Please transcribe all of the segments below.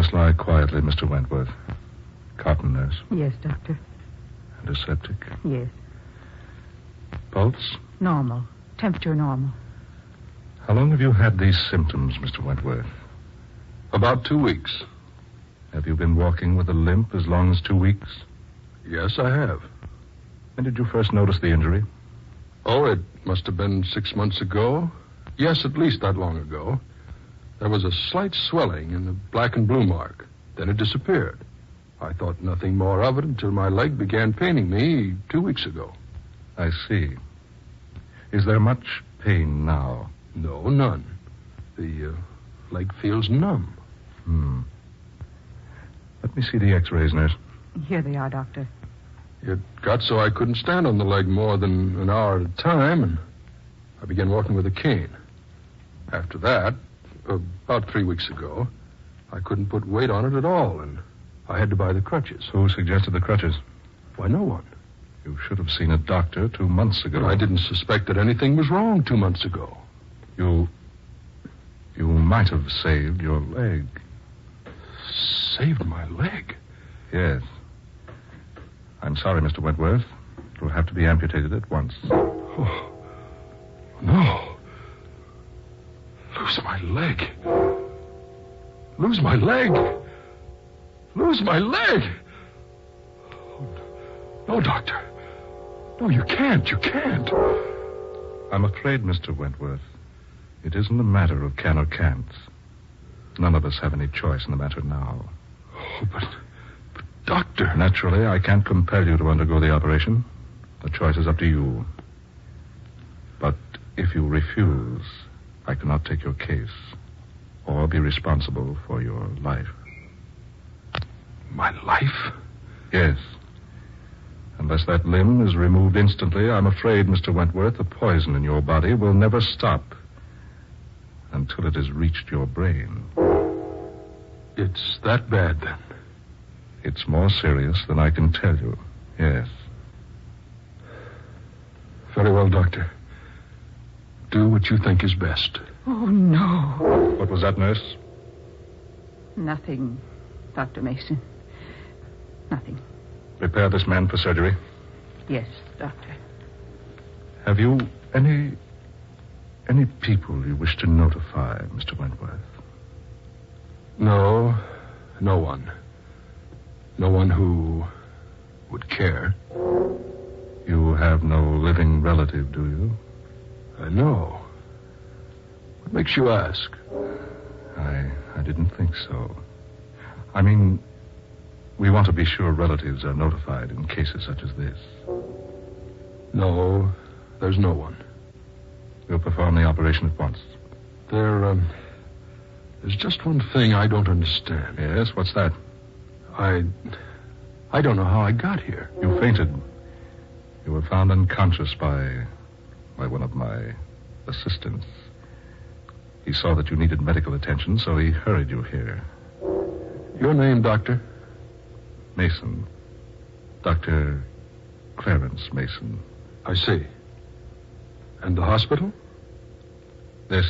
Just lie quietly, Mr. Wentworth. Cotton, nurse. Yes, doctor. Antiseptic. Yes. Pulse? Normal. Temperature normal. How long have you had these symptoms, Mr. Wentworth? About 2 weeks. Have you been walking with a limp as long as 2 weeks? Yes, I have. When did you first notice the injury? Oh, it must have been 6 months ago. Yes, at least that long ago. There was a slight swelling in the black and blue mark. Then it disappeared. I thought nothing more of it until my leg began paining me 2 weeks ago. I see. Is there much pain now? No, none. The leg feels numb. Let me see the x-rays, nurse. Here they are, doctor. It got so I couldn't stand on the leg more than an hour at a time, and I began walking with a cane. After that, about 3 weeks ago, I couldn't put weight on it at all, and I had to buy the crutches. Who suggested the crutches? Why, no one. You should have seen a doctor 2 months ago. But I didn't suspect that anything was wrong 2 months ago. You might have saved your leg. Saved my leg? Yes. I'm sorry, Mr. Wentworth. It will have to be amputated at once. Oh, no. Lose my leg. Lose my leg. Lose my leg. Oh, no, doctor. No, you can't. You can't. I'm afraid, Mr. Wentworth, it isn't a matter of can or can't. None of us have any choice in the matter now. Oh, but doctor... Naturally, I can't compel you to undergo the operation. The choice is up to you. But if you refuse, I cannot take your case or be responsible for your life. My life? Yes. Unless that limb is removed instantly, I'm afraid, Mr. Wentworth, the poison in your body will never stop until it has reached your brain. It's that bad, then? It's more serious than I can tell you, yes. Very well, doctor. Do what you think is best. Oh, no. What was that, nurse? Nothing, Dr. Mason. Nothing. Prepare this man for surgery. Yes, doctor. Have you any people you wish to notify, Mr. Wentworth? No, no one. No one who would care. You have no living relative, do you? No. What makes you ask? I didn't think so. I mean, we want to be sure relatives are notified in cases such as this. No, there's no one. We'll perform the operation at once. There's just one thing I don't understand. Yes, what's that? I don't know how I got here. You fainted. You were found unconscious by one of my assistants. He saw that you needed medical attention, so he hurried you here. Your name, doctor? Mason. Dr. Clarence Mason. I see. And the hospital? This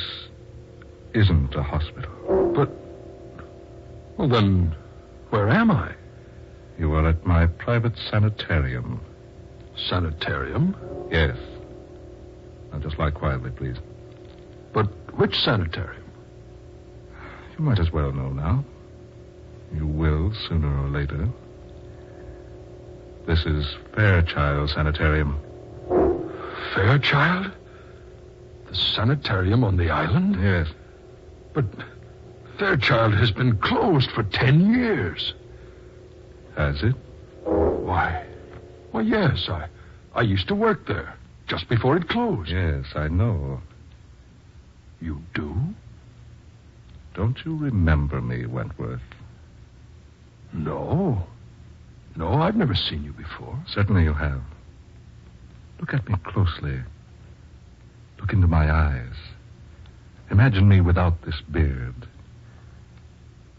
isn't a hospital. But, well, then, where am I? You are at my private sanitarium. Sanitarium? Yes. Now, just lie quietly, please. But which sanitarium? You might as well know now. You will, sooner or later. This is Fairchild Sanitarium. Fairchild? The sanitarium on the island? Yes. But Fairchild has been closed for 10 years. Has it? Why, yes. I used to work there just before it closed. Yes, I know. You do? Don't you remember me, Wentworth? No. No, I've never seen you before. Certainly you have. Look at me closely. Look into my eyes. Imagine me without this beard.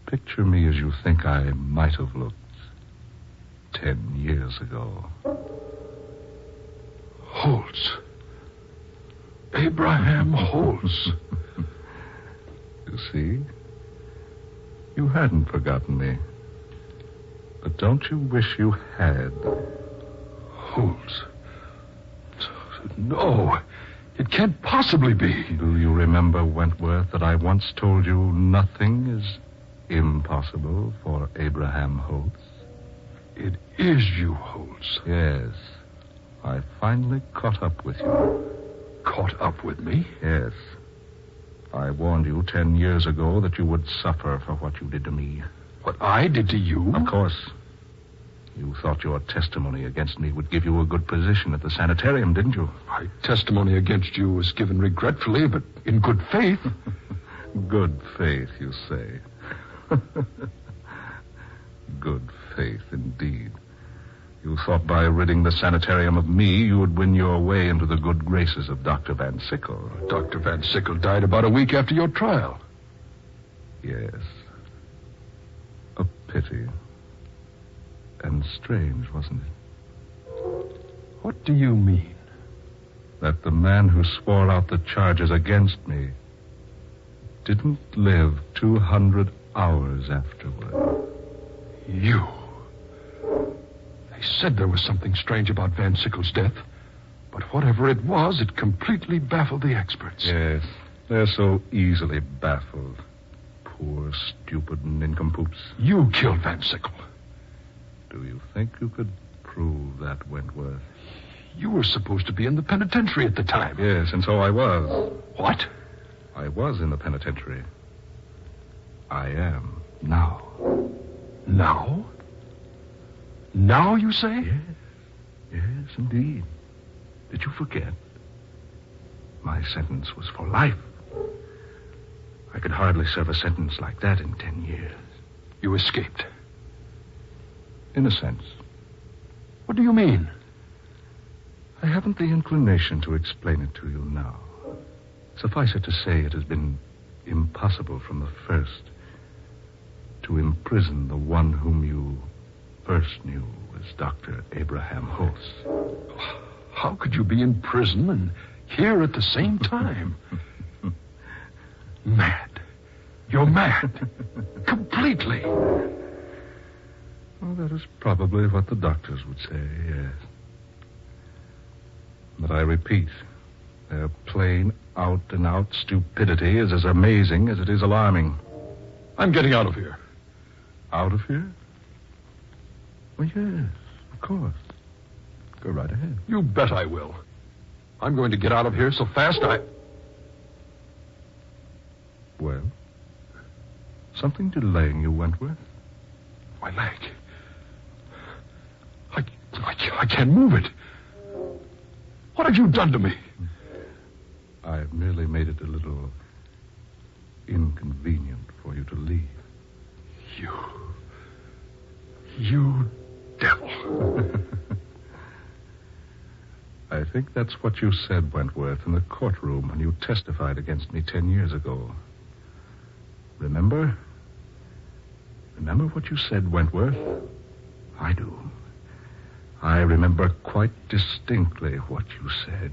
Picture me as you think I might have looked 10 years ago. Holtz. Abraham Holtz. You see? You hadn't forgotten me. But don't you wish you had? Holmes. No, it can't possibly be. Do you remember, Wentworth, that I once told you nothing is impossible for Abraham Holtz? It is you, Holtz. Yes. I finally caught up with you. Caught up with me? Yes. I warned you 10 years ago that you would suffer for what you did to me. What I did to you? Of course. You thought your testimony against me would give you a good position at the sanitarium, didn't you? My testimony against you was given regretfully, but in good faith. Good faith, you say. Good faith, indeed. You thought by ridding the sanitarium of me, you would win your way into the good graces of Dr. Van Sickle. Dr. Van Sickle died about a week after your trial. Yes. A pity. And strange, wasn't it? What do you mean? That the man who swore out the charges against me didn't live 200 hours afterward. You. They said there was something strange about Van Sickle's death. But whatever it was, it completely baffled the experts. Yes, they're so easily baffled. Poor, stupid nincompoops. You killed Van Sickle. Do you think you could prove that, Wentworth? You were supposed to be in the penitentiary at the time. Yes, and so I was. What? I was in the penitentiary. I am now. Now? Now, you say? Yes. Yes, indeed. Did you forget? My sentence was for life. I could hardly serve a sentence like that in 10 years. You escaped. In a sense. What do you mean? I haven't the inclination to explain it to you now. Suffice it to say, it has been impossible from the first to imprison the one whom you first knew as Dr. Abraham Holtz. How could you be in prison and here at the same time? Mad. You're mad. Completely. Well, that is probably what the doctors would say, yes. But I repeat, their plain, out-and-out stupidity is as amazing as it is alarming. I'm getting out of here. Out of here? Well, yes, of course. Go right ahead. You bet I will. I'm going to get out of here so fast Well? Something delaying you, Wentworth? My leg. I can't move it. What have you done to me? I've merely made it a little inconvenient for you to leave. You devil. I think that's what you said, Wentworth, in the courtroom when you testified against me 10 years ago. Remember? Remember what you said, Wentworth? I do. I remember quite distinctly what you said.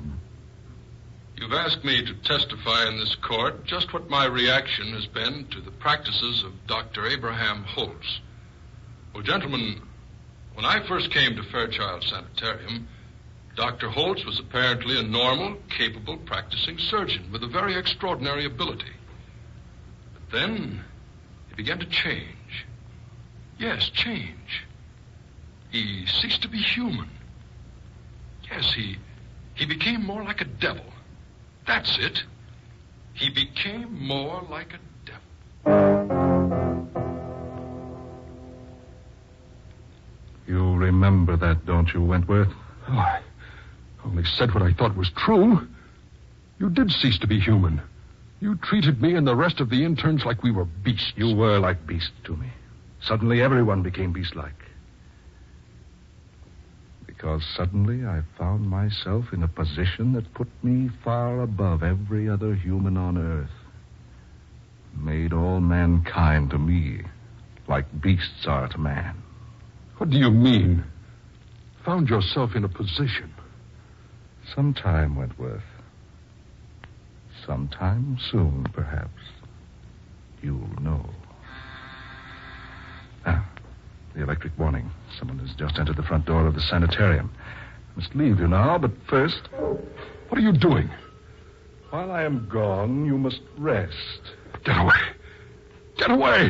You've asked me to testify in this court just what my reaction has been to the practices of Dr. Abraham Holtz. Well, gentlemen, when I first came to Fairchild Sanitarium, Dr. Holtz was apparently a normal, capable, practicing surgeon with a very extraordinary ability. But then he began to change. Yes, change. He ceased to be human. Yes, he became more like a devil. That's it. He became more like a devil. You remember that, don't you, Wentworth? Oh, I only said what I thought was true. You did cease to be human. You treated me and the rest of the interns like we were beasts. You were like beasts to me. Suddenly everyone became beast-like. Because suddenly I found myself in a position that put me far above every other human on earth. Made all mankind to me like beasts are to man. What do you mean? Found yourself in a position? Sometime, Wentworth. Sometime soon, perhaps. You'll know. The electric warning. Someone has just entered the front door of the sanitarium. I must leave you now, but first... What are you doing? While I am gone, you must rest. Get away. Get away.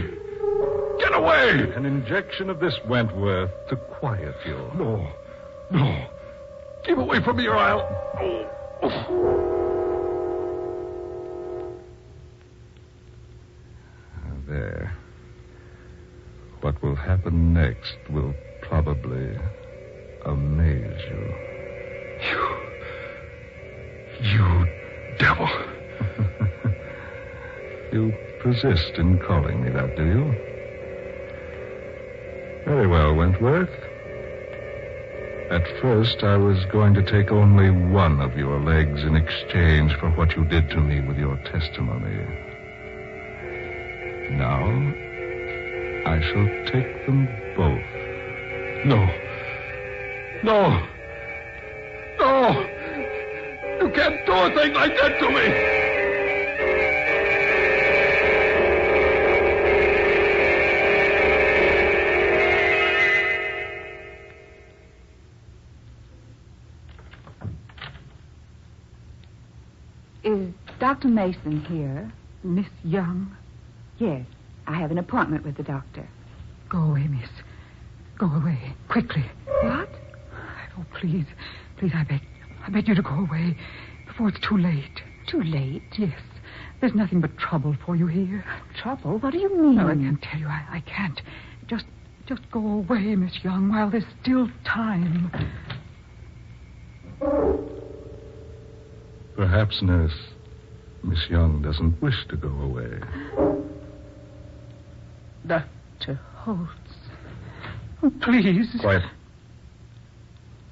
Get away. An injection of this Wentworth to quiet you. No. No. Keep away from me or I'll... There. What will happen next will probably amaze you. You devil. You persist in calling me that, do you? Very well, Wentworth. At first, I was going to take only one of your legs in exchange for what you did to me with your testimony. Now, I shall take them both. No. No. No. You can't do a thing like that to me. Is Dr. Mason here? Miss Young? Yes. I have an appointment with the doctor. Go away, miss. Go away. Quickly. What? Oh, please. Please, I beg. I beg you to go away before it's too late. Too late? Yes. There's nothing but trouble for you here. Trouble? What do you mean? No, I can't tell you. I can't. Just go away, Miss Young, while there's still time. Perhaps, nurse, Miss Young doesn't wish to go away. Dr. Holtz. Oh, please. Quiet.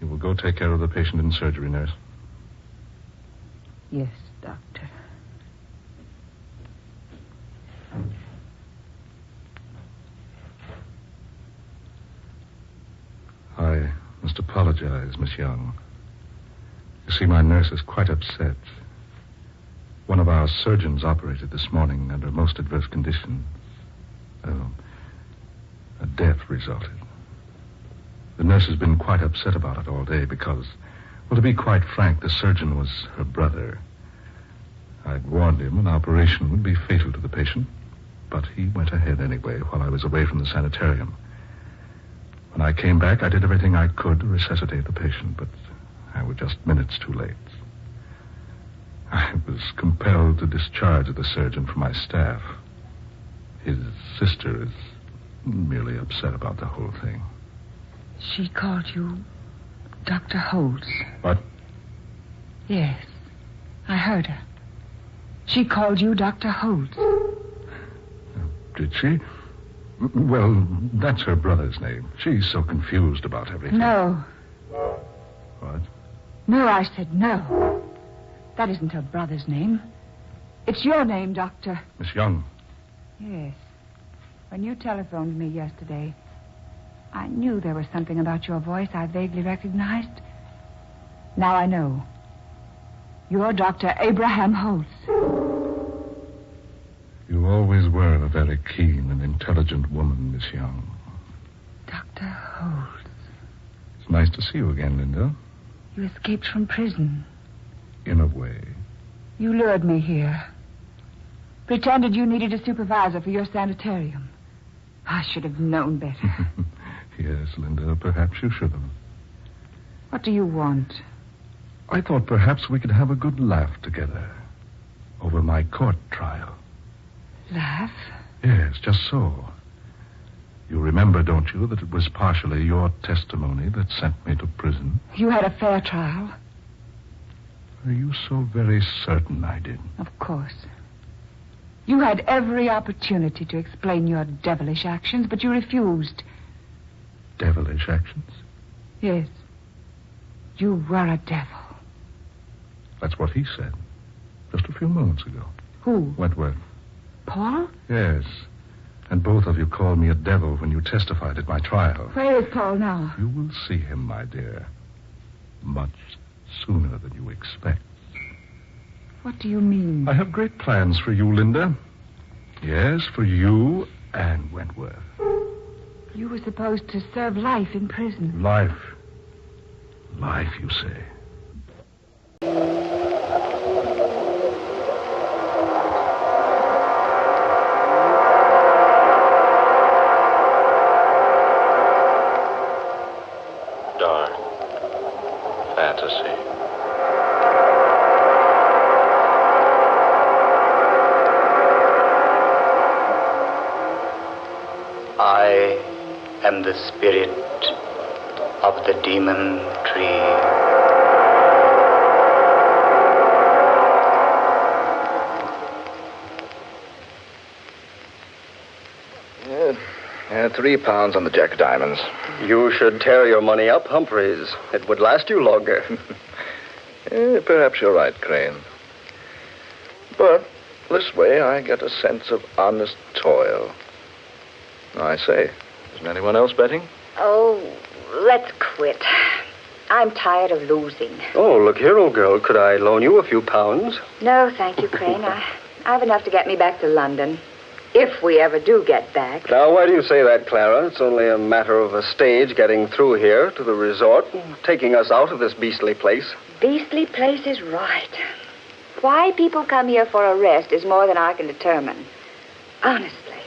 You will go take care of the patient in surgery, nurse. Yes, doctor. I must apologize, Miss Young. You see, my nurse is quite upset. One of our surgeons operated this morning under most adverse conditions. A death resulted. The nurse has been quite upset about it all day because, well, to be quite frank, the surgeon was her brother. I'd warned him an operation would be fatal to the patient, but he went ahead anyway while I was away from the sanitarium. When I came back, I did everything I could to resuscitate the patient, but I was just minutes too late. I was compelled to discharge the surgeon from my staff. His sister is merely upset about the whole thing. She called you Dr. Holtz. What? Yes, I heard her. She called you Dr. Holtz. Did she? Well, that's her brother's name. She's so confused about everything. No. What? No, I said no. That isn't her brother's name. It's your name, Doctor. Miss Young. Yes. When you telephoned me yesterday, I knew there was something about your voice I vaguely recognized. Now I know. You're Dr. Abraham Holtz. You always were a very keen and intelligent woman, Miss Young. Dr. Holtz. It's nice to see you again, Linda. You escaped from prison. In a way. You lured me here. Pretended you needed a supervisor for your sanitarium. I should have known better. Yes, Linda, perhaps you should have. What do you want? I thought perhaps we could have a good laugh together over my court trial. Laugh? Yes, just so. You remember, don't you, that it was partially your testimony that sent me to prison? You had a fair trial? Are you so very certain I did? Of course. You had every opportunity to explain your devilish actions, but you refused. Devilish actions? Yes. You were a devil. That's what he said. Just a few moments ago. Who? Wentworth. Paul? Yes. And both of you called me a devil when you testified at my trial. Where is Paul now? You will see him, my dear. Much sooner than you expect. What do you mean? I have great plans for you, Linda. Yes, for you and Wentworth. You were supposed to serve life in prison. Life. Life, you say? Dark. Fantasy. I am the spirit of the demon tree. 3 pounds on the Jack of Diamonds. You should tear your money up, Humphreys. It would last you longer. Perhaps you're right, Crane. But this way I get a sense of honest toil. I say, isn't anyone else betting? Oh, let's quit. I'm tired of losing. Oh, look here, old girl. Could I loan you a few pounds? No, thank you, Crane. I have enough to get me back to London. If we ever do get back. Now, why do you say that, Clara? It's only a matter of a stage getting through here to the resort, taking us out of this beastly place. Beastly place is right. Why people come here for a rest is more than I can determine. Honestly,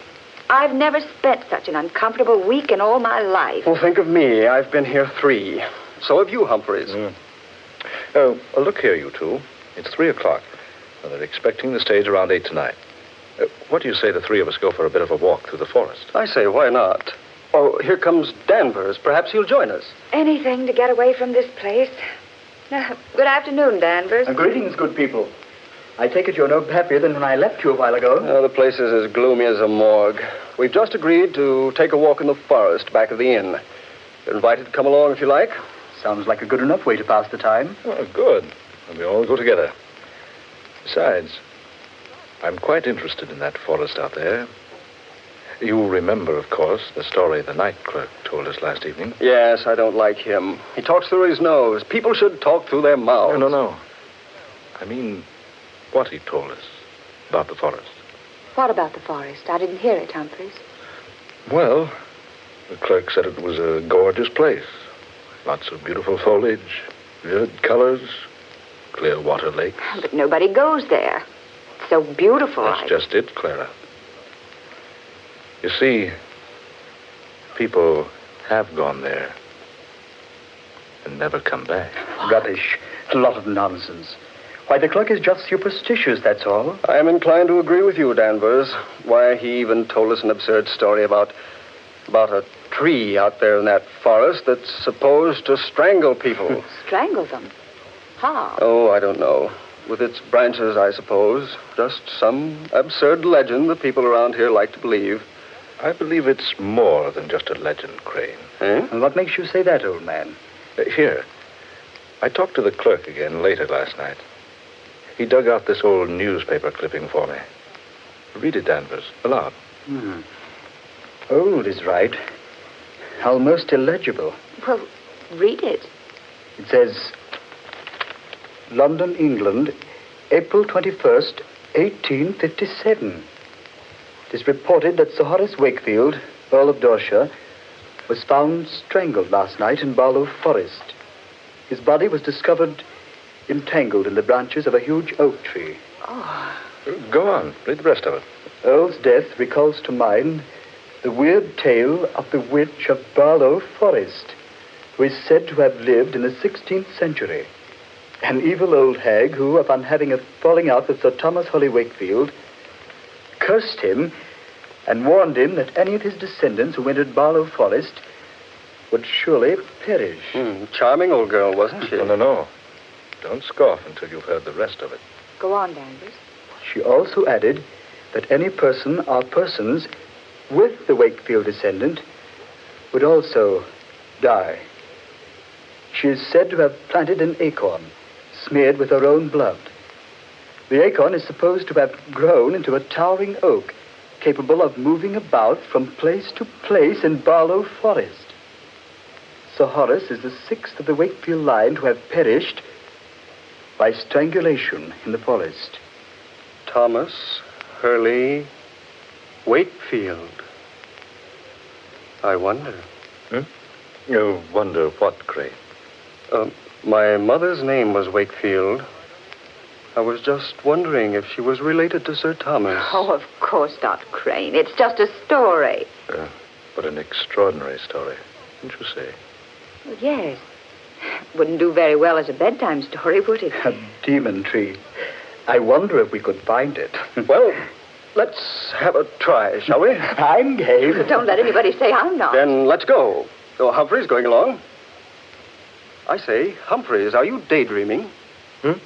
I've never spent such an uncomfortable week in all my life. Well, think of me. I've been here 3. So have you, Humphreys. Oh, look here, you two. It's 3 o'clock. Well, they're expecting the stage around 8 tonight. What do you say the 3 of us go for a bit of a walk through the forest? I say, why not? Oh, here comes Danvers. Perhaps he'll join us. Anything to get away from this place. Good afternoon, Danvers. Greetings, good people. I take it you're no happier than when I left you a while ago. Oh, the place is as gloomy as a morgue. We've just agreed to take a walk in the forest back of the inn. You're invited to come along if you like. Sounds like a good enough way to pass the time. Oh, good. And we all go together. Besides, I'm quite interested in that forest out there. You remember, of course, the story the night clerk told us last evening? Yes, I don't like him. He talks through his nose. People should talk through their mouths. No. I mean, what he told us about the forest. What about the forest? I didn't hear it, Humphreys. Well, the clerk said it was a gorgeous place. Lots of beautiful foliage, vivid colors, clear water lakes. But nobody goes there. It's so beautiful. That's just it, Clara. You see, people have gone there and never come back. Rubbish. A lot of nonsense. Why, the clerk is just superstitious, that's all. I am inclined to agree with you, Danvers. Why, he even told us an absurd story about a tree out there in that forest that's supposed to strangle people. Strangle them? How? Oh, I don't know. With its branches, I suppose. Just some absurd legend that people around here like to believe. I believe it's more than just a legend, Crane. Eh? And what makes you say that, old man? Here. I talked to the clerk again later last night. He dug out this old newspaper clipping for me. Read it, Danvers, aloud. Old is right. Almost illegible. Well, read it. It says, London, England, April 21st, 1857. It is reported that Sir Horace Wakefield, Earl of Dorset, was found strangled last night in Barlow Forest. His body was discovered entangled in the branches of a huge oak tree. Go on. Read the rest of it. Earl's death recalls to mind the weird tale of the witch of Barlow Forest, who is said to have lived in the 16th century. An evil old hag who, upon having a falling out with Sir Thomas Holly Wakefield, cursed him and warned him that any of his descendants who entered Barlow Forest would surely perish. Charming old girl, wasn't she? No. Don't scoff until you've heard the rest of it. Go on, Danvers. She also added that any person or persons with the Wakefield descendant would also die. She is said to have planted an acorn smeared with her own blood. The acorn is supposed to have grown into a towering oak capable of moving about from place to place in Barlow Forest. Sir Horace is the 6th of the Wakefield line to have perished by strangulation in the forest. Thomas Hurley Wakefield. I wonder. You wonder what, Gray? My mother's name was Wakefield. I was just wondering if she was related to Sir Thomas. Oh, of course not, Crane. It's just a story. But an extraordinary story, didn't you say? Well, yes. Wouldn't do very well as a bedtime story, would it? A demon tree. I wonder if we could find it. Well, let's have a try, shall we? I'm game. Don't let anybody say I'm not. Then let's go. Oh, Humphrey's going along. I say, Humphreys, are you daydreaming? No,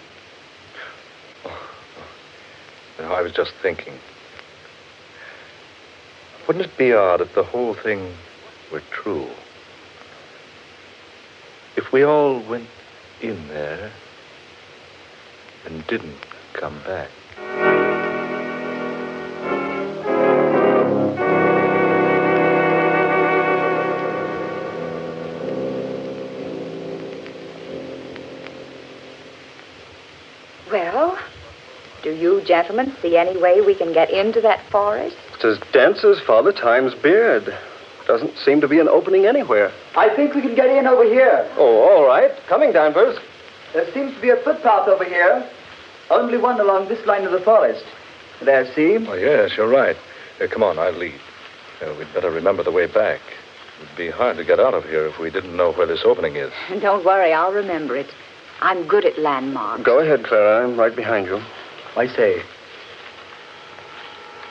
I was just thinking. Wouldn't it be odd if the whole thing were true? If we all went in there and didn't come back. Well, do you gentlemen see any way we can get into that forest? It's as dense as Father Time's beard. Doesn't seem to be an opening anywhere. I think we can get in over here. Oh, all right. Coming, Danvers. There seems to be a footpath over here. Only one along this line of the forest. There, see? Oh, yes, you're right. Come on, I'll lead. We'd better remember the way back. It'd be hard to get out of here if we didn't know where this opening is. Don't worry, I'll remember it. I'm good at landmarks. Go ahead, Clara. I'm right behind you. I say,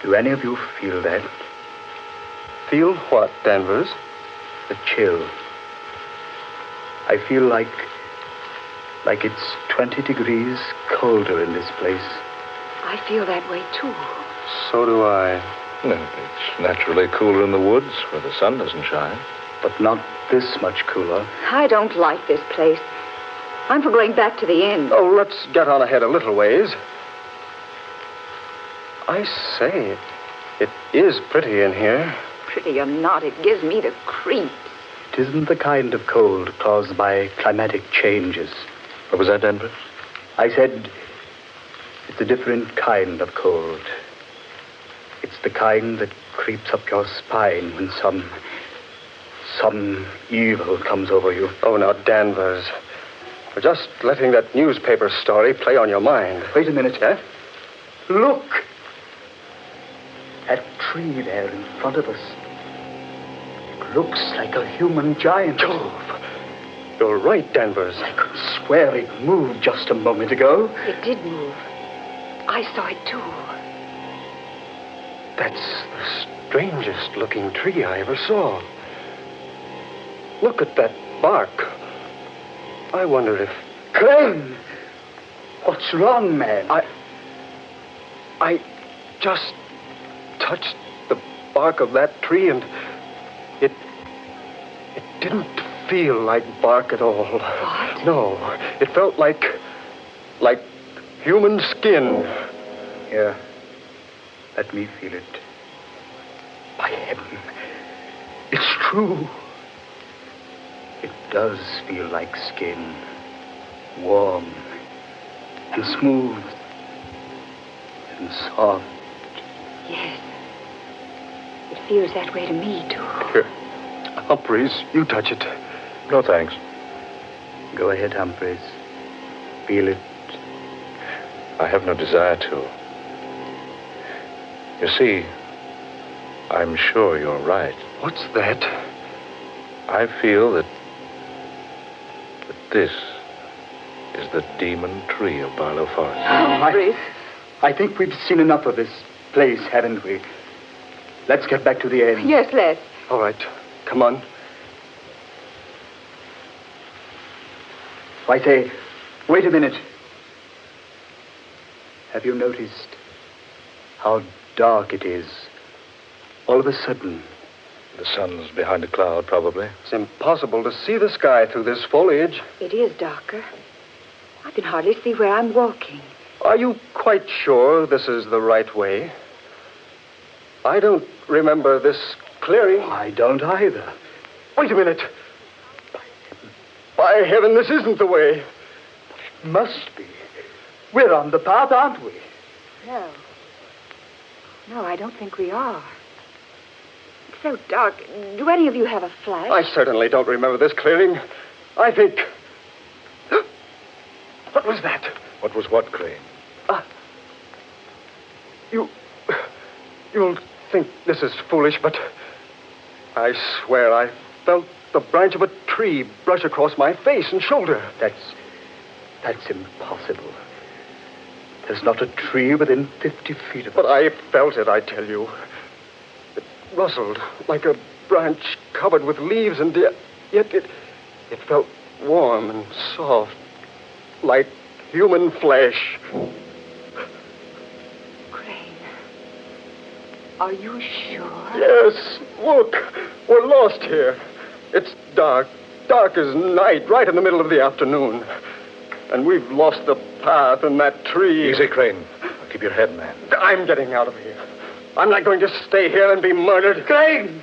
do any of you feel that? Feel what, Danvers? The chill. I feel like it's 20 degrees colder in this place. I feel that way, too. So do I. It's naturally cooler in the woods where the sun doesn't shine. But not this much cooler. I don't like this place. I'm for going back to the inn. Oh, let's get on ahead a little ways. I say, it is pretty in here. Pretty or not, it gives me the creeps. It isn't the kind of cold caused by climatic changes. What was that, Denver? I said it's a different kind of cold. It's the kind that creeps up your spine when some evil comes over you. Oh, now, Danvers. We're just letting that newspaper story play on your mind. Wait a minute, eh? Look! That tree there in front of us. It looks like a human giant. Jove! You're right, Danvers. I could swear it moved just a moment ago. It did move. I saw it, too. That's the strangest looking tree I ever saw. Look at that bark. I wonder if... Crane! What's wrong, man? I just touched the bark of that tree and it didn't feel like bark at all. What? No, it felt like human skin. Here, let me feel it. By heaven, it's true. It does feel like skin. Warm and smooth and soft. Yes. It feels that way to me, too. Here, Humphreys, you touch it. No, thanks. Go ahead, Humphreys. Feel it. I have no desire to. You see, I'm sure you're right. What's that? I feel that this is the demon tree of Barlow Forest. Humphreys. I think we've seen enough of this place, haven't we? Let's get back to the inn. Yes, let's. All right, come on. I say, wait a minute. Have you noticed how dark it is? All of a sudden. The sun's behind a cloud, probably. It's impossible to see the sky through this foliage. It is darker. I can hardly see where I'm walking. Are you quite sure this is the right way? I don't remember this clearing. I don't either. Wait a minute. By heaven, this isn't the way. It must be. We're on the path, aren't we? No. No, I don't think we are. It so dark. Do any of you have a flash? I certainly don't remember this clearing. I think... What was that? What was what, Crane? You'll think this is foolish, but I swear I felt the branch of a tree brush across my face and shoulder. That's impossible. There's not a tree within 50 feet of us. But I felt it, I tell you. It rustled like a branch covered with leaves, and yet it felt warm and soft, like human flesh. Crane, are you sure? Yes, look, we're lost here. It's dark as night, right in the middle of the afternoon. And we've lost the path and that tree. Easy, Crane. Keep your head, man. I'm getting out of here. I'm not going to stay here and be murdered. Crane!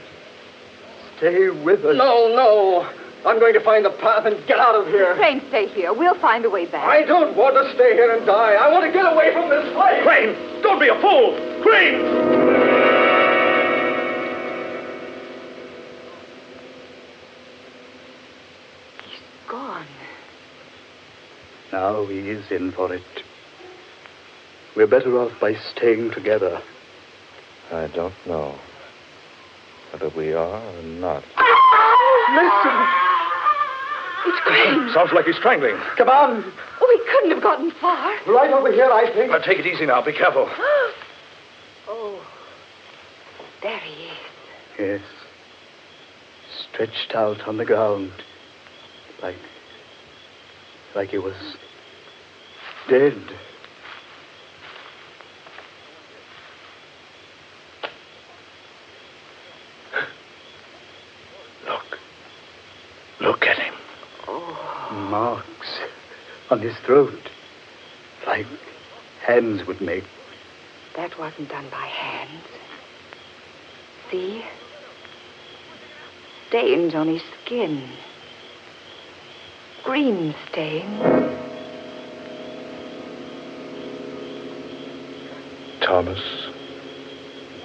Stay with us. No. I'm going to find the path and get out of here. Crane, stay here. We'll find a way back. I don't want to stay here and die. I want to get away from this place. Crane! Don't be a fool! Crane! Gone. Now he is in for it. We're better off by staying together. I don't know whether we are or not. Listen! It's Crane. Sounds like he's strangling. Come on! Oh, we couldn't have gotten far. Right over here, I think. Now, take it easy now. Be careful. Oh, there he is. Yes. Stretched out on the ground. Like he was dead. Look at him. Oh. Marks on his throat. Like hands would make. That wasn't done by hands. See? Stains on his skin. Green stains. Thomas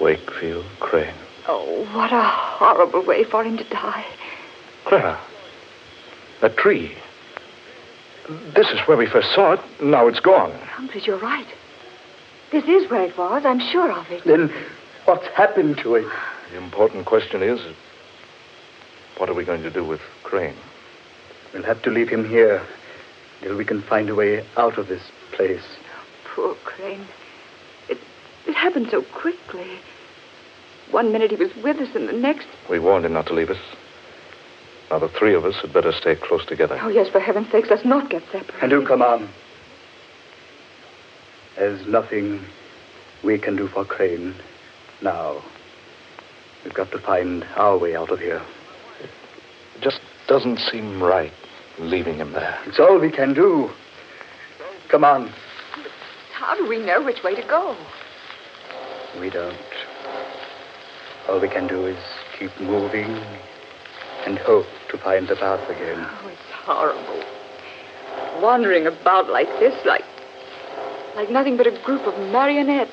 Wakefield Crane. Oh, what a horrible way for him to die. Clara, that tree. This is where we first saw it. Now it's gone. Humphreys, you're right. This is where it was. I'm sure of it. Then what's happened to it? The important question is, what are we going to do with Crane? We'll have to leave him here till we can find a way out of this place. Poor Crane. It happened so quickly. One minute he was with us, and the next... We warned him not to leave us. Now, the three of us had better stay close together. Oh, yes, for heaven's sakes, let's not get separated. And do come on. There's nothing we can do for Crane now. We've got to find our way out of here. It just doesn't seem right, leaving him there. It's all we can do. Come on. How do we know which way to go? We don't. All we can do is keep moving and hope to find the path again. Oh, it's horrible. Wandering about like this, like nothing but a group of marionettes.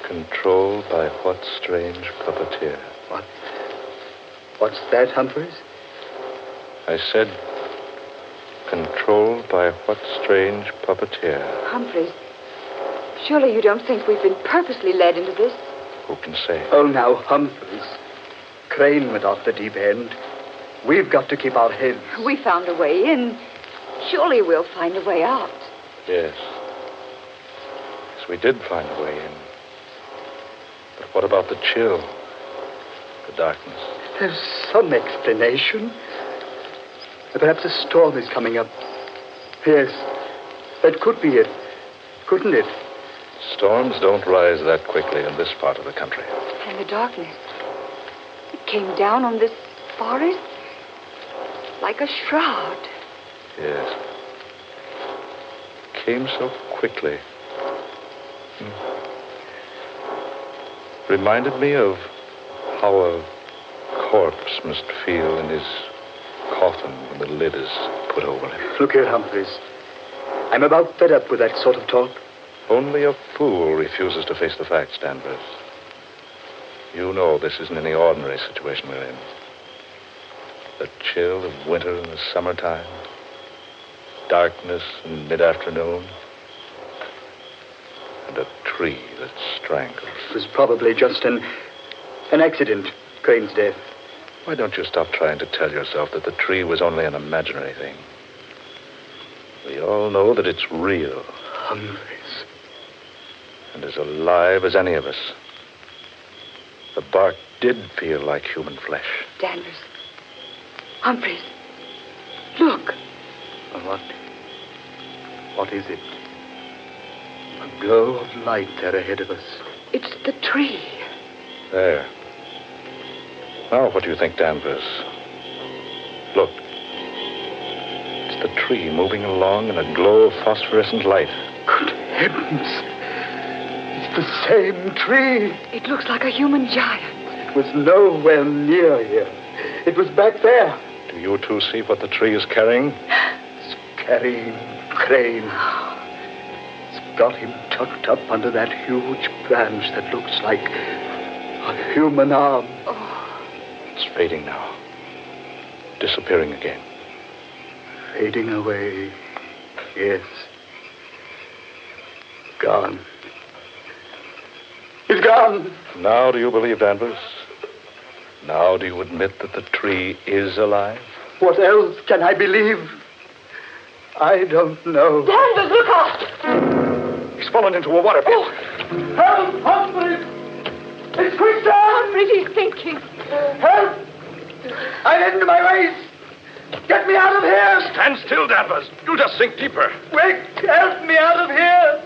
Controlled by what strange puppeteer? What's that, Humphreys? I said, controlled by what strange puppeteer? Humphreys, surely you don't think we've been purposely led into this? Who can say? Oh, now, Humphreys. Crane went off the deep end. We've got to keep our heads. We found a way in. Surely we'll find a way out. Yes. Yes, we did find a way in. But what about the chill? The darkness? There's some explanation. Perhaps a storm is coming up. Yes, that could be it. Couldn't it? Storms don't rise that quickly in this part of the country. And the darkness. It came down on this forest like a shroud. Yes. Came so quickly. Reminded me of how a corpse must feel in his coffin when the lid is put over him. Look here, Humphreys. I'm about fed up with that sort of talk. Only a fool refuses to face the facts, Danvers. You know this isn't any ordinary situation we're in. The chill of winter in the summertime. Darkness in mid-afternoon. And a tree that strangles. It was probably just an accident, Crane's death. Why don't you stop trying to tell yourself that the tree was only an imaginary thing? We all know that it's real. Humphreys. And as alive as any of us. The bark did feel like human flesh. Danvers. Humphreys. Look. What is it? A glow of light there ahead of us. It's the tree. There. Now, what do you think, Danvers? Look. It's the tree moving along in a glow of phosphorescent light. Good heavens. It's the same tree. It looks like a human giant. It was nowhere near here. It was back there. Do you two see what the tree is carrying? It's carrying Crane. It's got him tucked up under that huge branch that looks like a human arm. It's fading now. Disappearing again. Fading away. Yes. Gone. He's gone. Now do you believe, Danvers? Now do you admit that the tree is alive? What else can I believe? I don't know. Danvers, look out! He's fallen into a water pit. Help, Humphreys! It's quicksand! Humphreys, he's sinking. Help! I'm into my waist! Get me out of here! Stand still, Danvers. You'll just sink deeper. Quick, help me out of here!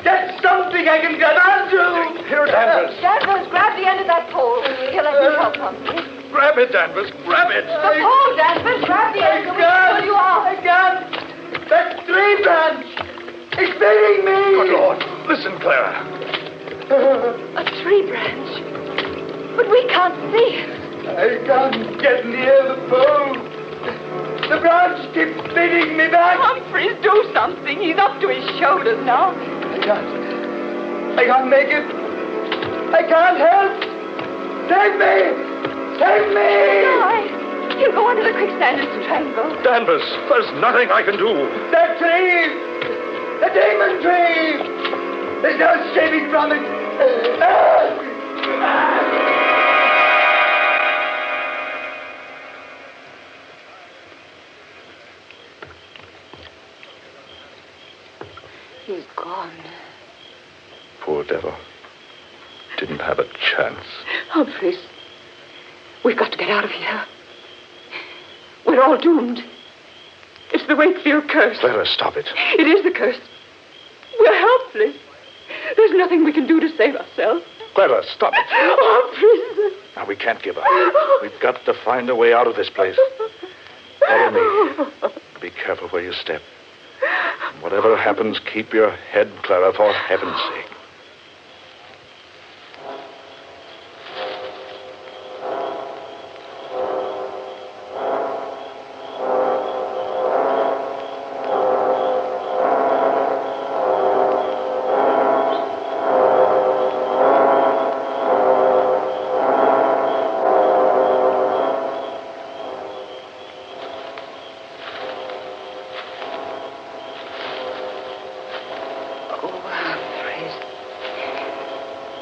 Get something I can grab onto! Here, Danvers. Danvers, grab the end of that pole. Here, let me help, Humphreys. Grab it, Danvers. Grab it. The pole, Danvers. Grab the end so we can pull you off. I can't! That tree branch! It's beating me! Good Lord. Listen, Clara. A tree branch. But we can't see it. I can't get near the pole. The branch keeps beating me back. Humphreys, do something. He's up to his shoulders now. I can't make it. I can't help. Save me! Save me! Why? He'll go under the quicksand and strangle. Danvers, there's nothing I can do. That tree! The demon tree! There's no escaping from it. He's gone. Poor devil. Didn't have a chance. Humphreys, we've got to get out of here. We're all doomed. It's the Wakefield curse. Clara, stop it. It is the curse. We're helpless. There's nothing we can do to save ourselves. Clara, stop it. Humphreys. Now, we can't give up. We've got to find a way out of this place. Follow me. Be careful where you step. Whatever happens, keep your head, Clara, for heaven's sake.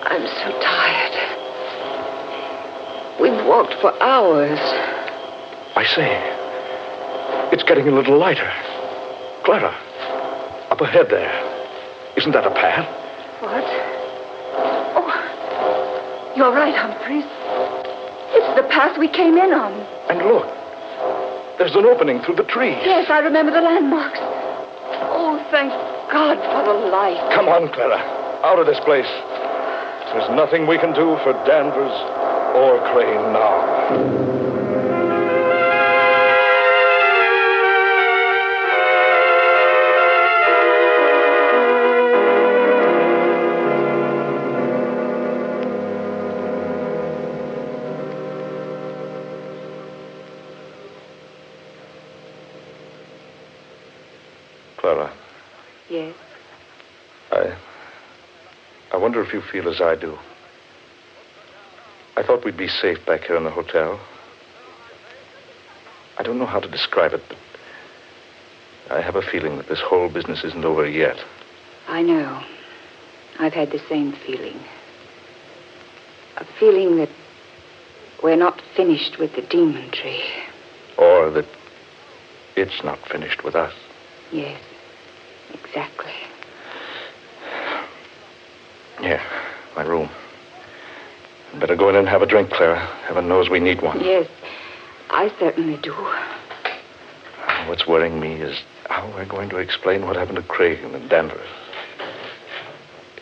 I'm so tired. We've walked for hours. I say, it's getting a little lighter. Clara, up ahead there. Isn't that a path? What? Oh, you're right, Humphreys. It's the path we came in on. And look, there's an opening through the trees. Yes, I remember the landmarks. Oh, thank God for the light. Come on, Clara, out of this place. There's nothing we can do for Danvers or Crane now. Clara. Yes? I wonder if you feel as I do. I thought we'd be safe back here in the hotel. I don't know how to describe it, but I have a feeling that this whole business isn't over yet. I know. I've had the same feeling. A feeling that we're not finished with the demon tree. Or that it's not finished with us. Yes, exactly. Yeah, my room. Better go in and have a drink, Clara. Heaven knows we need one. Yes, I certainly do. What's worrying me is how we're going to explain what happened to Craig and Danvers.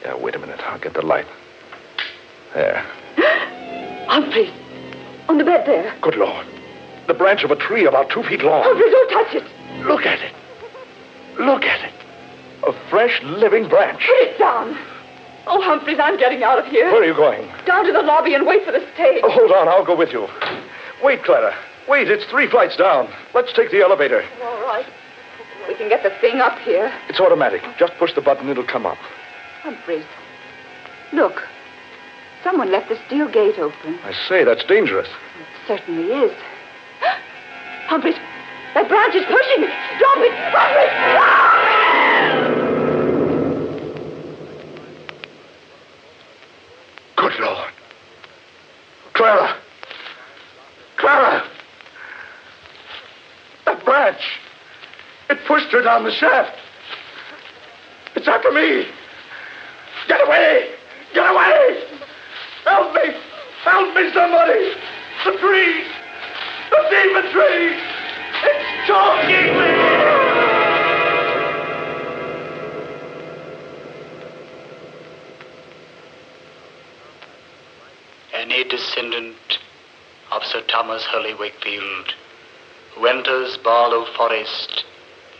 Yeah, wait a minute. I'll get the light. There. Humphreys, on the bed there. Good Lord. The branch of a tree about 2 feet long. Humphreys, don't touch it. Look at it. Look at it. A fresh, living branch. Put it down. Oh, Humphreys, I'm getting out of here. Where are you going? Down to the lobby and wait for the stage. Oh, hold on. I'll go with you. Wait, Clara. Wait, it's 3 flights down. Let's take the elevator. All right. We can get the thing up here. It's automatic. Just push the button, it'll come up. Humphreys, look. Someone left the steel gate open. I say, that's dangerous. It certainly is. Humphreys, that branch is pushing me. Drop it! Humphreys! Ah! Good Lord. Clara! Clara! That branch! It pushed her down the shaft. It's after me. Get away! Get away! Help me! Help me, somebody! The tree! The demon tree! It's choking me! Any descendant of Sir Thomas Hurley Wakefield who enters Barlow Forest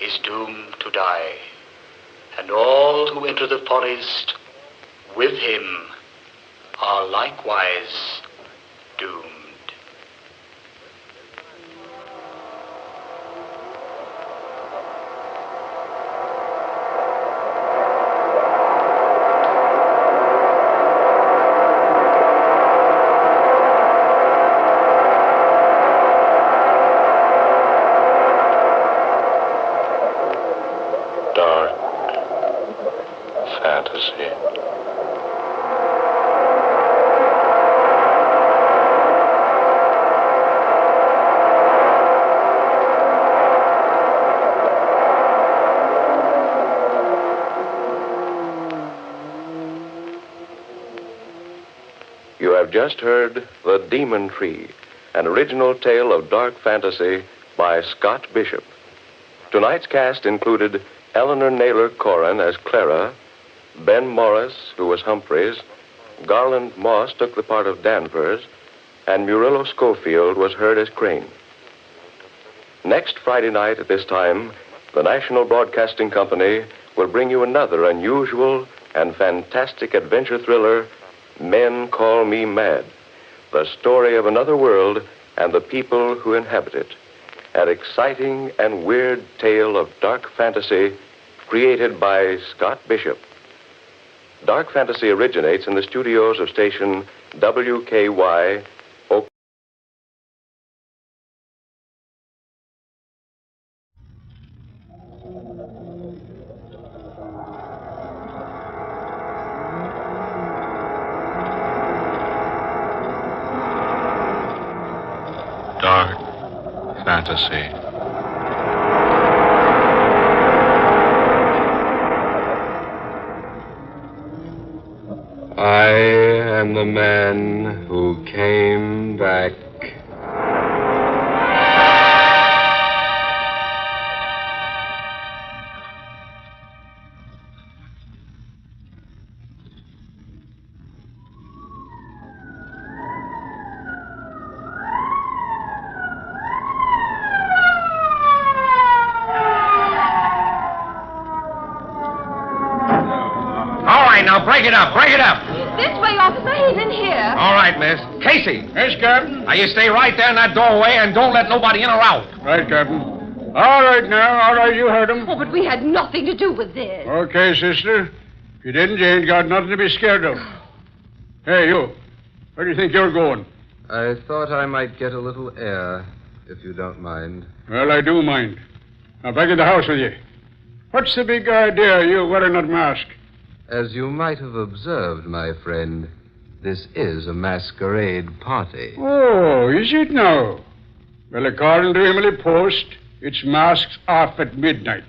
is doomed to die, and all who enter the forest with him are likewise doomed. Dark fantasy. You have just heard The Demon Tree, an original tale of dark fantasy by Scott Bishop. Tonight's cast included Eleanor Naylor Corrin as Clara, Ben Morris, who was Humphreys, Garland Moss took the part of Danvers, and Murillo Schofield was heard as Crane. Next Friday night at this time, the National Broadcasting Company will bring you another unusual and fantastic adventure thriller, Men Call Me Mad, the story of another world and the people who inhabit it. An exciting and weird tale of dark fantasy created by Scott Bishop. Dark fantasy originates in the studios of station WKY. Dark fantasy. I am the man who came back. Now, break it up, break it up. This way, officer. He's in here. All right, miss. Casey. Yes, Captain? Now, you stay right there in that doorway and don't let nobody in or out. Right, Captain. All right, now. All right, you heard him. Oh, but we had nothing to do with this. Okay, sister. If you didn't, you ain't got nothing to be scared of. Hey, you. Where do you think you're going? I thought I might get a little air, if you don't mind. Well, I do mind. Now, back in the house with you. What's the big idea you wearing that mask? As you might have observed, my friend, this is a masquerade party. Oh, is it now? Well, according to Emily Post, it's masks off at midnight.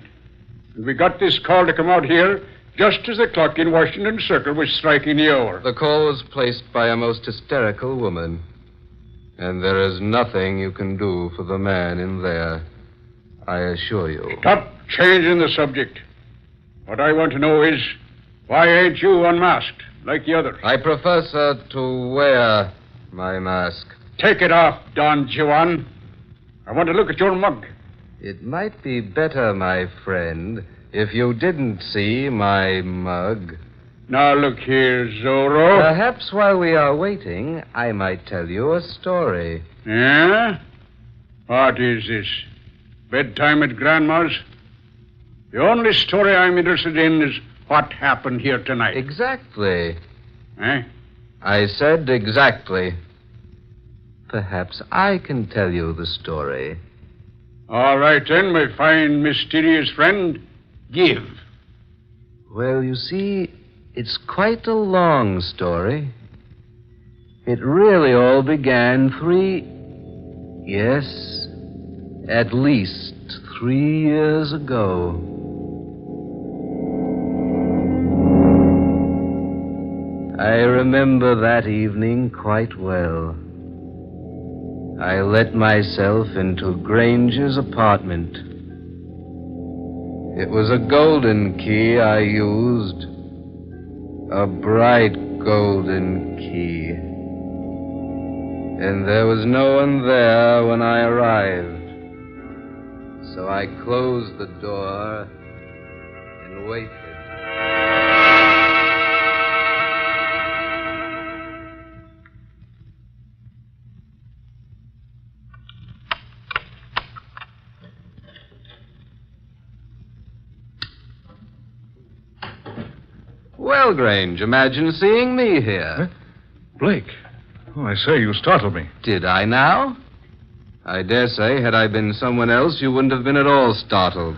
And we got this call to come out here just as the clock in Washington Circle was striking the hour. The call was placed by a most hysterical woman. And there is nothing you can do for the man in there, I assure you. Stop changing the subject. What I want to know is, why ain't you unmasked like the others? I prefer, sir, to wear my mask. Take it off, Don Juan. I want to look at your mug. It might be better, my friend, if you didn't see my mug. Now, look here, Zorro. Perhaps while we are waiting, I might tell you a story. Yeah? What is this? Bedtime at Grandma's? The only story I'm interested in is what happened here tonight. Exactly. Eh? I said exactly. Perhaps I can tell you the story. All right, then, my fine, mysterious friend. Give. Well, you see, it's quite a long story. It really all began at least 3 years ago. I remember that evening quite well. I let myself into Granger's apartment. It was a golden key I used. A bright golden key. And there was no one there when I arrived. So I closed the door and waited. Well, Grange, imagine seeing me here. Huh? Blake. Oh, I say, you startled me. Did I now? I dare say, had I been someone else, you wouldn't have been at all startled.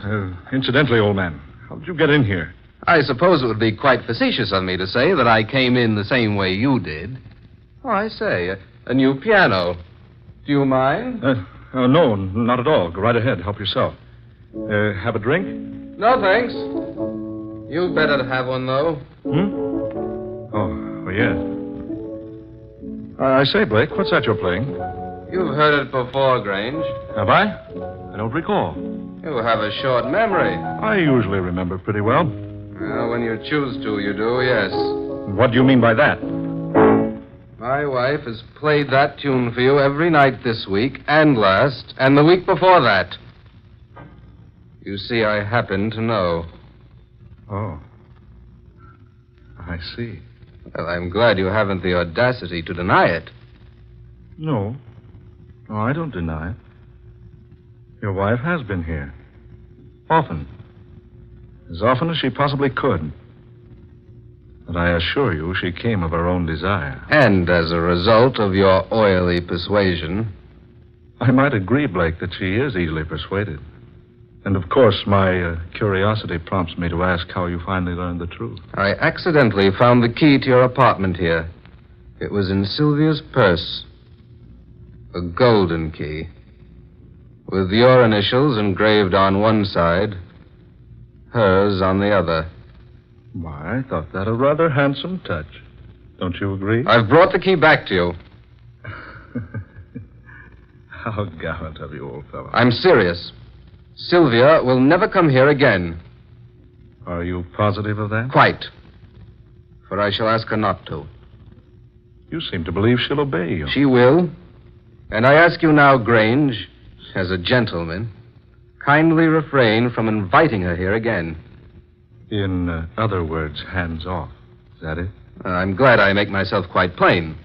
Incidentally, old man, how did you get in here? I suppose it would be quite facetious of me to say that I came in the same way you did. Oh, I say, a new piano. Do you mind? No, not at all. Go right ahead. Help yourself. Have a drink? No, thanks. You'd better have one, though. Oh, yes. I say, Blake, what's that you're playing? You've heard it before, Grange. Have I? I don't recall. You have a short memory. I usually remember pretty well. Well, when you choose to, you do, yes. What do you mean by that? My wife has played that tune for you every night this week, and last, and the week before that. You see, I happen to know. Oh. I see. Well, I'm glad you haven't the audacity to deny it. No. No, I don't deny it. Your wife has been here. Often. As often as she possibly could. But I assure you she came of her own desire. And as a result of your oily persuasion. I might agree, Blake, that she is easily persuaded. And, of course, my curiosity prompts me to ask how you finally learned the truth. I accidentally found the key to your apartment here. It was in Sylvia's purse. A golden key. With your initials engraved on one side, hers on the other. Why, I thought that a rather handsome touch. Don't you agree? I've brought the key back to you. How gallant of you, old fellow. I'm serious. Sylvia will never come here again. Are you positive of that? Quite. For I shall ask her not to. You seem to believe she'll obey you. She will. And I ask you now, Grange, as a gentleman, kindly refrain from inviting her here again. In other words, hands off. Is that it? I'm glad I make myself quite plain.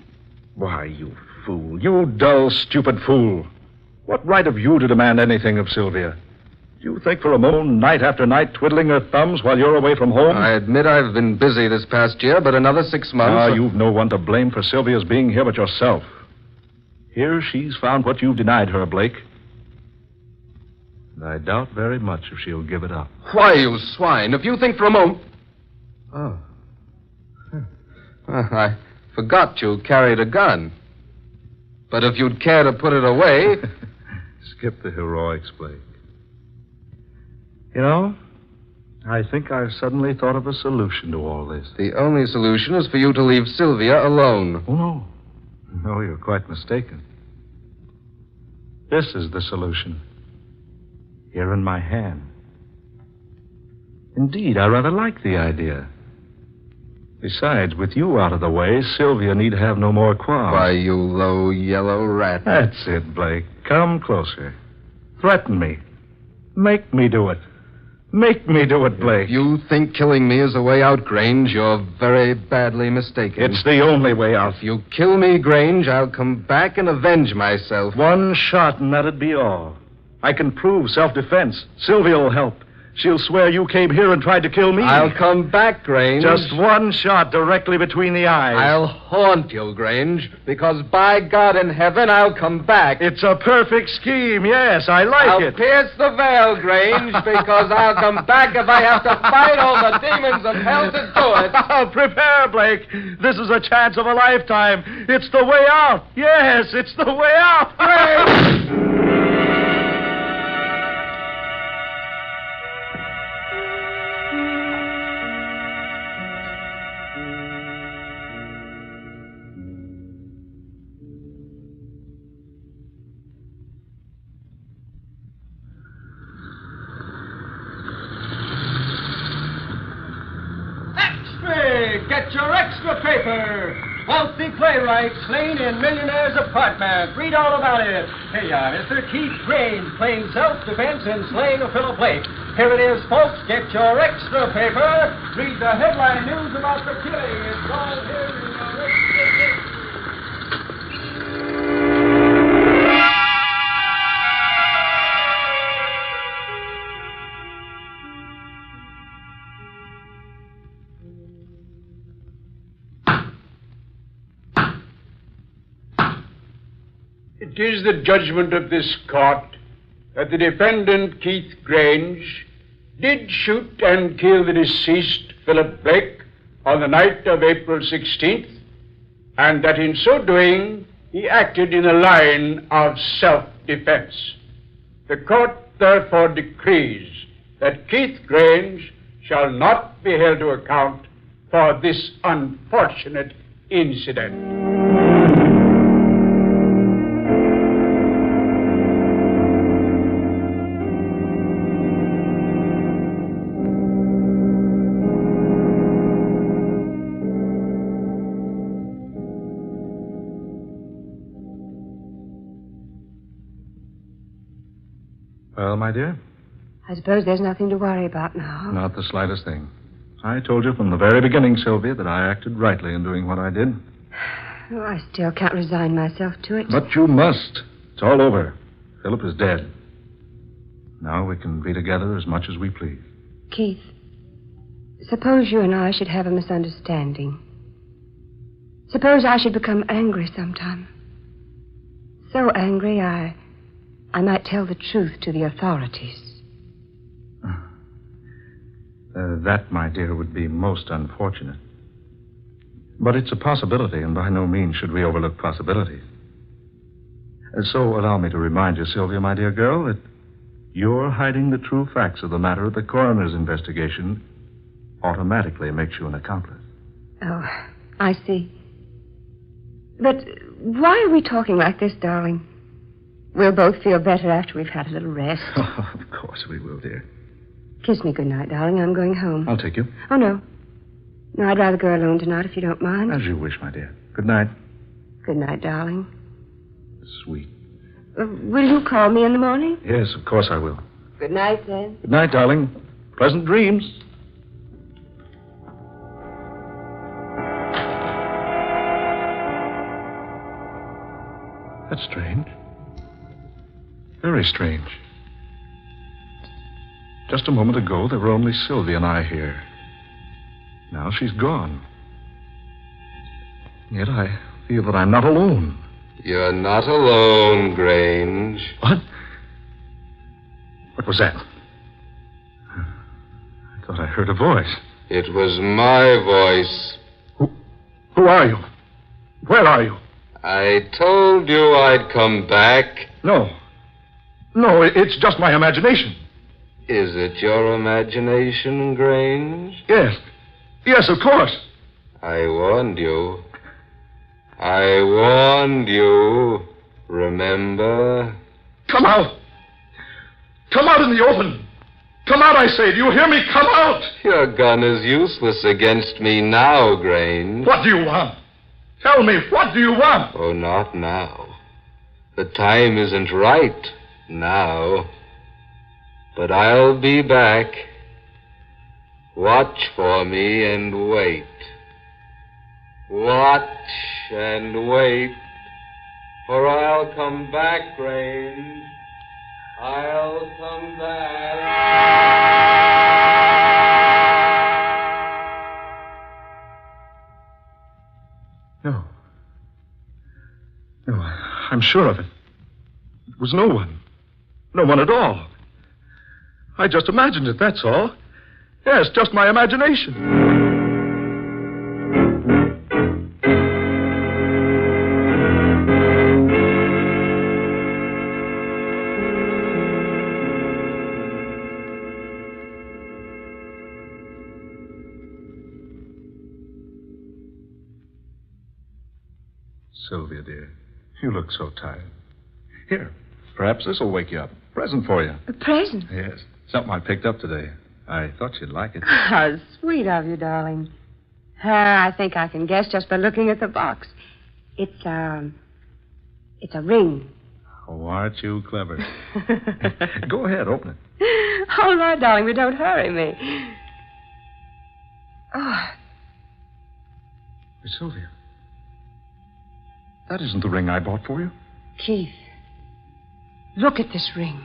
Why, you fool. You dull, stupid fool. What right have you to demand anything of Sylvia? You think for a moment, night after night, twiddling her thumbs while you're away from home? I admit I've been busy this past year, but another 6 months... You've no one to blame for Sylvia's being here but yourself. Here she's found what you've denied her, Blake. And I doubt very much if she'll give it up. Why, you swine, if you think for a moment... Oh. Well, I forgot you carried a gun. But if you'd care to put it away... Skip the heroics, Blake. You know, I think I've suddenly thought of a solution to all this. The only solution is for you to leave Sylvia alone. Oh, no. No, you're quite mistaken. This is the solution. Here in my hand. Indeed, I rather like the idea. Besides, with you out of the way, Sylvia need have no more qualms. Why, you low yellow rat. That's it, Blake. Come closer. Threaten me. Make me do it. Make me do it, Blake. If you think killing me is the way out, Grange, you're very badly mistaken. It's the only way out. If you kill me, Grange, I'll come back and avenge myself. One shot and that'd be all. I can prove self-defense. Sylvia will help. She'll swear you came here and tried to kill me. I'll come back, Grange. Just one shot directly between the eyes. I'll haunt you, Grange, because by God in heaven, I'll come back. It's a perfect scheme, yes. I like it. I'll pierce the veil, Grange, because I'll come back if I have to fight all the demons of hell to do it. Prepare, Blake. This is a chance of a lifetime. It's the way out. Yes, it's the way out. Grange! Get your extra paper. Wealthy playwright slain in millionaire's apartment. Read all about it. Hey, Mr. Keith Grange playing self-defense in slaying of Philip Blake. Here it is, folks. Get your extra paper. Read the headline news about the killing. It's all here in your extra paper. It is the judgment of this court that the defendant, Keith Grange, did shoot and kill the deceased Philip Blake on the night of April 16th, and that in so doing, he acted in a line of self-defense. The court therefore decrees that Keith Grange shall not be held to account for this unfortunate incident. Well, my dear? I suppose there's nothing to worry about now. Not the slightest thing. I told you from the very beginning, Sylvia, that I acted rightly in doing what I did. Oh, I still can't resign myself to it. But you must. It's all over. Philip is dead. Now we can be together as much as we please. Keith, suppose you and I should have a misunderstanding. Suppose I should become angry sometime. So angry I might tell the truth to the authorities. That, my dear, would be most unfortunate. But it's a possibility, and by no means should we overlook possibilities. So allow me to remind you, Sylvia, my dear girl, that your hiding the true facts of the matter of the coroner's investigation automatically makes you an accomplice. Oh, I see. But why are we talking like this, darling? We'll both feel better after we've had a little rest. Oh, of course we will, dear. Kiss me goodnight, darling. I'm going home. I'll take you. Oh, no. No, I'd rather go alone tonight if you don't mind. As you wish, my dear. Good night. Good night, darling. Sweet. Will you call me in the morning? Yes, of course I will. Good night, then. Good night, darling. Pleasant dreams. That's strange. Very strange. Just a moment ago, there were only Sylvia and I here. Now she's gone. Yet I feel that I'm not alone. You're not alone, Grange. What? What was that? I thought I heard a voice. It was my voice. Who are you? Where are you? I told you I'd come back. No, it's just my imagination. Is it your imagination, Grange? Yes, of course. I warned you. I warned you. Remember? Come out. Come out in the open. Come out, I say. Do you hear me? Come out. Your gun is useless against me now, Grange. What do you want? Tell me, what do you want? Oh, not now. The time isn't right now. But I'll be back. Watch for me and wait. Watch and wait. For I'll come back, Grange. I'll come back. No, I'm sure of it. It was no one. No one at all. I just imagined it, that's all. Yes, just my imagination. Sylvia, dear, you look so tired. Here, perhaps this will wake you up. Present for you. A present? Yes, something I picked up today. I thought you'd like it. How sweet of you, darling. I think I can guess just by looking at the box. It's a ring. Oh, aren't you clever? Go ahead, open it. All right, darling, but don't hurry me. Oh. Sylvia, that isn't the ring I bought for you. Keith, look at this ring.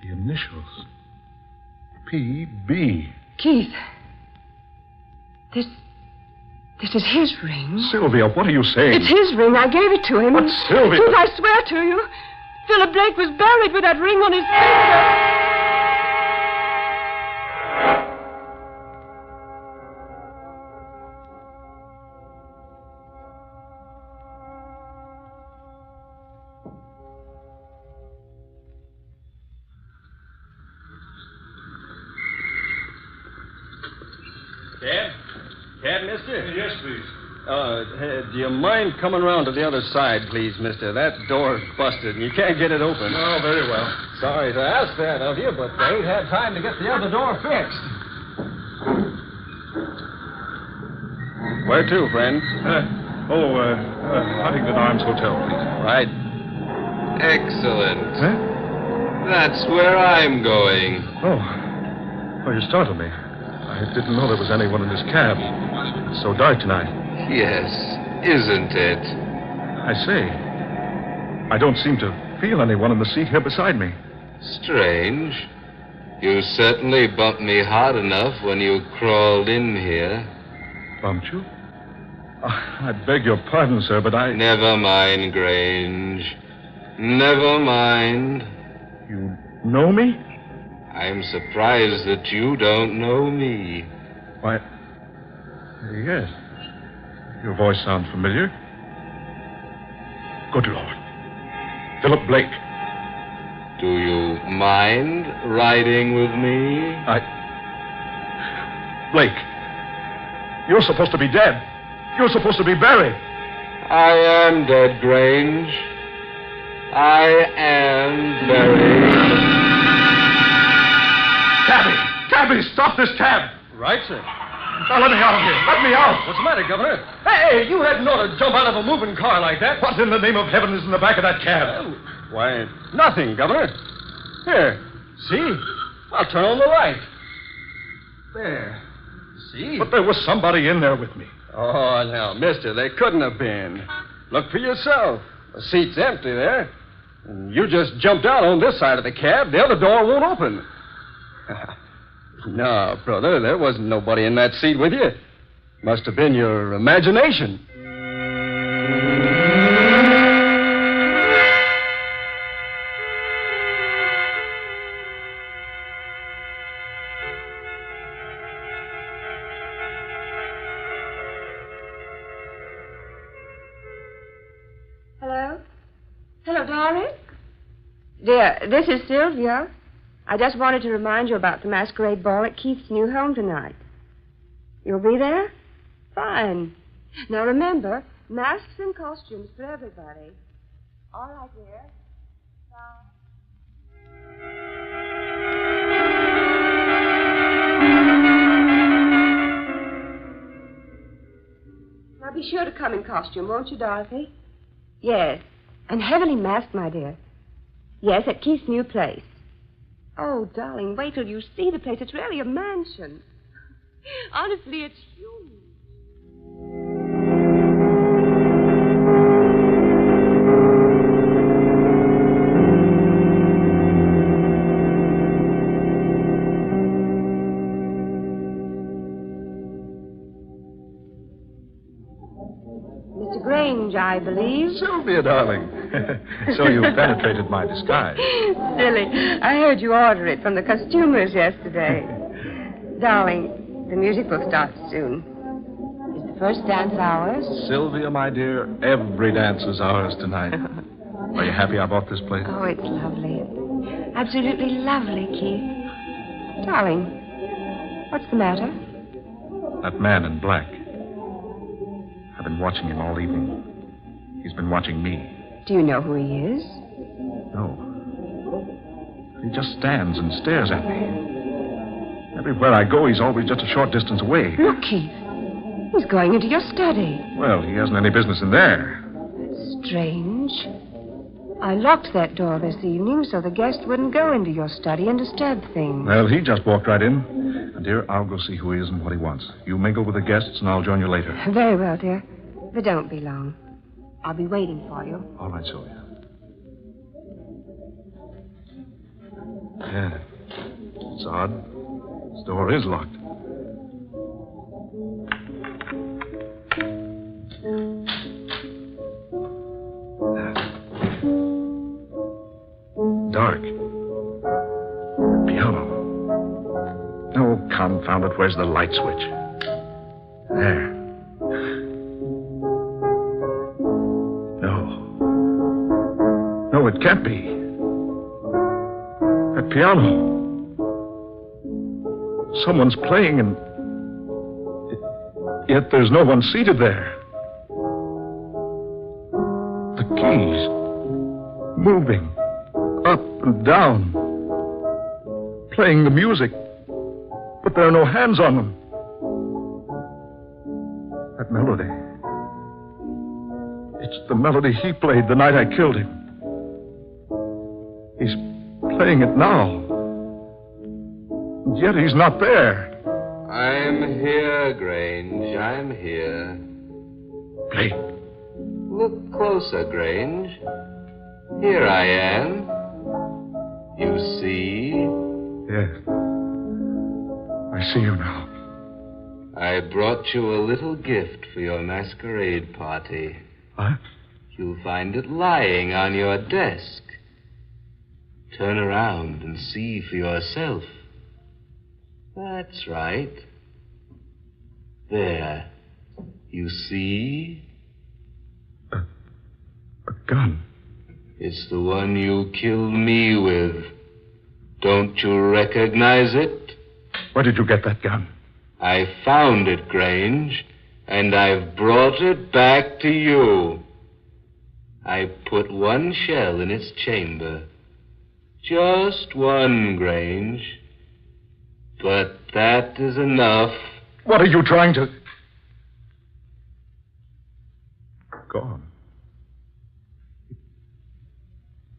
The initials. P.B. Keith, this is his ring. Sylvia, what are you saying? It's his ring. I gave it to him. But Sylvia... Keith, I swear to you, Philip Blake was buried with that ring on his finger. Cab, mister? Yes, please. Do you mind coming around to the other side, please, mister? That door's busted, and you can't get it open. Oh, very well. Sorry to ask that of you, but they ain't had time to get the other door fixed. Where to, friend? Huntington Arms Hotel, please. Right. Excellent. Huh? That's where I'm going. Oh, you startled me. I didn't know there was anyone in this cab. It's so dark tonight. Yes, isn't it? I say, I don't seem to feel anyone in the seat here beside me. Strange. You certainly bumped me hard enough when you crawled in here. Bumped you? I beg your pardon, sir, but I... Never mind, Grange. Never mind. You know me? I'm surprised that you don't know me. Why, yes. Your voice sounds familiar. Good Lord. Philip Blake. Do you mind riding with me? Blake, you're supposed to be dead. You're supposed to be buried. I am dead, Grange. I am buried. Cabby, stop this cab. Right, sir. Now, let me out of here. Let me out. What's the matter, Governor? Hey, you hadn't ought to jump out of a moving car like that. What in the name of heaven is in the back of that cab? Why, nothing, Governor. Here, see? I'll turn on the light. There. See? But there was somebody in there with me. Oh, now, mister, they couldn't have been. Look for yourself. The seat's empty there. You just jumped out on this side of the cab. The other door won't open. No, brother, there wasn't nobody in that seat with you. Must have been your imagination. Hello? Hello, darling? Dear, this is Sylvia. I just wanted to remind you about the masquerade ball at Keith's new home tonight. You'll be there? Fine. Now remember, masks and costumes for everybody. All right, dear. Bye. Now be sure to come in costume, won't you, Dorothy? Yes. And heavily masked, my dear. Yes, at Keith's new place. Oh, darling, wait till you see the place. It's really a mansion. Honestly, it's huge. Mr. Grange, I believe. Sylvia, darling. So you penetrated my disguise. Silly. I heard you order it from the costumers yesterday. Darling, the music will start soon. Is the first dance ours? Sylvia, my dear, every dance is ours tonight. Are you happy I bought this place? Oh, it's lovely. Absolutely lovely, Keith. Darling, what's the matter? That man in black. I've been watching him all evening. He's been watching me. Do you know who he is? No. He just stands and stares at me. Everywhere I go, he's always just a short distance away. Look, Keith. He's going into your study. Well, he hasn't any business in there. That's strange. I locked that door this evening so the guest wouldn't go into your study and disturb things. Well, he just walked right in. And, dear, I'll go see who he is and what he wants. You mingle with the guests, and I'll join you later. Very well, dear. But don't be long. I'll be waiting for you. All right, Sylvia. Yeah. It's odd. This door is locked. Dark. Piano. Oh, confound it. Where's the light switch? There. No, it can't be. That piano. Someone's playing and... Yet there's no one seated there. The keys. Moving. Up and down. Playing the music. But there are no hands on them. That melody. It's the melody he played the night I killed him. He's playing it now. And yet he's not there. I'm here, Grange. I'm here. Play. Look closer, Grange. Here I am. You see? Yes. I see you now. I brought you a little gift for your masquerade party. What? You'll find it lying on your desk. Turn around and see for yourself. That's right. There. You see? A gun. It's the one you killed me with. Don't you recognize it? Where did you get that gun? I found it, Grange, and I've brought it back to you. I put one shell in its chamber. Just one, Grange. But that is enough. What are you trying to... Gone.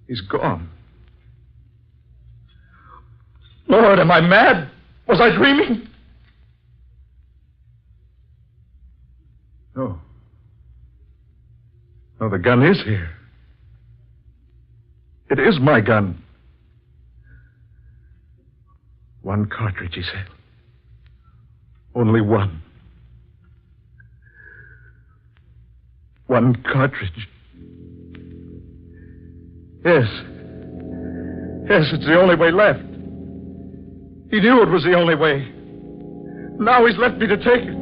He's gone. Lord, am I mad? Was I dreaming? No. No, the gun is here. It is my gun. One cartridge, he said. Only one. One cartridge. Yes. Yes, it's the only way left. He knew it was the only way. Now he's left me to take it.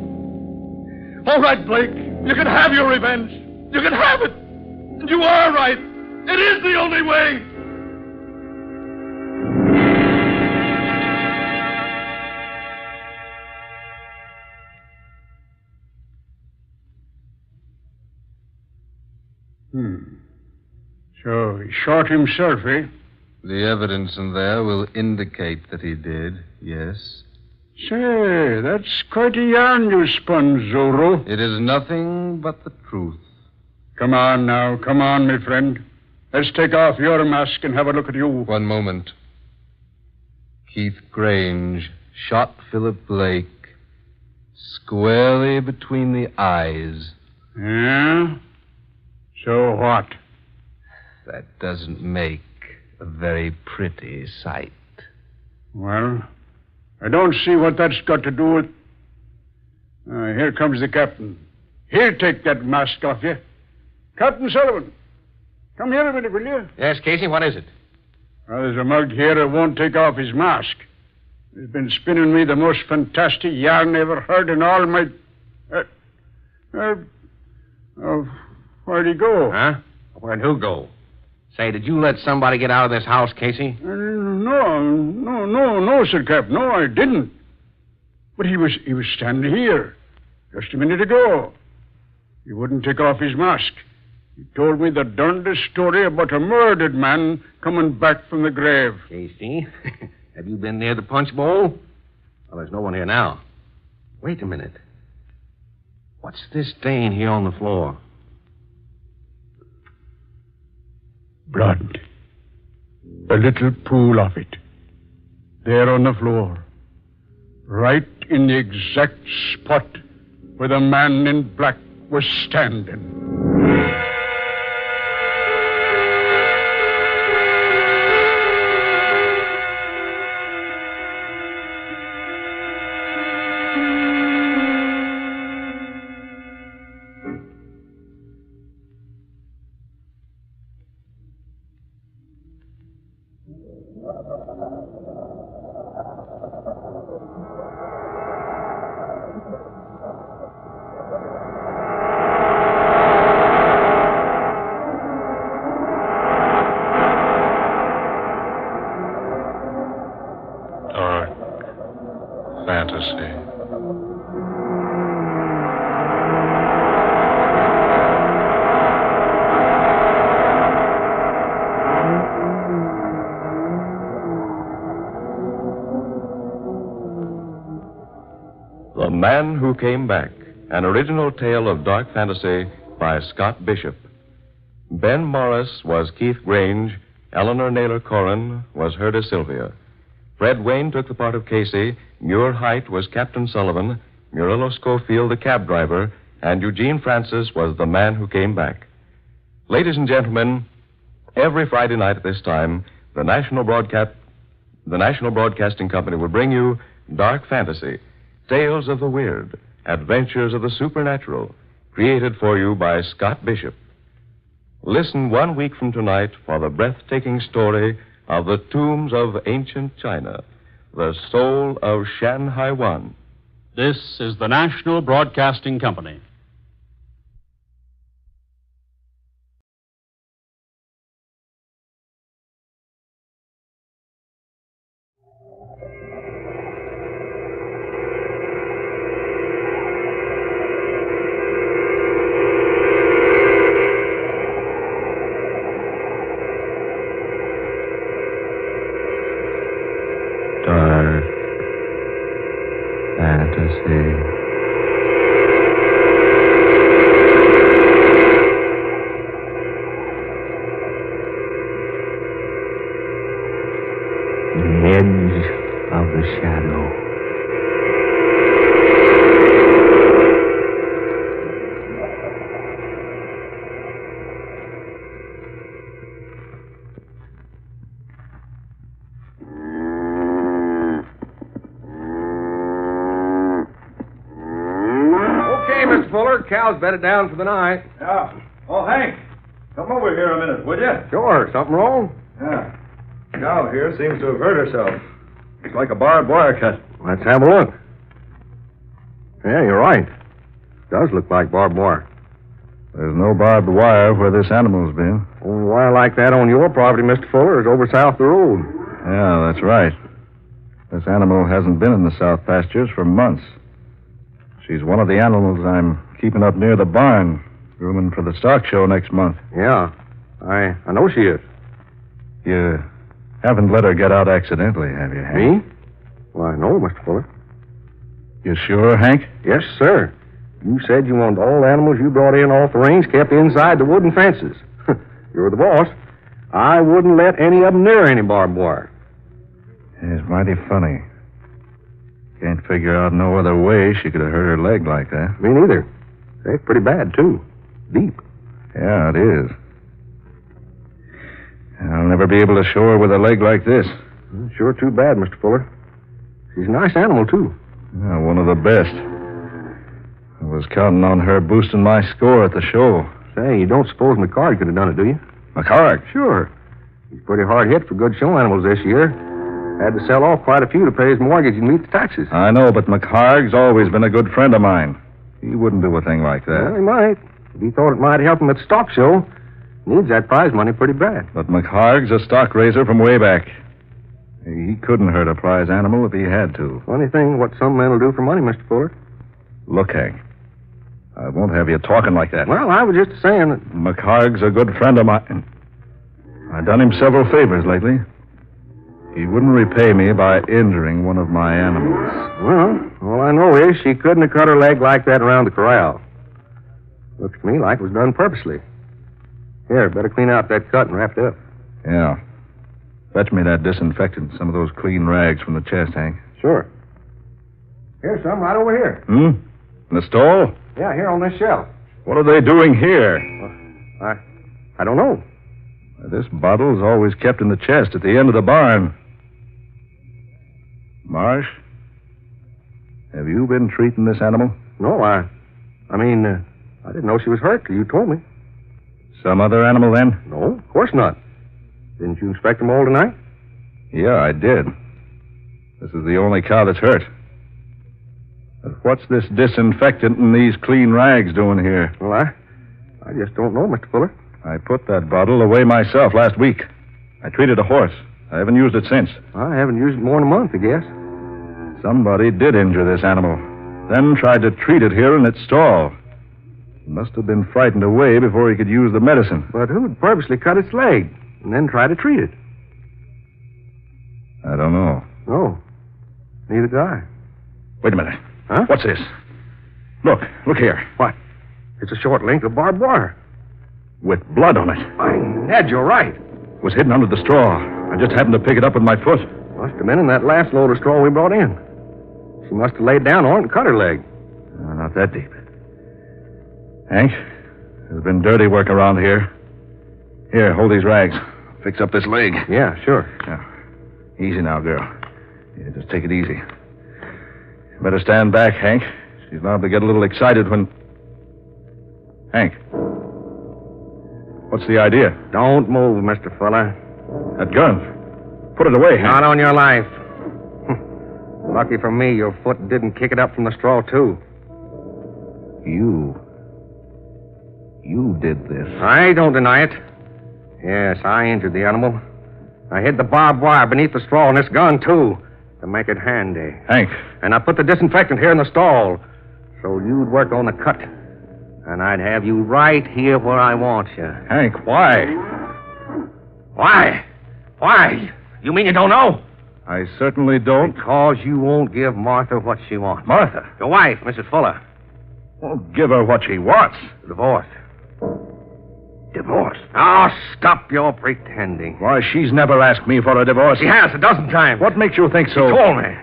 All right, Blake. You can have your revenge. You can have it. And you are right. It is the only way. So he shot himself, eh? The evidence in there will indicate that he did, yes. Say, that's quite a yarn you spun, Zorro. It is nothing but the truth. Come on now, come on, my friend. Let's take off your mask and have a look at you. One moment. Keith Grange shot Philip Blake squarely between the eyes. Yeah? So what? That doesn't make a very pretty sight. Well, I don't see what that's got to do with... here comes the captain. He'll take that mask off you. Captain Sullivan, come here a minute, will you? Yes, Casey, what is it? Well, there's a mug here that won't take off his mask. He's been spinning me the most fantastic yarn I ever heard in all my... where'd he go? Huh? Where'd who go? Say, did you let somebody get out of this house, Casey? No, Sir Cap. No, I didn't. But he was standing here just a minute ago. He wouldn't take off his mask. He told me the darndest story about a murdered man coming back from the grave. Casey, have you been near the punch bowl? Well, there's no one here now. Wait a minute. What's this stain here on the floor? Blood. A little pool of it. There on the floor. Right in the exact spot where the man in black was standing. Fantasy. The Man Who Came Back, an original tale of dark fantasy by Scott Bishop. Ben Morris was Keith Grange. Eleanor Naylor Corrin was Herda Sylvia. Fred Wayne took the part of Casey. Muir Height was Captain Sullivan. Murillo Schofield, the cab driver. And Eugene Francis was the Man Who Came Back. Ladies and gentlemen, every Friday night at this time, the National Broadcasting Company will bring you Dark Fantasy, Tales of the Weird, Adventures of the Supernatural, created for you by Scott Bishop. Listen 1 week from tonight for the breathtaking story of the tombs of ancient China, the soul of Shan Hai Wan. This is the National Broadcasting Company. Dark fantasy. The edge of the shadow. cow's bedded down for the night. Yeah. Oh, Hank, come over here a minute, would you? Sure. Something wrong? Yeah. Cow here seems to have hurt herself. It's like a barbed wire cut. Let's have a look. Yeah, you're right. Does look like barbed wire. There's no barbed wire where this animal's been. Only wire like that on your property, Mr. Fuller, is over south the road. Yeah, that's right. This animal hasn't been in the south pastures for months. She's one of the animals I'm keeping up near the barn, grooming for the stock show next month. Yeah, I know she is. You haven't let her get out accidentally, have you, Hank? Me? Why, no, Mr. Fuller. You sure, Hank? Yes, sir. You said you wanted all animals you brought in off the range kept inside the wooden fences. You're the boss. I wouldn't let any of them near any barbed wire. It's mighty funny. Can't figure out no other way she could have hurt her leg like that. Me neither. It's pretty bad, too. Deep. Yeah, it is. I'll never be able to show her with a leg like this. Sure too bad, Mr. Fuller. She's a nice animal, too. Yeah, one of the best. I was counting on her boosting my score at the show. Say, you don't suppose McCard could have done it, do you? McCard? Sure. He's pretty hard hit for good show animals this year. Had to sell off quite a few to pay his mortgage and meet the taxes. I know, but McHarg's always been a good friend of mine. He wouldn't do a thing like that. Well, he might. If he thought it might help him at the stock show, needs that prize money pretty bad. But McHarg's a stock raiser from way back. He couldn't hurt a prize animal if he had to. Funny thing what some men will do for money, Mr. Fuller. Look, Hank, I won't have you talking like that. Well, I was just saying that... McHarg's a good friend of mine. I've done him several favors lately. He wouldn't repay me by injuring one of my animals. Well, all I know is she couldn't have cut her leg like that around the corral. Looks to me like it was done purposely. Here, better clean out that cut and wrap it up. Yeah. Fetch me that disinfectant, some of those clean rags from the chest, Hank. Sure. Here's some right over here. In the stall? Yeah, here on this shelf. What are they doing here? Well, I don't know. This bottle's always kept in the chest at the end of the barn. Marsh, have you been treating this animal? No, I didn't know she was hurt till you told me. Some other animal, then? No, of course not. Didn't you inspect them all tonight? Yeah, I did. This is the only cow that's hurt. But what's this disinfectant and these clean rags doing here? Well, I just don't know, Mr. Fuller. I put that bottle away myself last week. I treated a horse. I haven't used it since. I haven't used it more than a month, I guess. Somebody did injure this animal, then tried to treat it here in its stall. He must have been frightened away before he could use the medicine. But who'd purposely cut its leg and then try to treat it? I don't know. No, neither do I. Wait a minute. Huh? What's this? Look here. What? It's a short length of barbed wire. With blood on it. By Ned, you're right. It was hidden under the straw. I just happened to pick it up with my foot. Must have been in that last load of straw we brought in. She must have laid down on it and cut her leg. No, not that deep. Hank, there's been dirty work around here. Here, hold these rags. Fix up this leg. Yeah, sure. Now, easy now, girl. Yeah, just take it easy. Better stand back, Hank. She's liable to get a little excited when... Hank. What's the idea? Don't move, Mr. Fuller. That gun. Put it away, Hank. Not on your life. Lucky for me, your foot didn't kick it up from the straw, too. You did this. I don't deny it. Yes, I injured the animal. I hid the barbed wire beneath the straw in this gun, too, to make it handy. Hank. And I put the disinfectant here in the stall, so you'd work on the cut. And I'd have you right here where I want you. Hank, why? Why? Why? You mean you don't know? I certainly don't. Because you won't give Martha what she wants. Martha? Your wife, Mrs. Fuller. Won't give her what she wants. Divorce. Divorce? Oh, stop your pretending. Why, she's never asked me for a divorce. She has a dozen times. What makes you think so? She told me.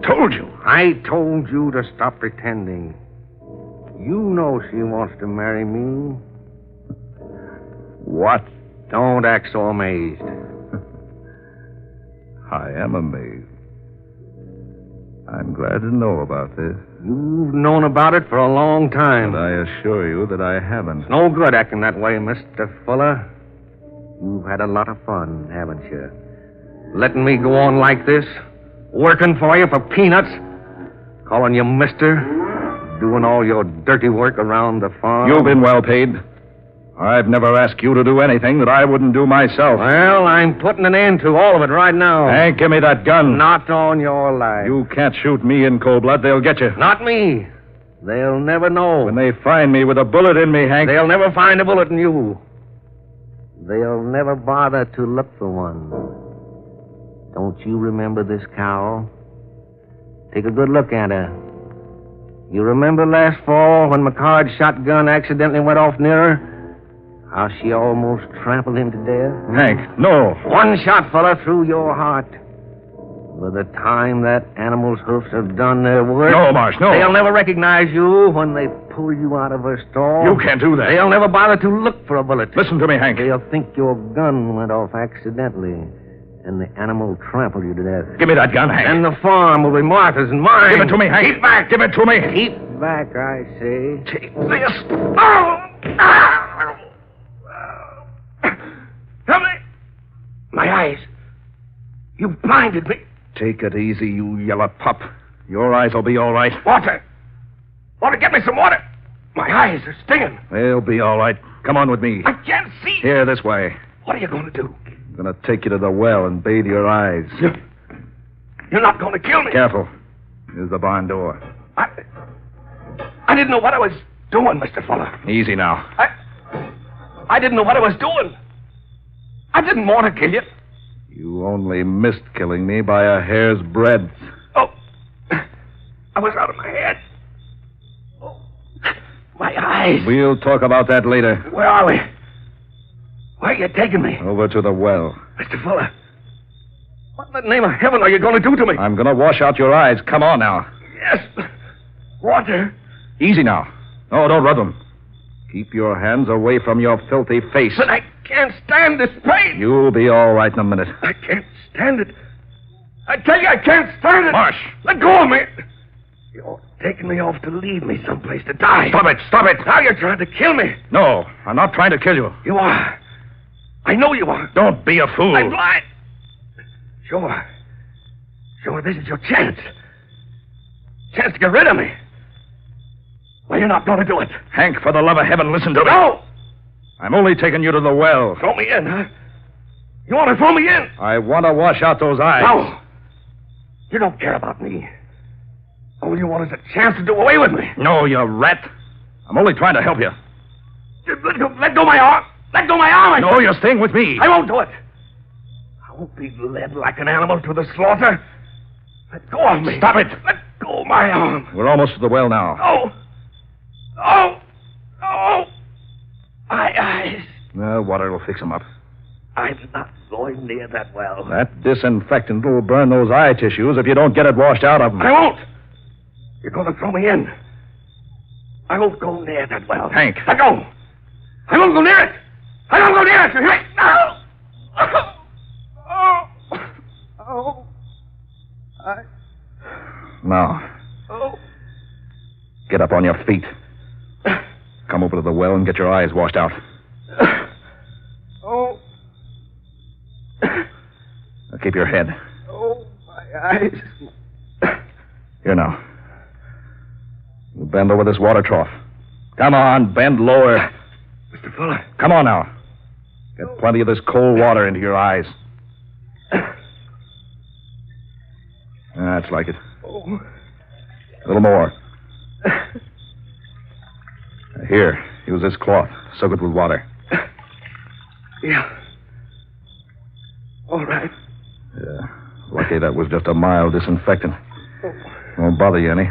Told you? I told you to stop pretending. You know she wants to marry me. What? Don't act so amazed. I am amazed. I'm glad to know about this. You've known about it for a long time. But I assure you that I haven't. It's no good acting that way, Mr. Fuller. You've had a lot of fun, haven't you? Letting me go on like this, working for you for peanuts, calling you mister, doing all your dirty work around the farm. You've been well paid. I've never asked you to do anything that I wouldn't do myself. Well, I'm putting an end to all of it right now. Hank, give me that gun. Not on your life. You can't shoot me in cold blood. They'll get you. Not me. They'll never know. When they find me with a bullet in me, Hank. They'll never find a bullet in you. They'll never bother to look for one. Don't you remember this cow? Take a good look at her. You remember last fall when McCard's shotgun accidentally went off near her? How she almost trampled him to death? Hank, no. One shot, fella, through your heart. By the time that animal's hoofs have done their work... No, Marsh, no. They'll never recognize you when they pull you out of her stall. You can't do that. They'll never bother to look for a bullet. Listen to me, Hank. They'll think your gun went off accidentally, and the animal trampled you to death. Give me that gun, Hank. And the farm will be Martha's and mine. Give it to me, Hank. Keep back. Give it to me. Keep back, I say. Take this. Help me! My eyes. You blinded me. Take it easy, you yellow pup. Your eyes will be all right. Water. Water, get me some water. My eyes are stinging. They'll be all right. Come on with me. I can't see. Here, this way. What are you going to do? I'm going to take you to the well and bathe your eyes. You're not going to kill me. Careful. Here's the barn door. I didn't know what I was doing, Mr. Fuller. Easy now. I didn't know what I was doing. I didn't want to kill you. You only missed killing me by a hair's breadth. Oh, I was out of my head. Oh, my eyes. We'll talk about that later. Where are we? Where are you taking me? Over to the well. Mr. Fuller, what in the name of heaven are you going to do to me? I'm going to wash out your eyes. Come on now. Yes. Water. Easy now. No, don't rub them. Keep your hands away from your filthy face. But I can't stand this pain. You'll be all right in a minute. I can't stand it. I tell you, I can't stand it. Marsh. Let go of me. You're taking me off to leave me someplace to die. Stop it. Stop it. Now you're trying to kill me. No, I'm not trying to kill you. You are. I know you are. Don't be a fool. I'm blind. Sure. Sure, this is your chance. Chance to get rid of me. Well, you're not going to do it. Hank, for the love of heaven, listen to me. No! I'm only taking you to the well. Throw me in, huh? You want to throw me in? I want to wash out those eyes. No. You don't care about me. All you want is a chance to do away with me. No, you rat. I'm only trying to help you. Let go my arm. Let go my arm. No, you're staying with me. I won't do it. I won't be led like an animal to the slaughter. Let go of me. Stop it. Let go of my arm. We're almost to the well now. Oh. Oh. Oh. My eyes. Water will fix them up. I'm not going near that well. That disinfectant will burn those eye tissues if you don't get it washed out of them. I won't. You're going to throw me in. I won't go near that well. Hank. Let go. I won't go near it. I won't go near it. You hear me? No. Oh. Oh. Now. Oh. Get up on your feet. Come over to the well and get your eyes washed out. Oh. Now keep your head. Oh, my eyes. Here now. You bend over this water trough. Come on, bend lower. Mr. Fuller. Come on now. Get plenty of this cold water into your eyes. That's like it. Oh. A little more. Here, use this cloth. Soak it with water. Yeah. All right. Yeah. Lucky that was just a mild disinfectant. Won't bother you any.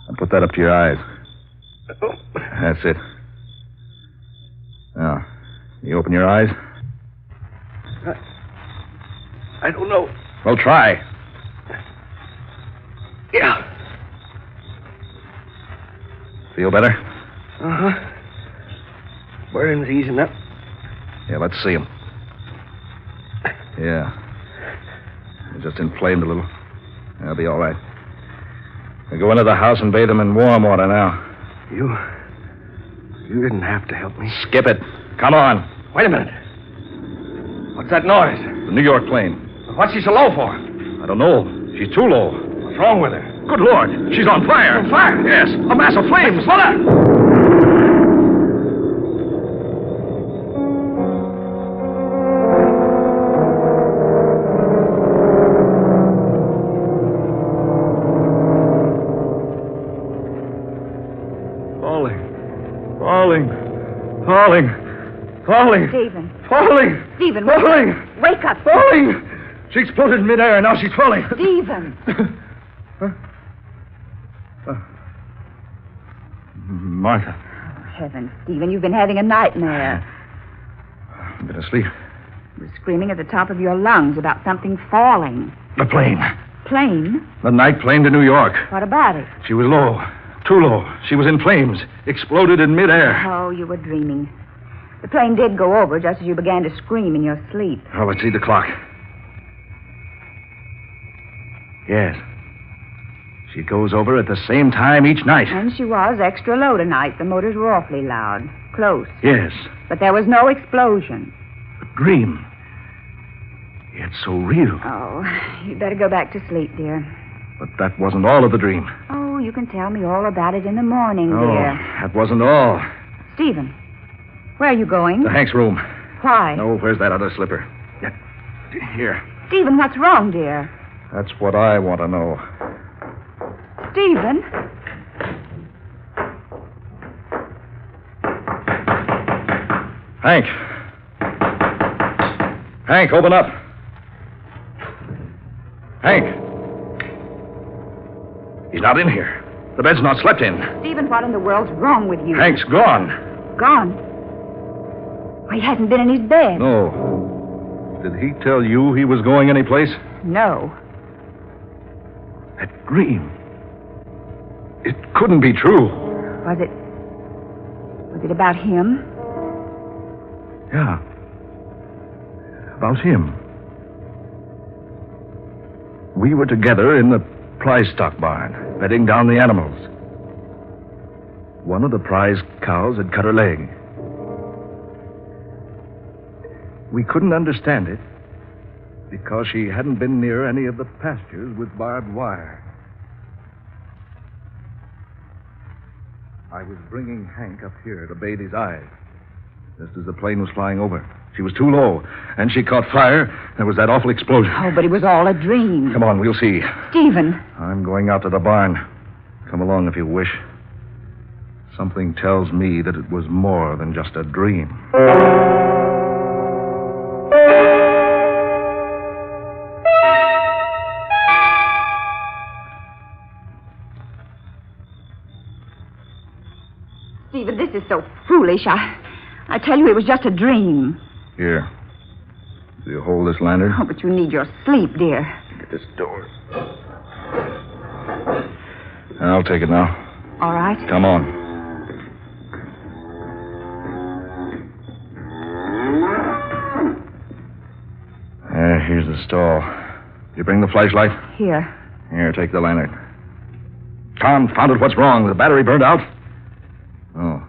I'll put that up to your eyes. That's it. Now, you open your eyes? I don't know. Well, try. Yeah. Feel better? Uh-huh. Burn's easing up. Yeah, let's see him. Yeah. It just inflamed a little. That'll be all right. We go into the house and bathe them in warm water now. You didn't have to help me. Skip it. Come on. Wait a minute. What's that noise? The New York plane. What's she so low for? I don't know. She's too low. What's wrong with her? Good Lord. She's on fire. On fire? Yes. A mass of flames. Hold on. Falling. Stephen. Falling. Stephen, Falling. wake up. Falling. She exploded in midair, and now she's falling. Stephen. Martha. Oh, heavens, Stephen, you've been having a nightmare. I've been asleep. You were screaming at the top of your lungs about something falling. The plane. Plane? The night plane to New York. What about it? She was low. Too low. She was in flames. Exploded in midair. Oh, you were dreaming. The plane did go over just as you began to scream in your sleep. Oh, let's see the clock. Yes. She goes over at the same time each night. And she was extra low tonight. The motors were awfully loud. Close. Yes. But there was no explosion. A dream. Yet so real. Oh, you'd better go back to sleep, dear. But that wasn't all of the dream. Oh, you can tell me all about it in the morning, Oh, dear. that wasn't all. Stephen, where are you going? To Hank's room. Why? Oh, where's that other slipper? Here. Stephen, what's wrong, dear? That's what I want to know. Stephen? Hank. Hank, open up. Hank. He's not in here. The bed's not slept in. Stephen, what in the world's wrong with you? Hank's gone. Gone? Why, he hasn't been in his bed. No. Did he tell you he was going anyplace? No. That dream. It couldn't be true. Was it about him? Yeah. About him. We were together in the prize stock barn, bedding down the animals. One of the prize cows had cut her leg. We couldn't understand it because she hadn't been near any of the pastures with barbed wire. I was bringing Hank up here to bathe his eyes just as the plane was flying over. She was too low, and she caught fire. There was that awful explosion. Oh, but it was all a dream. Come on, we'll see. Stephen. I'm going out to the barn. Come along if you wish. Something tells me that it was more than just a dream. Stephen, this is so foolish. I tell you, it was just a dream. Here. Do you hold this lantern? Oh, but you need your sleep, dear. Get this door. I'll take it now. All right. Come on. Here's the stall. You bring the flashlight? Here. Here, take the lantern. Confound it, what's wrong? The battery burned out? Oh,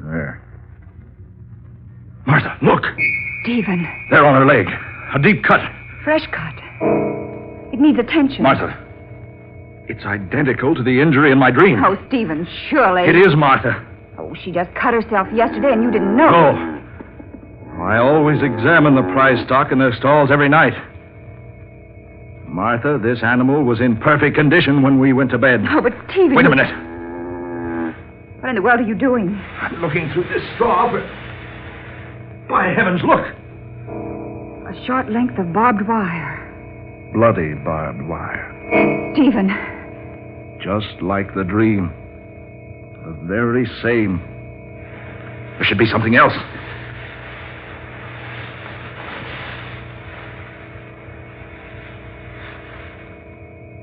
there. Martha, look! Stephen. There on her leg. A deep cut. Fresh cut. It needs attention. Martha, it's identical to the injury in my dream. Oh, Stephen, surely. It is, Martha. Oh, she just cut herself yesterday and you didn't know. No. I always examine the prize stock in their stalls every night. Martha, this animal was in perfect condition when we went to bed. Oh, but Stephen... Wait a minute. What in the world are you doing? I'm looking through this straw, but... By heavens, look! A short length of barbed wire. Bloody barbed wire. Stephen. Just like the dream. The very same. There should be something else.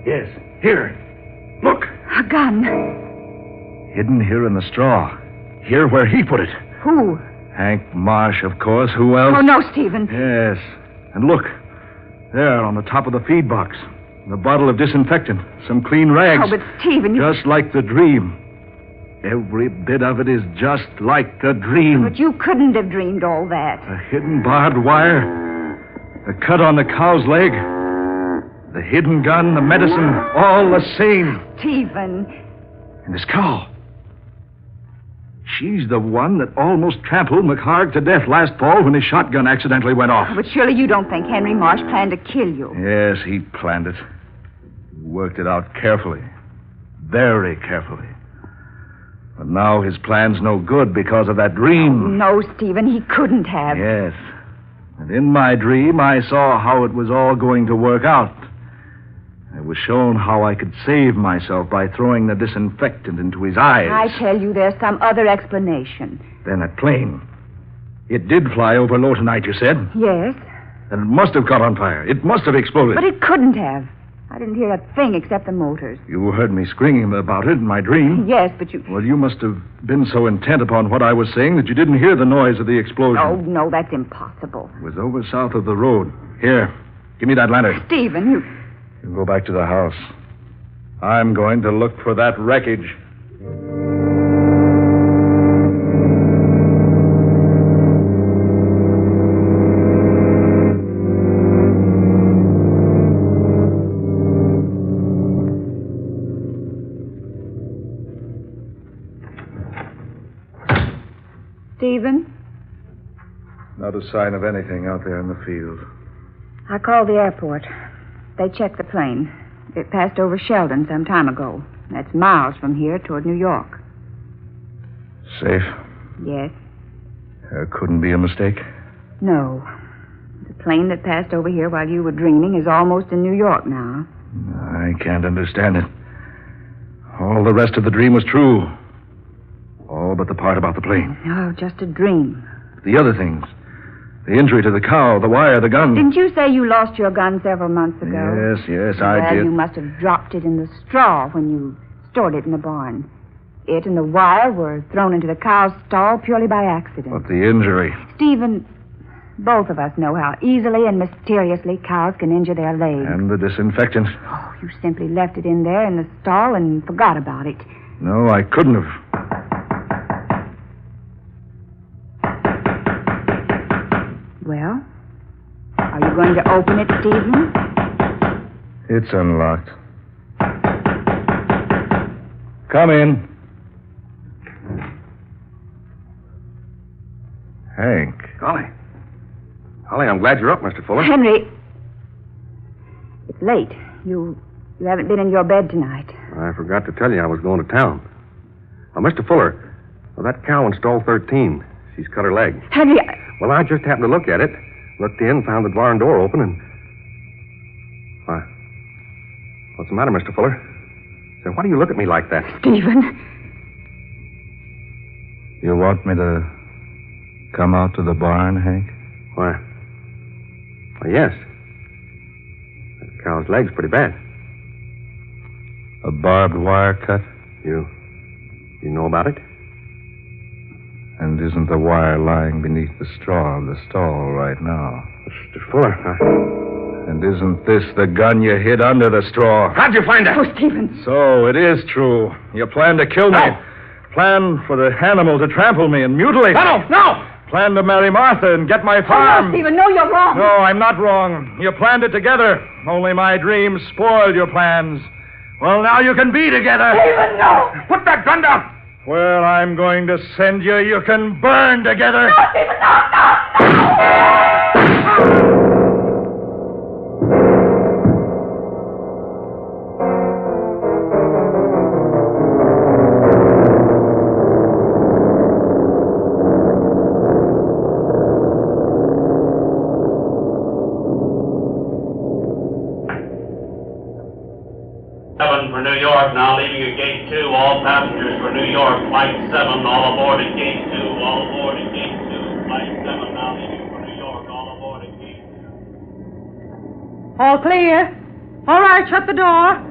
Yes, here. Look. A gun. Hidden here in the straw. Here where he put it. Who? Hank Marsh, of course. Who else? Oh, no, Stephen. Yes. And look. There on the top of the feed box. The bottle of disinfectant. Some clean rags. Oh, but Stephen, Just like the dream. Every bit of it is just like the dream. But you couldn't have dreamed all that. A hidden barbed wire. The cut on the cow's leg. The hidden gun, the medicine, all the same. Stephen. And this cow. She's the one that almost trampled McHarg to death last fall when his shotgun accidentally went off. But surely you don't think Henry Marsh planned to kill you. Yes, he planned it. He worked it out carefully. Very carefully. But now his plan's no good because of that dream. Oh, no, Stephen, he couldn't have. Yes. And in my dream, I saw how it was all going to work out. I was shown how I could save myself by throwing the disinfectant into his eyes. I tell you, there's some other explanation. Then that plane. It did fly over low tonight, you said? Yes. And it must have caught on fire. It must have exploded. But it couldn't have. I didn't hear a thing except the motors. You heard me screaming about it in my dream. Yes, but you... Well, you must have been so intent upon what I was saying that you didn't hear the noise of the explosion. Oh, no, that's impossible. It was over south of the road. Here, give me that lantern. Stephen, you... You go back to the house. I'm going to look for that wreckage. Stephen? Not a sign of anything out there in the field. I called the airport. They checked the plane. It passed over Sheldon some time ago. That's miles from here toward New York. Safe? Yes. There couldn't be a mistake? No. The plane that passed over here while you were dreaming is almost in New York now. I can't understand it. All the rest of the dream was true. All but the part about the plane. No, just a dream. The other things. The injury to the cow, the wire, the gun. Didn't you say you lost your gun several months ago? Yes, I well, did. You must have dropped it in the straw when you stored it in the barn. It and the wire were thrown into the cow's stall purely by accident. But the injury. Stephen, both of us know how easily and mysteriously cows can injure their legs. And the disinfectant. Oh, you simply left it in there in the stall and forgot about it. No, I couldn't have. Well, are you going to open it, Stephen? It's unlocked. Come in. Hank. Golly, I'm glad you're up, Mr. Fuller. Henry, it's late. You haven't been in your bed tonight. I forgot to tell you I was going to town. Mr. Fuller, that cow in stall 13, she's cut her leg. Henry, Well, I just happened to look at it. Looked in, found the barn door open, and... Why? What's the matter, Mr. Fuller? Say, why do you look at me like that? Stephen. You want me to come out to the barn, Hank? Why, yes. That cow's leg's pretty bad. A barbed wire cut? You know about it? And isn't the wire lying beneath the straw of the stall right now? Mr. Fuller, And isn't this the gun you hid under the straw? How'd you find that? Oh, Stephen. So, it is true. You planned to kill me. No. Planned for the animal to trample me and mutilate me. No! Planned to marry Martha and get my farm. Oh, no, Stephen, no, you're wrong. No, I'm not wrong. You planned it together. Only my dreams spoiled your plans. Well, now you can be together. Stephen, no. Put that gun down. Well, I'm going to send you. You can burn together. No, Stephen, no. For New York, now leaving at gate 2. All passengers for New York. Flight 7, all aboard at gate 2. All aboard at gate 2. Flight 7, now leaving for New York. All aboard at gate 2. All clear. All right, shut the door.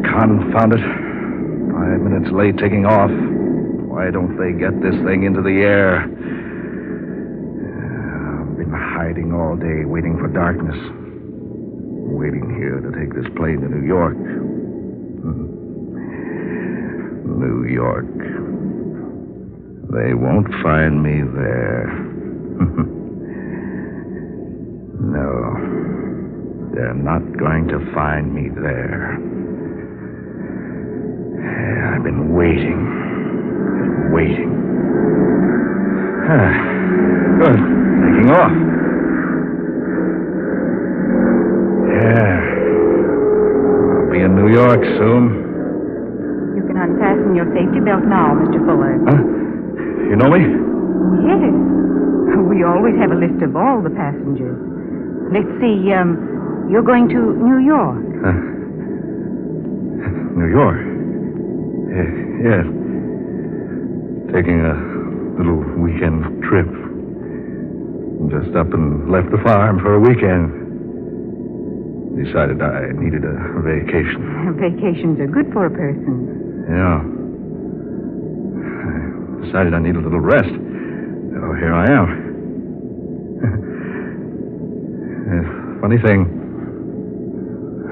Confound it. 5 minutes late taking off. Why don't they get this thing into the air? I've been hiding all day, waiting for darkness. Waiting here to take this plane to New York. New York. They won't find me there. No. They're not going to find me there. I've been waiting. Good. Taking off. Yeah. I'll be in New York soon. You can unfasten your safety belt now, Mr. Fuller. Huh? You know me? Yes. We always have a list of all the passengers. Let's see, you're going to New York. New York? Yes. Taking a little weekend trip. Just up and left the farm for a weekend. Decided I needed a vacation. Vacations are good for a person. Yeah. I decided I need a little rest. Oh, here I am. Funny thing,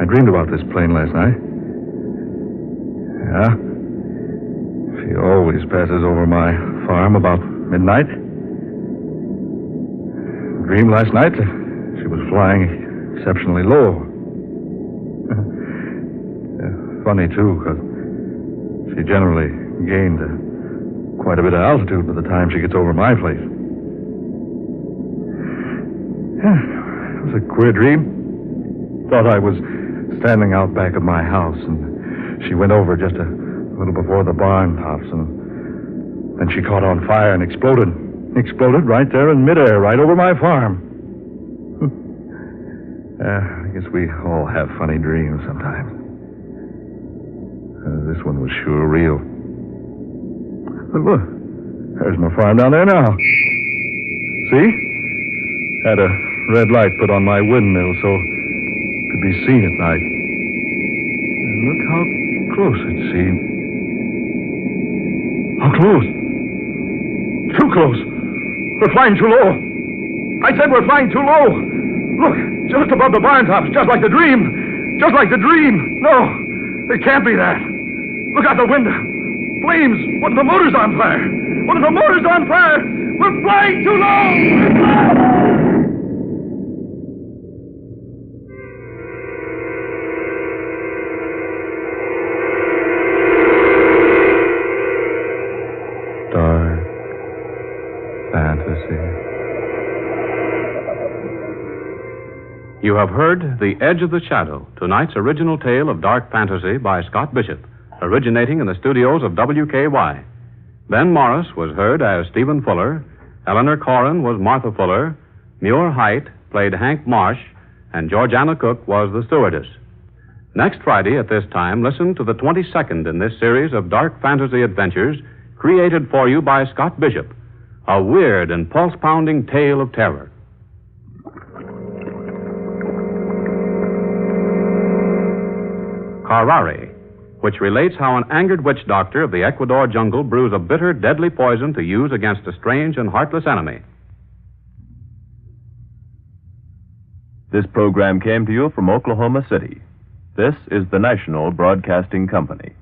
I dreamed about this plane last night. Yeah? She always passes over my farm about midnight. Dreamed last night that she was flying exceptionally low. Funny, too, because she generally gained quite a bit of altitude by the time she gets over my place. It was a queer dream. Thought I was standing out back of my house, and she went over just a little before the barn tops, and then she caught on fire and exploded. Exploded right there in midair, right over my farm. I guess we all have funny dreams sometimes. This one was sure real. But look, there's my farm down there now. See? Had a red light put on my windmill so it could be seen at night. And look how close it seemed. How close? Too close. We're flying too low. I said we're flying too low. Look, just above the barn tops, just like the dream. Just like the dream. No, it can't be that. Look out the window. Flames. One of the motors on fire. One of the motors on fire. We're flying too low. We're flying. Dark fantasy. You have heard The Edge of the Shadow, tonight's original tale of dark fantasy by Scott Bishop, originating in the studios of WKY. Ben Morris was heard as Stephen Fuller, Eleanor Corrin was Martha Fuller, Muir Height played Hank Marsh, and Georgiana Cook was the stewardess. Next Friday at this time, listen to the 22nd in this series of dark fantasy adventures created for you by Scott Bishop, a weird and pulse-pounding tale of terror. Carrari, which relates how an angered witch doctor of the Ecuador jungle brews a bitter, deadly poison to use against a strange and heartless enemy. This program came to you from Oklahoma City. This is the National Broadcasting Company.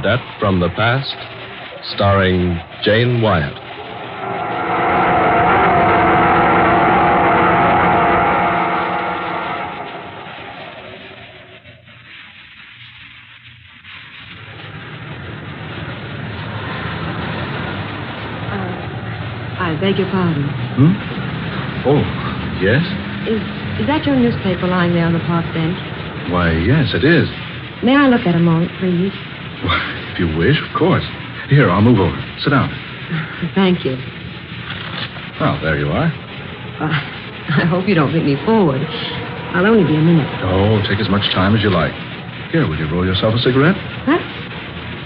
Death from the Past, starring Jane Wyatt. I beg your pardon. Oh, yes? Is that your newspaper lying there on the park bench? Why, yes, it is. May I look at a moment, please? If you wish, of course. Here, I'll move over. Sit down. Thank you. Well, there you are. I hope you don't think me forward. I'll only be a minute. Oh, take as much time as you like. Here, will you roll yourself a cigarette? What?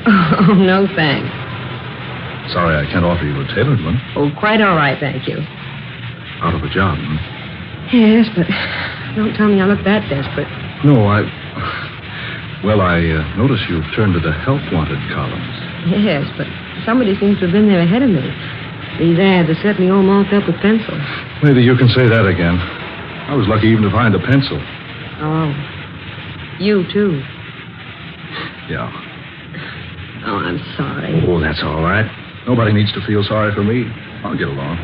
Oh, no, thanks. Sorry, I can't offer you a tailored one. Oh, quite all right, thank you. Out of a job, hmm? Yes, but don't tell me I look that desperate. No, Well, I notice you've turned to the help wanted columns. Yes, but somebody seems to have been there ahead of me. These ads are certainly all marked up with pencil. Maybe you can say that again. I was lucky even to find a pencil. Oh. You, too. Yeah. Oh, I'm sorry. Oh, that's all right. Nobody needs to feel sorry for me. I'll get along.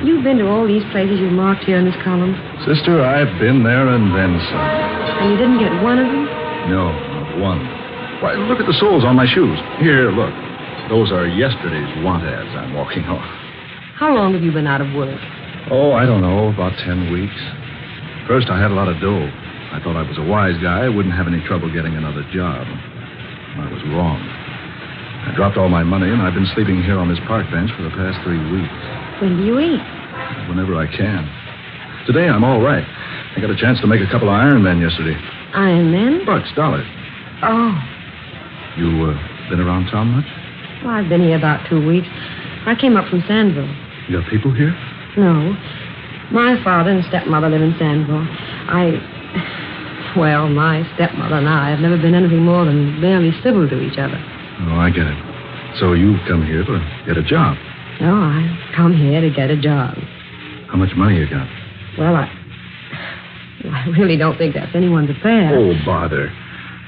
You've been to all these places you've marked here in this column. Sister, I've been there and then some. And you didn't get one of them? No, not one. Why, look at the soles on my shoes. Here, look. Those are yesterday's want ads I'm walking off. How long have you been out of work? Oh, I don't know, about 10 weeks. First, I had a lot of dough. I thought I was a wise guy. I wouldn't have any trouble getting another job. I was wrong. I dropped all my money, and I've been sleeping here on this park bench for the past 3 weeks. When do you eat? Whenever I can. Today, I'm all right. I got a chance to make a couple of Iron Men yesterday. Iron Men? Bucks, dollars. Oh. You been around town much? Well, I've been here about 2 weeks. I came up from Sandville. You got people here? No. My father and stepmother live in Sandville. Well, my stepmother and I have never been anything more than barely civil to each other. Oh, I get it. So you've come here to get a job? No, I come here to get a job. How much money you got? Well, I really don't think that's anyone's affair. Oh, bother.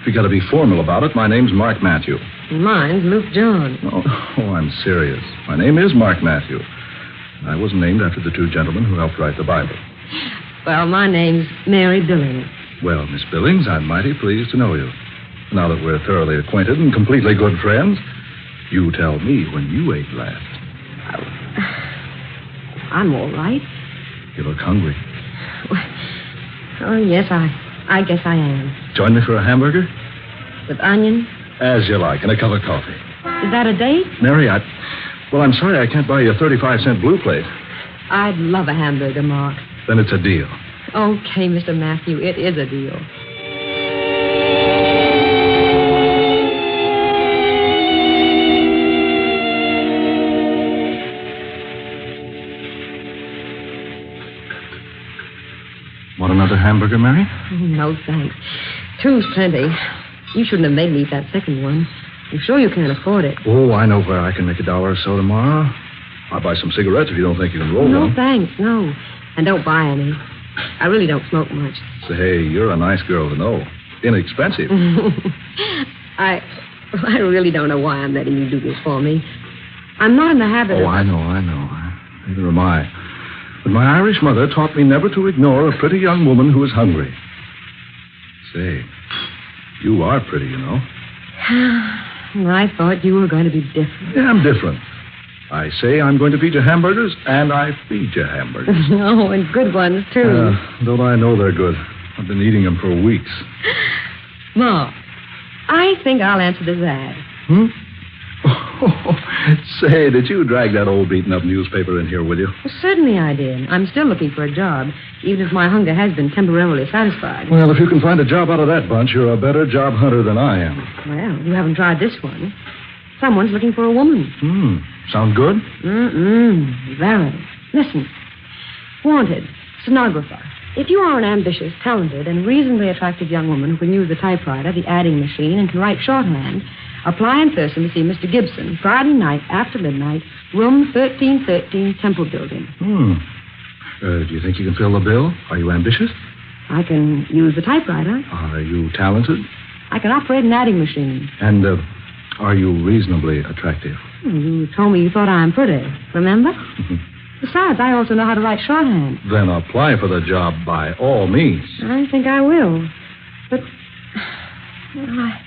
If you got to be formal about it, my name's Mark Matthew. And mine's Luke John. Oh, I'm serious. My name is Mark Matthew. I was named after the two gentlemen who helped write the Bible. Well, my name's Mary Billings. Well, Miss Billings, I'm mighty pleased to know you. Now that we're thoroughly acquainted and completely good friends, you tell me when you ate last. I'm all right. You look hungry. Oh, yes, I guess I am. Join me for a hamburger? With onion? As you like, and a cup of coffee. Is that a date? Mary, well, I'm sorry I can't buy you a 35-cent blue plate. I'd love a hamburger, Mark. Then it's a deal. Okay, Mr. Matthew, it is a deal. Want another hamburger, Mary? No, thanks. Two's plenty. You shouldn't have made me eat that second one. I'm sure you can't afford it. Oh, I know where I can make $1 or so tomorrow. I'll buy some cigarettes if you don't think you can roll No, one. thanks, no. And don't buy any. I really don't smoke much. Say, you're a nice girl to know. Inexpensive. I really don't know why I'm letting you do this for me. I'm not in the habit of... Oh, I know. Neither am I. But my Irish mother taught me never to ignore a pretty young woman who is hungry. Say, you are pretty, you know. I thought you were going to be different. Yeah, I'm different. I say I'm going to feed you hamburgers, and I feed you hamburgers. Oh, and good ones, too. Don't I know they're good? I've been eating them for weeks. Ma, I think I'll answer this ad. Say, did you drag that old beaten-up newspaper in here with you? Well, certainly I did. I'm still looking for a job, even if my hunger has been temporarily satisfied. Well, if you can find a job out of that bunch, you're a better job hunter than I am. Well, you haven't tried this one. Someone's looking for a woman. Sound good? Very. Listen. Wanted, stenographer. If you are an ambitious, talented, and reasonably attractive young woman who can use the typewriter, the adding machine, and can write shorthand, apply in person to see Mr. Gibson, Friday night after midnight, room 1313, Temple Building. Do you think you can fill the bill? Are you ambitious? I can use the typewriter. Are you talented? I can operate an adding machine. And are you reasonably attractive? You told me you thought I'm pretty, remember? Besides, I also know how to write shorthand. Then apply for the job by all means. I think I will. But I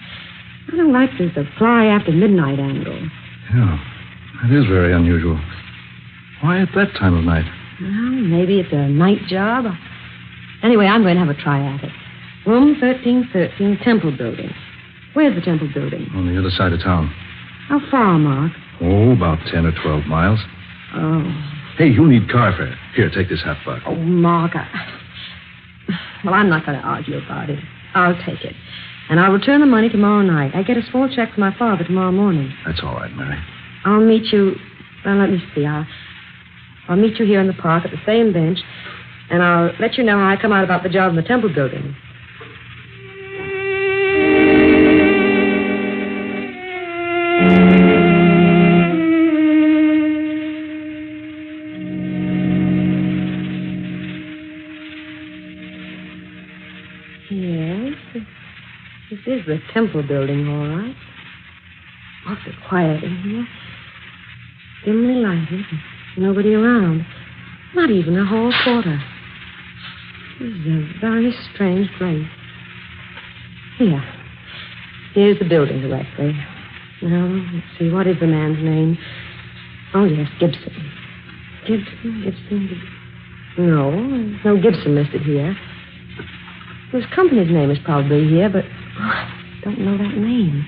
don't like this apply after midnight angle. Yeah, that is very unusual. Why at that time of night? Well, maybe it's a night job. Anyway, I'm going to have a try at it. Room 1313, Temple Building. Where's the Temple Building? On the other side of town. How far, Mark? Oh, about 10 or 12 miles. Oh, Hey, you'll need car fare. Here, take this $50. Oh, Mark, Well, I'm not going to argue about it. I'll take it. And I'll return the money tomorrow night. I get a small check from my father tomorrow morning. That's all right, Mary. I'll meet you... Well, let me see. I'll meet you here in the park at the same bench, and I'll let you know how I come out about the job in the temple building. This is the temple building, all right. Awfully quiet in here. Dimly lighted. Nobody around. Not even a hall porter. This is a very strange place. Here's the building directly. Now, let's see. What is the man's name? Oh, yes, Gibson. Gibson. No, there's no Gibson listed here. His company's name is probably here, but I don't know that name.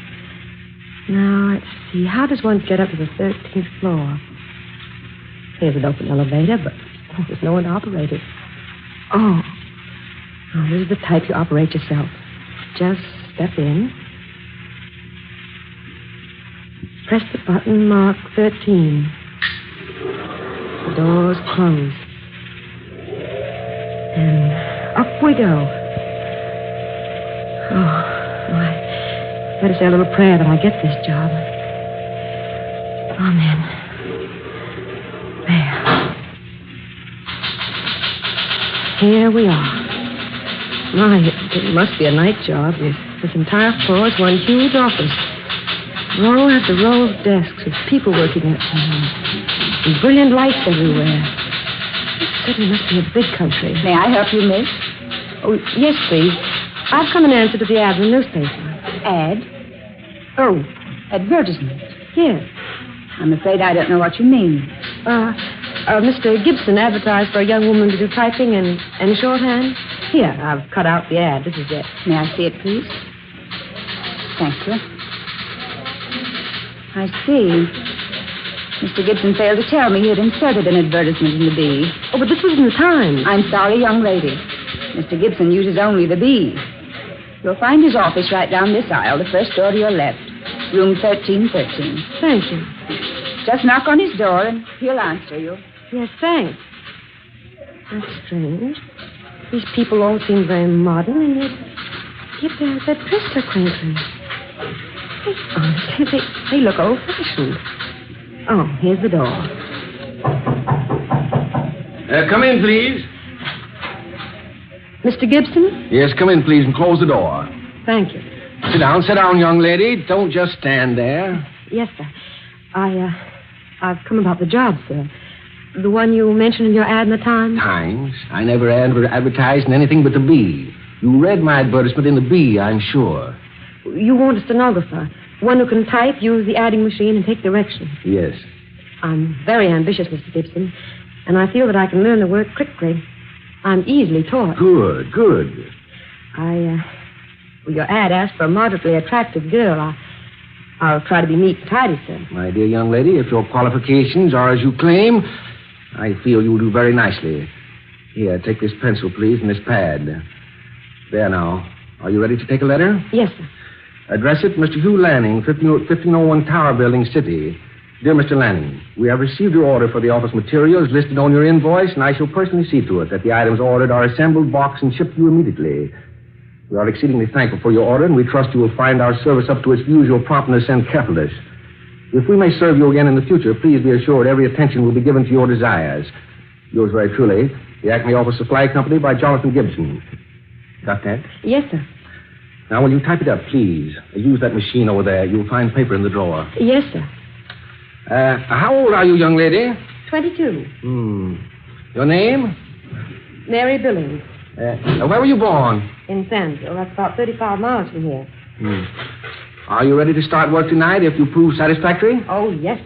Now, let's see. How does one get up to the 13th floor? Here's an open elevator, but there's no one to operate it. Oh, this is the type you operate yourself. Just step in. Press the button marked 13. The door's closed. And up we go. Oh, my. Better say a little prayer that I get this job. Amen. There. Here we are. My, it must be a night job. This entire floor is one huge office. Row after row of desks with people working at them. And brilliant lights everywhere. This certainly must be a big country. May I help you, miss? Oh, yes, please. I've come in answer to the ad in the newspaper. Ad? Oh. Advertisement? Yes. I'm afraid I don't know what you mean. Mr. Gibson advertised for a young woman to do typing and shorthand. Here, I've cut out the ad. This is it. May I see it, please? Thank you. I see. Mr. Gibson failed to tell me he had inserted an advertisement in the Bee. Oh, but this was in the Times. I'm sorry, young lady. Mr. Gibson uses only the Bee. You'll find his office right down this aisle, the first door to your left. Room 1313. Thank you. Just knock on his door and he'll answer you. Yes, thanks. That's strange. These people all seem very modern, and yet they're dressed so quaintly. Honestly, they look old-fashioned. Oh, here's the door. Come in, please. Mr. Gibson? Yes, come in, please, and close the door. Thank you. Sit down, young lady. Don't just stand there. Yes, sir. I've come about the job, sir. The one you mentioned in your ad in the Times? Times? I never advertised in anything but the Bee. You read my advertisement in the Bee, I'm sure. You want a stenographer, one who can type, use the adding machine, and take directions. Yes. I'm very ambitious, Mr. Gibson, and I feel that I can learn the work quickly. I'm easily taught. Good. Your ad asked for a moderately attractive girl. I'll try to be neat and tidy, sir. My dear young lady, if your qualifications are as you claim, I feel you'll do very nicely. Here, take this pencil, please, and this pad. There now. Are you ready to take a letter? Yes, sir. Address it, Mr. Hugh Lanning, 1501 Tower Building, City. Dear Mr. Lanning, we have received your order for the office materials listed on your invoice, and I shall personally see to it that the items ordered are assembled, boxed, and shipped to you immediately. We are exceedingly thankful for your order, and we trust you will find our service up to its usual promptness and carefulness. If we may serve you again in the future, please be assured every attention will be given to your desires. Yours very truly, the Acme Office Supply Company by Jonathan Gibson. Got that? Yes, sir. Now, will you type it up, please? Use that machine over there. You'll find paper in the drawer. Yes, sir. How old are you, young lady? 22. Your name? Mary Billings. Where were you born? In Sandville. That's about 35 miles from here. Are you ready to start work tonight if you prove satisfactory? Oh, yes.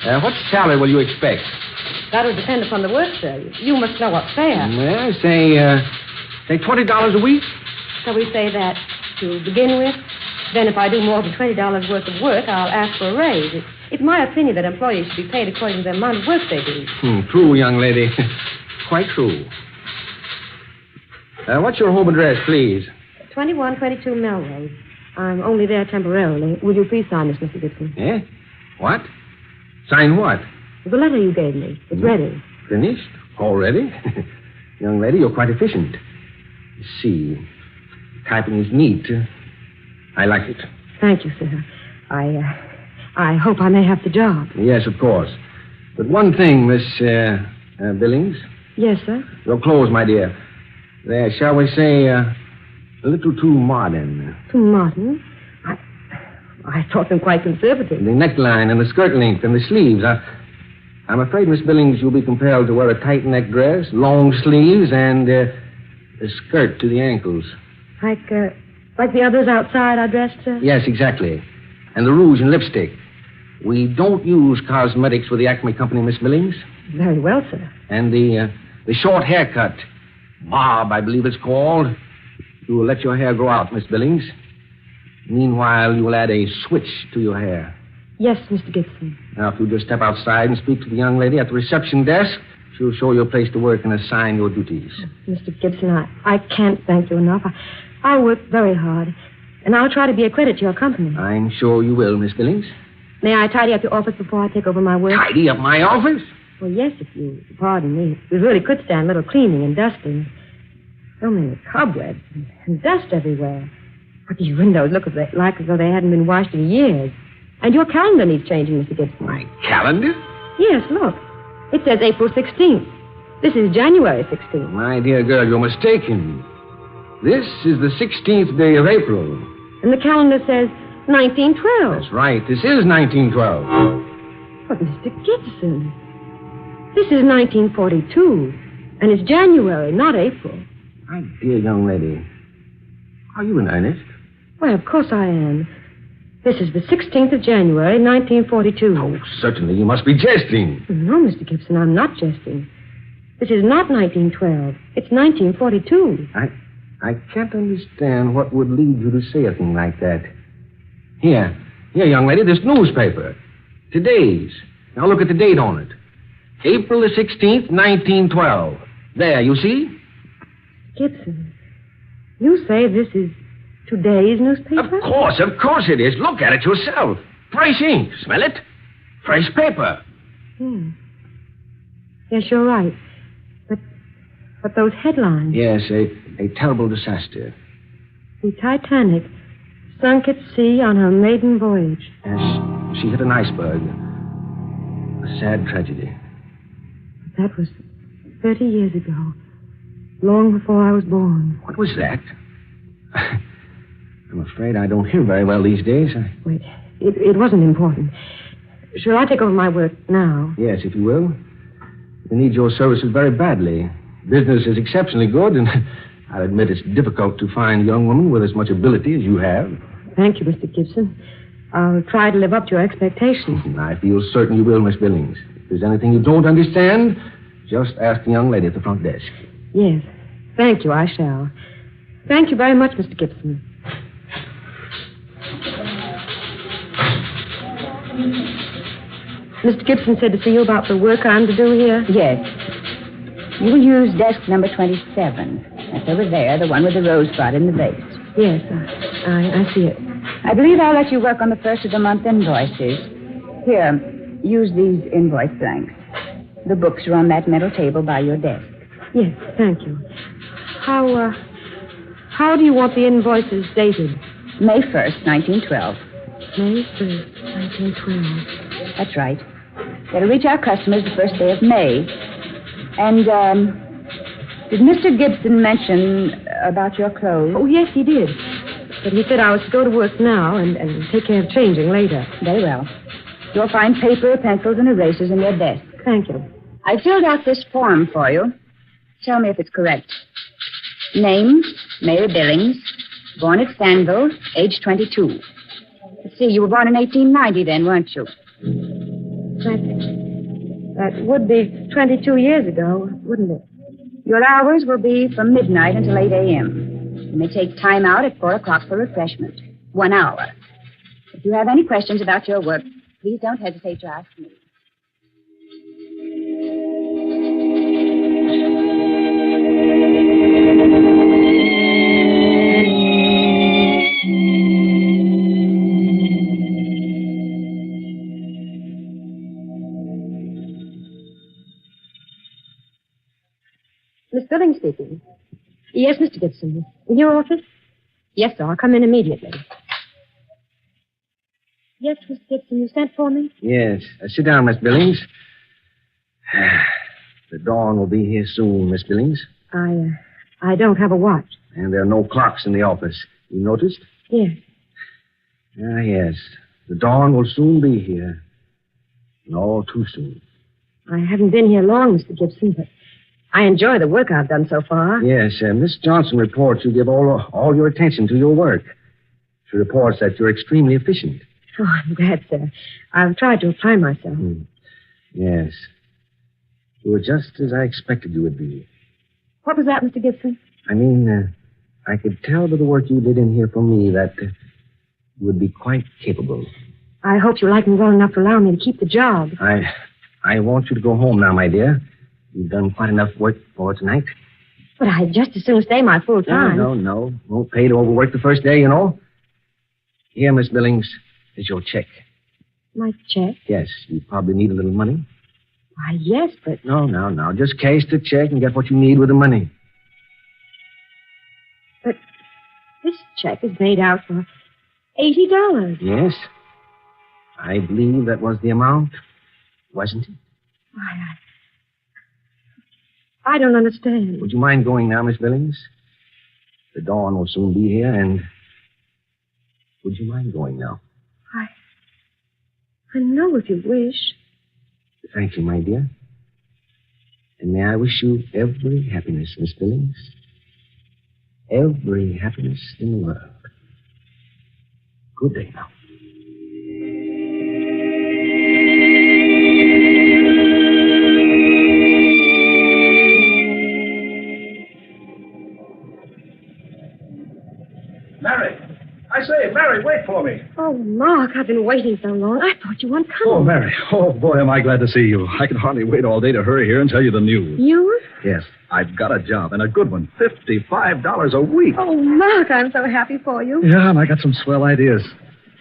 What salary will you expect? That'll depend upon the work, sir. You must know what's fair. Well, say $20 a week. Shall we say that to begin with? Then if I do more than $20 worth of work, I'll ask for a raise. It's my opinion that employees should be paid according to the amount of work they do. True, young lady. Quite true. What's your home address, please? 2122 Melrose. I'm only there temporarily. Will you please sign this, Mr. Gibson? Eh? What? Sign what? The letter you gave me. It's ready. Finished? Already? Young lady, you're quite efficient. Let's see. Typing is neat. I like it. Thank you, sir. I hope I may have the job. Yes, of course. But one thing, Miss Billings. Yes, sir? Your clothes, my dear. They're, shall we say, a little too modern. Too modern? I thought them quite conservative. The neckline and the skirt length and the sleeves. I'm afraid, Miss Billings, you'll be compelled to wear a tight neck dress, long sleeves, and a skirt to the ankles. Like the others outside are dressed, sir? Yes, exactly. And the rouge and lipstick. We don't use cosmetics for the Acme Company, Miss Billings. Very well, sir. And the short haircut. Bob, I believe it's called. You will let your hair grow out, Miss Billings. Meanwhile, you will add a switch to your hair. Yes, Mr. Gibson. Now, if you just step outside and speak to the young lady at the reception desk, she'll show you a place to work and assign your duties. Mr. Gibson, I can't thank you enough. I work very hard, and I'll try to be a credit to your company. I'm sure you will, Miss Billings. May I tidy up your office before I take over my work? Tidy up my office? Well, yes, if you pardon me. We really could stand a little cleaning and dusting. So many cobwebs and dust everywhere. But these windows look like as though they hadn't been washed in years. And your calendar needs changing, Mr. Gibson. My calendar? Yes, look. It says April 16th. This is January 16th. My dear girl, you're mistaken. This is the 16th day of April. And the calendar says 1912. That's right. This is 1912. But, Mr. Gibson, this is 1942. And it's January, not April. My dear young lady, are you in earnest? Well, of course I am. This is the 16th of January, 1942. Oh, certainly. You must be jesting. No, Mr. Gibson, I'm not jesting. This is not 1912. It's 1942. I can't understand what would lead you to say a thing like that. Here, young lady, this newspaper. Today's. Now look at the date on it. April the 16th, 1912. There, you see? Gibson, you say this is today's newspaper? Of course it is. Look at it yourself. Fresh ink. Smell it? Fresh paper. Yes, you're right. But those headlines. Yes, a terrible disaster. The Titanic sunk at sea on her maiden voyage. Yes, she hit an iceberg. A sad tragedy. That was 30 years ago. Long before I was born. What was that? I'm afraid I don't hear very well these days. Wait, it wasn't important. Shall I take over my work now? Yes, if you will. We need your services very badly. Business is exceptionally good, and I'll admit it's difficult to find a young woman with as much ability as you have. Thank you, Mr. Gibson. I'll try to live up to your expectations. I feel certain you will, Miss Billings. If there's anything you don't understand, just ask the young lady at the front desk. Yes. Thank you, I shall. Thank you very much, Mr. Gibson. Mr. Gibson said to see you about the work I'm to do here? Yes. You will use desk number 27. That's over there, the one with the rosebud in the vase. Yes, I see it. I believe I'll let you work on the first of the month invoices. Here, use these invoice blanks. The books are on that metal table by your desk. Yes, thank you. How do you want the invoices dated? May 1st, 1912. May 1st, 1912. That's right. They'll reach our customers the first day of May. And, did Mr. Gibson mention about your clothes? Oh, yes, he did. But he said I was to go to work now and take care of changing later. Very well. You'll find paper, pencils, and erasers in your desk. Thank you. I filled out this form for you. Tell me if it's correct. Name, Mary Billings. Born at Stanville, age 22. Let's see, you were born in 1890 then, weren't you? That would be 22 years ago, wouldn't it? Your hours will be from midnight until 8 a.m. You may take time out at 4 o'clock for refreshment. 1 hour. If you have any questions about your work, Please don't hesitate to ask me. Miss Billings speaking. Yes, Mr. Gibson. In your office? Yes, sir. I'll come in immediately. Yes, Mr. Gibson, you sent for me? Yes. Sit down, Miss Billings. The dawn will be here soon, Miss Billings. I don't have a watch. And there are no clocks in the office. You noticed? Yes. Ah, yes. The dawn will soon be here. And all too soon. I haven't been here long, Mr. Gibson, but I enjoy the work I've done so far. Yes, Miss Johnson reports you give all your attention to your work. She reports that you're extremely efficient. Oh, I'm glad, sir. I've tried to apply myself. Yes. You were just as I expected you would be. What was that, Mr. Gibson? I mean, I could tell by the work you did in here for me that you would be quite capable. I hope you like me well enough to allow me to keep the job. I want you to go home now, my dear. You've done quite enough work for tonight. But I'd just as soon stay my full time. No. Won't pay to overwork the first day, you know. Here, Miss Billings, is your check. My check? Yes, you probably need a little money. Why, yes, but... No. Just cash the check and get what you need with the money. But this check is made out for $80. Yes. I believe that was the amount, wasn't it? Why, I don't understand. Would you mind going now, Miss Billings? The dawn will soon be here, and... Would you mind going now? I know if you wish. Thank you, my dear. And may I wish you every happiness, Miss Billings. Every happiness in the world. Good day now. Mary! I say, Mary, wait for me. Oh, Mark, I've been waiting so long. I thought you weren't coming. Oh, Mary. Oh, boy, am I glad to see you. I can hardly wait all day to hurry here and tell you the news. News? Yes, I've got a job, and a good one. $55 a week. Oh, Mark, I'm so happy for you. Yeah, and I got some swell ideas.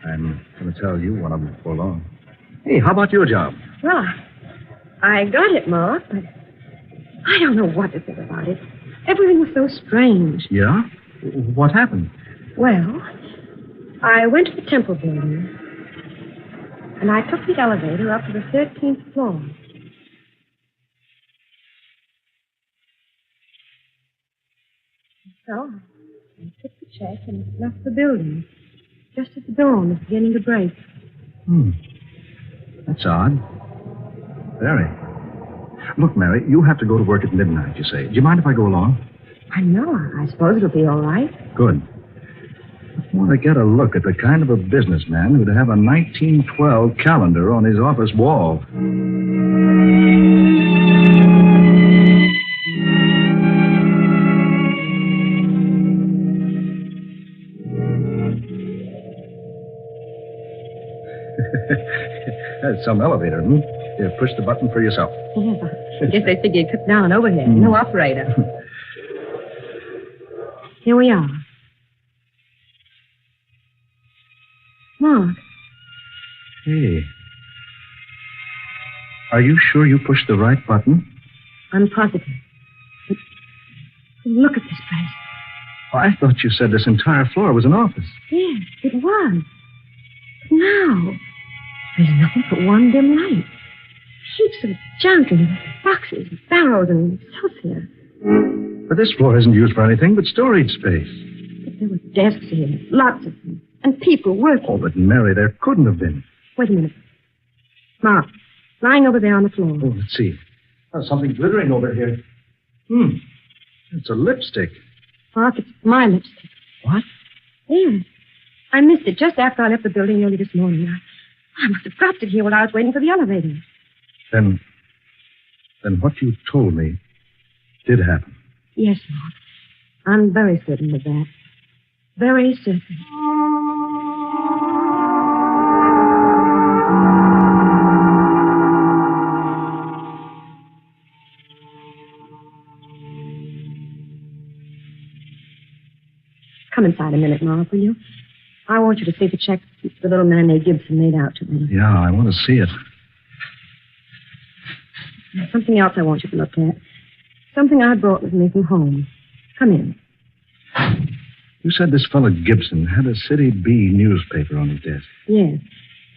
I'm going to tell you one of them before long. Hey, how about your job? Well, I got it, Mark, but I don't know what to think about it. Everything was so strange. Yeah? What happened? Well, I went to the temple building, and I took the elevator up to the 13th floor. So, I took the check and left the building, just as the dawn was beginning to break. That's odd. Very. Look, Mary, you have to go to work at midnight, you say. Do you mind if I go along? I know. I suppose it'll be all right. Good. I want to get a look at the kind of a businessman who'd have a 1912 calendar on his office wall. That's some elevator, Here, push the button for yourself. Yeah. I guess they figured cut down overhead. No operator. Here we are. Mark. Hey. Are you sure you pushed the right button? I'm positive. But look at this place. Oh, I thought you said this entire floor was an office. Yes, it was. But now, there's nothing but one dim light. Heaps of junk and boxes, barrels, and celsius. But this floor isn't used for anything but storage space. But there were desks here, lots of them, and people working. Oh, but Mary, there couldn't have been. Wait a minute. Mark, lying over there on the floor. Oh, let's see. There's something glittering over here. It's a lipstick. Mark, it's my lipstick. What? Yes. I missed it just after I left the building early this morning. I must have dropped it here while I was waiting for the elevator. Then what you told me did happen. Yes, Mark. I'm very certain of that. Very certain. inside a minute, Mark, will you? I want you to see the check the little man named Gibson made out to me. Yeah, I want to see it. There's something else I want you to look at. Something I brought with me from home. Come in. You said this fellow Gibson had a City Bee newspaper on his desk. Yes.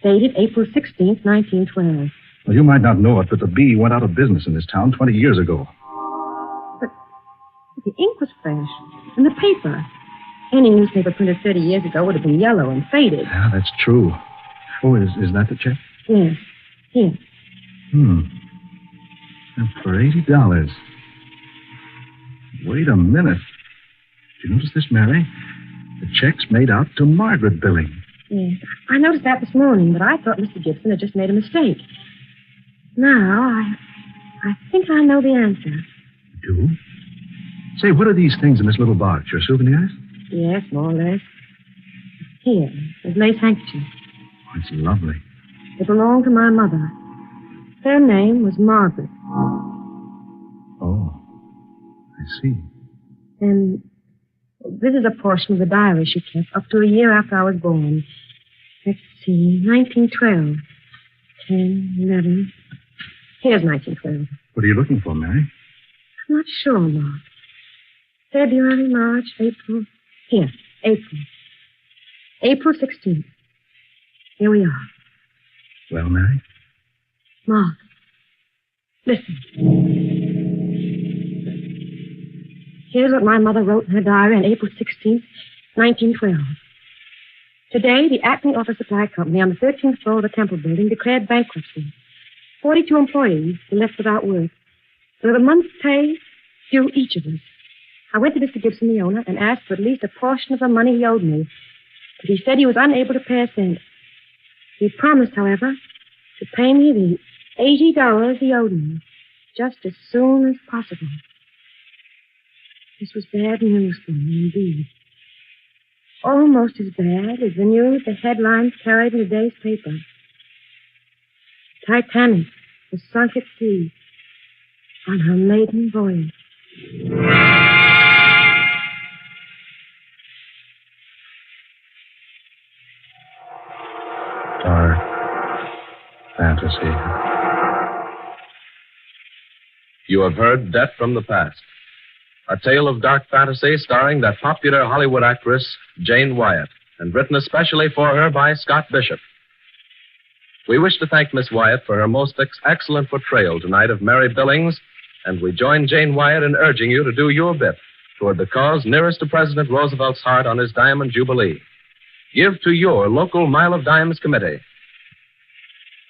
Dated April 16th, 1912. Well, you might not know it, but the Bee went out of business in this town 20 years ago. But the ink was fresh. And the paper. Any newspaper printed 30 years ago would have been yellow and faded. Yeah, that's true. Oh, is that the check? Yes. Here. And for $80. Wait a minute. Did you notice this, Mary? The check's made out to Margaret Billing. Yes. I noticed that this morning, but I thought Mr. Gibson had just made a mistake. Now, I think I know the answer. You do? Say, what are these things in this little box? Your souvenirs? Yes, more or less. Here, this lace handkerchief. Oh, it's lovely. It belonged to my mother. Her name was Margaret. Oh, I see. And this is a portion of the diary she kept up to a year after I was born. Let's see, 1912. 10, 11. Here's 1912. What are you looking for, Mary? I'm not sure, Mark. February, March, April. Here, April. April 16th. Here we are. Well, Mary? Mark, listen. Here's what my mother wrote in her diary on April 16th, 1912. Today, the Acme Office Supply Company on the 13th floor of the Temple Building declared bankruptcy. 42 employees were left without work. With a month's pay due each of us. I went to Mr. Gibson, the owner, and asked for at least a portion of the money he owed me. But he said he was unable to pay a cent. He promised, however, to pay me the $80 he owed me just as soon as possible. This was bad news for me, indeed. Almost as bad as the news the headlines carried in today's paper. Titanic was sunk at sea on her maiden voyage. Dark fantasy. You have heard Death from the Past, a tale of dark fantasy starring that popular Hollywood actress, Jane Wyatt, and written especially for her by Scott Bishop. We wish to thank Miss Wyatt for her most excellent portrayal tonight of Mary Billings, and we join Jane Wyatt in urging you to do your bit toward the cause nearest to President Roosevelt's heart on his Diamond Jubilee. Give to your local Mile of Dimes committee.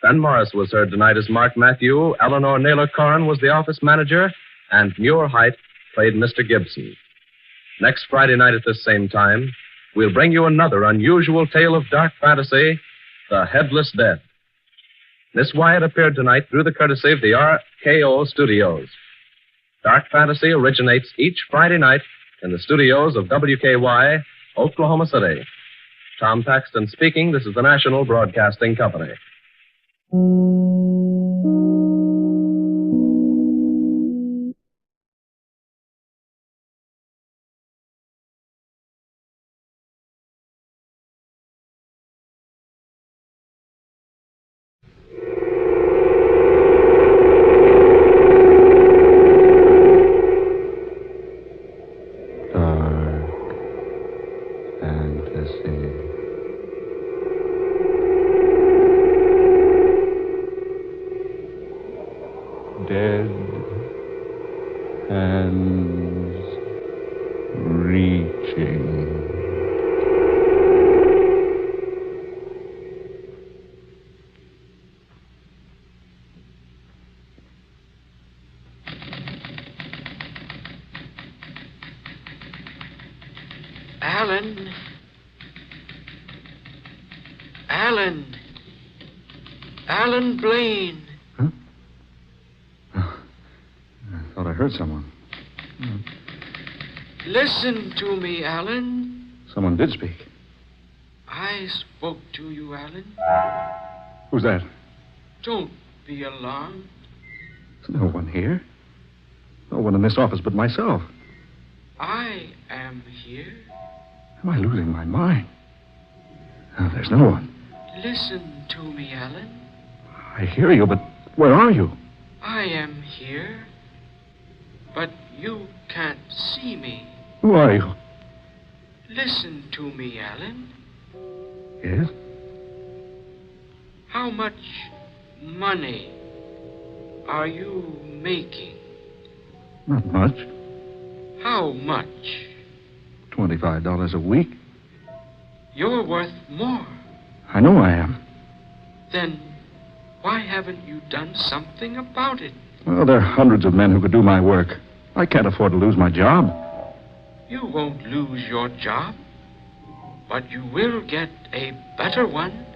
Ben Morris was heard tonight as Mark Matthew, Eleanor Naylor Corrin was the office manager, and Muir Height played Mr. Gibson. Next Friday night at this same time, we'll bring you another unusual tale of dark fantasy, The Headless Dead. Miss Wyatt appeared tonight through the courtesy of the RKO Studios. Dark fantasy originates each Friday night in the studios of WKY, Oklahoma City. Tom Paxton speaking. This is the National Broadcasting Company. Dead hands reaching. Alan. Alan. Alan Blaine. I thought I heard someone. Listen to me, Alan. Someone did speak. I spoke to you, Alan. Who's that? Don't be alarmed. There's no one here. No one in this office but myself. I am here. Am I losing my mind? Oh, there's no one. Listen to me, Alan. I hear you, but where are you? I am here, but you can't see me. Who are you? Listen to me, Alan. Yes? How much money are you making? Not much. How much? $25 a week. You're worth more. I know I am. Then why haven't you done something about it? Well, there are hundreds of men who could do my work. I can't afford to lose my job. You won't lose your job, but you will get a better one.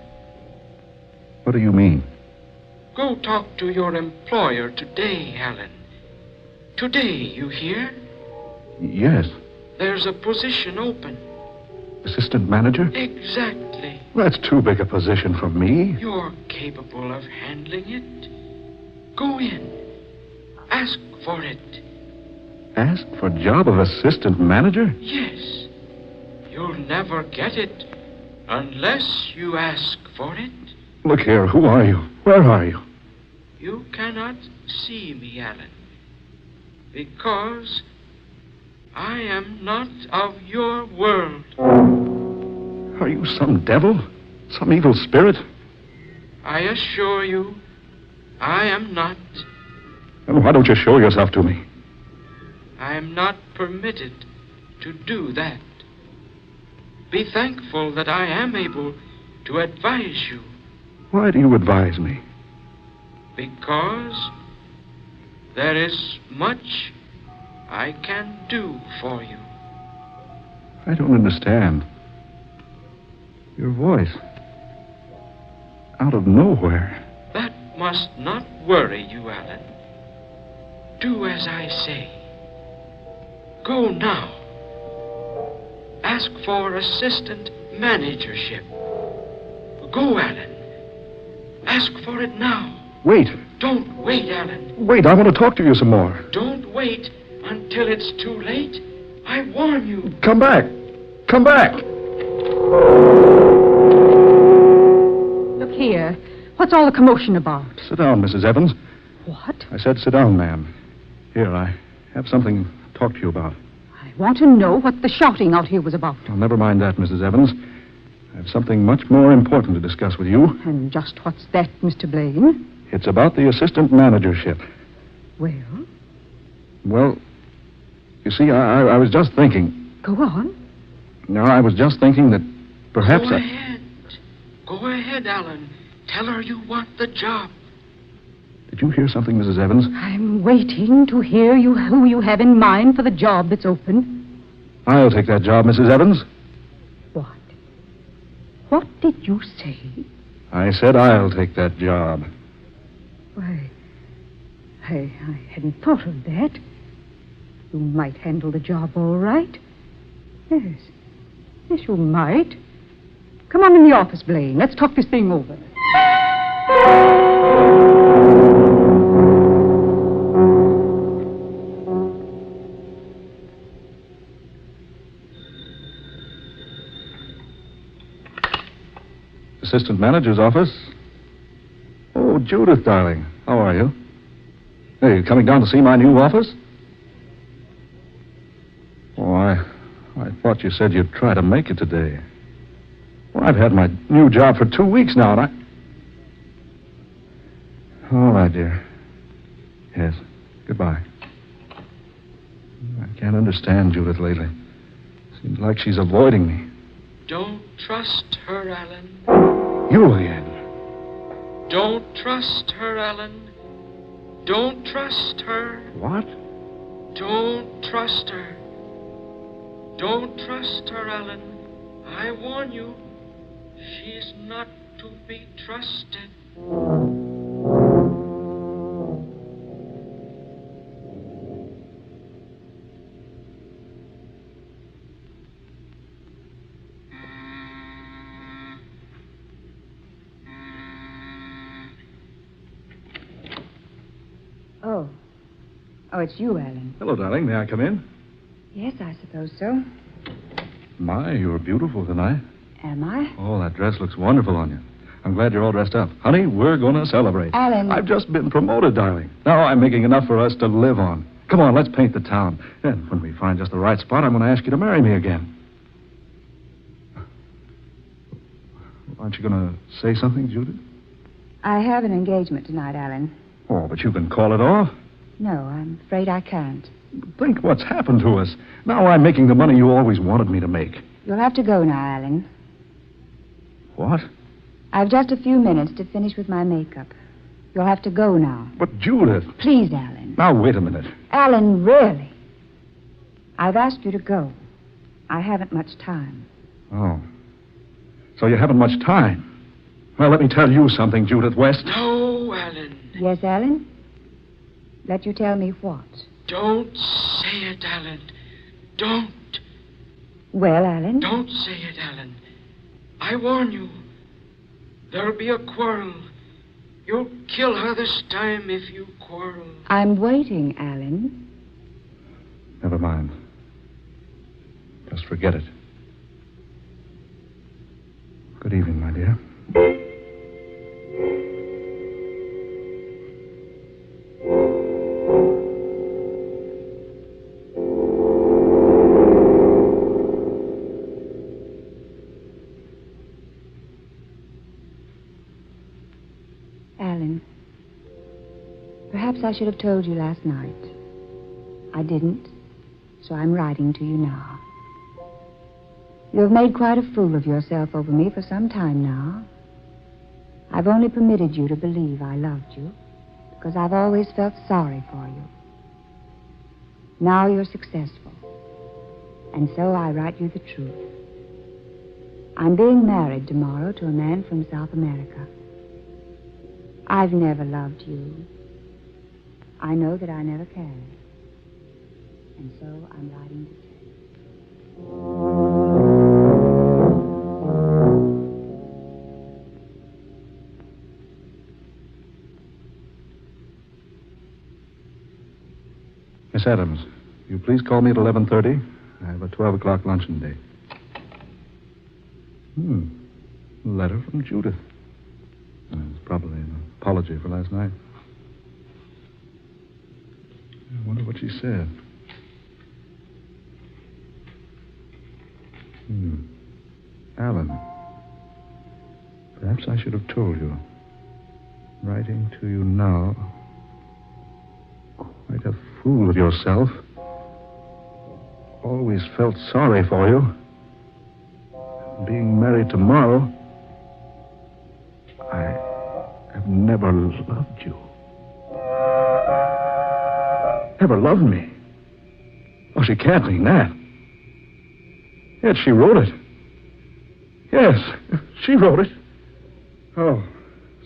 What do you mean? Go talk to your employer today, Alan. Today, you hear? Yes. There's a position open. Assistant manager? Exactly. That's too big a position for me. You're capable of handling it. Go in. Ask for it. Ask for job of assistant manager? Yes. You'll never get it unless you ask for it. Look here, who are you? Where are you? You cannot see me, Alan, because I am not of your world. Are you some devil? Some evil spirit? I assure you, I am not. Then why don't you show yourself to me? I am not permitted to do that. Be thankful that I am able to advise you. Why do you advise me? Because there is much I can do for you. I don't understand. Your voice. Out of nowhere. That must not worry you, Alan. Do as I say. Go now. Ask for assistant managership. Go, Alan. Ask for it now. Wait. Don't wait, Alan. Wait, I want to talk to you some more. Don't wait until it's too late. I warn you. Come back. Come back. Look here. What's all the commotion about? Sit down, Mrs. Evans. What? I said sit down, ma'am. Here, I have something to talk to you about. I want to know what the shouting out here was about. Oh, never mind that, Mrs. Evans. I have something much more important to discuss with you. And just what's that, Mr. Blaine? It's about the assistant managership. Well? Well, you see, I was just thinking. Go on. No, I was just thinking that perhaps Go ahead. Go ahead, Alan. Tell her you want the job. Did you hear something, Mrs. Evans? I'm waiting to hear who you have in mind for the job that's open. I'll take that job, Mrs. Evans. What? What did you say? I said I'll take that job. Why, I hadn't thought of that. You might handle the job all right. Yes. Yes, you might. Come on in the office, Blaine. Let's talk this thing over. Assistant manager's office? Oh, Judith, darling. How are you? Hey, you coming down to see my new office? Oh, I thought you said you'd try to make it today. Well, I've had my new job for 2 weeks now, and All right, dear. Yes. Goodbye. I can't understand Judith lately. Seems like she's avoiding me. Don't trust her, Alan. You again. Don't trust her, Alan. Don't trust her. What? Don't trust her. Don't trust her, Alan. I warn you, she's not to be trusted. Oh, it's you, Alan. Hello, darling. May I come in? Yes, I suppose so. My, you're beautiful tonight. Am I? Oh, that dress looks wonderful on you. I'm glad you're all dressed up. Honey, we're going to celebrate. Alan. I've just been promoted, darling. Now I'm making enough for us to live on. Come on, let's paint the town. And when we find just the right spot, I'm going to ask you to marry me again. Aren't you going to say something, Judith? I have an engagement tonight, Alan. Oh, but you can call it off. No, I'm afraid I can't. Think what's happened to us. Now I'm making the money you always wanted me to make. You'll have to go now, Alan. What? I've just a few minutes to finish with my makeup. You'll have to go now. But, Judith... Please, Alan. Now, wait a minute. Alan, really? I've asked you to go. I haven't much time. Oh. So you haven't much time. Well, let me tell you something, Judith West. No, Alan. Yes, Alan? Let you tell me what? Don't say it, Alan. Don't. Well, Alan? Don't say it, Alan. I warn you. There'll be a quarrel. You'll kill her this time if you quarrel. I'm waiting, Alan. Never mind. Just forget it. Good evening, my dear. Alan, perhaps I should have told you last night. I didn't, so I'm writing to you now. You have made quite a fool of yourself over me for some time now. I've only permitted you to believe I loved you because I've always felt sorry for you. Now you're successful, and so I write you the truth. I'm being married tomorrow to a man from South America. I've never loved you. I know that I never can. And so I'm writing to tell you. Miss Adams, will you please call me at 11:30? I have a 12 o'clock luncheon date. A letter from Judith. It's probably an apology for last night. I wonder what she said. Alan, perhaps I should have told you. Writing to you now. Quite a fool of yourself. Always felt sorry for you. Being married tomorrow, I have never loved you. Never loved me. Oh, she can't mean that. Yet she wrote it. Yes, she wrote it. Oh,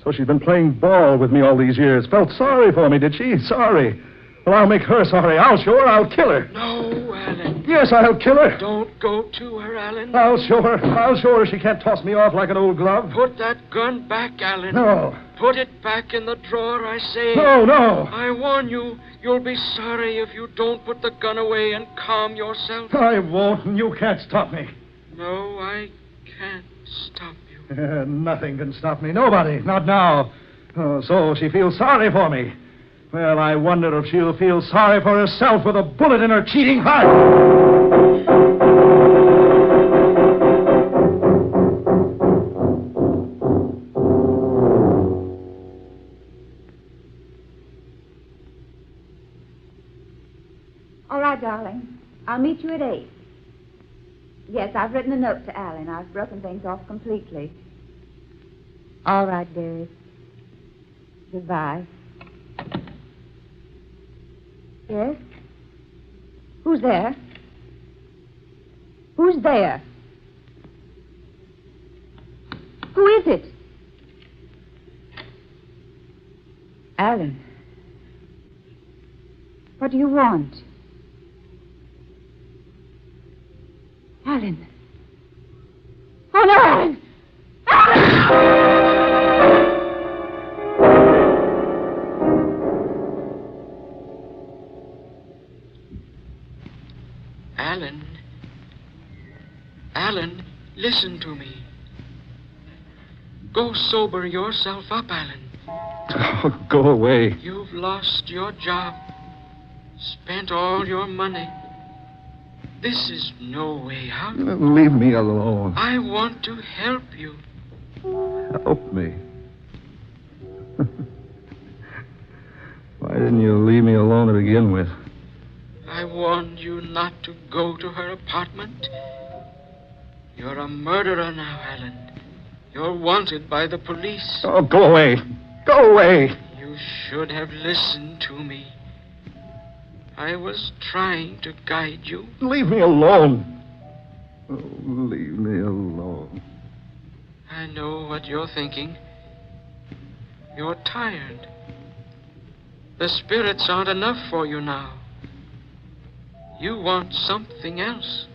so she's been playing ball with me all these years. Felt sorry for me, did she? Sorry. Well, I'll make her sorry. I'll show her. I'll kill her. No, Alan. Yes, I'll kill her. Don't go to her, Alan. I'll show her. I'll show her she can't toss me off like an old glove. Put that gun back, Alan. No. Put it back in the drawer, I say. No, no. I warn you, you'll be sorry if you don't put the gun away and calm yourself. I won't, and you can't stop me. No, I can't stop you. Nothing can stop me. Nobody. Not now. Oh, so she feels sorry for me. Well, I wonder if she'll feel sorry for herself with a bullet in her cheating heart. All right, darling. I'll meet you at 8. Yes, I've written a note to Alan. I've broken things off completely. All right, dearie. Goodbye. Yes? Who's there? Who's there? Who is it? Alan. What do you want? Alan. Oh, no, Alan! Alan. Alan, listen to me. Go sober yourself up, Alan. Oh, go away. You've lost your job, spent all your money. This is no way out. Leave me alone. I want to help you. Help me. Why didn't you leave me alone to begin with? I warned you not to go to her apartment. You're a murderer now, Alan. You're wanted by the police. Oh, go away. Go away. You should have listened to me. I was trying to guide you. Leave me alone. Oh, leave me alone. I know what you're thinking. You're tired. The spirits aren't enough for you now. You want something else.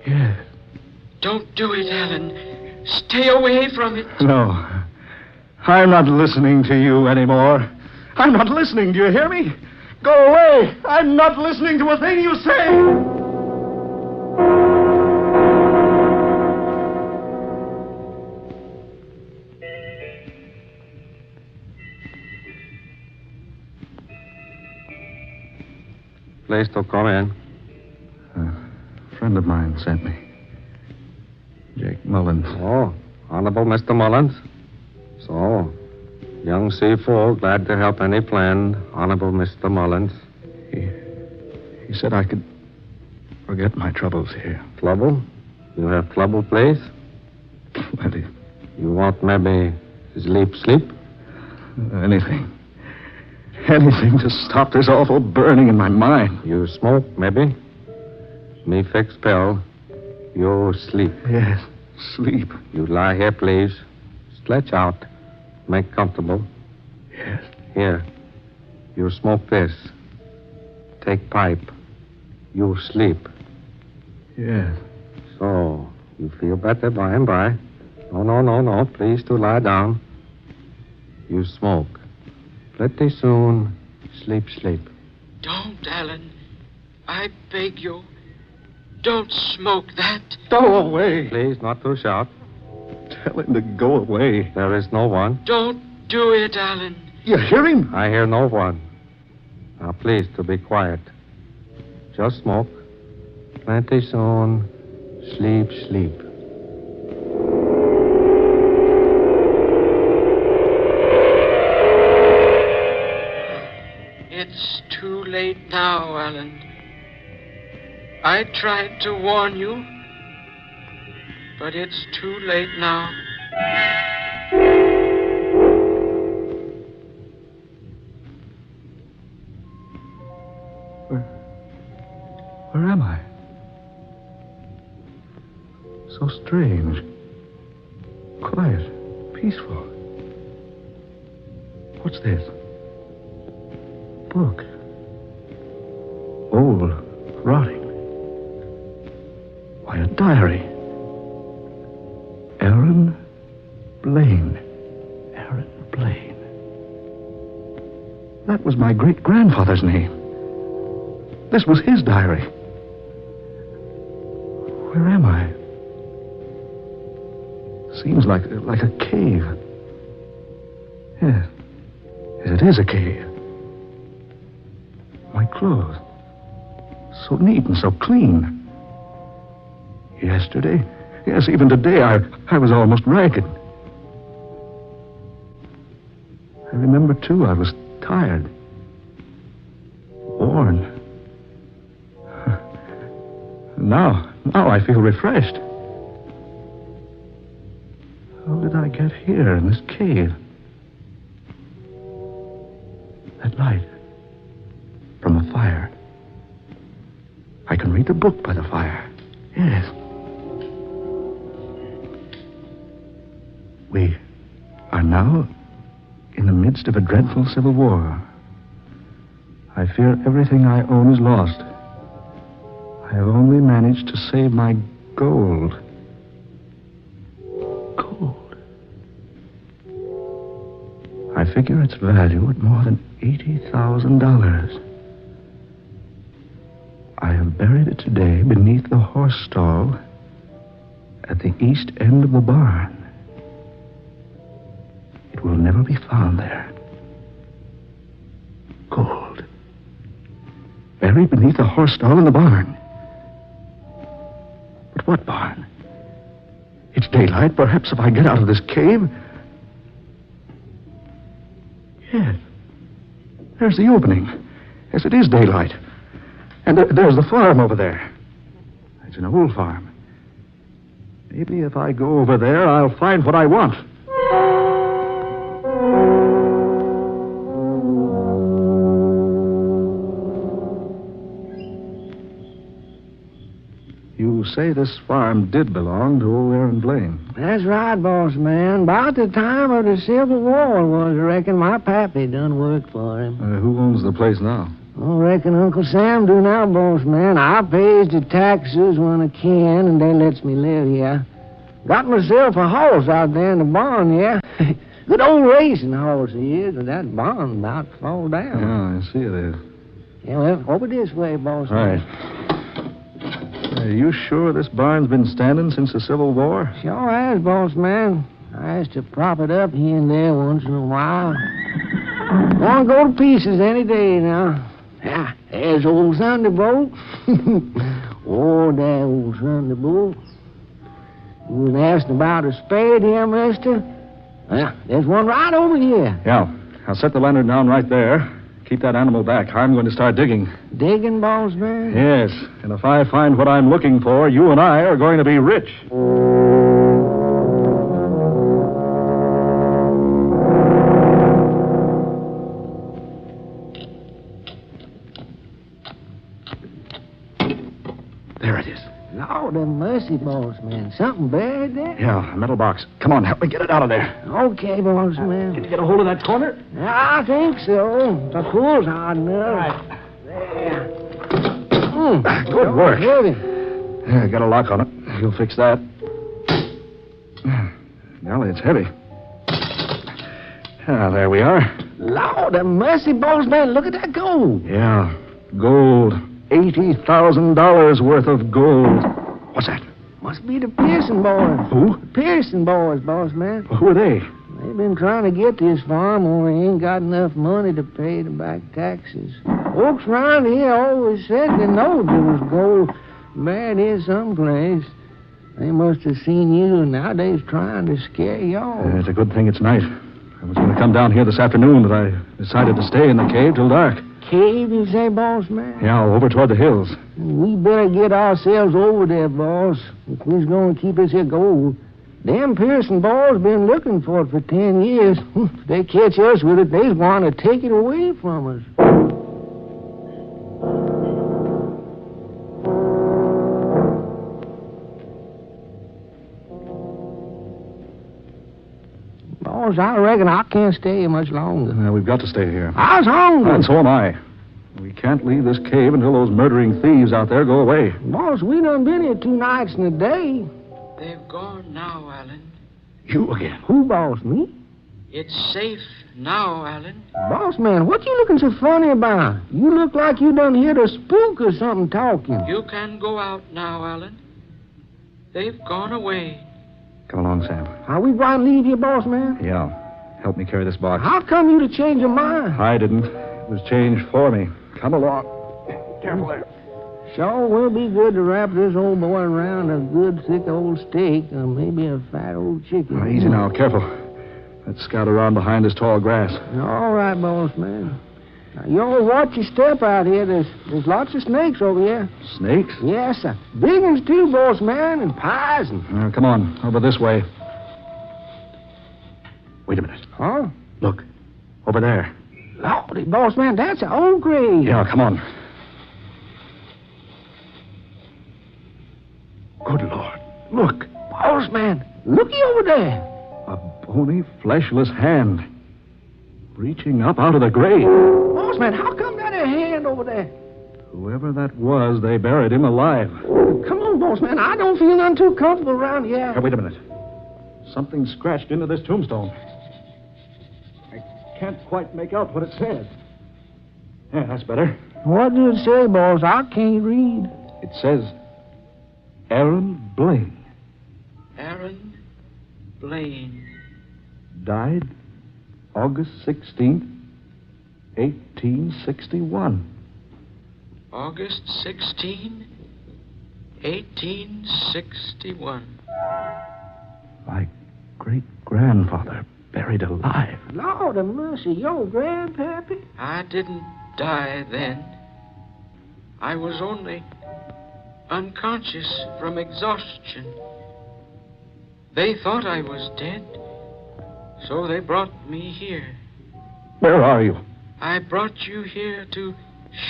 Yes. Don't do it, Alan. Stay away from it. No. I'm not listening to you anymore. I'm not listening. Do you hear me? Go away. I'm not listening to a thing you say. Please to come in. A friend of mine sent me. Jake Mullins. Oh, Honorable Mr. Mullins. So, young seafool, glad to help any plan. Honorable Mr. Mullins. He said I could forget my troubles here. Trouble? You have trouble, please? Plenty. You want maybe sleep? Anything. Anything to stop this awful burning in my mind. You smoke, maybe? Me fix pill. You sleep. Yes, sleep. You lie here, please. Stretch out. Make comfortable. Yes. Here. You smoke this. Take pipe. You sleep. Yes. So, you feel better by and by. No. Please to lie down. You smoke. Pretty soon, sleep. Don't, Alan. I beg you. Don't smoke that. Go away. Please, not to shout. Tell him to go away. There is no one. Don't do it, Alan. You hear him? I hear no one. Now, please, to be quiet. Just smoke. Plenty soon. Sleep. It's too late now, Alan. I tried to warn you, but it's too late now. Where am I? So strange. Quiet. Peaceful. What's this? Book. Old. Rotting. Why, a diary. Aaron Blaine. That was my great-grandfather's name. This was his diary. Where am I? Seems like a cave. Yes, it is a cave. My clothes. So neat and so clean. Yesterday, yes, even today, I was almost ragged. I remember, too, I was tired. Worn. Now I feel refreshed. How did I get here in this cave? That light. From the fire. I can read the book by the fire. Yes. We are now in the midst of a dreadful civil war. I fear everything I own is lost. I have only managed to save my gold. Gold. I figure its value at more than $80,000. I have buried it today beneath the horse stall at the east end of the barn. It will never be found there. Gold. Buried beneath a horse stall in the barn. But what barn? It's daylight. Perhaps if I get out of this cave... Yes. There's the opening. Yes, it is daylight. And there's the farm over there. It's an old farm. Maybe if I go over there, I'll find what I want. You say this farm did belong to old Aaron Blaine. That's right, boss man. About the time of the Civil War was, I reckon my pappy done worked for him. Who owns the place now? I reckon Uncle Sam do now, boss man. I pays the taxes when I can, and they lets me live here. Got myself a horse out there in the barn, yeah. Good old racing horse he is, but that barn about to fall down. Yeah, I see it is. Yeah, well, over this way, boss All man. right. Are you sure this barn's been standing since the Civil War? Sure has, boss man. I has to prop it up here and there once in a while. Won't go to pieces any day now. Yeah, there's old Thunderbolt. Oh, that old Thunderbolt. You was asking about a spade here, mister? Well, there's one right over here. Yeah. I'll set the lantern down right there. Keep that animal back. I'm going to start digging. Digging, boss man? Yes. And if I find what I'm looking for, you and I are going to be rich. There it is. Lord have mercy, boss man. Something buried there? Yeah, a metal box. Come on, help me get it out of there. Okay, boss man. Did you get a hold of that corner? I think so. The pull's hard enough. Right. There. Good work. Heavy. Yeah, got a lock on it. You'll fix that. Golly, it's heavy. Ah, there we are. Lord have mercy, boss man. Look at that gold. Yeah, gold. $80,000 worth of gold. What's that? Must be the Pearson boys. Who? Pearson boys, boss man. Who are they? They've been trying to get this farm, only ain't got enough money to pay the back taxes. Folks around here always said they knowed there was gold buried here someplace. They must have seen you, and now they's trying to scare y'all. It's a good thing it's night. I was going to come down here this afternoon, but I decided to stay in the cave till dark. Cave, you say, boss man? Yeah, over toward the hills. We better get ourselves over there, boss, if we's going to keep this here gold. Them Pearson boys been looking for it for 10 years. If they catch us with it, they's going to take it away from us. Boss, I reckon I can't stay here much longer. We've got to stay here. I was hungry. And so am I. We can't leave this cave until those murdering thieves out there go away. Boss, we done been here 2 nights and a day. They've gone now, Alan. You again? Who, boss, me? It's safe now, Alan. Boss man, what you looking so funny about? You look like you done heard a spook or something talking. You can go out now, Alan. They've gone away. Come along, Sam. Are we going to leave you, boss man? Yeah. Help me carry this box. How come you to change your mind? I didn't. It was changed for me. Come along. Careful there. Sure will be good to wrap this old boy around a good thick old steak or maybe a fat old chicken. Easy now. Careful. Let's scout around behind this tall grass. All right, boss man. Now, you all watch your step out here. There's lots of snakes over here. Snakes? Yes, sir. Big ones too, boss man, and poison. Come on. Over this way. Wait a minute. Huh? Look. Over there. Lordy, boss man, that's an old grave. Yeah, come on. Good Lord. Look. Boss man, looky over there. A bony, fleshless hand. Reaching up out of the grave. Boss man, how come that a hand over there? Whoever that was, they buried him alive. Come on, boss man. I don't feel none too comfortable around here. Wait a minute. Something scratched into this tombstone. I can't quite make out what it says. Yeah, that's better. What does it say, boss? I can't read. It says, Aaron Blaine. Aaron Blaine. Died August 16th, 1861. August 16, 1861. My great-grandfather buried alive. Lord of mercy, your grandpappy? I didn't die then. I was only unconscious from exhaustion. They thought I was dead, so they brought me here. Where are you? I brought you here to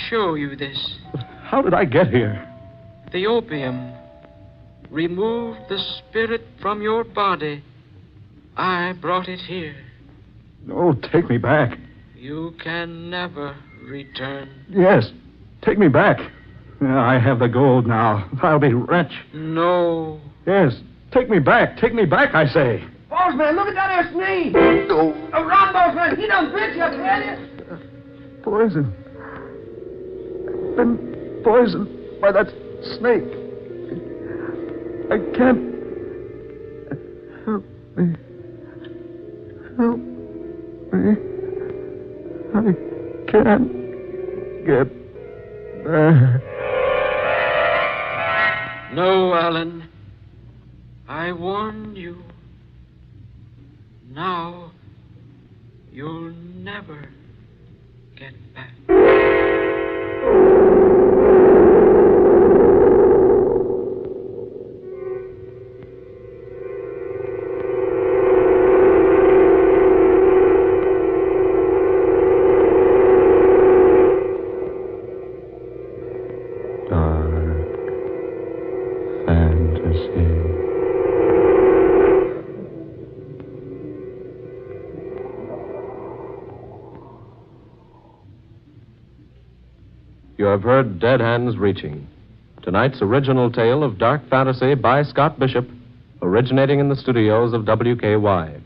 show you this. How did I get here? The opium removed the spirit from your body. I brought it here. No, take me back. You can never return. Yes, take me back. I have the gold now. I'll be rich. No. Yes, take me back. Take me back, I say. Bossman, look at that there snake. Oh, run, Bossman. He done bit you, I tell you. Poison. I've been poisoned by that snake. I can't... Help me. Help me. I can't get back. No, Alan. I warned you. Now, you'll never get back. You have heard Dead Hands Reaching, tonight's original tale of dark fantasy by Scott Bishop, originating in the studios of WKY.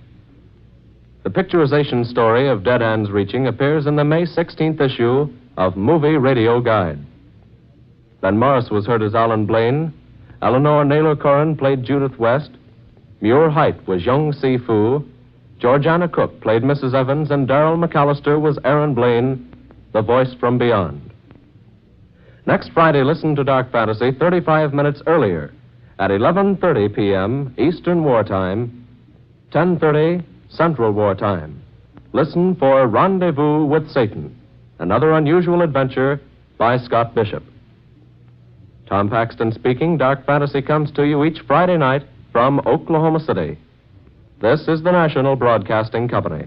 The picturization story of Dead Hands Reaching appears in the May 16th issue of Movie Radio Guide. Ben Morris was heard as Alan Blaine, Eleanor Naylor Corrin played Judith West, Muir Height was Young Si Fu, Georgiana Cook played Mrs. Evans, and Darrell McAllister was Aaron Blaine, the voice from beyond. Next Friday, listen to Dark Fantasy 35 minutes earlier at 11:30 p.m. Eastern Wartime, 10:30 Central Wartime. Listen for Rendezvous with Satan, another unusual adventure by Scott Bishop. Tom Paxton speaking. Dark Fantasy comes to you each Friday night from Oklahoma City. This is the National Broadcasting Company.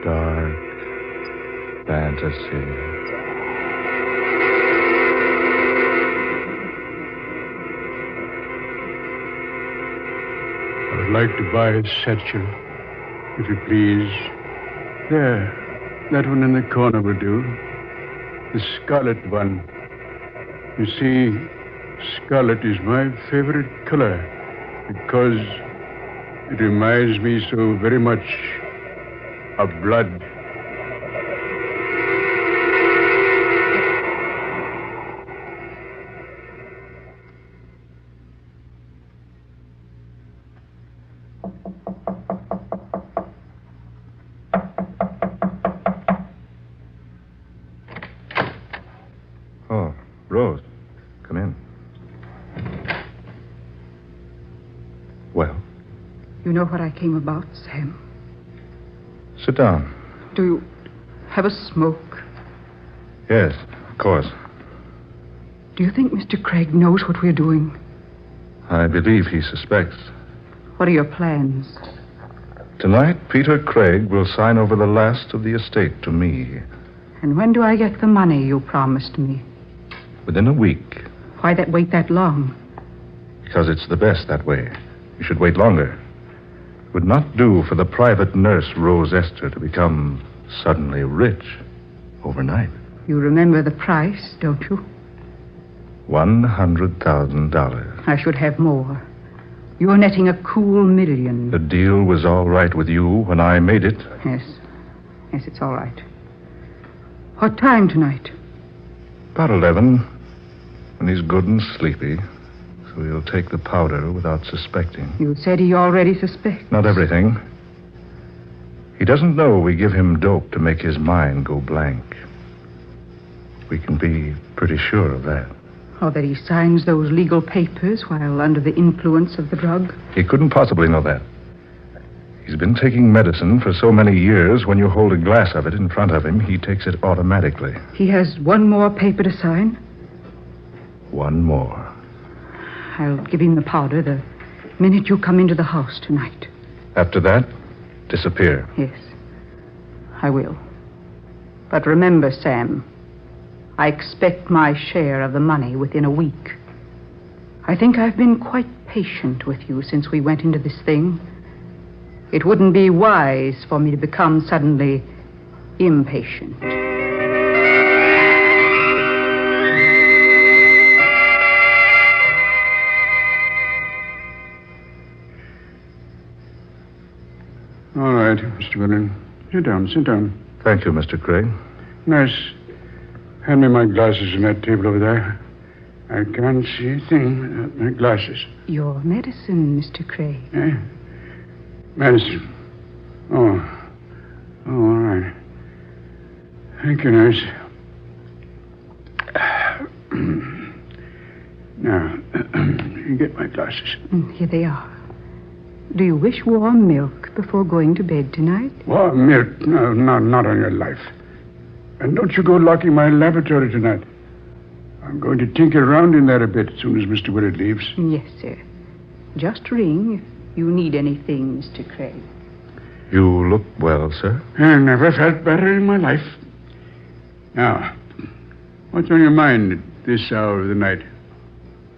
Dark fantasy. I would like to buy a satchel, if you please. There, that one in the corner will do. The scarlet one. You see, scarlet is my favorite color because it reminds me so very much of blood. Oh, Rose, come in. Well, You know what I came about, Sam? sit down. Do you have a smoke? Yes, of course. Do you think Mr. Craig knows what we're doing? I believe he suspects. What are your plans? Tonight, Peter Craig will sign over the last of the estate to me. And when do I get the money you promised me? Within a week, Why wait that long? because it's the best that way. You should wait longer. It would not do for the private nurse, Rose Esther, to become suddenly rich overnight. You remember the price, don't you? $100,000. I should have more. You're netting a cool $1 million. The deal was all right with you when I made it. Yes. Yes, it's all right. What time tonight? About 11. When he's good and sleepy. So he'll take the powder without suspecting. You said he already suspects. Not everything. He doesn't know we give him dope to make his mind go blank. We can be pretty sure of that. Or that he signs those legal papers while under the influence of the drug? He couldn't possibly know that. He's been taking medicine for so many years. When you hold a glass of it in front of him, he takes it automatically. He has one more paper to sign? One more. I'll give him the powder the minute you come into the house tonight. After that, disappear. Yes, I will. But remember, Sam, I expect my share of the money within a week. I think I've been quite patient with you since we went into this thing. It wouldn't be wise for me to become suddenly impatient. All right, Mr. Willen. Sit down, sit down. Thank you, Mr. Craig. Nurse, hand me my glasses on that table over there. I can't see a thing without my glasses. Your medicine, Mr. Craig. Eh? Medicine. Oh, all right. Thank you, nurse. Now, you get my glasses. Here they are. Do you wish warm milk before going to bed tonight? Warm milk? No, not on your life. And don't you go locking my laboratory tonight. I'm going to tinker around in there a bit as soon as Mr. Willard leaves. Yes, sir. Just ring if you need anything, Mr. Craig. You look well, sir. I never felt better in my life. Now, what's on your mind at this hour of the night?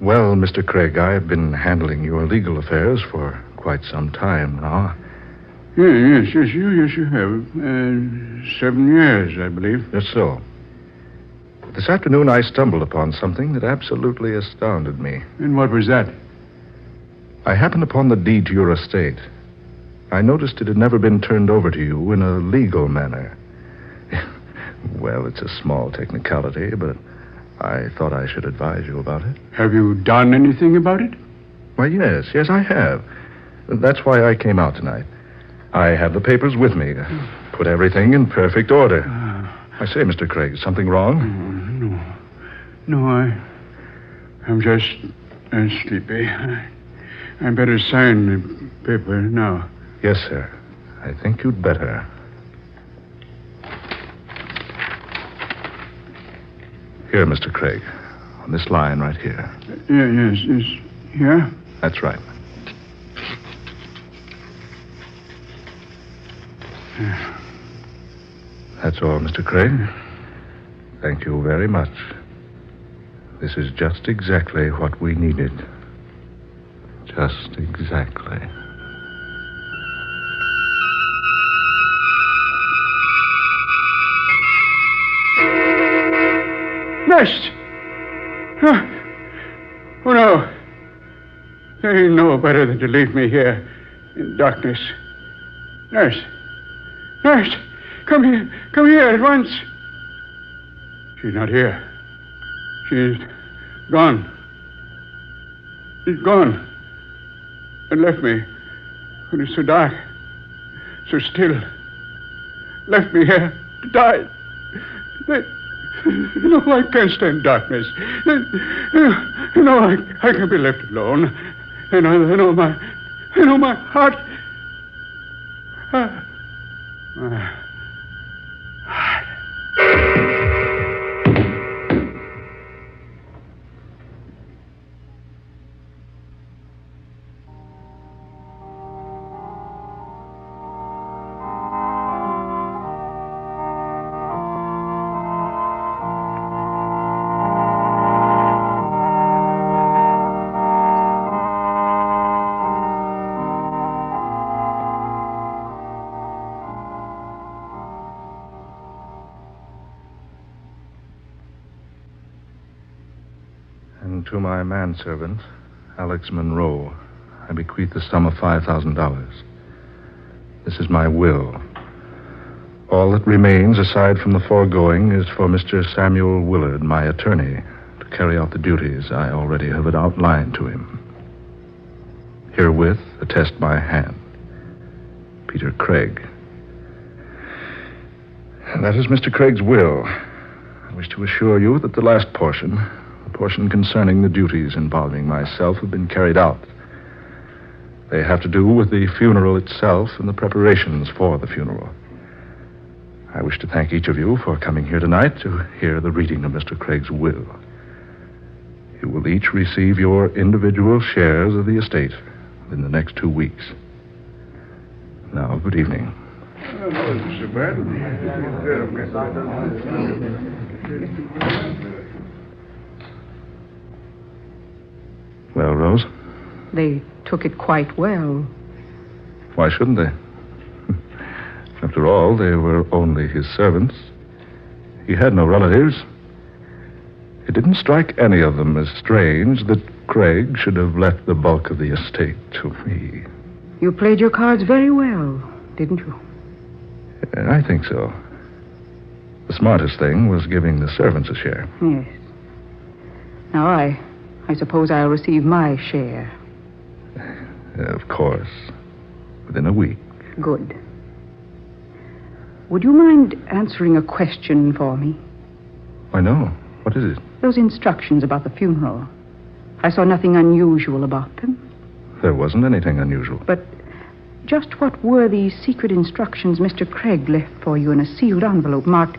Well, Mr. Craig, I've been handling your legal affairs for quite some time now. Yes, you have. 7 years, I believe. Just so. This afternoon I stumbled upon something that absolutely astounded me. And what was that? I happened upon the deed to your estate. I noticed it had never been turned over to you in a legal manner. Well, it's a small technicality, but I thought I should advise you about it. Have you done anything about it? Why, yes, I have. That's why I came out tonight. I have the papers with me. Put everything in perfect order. I say, Mr. Craig, something wrong? No, I'm just sleepy. I better sign the paper now. Yes, sir. I think you'd better. Here, Mr. Craig. On this line right here. Yes. Here? That's right. That's all, Mr. Craig. Thank you very much. This is just exactly what we needed. Just exactly. Nurse! Oh, no. They know better than to leave me here in darkness. Nurse! Come here at once. She's not here. She's gone. She's gone. And left me when it's so dark, so still. Left me here to die. No, I can't stand darkness. No, I can't be left alone. I know my heart. And to my manservant, Alex Monroe, I bequeath the sum of $5,000. This is my will. All that remains, aside from the foregoing, is for Mr. Samuel Willard, my attorney, to carry out the duties I already have outlined to him. Herewith, attest my hand. Peter Craig. And that is Mr. Craig's will. I wish to assure you that the last portion, the portion concerning the duties involving myself, have been carried out. They have to do with the funeral itself and the preparations for the funeral. I wish to thank each of you for coming here tonight to hear the reading of Mr. Craig's will. You will each receive your individual shares of the estate within the next 2 weeks. Now, good evening. Well, Rose? They took it quite well. Why shouldn't they? After all, they were only his servants. He had no relatives. It didn't strike any of them as strange that Craig should have left the bulk of the estate to me. You played your cards very well, didn't you? I think so. The smartest thing was giving the servants a share. Yes. Now, I suppose I'll receive my share. Of course. Within a week. Good. Would you mind answering a question for me? Why, no. What is it? Those instructions about the funeral. I saw nothing unusual about them. There wasn't anything unusual. But just what were the secret instructions Mr. Craig left for you in a sealed envelope marked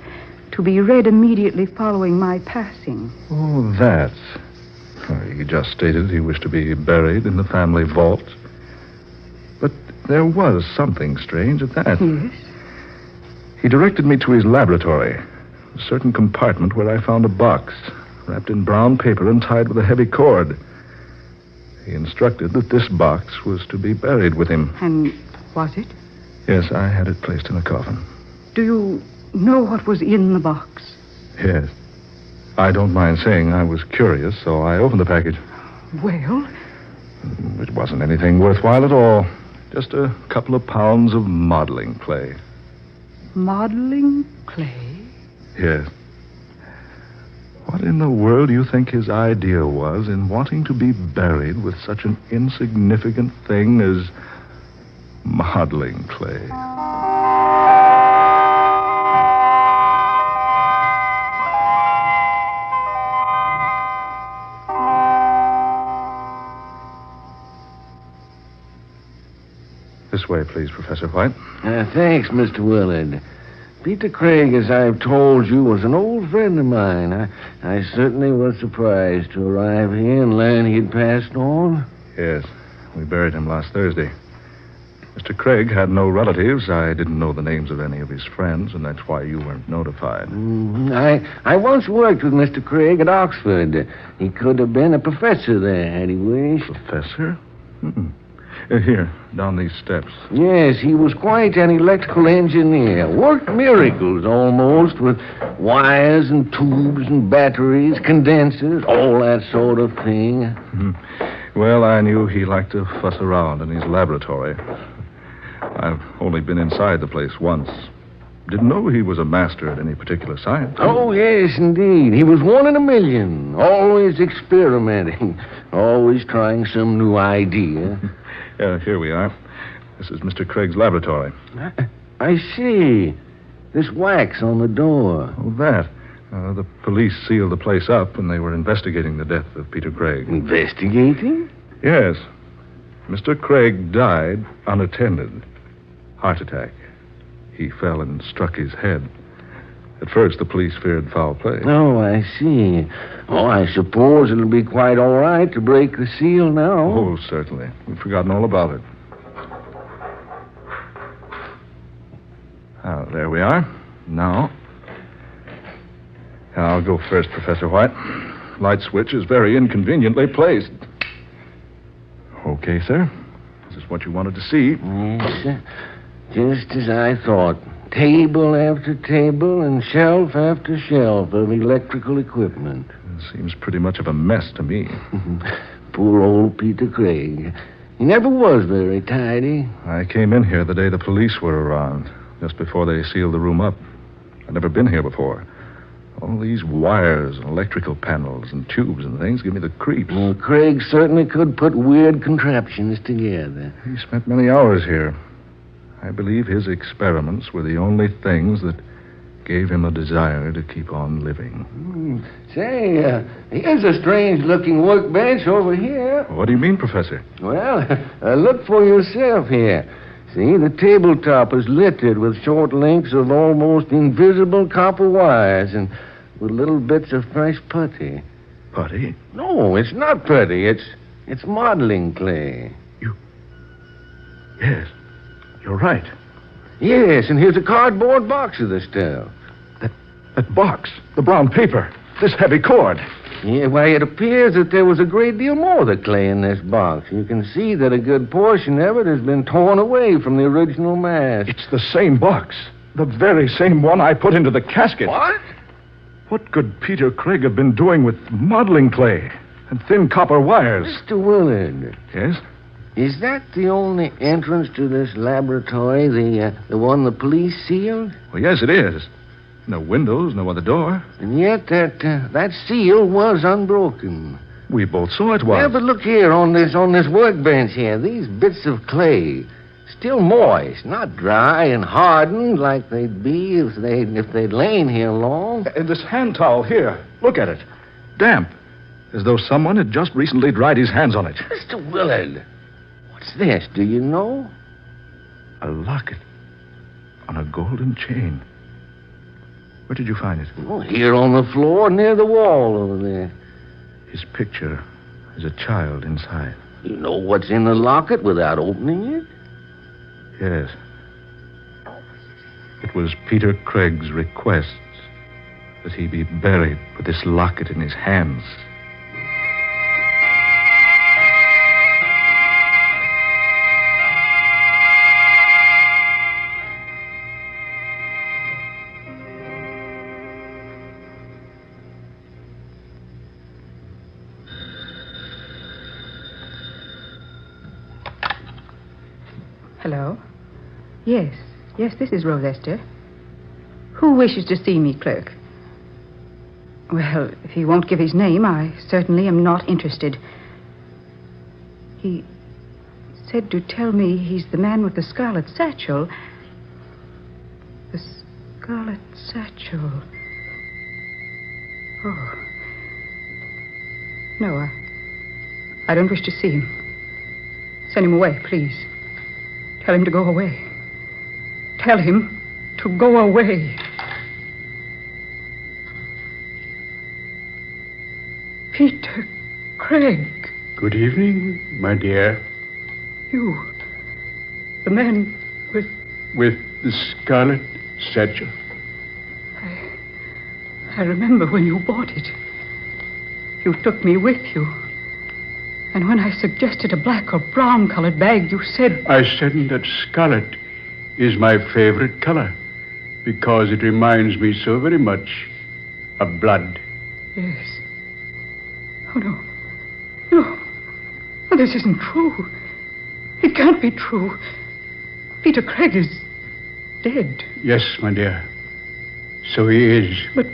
to be read immediately following my passing? Oh, that. He just stated he wished to be buried in the family vault. But there was something strange at that. Yes? He directed me to his laboratory, a certain compartment where I found a box, wrapped in brown paper and tied with a heavy cord. He instructed that this box was to be buried with him. And was it? Yes, I had it placed in a coffin. Do you know what was in the box? Yes. I don't mind saying I was curious, so I opened the package. Well? It wasn't anything worthwhile at all. Just a couple of pounds of modeling clay. Modeling clay? Yes. What in the world do you think his idea was in wanting to be buried with such an insignificant thing as modeling clay? This way, please, Professor White. Thanks, Mr. Willard. Peter Craig, as I've told you, was an old friend of mine. I certainly was surprised to arrive here and learn he'd passed on. Yes, we buried him last Thursday. Mr. Craig had no relatives. I didn't know the names of any of his friends, and that's why you weren't notified. I once worked with Mr. Craig at Oxford. He could have been a professor there, had he wished. Professor? Here, down these steps. Yes, he was quite an electrical engineer. Worked miracles almost with wires and tubes and batteries, condensers, all that sort of thing. Well, I knew he liked to fuss around in his laboratory. I've only been inside the place once. Didn't know he was a master at any particular science. Oh, yes, indeed. He was one in a million. Always experimenting. Always trying some new idea. Here we are. This is Mr. Craig's laboratory. I see. This wax on the door. Oh, that. The police sealed the place up when they were investigating the death of Peter Craig. Investigating? Yes. Mr. Craig died unattended. Heart attack. He fell and struck his head. At first, the police feared foul play. Oh, I see. Oh, I suppose it'll be quite all right to break the seal now. Oh, certainly. We've forgotten all about it. There we are. Now, I'll go first, Professor White. Light switch is very inconveniently placed. Okay, sir. This is what you wanted to see. Yes, sir. Just as I thought. Table after table and shelf after shelf of electrical equipment. It seems pretty much of a mess to me. Poor old Peter Craig. He never was very tidy. I came in here the day the police were around, just before they sealed the room up. I'd never been here before. All these wires and electrical panels and tubes and things give me the creeps. Well, Craig certainly could put weird contraptions together. He spent many hours here. I believe his experiments were the only things that gave him a desire to keep on living. Say, here's a strange-looking workbench over here. What do you mean, Professor? Well, look for yourself here. See, the tabletop is littered with short links of almost invisible copper wires and with little bits of fresh putty. Putty? No, it's not putty. It's modeling clay. Yes, you're right. Yes, and here's a cardboard box of the stuff. That box, the brown paper, this heavy cord. Yeah, why, it appears that there was a great deal more of the clay in this box. You can see that a good portion of it has been torn away from the original mask. It's the same box. The very same one I put into the casket. What? What could Peter Craig have been doing with modeling clay and thin copper wires? Mr. Willard. Yes? Is that the only entrance to this laboratory, the one the police sealed? Well, yes, it is. No windows, no other door. And yet that seal was unbroken. We both saw it was. Yeah, but look here on this workbench here. These bits of clay, still moist, not dry and hardened like they'd be if they'd lain here long. And this hand towel here, look at it. Damp, as though someone had just recently dried his hands on it. Mr. Willard, what's this, do you know? A locket on a golden chain. Where did you find it? Oh, here on the floor near the wall over there. His picture is a child inside. You know what's in the locket without opening it? Yes. It was Peter Craig's request that he be buried with this locket in his hands. Hello? Yes, this is Rose Esther. Who wishes to see me, clerk? Well, if he won't give his name, I certainly am not interested. He said to tell me he's the man with the scarlet satchel. The scarlet satchel. Oh. No, I don't wish to see him. Send him away, please. Tell him to go away. Tell him to go away. Peter Craig. Good evening, my dear. You. The man with... With the scarlet satchel. I remember when you bought it. You took me with you. And when I suggested a black or brown-colored bag, you said... I said that scarlet is my favorite color because it reminds me so very much of blood. Yes. Oh, no. No. Oh, this isn't true. It can't be true. Peter Craig is dead. Yes, my dear. So he is. But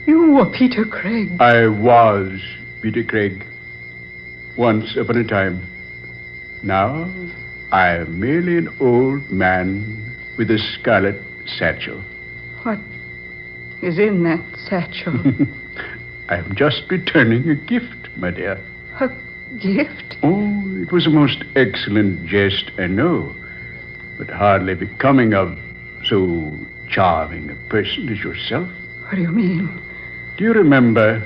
you were Peter Craig. I was Peter Craig. Once upon a time. Now, I'm merely an old man with a scarlet satchel. What is in that satchel? I'm just returning a gift, my dear. A gift? Oh, it was a most excellent jest, I know, but hardly becoming of so charming a person as yourself. What do you mean? Do you remember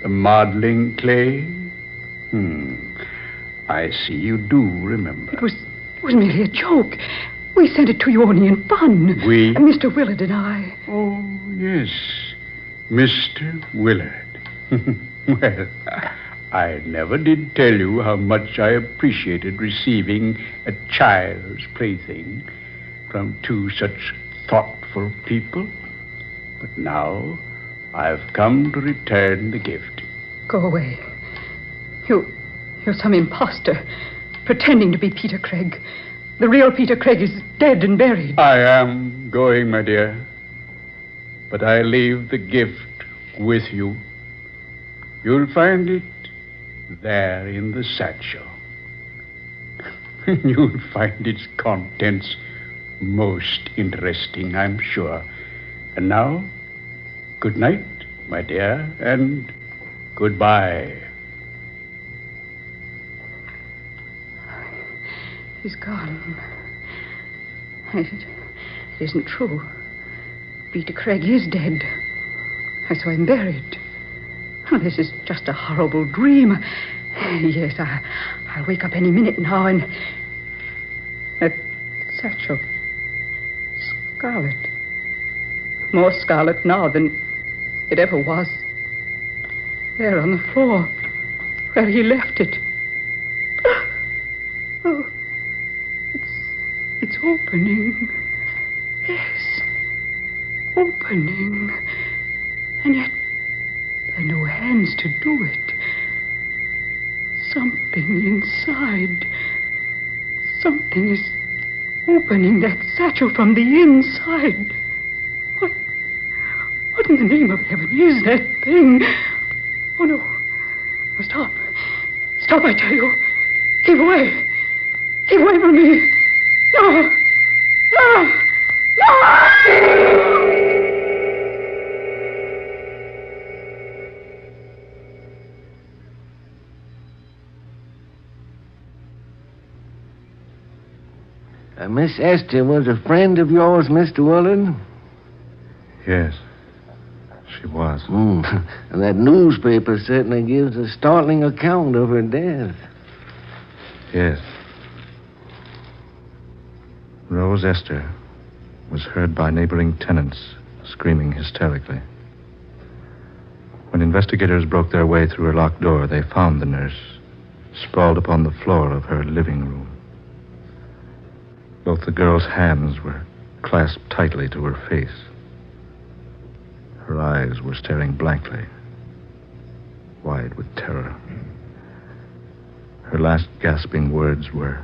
the modeling clay? I see you do remember. It was merely a joke. We sent it to you only in fun. We? Mr. Willard and I. Oh, yes. Mr. Willard. Well, I never did tell you how much I appreciated receiving a child's plaything from two such thoughtful people. But now I've come to return the gift. Go away. You're some imposter, pretending to be Peter Craig. The real Peter Craig is dead and buried. I am going, my dear. But I leave the gift with you. You'll find it there in the satchel. You'll find its contents most interesting, I'm sure. And now, good night, my dear, and goodbye. He's gone. It isn't true. Peter Craig is dead. I saw him buried. Oh, this is just a horrible dream. Yes, I'll wake up any minute now and... That satchel. Scarlet. More scarlet now than it ever was. There on the floor, where he left it. Oh, it's opening. Yes, opening. And yet, there are no hands to do it. Something inside. Something is opening that satchel from the inside. What in the name of heaven is that thing? Oh, no. Oh, stop. Stop, I tell you. Keep away. Keep away from me. No. No. No! Miss Esther was a friend of yours, Mr. Willard? Yes, she was. And that newspaper certainly gives a startling account of her death. Yes. Rose Esther was heard by neighboring tenants screaming hysterically. When investigators broke their way through her locked door, they found the nurse sprawled upon the floor of her living room. Both the girl's hands were clasped tightly to her face. Her eyes were staring blankly, wide with terror. Her last gasping words were,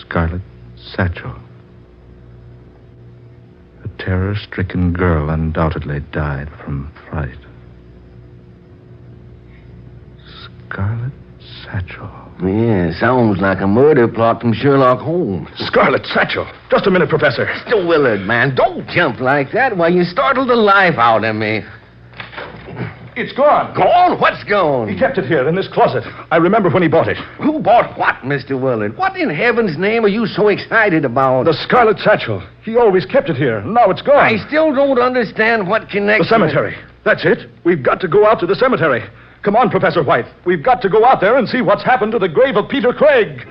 "Scarlet satchel." The terror-stricken girl undoubtedly died from fright. Scarlet satchel. Yeah, sounds like a murder plot from Sherlock Holmes. Scarlet satchel. Just a minute, Professor. Mr. Willard, man, don't jump like that. Why, you startled the life out of me. It's gone. Gone? What's gone? He kept it here in this closet. I remember when he bought it. Who bought what, Mr. Willard? What in heaven's name are you so excited about? The scarlet satchel. He always kept it here. Now it's gone. I still don't understand what connection... The cemetery. That's it. We've got to go out to the cemetery. Come on, Professor White. We've got to go out there and see what's happened to the grave of Peter Craig.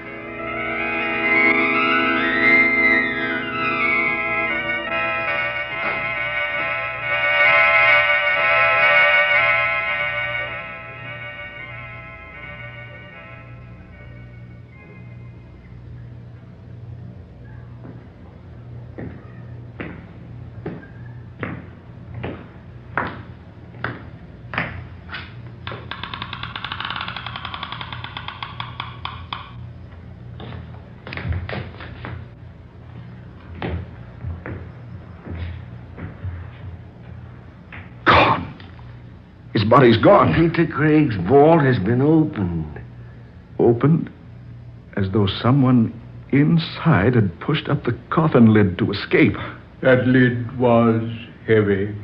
His body's gone. Peter Craig's vault has been opened. Opened? As though someone inside had pushed up the coffin lid to escape. That lid was heavy.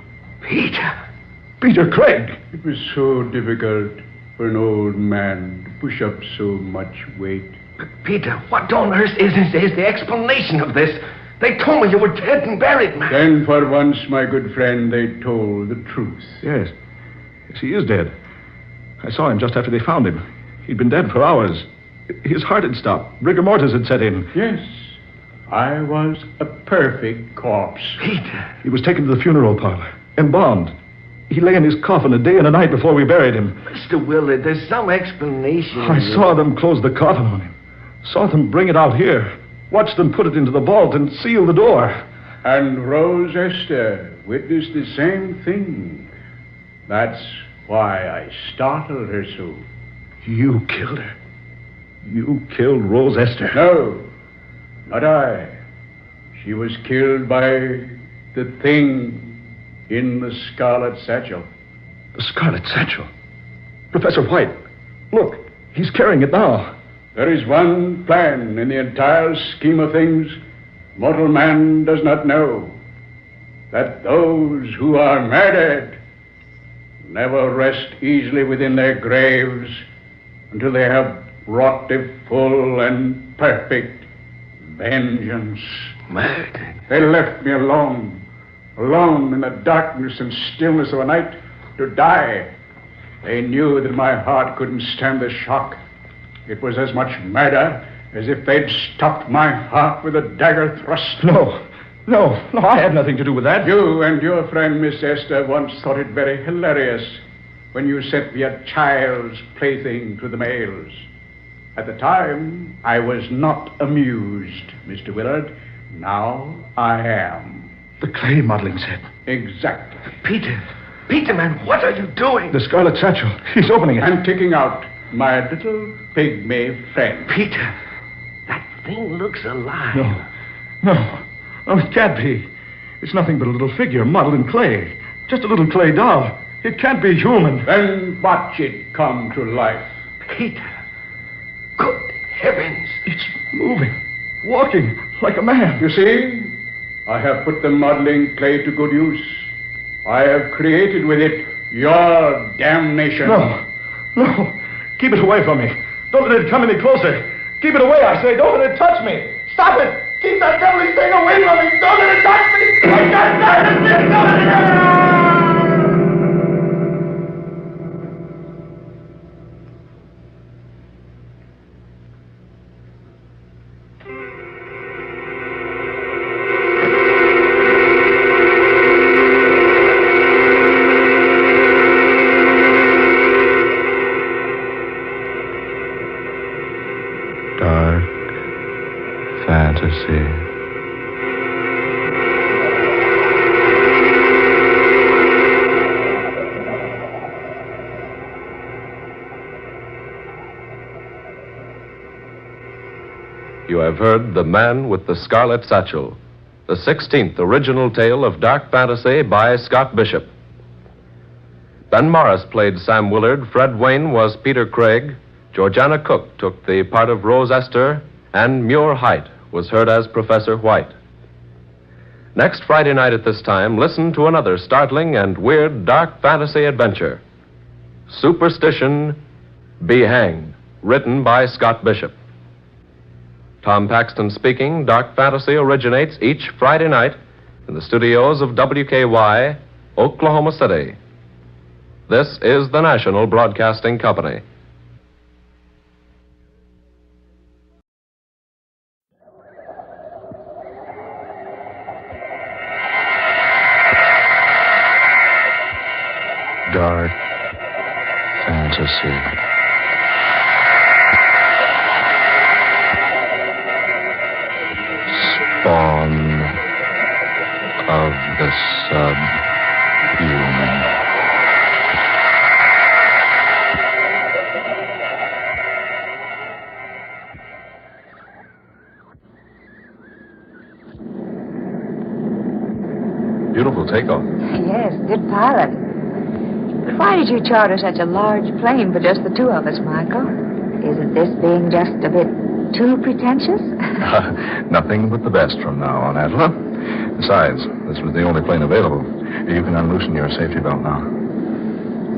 Peter Craig! It was so difficult for an old man to push up so much weight. Peter, what on earth is the explanation of this? They told me you were dead and buried, man. Then for once, my good friend, they told the truth. Yes. Yes, he is dead. I saw him just after they found him. He'd been dead for hours. His heart had stopped. Rigor mortis had set in. Yes. I was a perfect corpse. Peter. He was taken to the funeral parlor, embalmed. He lay in his coffin a day and a night before we buried him. Mr. Willard, there's some explanation. I saw them close the coffin on him. Saw them bring it out here. Watched them put it into the vault and seal the door. And Rose Esther witnessed the same thing. That's why I startled her so. You killed her. You killed Rose Esther. No, not I. She was killed by the thing in the scarlet satchel. The scarlet satchel? Professor White, look, he's carrying it now. There is one plan in the entire scheme of things mortal man does not know. That those who are murdered never rest easily within their graves until they have wrought a full and perfect vengeance. Murdered? They left me alone in the darkness and stillness of a night to die. They knew that my heart couldn't stand the shock. It was as much murder as if they'd stopped my heart with a dagger thrust. No, I had nothing to do with that. You and your friend, Miss Esther, once thought it very hilarious when you sent me a child's plaything to the mails. At the time, I was not amused, Mr. Willard. Now I am. The clay modeling set. Exactly. Peter, man, what are you doing? The scarlet satchel. He's opening it. I'm taking out my little pygmy friend. Peter, That thing looks alive. No, it can't be. It's nothing but a little figure modeled in clay. Just a little clay doll. It can't be human. Then watch it come to life. Peter, good heavens. It's moving, walking like a man. You see, I have put the modeling clay to good use. I have created with it your damnation. No. Keep it away from me. Don't let it come any closer. Keep it away, I say. Don't let it touch me. Stop it. Keep that devilly thing away from me. Don't let it touch me. I can't stand it. Don't let it. You have heard The Man with the Scarlet Satchel, the 16th original tale of dark fantasy by Scott Bishop. Ben Morris played Sam Willard, Fred Wayne was Peter Craig, Georgiana Cook took the part of Rose Esther, and Muir Height was heard as Professor White. Next Friday night at this time, listen to another startling and weird dark fantasy adventure. Superstition, Be Hanged, written by Scott Bishop. Tom Paxton speaking. Dark Fantasy originates each Friday night in the studios of WKY, Oklahoma City. This is the National Broadcasting Company. Dark fantasy. Spawn of the subhuman. Beautiful takeoff. Yes, good pilot. But why did you charter such a large plane for just the two of us, Michael? Isn't this being just a bit too pretentious? Nothing but the best from now on, Angela. Besides, this was the only plane available. You can unloosen your safety belt now.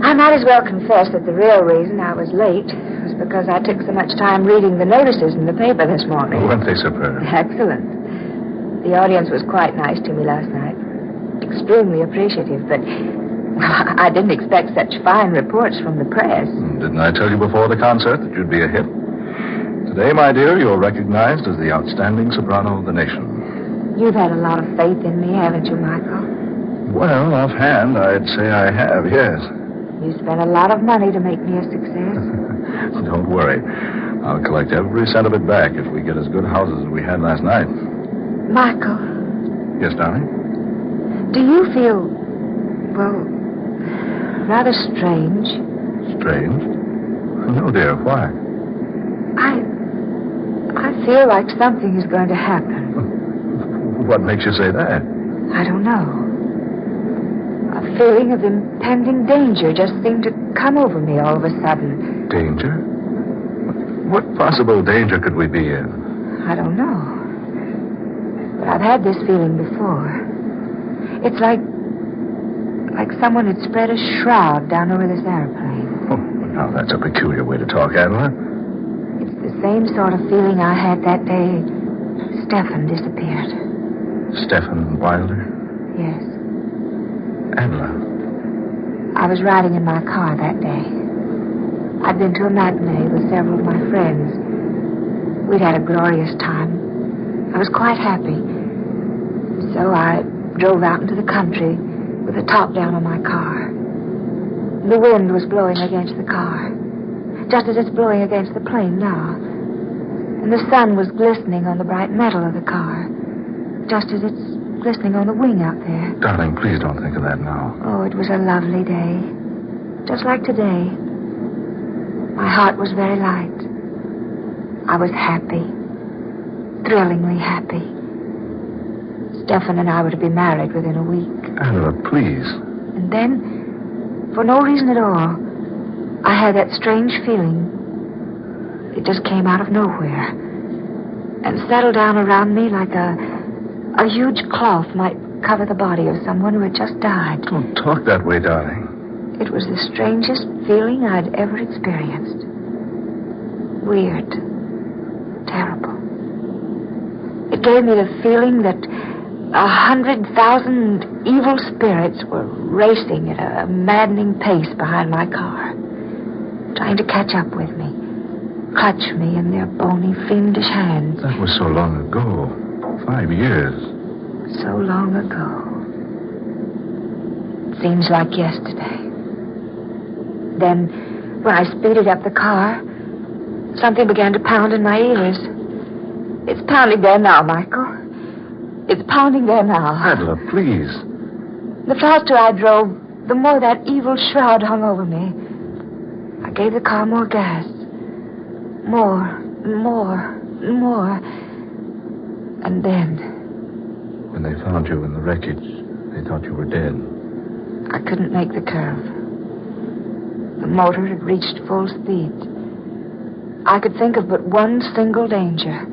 I might as well confess that the real reason I was late was because I took so much time reading the notices in the paper this morning. Weren't they superb? Excellent. The audience was quite nice to me last night. Extremely appreciative, but I didn't expect such fine reports from the press. Didn't I tell you before the concert that you'd be a hit? Today, my dear, you're recognized as the outstanding soprano of the nation. You've had a lot of faith in me, haven't you, Michael? Well, offhand, I'd say I have, yes. You spent a lot of money to make me a success. Don't worry. I'll collect every cent of it back if we get as good houses as we had last night. Michael, Yes, darling? Do you feel, well, rather strange? Strange? No, dear. Why? I feel like something is going to happen. What makes you say that? I don't know. A feeling of impending danger just seemed to come over me all of a sudden. Danger? What possible danger could we be in? I don't know. But I've had this feeling before. It's like someone had spread a shroud down over this airplane. Oh, now that's a peculiar way to talk, Adela. It's the same sort of feeling I had that day Stefan disappeared. Stefan Wilder? Yes. Adela. I was riding in my car that day. I'd been to a matinee with several of my friends. We'd had a glorious time. I was quite happy. So I drove out into the country with the top down on my car. The wind was blowing against the car, just as it's blowing against the plane now. And the sun was glistening on the bright metal of the car, just as it's glistening on the wing out there. Darling, please don't think of that now. Oh, it was a lovely day. Just like today. My heart was very light. I was happy. Thrillingly happy. Stefan and I were to be married within a week. Adela, please. And then, for no reason at all, I had that strange feeling. It just came out of nowhere and settled down around me like a huge cloth might cover the body of someone who had just died. Don't talk that way, darling. It was the strangest feeling I'd ever experienced. Weird. Terrible. It gave me the feeling that 100,000 evil spirits were racing at a maddening pace behind my car, trying to catch up with me, clutch me in their bony, fiendish hands. That was so long ago. 5 years. So long ago. It seems like yesterday. Then, when I speeded up the car, something began to pound in my ears. It's pounding there now, Michael. It's pounding there now. Adela, please. The faster I drove, the more that evil shroud hung over me. I gave the car more gas. More, and more, and more. And then... When they found you in the wreckage, they thought you were dead. I couldn't make the curve. The motor had reached full speed. I could think of but one single danger.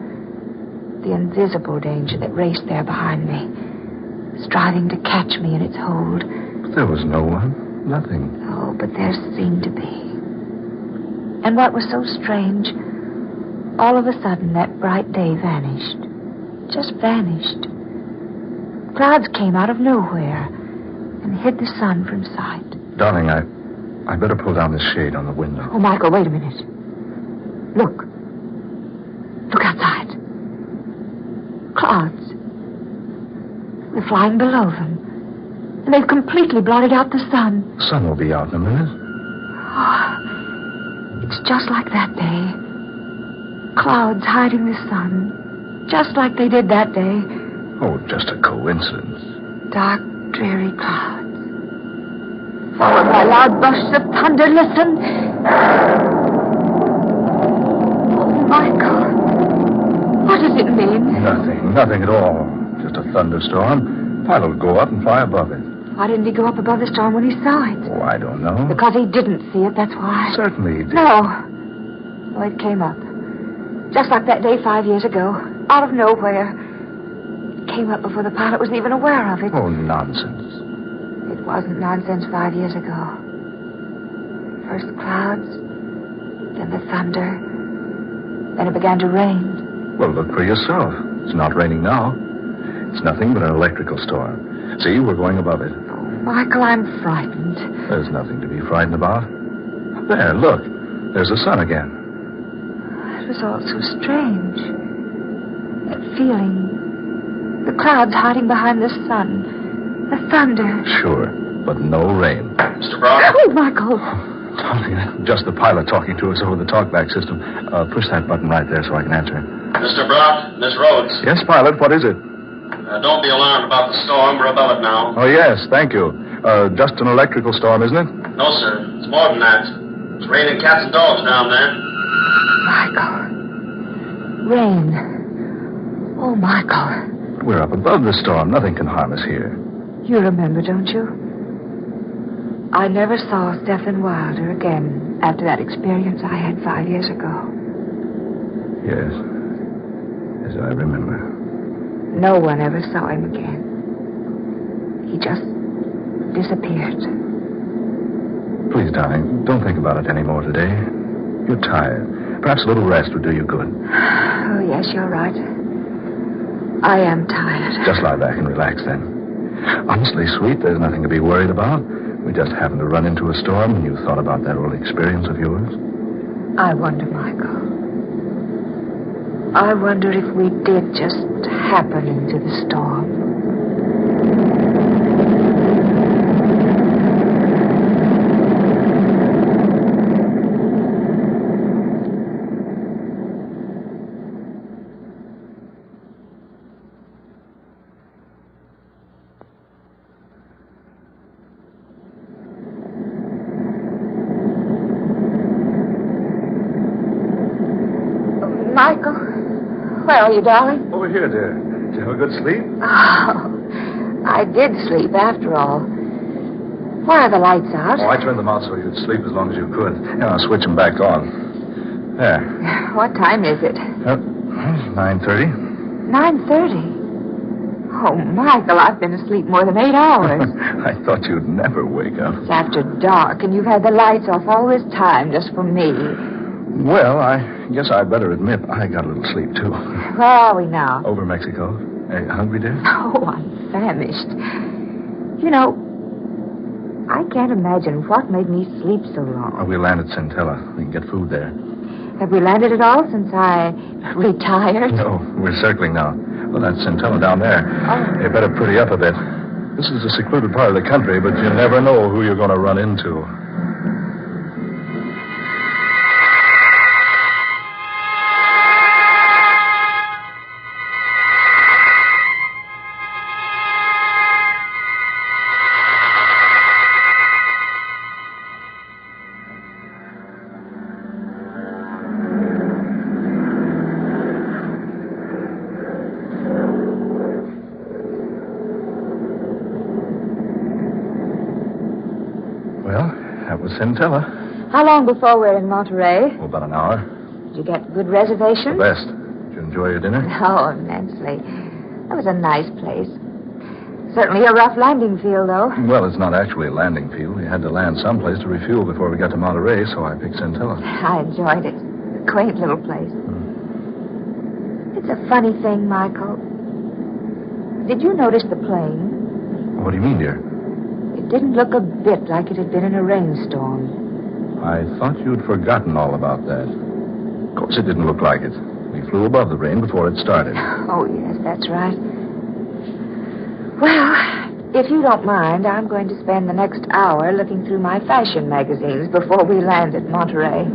The invisible danger that raced there behind me, striving to catch me in its hold. But there was no one. Nothing. Oh, but there seemed to be. And what was so strange, all of a sudden that bright day vanished. Just vanished. Clouds came out of nowhere and hid the sun from sight. Darling, I better pull down this shade on the window. Oh, Michael, wait a minute. Look. Look outside. Clouds. They're flying below them. And they've completely blotted out the sun. The sun will be out in a minute. Oh, it's just like that day. Clouds hiding the sun. Just like they did that day. Oh, just a coincidence. Dark, dreary clouds. Followed by loud bursts of thunder. Listen. Oh, Michael. What does it mean? Nothing at all. Just a thunderstorm. Pilot will go up and fly above it. Why didn't he go up above the storm when he saw it? Oh, I don't know. Because he didn't see it, that's why. Certainly he did. No. Oh, it came up. Just like that day 5 years ago. Out of nowhere. It came up before the pilot was even aware of it. Oh, nonsense. It wasn't nonsense 5 years ago. First clouds, then the thunder, then it began to rain. Well, look for yourself. It's not raining now. It's nothing but an electrical storm. See, we're going above it. Oh, Michael, I'm frightened. There's nothing to be frightened about. There, look. There's the sun again. It was all so strange. That feeling. The clouds hiding behind the sun. The thunder. Sure, but no rain. Mr. Brock? Oh, Michael. Darling, just the pilot talking to us over the talkback system. Push that button right there so I can answer him. Mr. Brock, Miss Rhodes. Yes, pilot, what is it? Don't be alarmed about the storm. We're above it now. Oh, yes, thank you. Just an electrical storm, isn't it? No, sir. It's more than that. It's raining cats and dogs down there. Michael. Rain. Oh, Michael. We're up above the storm. Nothing can harm us here. You remember, don't you? I never saw Stephen Wilder again after that experience I had 5 years ago. Yes. Yes, I remember. No one ever saw him again. He just disappeared. Please, darling, don't think about it anymore today. You're tired. Perhaps a little rest would do you good. Oh, yes, you're right. I am tired. Just lie back and relax then. Honestly, sweet, there's nothing to be worried about. We just happened to run into a storm and you thought about that old experience of yours. I wonder, Michael. I wonder if we did just happen into the storm. Michael, where are you, darling? Over here, dear. Did you have a good sleep? Oh, I did sleep after all. Why are the lights out? Oh, I turned them out so you'd sleep as long as you could. And I'll switch them back on. There. What time is it? 9:30. 9:30. Oh, Michael, I've been asleep more than 8 hours. I thought you'd never wake up. It's after dark, and you've had the lights off all this time just for me. Well, I guess I'd better admit I got a little sleep, too. Where are we now? Over Mexico. Hey, hungry, dear? Oh, I'm famished. You know, I can't imagine what made me sleep so long. Oh, we land at Centella. We can get food there. Have we landed at all since I retired? No, we're circling now. Well, that's Centella down there. Oh. You better pretty up a bit. This is a secluded part of the country, but you never know who you're going to run into. Centella. How long before we're in Monterey? Oh, about an hour. Did you get good reservations? The best. Did you enjoy your dinner? Oh, immensely. That was a nice place. Certainly a rough landing field, though. Well, it's not actually a landing field. We had to land someplace to refuel before we got to Monterey, so I picked Centella. I enjoyed it. A quaint little place. It's a funny thing, Michael. Did you notice the plane? What do you mean, dear? It didn't look a bit like it had been in a rainstorm. I thought you'd forgotten all about that. Of course, it didn't look like it. We flew above the rain before it started. Oh, yes, that's right. Well, if you don't mind, I'm going to spend the next hour looking through my fashion magazines before we land at Monterey.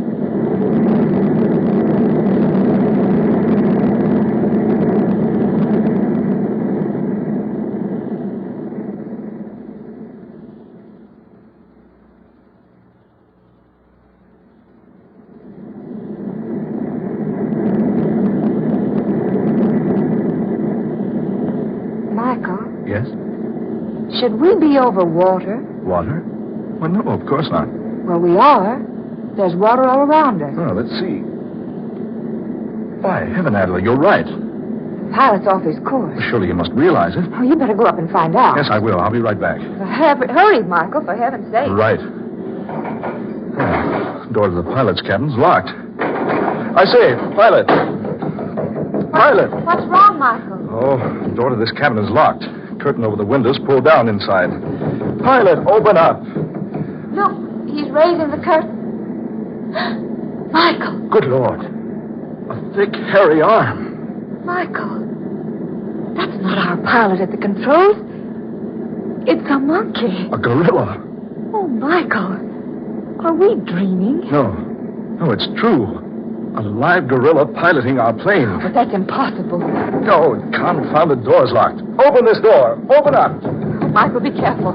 Yes? Should we be over water? Water? Well, no, of course not. Well, we are. There's water all around us. Oh, let's see. Why, heaven, Adela, you're right. The pilot's off his course. Surely you must realize it. Oh, you better go up and find out. Yes, I will. I'll be right back. Hurry, Michael, for heaven's sake. Right. Door to the pilot's cabin's locked. I say, pilot. Pilot. What's wrong, Michael? Oh, the door to this cabin is locked. Curtain over the windows pulled down inside. Pilot, open up. Look, he's raising the curtain. Michael. Good Lord. A thick, hairy arm. Michael. That's not our pilot at the controls. It's a monkey. A gorilla. Oh, Michael. Are we dreaming? No, it's true. A live gorilla piloting our plane. But that's impossible. No, confounded door's locked. Open this door. Open up. Oh, Michael, be careful.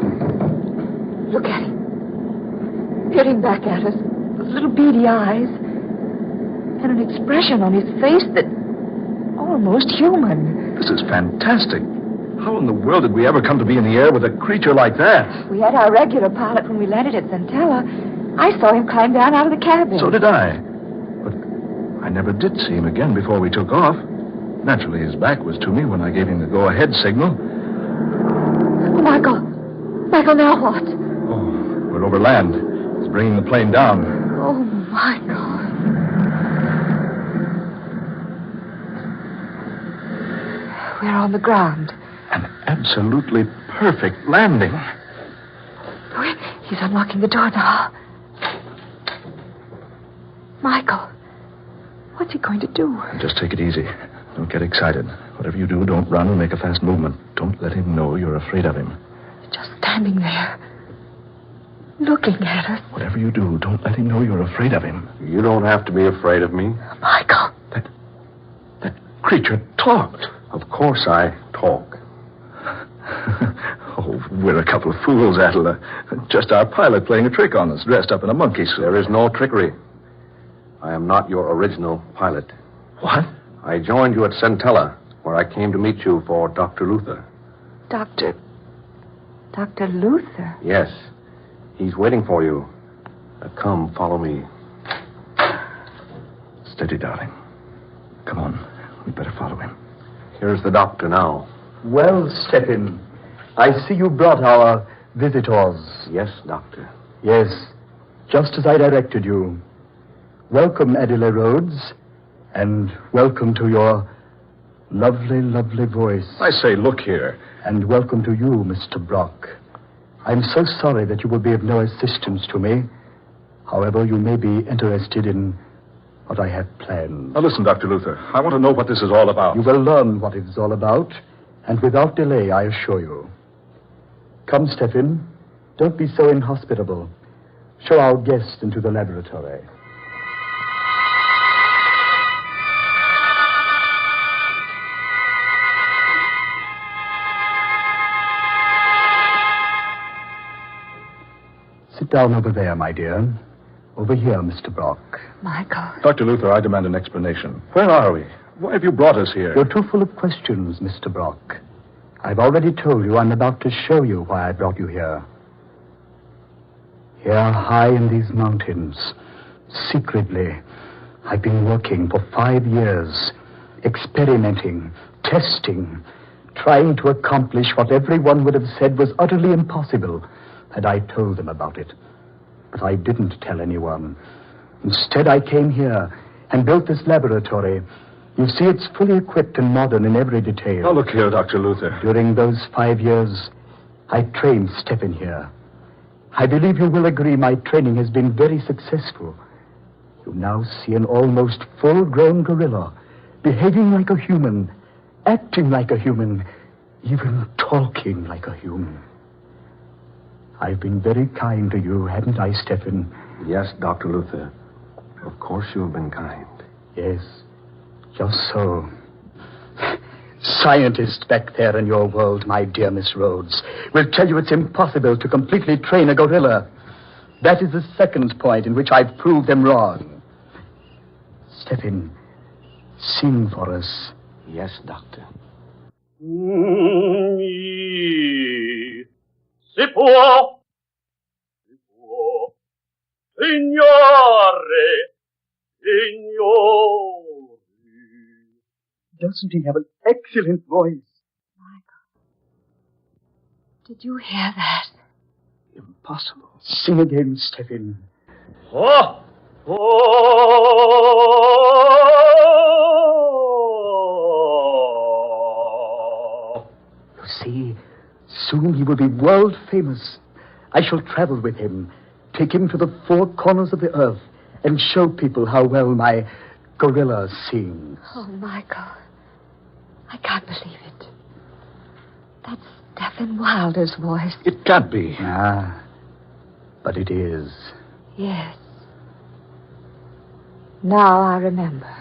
Look at him. Peering back at us with little beady eyes and an expression on his face that almost human. This is fantastic. How in the world did we ever come to be in the air with a creature like that? We had our regular pilot when we landed at Santella. I saw him climb down out of the cabin. So did I. But I never did see him again before we took off. Naturally, his back was to me when I gave him the go-ahead signal. Oh, Michael. Michael, now what? Oh, we're over land. It's bringing the plane down. Oh, Michael. We're on the ground. An absolutely perfect landing. Oh, he's unlocking the door now. Michael, what's he going to do? Just take it easy. Don't get excited. Whatever you do, don't run and make a fast movement. Don't let him know you're afraid of him. Just standing there, looking at us. Whatever you do, don't let him know you're afraid of him. You don't have to be afraid of me. Michael. That creature talked. Of course I talk. Oh, we're a couple of fools, Attila. Just our pilot playing a trick on us, dressed up in a monkey suit. There is no trickery. I am not your original pilot. What? I joined you at Santella, where I came to meet you for Dr. Luther. Dr. Luther? Yes. He's waiting for you. Come, follow me. Steady, darling. Come on. We'd better follow him. Here's the doctor now. Well, Stephen, I see you brought our visitors. Yes, doctor. Yes, just as I directed you. Welcome, Adela Rhodes, and welcome to your lovely, lovely voice. I say, look here. And welcome to you, Mr. Brock. I'm so sorry that you will be of no assistance to me. However, you may be interested in what I have planned. Now listen, Dr. Luther. I want to know what this is all about. You will learn what it is all about, and without delay, I assure you. Come, Stephen. Don't be so inhospitable. Show our guest into the laboratory. Sit down over there, my dear. Over here, Mr. Brock. Michael. Dr. Luther, I demand an explanation. Where are we? Why have you brought us here? You're too full of questions, Mr. Brock. I've already told you I'm about to show you why I brought you here. Here, high in these mountains, secretly, I've been working for 5 years, experimenting, testing, trying to accomplish what everyone would have said was utterly impossible had I told them about it. But I didn't tell anyone. Instead, I came here and built this laboratory. You see, it's fully equipped and modern in every detail. Now, look here, Dr. Luther. During those 5 years, I trained Stephen here. I believe you will agree my training has been very successful. You now see an almost full-grown gorilla, behaving like a human, acting like a human, even talking like a human. I've been very kind to you, haven't I, Stephen? Yes, Dr. Luther. Of course you have been kind. Yes, just so. Scientists back there in your world, my dear Miss Rhodes, will tell you it's impossible to completely train a gorilla. That is the second point in which I've proved them wrong. Stephen, sing for us. Yes, Doctor. Si può, signore, signori. Doesn't he have an excellent voice? Michael, did you hear that? Impossible. Sing again, Stephen. Oh, You see, soon he will be world famous. I shall travel with him, take him to the 4 corners of the earth, and show people how well my gorilla sings. Oh, Michael, I can't believe it. That's Stephen Wilder's voice. It can't be. Ah, but it is. Yes. Now I remember.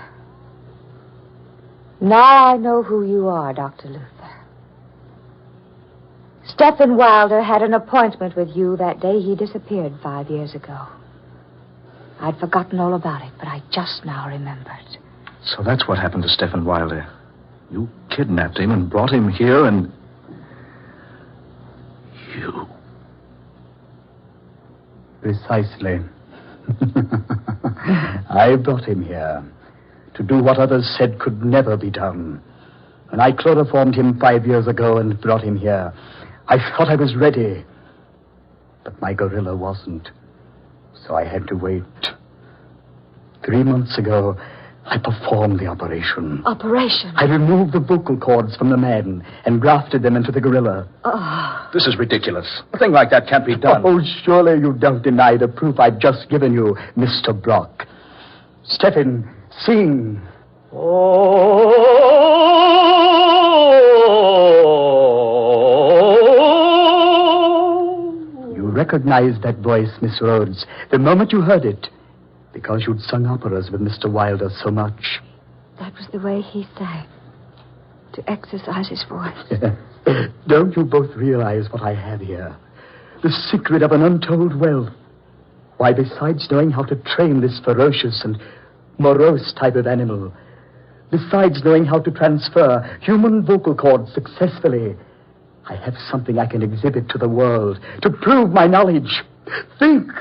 Now I know who you are, Dr. Luther. Stephen Wilder had an appointment with you that day he disappeared 5 years ago. I'd forgotten all about it, but I just now remembered. So that's what happened to Stephen Wilder. You kidnapped him and brought him here and... You... Precisely. I brought him here to do what others said could never be done. When I chloroformed him 5 years ago and brought him here, I thought I was ready. But my gorilla wasn't. So I had to wait. 3 months ago, I performed the operation. Operation? I removed the vocal cords from the man and grafted them into the gorilla. Oh. This is ridiculous. A thing like that can't be done. Oh, surely you don't deny the proof I've just given you, Mr. Brock. Stephen, sing. You recognized that voice, Miss Rhodes, the moment you heard it, because you'd sung operas with Mr. Wilder so much. That was the way he sang, to exercise his voice. Don't you both realize what I have here? The secret of an untold wealth. Why, besides knowing how to train this ferocious and morose type of animal, besides knowing how to transfer human vocal cords successfully, I have something I can exhibit to the world to prove my knowledge. Think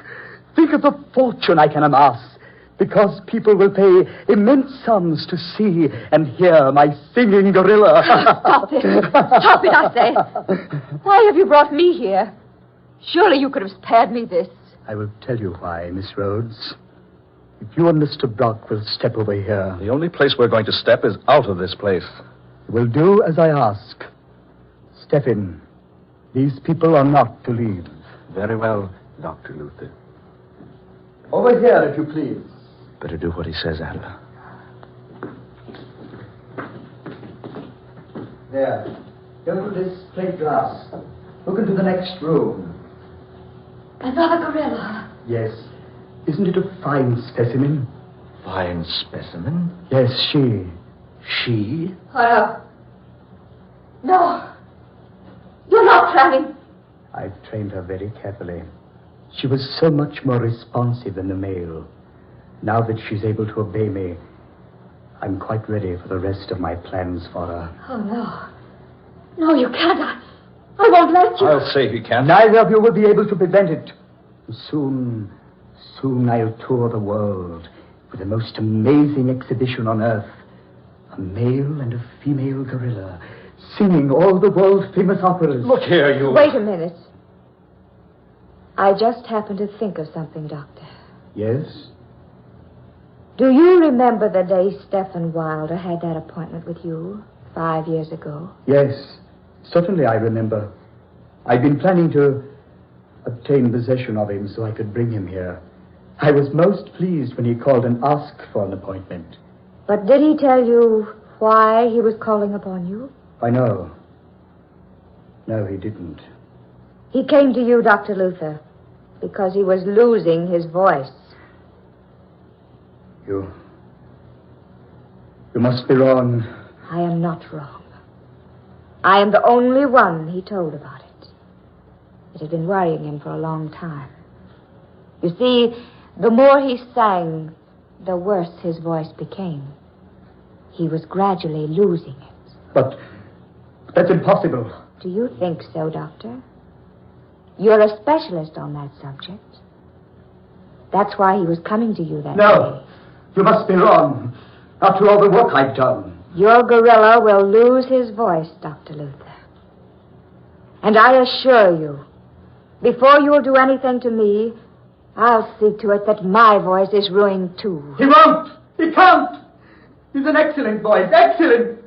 of the fortune I can amass, because people will pay immense sums to see and hear my singing gorilla. Stop it. Stop it, I say. Why have you brought me here? Surely you could have spared me this. I will tell you why, Miss Rhodes. If you and Mr. Brock will step over here... The only place we're going to step is out of this place. You will do as I ask. Stephen, these people are not to leave. Very well, Dr. Luther. Over here, if you please. Better do what he says, Adler. There. Go to this plate glass. Look into the next room. Another gorilla. Yes. Isn't it a fine specimen? Fine specimen? Yes, she. She? Oh, no. No. You're not planning. I've trained her very carefully. She was so much more responsive than the male. Now that she's able to obey me, I'm quite ready for the rest of my plans for her. Oh, no. No, you can't. I won't let you. I'll say he can. Neither of you will be able to prevent it. Soon I'll tour the world with the most amazing exhibition on earth. A male and a female gorilla singing all the world-famous operas. Look here, you... Wait a minute. I just happened to think of something, Doctor. Yes? Do you remember the day Stephen Wilder had that appointment with you 5 years ago? Yes, certainly I remember. I'd been planning to obtain possession of him so I could bring him here. I was most pleased when he called and asked for an appointment. But did he tell you why he was calling upon you? I know. No, he didn't. He came to you, Dr. Luther, because he was losing his voice. You must be wrong. I am not wrong. I am the only one he told about it. It had been worrying him for a long time. You see, the more he sang, the worse his voice became. He was gradually losing it. But that's impossible. Do you think so, Doctor? You're a specialist on that subject. That's why he was coming to you that No, day. You must be wrong. After all the work I've done. Your gorilla will lose his voice, Dr. Luther. And I assure you, before you'll do anything to me, I'll see to it that my voice is ruined too. He won't! He can't! He's an excellent voice. Excellent!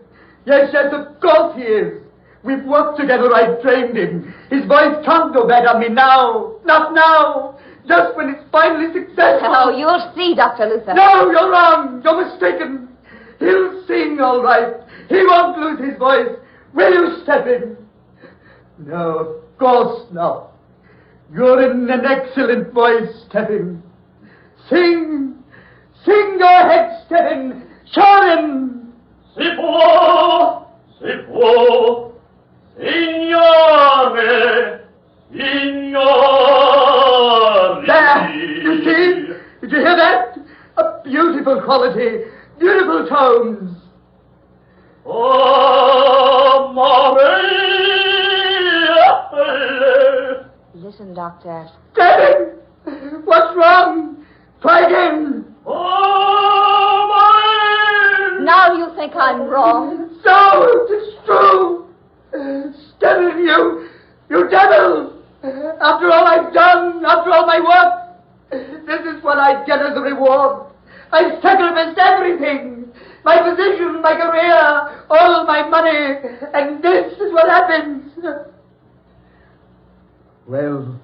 Yes, of course he is. We've worked together. I've trained him. His voice can't go bad on me now. Not now. Just when it's finally successful. Oh, you'll see, Dr. Luther. No, you're wrong. You're mistaken. He'll sing all right. He won't lose his voice. Will you, Stephen? No, of course not. You're in an excellent voice, Stephen. Sing. Sing your Step in! Show him! Si può! Si può! Signore! Signore! There! You see? Did you hear that? A beautiful quality. Beautiful tones. Oh, Maria! Listen, Doctor. David! What's wrong? Try again. Oh, Maria! Now you think I'm wrong. No, it's true. Devil, you devil! After all I've done, after all my work, this is what I get as a reward. I sacrificed everything. My position, my career, all my money, and this is what happens. Well,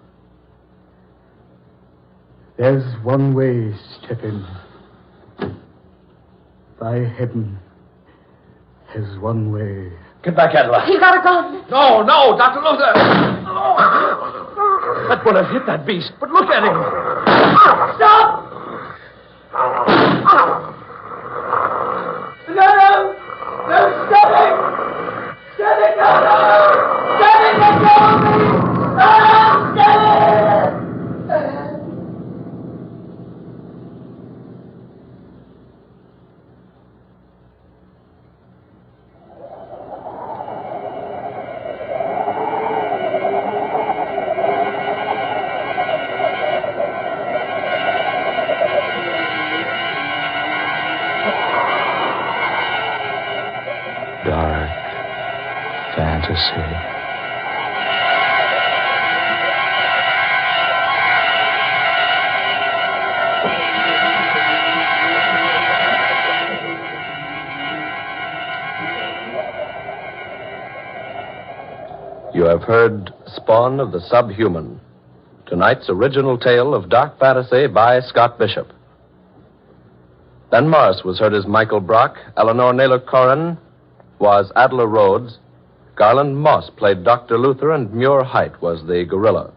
there's one way, Stephen. By heaven, there's one way. Get back, Adela. You got a gun. No, Dr. Luther. That bullet hit that beast, but look at him. Stop! No, Stephen! Stephen, no! Stephen, let go of me! Stephen! Dark fantasy. You have heard Spawn of the Subhuman, tonight's original tale of dark fantasy by Scott Bishop. Ben Morris was heard as Michael Brock, Eleanor Naylor Corrin was Adela Rhodes, Garland Moss played Dr. Luther, and Muir Height was the gorilla.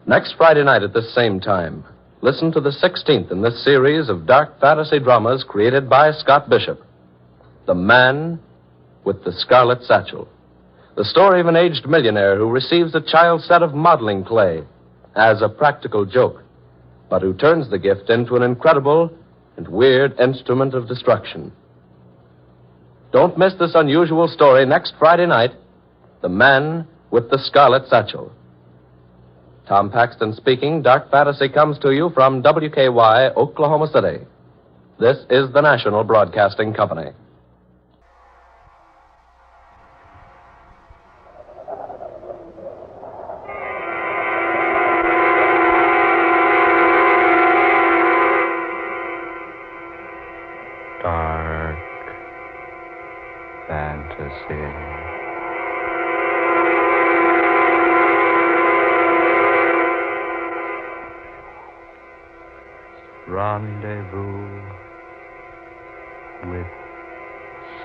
Next Friday night at this same time, listen to the 16th in this series of dark fantasy dramas created by Scott Bishop, The Man with the Scarlet Satchel. The story of an aged millionaire who receives a child's set of modeling clay as a practical joke, but who turns the gift into an incredible and weird instrument of destruction. Don't miss this unusual story next Friday night, The Man with the Scarlet Satchel. Tom Paxton speaking. Dark Fantasy comes to you from WKY, Oklahoma City. This is the National Broadcasting Company. Dark fantasy. Rendezvous with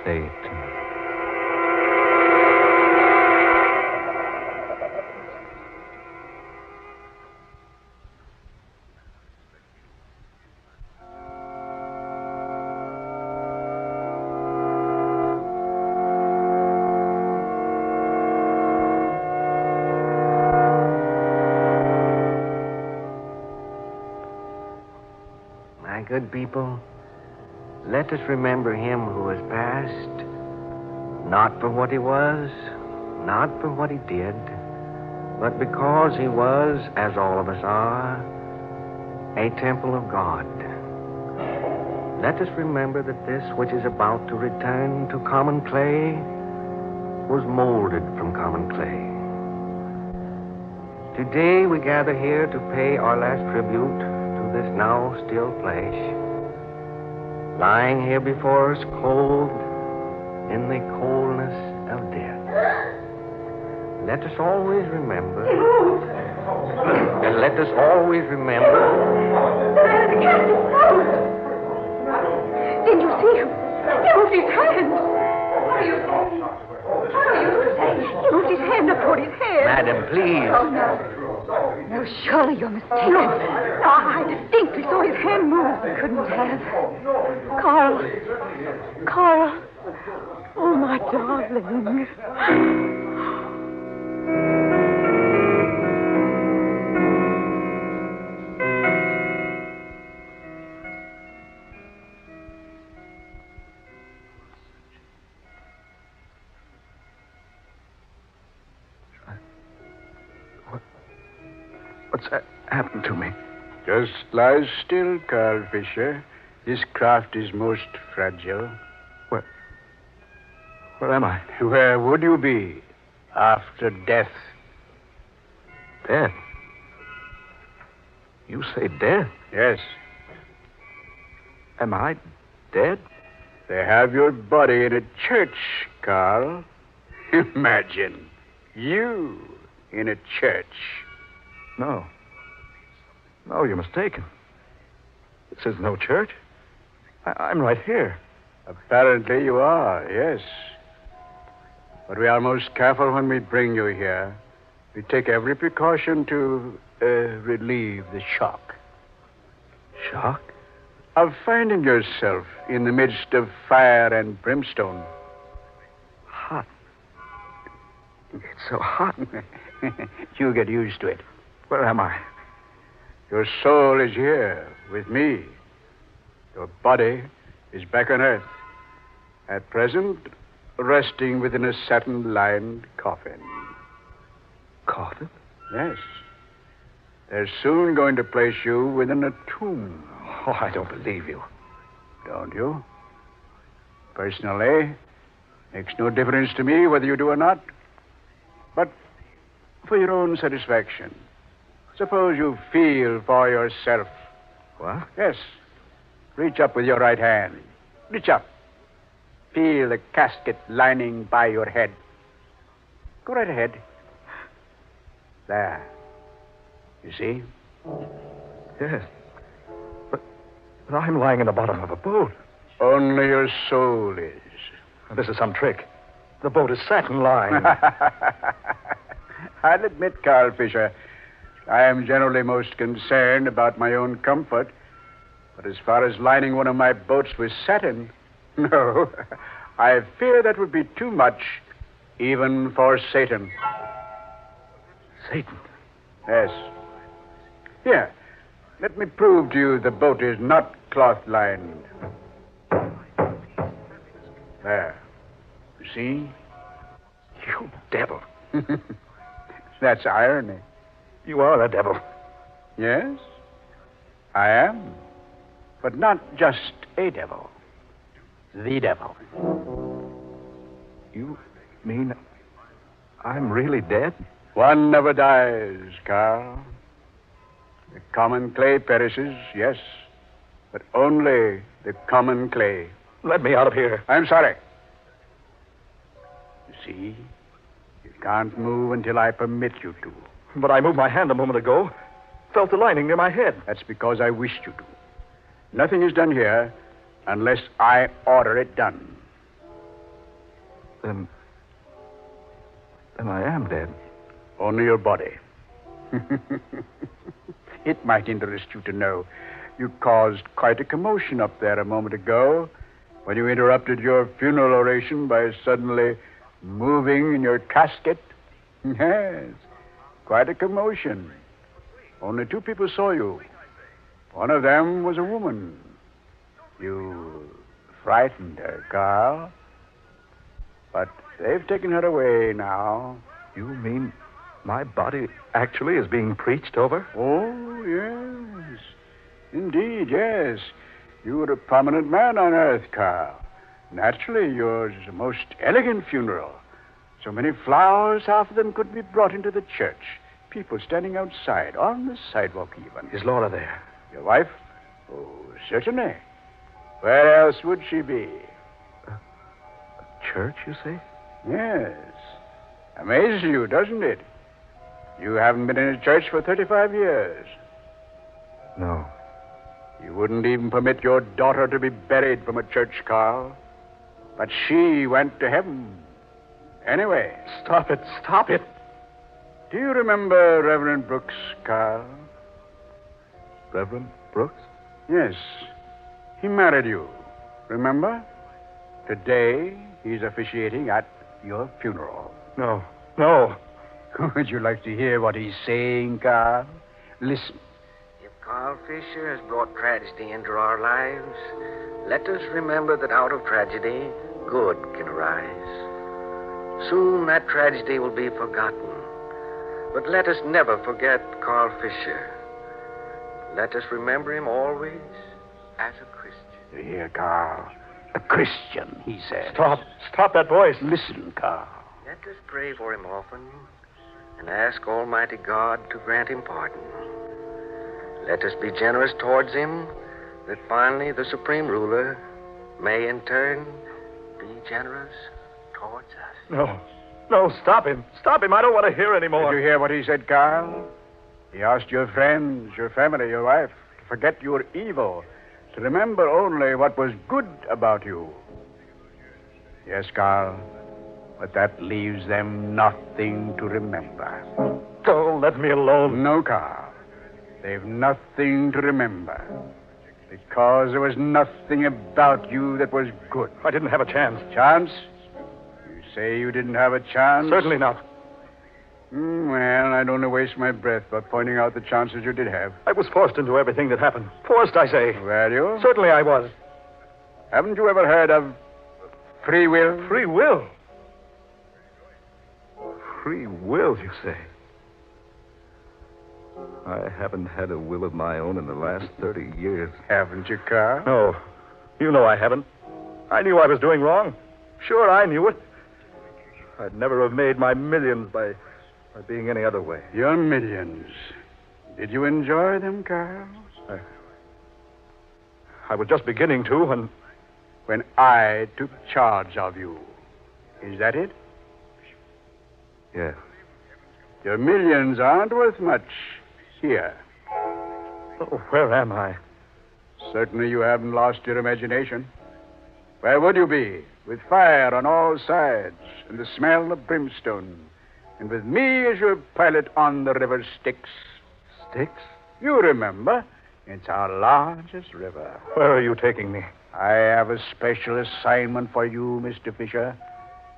Satan. Good people, let us remember him who has passed, not for what he was, not for what he did, but because he was, as all of us are, a temple of God. Let us remember that this which is about to return to common clay was molded from common clay. Today we gather here to pay our last tribute this now still flesh, lying here before us cold in the coldness of death. Let us always remember, and let us always remember. Didn't you see him? He moved his hand. What are you saying? He moved his hand up toward his head. Madam, please. Oh, no. No, surely you're mistaken. I distinctly saw his hand move. Couldn't have. Carl. Oh, my darling. What's happened to me? Just lie still, Carl Fisher. This craft is most fragile. Where am I? Where would you be after death? Death? You say death? Yes. Am I dead? They have your body in a church, Carl. Imagine you in a church. No. No, you're mistaken. This is no church. I'm right here. Apparently you are, yes. But we are most careful when we bring you here. We take every precaution to relieve the shock. Shock? Of finding yourself in the midst of fire and brimstone. Hot. It's so hot. You'll get used to it. Where am I? Your soul is here with me. Your body is back on Earth. At present, resting within a satin-lined coffin. Coffin? Yes. They're soon going to place you within a tomb. Oh, I don't believe you. Don't you? Personally, makes no difference to me whether you do or not. But for your own satisfaction, suppose you feel for yourself. What? Yes. Reach up with your right hand. Reach up. Feel the casket lining by your head. Go right ahead. There. You see? Yes. But I'm lying in the bottom of a boat. Only your soul is. This is some trick. The boat is satin-lined. I'll admit, Carl Fisher, I am generally most concerned about my own comfort. But as far as lining one of my boats with satin, no. I fear that would be too much, even for Satan. Satan? Yes. Here, let me prove to you the boat is not cloth-lined. There. You see? You devil. That's irony. You are the devil. Yes, I am. But not just a devil. The devil. You mean I'm really dead? One never dies, Carl. The common clay perishes, yes, but only the common clay. Let me out of here. I'm sorry. You see, you can't move until I permit you to. But I moved my hand a moment ago. Felt the lining near my head. That's because I wished you to. Nothing is done here unless I order it done. Then I am dead. Only your body. It might interest you to know you caused quite a commotion up there a moment ago when you interrupted your funeral oration by suddenly moving in your casket. Yes, quite a commotion. Only 2 people saw you. One of them was a woman. You frightened her, Carl. But they've taken her away now. You mean my body actually is being preached over? Oh, yes. Indeed, yes. You were a prominent man on Earth, Carl. Naturally, yours is a most elegant funeral. So many flowers, half of them could be brought into the church. People standing outside, on the sidewalk even. Is Laura there? Your wife? Oh, certainly. Where else would she be? A church, you say? Yes. Amazes you, doesn't it? You haven't been in a church for 35 years. No. You wouldn't even permit your daughter to be buried from a church, Carl. But she went to heaven. Anyway. Stop it. Stop it. Do you remember Reverend Brooks, Carl? Reverend Brooks? Yes. He married you. Remember? Today, he's officiating at your funeral. No. No. Would you like to hear what he's saying, Carl? Listen. If Carl Fisher has brought tragedy into our lives, let us remember that out of tragedy, good can arise. Soon that tragedy will be forgotten. But let us never forget Carl Fisher. Let us remember him always as a Christian. You hear, Carl? A Christian, he said. Stop that voice. Listen, Carl. Let us pray for him often and ask Almighty God to grant him pardon. Let us be generous towards him, that finally the Supreme Ruler may in turn be generous towards us. No. No, stop him. Stop him. I don't want to hear anymore. Did you hear what he said, Carl? He asked your friends, your family, your wife, to forget your evil, to remember only what was good about you. Yes, Carl, but that leaves them nothing to remember. Oh, let me alone. No, Carl. They've nothing to remember. Because there was nothing about you that was good. I didn't have a chance. Chance? You say you didn't have a chance? Certainly not. Well, I'd only waste my breath by pointing out the chances you did have. I was forced into everything that happened. Forced, I say. Were you? Certainly I was. Haven't you ever heard of free will? Free will? Free will, you say? I haven't had a will of my own in the last 30 years. Haven't you, Carl? No. You know I haven't. I knew I was doing wrong. Sure, I knew it. I'd never have made my millions by being any other way. Your millions. Did you enjoy them, Carl? I was just beginning to when I took charge of you. Is that it? Yes. Your millions aren't worth much here. Oh, where am I? Certainly you haven't lost your imagination. Where would you be? With fire on all sides and the smell of brimstone. And with me as your pilot on the river Styx. Styx? You remember. It's our largest river. Where are you taking me? I have a special assignment for you, Mr. Fisher.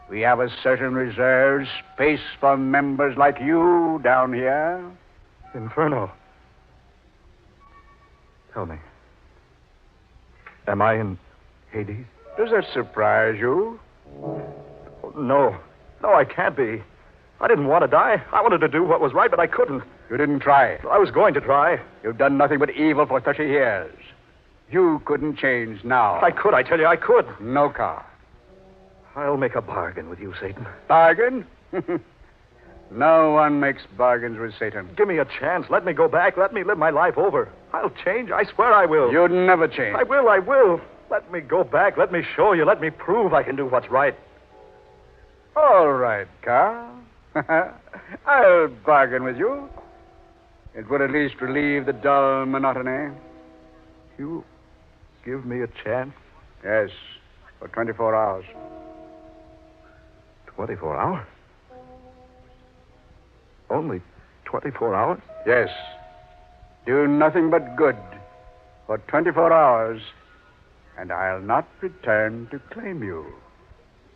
We have a certain reserved space for members like you down here. Inferno. Tell me. Am I in Hades? Does that surprise you? No. No, I can't be. I didn't want to die. I wanted to do what was right, but I couldn't. You didn't try. I was going to try. You've done nothing but evil for 30 years. You couldn't change now. I could, I tell you, I could. No, Carl. I'll make a bargain with you, Satan. Bargain? No one makes bargains with Satan. Give me a chance. Let me go back. Let me live my life over. I'll change. I swear I will. You'd never change. I will. Let me go back. Let me show you. Let me prove I can do what's right. All right, Carl. I'll bargain with you. It would at least relieve the dull monotony. You give me a chance? Yes, for 24 hours. 24 hours? Only 24 hours? Yes. Do nothing but good for 24 hours, and I'll not return to claim you.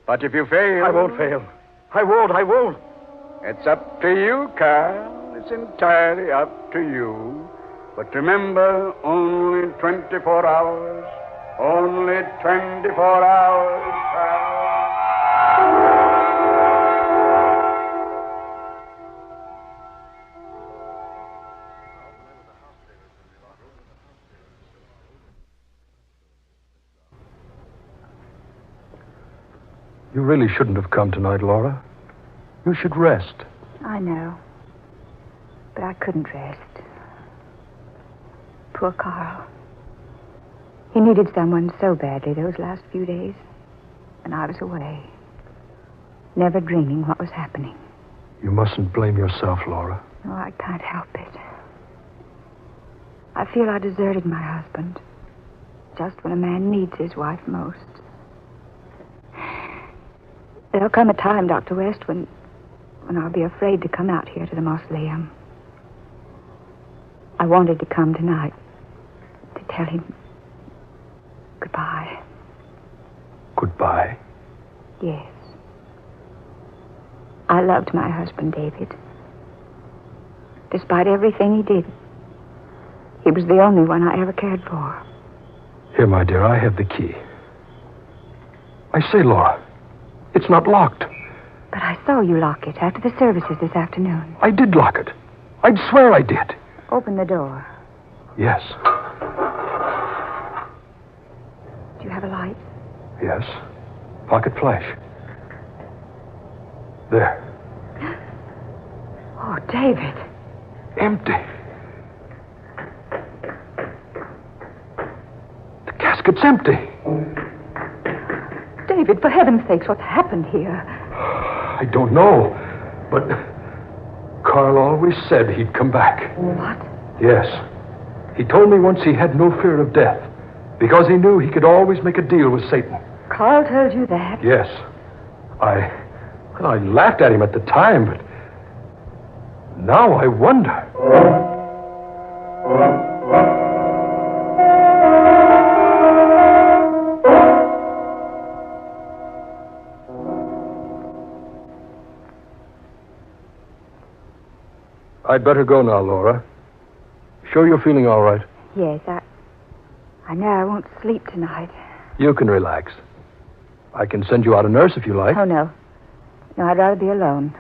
But if you fail... I won't fail. I won't. It's up to you, Carl. It's entirely up to you. But remember, only 24 hours. Only 24 hours, Carl. You really shouldn't have come tonight, Laura. You should rest. I know. But I couldn't rest. Poor Carl. He needed someone so badly those last few days. And I was away. Never dreaming what was happening. You mustn't blame yourself, Laura. No, I can't help it. I feel I deserted my husband. Just when a man needs his wife most. There'll come a time, Dr. West, when when I'll be afraid to come out here to the mausoleum. I wanted to come tonight to tell him goodbye. Goodbye? Yes. I loved my husband, David. Despite everything he did, he was the only one I ever cared for. Here, my dear, I have the key. I say, Laura, it's not locked. But I saw you lock it after the services this afternoon. I did lock it. I'd swear I did. Open the door. Yes. Do you have a light? Yes. Pocket flash. There. Oh, David. Empty. The casket's empty. David, for heaven's sakes, what's happened here? I don't know, but Carl always said he'd come back. What? Yes. He told me once he had no fear of death because he knew he could always make a deal with Satan. Carl told you that? Yes. I laughed at him at the time, but now I wonder. I'd better go now, Laura. Sure you're feeling all right? Yes, I know I won't sleep tonight. You can relax. I can send you out a nurse if you like. Oh, no. No, I'd rather be alone.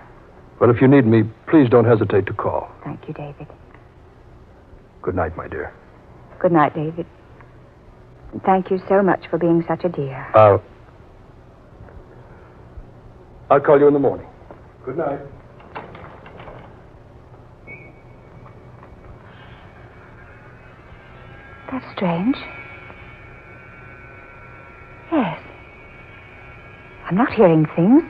Well, if you need me, please don't hesitate to call. Thank you, David. Good night, my dear. Good night, David. And thank you so much for being such a dear. I'll call you in the morning. Good night. That's strange. Yes. I'm not hearing things.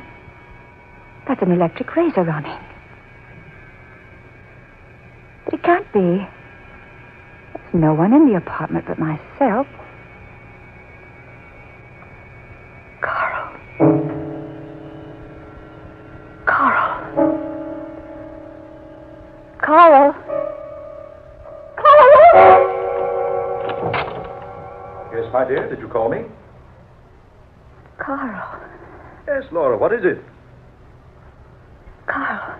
That's an electric razor running. But it can't be. There's no one in the apartment but myself. Carl. Yes, my dear, did you call me? Carl. Yes, Laura, what is it? Carl.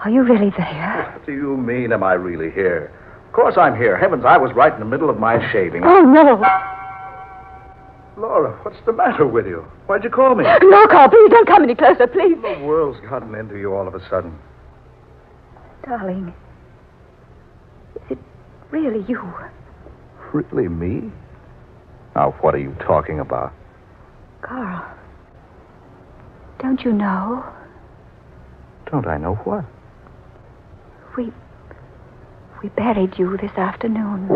Are you really there? What do you mean, am I really here? Of course I'm here. Heavens, I was right in the middle of my shaving. Oh, no. Laura, what's the matter with you? Why'd you call me? No, Carl, please don't come any closer, please. The world's gotten into you all of a sudden. Darling, is it really you? Really, me? Now, what are you talking about? Carl, don't you know? Don't I know what? We buried you this afternoon.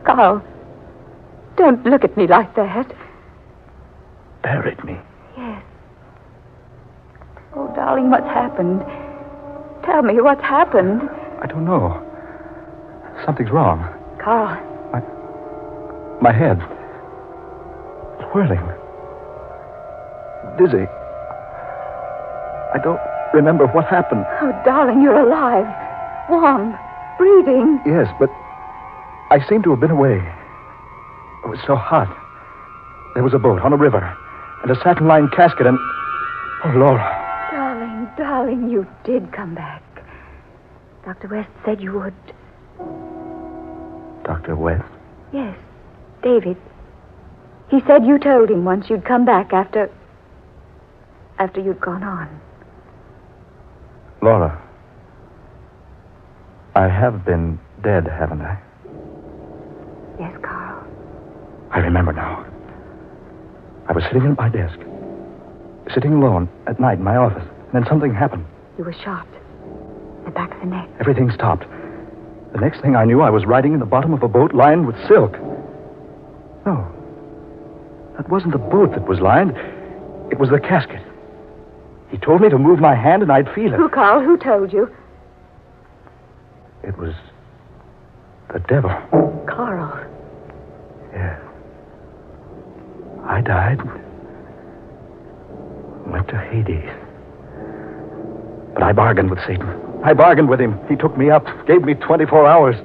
Carl, don't look at me like that. Buried me? Yes. Oh, darling, what's happened? Tell me what's happened. I don't know. Something's wrong. Carl. My head. It's whirling. Dizzy. I don't remember what happened. Oh, darling, you're alive. Warm. Breathing. Yes, but I seem to have been away. It was so hot. There was a boat on a river and a satin-lined casket and... Oh, Laura. Darling, you did come back. Dr. West said you would. Dr. West? Yes, David. He said you told him once you'd come back after you'd gone on. Laura, I have been dead, haven't I? Yes, Carl. I remember now. I was sitting at my desk, sitting alone at night in my office, and then something happened. You were shot. The back of the neck. Everything stopped. The next thing I knew, I was riding in the bottom of a boat lined with silk. No. That wasn't the boat that was lined. It was the casket. He told me to move my hand and I'd feel it. Who, Carl? Who told you? It was the devil. Carl. Yeah. I died. Went brought to Hades. But I bargained with Satan. I bargained with him. He took me up, gave me 24 hours.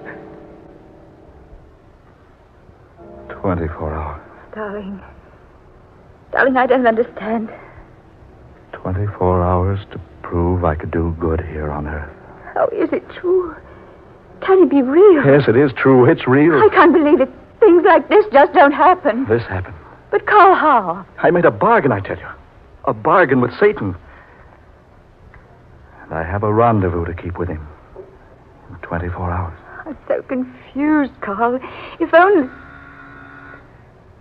24 hours. Darling. Darling, I don't understand. 24 hours to prove I could do good here on Earth. How is it true? Can it be real? Yes, it is true. It's real. I can't believe it. Things like this just don't happen. This happened. But Carl, how? I made a bargain, I tell you. A bargain with Satan. And I have a rendezvous to keep with him in 24 hours. I'm so confused, Carl. If only...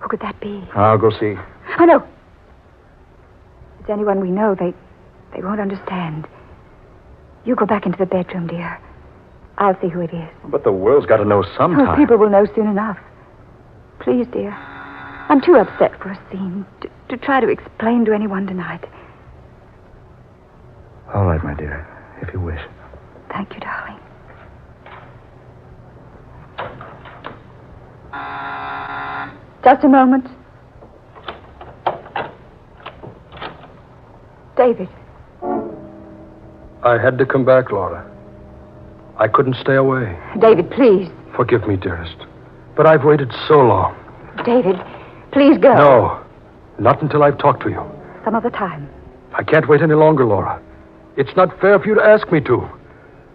Who could that be? I'll go see. I know. If it's anyone we know, they won't understand. You go back into the bedroom, dear. I'll see who it is. But the world's got to know sometime. Oh, people will know soon enough. Please, dear. I'm too upset for a scene to try to explain to anyone tonight. All right, my dear, if you wish. Thank you, darling. Just a moment. David. I had to come back, Laura. I couldn't stay away. David, please. Forgive me, dearest. But I've waited so long. David, please go. No, not until I've talked to you. Some other time. I can't wait any longer, Laura. It's not fair for you to ask me to.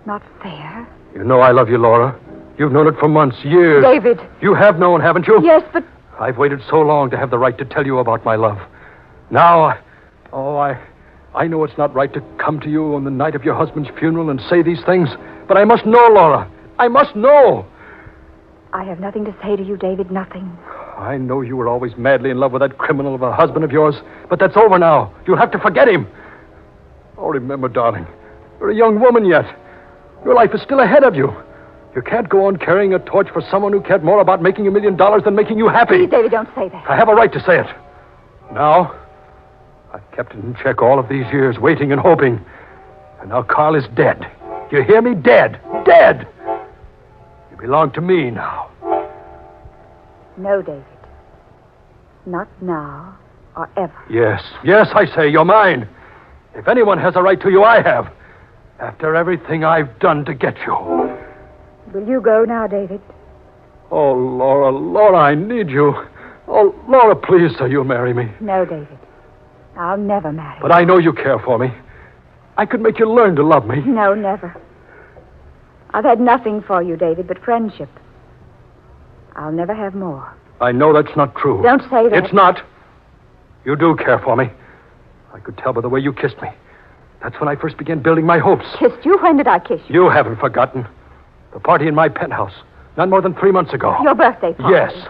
Not fair? You know I love you, Laura. You've known it for months, years. David. You have known, haven't you? Yes, but... I've waited so long to have the right to tell you about my love. Now, I know it's not right to come to you on the night of your husband's funeral and say these things, but I must know, Laura. I must know. I have nothing to say to you, David, nothing. I know you were always madly in love with that criminal of a husband of yours, but that's over now. You'll have to forget him. Oh, remember, darling, you're a young woman yet. Your life is still ahead of you. You can't go on carrying a torch for someone who cared more about making $1 million than making you happy. Please, David, don't say that. I have a right to say it. Now, I've kept it in check all of these years, waiting and hoping. And now Carl is dead. You hear me? Dead. Dead. You belong to me now. No, David. Not now or ever. Yes, I say, you're mine. If anyone has a right to you, I have. After everything I've done to get you. Will you go now, David? Oh, Laura, I need you. Oh, Laura, please, so you'll marry me. No, David. I'll never marry. But I know you care for me. I could make you learn to love me. No, never. I've had nothing for you, David, but friendship. I'll never have more. I know that's not true. Don't say that. It's not. You do care for me. I could tell by the way you kissed me. That's when I first began building my hopes. Kissed you? When did I kiss you? You haven't forgotten. The party in my penthouse. Not more than 3 months ago. Your birthday party? Yes.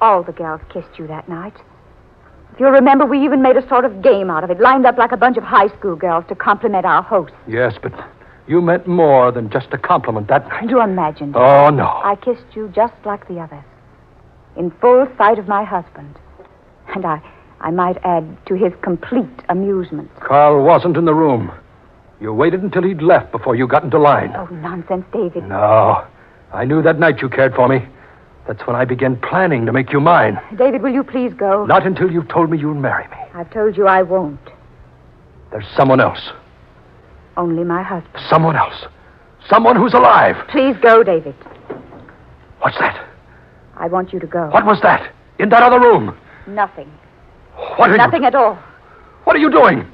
All the girls kissed you that night. If you'll remember, we even made a sort of game out of it, lined up like a bunch of high school girls to compliment our host. Yes, but you meant more than just a compliment that night. Do imagine. Oh, no. I kissed you just like the others. In full sight of my husband. And I might add, to his complete amusement. Carl wasn't in the room. You waited until he'd left before you got into line. Oh, nonsense, David. No. I knew that night you cared for me. That's when I began planning to make you mine. David, will you please go? Not until you've told me you'll marry me. I've told you I won't. There's someone else. Only my husband. Someone else. Someone who's alive. Please go, David. What's that? I want you to go. What was that? In that other room? Nothing. What are Nothing at all. What are you doing?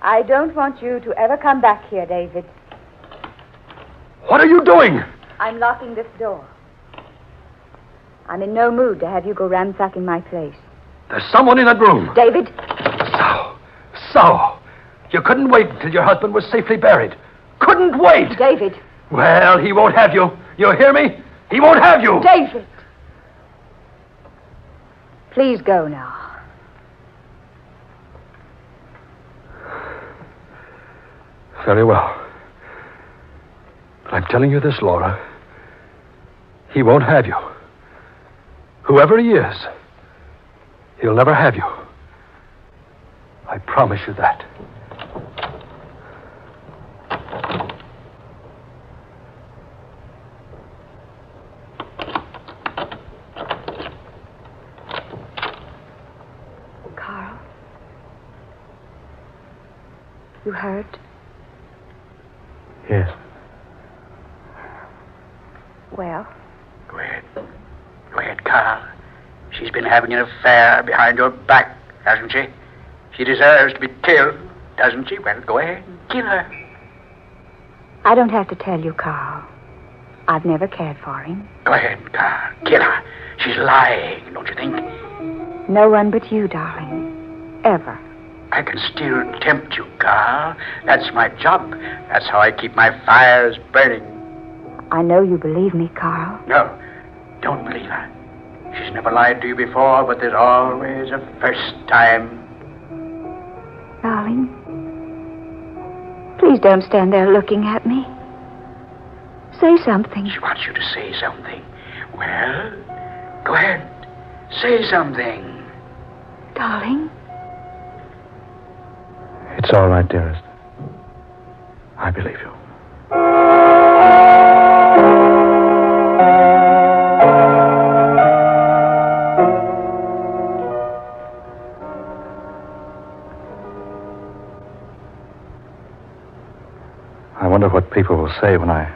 I don't want you to ever come back here, David. What are you doing? I'm locking this door. I'm in no mood to have you go ransacking my place. There's someone in that room. David? So. You couldn't wait until your husband was safely buried. Couldn't wait. David. Well, he won't have you. You hear me? He won't have you. David. Please go now. Very well. But I'm telling you this, Laura. He won't have you. Whoever he is, he'll never have you. I promise you that. You hurt? Yes. Well? Go ahead. Go ahead, Carl. She's been having an affair behind your back, hasn't she? She deserves to be killed, doesn't she? Well, go ahead and kill her. I don't have to tell you, Carl. I've never cared for him. Go ahead, Carl. Kill her. She's lying, don't you think? No one but you, darling. Ever. I can still tempt you, Carl. That's my job. That's how I keep my fires burning. I know you believe me, Carl. No, don't believe her. She's never lied to you before, but there's always a first time. Darling, please don't stand there looking at me. Say something. She wants you to say something. Well, go ahead. Say something. Darling. It's all right, dearest. I believe you. I wonder what people will say when I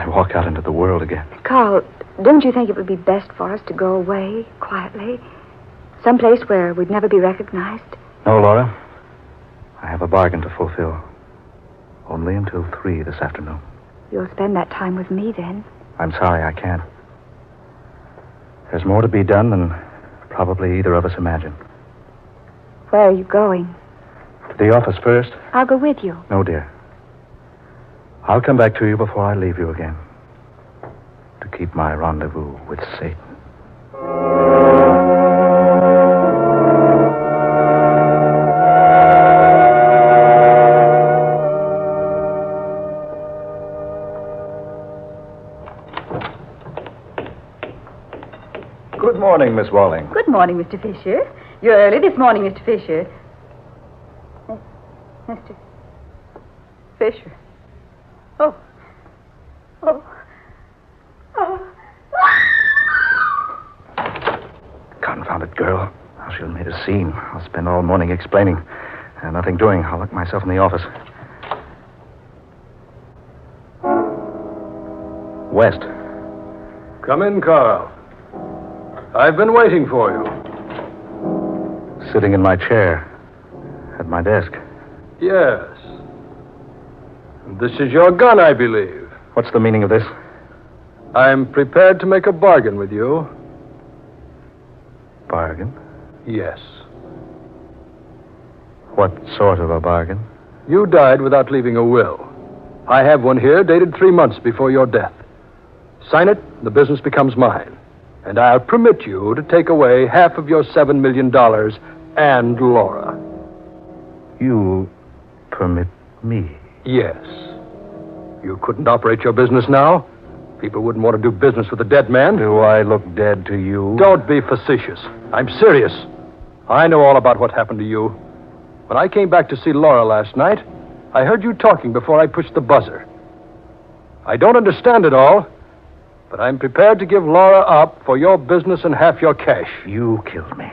walk out into the world again. Carl, don't you think it would be best for us to go away quietly? Someplace where we'd never be recognized? No, Laura. I have a bargain to fulfill. Only until 3 this afternoon. You'll spend that time with me then. I'm sorry I can't. There's more to be done than probably either of us imagined. Where are you going? To the office first? I'll go with you. No, dear. I'll come back to you before I leave you again. To keep my rendezvous with Satan. Good morning, Miss Walling. Good morning, Mr. Fisher. You're early this morning, Mr. Fisher. Mr. Fisher. Oh. Confounded girl. How she'll made a scene. I'll spend all morning explaining. Nothing doing. I'll lock myself in the office. West. Come in, Carl. I've been waiting for you. Sitting in my chair. At my desk. Yes. This is your gun, I believe. What's the meaning of this? I'm prepared to make a bargain with you. Bargain? Yes. What sort of a bargain? You died without leaving a will. I have one here dated 3 months before your death. Sign it, the business becomes mine. And I'll permit you to take away half of your $7 million and Laura. You permit me? Yes. You couldn't operate your business now. People wouldn't want to do business with a dead man. Do I look dead to you? Don't be facetious. I'm serious. I know all about what happened to you. When I came back to see Laura last night, I heard you talking before I pushed the buzzer. I don't understand it all, but I'm prepared to give Laura up for your business and half your cash. You killed me.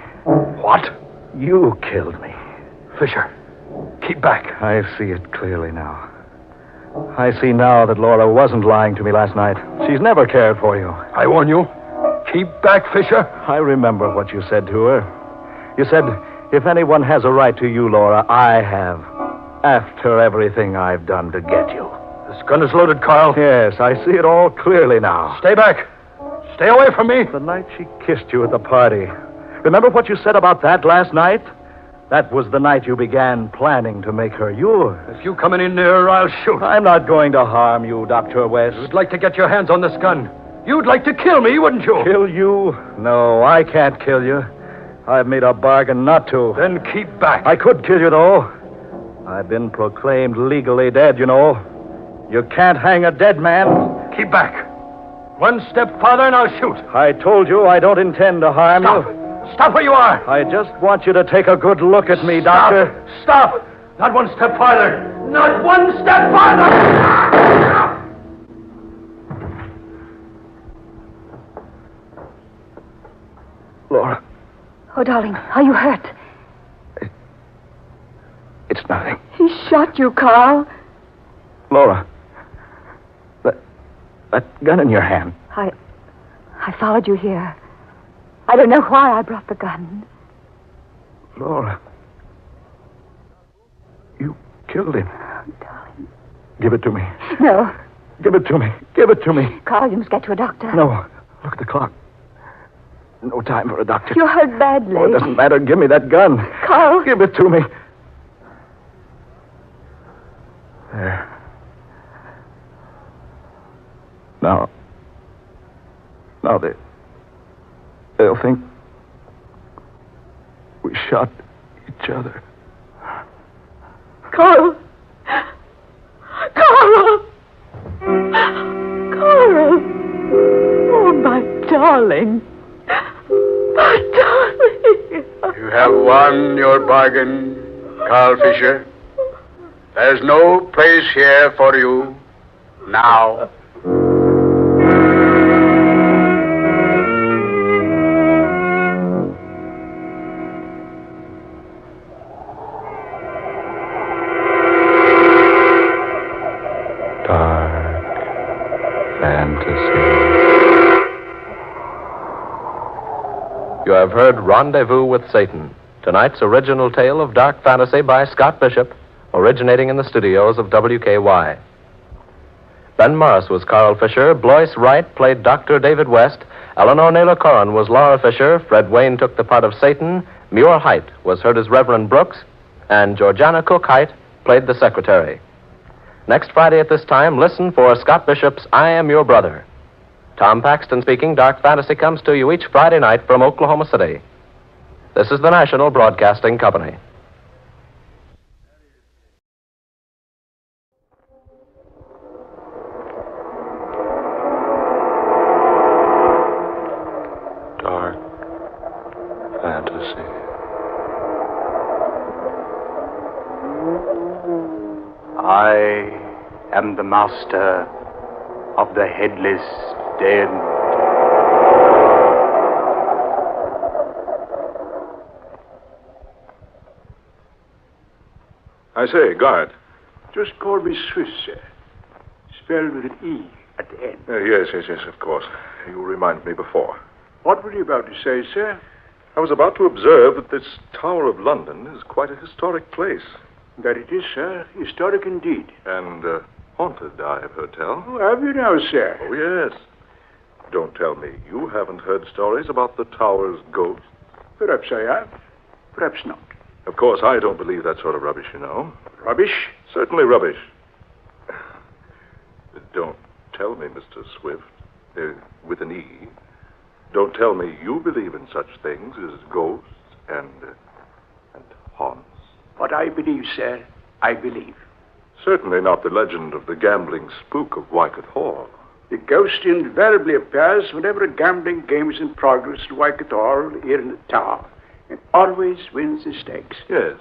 What? You killed me. Fisher, keep back. I see it clearly now. I see now that Laura wasn't lying to me last night. She's never cared for you. I warn you. Keep back, Fisher. I remember what you said to her. You said, if anyone has a right to you, Laura, I have. After everything I've done to get you. This gun is loaded, Carl. Yes, I see it all clearly now. Stay back. Stay away from me. The night she kissed you at the party. Remember what you said about that last night? That was the night you began planning to make her yours. If you come any nearer, I'll shoot. I'm not going to harm you, Dr. West. You'd like to get your hands on this gun. You'd like to kill me, wouldn't you? Kill you? No, I can't kill you. I've made a bargain not to. Then keep back. I could kill you, though. I've been proclaimed legally dead, you know. You can't hang a dead man. Keep back. One step farther and I'll shoot. I told you I don't intend to harm you. Stop where you are. I just want you to take a good look at me, Doctor. Stop. Not one step farther. Not one step farther. Laura. Oh, darling, are you hurt? It's It's nothing. He shot you, Carl. Laura, that gun in your hand. I followed you here. I don't know why I brought the gun. Laura, you killed him. Oh, darling. Give it to me. No. Give it to me. Give it to me. Carl, you must get to a doctor. No. Look at the clock. No time for a doctor. You're hurt badly. Oh, it doesn't matter. Give me that gun. Carl. Give it to me. There. Now they'll think we shot each other. Carl! Carl! Carl! Oh, my darling. My darling. You have won your bargain, Carl Fisher. There's no place here for you now. You have heard Rendezvous with Satan, tonight's original tale of dark fantasy by Scott Bishop, originating in the studios of WKY. Ben Morris was Carl Fisher, Blois Wright played Dr. David West, Eleanor Naylor Corrin was Laura Fisher, Fred Wayne took the part of Satan, Muir Height was heard as Reverend Brooks, and Georgiana Cook Height played the secretary. Next Friday at this time, listen for Scott Bishop's I Am Your Brother. Tom Paxton speaking. Dark Fantasy comes to you each Friday night from Oklahoma City. This is the National Broadcasting Company. Dark Fantasy. I am the master of the headless dead. I say, guard. Just call me Swiss, sir. Spelled with an E at the end. Yes, of course. You reminded me before. What were you about to say, sir? I was about to observe that this Tower of London is quite a historic place. That it is, sir. Historic indeed. And haunted, I have heard tell. Oh, have you now, sir? Oh, yes. Don't tell me you haven't heard stories about the tower's ghosts. Perhaps I have. Perhaps not. Of course, I don't believe that sort of rubbish, you know. Rubbish? Certainly rubbish. Don't tell me, Mr. Swift, with an E, don't tell me you believe in such things as ghosts and haunts. What I believe, sir, I believe. Certainly not the legend of the gambling spook of Wycott Hall. The ghost invariably appears whenever a gambling game is in progress at Wycott Hall here in the tower, and always wins the stakes. Yes.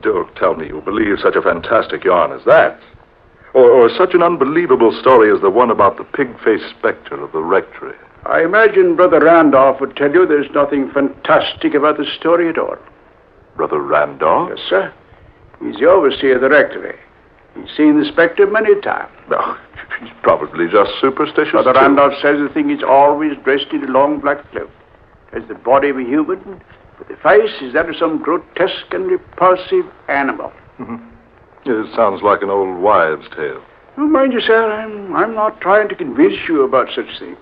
Don't tell me you believe such a fantastic yarn as that. Or such an unbelievable story as the one about the pig-faced spectre of the rectory. I imagine Brother Randolph would tell you there's nothing fantastic about the story at all. Brother Randolph? Yes, sir. He's the overseer of the rectory. He's seen the spectre many times. No, he's probably just superstitious. Brother Randolph says the thing is always dressed in a long black cloak. Has the body of a human, but the face is that of some grotesque and repulsive animal. Mm-hmm. It sounds like an old wives' tale. Oh, mind you, sir, I'm not trying to convince you about such things.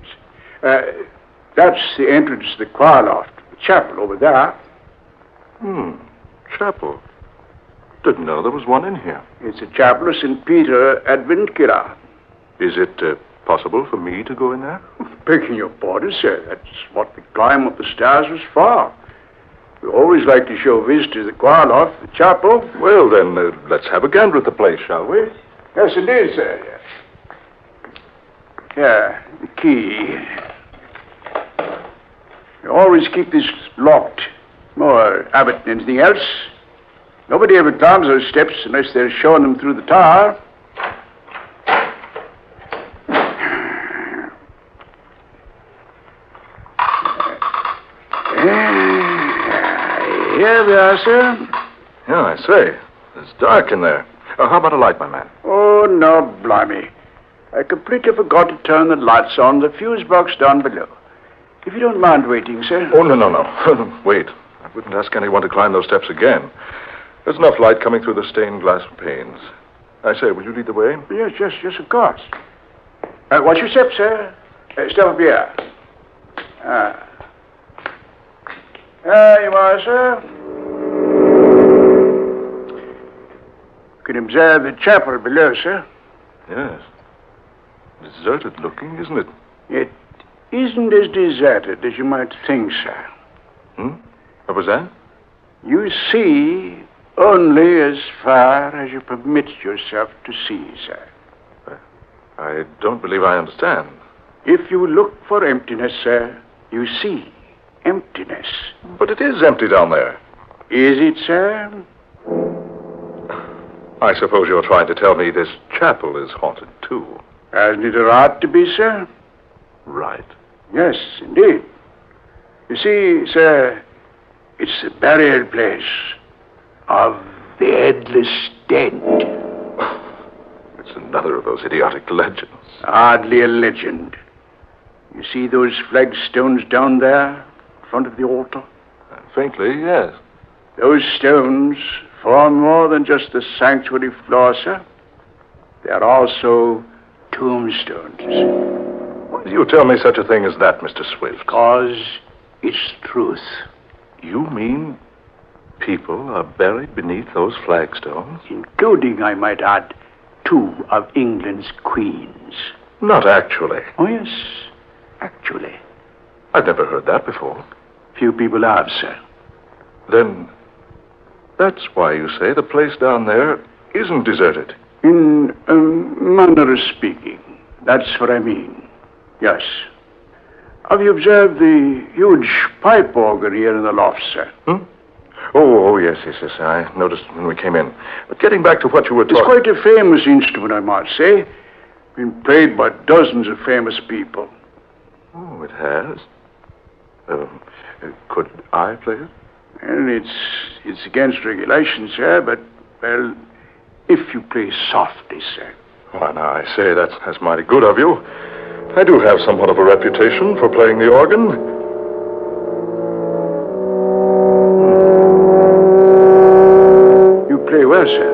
That's the entrance to the choir loft, the chapel over there. Chapel. Didn't know there was one in here. It's a chapel of St. Peter ad Vincula. Is it possible for me to go in there? Begging your pardon, sir. That's what the climb up the stairs was for. We always like to show visitors the choir loft, the chapel. Well, then, let's have a gander at the place, shall we? Yes, indeed, sir. Yes. Yeah, the key. You always keep this locked. More habit than anything else. Nobody ever climbs those steps unless they're showing them through the tower. Here we are, sir. Yeah, I say. It's dark in there. How about a light, my man? Oh, no, blimey. I completely forgot to turn the lights on the fuse box down below. If you don't mind waiting, sir. Oh, no. Wait. I wouldn't ask anyone to climb those steps again. There's enough light coming through the stained glass panes. I say, will you lead the way? Yes, of course. Watch your step, sir. Step up here. There you are, sir. You can observe the chapel below, sir. Yes. Deserted looking, isn't it? It isn't as deserted as you might think, sir. What was that? You see only as far as you permit yourself to see, sir. I don't believe I understand. If you look for emptiness, sir, you see emptiness. But it is empty down there. Is it, sir? I suppose you're trying to tell me this chapel is haunted, too. Hasn't it a right to be, sir? Right. Yes, indeed. You see, sir, it's the burial place of the headless dead. It's another of those idiotic legends. Hardly a legend. You see those flagstones down there in front of the altar? Faintly, yes. Those stones form more than just the sanctuary floor, sir. They are also tombstones. Why do you tell me such a thing as that, Mr. Swift? Because it's truth. You mean people are buried beneath those flagstones? Including, I might add, 2 of England's queens. Not actually. Oh, yes, actually. I've never heard that before. Few people have, sir. Then that's why you say the place down there isn't deserted. In a manner of speaking, that's what I mean. Yes. Have you observed the huge pipe organ here in the loft, sir? Oh, yes. I noticed when we came in. But getting back to what you were talking... It's quite a famous instrument, I might say. Been played by dozens of famous people. Oh, it has? Could I play it? And it's against regulations, sir, but, well, if you play softly, sir. Why, now, I say that's mighty good of you. I do have somewhat of a reputation for playing the organ. You play well, sir.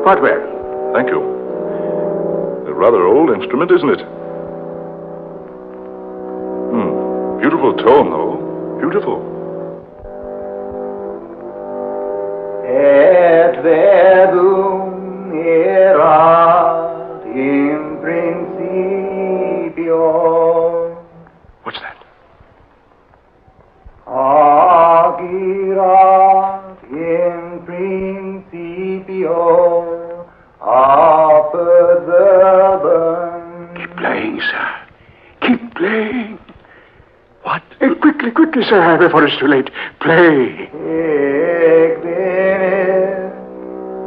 Quite well. Thank you. A rather old instrument, isn't it? Beautiful tone, though. Beautiful. Et verbum erat in principio. What's that? Agirat in principio apud verbum. Keep playing, sir. Keep playing. What? Quickly, sir, before it's too late. Play.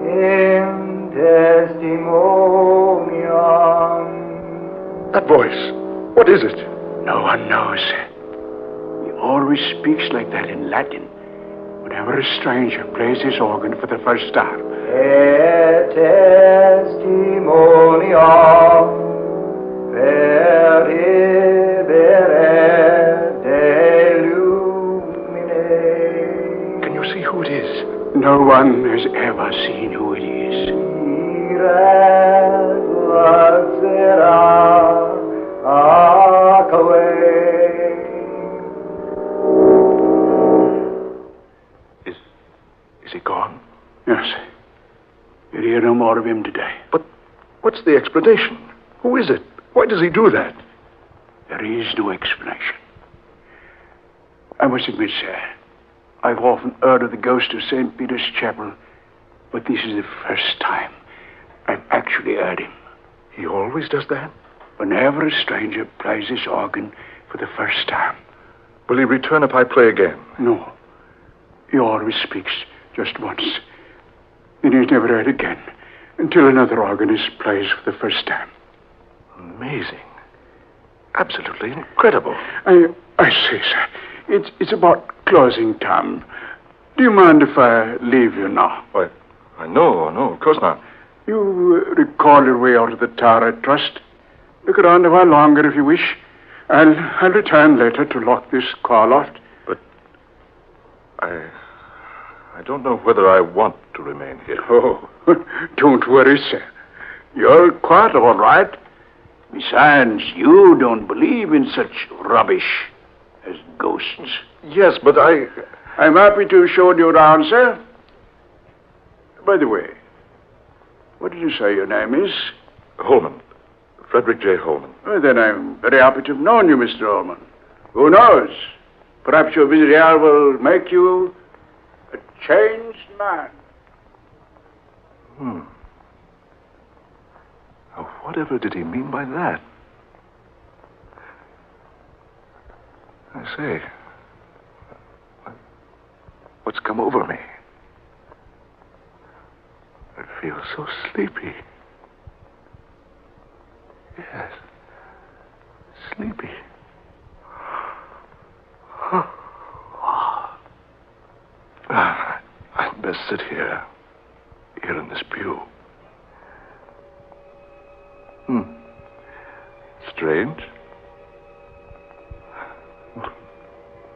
In testimonium. That voice. What is it? No one knows. He always speaks like that in Latin whenever a stranger plays his organ for the first time. Et testimonium Can you see who it is? No one has ever seen who it is. Is he gone? Yes. You'll hear no more of him today. But what's the explanation? Who is it? Why does he do that? There is no explanation. I must admit, sir, I've often heard of the ghost of St. Peter's Chapel, but this is the first time I've actually heard him. He always does that? Whenever a stranger plays his organ for the first time. Will he return if I play again? No. He always speaks just once. Then he's never heard again until another organist plays for the first time. Amazing. Absolutely incredible. I say, sir, it's about closing time. Do you mind if I leave you now? Why, No, of course not. You recall your way out of the tower, I trust. Look around a while longer if you wish. I'll return later to lock this car loft. But I don't know whether I want to remain here. Oh, don't worry, sir. You're quite all right. Besides, you don't believe in such rubbish as ghosts. Yes, but I'm happy to show you around, sir. By the way, what did you say your name is? Holman. Frederick J. Holman. Well, then I'm very happy to have known you, Mr. Holman. Who knows? Perhaps your visit here will make you a changed man. Now, whatever did he mean by that? I say, what's come over me? I feel so sleepy. Yes, sleepy. I'd best sit here in this pew. Strange.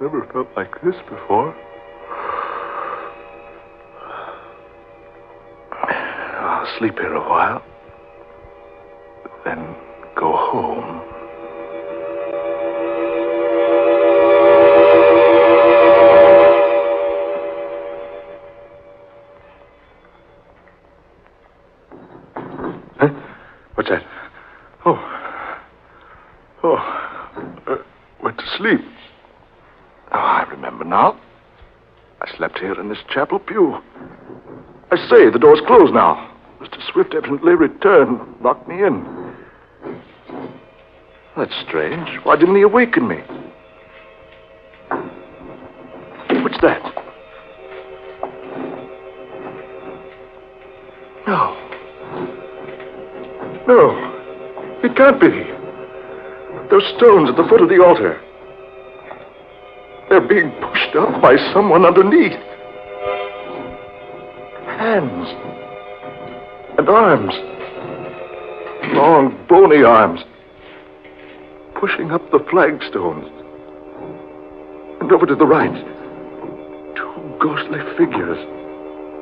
Never felt like this before. I'll sleep here a while, then go home. Huh? What's that? Went to sleep. Oh, I remember now. I slept here in this chapel pew. I say, the door's closed now. Mr. Swift evidently returned, locked me in. That's strange. Why didn't he awaken me? What's that? No. It can't be. Those stones at the foot of the altar. They're being pushed up by someone underneath. Hands. And arms. Long, bony arms. Pushing up the flagstones. And over to the right. Two ghostly figures.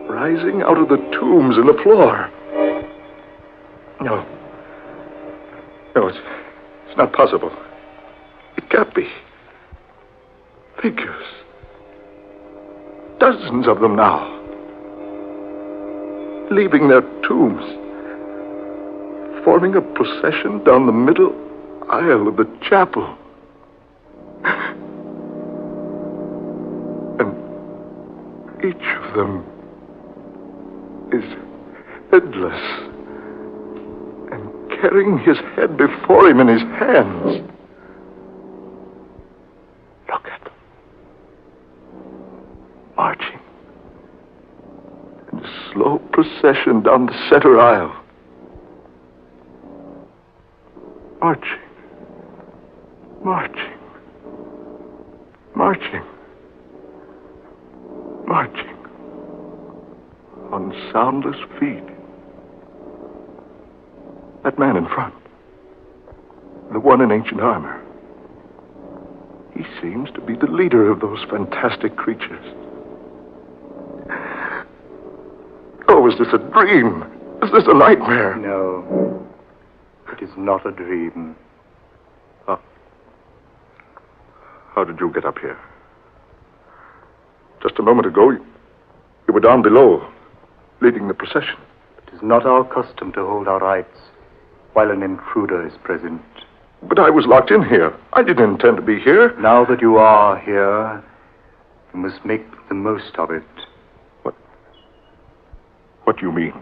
Rising out of the tombs in the floor. No, it's not possible. It can't be. Figures. Dozens of them now. Leaving their tombs. Forming a procession down the middle aisle of the chapel. And each of them is headless. Carrying his head before him in his hands. Look at them. Marching. In a slow procession down the center aisle. Marching. Marching. Marching. Marching. On soundless feet. That man in front. The one in ancient armor. He seems to be the leader of those fantastic creatures. Oh, is this a dream? Is this a nightmare? No. It is not a dream. How did you get up here? Just a moment ago, you were down below, leading the procession. It is not our custom to hold our rights while an intruder is present. But I was locked in here. I didn't intend to be here. Now that you are here, you must make the most of it. What do you mean?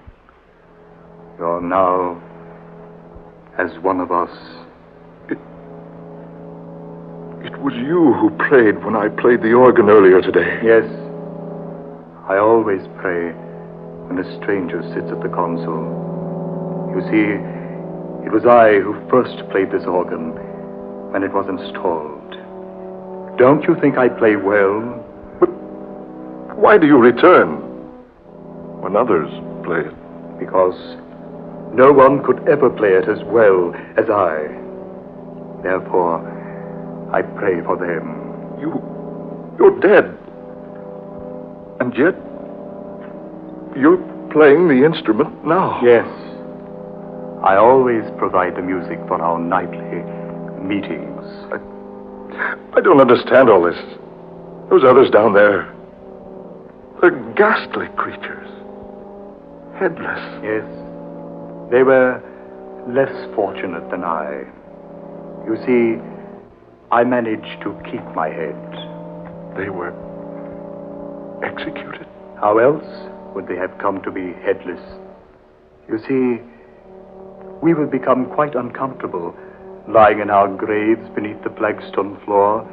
You're now as one of us. It was you who prayed when I played the organ earlier today. Yes. I always pray when a stranger sits at the console. You see, it was I who first played this organ when it was installed. Don't you think I play well? But why do you return? when others play it? Because no one could ever play it as well as I. Therefore, I pray for them. You're dead. And yet, you're playing the instrument now. Yes. I always provide the music for our nightly meetings. I don't understand all this. Those others down there, they're ghastly creatures. Headless. Yes. They were less fortunate than I. You see, I managed to keep my head. They were executed? How else would they have come to be headless? You see, we would become quite uncomfortable lying in our graves beneath the flagstone floor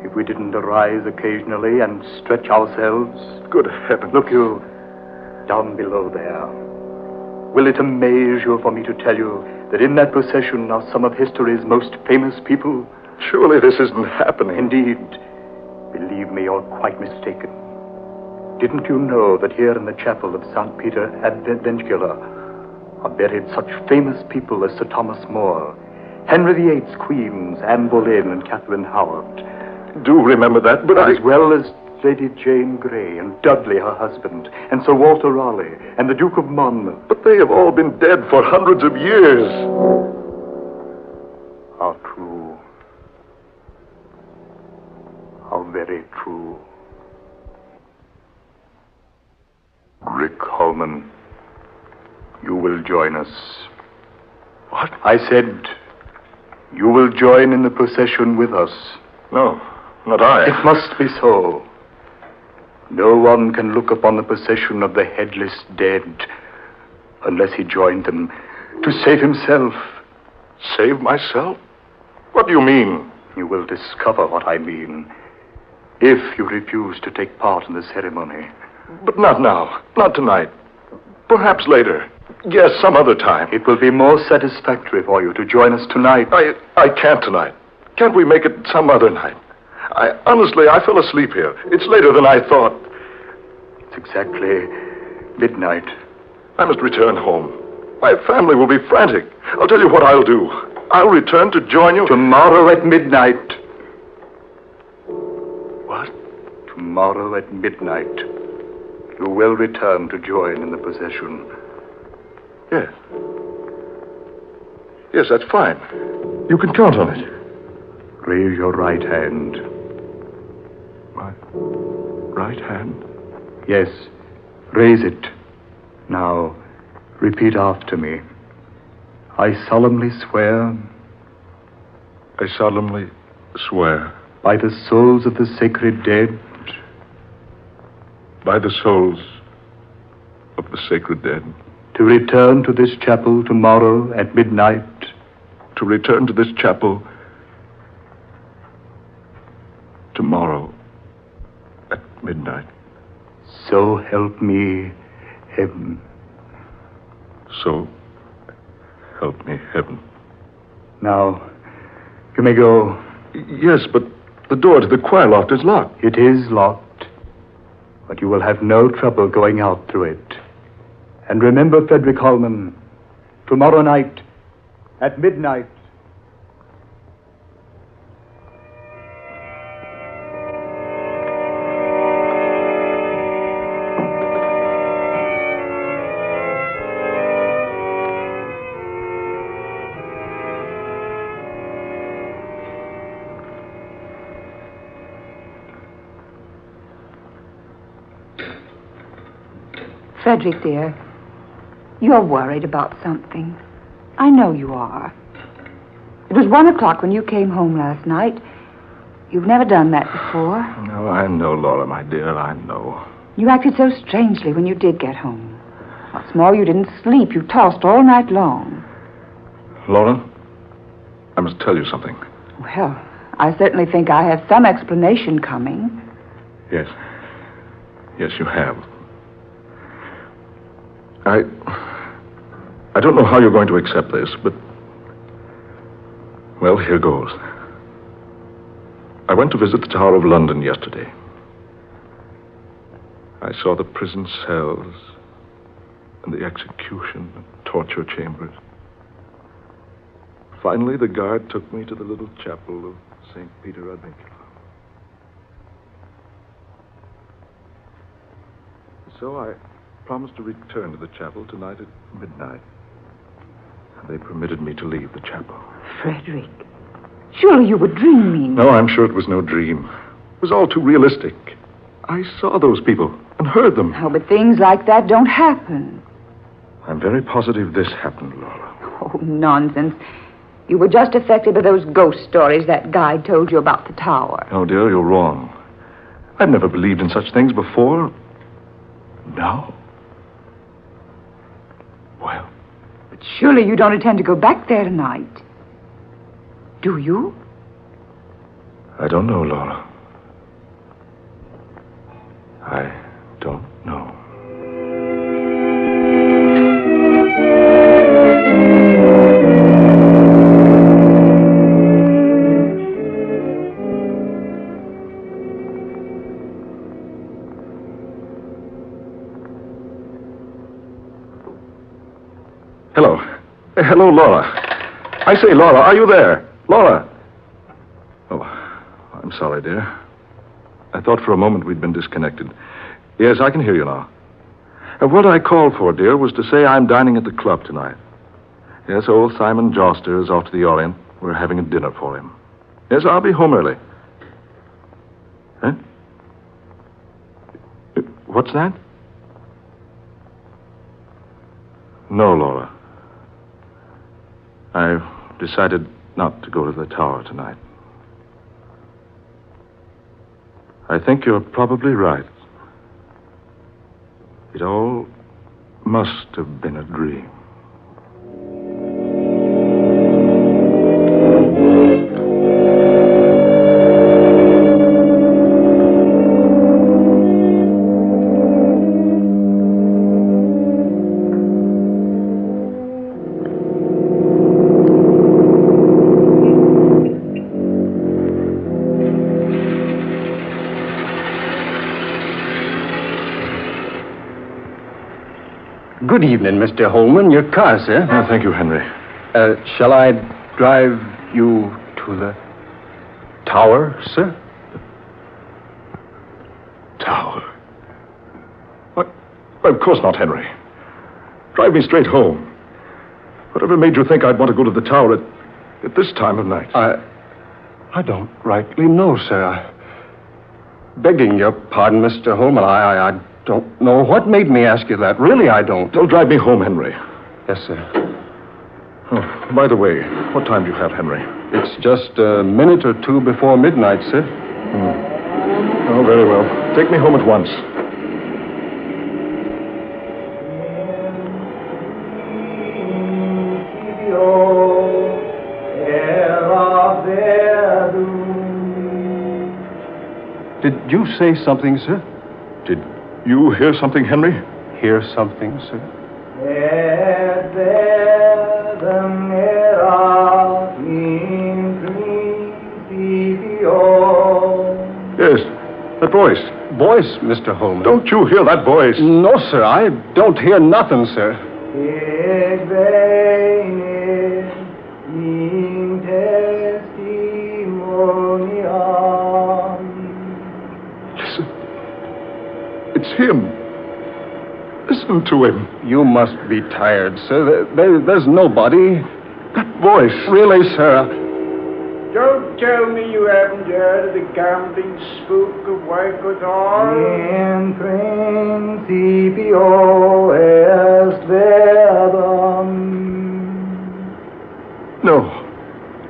if we didn't arise occasionally and stretch ourselves. Good heavens. Look you, down below there. Will it amaze you for me to tell you that in that procession are some of history's most famous people? Surely this isn't happening. Indeed. Believe me, you're quite mistaken. Didn't you know that here in the chapel of St. Peter ad Vincula are buried such famous people as Sir Thomas More, Henry VIII's queens, Anne Boleyn and Catherine Howard? Do remember that, but as well as Lady Jane Grey and Dudley, her husband, and Sir Walter Raleigh and the Duke of Monmouth. But they have all been dead for hundreds of years. How true. How very true. Rick Holman, you will join us. What? I said, you will join in the procession with us. No, not I. It must be so. No one can look upon the procession of the headless dead unless he joined them to save himself. Save myself? What do you mean? You will discover what I mean if you refuse to take part in the ceremony. But not now. Not tonight. Perhaps later. Yes, some other time. It will be more satisfactory for you to join us tonight. I can't tonight. Can't we make it some other night? Honestly, I fell asleep here. It's later than I thought. It's exactly midnight. I must return home. My family will be frantic. I'll tell you what I'll do. I'll return to join you. Tomorrow at midnight. What? Tomorrow at midnight. You will return to join in the procession. Yes. Yes, that's fine. You can count on it. Raise your right hand. My right hand? Yes, raise it. Now, repeat after me. I solemnly swear. I solemnly swear. By the souls of the sacred dead. By the souls of the sacred dead. To return to this chapel tomorrow at midnight. To return to this chapel tomorrow at midnight. So help me, heaven. So help me, heaven. Now, you may go. Yes, but the door to the choir loft is locked. It is locked, but you will have no trouble going out through it. And remember, Frederick Holman, tomorrow night at midnight. Frederick, dear, you're worried about something. I know you are. It was 1 o'clock when you came home last night. You've never done that before. No, I know, Laura, my dear, I know. You acted so strangely when you did get home. What's more, you didn't sleep. You tossed all night long. Laura, I must tell you something. Well, I certainly think I have some explanation coming. Yes. Yes, you have. I don't know how you're going to accept this, but... Well, here goes. I went to visit the Tower of London yesterday. I saw the prison cells, and the execution and torture chambers. Finally, the guard took me to the little chapel of St. Peter Advincula. So I promised to return to the chapel tonight at midnight. They permitted me to leave the chapel. Frederick, surely you were dreaming. No, I'm sure it was no dream. It was all too realistic. I saw those people and heard them. Oh, but things like that don't happen. I'm very positive this happened, Laura. Oh, nonsense. You were just affected by those ghost stories that guide told you about the tower. Oh, dear, you're wrong. I've never believed in such things before. Now? Well. But surely you don't intend to go back there tonight. Do you? I don't know, Laura. I don't know. Hello. Hello, Laura. I say, Laura, are you there? Laura. Oh, I'm sorry, dear. I thought for a moment we'd been disconnected. Yes, I can hear you now. What I called for, dear, was to say I'm dining at the club tonight. Yes, old Simon Joster is off to the Orient. We're having a dinner for him. Yes, I'll be home early. Huh? What's that? No, Laura. I've decided not to go to the tower tonight. I think you're probably right. It all must have been a dream. Good evening, Mr. Holman. Your car, sir. Oh, thank you, Henry. Shall I drive you to the tower, sir? Tower? What? Of course not, Henry. Drive me straight home. Whatever made you think I'd want to go to the tower at this time of night? I don't rightly know, sir. Begging your pardon, Mr. Holman, I don't know what made me ask you that. Really, I don't. Don't drive me home, Henry. Yes, sir. Oh, by the way, what time do you have, Henry? It's just a minute or two before midnight, sir. Oh, very well. Take me home at once. Did you say something, sir? Did you hear something, Henry? Hear something, sir? Yes, that voice. Voice, Mr. Holman. Don't you hear that voice? No, sir, I don't hear nothing, sir. Listen. It's him. Listen to him. You must be tired, sir. There's nobody. That voice. Really, sir. Don't tell me you haven't heard of the gambling spook of Waikator. In principio est verbum. No,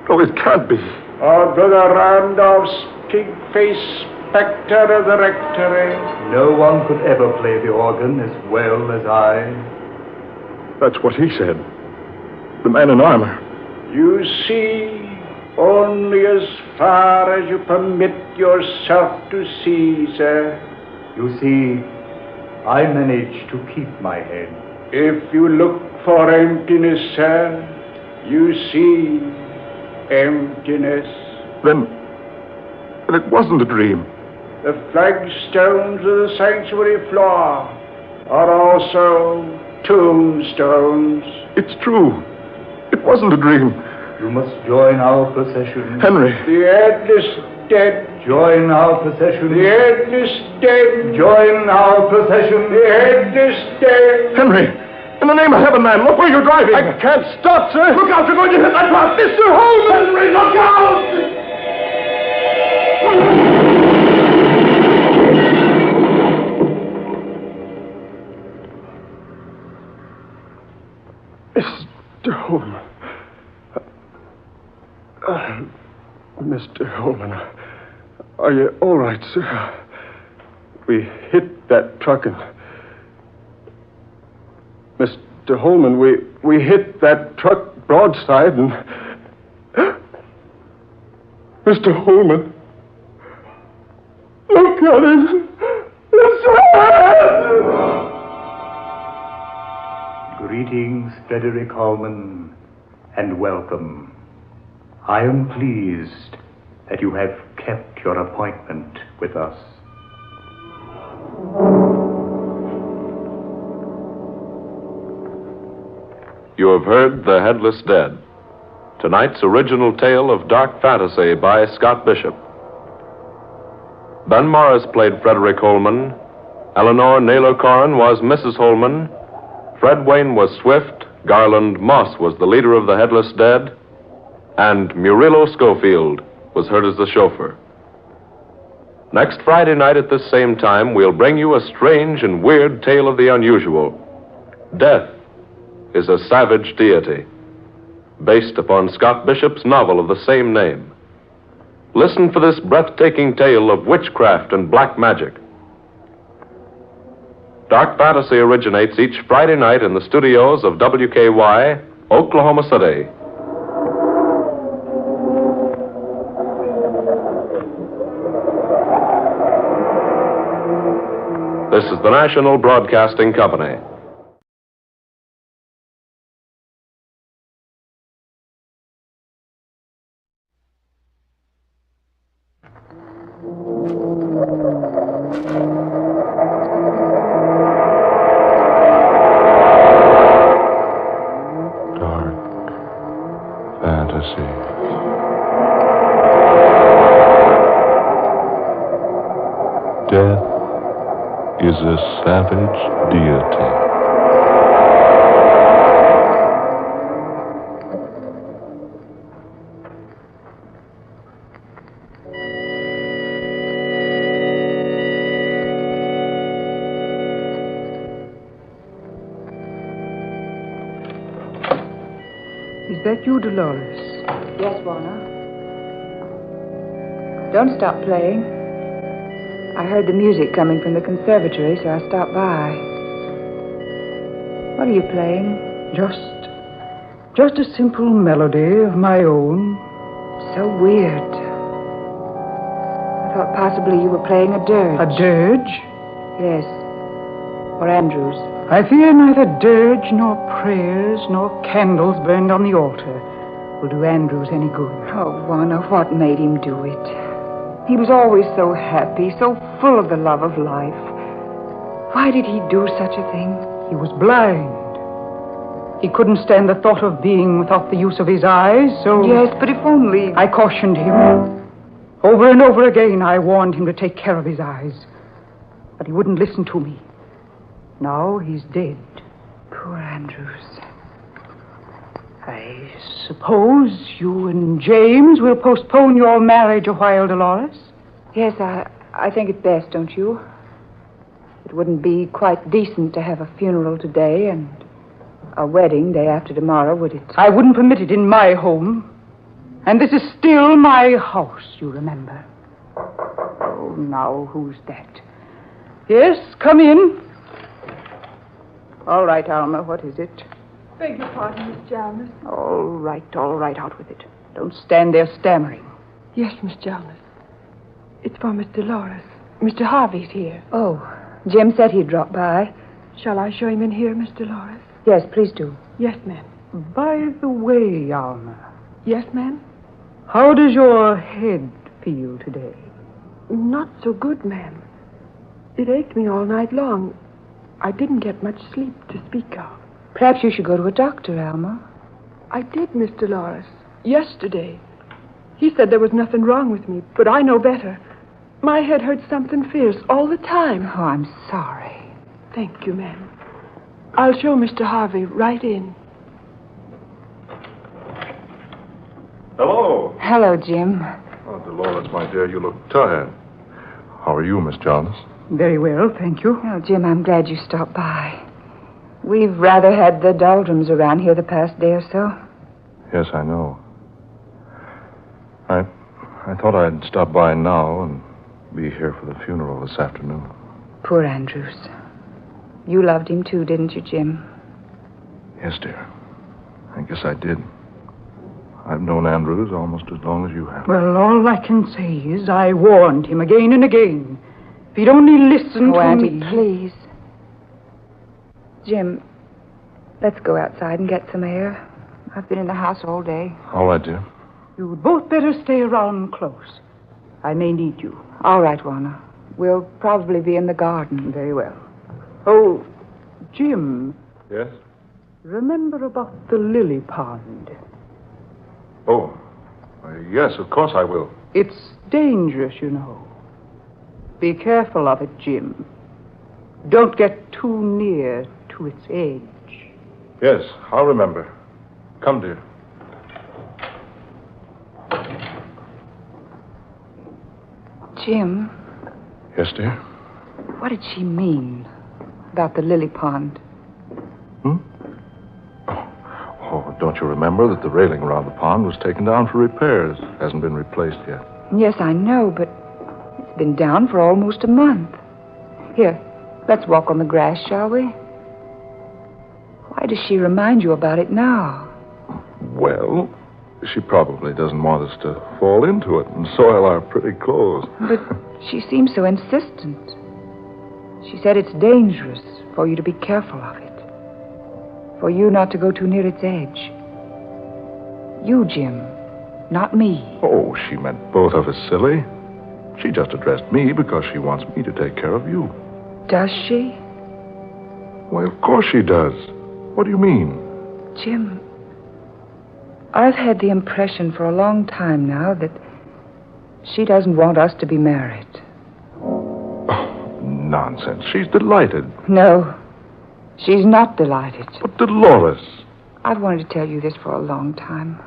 it can't be. Or Brother Randolph's pig-faced spectre of the rectory. No one could ever play the organ as well as I. That's what he said. The man in armor. You see, only as far as you permit yourself to see, sir. You see, I managed to keep my head. If you look for emptiness, sir, you see emptiness. Then it wasn't a dream. The flagstones of the sanctuary floor are also tombstones. It's true. It wasn't a dream. You must join our procession. Henry. The headless dead. Join our procession. The headless dead. Join our procession. The headless dead. Henry, in the name of heaven, man, look where you're driving. I can't stop, sir. Look out, you're going to hit that rock. Mr. Holman! Henry, look out! Mr. Holman. Mr. Holman, are you all right, sir? We hit that truck and... Mr. Holman, we hit that truck broadside and... Mr. Holman, look at him. Greetings, Frederick Holman, and welcome. I am pleased that you have kept your appointment with us. You have heard The Headless Dead, tonight's original tale of dark fantasy by Scott Bishop. Ben Morris played Frederick Holman, Eleanor Naylor Corrin was Mrs. Holman, Fred Wayne was Swift, Garland Moss was the leader of the Headless Dead, and Murillo Schofield was heard as the chauffeur. Next Friday night at this same time, we'll bring you a strange and weird tale of the unusual. Death is a savage deity, based upon Scott Bishop's novel of the same name. Listen for this breathtaking tale of witchcraft and black magic. Dark Fantasy originates each Friday night in the studios of WKY, Oklahoma City. This is the National Broadcasting Company. Death is a savage deity. Is that you, Dolores? Yes, Warner. Don't stop playing. I heard the music coming from the conservatory, so I stopped by. What are you playing? Just a simple melody of my own. So weird. I thought possibly you were playing a dirge. A dirge? Yes. Or Andrews. I fear neither dirge nor prayers nor candles burned on the altar will do Andrews any good. Oh, Warner, what made him do it? He was always so happy, so full of the love of life. Why did he do such a thing? He was blind. He couldn't stand the thought of being without the use of his eyes, so... Yes, but if only... I cautioned him. Over and over again, I warned him to take care of his eyes. But he wouldn't listen to me. Now he's dead. Poor Andrews. I suppose you and James will postpone your marriage a while, Dolores? Yes, I think it best, don't you? It wouldn't be quite decent to have a funeral today and a wedding day after tomorrow, would it? I wouldn't permit it in my home. And this is still my house, you remember. Oh, now, who's that? Yes, come in. All right, Alma, what is it? Beg your pardon, Miss Jarvis. All right, out with it. Don't stand there stammering. Yes, Miss Jarvis. It's for Miss Dolores. Mr. Harvey's here. Oh, Jim said he'd drop by. Shall I show him in here, Miss Dolores? Yes, please do. Yes, ma'am. By the way, Alma. Yes, ma'am? How does your head feel today? Not so good, ma'am. It ached me all night long. I didn't get much sleep to speak of. Perhaps you should go to a doctor, Alma. I did, Miss Dolores. Yesterday. He said there was nothing wrong with me, but I know better. My head hurt something fierce all the time. Oh, I'm sorry. Thank you, ma'am. I'll show Mr. Harvey right in. Hello. Hello, Jim. Oh, Dolores, my dear, you look tired. How are you, Miss Jonas? Very well, thank you. Oh, Jim, I'm glad you stopped by. We've rather had the doldrums around here the past day or so. Yes, I know. I thought I'd stop by now and be here for the funeral this afternoon. Poor Andrews. You loved him too, didn't you, Jim? Yes, dear. I guess I did. I've known Andrews almost as long as you have. Well, all I can say is I warned him again and again. If he'd only listened to Auntie, me... please. Jim, let's go outside and get some air. I've been in the house all day. All right, dear. You'd both better stay around close. I may need you. All right, Juana. We'll probably be in the garden. Very well. Oh, Jim. Yes? Remember about the lily pond. Oh, yes, of course I will. It's dangerous, you know. Be careful of it, Jim. Don't get too near to its edge. Yes, I'll remember. Come, dear. Jim. Yes, dear? What did she mean about the lily pond? Oh, don't you remember that the railing around the pond was taken down for repairs? Hasn't been replaced yet. Yes, I know, but it's been down for almost a month. Here, let's walk on the grass, shall we? Why does she remind you about it now? Well, she probably doesn't want us to fall into it and soil our pretty clothes. But she seems so insistent. She said it's dangerous for you to be careful of it. For you not to go too near its edge. You, Jim, not me. Oh, she meant both of us, silly. She just addressed me because she wants me to take care of you. Does she? Why, of course she does. What do you mean? Jim, I've had the impression for a long time now that she doesn't want us to be married. Oh, nonsense. She's delighted. No, she's not delighted. But Dolores... I've wanted to tell you this for a long time.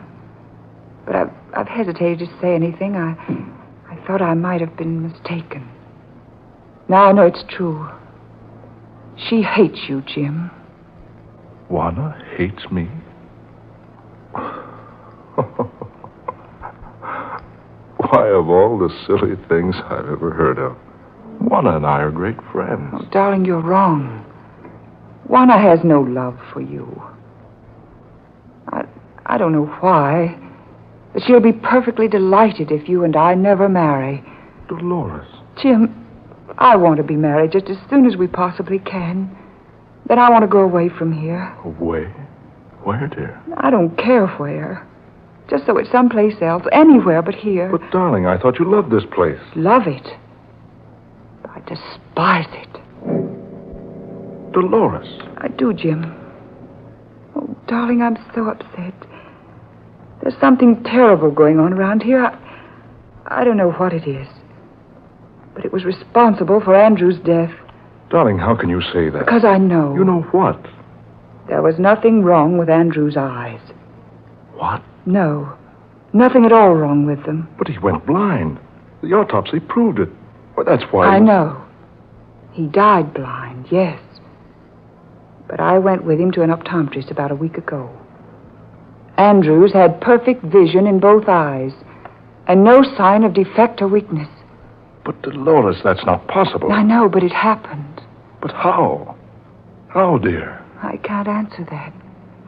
But I've hesitated to say anything. I thought I might have been mistaken. Now I know it's true. She hates you, Jim. Juana hates me? Why, of all the silly things I've ever heard of, Juana and I are great friends. Oh, darling, you're wrong. Juana has no love for you. I don't know why, but she'll be perfectly delighted if you and I never marry. Dolores. Jim, I want to be married just as soon as we possibly can. Then I want to go away from here. Away? Where, dear? I don't care where. Just so it's someplace else, anywhere but here. But, darling, I thought you loved this place. Love it. I despise it. Dolores. I do, Jim. Oh, darling, I'm so upset. There's something terrible going on around here. I don't know what it is. But it was responsible for Andrew's death. Darling, how can you say that? Because I know. You know what? There was nothing wrong with Andrew's eyes. What? No. Nothing at all wrong with them. But he went blind. The autopsy proved it. Well, that's why... I know. He died blind, yes. But I went with him to an optometrist about a week ago. Andrews had perfect vision in both eyes, and no sign of defect or weakness. But, Dolores, that's not possible. I know, but it happened. But how? How, dear? I can't answer that.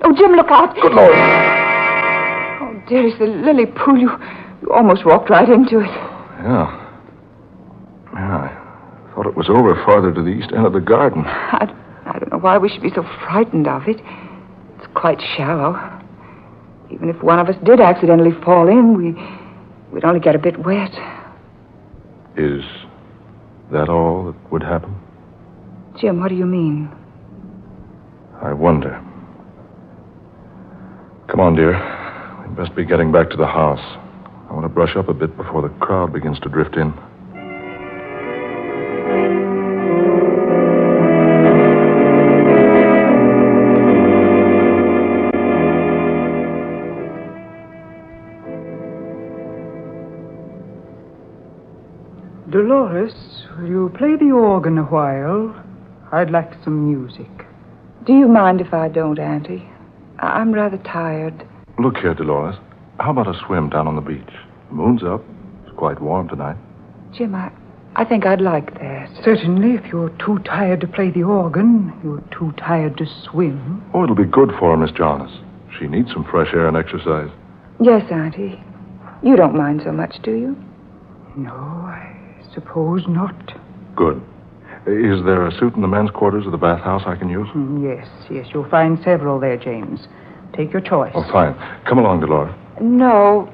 Oh, Jim, look out! Good Lord! Oh, dearest, the lily pool, you almost walked right into it. Yeah, I thought it was over farther to the east end of the garden. I don't know why we should be so frightened of it. It's quite shallow. Even if one of us did accidentally fall in, we'd only get a bit wet. Is that all that would happen? Jim, what do you mean? I wonder. Come on, dear. We'd best be getting back to the house. I want to brush up a bit before the crowd begins to drift in. Dolores, will you play the organ a while? I'd like some music. Do you mind if I don't, Auntie? I'm rather tired. Look here, Dolores. How about a swim down on the beach? The moon's up. It's quite warm tonight. Jim, I think I'd like that. Certainly, if you're too tired to play the organ, you're too tired to swim. Oh, it'll be good for her, Miss Jonas. She needs some fresh air and exercise. Yes, Auntie. You don't mind so much, do you? No, I suppose not. Good. Is there a suit in the men's quarters of the bathhouse I can use? Yes, you'll find several there, James. Take your choice. Oh, fine. Come along, Dolores. No,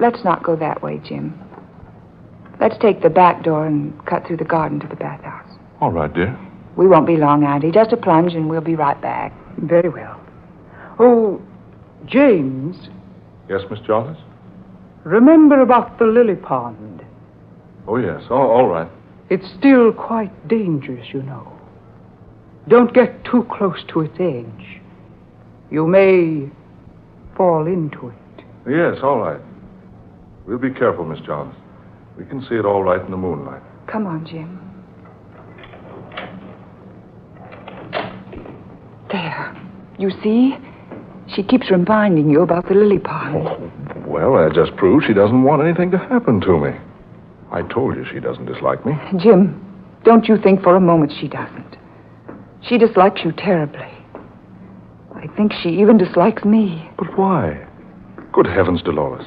let's not go that way, Jim. Let's take the back door and cut through the garden to the bathhouse. All right, dear. We won't be long, Auntie. Just a plunge and we'll be right back. Very well. Oh, James. Yes, Miss Jonas? Remember about the lily pond. Oh, yes. Oh, all right. It's still quite dangerous, you know. Don't get too close to its edge. You may fall into it. Yes, all right. We'll be careful, Miss Jonas. We can see it all right in the moonlight. Come on, Jim. There. You see? She keeps reminding you about the lily pond. Oh, well, that just proves she doesn't want anything to happen to me. I told you she doesn't dislike me. Jim, don't you think for a moment she doesn't. She dislikes you terribly. I think she even dislikes me. But why? Good heavens, Dolores.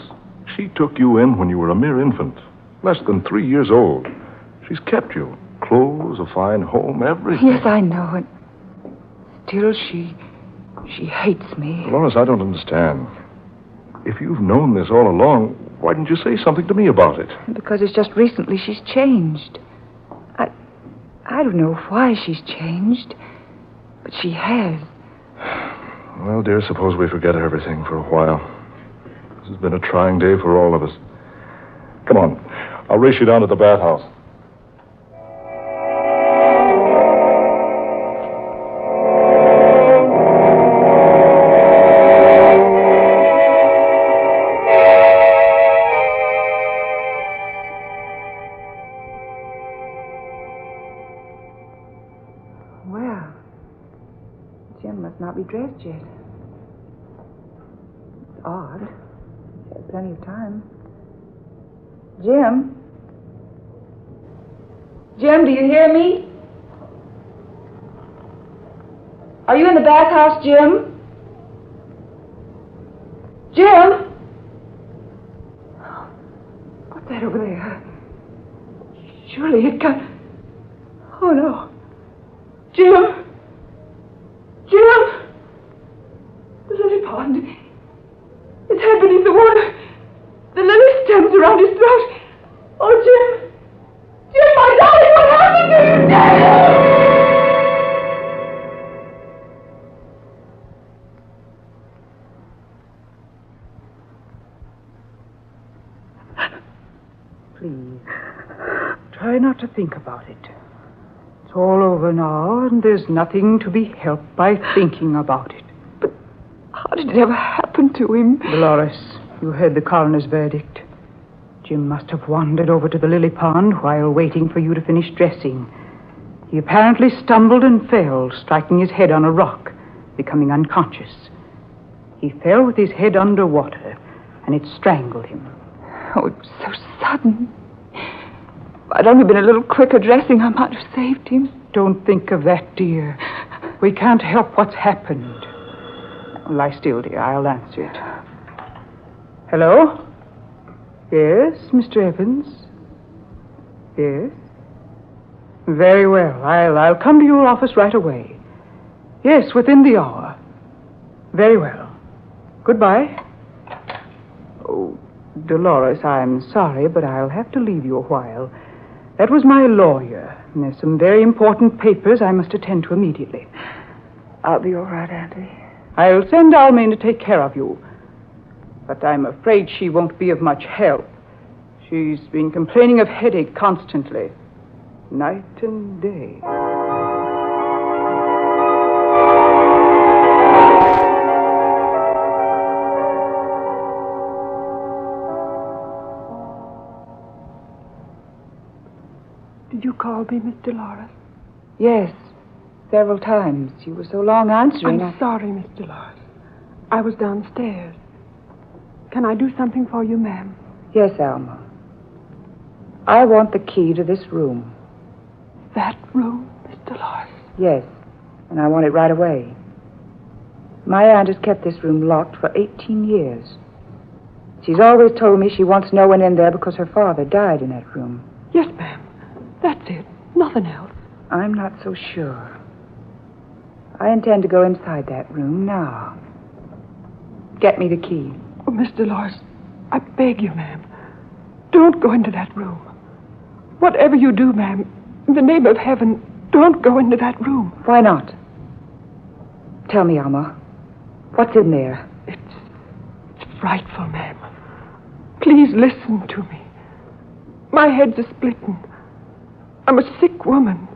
She took you in when you were a mere infant, less than 3 years old. She's kept you. Clothes, a fine home, everything. Yes, I know it. Still, she hates me. Dolores, I don't understand. If you've known this all along, why didn't you say something to me about it? Because it's just recently she's changed. I don't know why she's changed, but she has. Well, dear, suppose we forget everything for a while. This has been a trying day for all of us. Come on. I'll race you down to the bathhouse. Well, Jim must not be dressed yet. It's odd. He had plenty of time. Jim? Jim, do you hear me? Are you in the bathhouse, Jim? Jim? What's that over there? Surely it got... Oh, no. Jim? Jim? The lily pond. His head beneath the water. The lily stems around his throat. Oh, Jim. Jim, my darling, what happened to you, Jim? Please, try not to think about it. It's all over now, and there's nothing to be helped by thinking about it. But how did it ever happen to him? Dolores, you heard the coroner's verdict. Jim must have wandered over to the lily pond while waiting for you to finish dressing. He apparently stumbled and fell, striking his head on a rock, becoming unconscious. He fell with his head under water, and it strangled him. Oh, it was so sudden. If I'd only been a little quicker dressing, I might have saved him. Don't think of that, dear. We can't help what's happened. Lie still, dear. I'll answer it. Hello? Yes, Mr. Evans? Yes? Very well. I'll come to your office right away. Yes, within the hour. Very well. Goodbye. Oh, Dolores, I'm sorry, but I'll have to leave you a while. That was my lawyer. And there's some very important papers I must attend to immediately. I'll be all right, Auntie. I'll send Alma in to take care of you. But I'm afraid she won't be of much help. She's been complaining of headache constantly, night and day. Did you call me, Miss Dolores? Yes, several times. You were so long answering. I'm sorry, Miss Dolores. I was downstairs. Can I do something for you, ma'am? Yes, Alma. I want the key to this room. That room, Miss Dolores? Yes, and I want it right away. My aunt has kept this room locked for 18 years. She's always told me she wants no one in there because her father died in that room. Yes, ma'am. That's it. Nothing else. I'm not so sure. I intend to go inside that room now. Get me the key. Oh, Miss Dolores, I beg you, ma'am. Don't go into that room. Whatever you do, ma'am, in the name of heaven, don't go into that room. Why not? Tell me, Alma. What's in there? It's frightful, ma'am. Please listen to me. My head's a splitting. I'm a sick woman.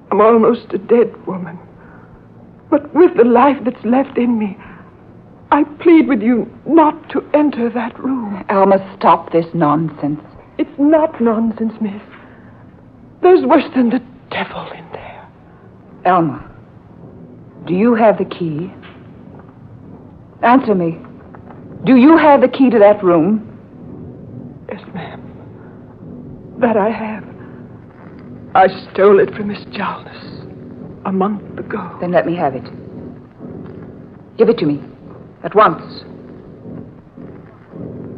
I'm almost a dead woman. But with the life that's left in me, I plead with you not to enter that room. Alma, stop this nonsense. It's not nonsense, miss. There's worse than the devil in there. Alma, do you have the key? Answer me. Do you have the key to that room? Yes, ma'am. That I have. I stole it from Miss Jarnes a month ago. Then let me have it. Give it to me. At once.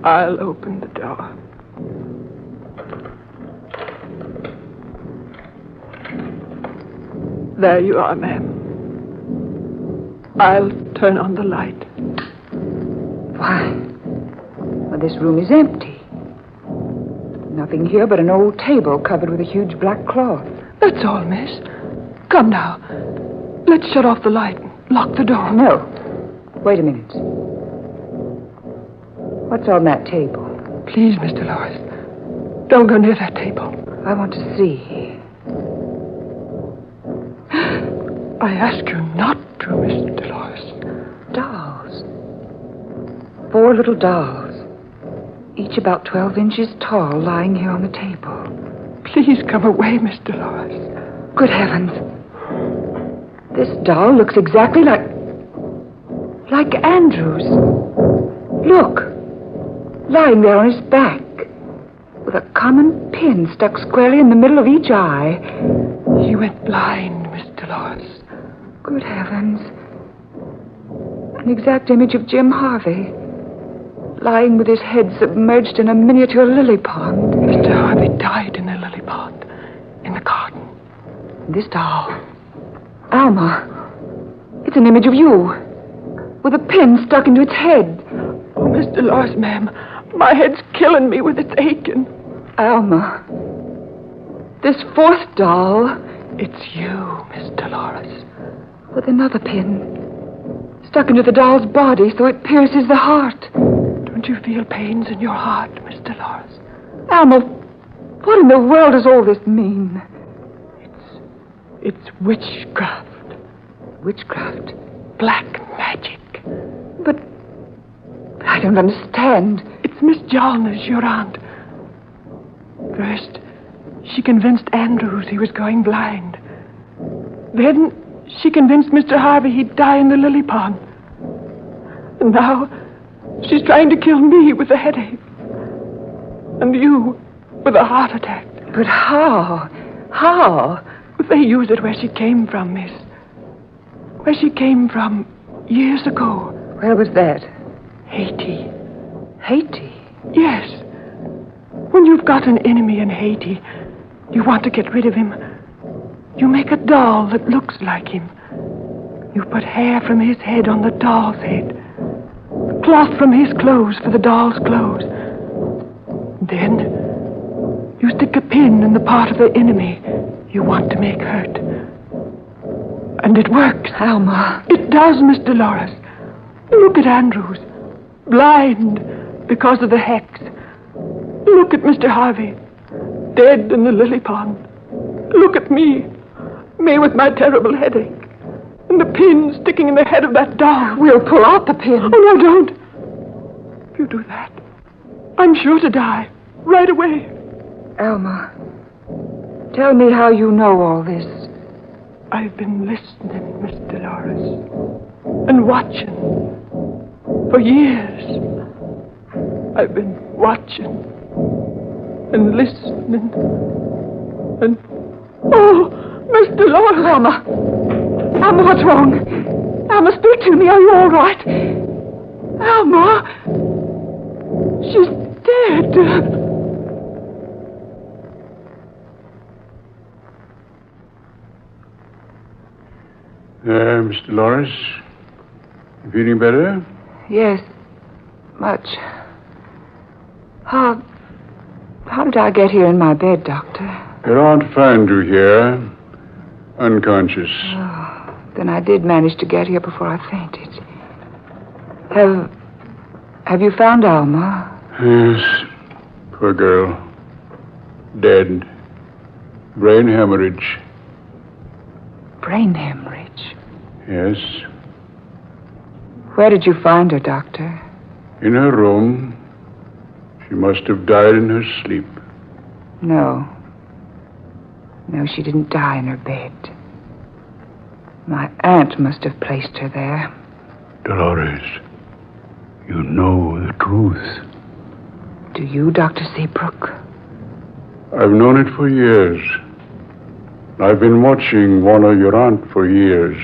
I'll open the door. There you are, ma'am. I'll turn on the light. Why? Well, this room is empty. Nothing here but an old table covered with a huge black cloth. That's all, miss. Come now. Let's shut off the light and lock the door. No. Wait a minute. What's on that table? Please, Miss Dolores, don't go near that table. I want to see. I ask you not to, Miss Dolores. Dolls. 4 little dolls. Each about 12 inches tall, lying here on the table. Please come away, Miss Dolores. Good heavens. This doll looks exactly like Andrew's. Look. Lying there on his back, with a common pin stuck squarely in the middle of each eye. He went blind, Miss Dolores. Good heavens. An exact image of Jim Harvey, lying with his head submerged in a miniature lily pond. Mr. Harvey died in a lily pond, in the garden. This doll, Alma, it's an image of you, with a pin stuck into its head. Oh, Miss Dolores, ma'am, my head's killing me with its aching. Alma, this 4th doll... It's you, Miss Dolores. With another pin stuck into the doll's body so it pierces the heart. Don't you feel pains in your heart, Miss Dolores? Alma, what in the world does all this mean? It's witchcraft. Witchcraft? Black magic. But I don't understand. It's Miss Jarnes, your aunt. First, she convinced Andrews he was going blind. Then she convinced Mr. Harvey he'd die in the lily pond. And now she's trying to kill me with a headache. And you with a heart attack. But how? How? They use it where she came from, miss. Where she came from years ago. Where was that? Haiti. Haiti? Yes. When you've got an enemy in Haiti, you want to get rid of him. You make a doll that looks like him. You put hair from his head on the doll's head. Cloth from his clothes for the doll's clothes. Then You stick a pin in the part of the enemy you want to make hurt. And it works. Alma. It does, Miss Dolores. Look at Andrews. Blind because of the hex. Look at Mr. Harvey. Dead in the lily pond. Look at me. Me with my terrible headache. And the pin sticking in the head of that doll. We'll pull out the pin. Oh, no, don't. If you do that, I'm sure to die. Right away. Alma, tell me how you know all this. I've been listening, Miss Dolores, and watching. For years, I've been watching and listening and... Oh, Miss Dolores! Alma, what's wrong? Alma, speak to me. Are you all right? Alma! She's dead. Mr. Dolores, you feeling better? Yes, much. How did I get here in my bed, Doctor? Your aunt found you here, unconscious. Oh, then I did manage to get here before I fainted. Have you found Alma? Yes, poor girl. Dead. Brain hemorrhage. Brain hemorrhage? Yes. Where did you find her, Doctor? In her room. She must have died in her sleep. No. No, she didn't die in her bed. My aunt must have placed her there. Dolores, you know the truth. Do you, Dr. Seabrook? I've known it for years. I've been watching Warner, your aunt, for years.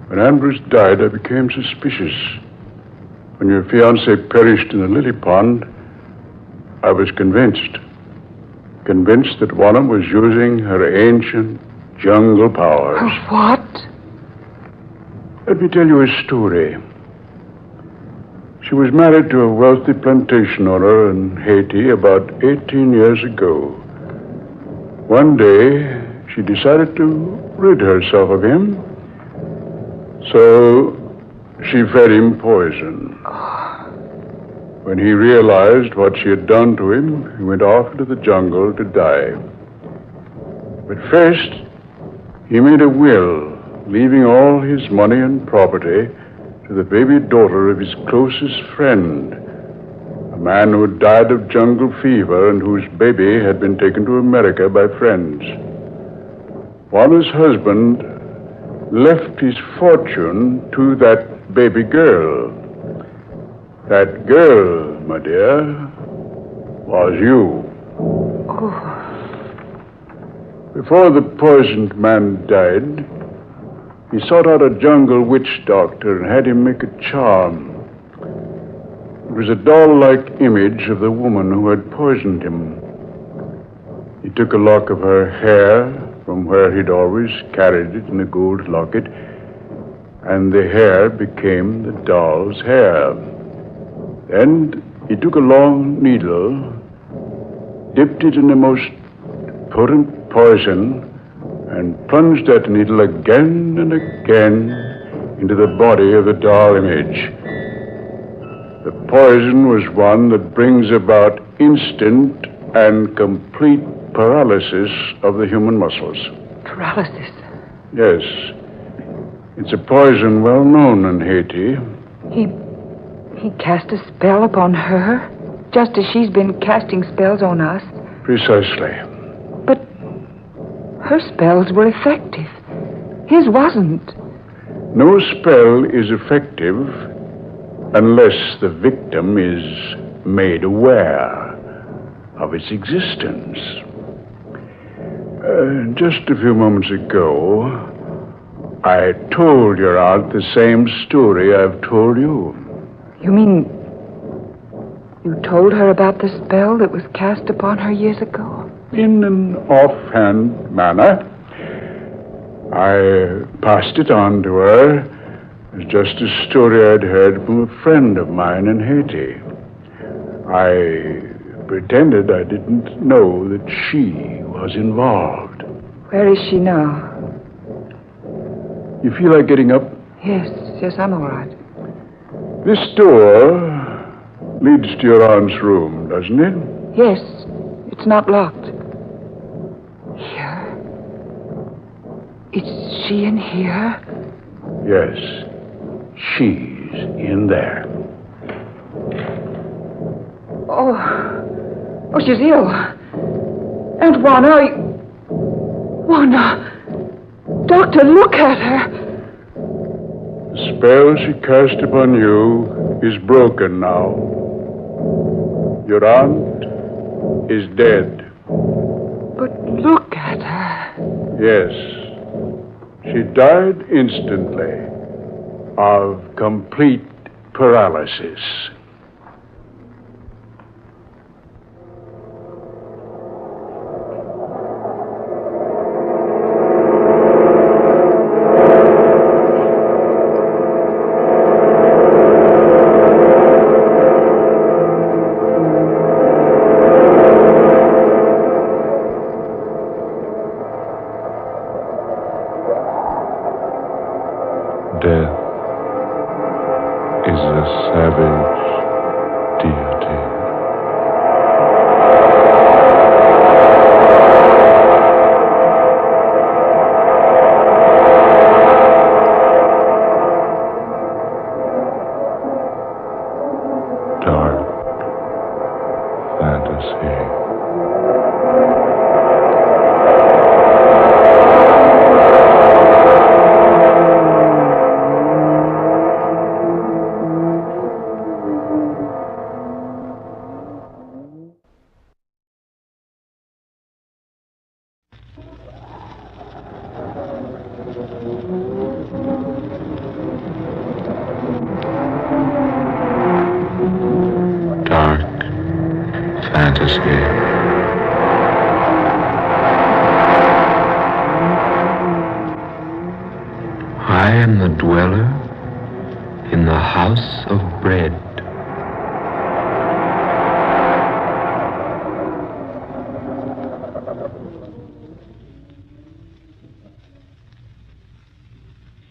When Andrews died, I became suspicious. When your fiancé perished in the lily pond, I was convinced that Warner was using her ancient jungle powers. What? Let me tell you a story. She was married to a wealthy plantation owner in Haiti about 18 years ago. One day, she decided to rid herself of him, so she fed him poison. When he realized what she had done to him, he went off into the jungle to die. But first, he made a will, leaving all his money and property to the baby daughter of his closest friend, a man who had died of jungle fever and whose baby had been taken to America by friends. Warner's husband left his fortune to that baby girl. That girl, my dear, was you. Before the poisoned man died, he sought out a jungle witch doctor and had him make a charm. It was a doll-like image of the woman who had poisoned him. He took a lock of her hair from where he'd always carried it in a gold locket, and the hair became the doll's hair. Then he took a long needle, dipped it in the most potent poison, and plunged that needle again and again into the body of the doll image. The poison was one that brings about instant and complete paralysis of the human muscles. Paralysis? Yes. It's a poison well known in Haiti. He cast a spell upon her, just as she's been casting spells on us. Precisely. But her spells were effective. His wasn't. No spell is effective unless the victim is made aware of its existence. Just a few moments ago, I told your aunt the same story I've told you. You mean you told her about the spell that was cast upon her years ago? In an offhand manner. I passed it on to her as just a story I'd heard from a friend of mine in Haiti. I pretended I didn't know that she was involved. Where is she now? You feel like getting up? Yes, I'm all right. This door leads to your aunt's room, doesn't it? Yes, it's not locked. Here? Is she in here? Yes, she's in there. Oh, she's ill. Aunt Juana, Juana, Doctor, look at her. The spell she cast upon you is broken now. Your aunt is dead. But look at her. Yes. She died instantly of complete paralysis. Death is a savage deity. Dark fantasy. Dark fantasy. I am the dweller in the house of bread.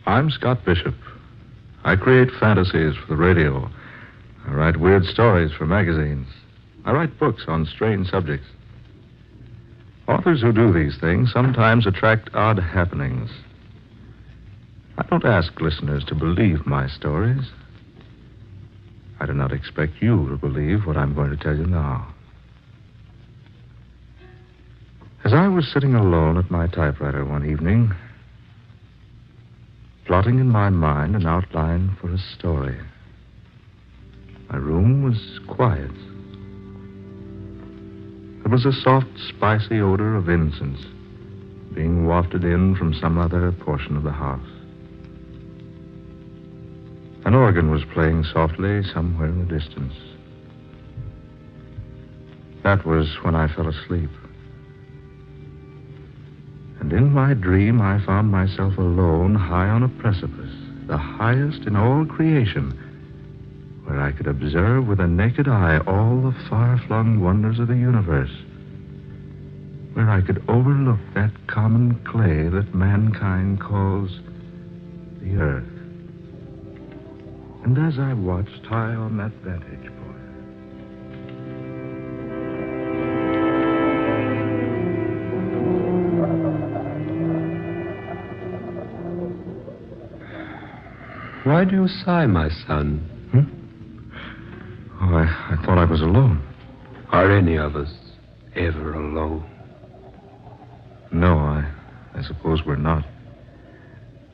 I'm Scott Bishop. I create fantasies for the radio. I write weird stories for magazines. I write books on strange subjects. Authors who do these things sometimes attract odd happenings. I don't ask listeners to believe my stories. I do not expect you to believe what I'm going to tell you now. As I was sitting alone at my typewriter one evening, plotting in my mind an outline for a story, my room was quiet. There was a soft, spicy odor of incense being wafted in from some other portion of the house. An organ was playing softly somewhere in the distance. That was when I fell asleep. And in my dream, I found myself alone, high on a precipice, the highest in all creation, where I could observe with a naked eye all the far-flung wonders of the universe, where I could overlook that common clay that mankind calls the earth. And as I watched high on that vantage point, Why do you sigh, my son? Oh, I thought I was alone. Are any of us ever alone? No, I suppose we're not.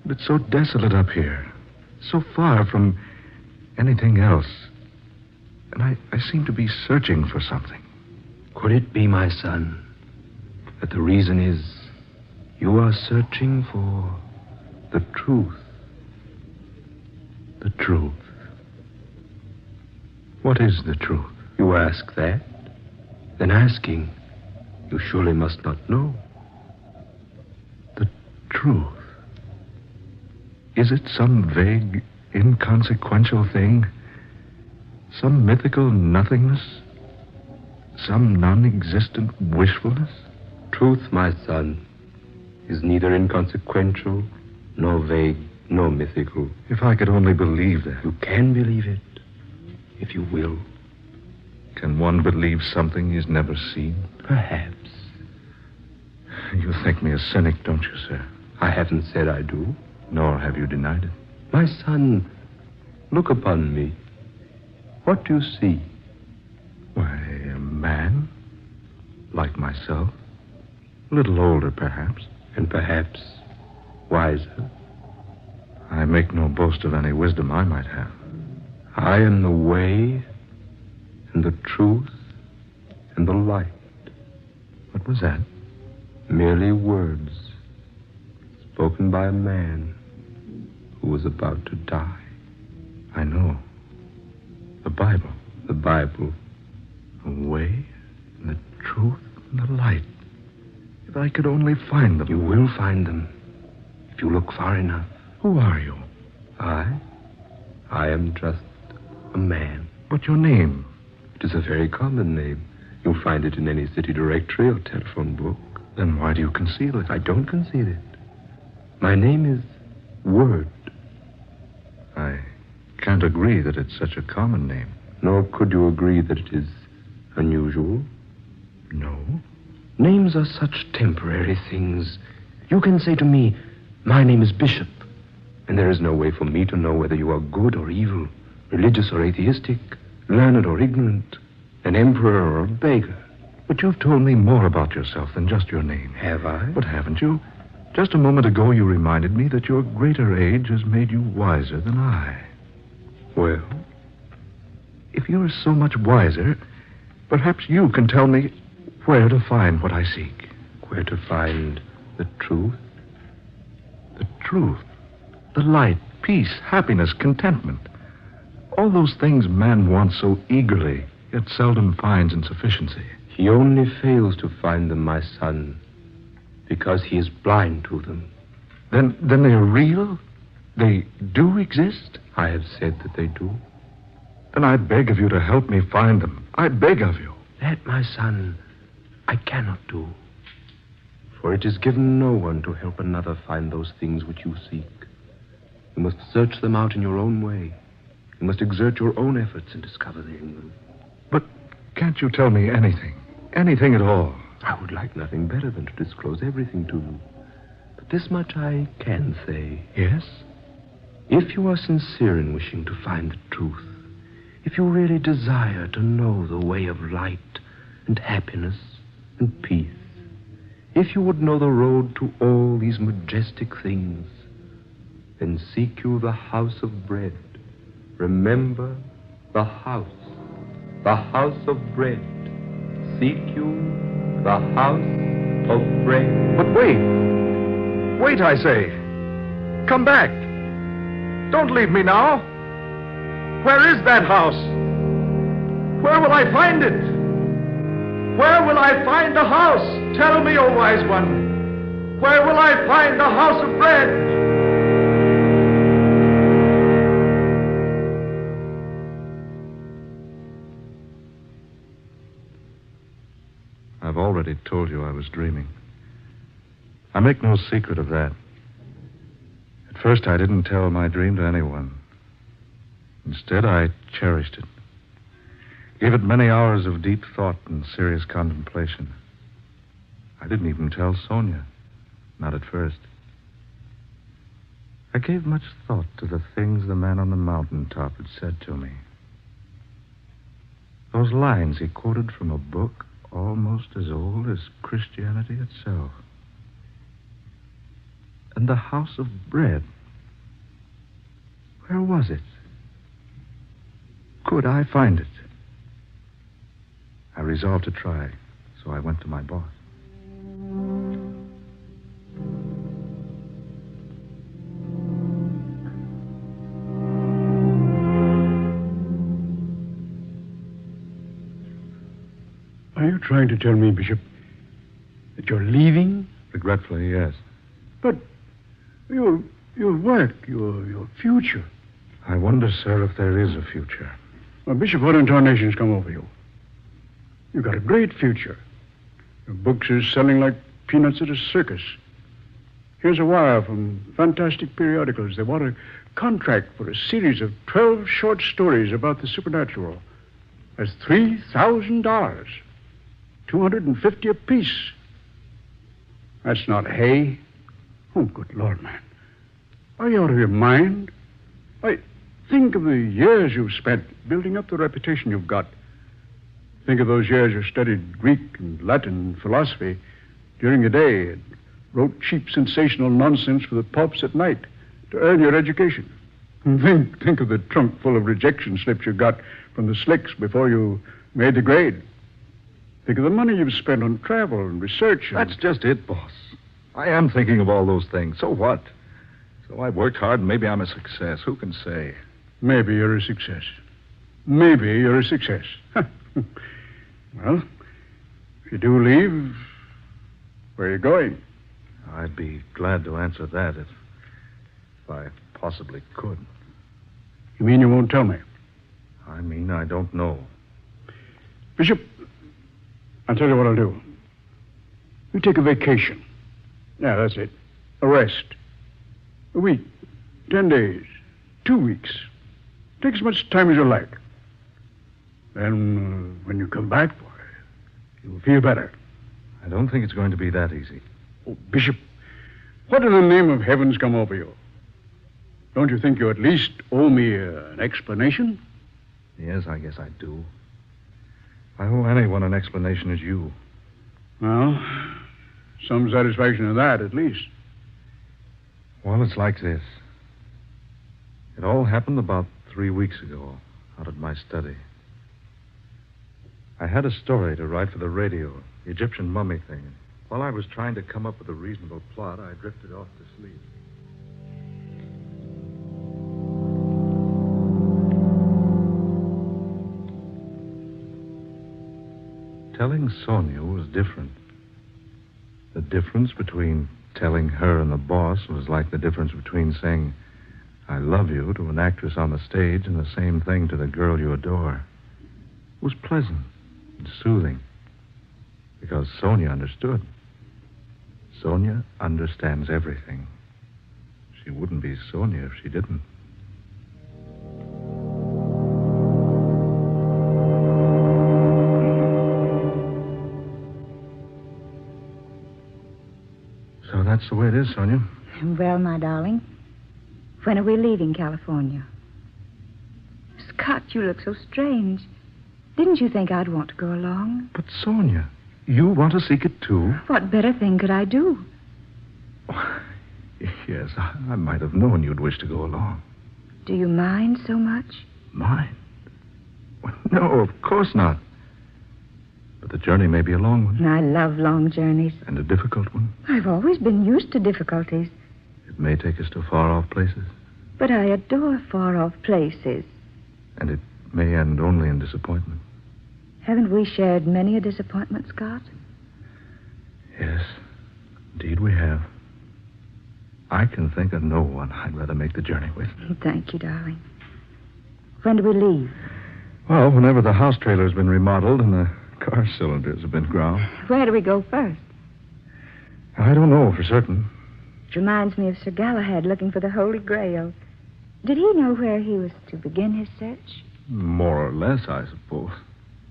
But it's so desolate up here, so far from anything else. And I seem to be searching for something. Could it be, my son, that the reason is you are searching for the truth? The truth. What is the truth? You ask that? Then asking, you surely must not know. The truth. Is it some vague, inconsequential thing? Some mythical nothingness? Some non-existent wishfulness? Truth, my son, is neither inconsequential, nor vague, nor mythical. If I could only believe that. You can believe it, if you will. Can one believe something he's never seen? Perhaps. You think me a cynic, don't you, sir? I haven't said I do. Nor have you denied it. My son, look upon me. What do you see? Why, a man. Like myself. A little older, perhaps. And perhaps wiser. I make no boast of any wisdom I might have. I am the way, and the truth, and the light. What was that? Merely words spoken by a man who was about to die. I know. The Bible. The Bible. The way, and the truth, and the light. If I could only find them. You will find them, if you look far enough. Who are you? I am just a man. What's your name? It is a very common name. You'll find it in any city directory or telephone book. Then why do you conceal it? I don't conceal it. My name is Word. I can't agree that it's such a common name. Nor could you agree that it is unusual. No. Names are such temporary things. You can say to me, my name is Bishop, and there is no way for me to know whether you are good or evil, religious or atheistic, learned or ignorant, an emperor or a beggar. But you've told me more about yourself than just your name. Have I? But haven't you? Just a moment ago you reminded me that your greater age has made you wiser than I. Well? If you're so much wiser, perhaps you can tell me where to find what I seek. Where to find the truth? The truth. The light, peace, happiness, contentment. All those things man wants so eagerly, yet seldom finds in sufficiency. He only fails to find them, my son, because he is blind to them. Then they're real? They do exist? I have said that they do. Then I beg of you to help me find them. I beg of you. That, my son, I cannot do. For it is given no one to help another find those things which you seek. You must search them out in your own way. You must exert your own efforts and discover them in them. But can't you tell me anything? Anything at all? I would like nothing better than to disclose everything to you. But this much I can say. Yes? If you are sincere in wishing to find the truth, if you really desire to know the way of light and happiness and peace, if you would know the road to all these majestic things, then seek you the house of bread. Remember the house of bread. Seek you the house of bread. But wait. Wait, I say. Come back. Don't leave me now. Where is that house? Where will I find it? Where will I find the house? Tell me, O wise one. Where will I find the house of bread? I've already told you I was dreaming. I make no secret of that. At first, I didn't tell my dream to anyone. Instead, I cherished it. Gave it many hours of deep thought and serious contemplation. I didn't even tell Sonia. Not at first. I gave much thought to the things the man on the mountaintop had said to me. Those lines he quoted from a book almost as old as Christianity itself. And the house of bread. Where was it? Could I find it? I resolved to try, so I went to my boss. Are you trying to tell me, Bishop, that you're leaving? Regretfully, yes. But your work, your future. I wonder, sir, if there is a future. Well, Bishop, what intonations come over you? You've got a great future. Your books are selling like peanuts at a circus. Here's a wire from fantastic periodicals. They want a contract for a series of 12 short stories about the supernatural. That's $3,000. $250 apiece. That's not hay. Oh, good Lord, man. Are you out of your mind? Why, think of the years you've spent building up the reputation you've got. Think of those years you studied Greek and Latin and philosophy during the day and wrote cheap, sensational nonsense for the pulps at night to earn your education. And think of the trunk full of rejection slips you got from the slicks before you made the grade. Think of the money you've spent on travel and research. That's just it, boss. I am thinking of all those things. So what? So I've worked hard and maybe I'm a success. Who can say? Maybe you're a success. Maybe you're a success. Well, if you do leave, where are you going? I'd be glad to answer that if I possibly could. You mean you won't tell me? I mean, I don't know. Bishop, I'll tell you what I'll do. You take a vacation. Yeah, that's it. A rest. A week, 10 days, 2 weeks. Take as much time as you like. Then, when you come back, boy, you'll feel better. I don't think it's going to be that easy. Oh, Bishop, what in the name of heaven's come over you? Don't you think you at least owe me an explanation? Yes, I guess I do. I owe anyone an explanation as you. Well, some satisfaction in that, at least. Well, it's like this. It all happened about 3 weeks ago, out at my study. I had a story to write for the radio, the Egyptian mummy thing. While I was trying to come up with a reasonable plot, I drifted off to sleep. Telling Sonia was different. The difference between telling her and the boss was like the difference between saying, I love you to an actress on the stage and the same thing to the girl you adore. It was pleasant and soothing because Sonia understood. Sonia understands everything. She wouldn't be Sonia if she didn't. So that's the way it is, Sonia. Well, my darling, when are we leaving California? Scott, you look so strange. Didn't you think I'd want to go along? But, Sonia, you want to seek it, too? What better thing could I do? Yes, I might have known you'd wish to go along. Do you mind so much? Mind? Well, no, of course not. But the journey may be a long one. I love long journeys. And a difficult one. I've always been used to difficulties. It may take us to far-off places. But I adore far-off places. And it may end only in disappointment. Haven't we shared many a disappointment, Scott? Yes, indeed we have. I can think of no one I'd rather make the journey with. Thank you, darling. When do we leave? Well, whenever the house trailer's been remodeled and the car cylinders have been ground. Where do we go first? I don't know for certain. It reminds me of Sir Galahad looking for the Holy Grail. Did he know where he was to begin his search? More or less, I suppose.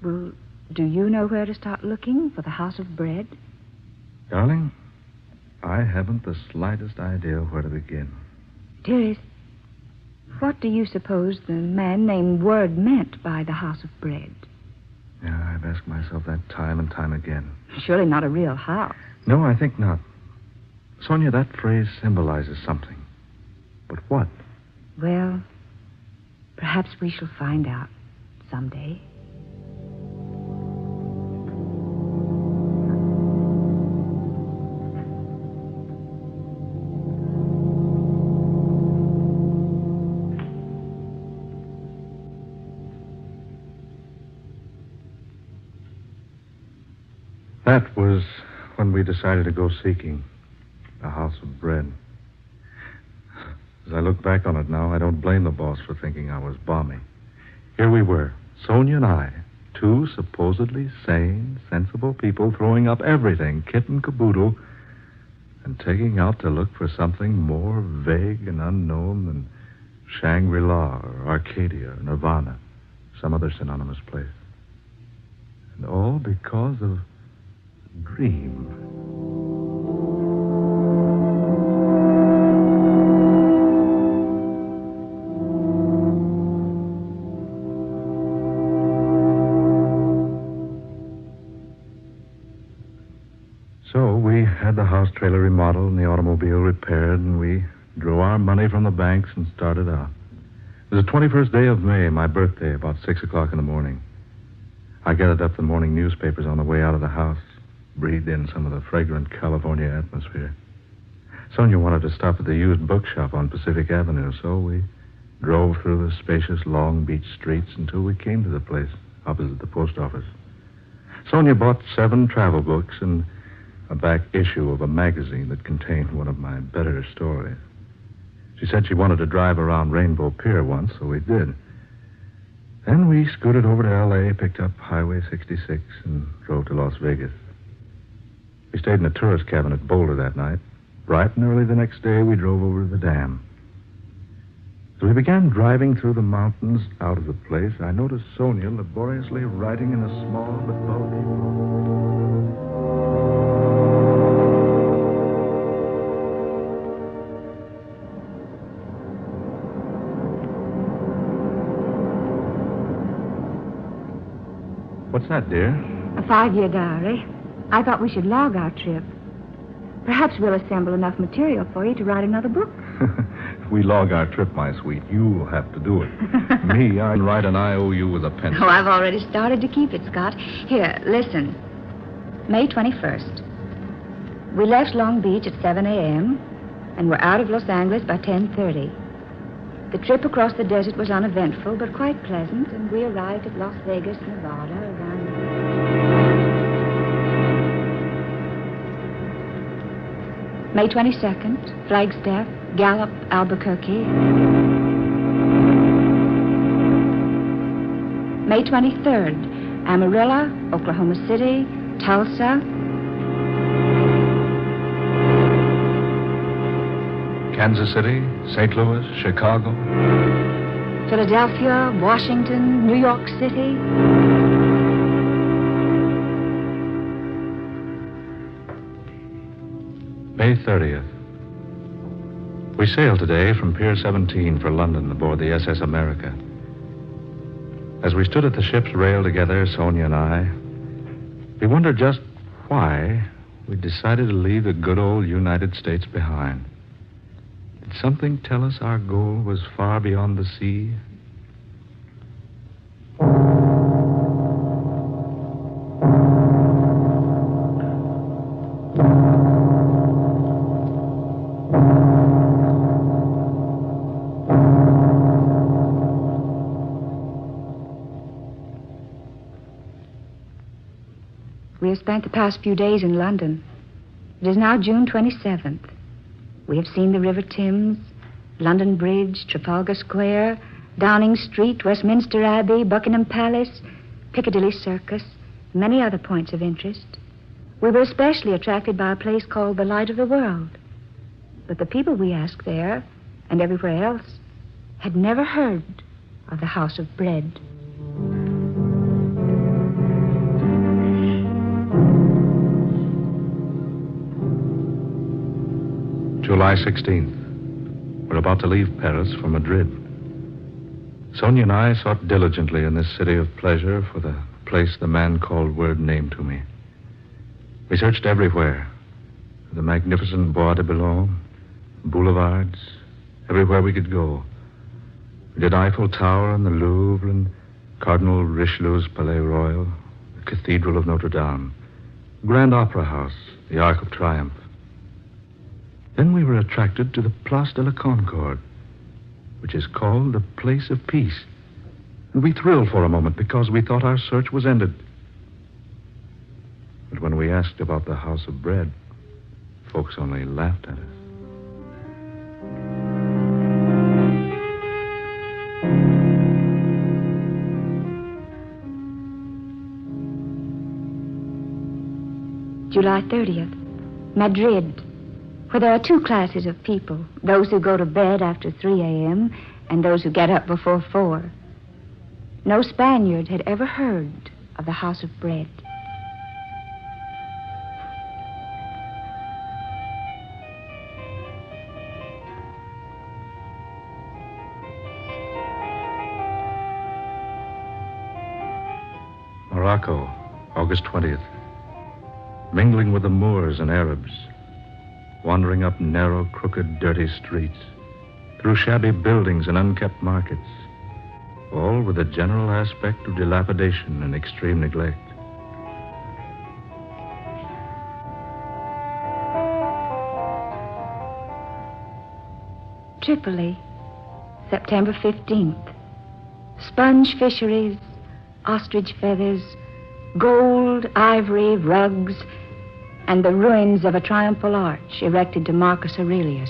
Well, do you know where to start looking for the House of Bread? Darling, I haven't the slightest idea where to begin. Dearest, what do you suppose the man named Word meant by the House of Bread? Yeah, I've asked myself that time and time again. Surely not a real house. No, I think not. Sonia, that phrase symbolizes something. But what? Well, perhaps we shall find out someday. That was when we decided to go seeking a house of bread. As I look back on it now, I don't blame the boss for thinking I was balmy. Here we were, Sonia and I, two supposedly sane, sensible people throwing up everything, kit and caboodle, and taking out to look for something more vague and unknown than Shangri-La or Arcadia or Nirvana, some other synonymous place. And all because of a dream. So we had the house trailer remodeled and the automobile repaired, and we drew our money from the banks and started out. It was the 21st day of May, my birthday, about 6 o'clock in the morning. I gathered up the morning newspapers on the way out of the house, breathed in some of the fragrant California atmosphere. Sonia wanted to stop at the used bookshop on Pacific Avenue, so we drove through the spacious Long Beach streets until we came to the place opposite the post office. Sonia bought 7 travel books and a back issue of a magazine that contained one of my better stories. She said she wanted to drive around Rainbow Pier once, so we did. Then we scooted over to L.A., picked up Highway 66, and drove to Las Vegas. We stayed in a tourist cabin at Boulder that night. Bright and early the next day, we drove over to the dam. As we began driving through the mountains out of the place, I noticed Sonia laboriously writing in a small but bulky book. What's that, dear? A 5-year diary. I thought we should log our trip. Perhaps we'll assemble enough material for you to write another book. If we log our trip, my sweet, you'll have to do it. Me, I'd write an IOU with a pencil. Oh, I've already started to keep it, Scott. Here, listen. May 21st. We left Long Beach at 7 a.m. and were out of Los Angeles by 10:30. The trip across the desert was uneventful, but quite pleasant, and we arrived at Las Vegas, Nevada, around... May 22nd, Flagstaff, Gallup, Albuquerque. May 23rd, Amarillo, Oklahoma City, Tulsa. Kansas City, St. Louis, Chicago. Philadelphia, Washington, New York City. May 30th. We sailed today from Pier 17 for London aboard the SS America. As we stood at the ship's rail together, Sonia and I, we wondered just why we decided to leave the good old United States behind. Did something tell us our goal was far beyond the sea? We have spent the past few days in London. It is now June 27th. We have seen the River Thames, London Bridge, Trafalgar Square, Downing Street, Westminster Abbey, Buckingham Palace, Piccadilly Circus, many other points of interest. We were especially attracted by a place called the Light of the World. But the people we asked there, and everywhere else, had never heard of the House of Bread. July 16th. We're about to leave Paris for Madrid. Sonia and I sought diligently in this city of pleasure for the place the man called Word named to me. We searched everywhere. The magnificent Bois de Boulogne, boulevards, everywhere we could go. We did Eiffel Tower and the Louvre and Cardinal Richelieu's Palais Royal, the Cathedral of Notre Dame, Grand Opera House, the Arc of Triumph. Then we were attracted to the Place de la Concorde, which is called the Place of Peace. And we thrilled for a moment because we thought our search was ended. But when we asked about the House of Bread, folks only laughed at us. July 30th, Madrid, where there are two classes of people, those who go to bed after 3 a.m. and those who get up before 4. No Spaniard had ever heard of the House of Bread. Morocco, August 20th. Mingling with the Moors and Arabs, wandering up narrow, crooked, dirty streets, through shabby buildings and unkept markets, all with a general aspect of dilapidation and extreme neglect. Tripoli, September 15th. Sponge fisheries, ostrich feathers, gold, ivory, rugs, and the ruins of a triumphal arch erected to Marcus Aurelius.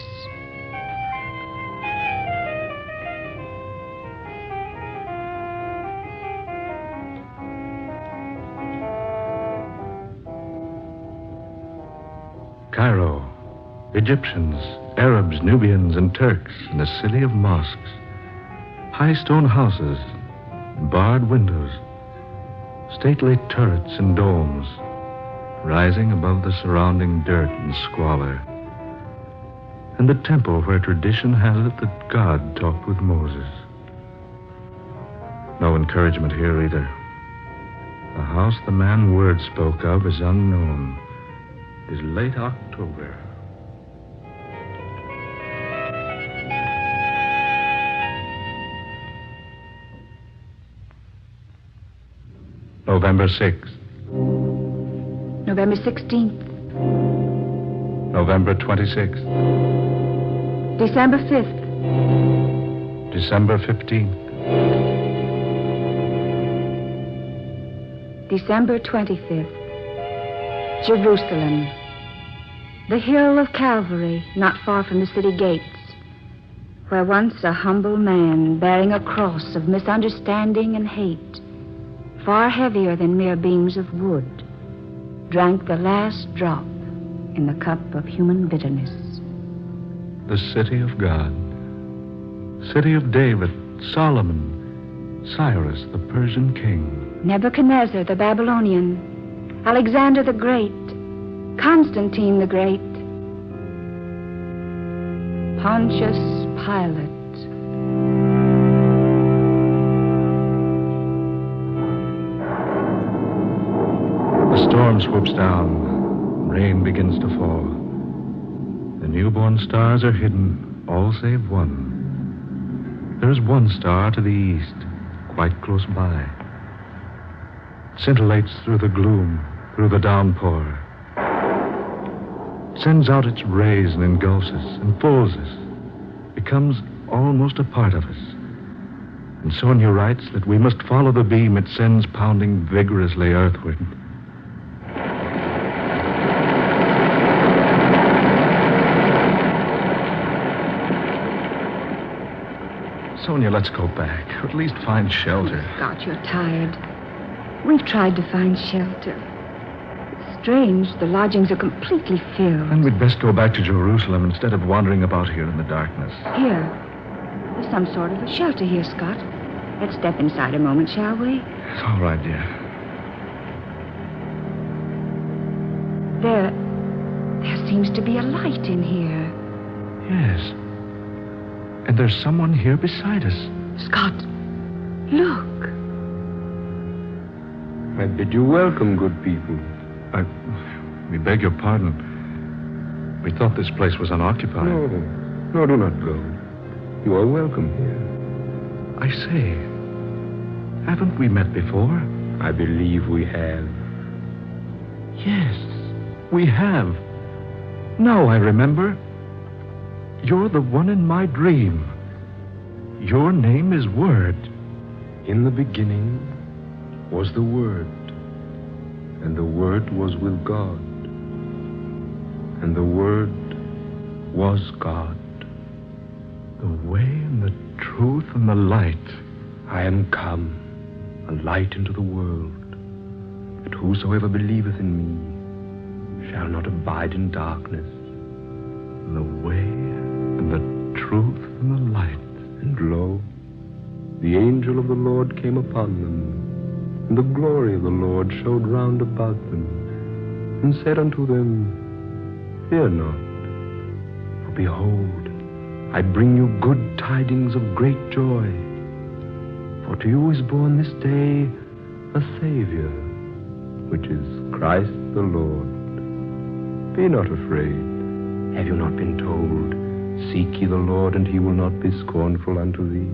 Cairo, Egyptians, Arabs, Nubians, and Turks in a city of mosques, high stone houses, barred windows, stately turrets and domes, rising above the surrounding dirt and squalor, and the temple where tradition has it that God talked with Moses. No encouragement here either. The house the man Word spoke of is unknown. It is late October. November 6th. November 16th. November 26th. December 5th. December 15th. December 25th. Jerusalem. The hill of Calvary, not far from the city gates, where once a humble man bearing a cross of misunderstanding and hate, far heavier than mere beams of wood, drank the last drop in the cup of human bitterness. The city of God. City of David, Solomon, Cyrus, the Persian king. Nebuchadnezzar, the Babylonian, Alexander the Great, Constantine the Great, Pontius Pilate. The storm swoops down. Rain begins to fall. The newborn stars are hidden, all save one. There is one star to the east, quite close by. It scintillates through the gloom, through the downpour. It sends out its rays and engulfs us, enfolds us, becomes almost a part of us. And Sonia writes that we must follow the beam it sends pounding vigorously earthward. Sonia, let's go back. Or at least find shelter. God, you're tired. We've tried to find shelter. It's strange. The lodgings are completely filled. Then we'd best go back to Jerusalem instead of wandering about here in the darkness. Here. There's some sort of a shelter here, Scott. Let's step inside a moment, shall we? It's all right, dear. There seems to be a light in here. Yes. And there's someone here beside us. Scott, look. I bid you welcome, good people. We beg your pardon. We thought this place was unoccupied. No, do not go. You are welcome here. I say, haven't we met before? I believe we have. Yes, we have. Now I remember. You're the one in my dream. Your name is Word. In the beginning was the Word, and the Word was with God, and the Word was God. The way and the truth and the light. I am come, a light into the world, that whosoever believeth in me shall not abide in darkness. The way and the truth and the light. And lo, the angel of the Lord came upon them, and the glory of the Lord showed round about them, and said unto them, Fear not, for behold, I bring you good tidings of great joy. For to you is born this day a Savior, which is Christ the Lord. Be not afraid. Have you not been told, Seek ye the Lord, and he will not be scornful unto thee?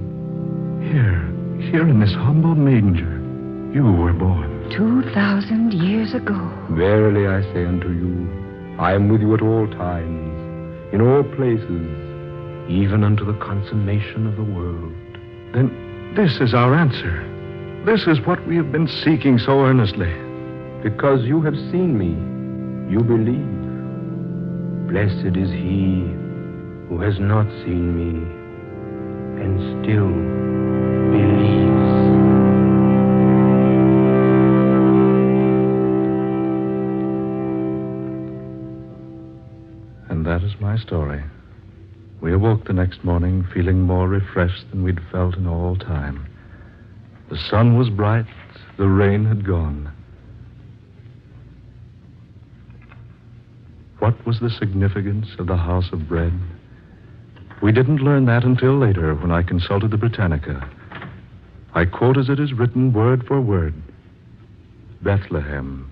Here in this humble manger, you were born. 2,000 years ago. Verily I say unto you, I am with you at all times, in all places, even unto the consummation of the world. Then this is our answer. This is what we have been seeking so earnestly. Because you have seen me, you believe. Blessed is he who has not seen me and still believes. And that is my story. We awoke the next morning feeling more refreshed than we'd felt in all time. The sun was bright, the rain had gone. What was the significance of the house of bread? We didn't learn that until later when I consulted the Britannica. I quote as it is written word for word. Bethlehem,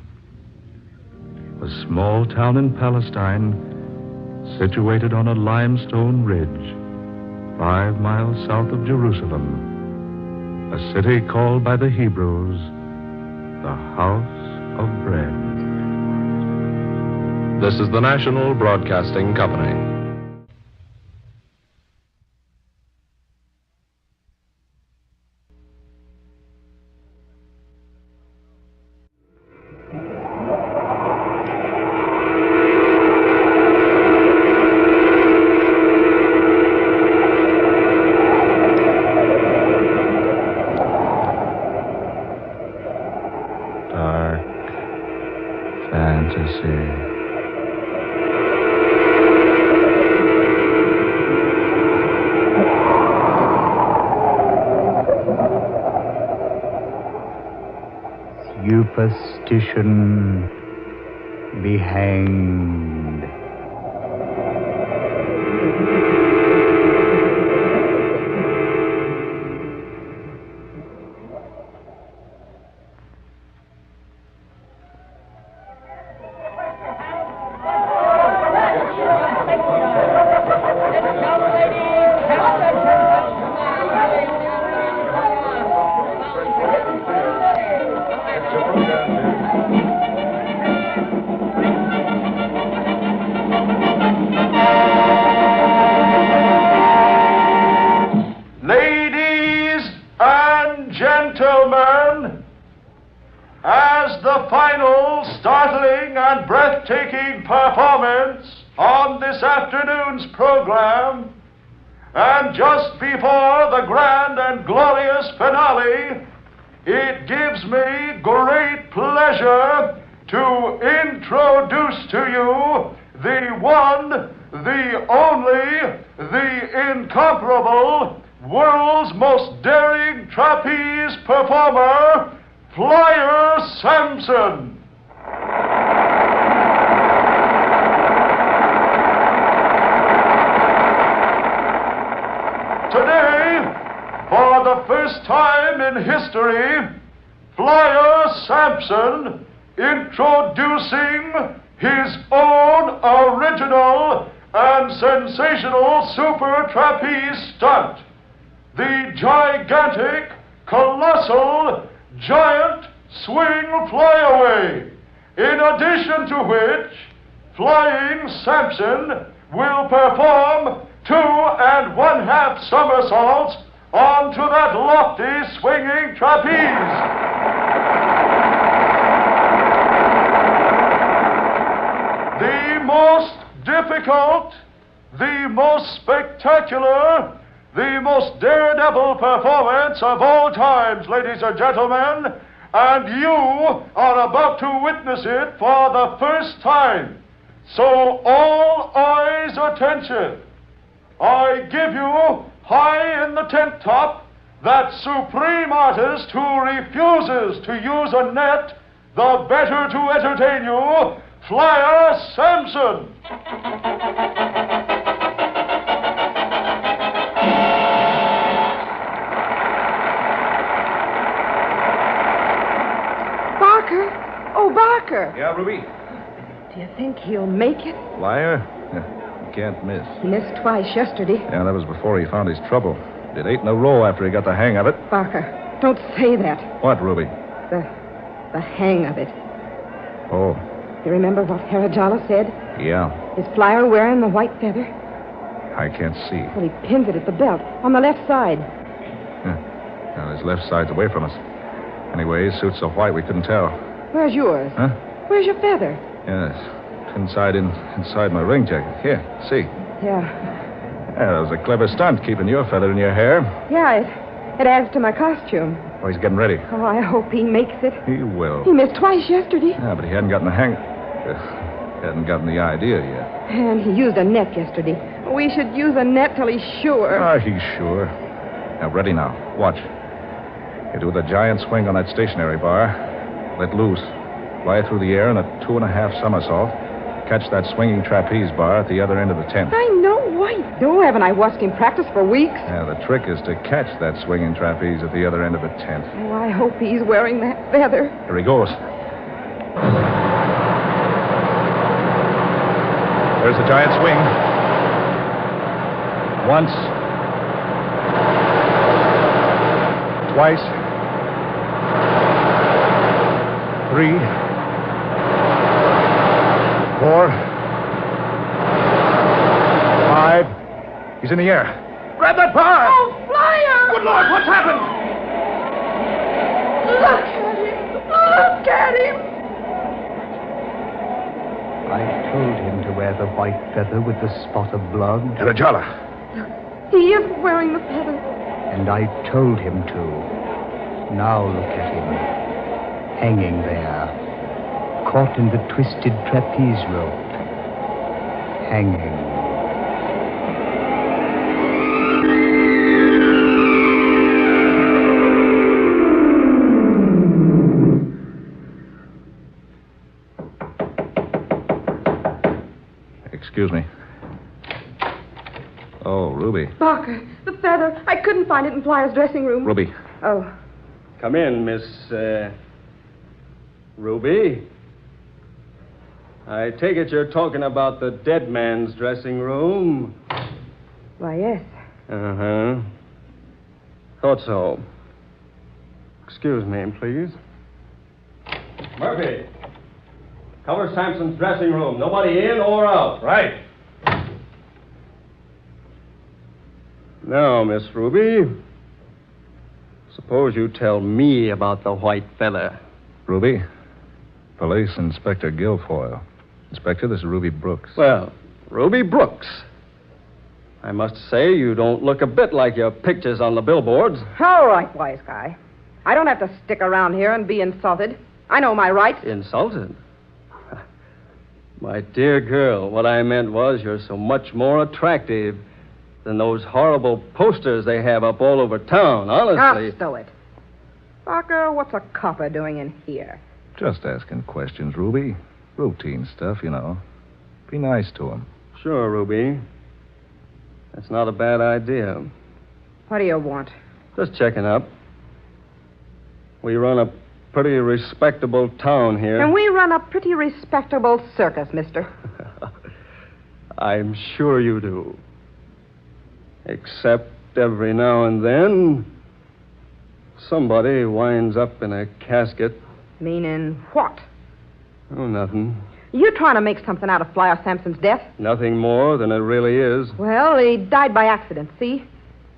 a small town in Palestine situated on a limestone ridge 5 miles south of Jerusalem, a city called by the Hebrews the House of Bread. This is the National Broadcasting Company. Dark fantasy. Superstition be hanged. Ladies and gentlemen, as the final startling and breathtaking performance on this afternoon's program, and just before the grand and glorious finale, it gives me great pleasure to introduce to you the one, the only, the incomparable, world's most daring trapeze performer, Flyer Sampson. Today, for the first time in history, Flyer Sampson introducing his own original and sensational super trapeze stunt, the gigantic, colossal, giant swing flyaway, in addition to which Flying Sampson will perform 2 1/2 somersaults onto that lofty swinging trapeze. The most difficult, the most spectacular, the most daredevil performance of all times, ladies and gentlemen, and you are about to witness it for the first time. So all eyes attention. I give you, high in the tent top, that supreme artist who refuses to use a net, the better to entertain you, Flyer Sampson. Barker? Oh, Barker. Yeah, Ruby? Do you think he'll make it? Liar? Yeah, you can't miss. He missed twice yesterday. Yeah, that was before he found his trouble. Did 8 in a row after he got the hang of it. Barker, don't say that. What, Ruby? The hang of it. Oh, You remember what Harajala said? yeah. Is Flyer wearing the white feather? I can't see. Well, he pins it at the belt, on the left side. Now, his left side's away from us. Anyway, his suit's so white we couldn't tell. Where's yours? Huh? Where's your feather? Yes. Inside my ring jacket. Here, see. Yeah. Yeah, that was a clever stunt, keeping your feather in your hair. Yeah, it adds to my costume. Oh, he's getting ready. Oh, I hope he makes it. He will. He missed twice yesterday. Yeah, but he hadn't gotten the hang... hadn't gotten the idea yet. And he used a net yesterday. We should use a net till he's sure. Ah, he's sure. Now, ready now. Watch. You do the giant swing on that stationary bar. Let loose. Fly through the air in a 2.5 somersault. Catch that swinging trapeze bar at the other end of the tent. I know. I know. Haven't I watched him practice for weeks? Yeah, the trick is to catch that swinging trapeze at the other end of the tent. Oh, I hope he's wearing that feather. Here he goes. There's the giant swing. Once. Twice. 3. 4. 5. He's in the air. Grab that bar! Oh, Flyer! Good Lord, what's happened? Look at him! Look at him! I told him to wear the white feather with the spot of blood. Harajala. He is wearing the feather. And I told him to. Now look at him. Hanging there. Caught in the twisted trapeze rope. Hanging. Excuse me. Oh, Ruby. Barker, the feather. I couldn't find it in Flyer's dressing room. Ruby. Oh. Come in, Miss, Ruby. I take it you're talking about the dead man's dressing room. Why, yes. Uh-huh. Thought so. Excuse me, please. Murphy. Cover Sampson's dressing room. Nobody in or out. Right. Now, Miss Ruby, suppose you tell me about the white feather. Ruby. Police Inspector Guilfoyle. Inspector, this is Ruby Brooks. Well, Ruby Brooks. I must say you don't look a bit like your pictures on the billboards. All right, wise guy. I don't have to stick around here and be insulted. I know my rights. Insulted? My dear girl, what I meant was you're so much more attractive than those horrible posters they have up all over town, honestly. Ah, stow it. Barker, what's a copper doing in here? Just asking questions, Ruby. Routine stuff, you know. Be nice to him. Sure, Ruby. That's not a bad idea. What do you want? Just checking up. We run a pretty respectable town here. And we run a pretty respectable circus, mister. I'm sure you do. Except every now and then, somebody winds up in a casket. Meaning what? Oh, nothing. You trying to make something out of Flyer Sampson's death? Nothing more than it really is. Well, he died by accident, see?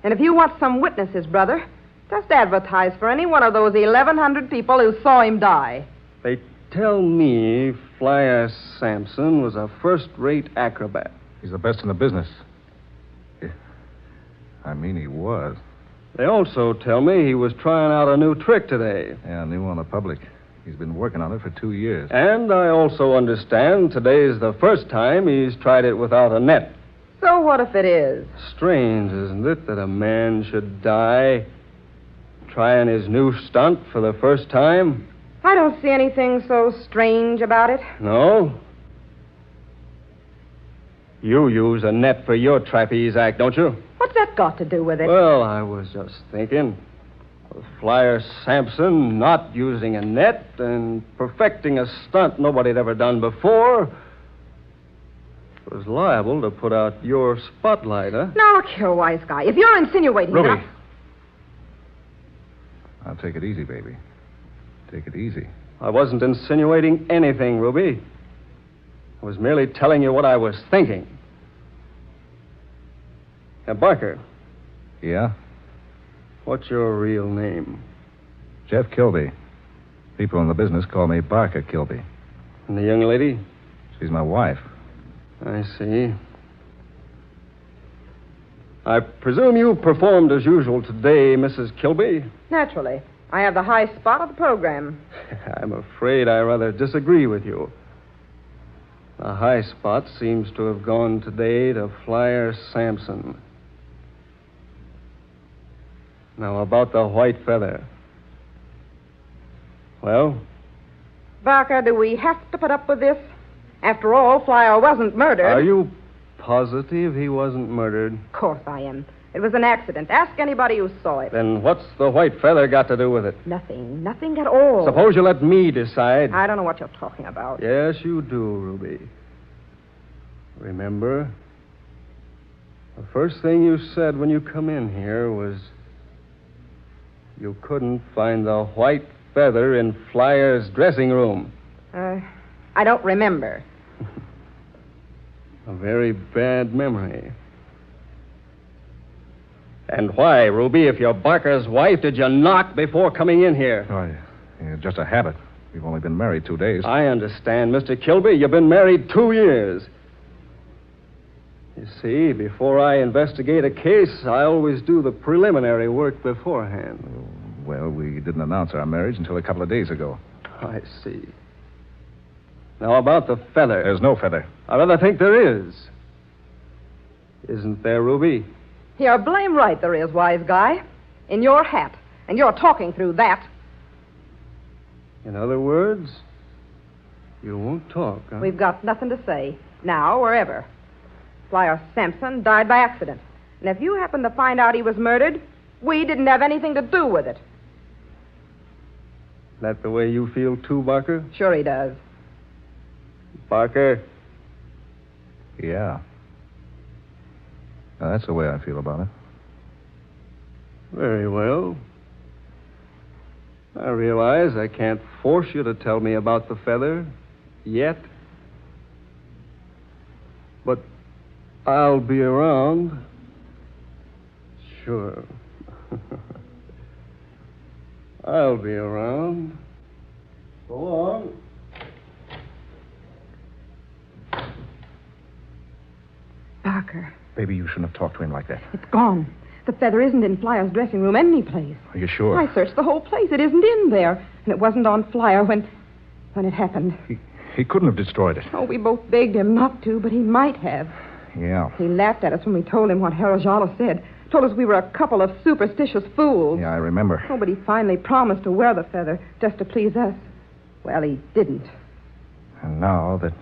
And if you want some witnesses, brother, just advertise for any one of those 1,100 people who saw him die. They tell me Flyer Sampson was a first-rate acrobat. He's the best in the business. I mean, he was. They also tell me he was trying out a new trick today. Yeah, new on the public. He's been working on it for 2 years. And I also understand today's the first time he's tried it without a net. So what if it is? Strange, isn't it, that a man should die trying his new stunt for the first time? I don't see anything so strange about it. No? You use a net for your trapeze act, don't you? What's that got to do with it? Well, I was just thinking. With Flyer Sampson not using a net and perfecting a stunt nobody had ever done before, was liable to put out your spotlight, huh? Now, look here, wise guy. If you're insinuating Ruby. that Now, take it easy, baby. Take it easy. I wasn't insinuating anything, Ruby. I was merely telling you what I was thinking. Now, Barker. Yeah? What's your real name? Jeff Kilby. People in the business call me Barker Kilby. And the young lady? She's my wife. I see. I presume you performed as usual today, Mrs. Kilby? Naturally. I have the high spot of the program. I'm afraid I rather disagree with you. The high spot seems to have gone today to Flyer Sampson. Now, about the white feather. Well? Barker, do we have to put up with this? After all, Flyer wasn't murdered. Are you positive he wasn't murdered? Of course I am. It was an accident. Ask anybody who saw it. Then what's the white feather got to do with it? Nothing. Nothing at all. Suppose you let me decide. I don't know what you're talking about. Yes, you do, Ruby. Remember, the first thing you said when you come in here was you couldn't find the white feather in Flyer's dressing room. I don't remember. A very bad memory. And why, Ruby, if you're Barker's wife, did you knock before coming in here? Oh, yeah, just a habit. We've only been married 2 days. I understand, Mr. Kilby. You've been married 2 years. You see, before I investigate a case, I always do the preliminary work beforehand. Well, we didn't announce our marriage until a couple of days ago. I see. Now, about the feather. There's no feather. I rather think there is. Isn't there, Ruby? You're blame right there is, wise guy. In your hat. And you're talking through that. In other words, you won't talk, huh? We've got nothing to say. Now or ever. Flyer Sampson died by accident. And if you happen to find out he was murdered, we didn't have anything to do with it. That the way you feel, too, Barker? Sure he does. Barker? Yeah. Now, that's the way I feel about it. Very well. I realize I can't force you to tell me about the feather yet. But I'll be around. Sure. I'll be around. So long. Barker. Baby, you shouldn't have talked to him like that. It's gone. The feather isn't in Flyer's dressing room anyplace. Are you sure? I searched the whole place. It isn't in there. And it wasn't on Flyer when it happened. He couldn't have destroyed it. Oh, we both begged him not to, but he might have. Yeah. He laughed at us when we told him what Harajala said. Told us we were a couple of superstitious fools. Yeah, I remember. Oh, but he finally promised to wear the feather just to please us. Well, he didn't. And now that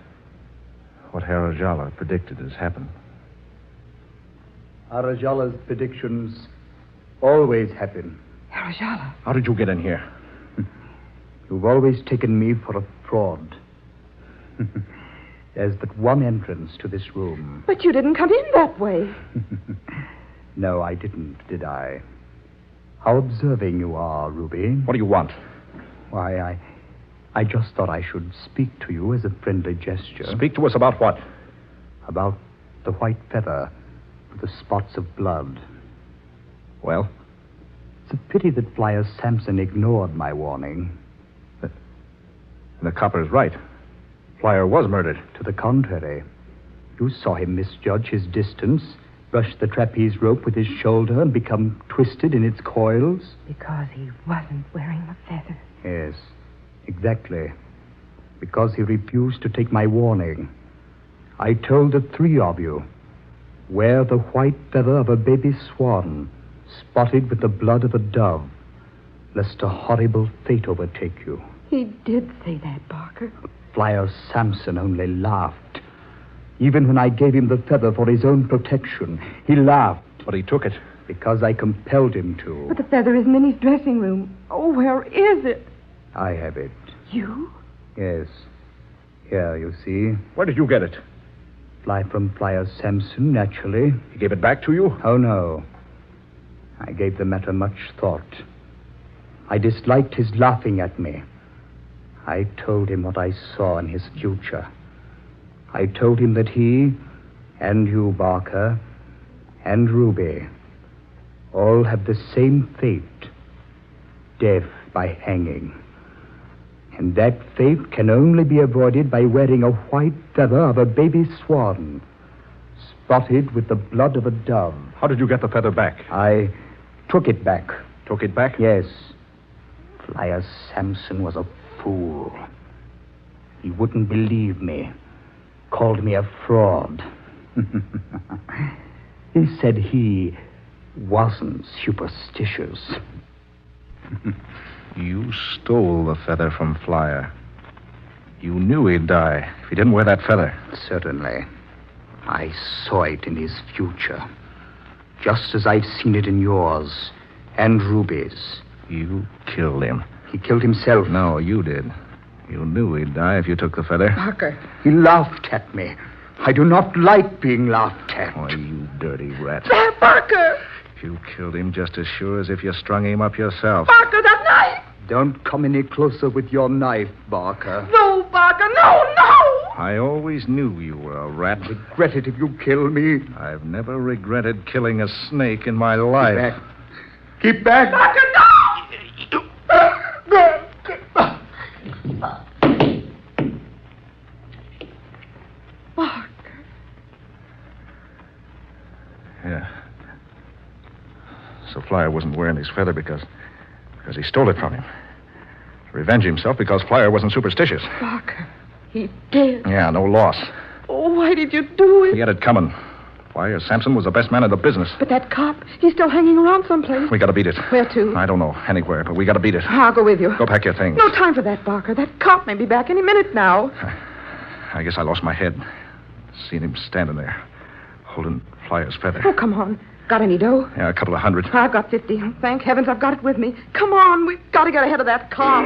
what Harajala predicted has happened. Harajala's predictions always happen. Harajala. How did you get in here? You've always taken me for a fraud. There's but one entrance to this room. But you didn't come in that way. No, I didn't, did I? How observing you are, Ruby. What do you want? Why, I just thought I should speak to you as a friendly gesture. Speak to us about what? About the white feather with the spots of blood. Well? It's a pity that Flyer Sampson ignored my warning. The copper is right. Flyer was murdered. To the contrary. You saw him misjudge his distance brush the trapeze rope with his shoulder and become twisted in its coils? Because he wasn't wearing the feather. Yes, exactly. Because he refused to take my warning. I told the three of you, wear the white feather of a baby swan, spotted with the blood of a dove, lest a horrible fate overtake you. He did say that, Barker. Flyer Samson only laughed. Even when I gave him the feather for his own protection, he laughed. But he took it. Because I compelled him to. But the feather isn't in his dressing room. Oh, where is it? I have it. You? Yes. Here, you see. Where did you get it? Fly from Flyer Samson, naturally. He gave it back to you? Oh, no. I gave the matter much thought. I disliked his laughing at me. I told him what I saw in his future. I told him that he, and you, Barker, and Ruby, all have the same fate. Death by hanging. And that fate can only be avoided by wearing a white feather of a baby swan, spotted with the blood of a dove. How did you get the feather back? I took it back. Took it back? Yes. Flyer Samson was a fool. He wouldn't believe me. Called me a fraud. He said he wasn't superstitious. You stole the feather from Flyer. You knew he'd die if he didn't wear that feather. Certainly. I saw it in his future. Just as I've seen it in yours and Ruby's. You killed him. He killed himself. No, you did. You knew he'd die if you took the feather. Barker. He laughed at me. I do not like being laughed at. Why, you dirty rat. There, Barker! You killed him just as sure as if you strung him up yourself. Barker, that knife! Don't come any closer with your knife, Barker. No, Barker, no! I always knew you were a rat. Regret it if you kill me. I've never regretted killing a snake in my life. Keep back. Keep back. Barker, no! Barker. Yeah. So Flyer wasn't wearing his feather because he stole it from him. To revenge himself because Flyer wasn't superstitious. Barker, he did. Yeah, no loss. Oh, why did you do it? He had it coming. Flyer Samson was the best man in the business. But that cop, he's still hanging around someplace. We gotta beat it. Where to? I don't know. Anywhere, but we gotta beat it. I'll go with you. Go pack your things. No time for that, Barker. That cop may be back any minute now. I guess I lost my head. Seen him standing there, holding Flyer's feather. Oh, come on. Got any dough? Yeah, a couple of hundred. I've got 50. Thank heavens I've got it with me. Come on, we've got to get ahead of that cop.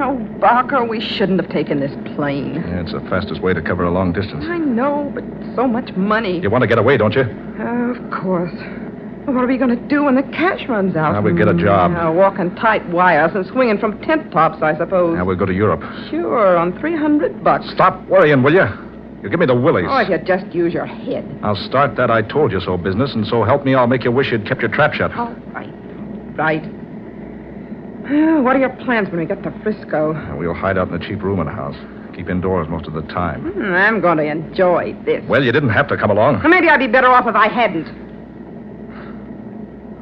Oh, Barker, we shouldn't have taken this plane. Yeah, it's the fastest way to cover a long distance. I know, but so much money. You want to get away, don't you? Of course. What are we going to do when the cash runs out? Now we'll get a job. Walking tight wires and swinging from tent tops, I suppose. Now we'll go to Europe. Sure, on $300. Stop worrying, will you? You give me the willies. Oh, if you just use your head. I'll start that I told you so business, and so help me, I'll make you wish you'd kept your trap shut. All right. Right. What are your plans when we get to Frisco? We'll hide out in a cheap room in a house. Keep indoors most of the time. I'm going to enjoy this. Well, you didn't have to come along. Well, maybe I'd be better off if I hadn't.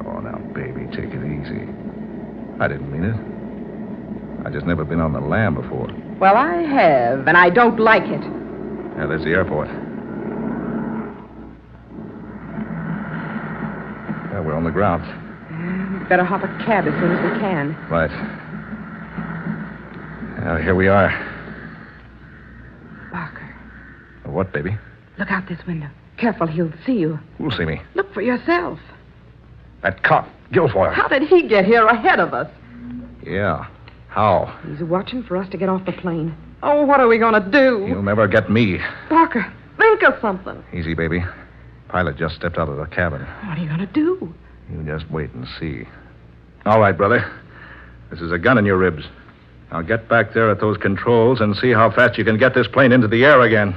Oh, now, baby, take it easy. I didn't mean it. I just never been on the lam before. Well, I have, and I don't like it. Yeah, there's the airport. Yeah, we're on the ground. Better hop a cab as soon as we can. Right. Here we are. Barker. What, baby? Look out this window. Careful, he'll see you. Who'll see me? Look for yourself. That cop, Guilfoyle. How did he get here ahead of us? Yeah. How? He's watching for us to get off the plane. Oh, what are we going to do? He'll never get me. Barker, think of something. Easy, baby. Pilot just stepped out of the cabin. What are you going to do? You just wait and see. All right, brother. This is a gun in your ribs. Now get back there at those controls and see how fast you can get this plane into the air again.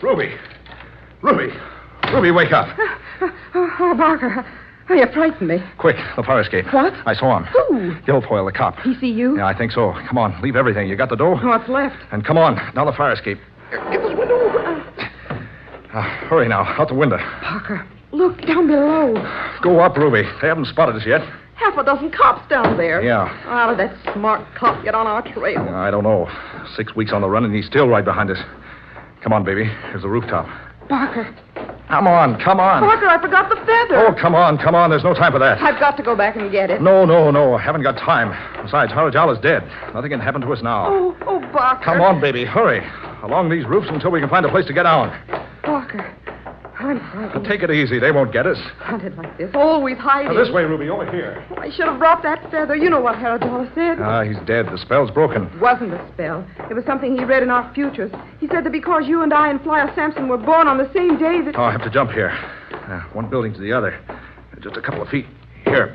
Ruby! Ruby, wake up. Oh, Barker. Oh, you frightened me. Quick, the fire escape. What? I saw him. Who? Guilfoyle, the cop. He see you? Yeah, I think so. Come on, leave everything. You got the dough? What's left? And come on, down the fire escape. Get this window. Hurry now, out the window. Parker, look down below. Go up, Ruby. They haven't spotted us yet. Half a dozen cops down there. Yeah. How did that smart cop get on our trail? I don't know. 6 weeks on the run, and he's still right behind us. Come on, baby. Here's the rooftop. Barker. Come on. Barker, I forgot the feather. Oh, come on. There's no time for that. I've got to go back and get it. No. I haven't got time. Besides, Harajal is dead. Nothing can happen to us now. Oh, Barker. Come on, baby. Hurry. Along these roofs until we can find a place to get down. Barker, I'm frightened. Take it easy. They won't get us. Hunted like this. Always hiding. Now, this way, Ruby. Over here. I should have brought that feather. You know what Harajal said. He's dead. The spell's broken. It wasn't a spell. It was something he read in our futures. He said that because you and I and Flyer Sampson were born on the same day that... Oh, I have to jump here. One building to the other. Just a couple of feet. Here.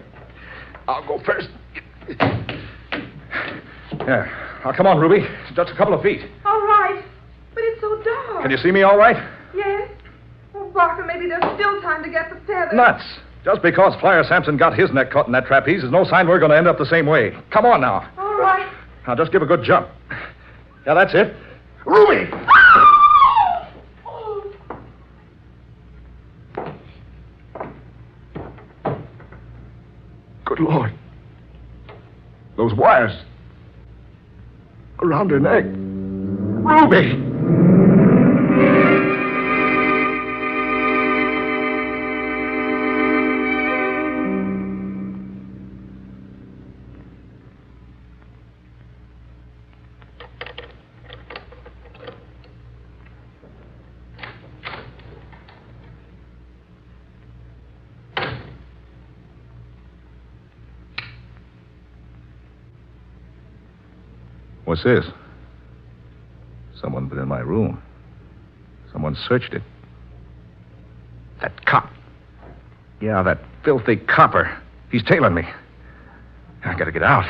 I'll go first. Yeah. Now, come on, Ruby. Just a couple of feet. All right. But it's so dark. Can you see me all right? Yes. Oh, Barker, maybe there's still time to get the feather. Nuts. Just because Flyer Sampson got his neck caught in that trapeze is no sign we're going to end up the same way. Come on now. All right. Now, just give a good jump. Yeah, that's it. Ruby! Good Lord. Those wires. Around her neck. Ruby! What's this? Someone been in my room. Someone searched it. That cop. Yeah, that filthy copper. He's tailing me. I gotta get out.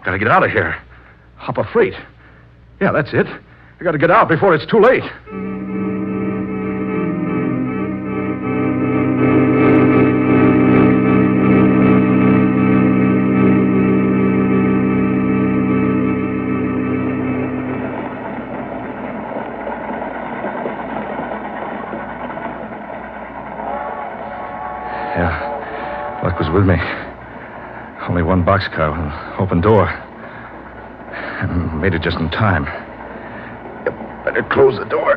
Gotta get out of here. Hop a freight. Yeah, that's it. I gotta get out before it's too late. Luck was with me. Only one boxcar with an open door. I made it just in time. Yep, better close the door.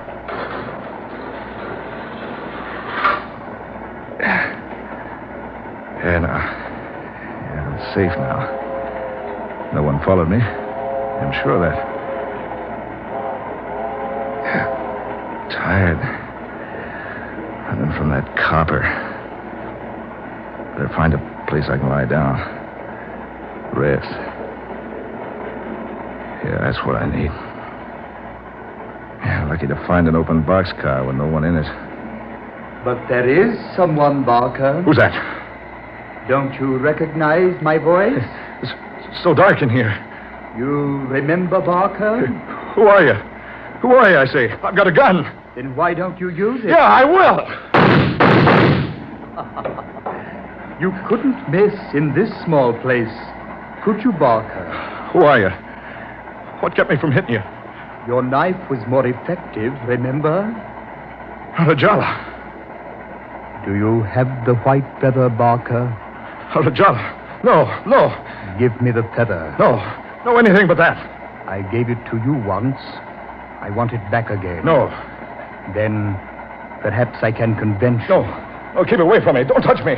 Yeah, I'm safe now. No one followed me. I'm sure of that. Tired. Running from that copper. Better find a place I can lie down. Rest. Yeah, that's what I need. Yeah, lucky to find an open boxcar with no one in it. But there is someone, Barker. Who's that? Don't you recognize my voice? It's so dark in here. You remember, Barker? Who are you? Who are you, I say? I've got a gun. Then why don't you use it? Yeah, I will. You couldn't miss in this small place, could you, Barker? Who are you? What kept me from hitting you? Your knife was more effective, remember? Harajala. Do you have the white feather, Barker? Harajala. No. Give me the feather. No, anything but that. I gave it to you once. I want it back again. No. Then perhaps I can convince you. No, keep away from me. Don't touch me.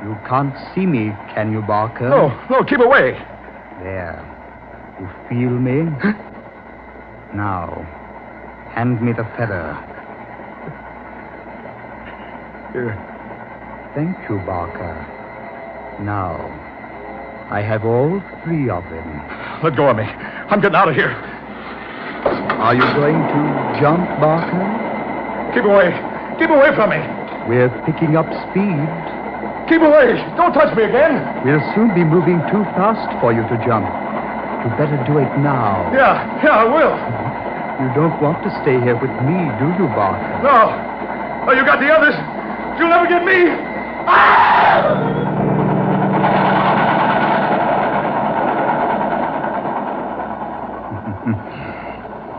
You can't see me, can you, Barker? No, keep away. There. You feel me? Now, hand me the feather. Here. Thank you, Barker. Now, I have all three of them. Let go of me. I'm getting out of here. Are you going to jump, Barker? Keep away. Keep away from me. We're picking up speed. Keep away. Don't touch me again. We'll soon be moving too fast for you to jump. You better do it now. Yeah, I will. You don't want to stay here with me, do you, Barker? No! Oh, you got the others! You'll never get me!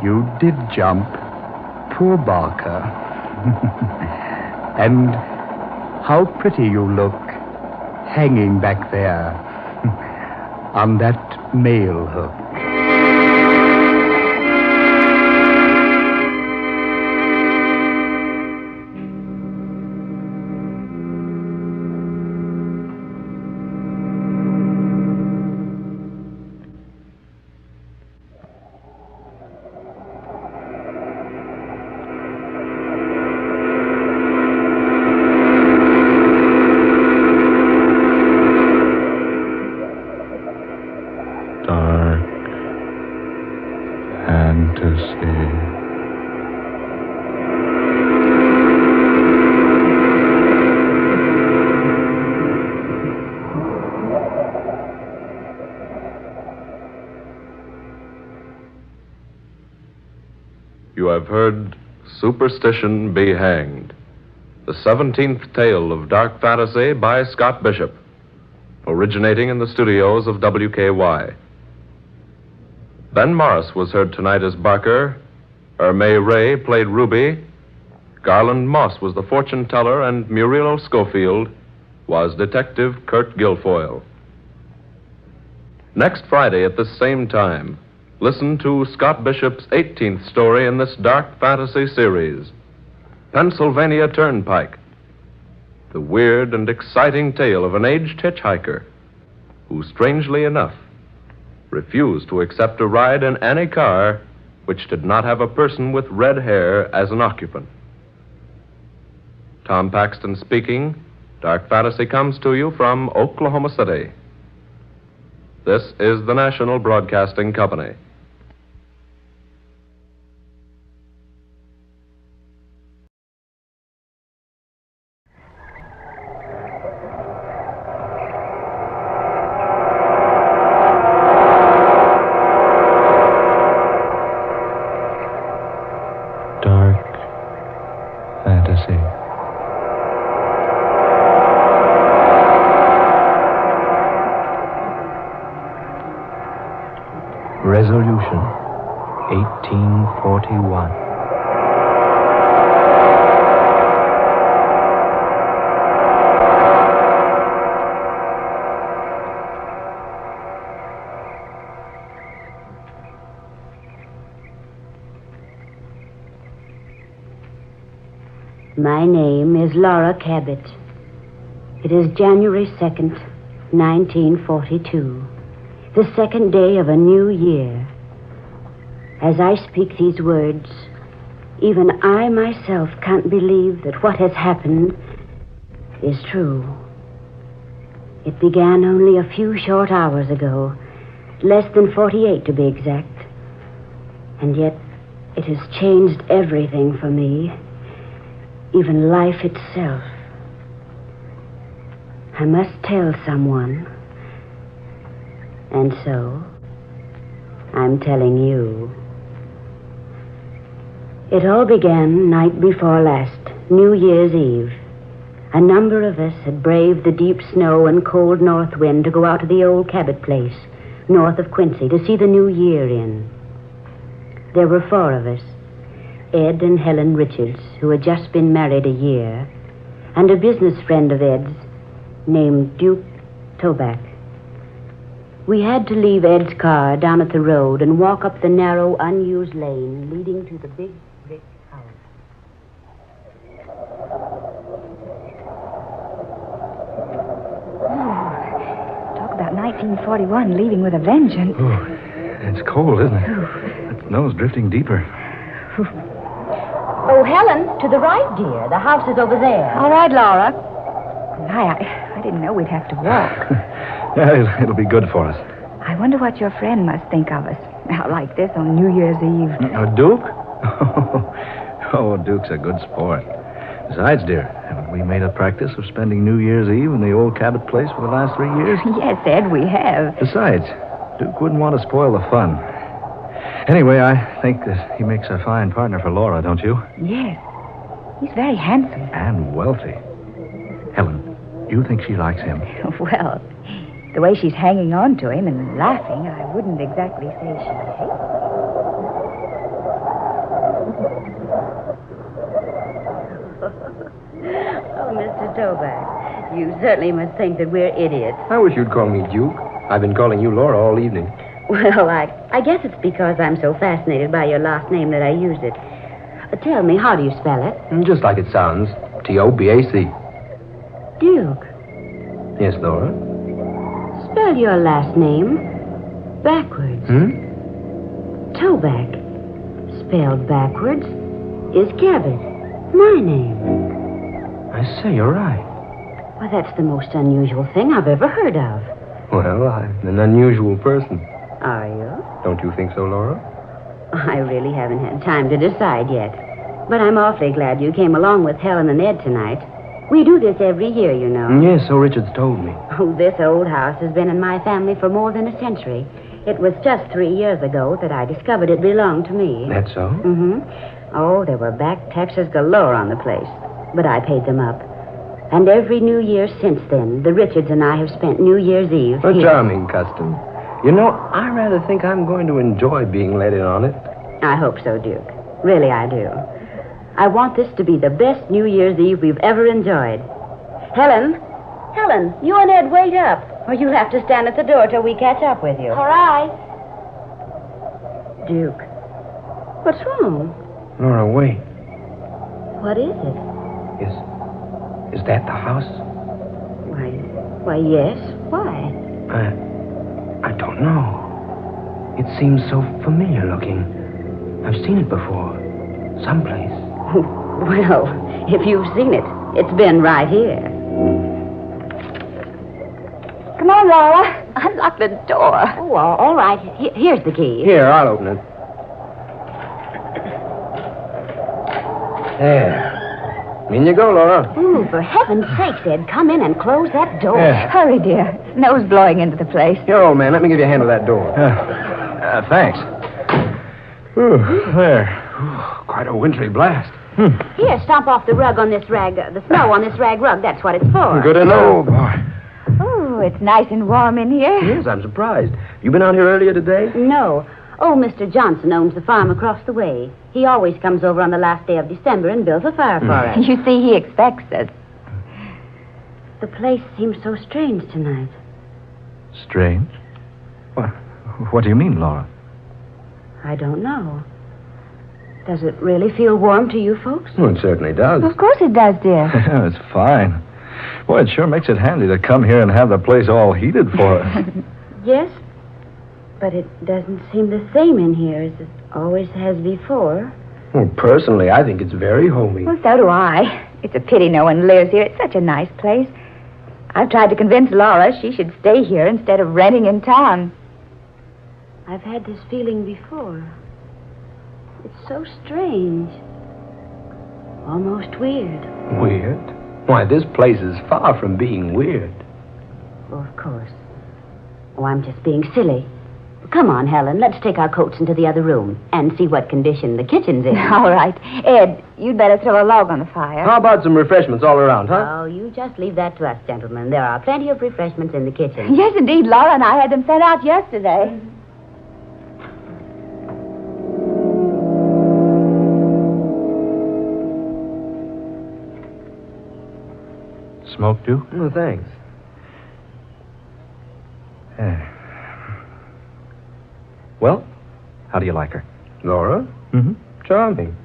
You did jump. Poor Barker. And how pretty you look, hanging back there on that mail hook. You have heard Superstition Be Hanged, the 17th tale of dark fantasy by Scott Bishop, originating in the studios of WKY. Ben Morris was heard tonight as Barker, Ermay Ray played Ruby, Garland Moss was the fortune teller, and Muriel Schofield was Detective Kurt Guilfoyle. Next Friday at this same time, listen to Scott Bishop's 18th story in this dark fantasy series, Pennsylvania Turnpike, the weird and exciting tale of an aged hitchhiker who, strangely enough, refused to accept a ride in any car which did not have a person with red hair as an occupant. Tom Paxton speaking. Dark Fantasy comes to you from Oklahoma City. This is the National Broadcasting Company. Resolution, 1841. My name is Laura Cabot. It is January 2nd, 1942. The second day of a new year. As I speak these words, even I myself can't believe that what has happened is true. It began only a few short hours ago, less than 48 to be exact. And yet it has changed everything for me, even life itself. I must tell someone. And so, I'm telling you. It all began night before last, New Year's Eve. A number of us had braved the deep snow and cold north wind to go out to the old Cabot place, north of Quincy, to see the new year in. There were 4 of us, Ed and Helen Richards, who had just been married a year, and a business friend of Ed's named Duke Toback. We had to leave Ed's car down at the road and walk up the narrow, unused lane leading to the big brick house. Talk about 1941 leaving with a vengeance. Oh, it's cold, isn't it? That snow's drifting deeper. Oh, Helen, to the right, dear. The house is over there. All right, Laura. I didn't know we'd have to walk. Yeah, it'll be good for us. I wonder what your friend must think of us. Out like this on New Year's Eve. Duke? Oh, Duke's a good sport. Besides, dear, haven't we made a practice of spending New Year's Eve in the old Cabot place for the last 3 years? Yes, Ed, we have. Besides, Duke wouldn't want to spoil the fun. Anyway, I think that he makes a fine partner for Laura, don't you? Yes. He's very handsome. And wealthy. Helen, do you think she likes him? Well, the way she's hanging on to him and laughing, I wouldn't exactly say she hates him. Oh, Mr. Toback, you certainly must think that we're idiots. I wish you'd call me Duke. I've been calling you Laura all evening. Well, I guess it's because I'm so fascinated by your last name that I used it. Tell me, how do you spell it? Just like it sounds. T-O-B-A-C. Duke. Yes, Laura? Spell your last name backwards. Toback, spelled backwards, is Cabot. My name. I say, you're right. Well, that's the most unusual thing I've ever heard of. Well, I'm an unusual person. Are you? Don't you think so, Laura? I really haven't had time to decide yet. But I'm awfully glad you came along with Helen and Ed tonight. We do this every year, you know. Yes, so Richard's told me. Oh, this old house has been in my family for more than a century. It was just 3 years ago that I discovered it belonged to me. That's so? Mm-hmm. Oh, there were back taxes galore on the place. But I paid them up. And every New Year since then, the Richards and I have spent New Year's Eve A here. charming custom. You know, I rather think I'm going to enjoy being let in on it. I hope so, Duke. Really, I do. I want this to be the best New Year's Eve we've ever enjoyed. Helen, you and Ed wait up, or you'll have to stand at the door till we catch up with you. All right. Duke, what's wrong? Laura, wait. What is it? Is that the house? Why, yes. Why? I don't know. It seems so familiar looking. I've seen it before. Someplace. Well, if you've seen it, it's been right here. Come on, Laura. Unlock the door. Oh, all right. Here's the key. Here, I'll open it. There. In you go, Laura. Ooh, for heaven's sake, Ed, come in and close that door. Yeah. Hurry, dear. Snow's blowing into the place. Here, old man, let me give you a hand with that door. Thanks. There. Quite a wintry blast. Here, stomp off the rug on this rag, the snow on this rag rug. That's what it's for. Good to know. Boy. Oh, it's nice and warm in here. Yes, I'm surprised. You been out here earlier today? No. Oh, Mr. Johnson owns the farm across the way. He always comes over on the last day of December and builds a fire for us. You see, he expects us. The place seems so strange tonight. Strange? What do you mean, Laura? I don't know. Does it really feel warm to you folks? Well, it certainly does. Of course it does, dear. It's fine. Boy, it sure makes it handy to come here and have the place all heated for us. Yes, but it doesn't seem the same in here as it always has before. Well, personally, I think it's very homey. Well, so do I. It's a pity no one lives here. It's such a nice place. I've tried to convince Laura she should stay here instead of renting in town. I've had this feeling before. It's so strange. Almost weird. Weird? Why, this place is far from being weird. Oh, of course. Oh, I'm just being silly. Come on, Helen. Let's take our coats into the other room and see what condition the kitchen's in. All right. Ed, you'd better throw a log on the fire. How about some refreshments all around, huh? Oh, you just leave that to us, gentlemen. There are plenty of refreshments in the kitchen. Yes, indeed. Laura and I had them sent out yesterday. Smoke, Duke? No, thanks. Well, how do you like her? Laura? Mm-hmm. Charming.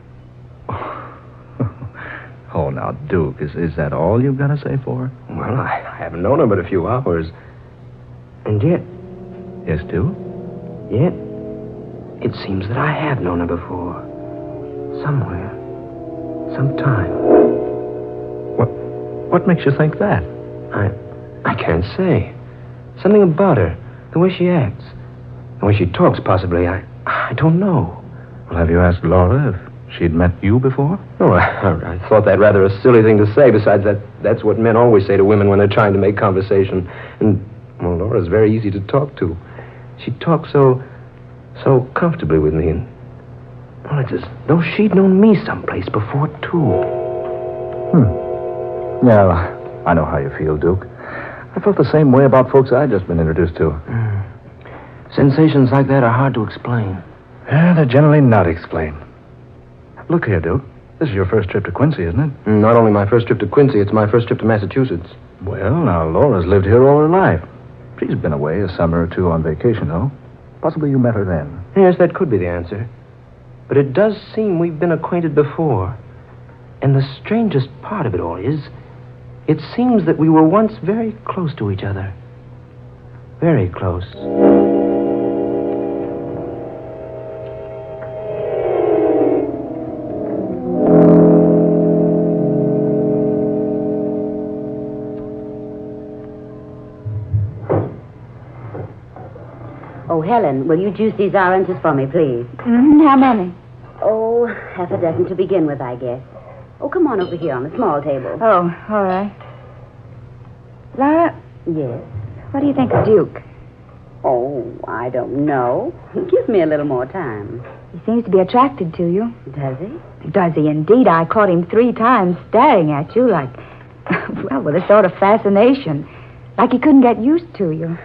Oh, now, Duke, is that all you've got to say for her? Well, I haven't known her but a few hours. And yet... Yes, Duke? Yet, it seems that I have known her before. Somewhere. Sometime. What makes you think that? I can't say. Something about her. The way she acts. The way she talks, possibly. I don't know. Well, have you asked Laura if she'd met you before? No, I thought that rather a silly thing to say. Besides, that's what men always say to women when they're trying to make conversation. And, well, Laura's very easy to talk to. She talks so so comfortably with me. And, well, it's as though she'd known me someplace before, too. Yeah, I know how you feel, Duke. I felt the same way about folks I'd just been introduced to. Sensations like that are hard to explain. Yeah, they're generally not explained. Look here, Duke. This is your first trip to Quincy, isn't it? Not only my first trip to Quincy, it's my first trip to Massachusetts. Well, now, Laura's lived here all her life. She's been away a summer or two on vacation, though. Possibly you met her then. Yes, that could be the answer. But it does seem we've been acquainted before. And the strangest part of it all is, it seems that we were once very close to each other. Very close. Oh, Helen, will you juice these oranges for me, please? How many? Oh, half a dozen to begin with, I guess. Oh, come on over here on the small table. Oh, all right. Laura? Yes? What do you think of Duke? Oh, I don't know. Give me a little more time. He seems to be attracted to you. Does he? Does he indeed? I caught him 3 times staring at you like, well, with a sort of fascination. Like he couldn't get used to you.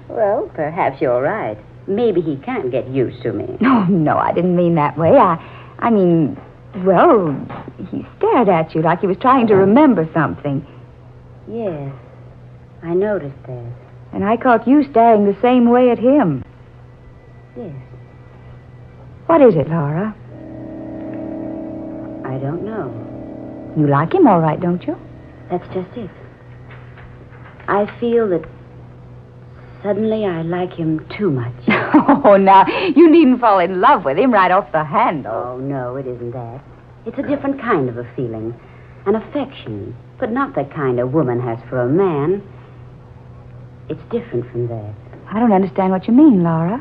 Well, perhaps you're right. Maybe he can't get used to me. No, I didn't mean that way. I mean, well, he stared at you like he was trying to remember something. Yes, I noticed that. And I caught you staring the same way at him. Yes. What is it, Laura? I don't know. You like him all right, don't you? That's just it. I feel that suddenly I like him too much. Oh, now, you needn't fall in love with him right off the handle. Oh, no, it isn't that. It's a different kind of a feeling. An affection, but not the kind a woman has for a man. It's different from that. I don't understand what you mean, Laura.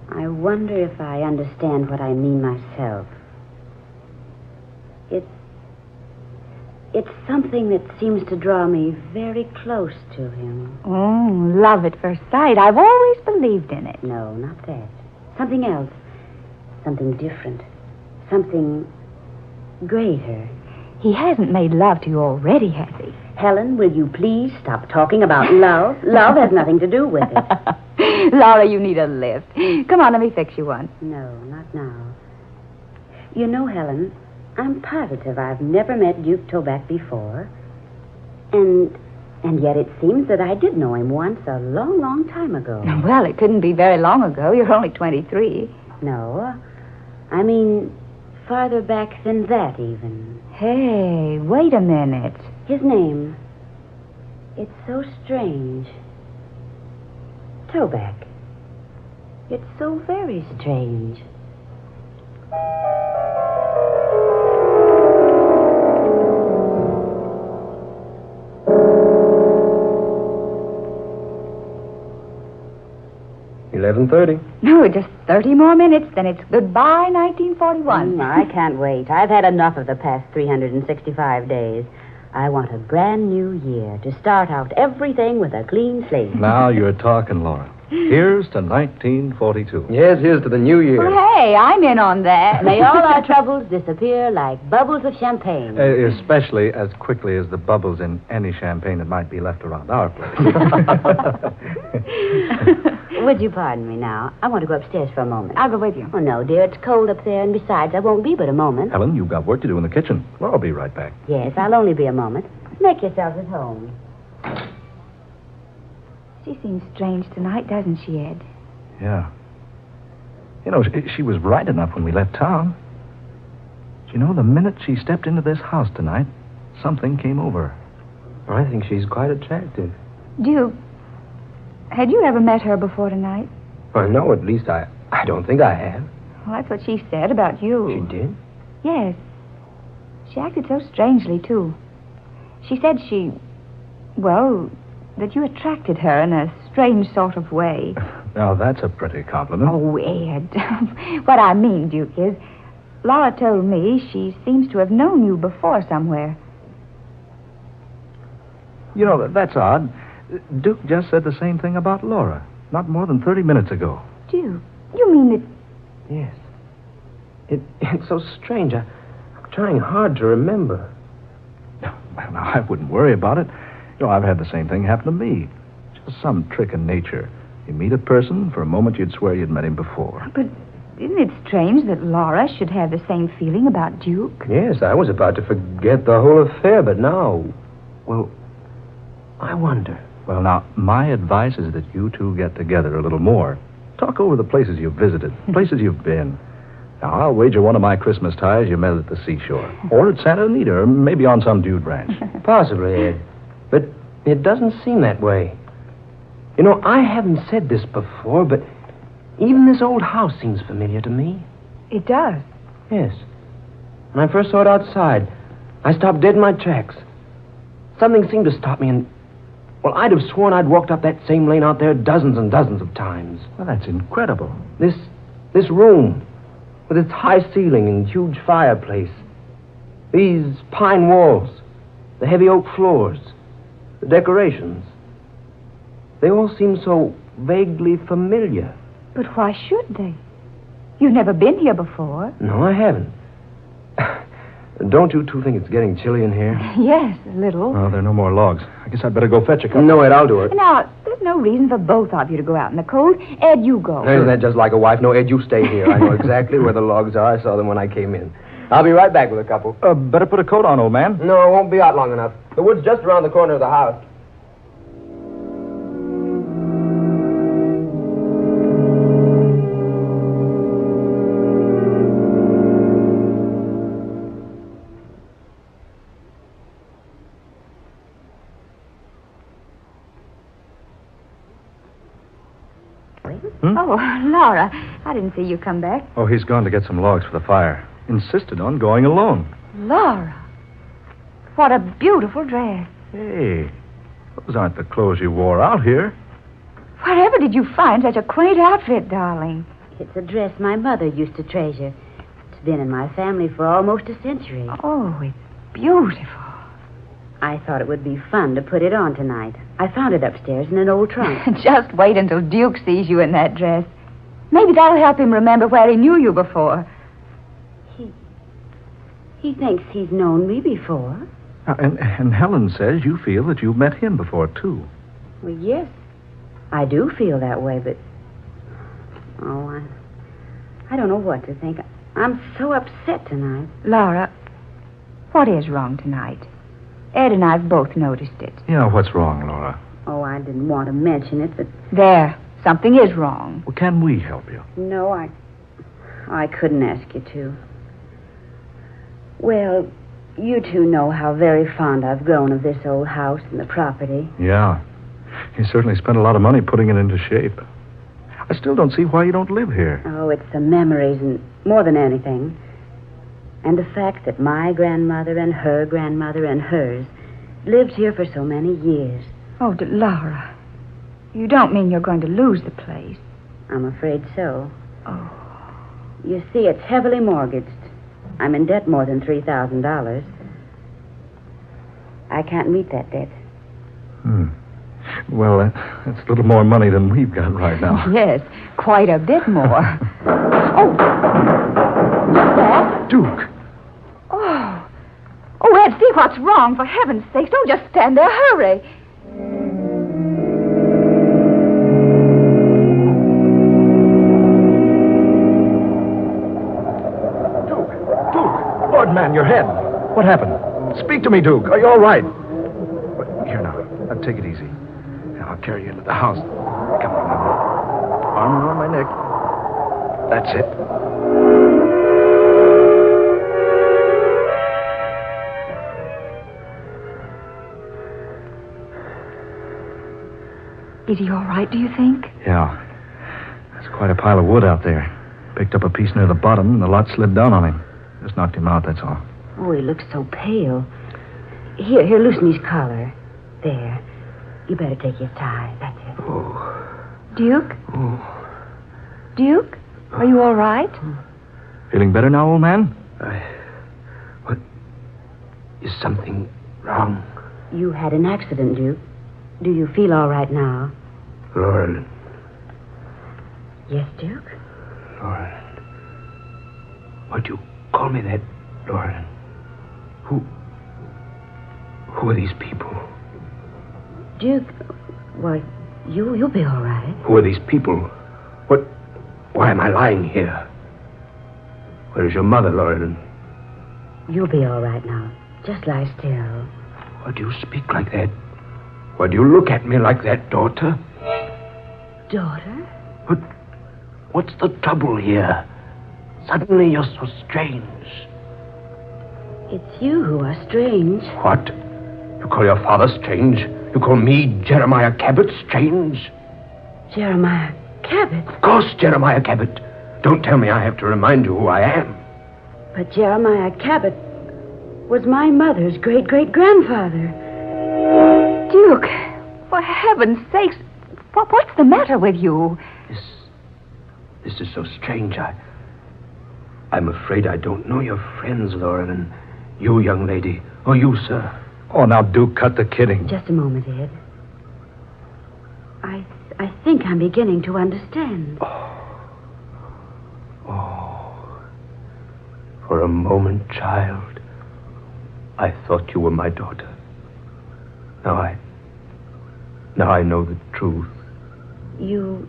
I wonder if I understand what I mean myself. It's something that seems to draw me very close to him. Oh, love at first sight. I've always believed in it. No, not that. Something else. Something different. Something greater. He hasn't made love to you already, has he? Helen, will you please stop talking about love? Love has nothing to do with it. Laura, you need a lift. Come on, let me fix you one. No, not now. You know, Helen, I'm positive I've never met Duke Toback before. And yet it seems that I did know him once a long, long time ago. Well, it couldn't be very long ago. You're only 23. No, I mean farther back than that, even. Hey, wait a minute. His name. It's so strange. Toback. It's so very strange. $11:30. No, just 30 more minutes, then it's goodbye 1941. I can't wait. I've had enough of the past 365 days. I want a brand new year to start out everything with a clean slate. Now you're talking, Laura. Here's to 1942. Yes, here's to the new year. Well, hey, I'm in on that. May all our troubles disappear like bubbles of champagne. Especially as quickly as the bubbles in any champagne that might be left around our place. Would you pardon me now? I want to go upstairs for a moment. I'll go with you. Oh, no, dear. It's cold up there, and besides, I won't be but a moment. Helen, you've got work to do in the kitchen. Well, I'll be right back. Yes, I'll only be a moment. Make yourselves at home. She seems strange tonight, doesn't she, Ed? Yeah. You know, she was right enough when we left town. You know, the minute she stepped into this house tonight, something came over her. I think she's quite attractive. Duke, had you ever met her before tonight? Well, no, at least I don't think I have. Well, that's what she said about you. She did? Yes. She acted so strangely, too. She said that you attracted her in a strange sort of way. Now, that's a pretty compliment. Oh, Ed. What I mean, Duke, is Laura told me she seems to have known you before somewhere. You know, that's odd. Duke just said the same thing about Laura. Not more than 30 minutes ago. Duke, you mean that... Yes. It's so strange. I'm trying hard to remember. Well, now, I wouldn't worry about it. I've had the same thing happen to me. Just some trick in nature. You meet a person, for a moment you'd swear you'd met him before. But isn't it strange that Laura should have the same feeling about Duke? Yes, I was about to forget the whole affair, but now... Well, I wonder. Well, now, my advice is that you two get together a little more. Talk over the places you've visited, places you've been. Now, I'll wager one of my Christmas ties you met at the seashore. Or at Santa Anita, or maybe on some dude ranch. Possibly, Ed. But it doesn't seem that way. I haven't said this before, but even this old house seems familiar to me. It does? Yes. When I first saw it outside, I stopped dead in my tracks. Something seemed to stop me, and... Well, I'd have sworn I'd walked up that same lane out there dozens and dozens of times. Well, that's incredible. This room, with its high ceiling and huge fireplace. These pine walls, the heavy oak floors, the decorations. They all seem so vaguely familiar. But why should they? You've never been here before. No, I haven't. Don't you two think it's getting chilly in here? Yes, a little. Well, there are no more logs. I guess I'd better go fetch a couple. No, Ed, I'll do it. Now, there's no reason for both of you to go out in the cold. Ed, you go. Isn't that just like a wife? No, Ed, you stay here. I know exactly where the logs are. I saw them when I came in. I'll be right back with a couple. Better put a coat on, old man. No, it won't be out long enough. The wood's just around the corner of the house. Oh, Laura, I didn't see you come back. Oh, he's gone to get some logs for the fire. Insisted on going alone. Laura, what a beautiful dress. Hey, those aren't the clothes you wore out here. Wherever did you find such a quaint outfit, darling? It's a dress my mother used to treasure. It's been in my family for almost a century. Oh, it's beautiful. I thought it would be fun to put it on tonight. I found it upstairs in an old trunk. Just wait until Duke sees you in that dress. Maybe that'll help him remember where he knew you before. He thinks he's known me before. And Helen says you feel that you've met him before, too. Well, yes. I do feel that way, but... Oh, I don't know what to think. I'm so upset tonight. Laura, what is wrong tonight? Ed and I've both noticed it. Yeah, what's wrong, Laura? Oh, I didn't want to mention it, but... There. Something is wrong. Well, can we help you? No, I couldn't ask you to. Well, you two know how very fond I've grown of this old house and the property. Yeah. You certainly spent a lot of money putting it into shape. I still don't see why you don't live here. Oh, it's the memories and more than anything. And the fact that my grandmother and her grandmother and hers lived here for so many years. Oh, Laura, you don't mean you're going to lose the place? I'm afraid so. Oh. You see, it's heavily mortgaged. I'm in debt more than $3,000. I can't meet that debt. Well, that's a little more money than we've got right now. Yes, quite a bit more. Oh. What's that? Duke. Oh. Oh, Ed, see what's wrong. For heaven's sake, don't just stand there. Hurry. Lord, man, your head. What happened? Speak to me, Duke. Are you all right? Here now. Take it easy. I'll carry you into the house. Come on now. Arm around my neck. That's it. Is he all right, do you think? Yeah. There's quite a pile of wood out there. Picked up a piece near the bottom, and the lot slid down on him. Just knocked him out, that's all. Oh, he looks so pale. Here, loosen his collar. There. You better take his tie. That's it. Oh. Duke? Oh. Duke? Are you all right? Feeling better now, old man? What? Is something wrong? You had an accident, Duke. Do you feel all right now? Lord, Yes, Duke? Lauren. Why'd you call me that, Lauren? Who are these people? Duke, why, you'll be all right. Who are these people? Why am I lying here? Where's your mother, Lauren? You'll be all right now. Just lie still. Why do you speak like that? Why do you look at me like that, daughter? Daughter? But what's the trouble here? Suddenly you're so strange. It's you who are strange. What? You call your father strange? You call me, Jeremiah Cabot, strange? Jeremiah Cabot? Of course, Jeremiah Cabot. Don't tell me I have to remind you who I am. But Jeremiah Cabot was my mother's great-great-grandfather. Duke, for heaven's sakes, what's the matter with you? This is so strange. I'm afraid I don't know your friends, Lauren, and you, young lady, or you, sir. Oh, now, Duke, cut the kidding. Just a moment, Ed. I think I'm beginning to understand. For a moment, child, I thought you were my daughter. Now I know the truth. You...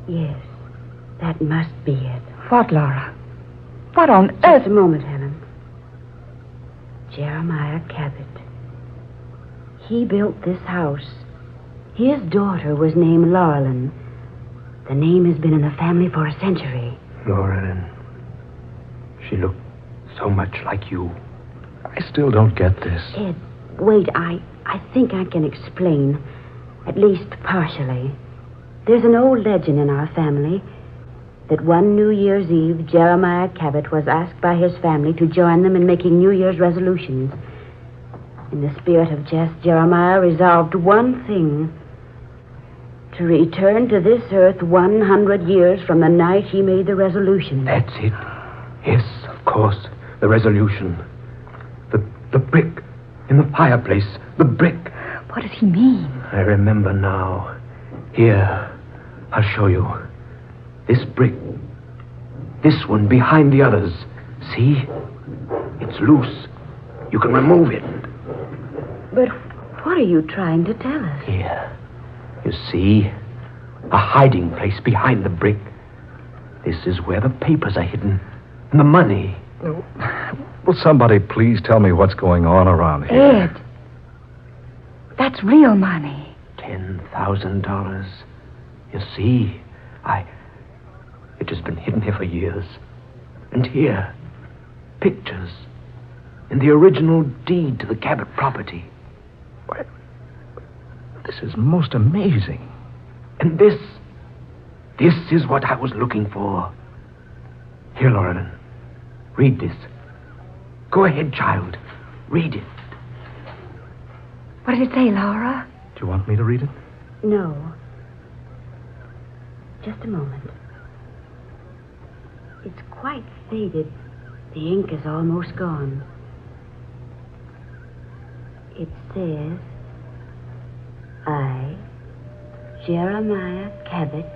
Yes, that must be it. What, Laura? What on earth? Just a moment, Helen. Jeremiah Cabot. He built this house. His daughter was named Laurelyn. The name has been in the family for a century. Laurelyn. She looked so much like you. I still don't get this. Ed, wait, I think I can explain. At least partially. There's an old legend in our family that one New Year's Eve, Jeremiah Cabot was asked by his family to join them in making New Year's resolutions. In the spirit of jest, Jeremiah resolved one thing: to return to this earth 100 years from the night he made the resolution. That's it. Yes, of course, the resolution. The brick in the fireplace, the brick. What does he mean? I remember now. Here, I'll show you. This brick. This one behind the others. See? It's loose. You can remove it. But what are you trying to tell us? Here. You see? A hiding place behind the brick. This is where the papers are hidden. And the money. Will somebody please tell me what's going on around here? Ed, that's real money. $10,000. You see? It has been hidden here for years. And here, pictures. In the original deed to the Cabot property. What? This is most amazing. And this is what I was looking for. Here, Lauren, read this. Go ahead, child. Read it. What did it say, Laura? Do you want me to read it? No. Just a moment. It's quite faded. The ink is almost gone. It says, I, Jeremiah Cabot,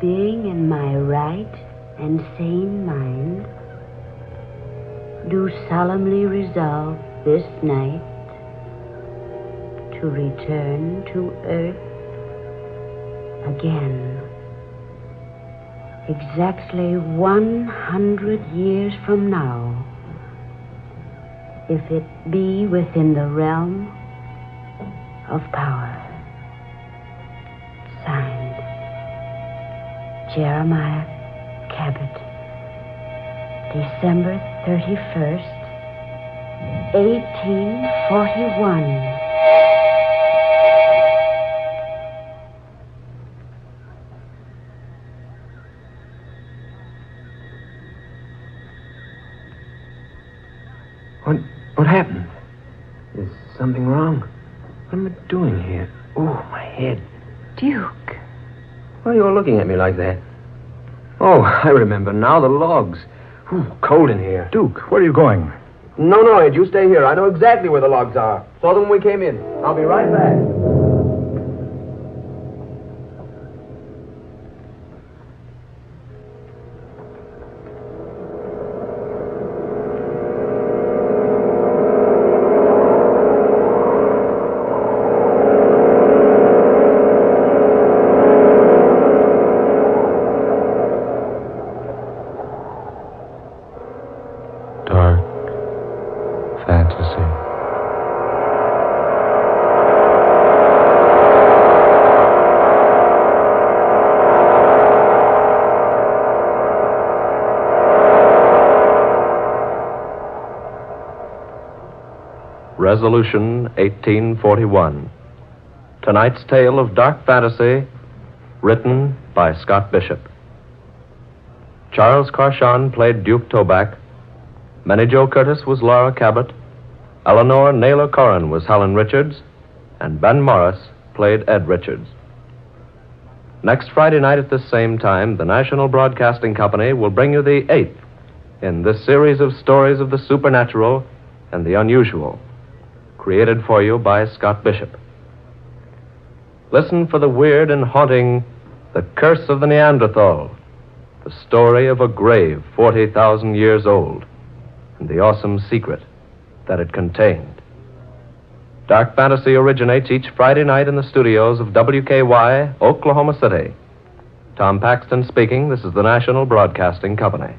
being in my right and sane mind, do solemnly resolve this night to return to earth again. Exactly 100 years from now, if it be within the realm of power. Signed, Jeremiah Cabot, December 31st, 1841. What happened? Is something wrong? What am I doing here? Oh, my head. Duke. Why are you all looking at me like that? Oh, I remember now, the logs. Ooh, cold in here. Duke, where are you going? No, Ed, you stay here. I know exactly where the logs are. Saw them when we came in. I'll be right back. Resolution 1841. Tonight's tale of dark fantasy, written by Scott Bishop. Charles Carshon played Duke Toback. Minnie Jo Curtis was Laura Cabot. Eleanor Naylor Corrin was Helen Richards. And Ben Morris played Ed Richards. Next Friday night at this same time, the National Broadcasting Company will bring you the 8th in this series of stories of the supernatural and the unusual, created for you by Scott Bishop. Listen for the weird and haunting The Curse of the Neanderthal, the story of a grave 40,000 years old, and the awesome secret that it contained. Dark Fantasy originates each Friday night in the studios of WKY, Oklahoma City. Tom Paxton speaking. This is the National Broadcasting Company.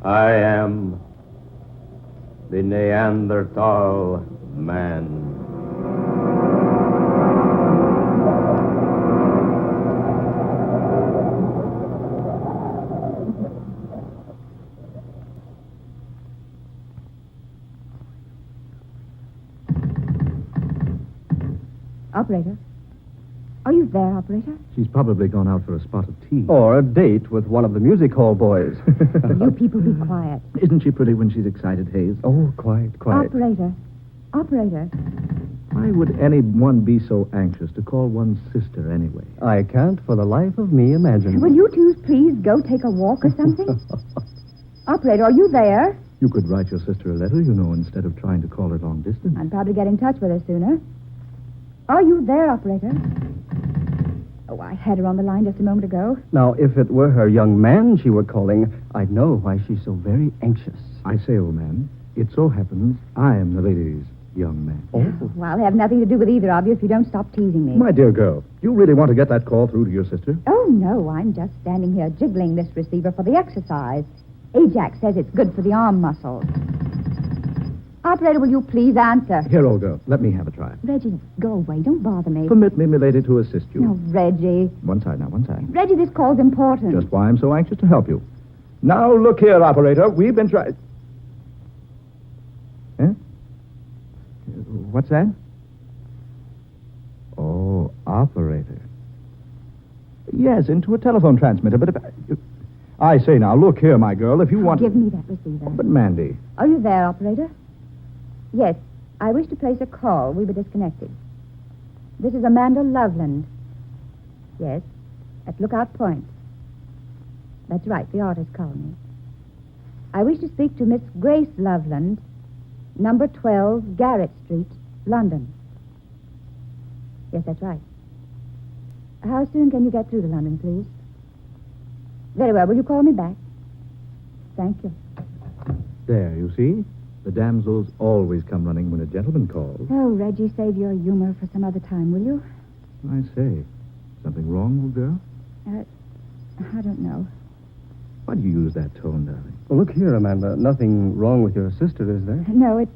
I am the Neanderthal man. Operator? Are you there, operator? She's probably gone out for a spot of tea. Or a date with one of the music hall boys. You people be quiet. Isn't she pretty when she's excited, Hayes? Oh, quiet. Operator. Operator. Why would anyone be so anxious to call one's sister anyway? I can't for the life of me imagine. Will you two please go take a walk or something? Operator, are you there? You could write your sister a letter, you know, instead of trying to call her long distance. I'd probably get in touch with her sooner. Are you there, operator? Oh, I had her on the line just a moment ago. Now, if it were her young man she were calling, I'd know why she's so very anxious. I say, old man, it so happens I am the lady's young man. Oh, well, I'll have nothing to do with either of you if you don't stop teasing me. My dear girl, you really want to get that call through to your sister? Oh, no, I'm just standing here jiggling this receiver for the exercise. Ajax says it's good for the arm muscles. Operator, will you please answer? Here, old girl, let me have a try. Reggie, go away. Don't bother me. Permit me, milady, to assist you. No, Reggie. One side now, one side. Reggie, this call's important. Just why I'm so anxious to help you. Now, look here, operator. We've been trying... Eh? What's that? Oh, operator. Yes, into a telephone transmitter, but if... I say now, look here, my girl, if you want... Give me that receiver. But, Mandy... Are you there, operator? Yes, I wish to place a call. We were disconnected. This is Amanda Loveland. Yes, at Lookout Point. That's right, the artist colony. I wish to speak to Miss Grace Loveland, number 12, Garrett Street, London. Yes, that's right. How soon can you get through to London, please? Very well. Will you call me back? Thank you. There, you see? The damsels always come running when a gentleman calls. Oh, Reggie, save your humor for some other time, will you? I say, something wrong, old girl? I don't know. Why do you use that tone, darling? Well, look here, Amanda. Nothing wrong with your sister, is there? No, it's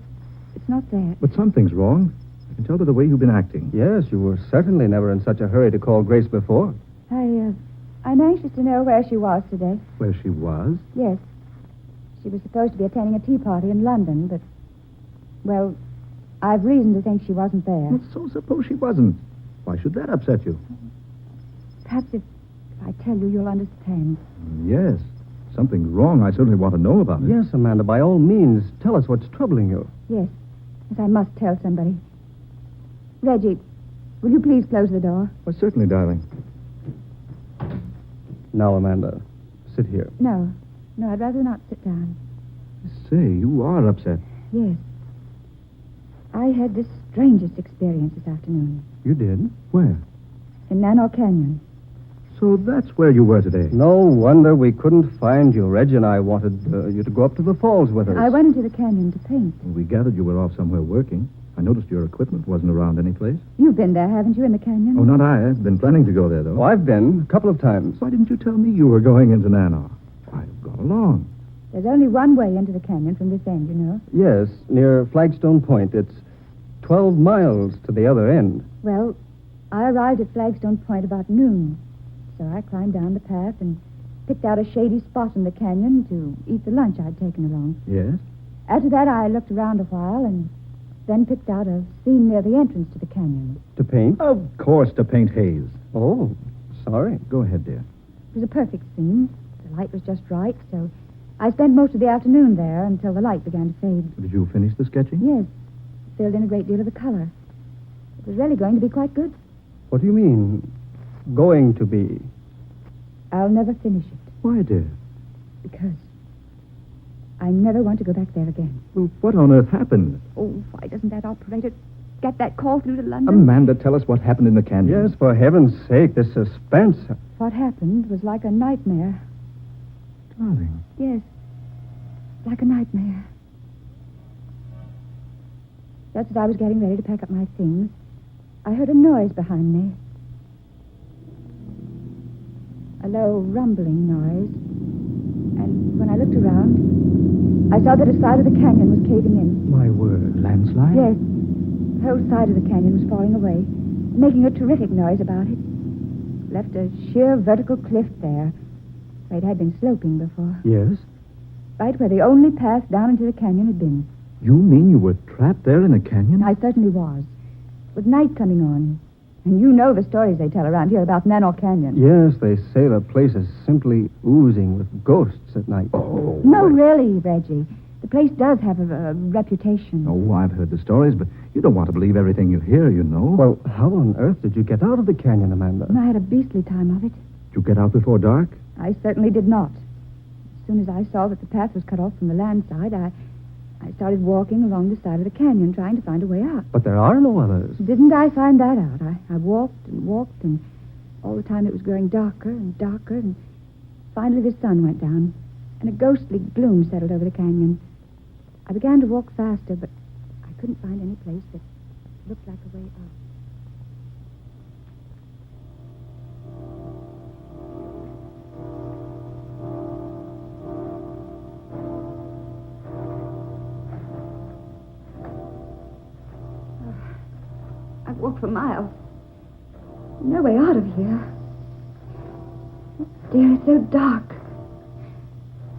not that. But something's wrong. I can tell by the way you've been acting. Yes, you were certainly never in such a hurry to call Grace before. I'm anxious to know where she was today. Where she was? Yes. She was supposed to be attending a tea party in London, but, well, I've reason to think she wasn't there. Well, so suppose she wasn't. Why should that upset you? Perhaps if I tell you, you'll understand. Yes. Something's wrong. I certainly want to know about it. Yes, Amanda, by all means, tell us what's troubling you. Yes. Yes, I must tell somebody. Reggie, will you please close the door? Well, certainly, darling. Now, Amanda, sit here. No, I'd rather not sit down. Say, you are upset. Yes. I had the strangest experience this afternoon. You did? Where? in Nano Canyon. So that's where you were today. No wonder we couldn't find you. Reggie and I wanted you to go up to the falls with us. I went into the canyon to paint. We gathered you were off somewhere working. I noticed your equipment wasn't around any place. You've been there, haven't you, in the canyon? Oh, not I. I've been planning to go there, though. Oh, I've been a couple of times. Why didn't you tell me you were going into Nano? I'd have gone along. There's only one way into the canyon from this end, you know. Yes, near Flagstone Point. It's 12 miles to the other end. Well, I arrived at Flagstone Point about noon. So I climbed down the path and picked out a shady spot in the canyon to eat the lunch I'd taken along. Yes? After that, I looked around a while and then picked out a scene near the entrance to the canyon. To paint? Of course, to paint haze. Oh, sorry. Go ahead, dear. It was a perfect scene. The light was just right, so I spent most of the afternoon there until the light began to fade. Did you finish the sketching? Yes. Filled in a great deal of the color. It was really going to be quite good. What do you mean, going to be? I'll never finish it. Why, dear? Because I never want to go back there again. Well, what on earth happened? Oh, why doesn't that operator get that call through to London? Amanda, tell us what happened in the canyon. Yes, for heaven's sake, this suspense. What happened was like a nightmare. Darling. Yes, like a nightmare. Just as I was getting ready to pack up my things, I heard a noise behind me. A low rumbling noise. And when I looked around, I saw that a side of the canyon was caving in. My word, landslide? Yes. The whole side of the canyon was falling away, making a terrific noise about it. Left a sheer vertical cliff there, where it had been sloping before. Yes? Right where the only path down into the canyon had been. You mean you were trapped there in a canyon? I certainly was. With night coming on. And you know the stories they tell around here about Nano Canyon. Yes, they say the place is simply oozing with ghosts at night. Oh. No, really, Reggie. The place does have a reputation. Oh, I've heard the stories, but you don't want to believe everything you hear, you know. Well, how on earth did you get out of the canyon, Amanda? I had a beastly time of it. Did you get out before dark? I certainly did not. As soon as I saw that the path was cut off from the land side, I started walking along the side of the canyon, trying to find a way out. But there are no others. Didn't I find that out? I walked and walked, and all the time it was growing darker and darker, and finally the sun went down, and a ghostly gloom settled over the canyon. I began to walk faster, but I couldn't find any place that looked like a way out. I've walked for miles. No way out of here. Oh, dear, it's so dark.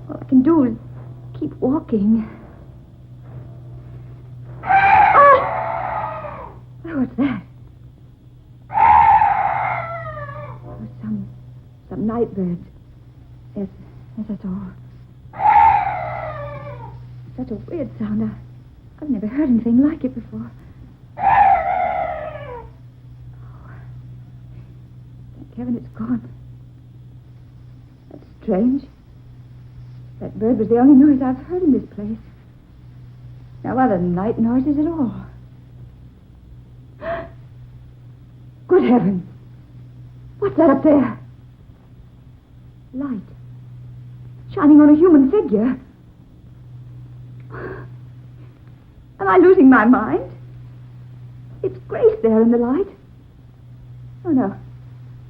All I can do is keep walking. Oh, what's that? Oh, some night birds. Yes, that's all. Such a weird sound. I've never heard anything like it before. Heaven, it's gone. That's strange. That bird was the only noise I've heard in this place. No other night noises at all. Good heavens. What's that up there? Light. Shining on a human figure. Am I losing my mind? It's Grace there in the light. Oh, no.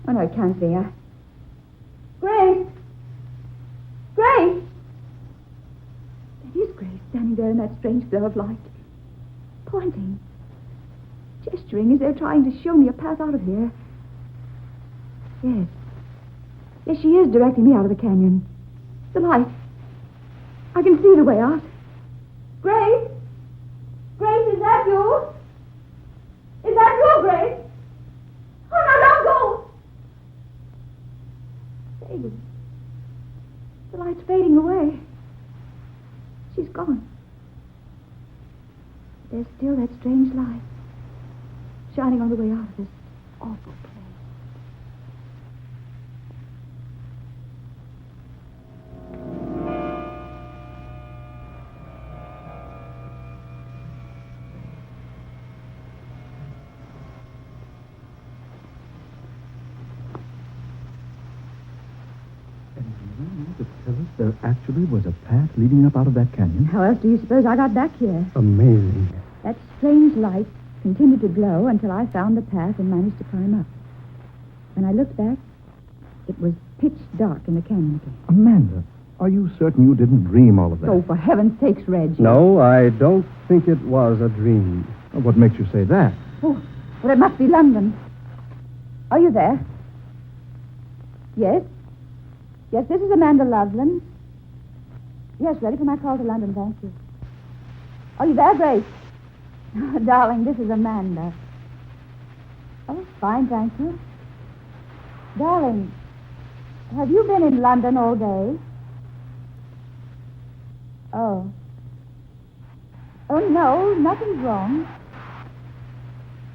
Oh, no, it can't be. Grace! Grace! That is Grace standing there in that strange glow of light. Pointing. Gesturing as though trying to show me a path out of here. Yes. Yes, she is directing me out of the canyon. The light. I can see the way out. Grace? Grace, is that you? Is that you, Grace? Oh, no, don't go! Fading. The light's fading away. She's gone. There's still that strange light shining on the way out of this awful place. You mean to tell us there actually was a path leading up out of that canyon? How else do you suppose I got back here? Amazing. That strange light continued to glow until I found the path and managed to climb up. When I looked back, it was pitch dark in the canyon again. Amanda, are you certain you didn't dream all of that? Oh, for heaven's sakes, Reg. No, I don't think it was a dream. What makes you say that? Oh, well, it must be London. Are you there? Yes? Yes, this is Amanda Loveland. Yes, ready for my call to London, thank you. Are you there, Grace? Darling, this is Amanda. Oh, fine, thank you. Darling, have you been in London all day? Oh. Oh, no, nothing's wrong.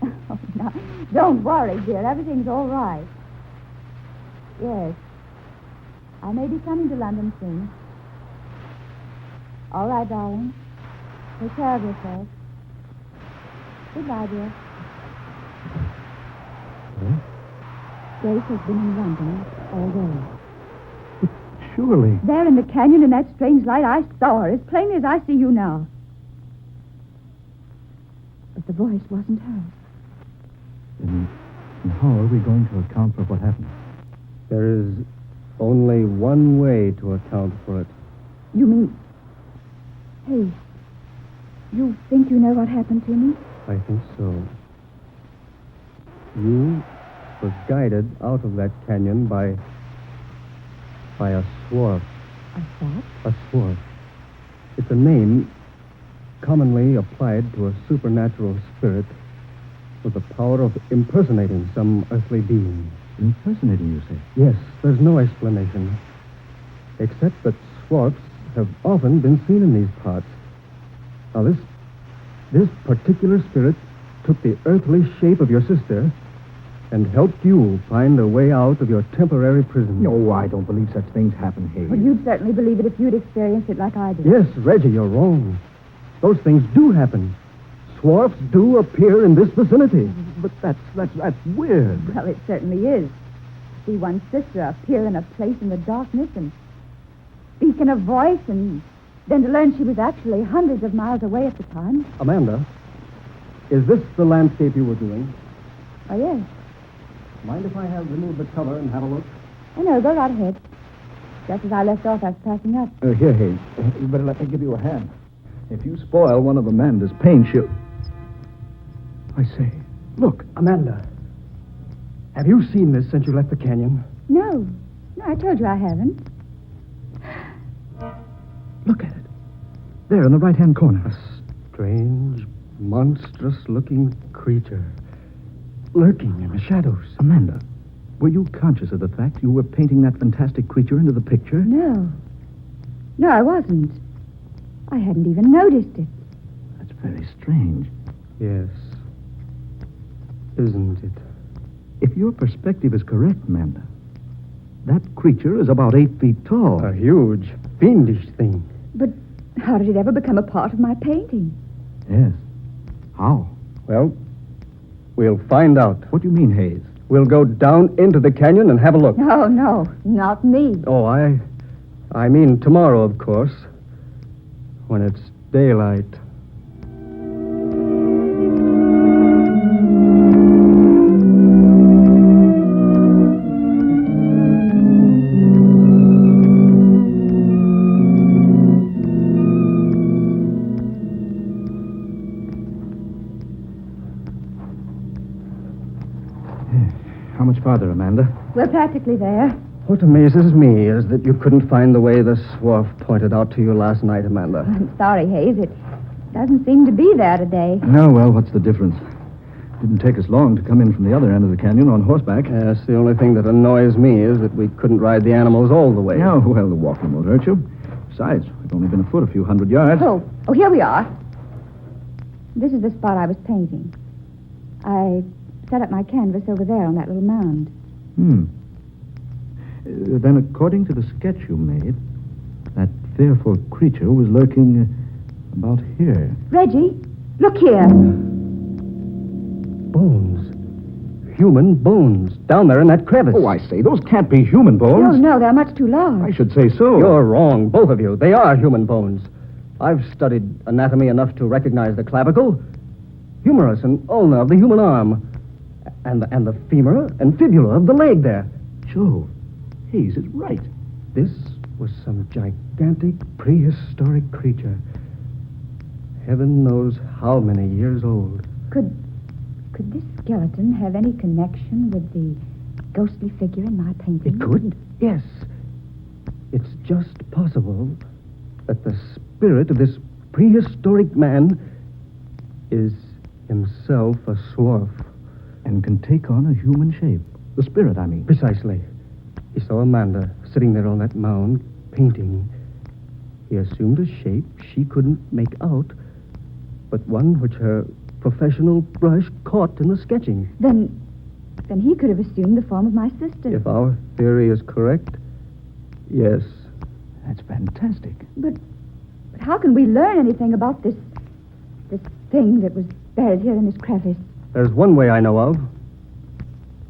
Oh, no, don't worry, dear. Everything's all right. Yes. I may be coming to London soon. All right, darling. Take care of yourself. Goodbye, dear. Huh? Grace has been in London all day. Surely. There in the canyon in that strange light, I saw her as plainly as I see you now. But the voice wasn't hers. Then how are we going to account for what happened? There is only one way to account for it. You mean... Hey, you think you know what happened to me? I think so. You were guided out of that canyon by a swarf. A what? A swarf. It's a name commonly applied to a supernatural spirit with the power of impersonating some earthly being. Impersonating, you say? Yes, there's no explanation. Except that swarfs have often been seen in these parts. Now, this particular spirit took the earthly shape of your sister and helped you find a way out of your temporary prison. No, I don't believe such things happen, Hayes. Well, you'd certainly believe it if you'd experienced it like I did. Yes, Reggie, you're wrong. Those things do happen. Swarfs do appear in this vicinity. But that's weird. Well, it certainly is. To see one's sister appear in a place in the darkness and speak in a voice, and then to learn she was actually hundreds of miles away at the time. Amanda, is this the landscape you were doing? Oh, yes. Mind if I have removed the cover and have a look? Oh, no, go right ahead. Just as I left off, I was packing up. Here, Hayes. You better let me give you a hand. If you spoil one of Amanda's paint, she'll... I say, look, Amanda. Have you seen this since you left the canyon? No. No, I told you I haven't. Look at it. There in the right-hand corner. A strange, monstrous-looking creature. Lurking in the shadows. Amanda, were you conscious of the fact you were painting that fantastic creature into the picture? No. No, I wasn't. I hadn't even noticed it. That's very strange. Yes. Isn't it? If your perspective is correct, Amanda, that creature is about 8 feet tall. A huge, fiendish thing. But how did it ever become a part of my painting? Yes. How? Well, we'll find out. What do you mean, Hayes? We'll go down into the canyon and have a look. No, no, not me. Oh, I mean tomorrow, of course. When it's daylight. How much farther, Amanda? We're practically there. What amazes me is that you couldn't find the way the swarf pointed out to you last night, Amanda. I'm sorry, Hayes. It doesn't seem to be there today. No, well, what's the difference? It didn't take us long to come in from the other end of the canyon on horseback. Yes, the only thing that annoys me is that we couldn't ride the animals all the way. No, well, the walking won't hurt you. Besides, we've only been afoot a few hundred yards. Oh, here we are. This is the spot I was painting. I set up my canvas over there on that little mound. Then, according to the sketch you made, that fearful creature was lurking about here. Reggie, look here. Bones. human bones down there in that crevice. Oh, I say, those can't be human bones. No, they're much too large. I should say so. You're wrong, both of you. They are human bones. I've studied anatomy enough to recognize the clavicle, humerus and ulna of the human arm, and the femur and fibula of the leg there. Joe, Hayes is right. This was some gigantic prehistoric creature. Heaven knows how many years old. Could this skeleton have any connection with the ghostly figure in my painting? It could, yes. It's just possible that the spirit of this prehistoric man is himself a dwarf. And can take on a human shape. The spirit, I mean. Precisely. He saw Amanda sitting there on that mound, painting. He assumed a shape she couldn't make out, but one which her professional brush caught in the sketching. Then he could have assumed the form of my sister. If our theory is correct, yes. That's fantastic. But how can we learn anything about this thing that was buried here in this crevice? There's one way I know of.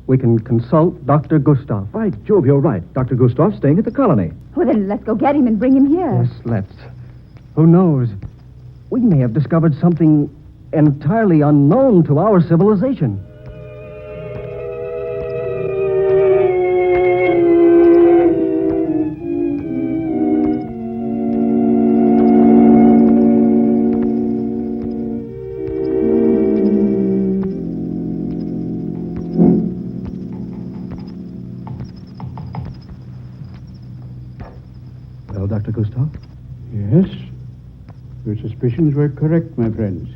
We can consult Dr. Gustav. By Jove, you're right. Dr. Gustav's staying at the colony. Well, then let's go get him and bring him here. Yes, let's. Who knows? We may have discovered something entirely unknown to our civilization. Well, Dr. Gustav? Yes. Your suspicions were correct, my friends.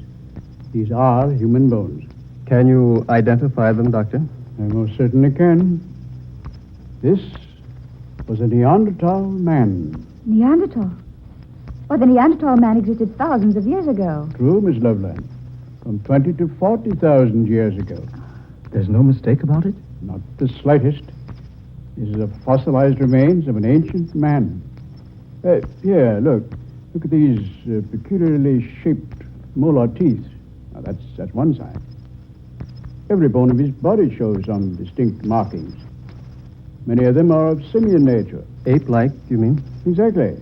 These are human bones. Can you identify them, Doctor? I most certainly can. This was a Neanderthal man. Neanderthal? Well, the Neanderthal man existed thousands of years ago. True, Miss Loveland. From 20 to 40,000 years ago. There's no mistake about it? Not the slightest. This is the fossilized remains of an ancient man. Here, look. Look at these peculiarly shaped molar teeth. Now, that's one sign. Every bone of his body shows some distinct markings. Many of them are of simian nature. Ape-like, you mean? Exactly.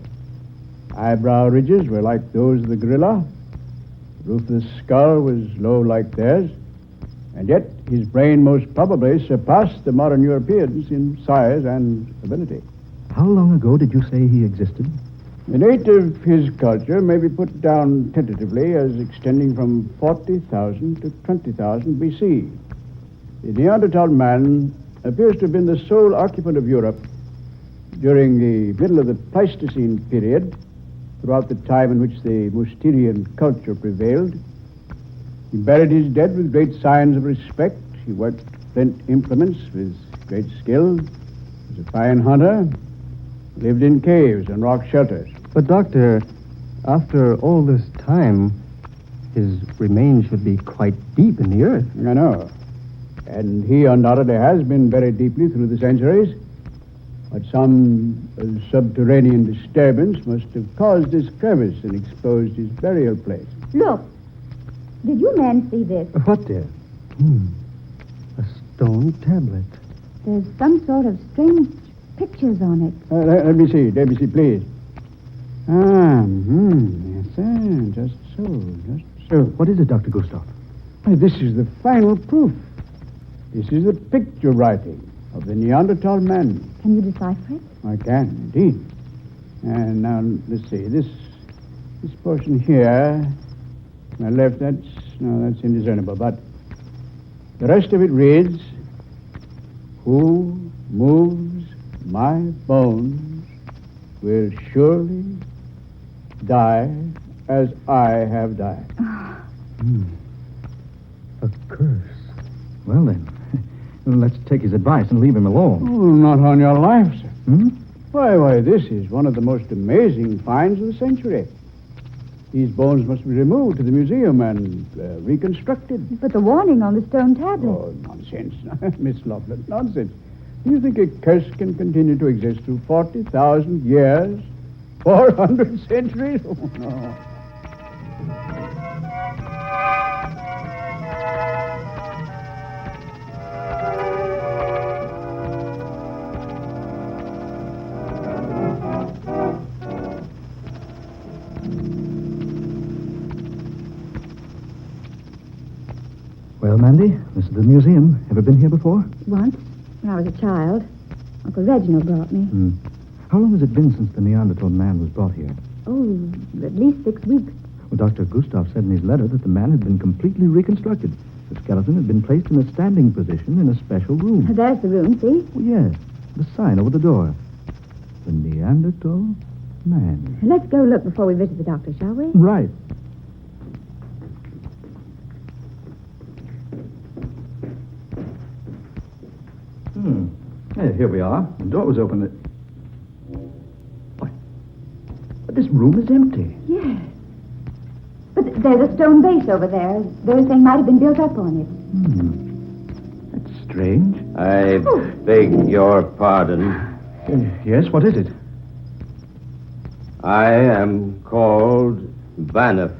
Eyebrow ridges were like those of the gorilla. The roof of the skull was low like theirs. And yet, his brain most probably surpassed the modern Europeans in size and ability. How long ago did you say he existed? The date of his culture may be put down tentatively as extending from 40,000 to 20,000 BC. The Neanderthal man appears to have been the sole occupant of Europe during the middle of the Pleistocene period, throughout the time in which the Mousterian culture prevailed. He buried his dead with great signs of respect. He worked flint implements with great skill. He was a fine hunter. Lived in caves and rock shelters. But, Doctor, after all this time, his remains should be quite deep in the earth. I know. And he undoubtedly has been buried deeply through the centuries. But some subterranean disturbance must have caused this crevice and exposed his burial place. Look. Did you men see this? What, dear? A stone tablet. There's some sort of strange pictures on it. Let me see, please. Yes, sir. Just so. What is it, Dr. Gustav? This is the final proof. This is the picture writing of the Neanderthal man. Can you decipher it? I can, indeed. And now, let's see, this portion here, my left, that's indiscernible, but the rest of it reads, "Who moves my bones will surely die as I have died." A curse. Well, then, let's take his advice and leave him alone. Oh, not on your life, sir. Why, this is one of the most amazing finds of the century. These bones must be removed to the museum and reconstructed. But the warning on the stone tablet. Oh, nonsense. Miss Loveland, nonsense. Do you think a curse can continue to exist through 40,000 years? 400 centuries? Oh, no. This is the museum. Ever been here before? Once, when I was a child. Uncle Reginald brought me. How long has it been since the Neanderthal man was brought here? Oh, at least 6 weeks. Well, Dr. Gustav said in his letter that the man had been completely reconstructed. The skeleton had been placed in a standing position in a special room. There's the room, see? Oh, yes. The sign over the door. The Neanderthal man. Let's go look before we visit the doctor, shall we? Right. Hey, here we are. The door was open. What? But this room is empty. Yes. But there's a stone base over there. This thing might have been built up on it. That's strange. I beg your pardon. Yes, what is it? I am called Vanif.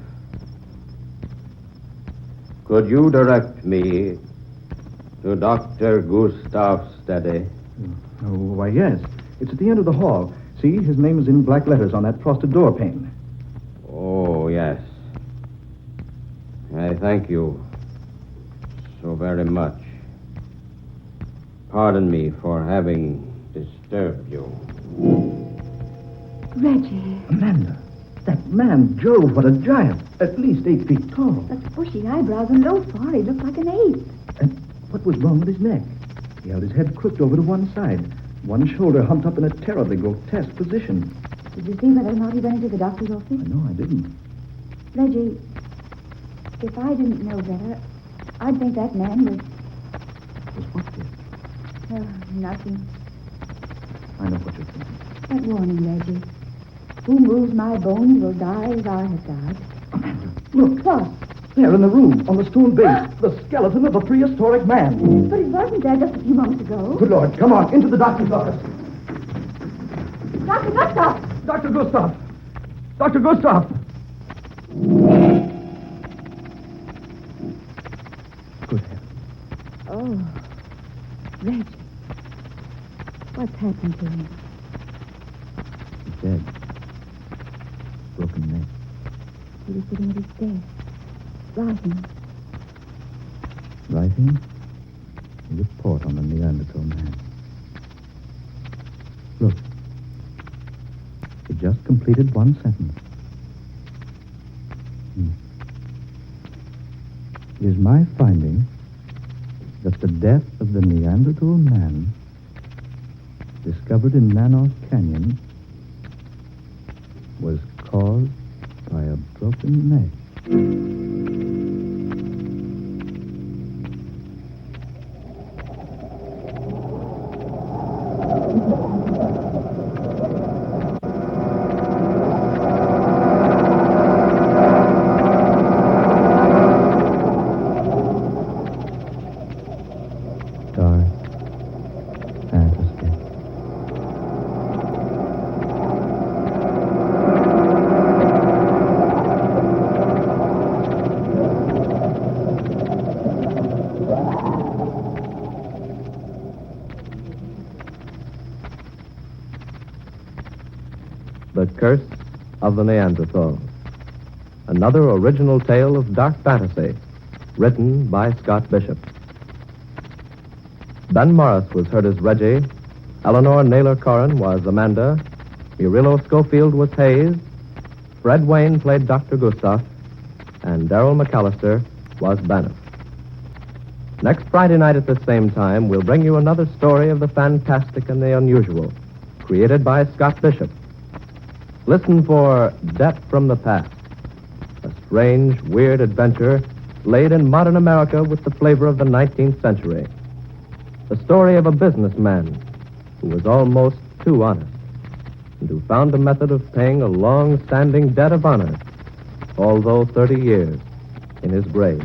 Could you direct me to Dr. Gustav's study? Oh, why, yes. It's at the end of the hall. See, his name is in black letters on that frosted door pane. Oh, yes. I thank you so very much. Pardon me for having disturbed you. Reggie. Amanda, that man, Jove, what a giant. At least 8 feet tall. Those bushy eyebrows and low forehead looked like an ape. And what was wrong with his neck? He held his head crooked over to one side, one shoulder humped up in a terribly grotesque position. Did you see whether or not he went into the doctor's office? No, I didn't. Reggie, if I didn't know better, I'd think that man was... Was what, dear? Oh, nothing. I know what you're thinking. That warning, Reggie. Who moves my bones will die as I have died. Amanda, look. What? There in the room, on the stone base, the skeleton of a prehistoric man. But it wasn't there just a few moments ago. Good Lord, come on, into the doctor's office. Dr. Gustav! Dr. Gustav! Dr. Gustav! Good heavens. Oh, Reggie. What's happened to him? He's dead. Broken neck. He was sitting at his desk, writing. Writing? A report on the Neanderthal man. Look. He just completed one sentence. It is my finding that the death of the Neanderthal man discovered in Manos Canyon was caused by a broken neck. The Curse of the Neanderthal. Another original tale of dark fantasy, written by Scott Bishop. Ben Morris was heard as Reggie, Eleanor Naylor Corrin was Amanda, Murillo Schofield was Hayes, Fred Wayne played Dr. Gustav, and Darrell McAllister was Bannock. Next Friday night at the same time, we'll bring you another story of the fantastic and the unusual, created by Scott Bishop. Listen for Debt from the Past, a strange, weird adventure laid in modern America with the flavor of the 19th century. The story of a businessman who was almost too honest and who found a method of paying a long-standing debt of honor, although 30 years in his grave.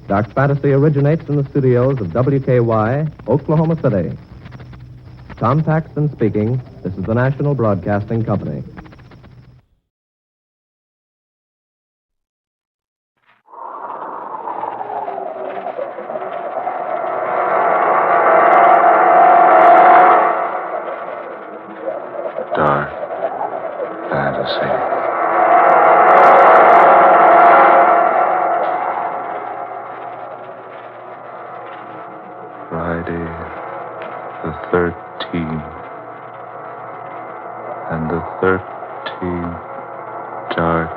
Dark Fantasy originates in the studios of WKY, Oklahoma City. Tom Paxton speaking. This is the National Broadcasting Company. Dark fantasy. Friday the 13th. And the 13th dark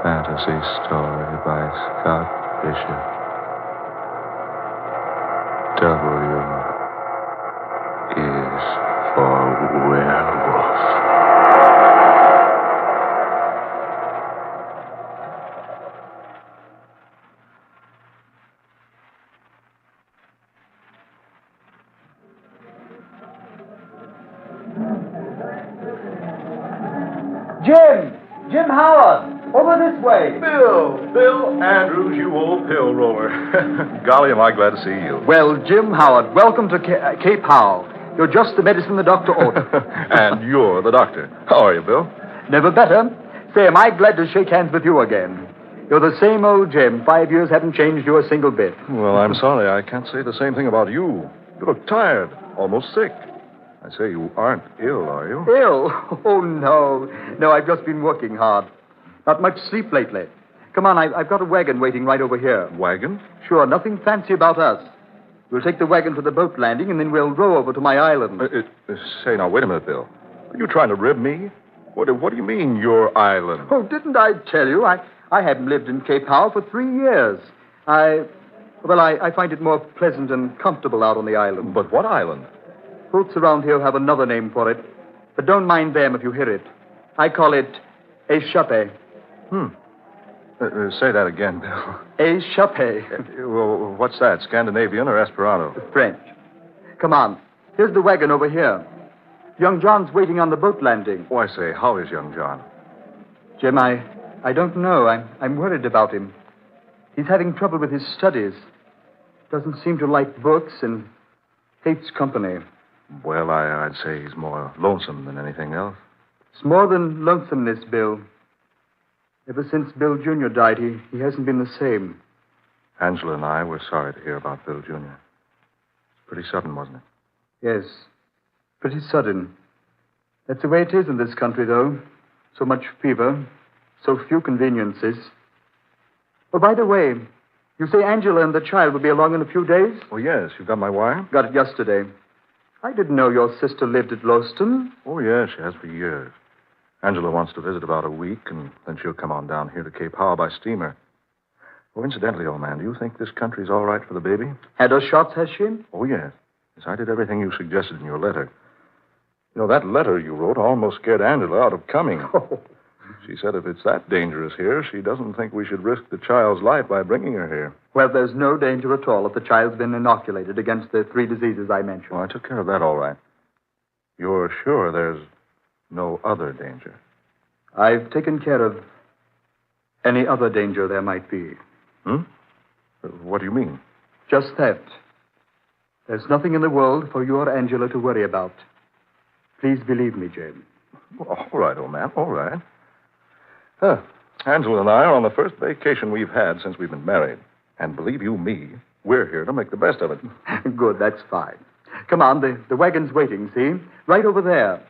fantasy story by Scott Bishop. W is for werewolf. Jim Howard! Over this way! Bill Andrews, you old pill roller. Golly, am I glad to see you. Well, Jim Howard, welcome to Cape Howe. You're just the medicine the doctor ordered. And you're the doctor. How are you, Bill? Never better. Say, am I glad to shake hands with you again? You're the same old Jim. 5 years haven't changed you a single bit. Well, I'm sorry. I can't say the same thing about you. You look tired, almost sick. I say you aren't ill, are you? Ill? Oh, no. No, I've just been working hard. Not much sleep lately. Come on, I've got a wagon waiting right over here. Wagon? Sure, nothing fancy about us. We'll take the wagon to the boat landing, and then we'll row over to my island. Say, now, wait a minute, Bill. Are you trying to rib me? What do you mean, your island? Oh, didn't I tell you? I haven't lived in Cape Howe for 3 years. I find it more pleasant and comfortable out on the island. But what island? Folks around here have another name for it, but don't mind them if you hear it. I call it échappé. Say that again, Bill. Échappé. Well, what's that, Scandinavian or Esperanto? French. Come on. Here's the wagon over here. Young John's waiting on the boat landing. Oh, I say, how is young John? Jim, I don't know. I'm worried about him. He's having trouble with his studies. Doesn't seem to like books and hates company. Well, I'd say he's more lonesome than anything else. It's more than lonesomeness, Bill. Ever since Bill Jr. died, he hasn't been the same. Angela and I were sorry to hear about Bill Jr. It's pretty sudden, wasn't it? Yes, pretty sudden. That's the way it is in this country, though. So much fever, so few conveniences. Oh, by the way, you say Angela and the child will be along in a few days? Oh, yes. You got my wire? Got it yesterday. I didn't know your sister lived at Lowston. Oh, yes, she has for years. Angela wants to visit about a week, and then she'll come on down here to Cape Howe by steamer. Oh, incidentally, old man, do you think this country's all right for the baby? Had her shots, has she? Oh, yes. Yes, I did everything you suggested in your letter. You know, that letter you wrote almost scared Angela out of coming. Oh. She said if it's that dangerous here, she doesn't think we should risk the child's life by bringing her here. Well, there's no danger at all if the child's been inoculated against the 3 diseases I mentioned. Well, I took care of that all right. You're sure there's no other danger? I've taken care of any other danger there might be. What do you mean? Just that. There's nothing in the world for you or Angela to worry about. Please believe me, Jim. Well, all right, old man, all right. Angela and I are on the first vacation we've had since we've been married. And believe you me, we're here to make the best of it. Good, that's fine. Come on, the wagon's waiting, see? Right over there.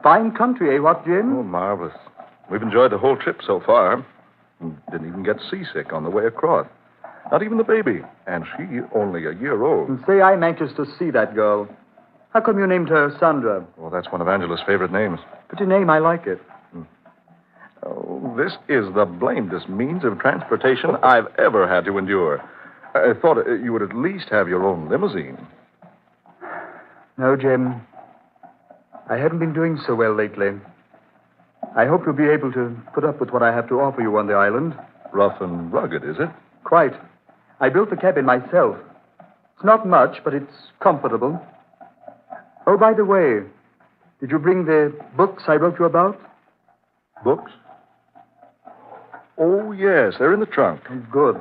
Fine country, eh, what, Jim? Oh, marvelous. We've enjoyed the whole trip so far. Didn't even get seasick on the way across. Not even the baby. And she only a year old. And say, I'm anxious to see that girl. How come you named her Sandra? Well, that's one of Angela's favorite names. Pretty name, I like it. Oh, this is the blamedest means of transportation I've ever had to endure. I thought you would at least have your own limousine. No, Jim. I haven't been doing so well lately. I hope you'll be able to put up with what I have to offer you on the island. Rough and rugged, is it? Quite. I built the cabin myself. It's not much, but it's comfortable. Oh, by the way, did you bring the books I wrote you about? Books? Oh, yes, they're in the trunk. Good.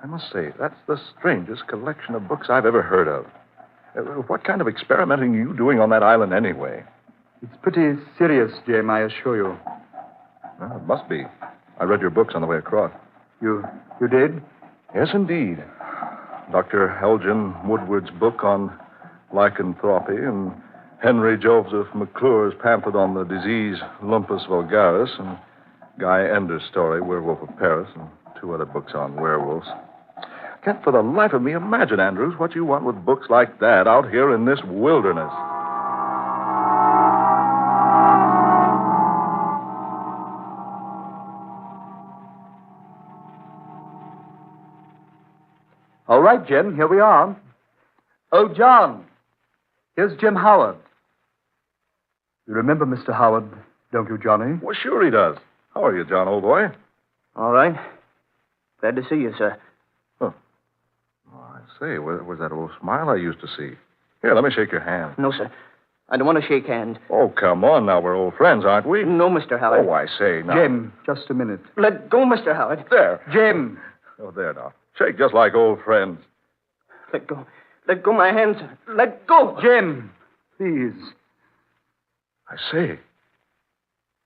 I must say, that's the strangest collection of books I've ever heard of. What kind of experimenting are you doing on that island anyway? It's pretty serious, Jim, I assure you. Well, it must be. I read your books on the way across. You did? Yes, indeed. Dr. Elgin Woodward's book on lycanthropy and Henry Joseph McClure's pamphlet on the disease Lumpus vulgaris and Guy Ender's story, Werewolf of Paris, and 2 other books on werewolves. Can't for the life of me imagine, Andrews, what you want with books like that out here in this wilderness. All right, Jim, here we are. Oh, John, here's Jim Howard. You remember Mr. Howard, don't you, Johnny? Well, sure he does. How are you, John, old boy? All right. Glad to see you, sir. Oh, I say, where's that old smile I used to see? Here, let me shake your hand. No, sir. I don't want to shake hands. Oh, come on now. We're old friends, aren't we? No, Mr. Howard. Oh, I say, now. Jim, just a minute. Let go, Mr. Howard. There. Jim. Oh, there now. Shake just like old friends. Let go. Let go my hands, sir. Let go. Jim, please. I say.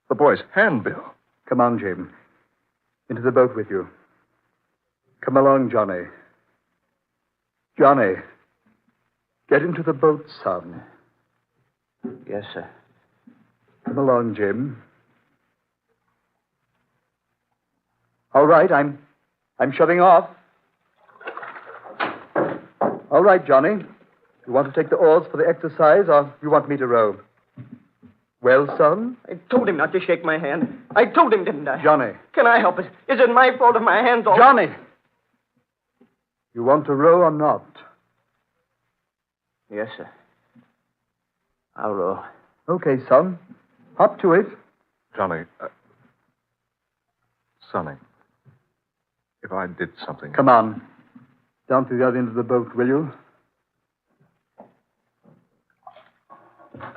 The boy's handbill. Come on, Jim. Into the boat with you. Come along, Johnny. Johnny, get into the boat, son. Yes, sir. Come along, Jim. All right, I'm shoving off. All right, Johnny. You want to take the oars for the exercise, or you want me to row? Well, son? I told him not to shake my hand. I told him, didn't I? Johnny. Can I help it? Is it my fault if my hand's all... Johnny! You want to row or not? Yes, sir. I'll row. Okay, son. Hop to it. Johnny, Sonny, if I did something... Come on. Down to the other end of the boat, will you?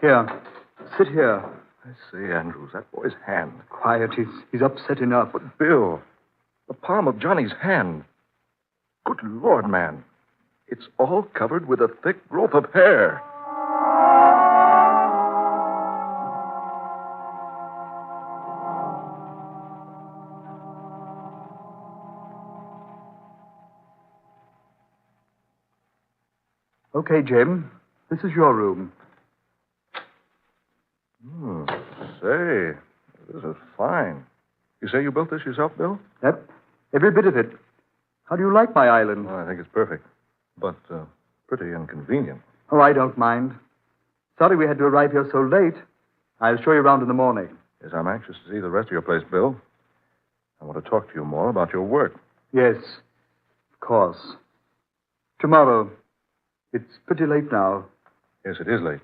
Here. Sit here. I say, Andrews, that boy's hand. Quiet. He's upset enough. But, Bill, the palm of Johnny's hand. Good Lord, man. It's all covered with a thick growth of hair. Okay, Jim. This is your room. Say, this is fine. You say you built this yourself, Bill? Yep. Every bit of it. How do you like my island? Oh, I think it's perfect. But pretty inconvenient. Oh, I don't mind. Sorry we had to arrive here so late. I'll show you around in the morning. Yes, I'm anxious to see the rest of your place, Bill. I want to talk to you more about your work. Yes, of course. Tomorrow. It's pretty late now. Yes, it is late.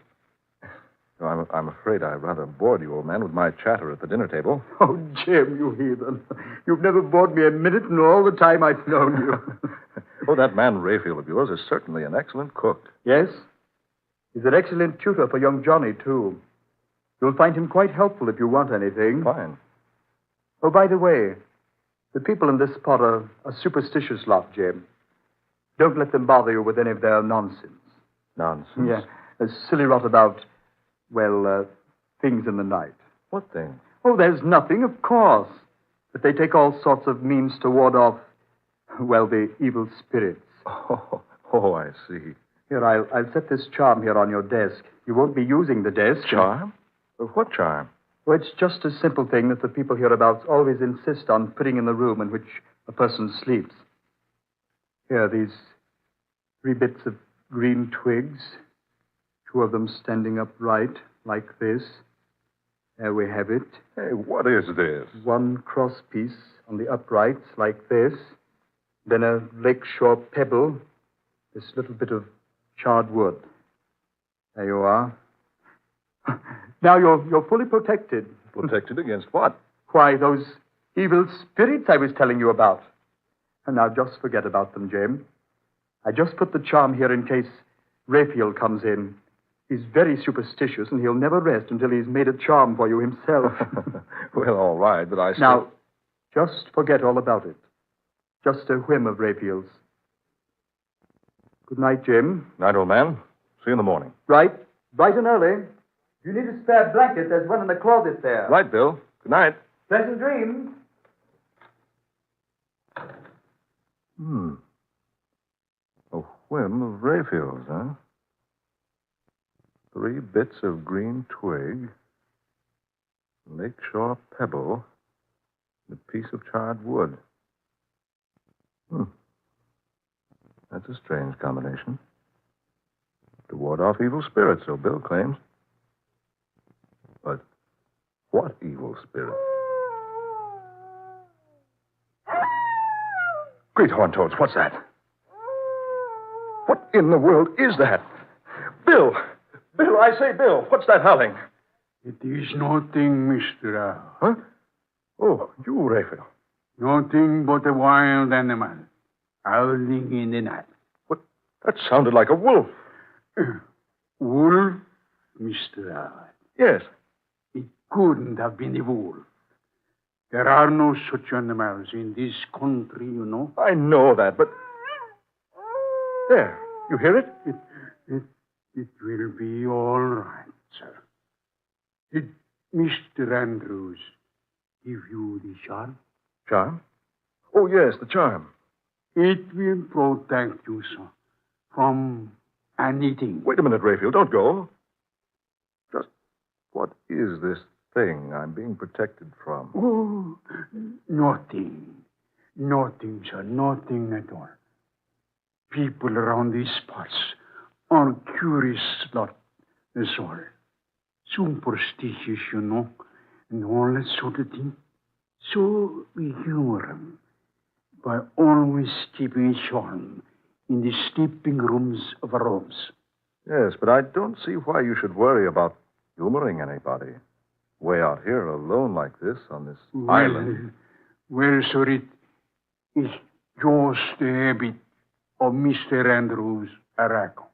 No, I'm afraid I rather bored you, old man, with my chatter at the dinner table. Oh, Jim, you heathen. You've never bored me a minute in all the time I've known you. Oh, that man Rayfield of yours is certainly an excellent cook. Yes? He's an excellent tutor for young Johnny, too. You'll find him quite helpful if you want anything. Fine. Oh, by the way, the people in this spot are a superstitious lot, Jim. Don't let them bother you with any of their nonsense. Nonsense? Yeah, a silly rot about... Well, things in the night. What thing? Oh, there's nothing, of course. But they take all sorts of means to ward off, well, the evil spirits. Oh, I see. Here, I'll set this charm here on your desk. You won't be using the desk. Charm? What charm? Oh, it's just a simple thing that the people hereabouts always insist on putting in the room in which a person sleeps. Here, these 3 bits of green twigs. 2 of them standing upright, like this. There we have it. Hey, what is this? 1 cross piece on the uprights, like this. Then a lakeshore pebble. This little bit of charred wood. There you are. Now you're fully protected. Protected against what? Why, those evil spirits I was telling you about. And now just forget about them, Jim. I just put the charm here in case Rayfield comes in. He's very superstitious, and he'll never rest until he's made a charm for you himself. Well, all right, but I still... Now, just forget all about it. Just a whim of Rayfield's. Good night, Jim. Night, old man. See you in the morning. Right. Bright and early. If you need a spare blanket, there's one in the closet there. Right, Bill. Good night. Pleasant dreams. A whim of Rayfield's, huh? 3 bits of green twig, lakeshore pebble, and a piece of charred wood. That's a strange combination. To ward off evil spirits, so Bill claims. But what evil spirit? Great horn toads, what's that? What in the world is that? Bill! Bill, I say, Bill, what's that howling? It is nothing, Mr. Huh? Oh, you, Raphael. Nothing but a wild animal howling in the night. What? That sounded like a wolf. Wolf, Mr. Howard? Yes. It couldn't have been a wolf. There are no such animals in this country, you know. I know that, but... There, you hear it? It will be all right, sir. Did Mr. Andrews give you the charm? Charm? Oh, yes, the charm. It will protect you, sir, from anything. Wait a minute, Raphael, don't go. Just what is this thing I'm being protected from? Oh, nothing. Nothing, sir, nothing at all. People around these parts are curious about this all. Superstitious, you know, and all that sort of thing. So we humor them by always keeping a charm in the sleeping rooms of our homes. Yes, but I don't see why you should worry about humoring anybody. Way out here alone like this on this island. Well, sir, it is just a habit of Mr. Andrews' Arago.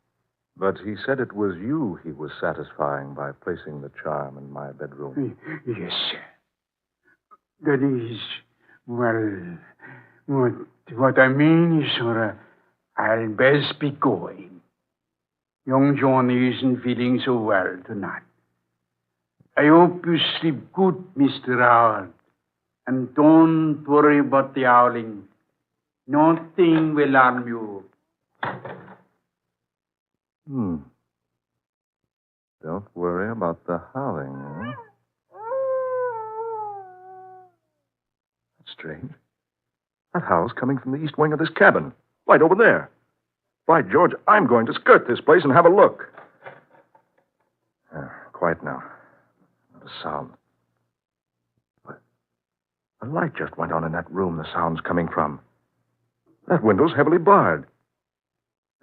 But he said it was you he was satisfying by placing the charm in my bedroom. Yes, sir. That is, well, what I mean is, sir, I'll best be going. Young Johnny isn't feeling so well tonight. I hope you sleep good, Mr. Howard. And don't worry about the howling. Nothing will harm you. Don't worry about the howling, eh? That's strange. That howl's coming from the east wing of this cabin. Right over there. By George, I'm going to skirt this place and have a look. Quiet now. Not a sound. But a light just went on in that room the sound's coming from. That window's heavily barred.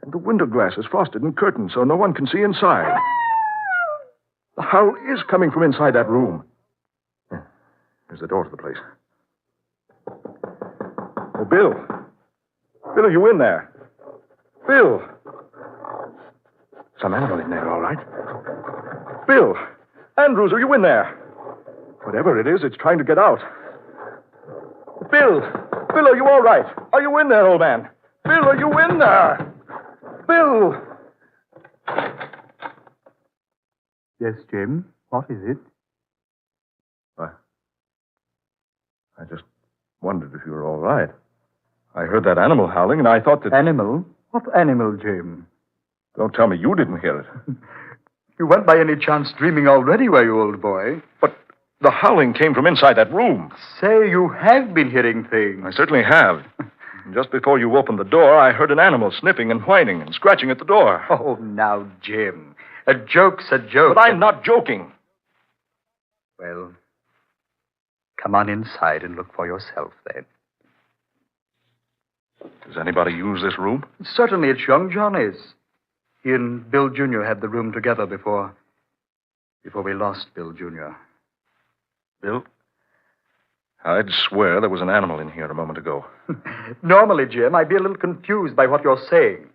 And the window glass is frosted and curtained so no one can see inside. The howl is coming from inside that room. There's the door to the place. Oh, Bill. Bill, are you in there? Bill. Some animal in there, all right. Bill. Andrews, are you in there? Whatever it is, it's trying to get out. Bill. Bill, are you all right? Are you in there, old man? Bill, are you in there? Bill! Yes, Jim. What is it? I just wondered if you were all right. I heard that animal howling, and I thought that... Animal? What animal, Jim? Don't tell me you didn't hear it. You weren't by any chance dreaming already, were you, old boy? But the howling came from inside that room. Say, you have been hearing things. I certainly have. Just before you opened the door, I heard an animal sniffing and whining and scratching at the door. Oh, now, Jim. A joke's a joke. But I'm not joking. Well, come on inside and look for yourself, then. Does anybody use this room? Certainly, it's young Johnny's. He and Bill Jr. had the room together before we lost Bill Jr. Bill? I'd swear there was an animal in here a moment ago. Normally, Jim, I'd be a little confused by what you're saying.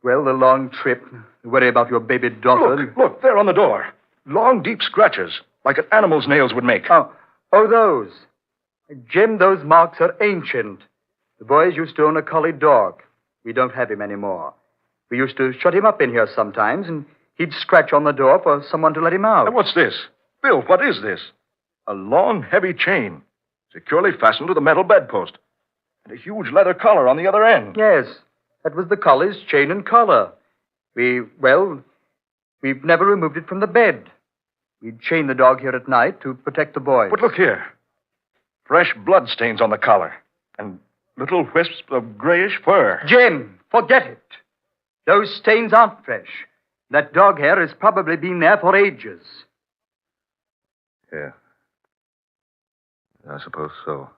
Well, the long trip, the worry about your baby daughter... Look, there on the door. Long, deep scratches, like an animal's nails would make. Oh, those. Jim, those marks are ancient. The boys used to own a collie dog. We don't have him anymore. We used to shut him up in here sometimes, and he'd scratch on the door for someone to let him out. Now, what's this? Bill, what is this? A long, heavy chain, securely fastened to the metal bedpost, and a huge leather collar on the other end. Yes, that was the collie's chain and collar. We We've never removed it from the bed. We'd chain the dog here at night to protect the boys. But look here. Fresh blood stains on the collar. And little wisps of grayish fur. Jim, forget it. Those stains aren't fresh. That dog hair has probably been there for ages. Yeah. I suppose so.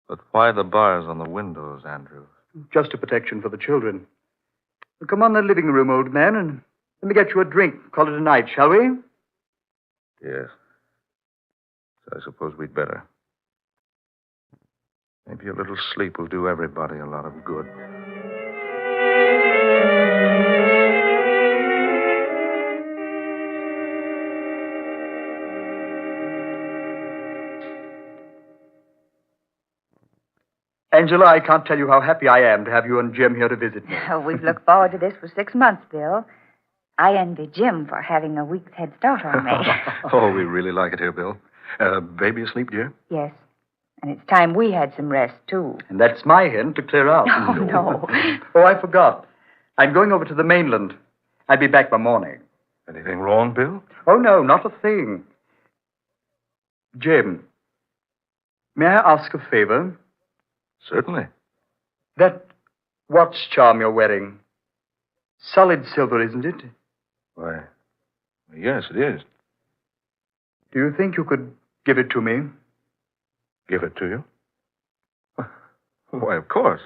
But why the bars on the windows, Andrew? Just a protection for the children. Well, come on the living room, old man, and let me get you a drink. Call it a night, shall we? Yes. So I suppose we'd better. Maybe a little sleep will do everybody a lot of good. Angela, I can't tell you how happy I am to have you and Jim here to visit me. Oh, we've looked forward to this for 6 months, Bill. I envy Jim for having a week's head start on me. Oh, we really like it here, Bill. Baby asleep, dear? Yes. And it's time we had some rest, too. And that's my hint to clear out. Oh, no. Oh, I forgot. I'm going over to the mainland. I'll be back by morning. Anything wrong, Bill? Oh, no, not a thing. Jim, may I ask a favor? Certainly. That watch charm you're wearing, solid silver, isn't it? Why, yes, it is. Do you think you could give it to me? Give it to you? Why, of course.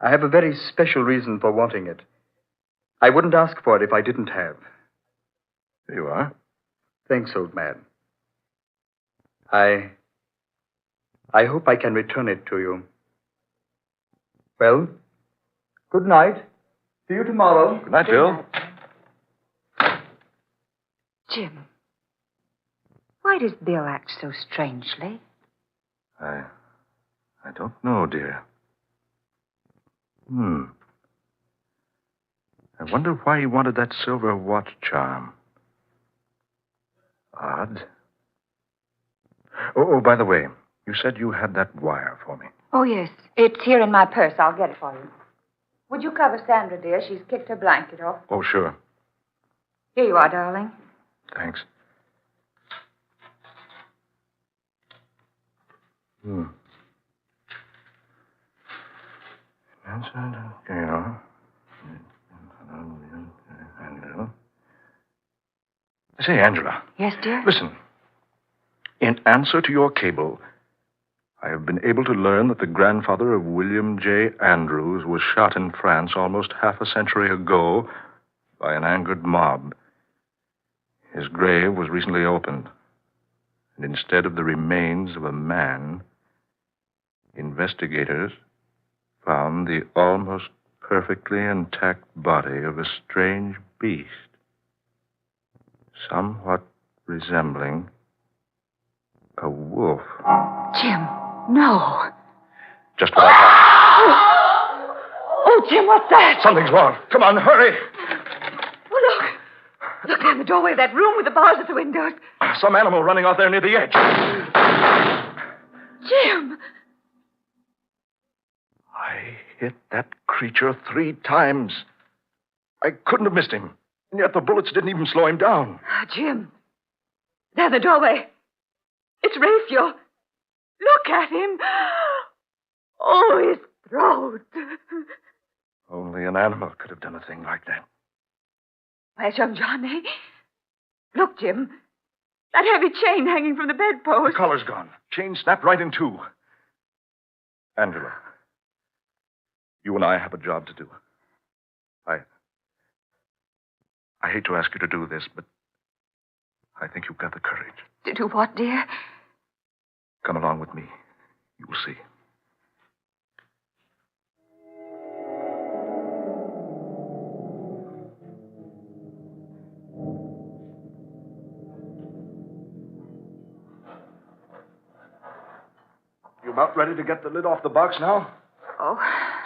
I have a very special reason for wanting it. I wouldn't ask for it if I didn't have. Here you are. Thanks, old man. I hope I can return it to you. Well, good night. See you tomorrow. Good night, Bill. Jim, why does Bill act so strangely? I don't know, dear. I wonder why he wanted that silver watch charm. Odd. Oh, by the way, you said you had that wire for me. Oh, yes. It's here in my purse. I'll get it for you. Would you cover Sandra, dear? She's kicked her blanket off. Oh, sure. Here you are, darling. Thanks. Say, Angela. Yes, dear? Listen. In answer to your cable, I have been able to learn that the grandfather of William J. Andrews was shot in France almost half a century ago by an angered mob. His grave was recently opened, and instead of the remains of a man, investigators found the almost perfectly intact body of a strange beast, somewhat resembling a wolf. Jim, no. Just what I thought. Oh, Jim, what's that? Something's wrong. Come on, hurry. Oh, look. Look down the doorway of that room with the bars at the windows. Some animal running out there near the edge. Jim. I hit that creature 3 times. I couldn't have missed him. And yet the bullets didn't even slow him down. Jim. There in the doorway. It's Raphael. Look at him. Oh, his throat. Only an animal could have done a thing like that. Where's young Johnny? Look, Jim. That heavy chain hanging from the bedpost. The collar's gone. Chain snapped right in 2. Angela, you and I have a job to do. I hate to ask you to do this, but I think you've got the courage. To do what, dear? Come along with me. You will see. You about ready to get the lid off the box now? Oh.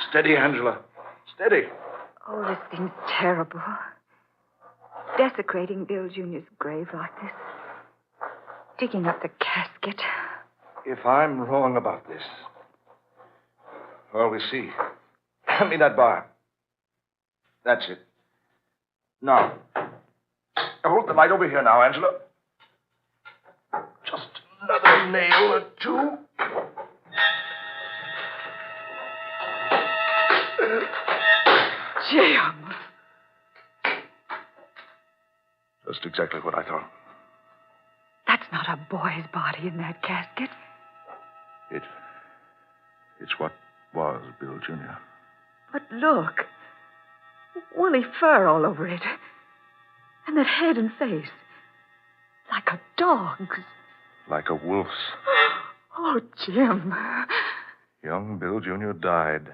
Steady, Angela. Steady. Oh, this thing's terrible. Desecrating Bill Jr.'s grave like this. Digging up the casket. If I'm wrong about this, well, we'll see. Hand me that bar. That's it. Now, Hold the light over here now, Angela. Just another nail or two. Jim! Just exactly what I thought. That's not a boy's body in that casket. It's what was Bill Jr. But look. Woolly fur all over it. And that head and face. Like a dog's. Like a wolf's. Oh, Jim. Young Bill Jr. died.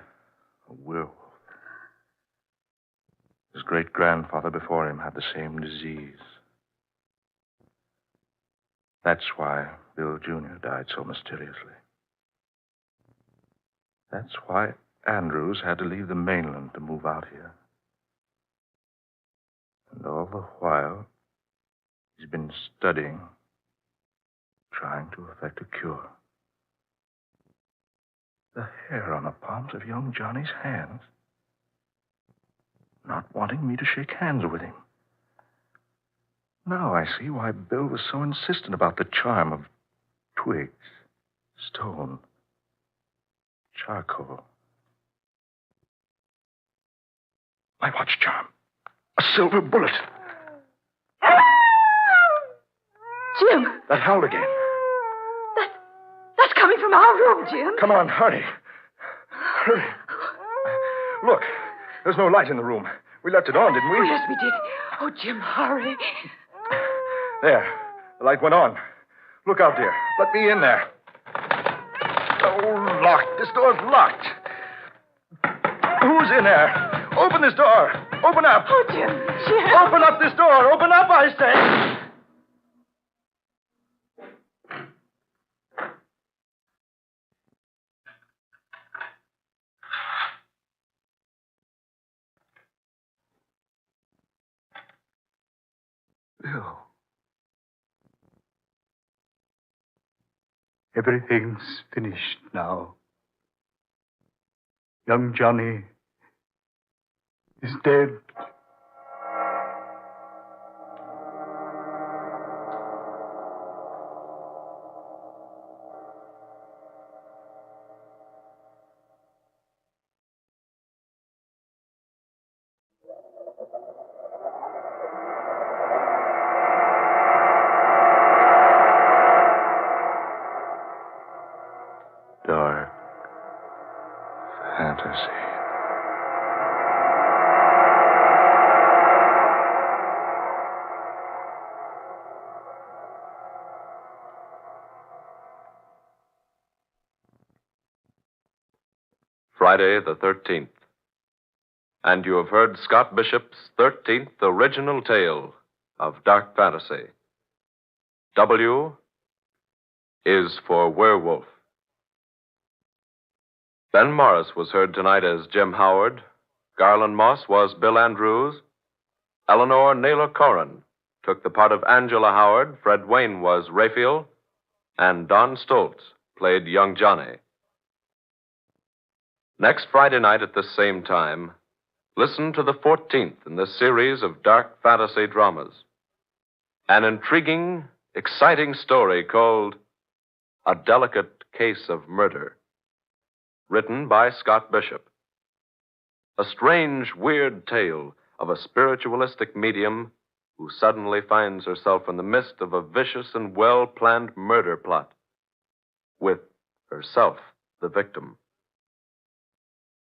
A werewolf. His great-grandfather before him had the same disease. That's why Bill Jr. died so mysteriously. That's why Andrews had to leave the mainland to move out here. And all the while, he's been studying, trying to effect a cure. The hair on the palms of young Johnny's hands. Not wanting me to shake hands with him. Now I see why Bill was so insistent about the charm of twigs, stone, charcoal. My watch charm. A silver bullet. Jim! That howled again. That's coming from our room, Jim. Come on, hurry. Hurry. Look, there's no light in the room. We left it on, didn't we? Oh, yes, we did. Oh, Jim, hurry. There. The light went on. Look out, dear. Let me in there. Oh, locked. This door's locked. Who's in there? Open this door. Open up. Oh, Jim. Open up this door. Open up, I say. Bill. Everything's finished now. Young Johnny is dead. Dark fantasy. Friday the 13th. And you have heard Scott Bishop's 13th original tale of dark fantasy. W is for werewolf. Ben Morris was heard tonight as Jim Howard. Garland Moss was Bill Andrews. Eleanor Naylor Corrin took the part of Angela Howard. Fred Wayne was Raphael. And Don Stoltz played young Johnny. Next Friday night at this same time, listen to the 14th in this series of dark fantasy dramas. An intriguing, exciting story called A Delicate Case of Murder. Written by Scott Bishop. A strange, weird tale of a spiritualistic medium who suddenly finds herself in the midst of a vicious and well-planned murder plot, with herself the victim.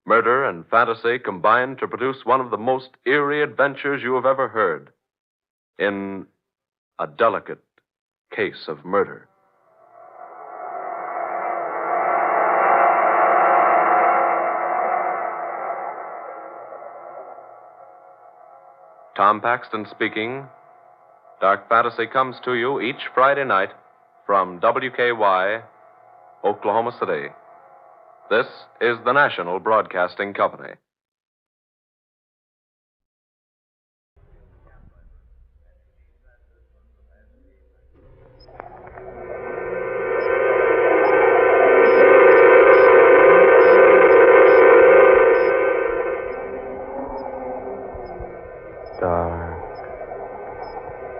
Murder and fantasy combine to produce one of the most eerie adventures you have ever heard in A Delicate Case of Murder. Tom Paxton speaking. Dark Fantasy comes to you each Friday night from WKY, Oklahoma City. This is the National Broadcasting Company.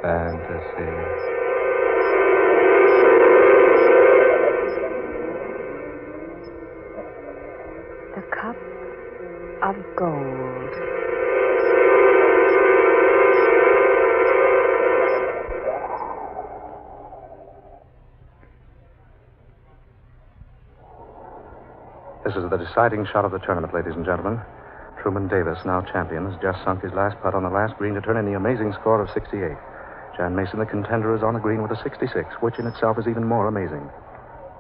fantasy. The cup of gold. This is the deciding shot of the tournament, ladies and gentlemen. Truman Davis, now champion, has just sunk his last putt on the last green to turn in the amazing score of 68. Jan Mason, the contender, is on the green with a 66, which in itself is even more amazing.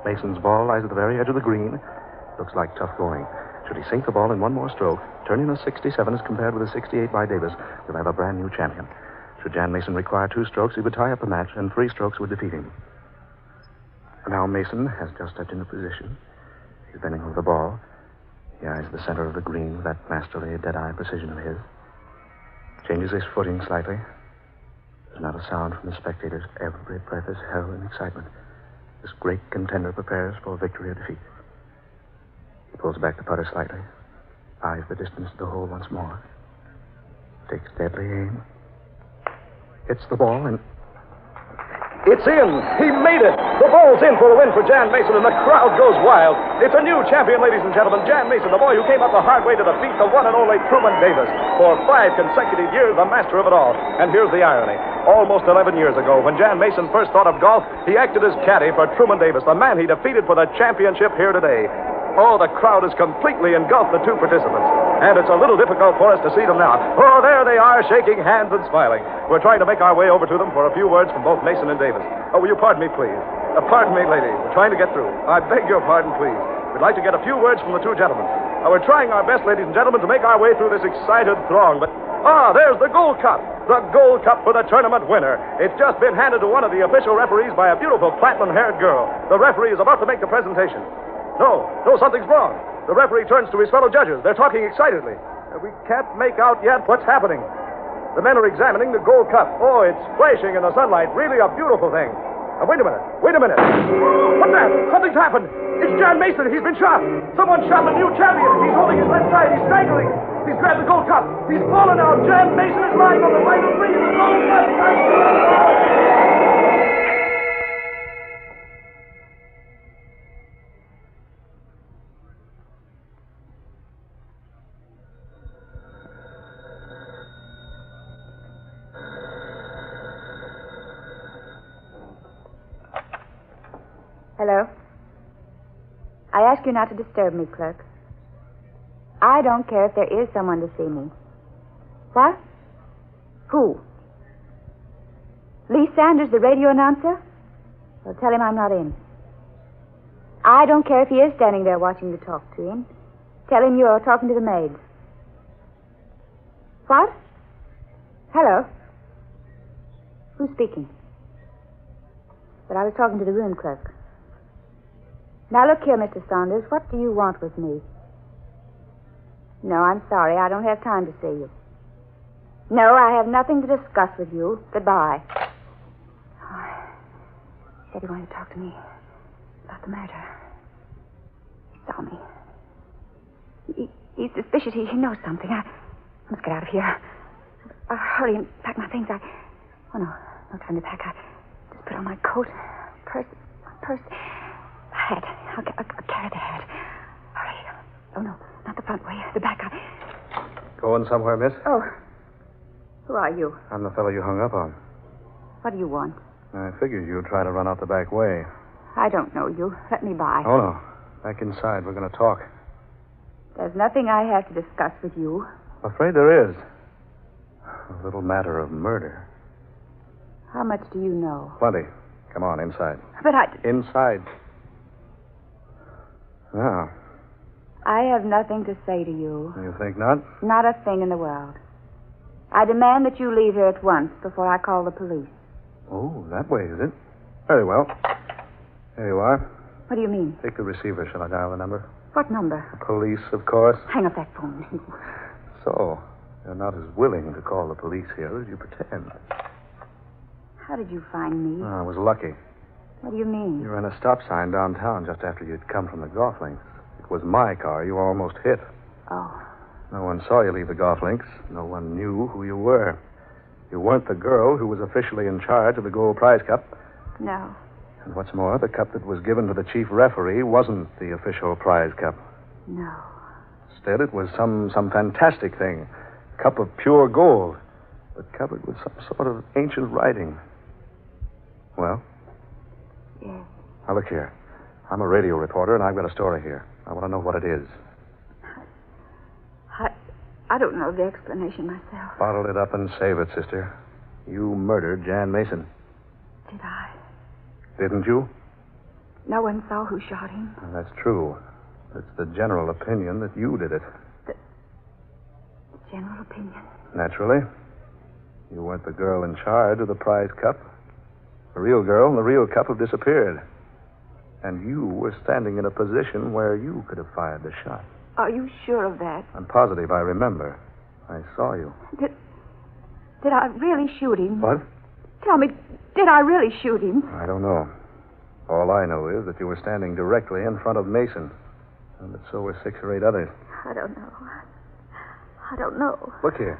Mason's ball lies at the very edge of the green. Looks like tough going. Should he sink the ball in one more stroke, turn in a 67 as compared with a 68 by Davis, we'll have a brand new champion. Should Jan Mason require 2 strokes, he would tie up the match, and 3 strokes would defeat him. Now Mason has just stepped into position. He's bending over the ball. He eyes the center of the green with that masterly, dead-eye precision of his. Changes his footing slightly. There's not a sound from the spectators. Every breath is held in excitement. This great contender prepares for victory or defeat. He pulls back the putter slightly, eyes the distance to the hole once more, takes deadly aim, hits the ball, and It's in. He made it. The ball's in for a win for Jan Mason, and the crowd goes wild. It's a new champion, ladies and gentlemen. Jan Mason, the boy who came up the hard way to defeat the one and only Truman Davis. For 5 consecutive years, the master of it all. And here's the irony. Almost 11 years ago, when Jan Mason first thought of golf, he acted as caddy for Truman Davis, the man he defeated for the championship here today. Oh, the crowd has completely engulfed the 2 participants. And it's a little difficult for us to see them now. Oh, there they are, shaking hands and smiling. We're trying to make our way over to them for a few words from both Mason and Davis. Oh, will you pardon me, please? Pardon me, lady. We're trying to get through. I beg your pardon, please. We'd like to get a few words from the 2 gentlemen. We're trying our best, ladies and gentlemen, to make our way through this excited throng, but... there's the Gold Cup. The Gold Cup for the tournament winner. It's just been handed to one of the official referees by a beautiful platinum-haired girl. The referee is about to make the presentation. No, something's wrong. The referee turns to his fellow judges. They're talking excitedly. We can't make out yet what's happening. The men are examining the Gold Cup. Oh, it's flashing in the sunlight. Really a beautiful thing. Wait a minute. What's that? Something's happened. It's Jan Mason. He's been shot. Someone shot the new champion. He's holding his left side. He's staggering. He's grabbed the Gold Cup. He's fallen out. Jan Mason is lying on the final green. The Gold Cup. Hello? I ask you not to disturb me, clerk. I don't care if there is someone to see me. What? Who? Lee Sanders, the radio announcer? Well, tell him I'm not in. I don't care if he is standing there watching you talk to him. Tell him you're talking to the maid. What? Hello? Who's speaking? But I was talking to the room clerk. Now, look here, Mr. Saunders. What do you want with me? No, I'm sorry. I don't have time to see you. No, I have nothing to discuss with you. Goodbye. Oh, he said he wanted to talk to me about the murder. He saw me. He's suspicious. He knows something. I must get out of here. I'll hurry and pack my things. Oh, no time to pack. I just put on my coat, purse, hat. I'll carry the hat. Hurry. Oh, no, not the front way. The back. Going somewhere, miss? Oh. Who are you? I'm the fellow you hung up on. What do you want? I figured you'd try to run out the back way. I don't know you. Let me by. Oh, no. Back inside. We're going to talk. There's nothing I have to discuss with you. I'm afraid there is. A little matter of murder. How much do you know? Plenty. Come on, inside. But Inside. Now. I have nothing to say to you. You think not? Not a thing in the world. I demand that you leave here at once before I call the police. Oh, that way, is it? Very well. Here you are. What do you mean? Take the receiver. Shall I dial the number? What number? Police, of course. Hang up that phone. So, you're not as willing to call the police here as you pretend. How did you find me? I was lucky. What do you mean? You ran a stop sign downtown just after you'd come from the golf links. It was my car you almost hit. Oh. No one saw you leave the golf links. No one knew who you were. You weren't the girl who was officially in charge of the gold prize cup. No. And what's more, the cup that was given to the chief referee wasn't the official prize cup. No. Instead, it was some fantastic thing. A cup of pure gold, but covered with some sort of ancient writing. Well? Yes. Now, look here. I'm a radio reporter, and I've got a story here. I want to know what it is. I don't know the explanation myself. Bottle it up and save it, sister. You murdered Jan Mason. Did I? Didn't you? No one saw who shot him. Well, that's true. It's the general opinion that you did it. The general opinion? Naturally. You weren't the girl in charge of the prize cup. The real girl and the real cup have disappeared. And you were standing in a position where you could have fired the shot. Are you sure of that? I'm positive I remember. I saw you. Did I really shoot him? What? Tell me, did I really shoot him? I don't know. All I know is that you were standing directly in front of Mason. And that so were 6 or 8 others. I don't know. I don't know. Look here.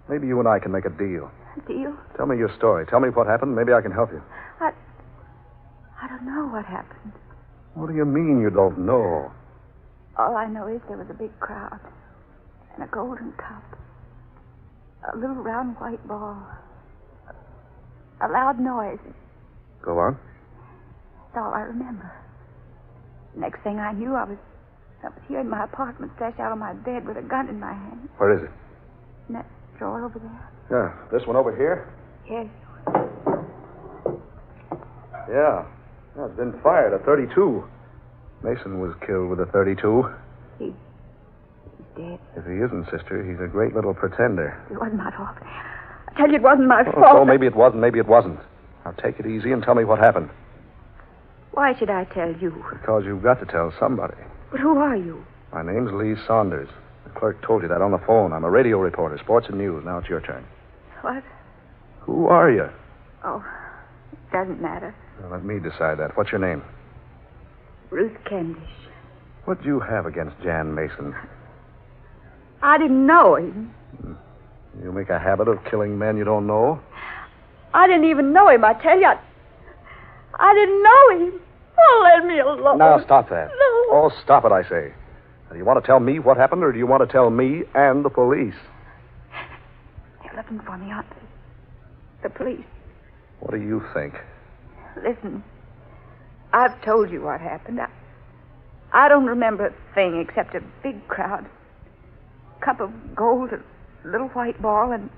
Maybe you and I can make a deal. A deal? Tell me your story. Tell me what happened. Maybe I can help you. I don't know what happened. What do you mean you don't know? All I know is there was a big crowd and a golden cup. A little round white ball. A loud noise. Go on. That's all I remember. Next thing I knew, I was here in my apartment, stretched out on my bed with a gun in my hand. Where is it? In that drawer over there. Yeah, this one over here? Yes. Yeah. It's been fired, a 32. Mason was killed with a 32. He's dead. If he isn't, sister, he's a great little pretender. It wasn't my fault. I tell you, it wasn't my fault. So maybe it wasn't, maybe it wasn't. Now take it easy and tell me what happened. Why should I tell you? Because you've got to tell somebody. But who are you? My name's Lee Saunders. The clerk told you that on the phone. I'm a radio reporter, sports and news. Now it's your turn. What? Who are you? Oh, it doesn't matter. Well, let me decide that. What's your name? Ruth Kendish. What do you have against Jan Mason? I didn't know him. You make a habit of killing men you don't know? I didn't even know him, I tell you. I didn't know him. Oh, let me alone. Now, stop that. No. Oh, stop it, I say. Now, do you want to tell me what happened, or do you want to tell me and the police? They're looking for me, aren't they? The police. What do you think? Listen, I've told you what happened. I don't remember a thing except a big crowd, cup of gold, a little white ball, and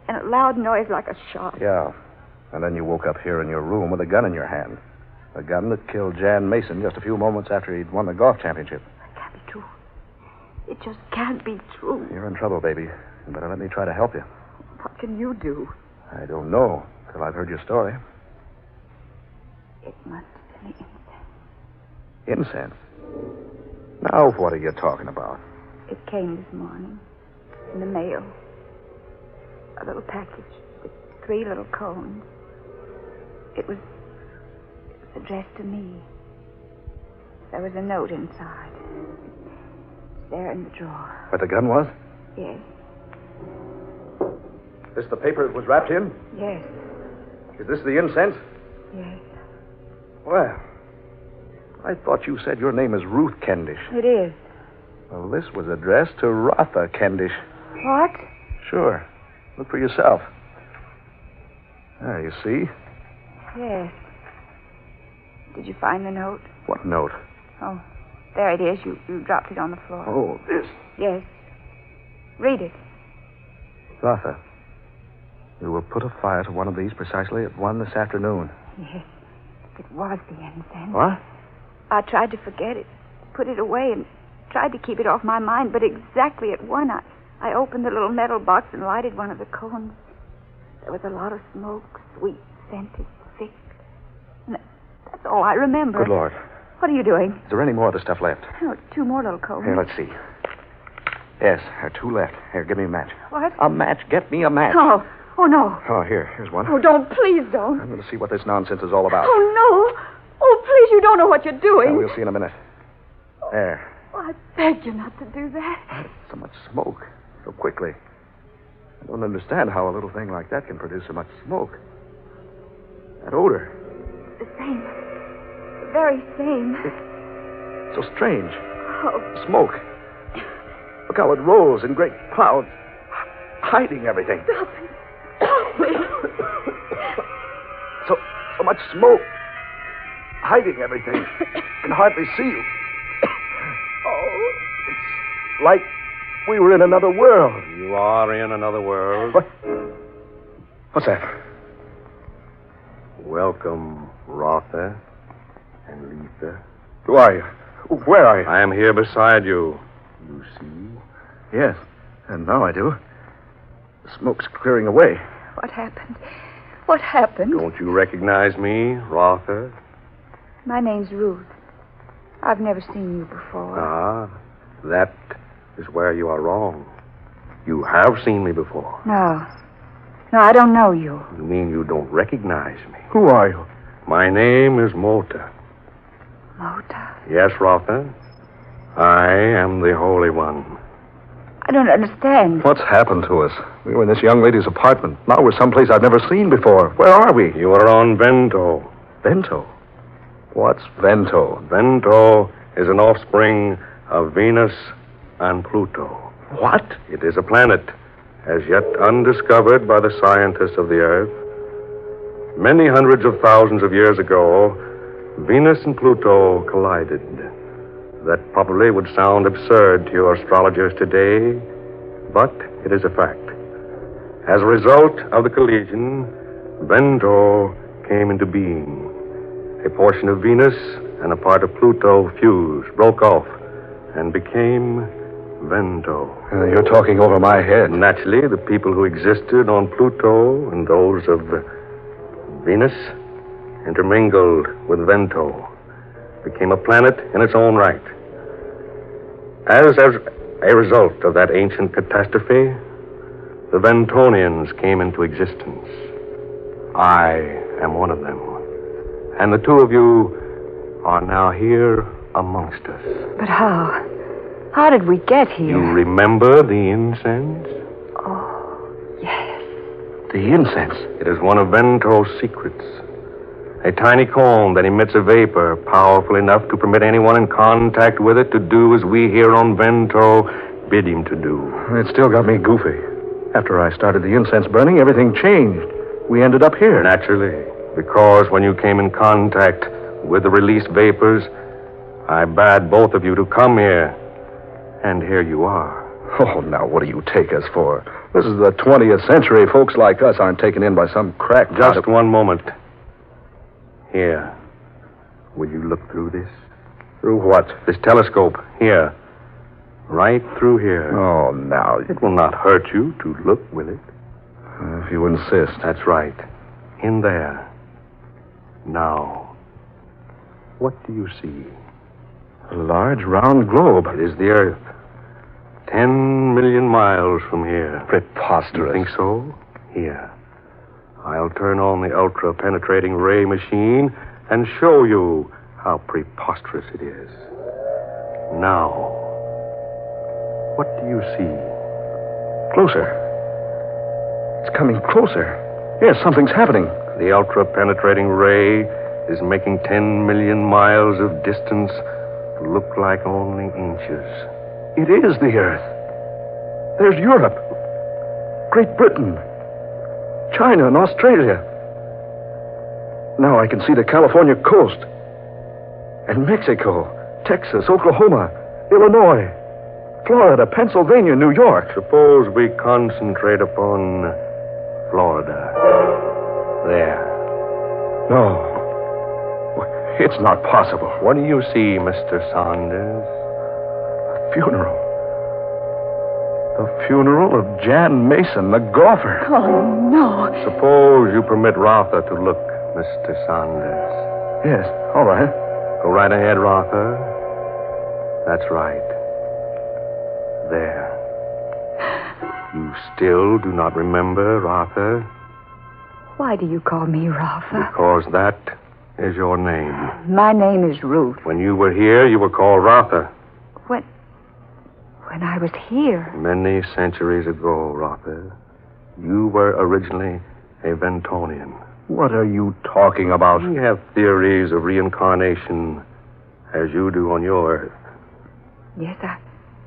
a loud noise like a shot. Yeah. And then you woke up here in your room with a gun in your hand. A gun that killed Jan Mason just a few moments after he'd won the golf championship. That can't be true. It just can't be true. You're in trouble, baby. You better let me try to help you. What can you do? I don't know till I've heard your story. It must have been incense. Incense? Now what are you talking about? It came this morning in the mail. A little package with 3 little cones. It was addressed to me. There was a note inside. It's there in the drawer. Where the gun was? Yes. This the paper it was wrapped in? Yes. Is this the incense? Yes. Well, I thought you said your name is Ruth Kendish. It is. Well, this was addressed to Rotha Kendish. What? Sure. Look for yourself. There, you see? Yes. Did you find the note? What note? Oh, there it is. You dropped it on the floor. Oh, this. Yes. Read it. Rotha, you will put a fire to one of these precisely at 1 this afternoon. Yes. It was the incense. What? I tried to forget it, put it away, and tried to keep it off my mind, but exactly at 1, I opened the little metal box and lighted one of the cones. There was a lot of smoke, sweet, scented, thick. And that's all I remember. Good Lord. What are you doing? Is there any more of the stuff left? Oh, 2 more little cones. Here, let's see. Yes, there are 2 left. Here, give me a match. What? A match. Get me a match. Oh, no. Oh, here's one. Oh, don't. Please don't. I'm going to see what this nonsense is all about. Oh, no. Oh, please, you don't know what you're doing. Well, we'll see in a minute. There. Oh, I beg you not to do that. So much smoke. So quickly. I don't understand how a little thing like that can produce so much smoke. That odor. The same. The very same. So strange. Oh. Smoke. Look how it rolls in great clouds, hiding everything. Stop it. Stop it. So much smoke, hiding everything. Can hardly see you. Oh. It's like we were in another world. You are in another world. What's that? Welcome, Rotha and Letha. Who are you? Where are you? I am here beside you. You see? Yes, and now I do. The smoke's clearing away. What happened? What happened? Don't you recognize me, Rotha? My name's Ruth. I've never seen you before. Ah, that is where you are wrong. You have seen me before. No. No, I don't know you. You mean you don't recognize me? Who are you? My name is Mota. Mota? Yes, Rotha. I am the Holy One. I don't understand. What's happened to us? We were in this young lady's apartment. Now we're someplace I've never seen before. Where are we? You are on Vento. Vento? What's Vento? Vento is an offspring of Venus and Pluto. What? It is a planet as yet undiscovered by the scientists of the Earth. Many hundreds of thousands of years ago, Venus and Pluto collided. That probably would sound absurd to your astrologers today, but it is a fact. As a result of the collision, Vento came into being. A portion of Venus and a part of Pluto fused, broke off, and became Vento. You're talking over my head. Naturally, the people who existed on Pluto and those of Venus intermingled with Vento, became a planet in its own right. As a result of that ancient catastrophe, the Ventonians came into existence. I am one of them. And the two of you are now here amongst us. But how? How did we get here? You remember the incense? Oh, yes. The incense? It is one of Vento's secrets. A tiny cone that emits a vapor powerful enough to permit anyone in contact with it to do as we here on Vento bid him to do. It still got me goofy. After I started the incense burning, everything changed. We ended up here. Naturally, because when you came in contact with the released vapors, I bade both of you to come here, and here you are. Oh, now what do you take us for? This is the 20th century. Folks like us aren't taken in by some crack. Just one moment. Here. Will you look through this? Through what? This telescope. Here. Right through here. Oh, now. It will not hurt you to look, will it? If you insist. That's right. In there. Now. What do you see? A large, round globe. It is the Earth. 10 million miles from here. Preposterous. You think so? Here. I'll turn on the ultra-penetrating ray machine and show you how preposterous it is. Now, what do you see? Closer. It's coming closer. Yes, something's happening. The ultra-penetrating ray is making 10 million miles of distance look like only inches. It is the Earth. There's Europe, Great Britain, China and Australia. Now I can see the California coast. And Mexico, Texas, Oklahoma, Illinois, Florida, Pennsylvania, New York. Suppose we concentrate upon Florida. There. No. It's not possible. What do you see, Mr. Saunders? A funeral. The funeral of Jan Mason, the golfer. Oh, no. Suppose you permit Rotha to look, Mr. Saunders. Yes, all right. Go right ahead, Rotha. That's right. There. You still do not remember, Rotha? Why do you call me Rotha? Because that is your name. My name is Ruth. When you were here, you were called Rotha. When I was here. Many centuries ago, Rotha. You were originally a Ventonian. What are you talking about? We have theories of reincarnation, as you do on your Earth. Yes,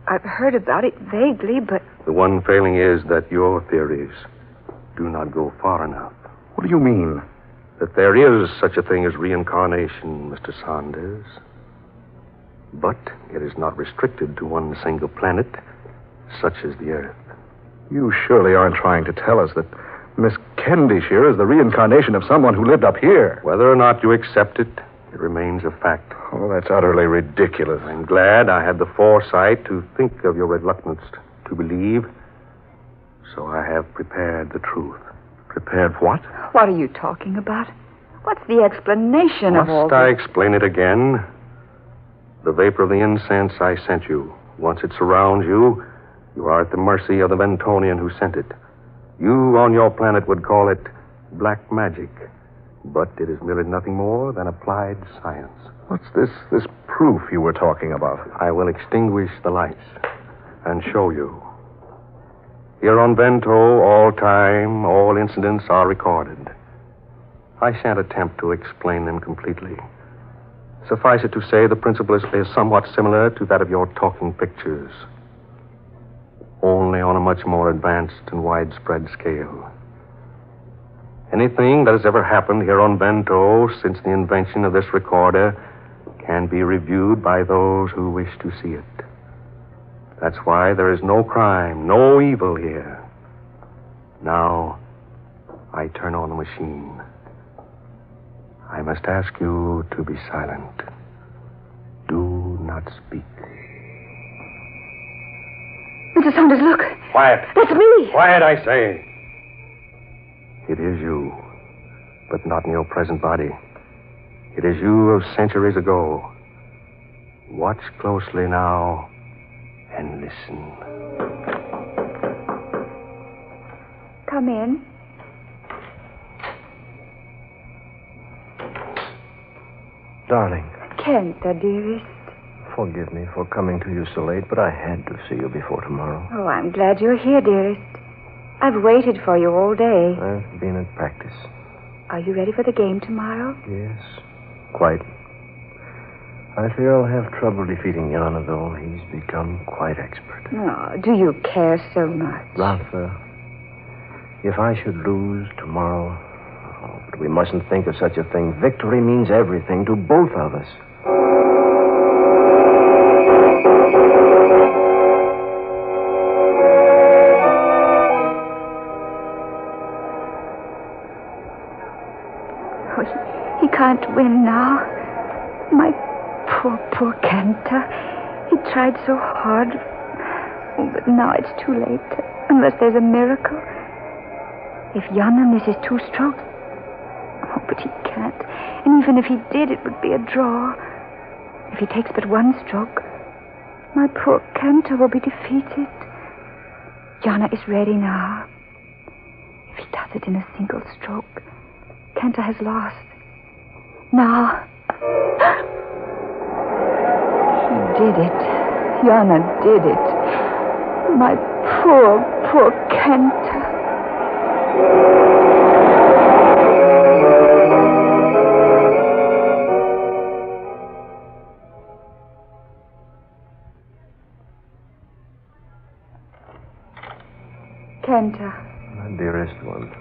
I've heard about it vaguely, but... The one failing is that your theories do not go far enough. What do you mean? That there is such a thing as reincarnation, Mr. Saunders. But it is not restricted to one single planet, such as the Earth. You surely aren't trying to tell us that Miss Kendish here is the reincarnation of someone who lived up here. Whether or not you accept it, it remains a fact. Oh, that's utterly ridiculous. I'm glad I had the foresight to think of your reluctance to believe. So I have prepared the truth. Prepared what? What are you talking about? What's the explanation of all Must I this? explain it again? The vapor of the incense I sent you. Once it surrounds you, you are at the mercy of the Ventonian who sent it. You on your planet would call it black magic. But it is merely nothing more than applied science. What's this proof you were talking about? I will extinguish the lights and show you. Here on Vento, all time, all incidents are recorded. I shan't attempt to explain them completely. Suffice it to say, the principle is somewhat similar to that of your talking pictures, only on a much more advanced and widespread scale. Anything that has ever happened here on Vento since the invention of this recorder can be reviewed by those who wish to see it. That's why there is no crime, no evil here. Now, I turn on the machine. I must ask you to be silent. Do not speak. Mr. Saunders, look. Quiet. That's me. Quiet, I say. It is you, but not in your present body. It is you of centuries ago. Watch closely now and listen. Come in. Darling, Kenta, dearest. forgive me for coming to you so late, but I had to see you before tomorrow. Oh, I'm glad you're here, dearest. I've waited for you all day. I've been at practice. Are you ready for the game tomorrow? Yes, quite. I fear I'll have trouble defeating Yana, though. He's become quite expert. Oh, do you care so much? Ralpha, if I should lose tomorrow... Oh, but we mustn't think of such a thing. Victory means everything to both of us. Oh, he can't win now. My poor Kenta. He tried so hard. Oh, but now it's too late. Unless there's a miracle. If Yana misses 2 strokes... Oh, but he can't. And even if he did, it would be a draw. If he takes but 1 stroke, my poor Kenta will be defeated. Yana is ready now. If he does it in a single stroke, Kenta has lost. Now... He did it. Yana did it. My poor Kenta. Kenta. My dearest one,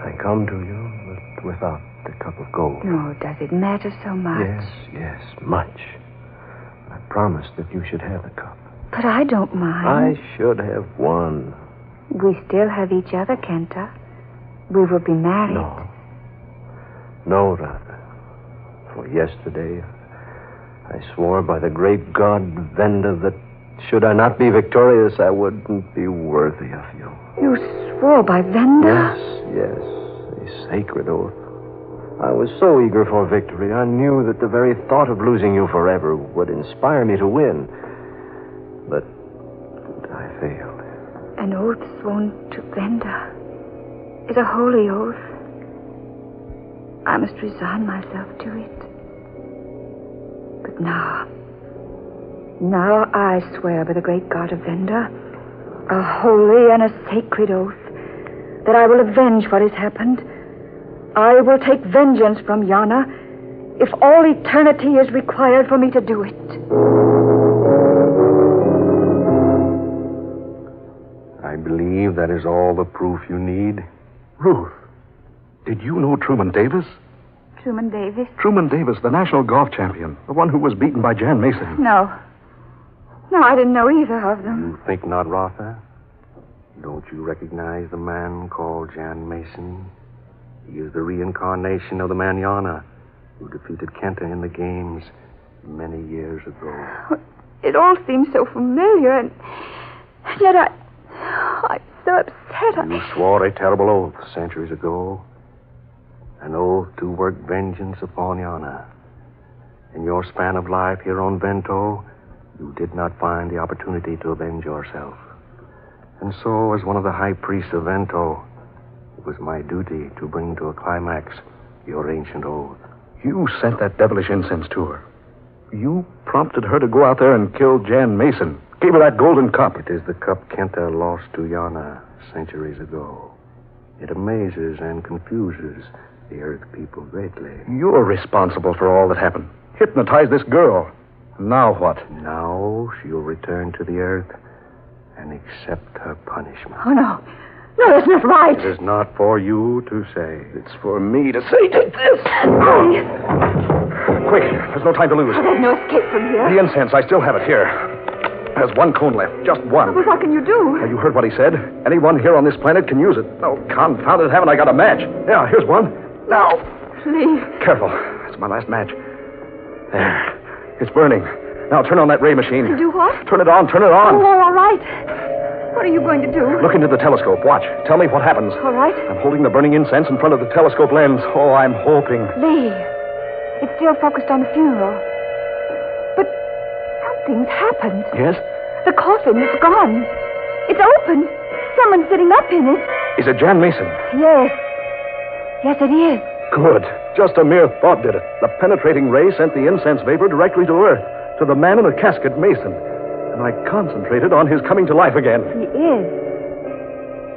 I come to you, but without the cup of gold. Oh, does it matter so much? Yes, much. I promised that you should have the cup. But I don't mind. I should have won. We still have each other, Kenta. We will be married. No, Radha. For yesterday, I swore by the great god Venda that should I not be victorious, I wouldn't be worthy of you. You swore by Venda? Yes, a sacred oath. I was so eager for victory, I knew that the very thought of losing you forever would inspire me to win. But I failed. An oath sworn to Venda is a holy oath. I must resign myself to it. But now I swear by the great god of Venda A holy and a sacred oath that I will avenge what has happened. I will take vengeance from Yana if all eternity is required for me to do it. I believe that is all the proof you need. Ruth, did you know Truman Davis? Truman Davis? Truman Davis, the national golf champion. The one who was beaten by Jan Mason. No. No, I didn't know either of them. You think not, Rotha? Don't you recognize the man called Jan Mason? He is the reincarnation of the man Yana, who defeated Kenta in the games many years ago. It all seems so familiar, and yet I'm so upset. You swore a terrible oath centuries ago. An oath to work vengeance upon Yana. In your span of life here on Vento, you did not find the opportunity to avenge yourself. And so, as one of the high priests of Vento, it was my duty to bring to a climax your ancient oath. You sent that devilish incense to her. You prompted her to go out there and kill Jan Mason. Gave her that golden cup. It is the cup Kenta lost to Yana centuries ago. It amazes and confuses the Earth people greatly. You're responsible for all that happened. Hypnotized this girl. Now what? Now she'll return to the Earth and accept her punishment. Oh, no. No, that's not right. It is not for you to say. It's for me to say. Take this. Quick, there's no time to lose. Oh, there's no escape from here. The incense, I still have it here. There's one cone left, just one. Well, what can you do? Now, you heard what he said. Anyone here on this planet can use it. Oh, confound it, haven't I got a match? Yeah, here's one. Now. Please. Careful. It's my last match. There. It's burning. Now, turn on that ray machine. Do what? Turn it on, turn it on. Oh, all right. What are you going to do? Look into the telescope. Watch. Tell me what happens. All right. I'm holding the burning incense in front of the telescope lens. Oh, I'm hoping. Lee, it's still focused on the funeral. But something's happened. Yes? The coffin is gone. It's open. Someone's sitting up in it. Is it Jan Mason? Yes. Yes, it is. Good. Just a mere thought did it. The penetrating ray sent the incense vapor directly to Earth, to the man in the casket, Mason. And I concentrated on his coming to life again. He is.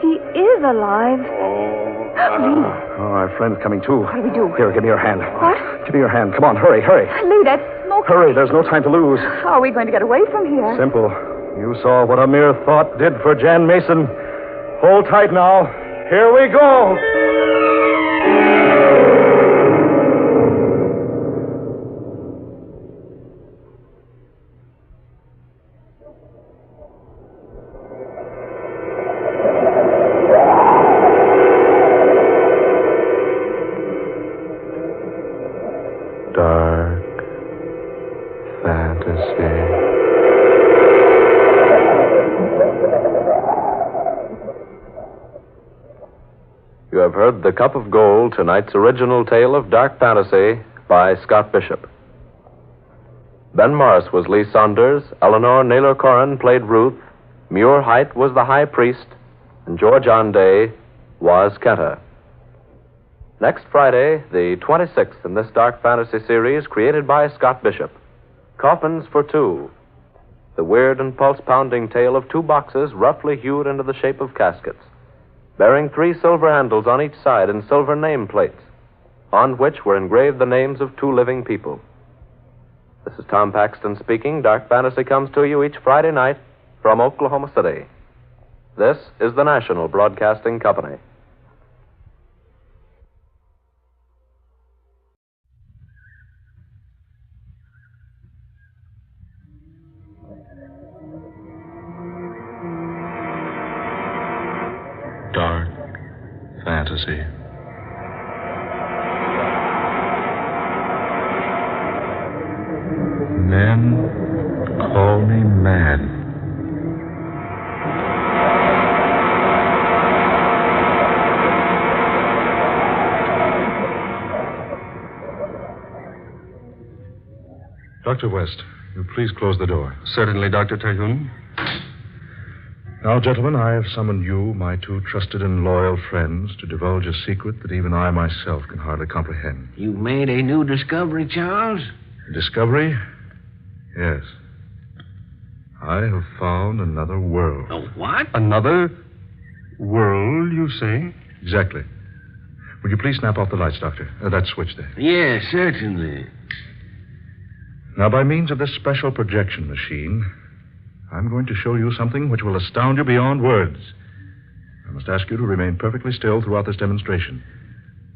He is alive. Oh, our friend's coming too. What do we do? Here, give me your hand. What? Give me your hand. Come on, hurry, hurry. Lee, that's smoke. Hurry, there's no time to lose. How are we going to get away from here? Simple. You saw what a mere thought did for Jan Mason. Hold tight now. Here we go. Dark fantasy. You have heard The Cup of Gold, tonight's original tale of dark fantasy by Scott Bishop. Ben Morris was Lee Saunders, Eleanor Naylor Corrin played Ruth, Muir Height was the High Priest, and George Onday was Kenta. Next Friday, the 26th in this dark fantasy series created by Scott Bishop, Coffins for Two, the weird and pulse-pounding tale of two boxes roughly hewed into the shape of caskets, bearing 3 silver handles on each side and silver nameplates, on which were engraved the names of 2 living people. This is Tom Paxton speaking. Dark Fantasy comes to you each Friday night from Oklahoma City. This is the National Broadcasting Company. Dark fantasy. Men call me mad. Dr. West, will you please close the door? Certainly, Dr. Terhune. Now, gentlemen, I have summoned you, my 2 trusted and loyal friends, to divulge a secret that even I myself can hardly comprehend. You've made a new discovery, Charles? Discovery? Yes. I have found another world. A what? Another world, you say? Exactly. Would you please snap off the lights, Doctor? That switch there. Yes, certainly. Now, by means of this special projection machine, I'm going to show you something which will astound you beyond words. I must ask you to remain perfectly still throughout this demonstration.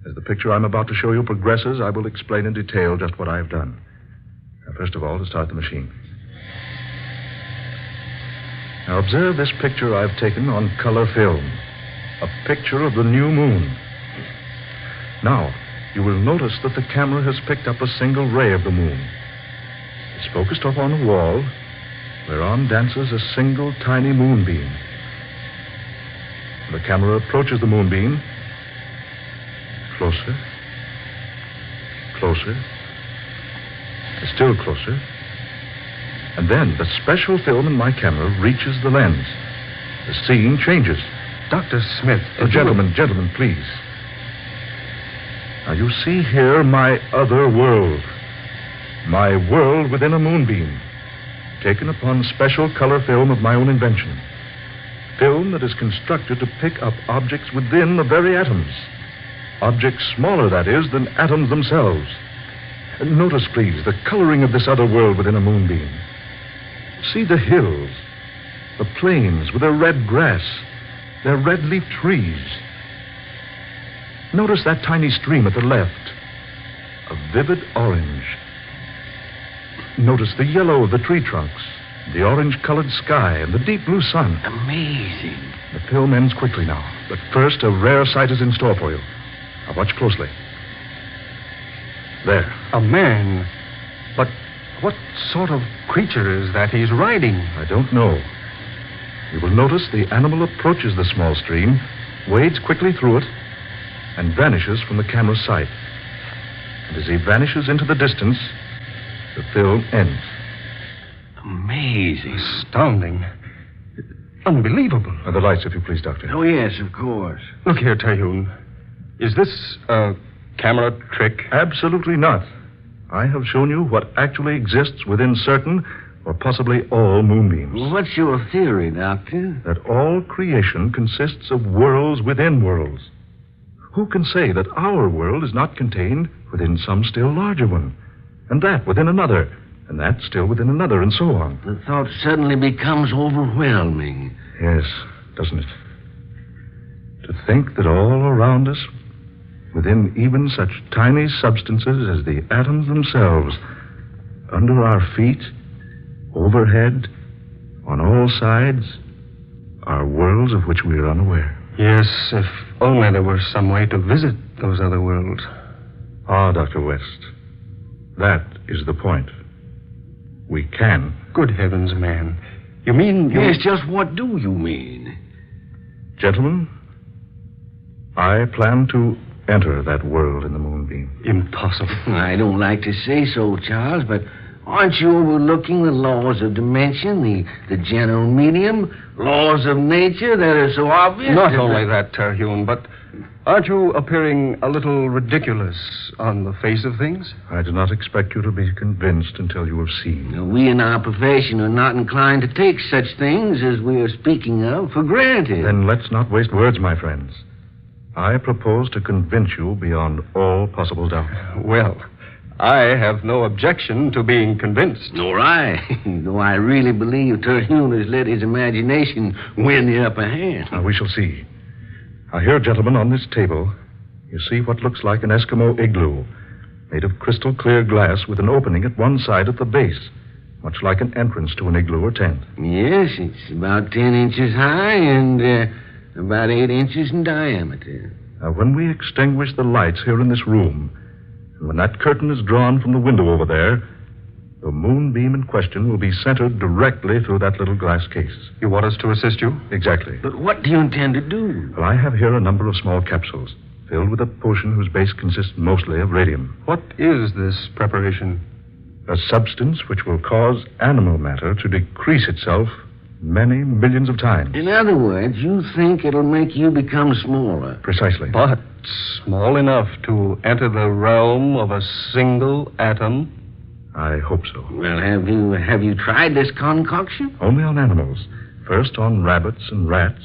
As the picture I'm about to show you progresses, I will explain in detail just what I have done. Now, first of all, to start the machine. Now, observe this picture I've taken on color film. A picture of the new moon. Now, you will notice that the camera has picked up a single ray of the moon. It's focused up on a wall, whereon dances a single tiny moonbeam. The camera approaches the moonbeam. Closer. Closer. Still closer. And then the special film in my camera reaches the lens. The scene changes. Dr. Smith. Gentlemen, please. Now, you see here my other world. My world within a moonbeam. Taken upon special color film of my own invention. Film that is constructed to pick up objects within the very atoms. Objects smaller, that is, than atoms themselves. Notice, please, the coloring of this other world within a moonbeam. See the hills, the plains with their red grass, their red-leaf trees. Notice that tiny stream at the left, a vivid orange. Notice the yellow of the tree trunks, the orange-colored sky, and the deep blue sun. Amazing. The film ends quickly now, but first a rare sight is in store for you. Now watch closely. There. A man. But what sort of creature is that he's riding? I don't know. You will notice the animal approaches the small stream, wades quickly through it, and vanishes from the camera's sight. And as he vanishes into the distance, the film ends. Amazing. Astounding. Unbelievable. The lights, if you please, Doctor. Oh, yes, of course. Look here, Terhune. Is this a camera trick? Absolutely not. I have shown you what actually exists within certain, or possibly all, moonbeams. Well, what's your theory, Doctor? That all creation consists of worlds within worlds. Who can say that our world is not contained within some still larger one? And that within another, and that still within another, and so on. The thought suddenly becomes overwhelming. Yes, doesn't it? To think that all around us, within even such tiny substances as the atoms themselves, under our feet, overhead, on all sides, are worlds of which we are unaware. Yes, if only there were some way to visit those other worlds. Ah, Dr. West, that is the point. We can. Good heavens, man. You mean... Yes, just what do you mean? Gentlemen, I plan to enter that world in the moonbeam. Impossible. I don't like to say so, Charles, but aren't you overlooking the laws of dimension, the general medium, laws of nature that are so obvious? Not only that, Terhune, but aren't you appearing a little ridiculous on the face of things? I do not expect you to be convinced until you have seen. We in our profession are not inclined to take such things as we are speaking of for granted. Then let's not waste words, my friends. I propose to convince you beyond all possible doubt. Well, I have no objection to being convinced. Nor I. Though I really believe Terhune has let his imagination win the upper hand. Now, we shall see. Now, here, gentlemen, on this table, you see what looks like an Eskimo igloo, made of crystal clear glass with an opening at one side at the base, much like an entrance to an igloo or tent. Yes, it's about 10 inches high and about 8 inches in diameter. Now, when we extinguish the lights here in this room, and when that curtain is drawn from the window over there, the moonbeam in question will be centered directly through that little glass case. You want us to assist you? Exactly. But what do you intend to do? Well, I have here a number of small capsules filled with a potion whose base consists mostly of radium. What is this preparation? A substance which will cause animal matter to decrease itself many millions of times. In other words, you think it'll make you become smaller. Precisely. But small enough to enter the realm of a single atom? I hope so. Well, have you tried this concoction? Only on animals. First on rabbits and rats.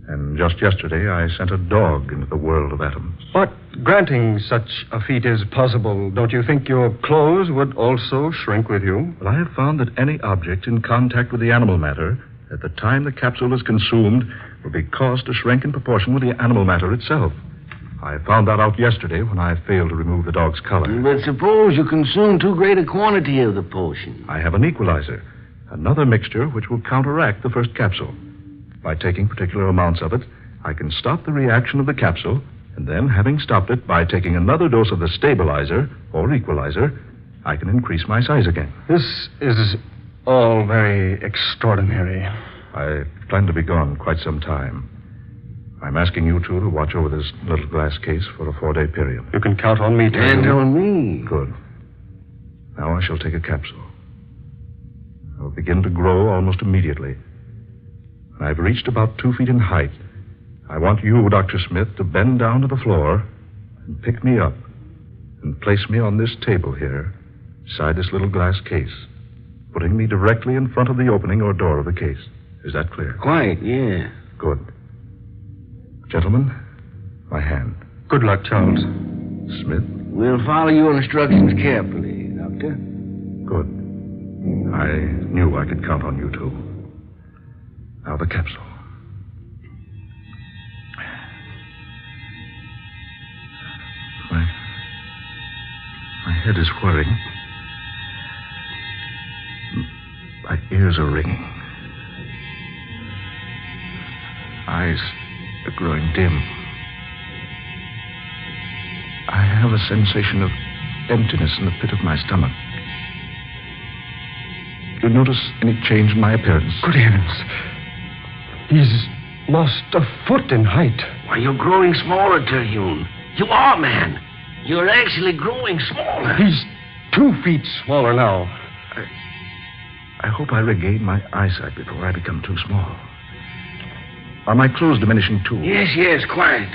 And just yesterday, I sent a dog into the world of atoms. But granting such a feat is possible, don't you think your clothes would also shrink with you? Well, I have found that any object in contact with the animal matter, at the time the capsule is consumed, will be caused to shrink in proportion with the animal matter itself. I found that out yesterday when I failed to remove the dog's collar. But suppose you consume too great a quantity of the potion. I have an equalizer, another mixture which will counteract the first capsule. By taking particular amounts of it, I can stop the reaction of the capsule, and then, having stopped it by taking another dose of the stabilizer or equalizer, I can increase my size again. This is all very extraordinary. I plan to be gone quite some time. I'm asking you two to watch over this little glass case for a 4-day period. You can count on me, And on me. Good. Now I shall take a capsule. I'll begin to grow almost immediately. When I've reached about 2 feet in height, I want you, Dr. Smith, to bend down to the floor and pick me up and place me on this table here, beside this little glass case, putting me directly in front of the opening or door of the case. Is that clear? Quite, yeah. Good. Gentlemen, my hand. Good luck, Charles. Smith? We'll follow your instructions carefully, Doctor. Good. I knew I could count on you two. Now the capsule. My head is whirring. My ears are ringing. Eyes are growing dim. I have a sensation of emptiness in the pit of my stomach. Do you notice any change in my appearance? Good heavens. He's lost a foot in height. Why, you're growing smaller, Terhune. You are, man. You're actually growing smaller. He's 2 feet smaller now. I hope I regain my eyesight before I become too small. Are my clothes diminishing too? Yes, quite.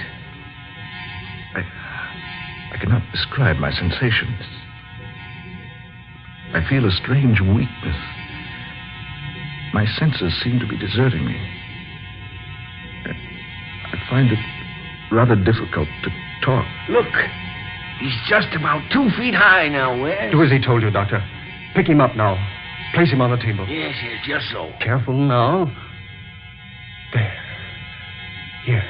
I cannot describe my sensations. I feel a strange weakness. My senses seem to be deserting me. I find it rather difficult to talk. Look, he's just about 2 feet high now, Wes. Do as he told you, Doctor. Pick him up now. Place him on the table. Yes, just so. Careful now. There. Here.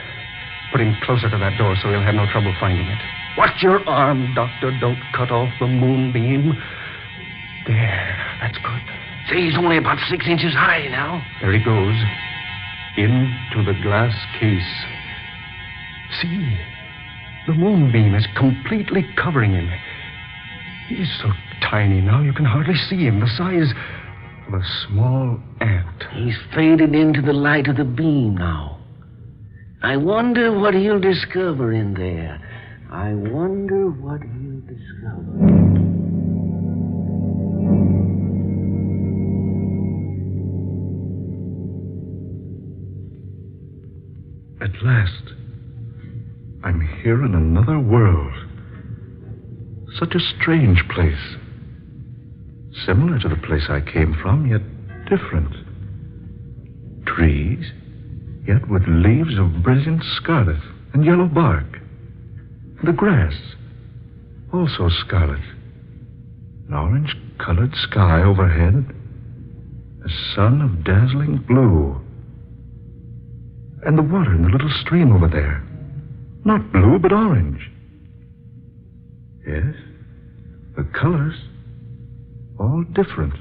Put him closer to that door so he'll have no trouble finding it. Watch your arm, Doctor. Don't cut off the moonbeam. There. That's good. Say, he's only about 6 inches high now. There he goes. Into the glass case. See? The moonbeam is completely covering him. He's so tiny now you can hardly see him. The size of a small ant. He's faded into the light of the beam now. I wonder what he'll discover in there. I wonder what he'll discover. At last, I'm here in another world. Such a strange place. Similar to the place I came from, yet different. Trees, yet with leaves of brilliant scarlet and yellow bark. The grass, also scarlet. An orange-colored sky overhead. A sun of dazzling blue. And the water in the little stream over there. Not blue, but orange. Yes, the colors, all different.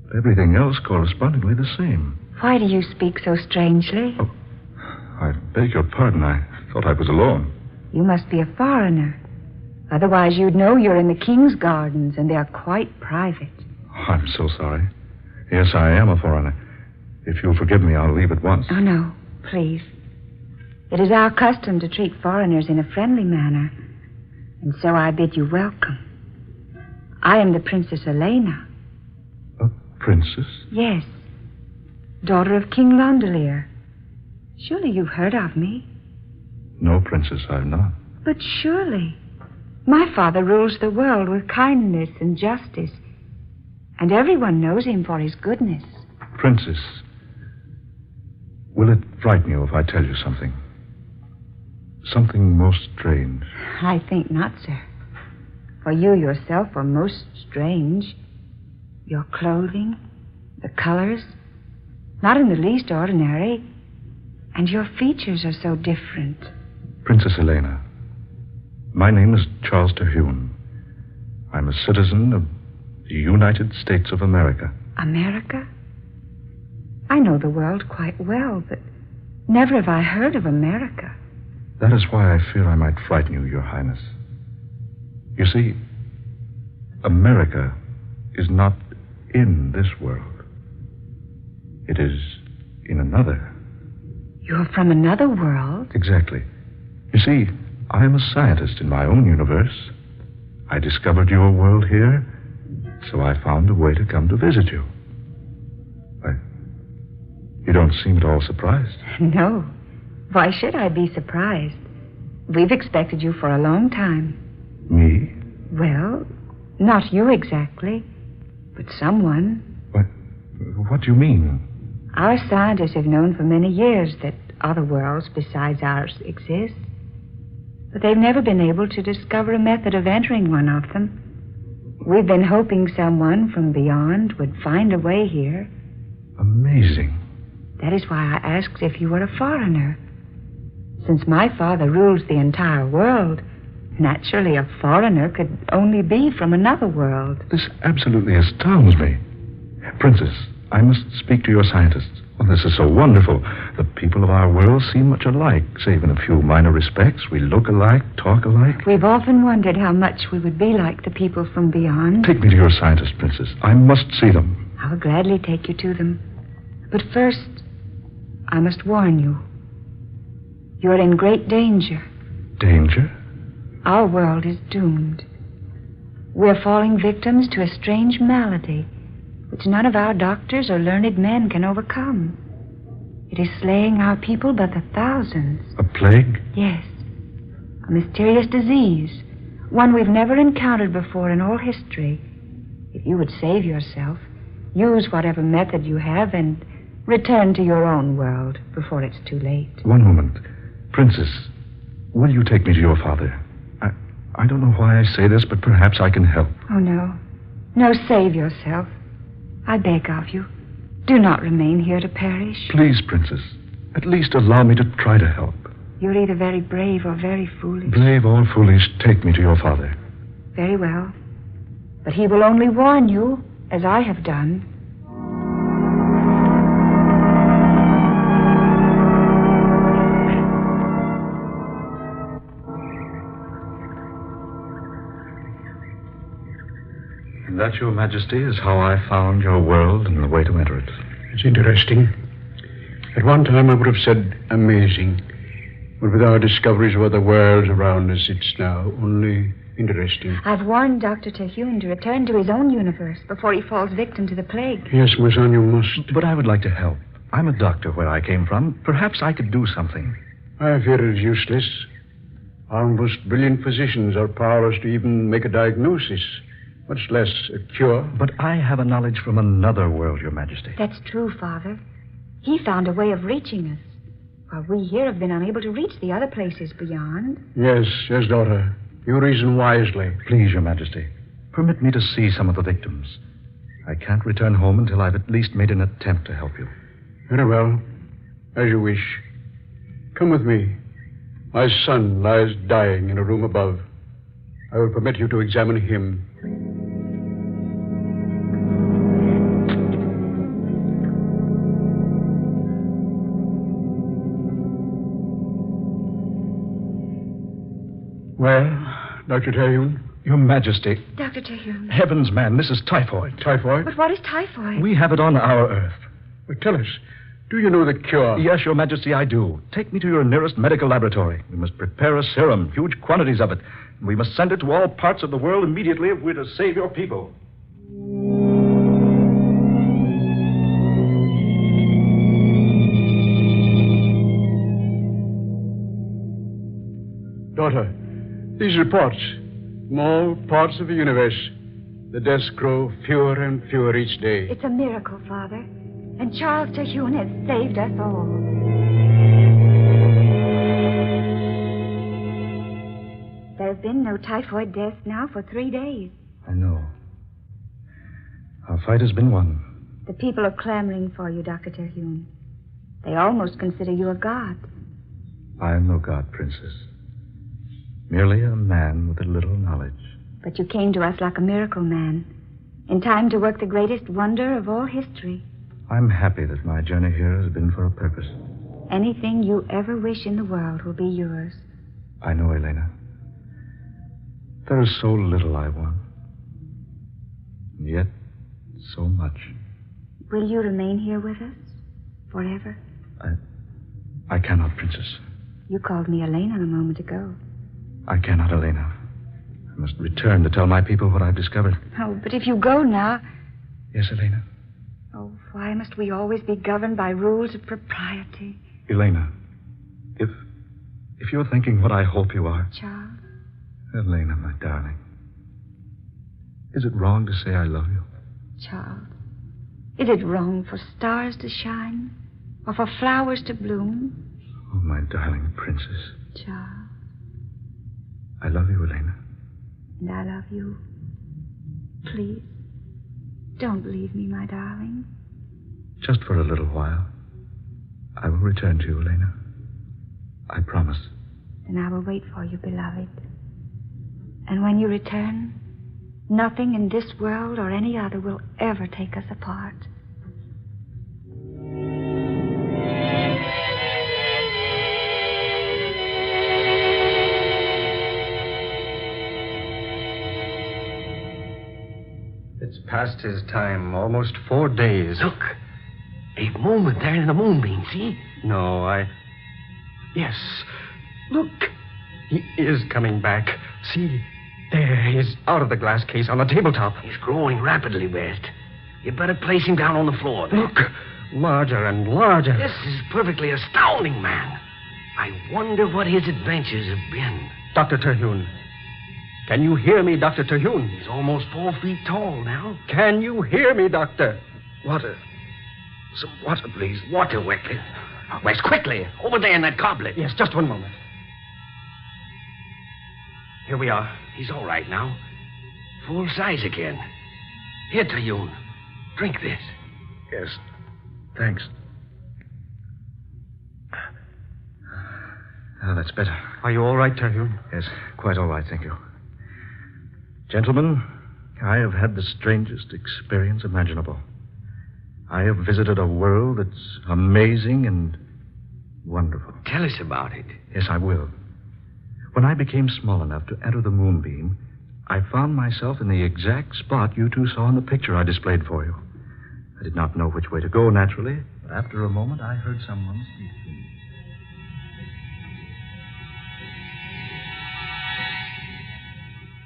But everything else correspondingly the same. Why do you speak so strangely? Oh, I beg your pardon. I thought I was alone. You must be a foreigner. Otherwise, you'd know you're in the king's gardens, and they're quite private. Oh, I'm so sorry. Yes, I am a foreigner. If you'll forgive me, I'll leave at once. Oh, no, please. It is our custom to treat foreigners in a friendly manner, and so I bid you welcome. I am the Princess Elena. A princess? Yes. Daughter of King Londelier. Surely you've heard of me. No, Princess, I've not. But surely. My father rules the world with kindness and justice, and everyone knows him for his goodness. Princess, will it frighten you if I tell you something? Something most strange. I think not, sir. For you yourself are most strange. Your clothing, the colors, not in the least ordinary, and your features are so different. Princess Helena, my name is Charles Terhune. I'm a citizen of the United States of America. America? I know the world quite well, but never have I heard of America. That is why I fear I might frighten you, Your Highness. You see, America is not in this world. It is in another. You're from another world? Exactly. You see, I am a scientist in my own universe. I discovered your world here, so I found a way to come to visit you. You don't seem at all surprised. No. Why should I be surprised? We've expected you for a long time. Me? Well, not you exactly, but someone. What do you mean? Our scientists have known for many years that other worlds besides ours exist, but they've never been able to discover a method of entering one of them. We've been hoping someone from beyond would find a way here. Amazing. That is why I asked if you were a foreigner. Since my father rules the entire world, naturally a foreigner could only be from another world. This absolutely astounds me. Princess, I must speak to your scientists. Well, this is so wonderful. The people of our world seem much alike, save in a few minor respects. We look alike, talk alike. We've often wondered how much we would be like the people from beyond. Take me to your scientists, Princess. I must see them. I will gladly take you to them. But first, I must warn you. You're in great danger. Danger? Our world is doomed. We're falling victims to a strange malady which none of our doctors or learned men can overcome. It is slaying our people by the thousands. A plague? Yes. A mysterious disease. One we've never encountered before in all history. If you would save yourself, use whatever method you have and return to your own world before it's too late. One moment. Princess, will you take me to your father? I don't know why I say this, but perhaps I can help. Oh, no. No, save yourself. I beg of you. Do not remain here to perish. Please, Princess. At least allow me to try to help. You're either very brave or very foolish. Brave or foolish, take me to your father. Very well. But he will only warn you, as I have done. That, Your Majesty, is how I found your world and the way to enter it. It's interesting. At one time I would have said amazing. But with our discoveries of other worlds around us, it's now only interesting. I've warned Dr. Terhune to return to his own universe before he falls victim to the plague. Yes, my son, you must. But I would like to help. I'm a doctor where I came from. Perhaps I could do something. I fear it is useless. Our most brilliant physicians are powerless to even make a diagnosis. Much less a cure. But I have a knowledge from another world, Your Majesty. That's true, Father. He found a way of reaching us, while we here have been unable to reach the other places beyond. Yes, daughter. You reason wisely. Please, Your Majesty, permit me to see some of the victims. I can't return home until I've at least made an attempt to help you. Very well. As you wish. Come with me. My son lies dying in a room above. I will permit you to examine him. Well, Dr. Terhune? Your Majesty. Dr. Terhune. Heavens, man, this is typhoid. Typhoid? But what is typhoid? We have it on our Earth. But tell us, do you know the cure? Yes, Your Majesty, I do. Take me to your nearest medical laboratory. We must prepare a serum, huge quantities of it. We must send it to all parts of the world immediately if we're to save your people. Daughter, these reports, Small parts of the universe. The deaths grow fewer and fewer each day. It's a miracle, Father. And Charles Terhune has saved us all. There have been no typhoid deaths now for 3 days. I know. Our fight has been won. The people are clamoring for you, Dr. Terhune. They almost consider you a god. I am no god, Princess. Merely a man with a little knowledge. But you came to us like a miracle man, in time to work the greatest wonder of all history. I'm happy that my journey here has been for a purpose. Anything you ever wish in the world will be yours. I know, Elena. There is so little I want. And yet, so much. Will you remain here with us? Forever? I cannot, Princess. You called me Elena a moment ago. I cannot, Elena. I must return to tell my people what I've discovered. Oh, but if you go now... Yes, Elena? Oh, why must we always be governed by rules of propriety? Elena, if you're thinking what I hope you are... Charles? Elena, my darling. Is it wrong to say I love you? Charles, is it wrong for stars to shine? Or for flowers to bloom? Oh, my darling princess. Charles. I love you, Elena. And I love you. Please, don't leave me, my darling. Just for a little while. I will return to you, Elena. I promise. Then I will wait for you, beloved. And when you return, nothing in this world or any other will ever take us apart. It's past his time, almost 4 days. Look, a moment there in the moonbeam, see? No, Yes, look. He is coming back. See, there he is out of the glass case on the tabletop. He's growing rapidly, West. You better place him down on the floor. Then. Look, larger and larger. This is perfectly astounding, man. I wonder what his adventures have been. Dr. Terhune. Can you hear me, Dr. Terhune? He's almost 4 feet tall now. Can you hear me, Doctor? Water. Some water, please. Water, West. West, quickly. Over there in that goblet. Yes, just one moment. Here we are. He's all right now. Full size again. Here, Terhune. Drink this. Yes. Thanks. Oh, that's better. Are you all right, Terhune? Yes, quite all right, thank you. Gentlemen, I have had the strangest experience imaginable. I have visited a world that's amazing and wonderful. Tell us about it. Yes, I will. When I became small enough to enter the moonbeam, I found myself in the exact spot you two saw in the picture I displayed for you. I did not know which way to go, naturally, but after a moment I heard someone speak to me.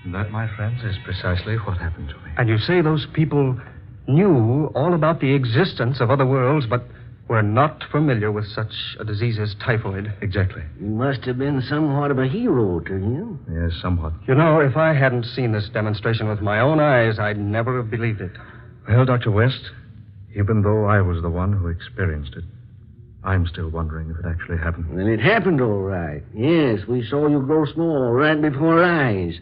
And that, my friends, is precisely what happened to me. And you say those people knew all about the existence of other worlds, but were not familiar with such a disease as typhoid. Exactly. You must have been somewhat of a hero to him. Yes, somewhat. You know, if I hadn't seen this demonstration with my own eyes, I'd never have believed it. Well, Dr. West, even though I was the one who experienced it, I'm still wondering if it actually happened. Then it happened all right. Yes, we saw you grow small right before our eyes.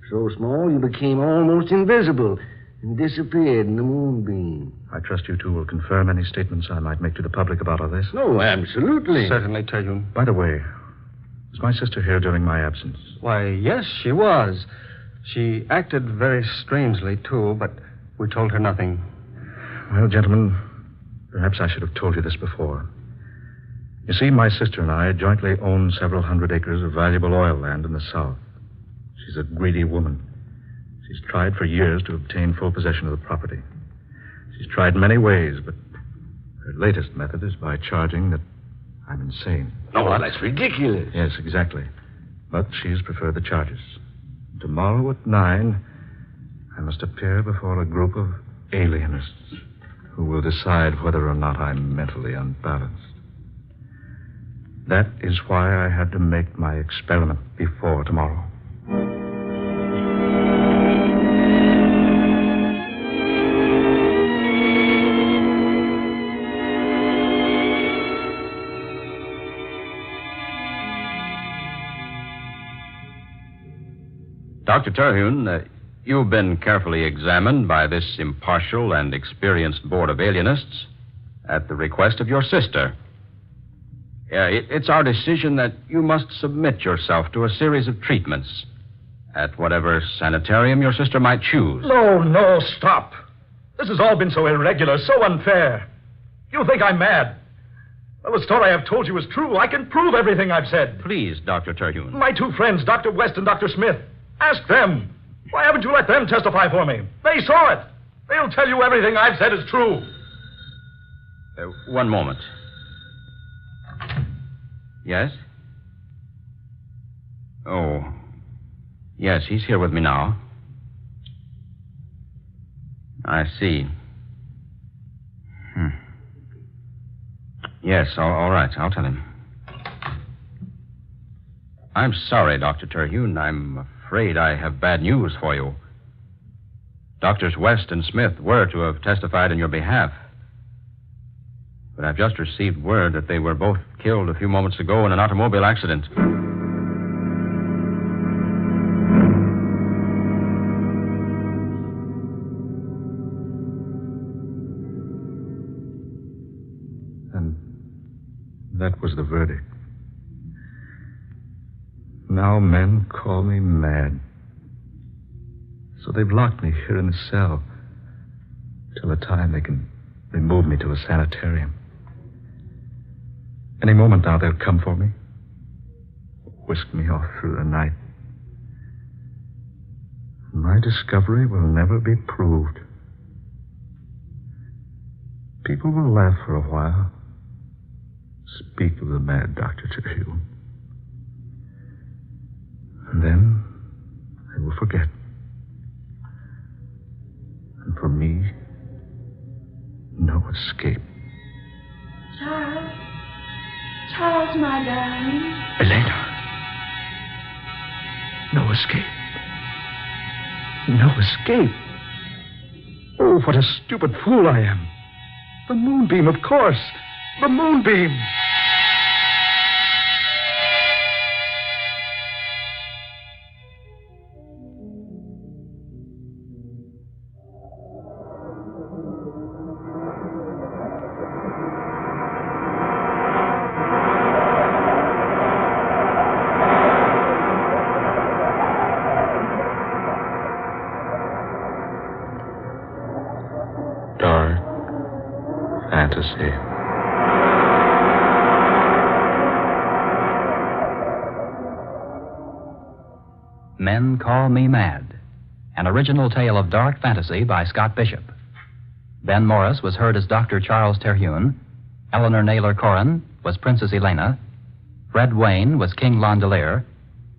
So small you became almost invisible and disappeared in the moonbeam. I trust you two will confirm any statements I might make to the public about all this. No, absolutely. Certainly, Terhune. By the way, was my sister here during my absence? Why, yes, she was. She acted very strangely, too, but we told her nothing. Well, gentlemen, perhaps I should have told you this before. You see, my sister and I jointly own several hundred acres of valuable oil land in the south. She's a greedy woman. She's tried for years to obtain full possession of the property. She's tried many ways, but her latest method is by charging that I'm insane. Oh, well, that's ridiculous. Yes, exactly. But she's preferred the charges. Tomorrow at 9, I must appear before a group of alienists who will decide whether or not I'm mentally unbalanced. That is why I had to make my experiment before tomorrow. Dr. Terhune, you've been carefully examined by this impartial and experienced board of alienists at the request of your sister. It's our decision that you must submit yourself to a series of treatments at whatever sanitarium your sister might choose. No, stop. This has all been so irregular, so unfair. You think I'm mad? Well, the story I've told you is true. I can prove everything I've said. Please, Dr. Terhune. My two friends, Dr. West and Dr. Smith. Ask them. Why haven't you let them testify for me? They saw it. They'll tell you everything I've said is true. One moment. Yes? Oh. Yes, he's here with me now. I see. Yes, all right. I'll tell him. I'm sorry, Dr. Terhune. I'm afraid I have bad news for you. Doctors West and Smith were to have testified in your behalf. But I've just received word that they were both killed a few moments ago in an automobile accident. That was the verdict. Now men call me mad. So they've locked me here in the cell till the time they can remove me to a sanitarium. Any moment now they'll come for me, whisk me off through the night. My discovery will never be proved. People will laugh for a while. Speak of the mad Dr. Terhune. And then they will forget. And for me, no escape. Charles, my darling. Elena. No escape. No escape. Oh, what a stupid fool I am. The moonbeam, of course. The moonbeam. Dark fantasy. Men Call Me Mad, an original tale of dark fantasy by Scott Bishop. Ben Morris was heard as Dr. Charles Terhune. Eleanor Naylor Corrin was Princess Elena. Fred Wayne was King Londelier.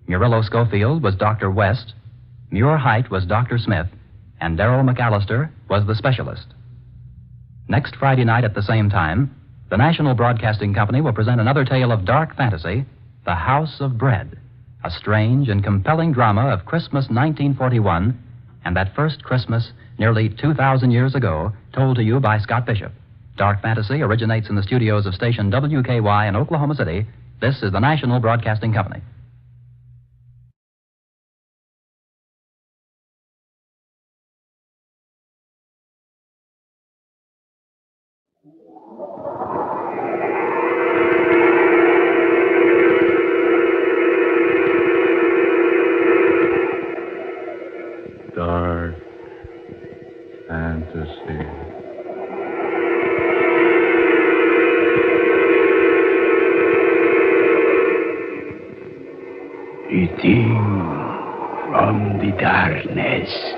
Murillo Schofield was Dr. West. Muir Height was Dr. Smith. And Darrell McAllister was the specialist. Next Friday night at the same time, the National Broadcasting Company will present another tale of dark fantasy, The House of Bread, a strange and compelling drama of Christmas 1941 and that first Christmas nearly 2,000 years ago, told to you by Scott Bishop. Dark fantasy originates in the studios of station WKY in Oklahoma City. This is the National Broadcasting Company. Dark fantasy. Eating from the darkness.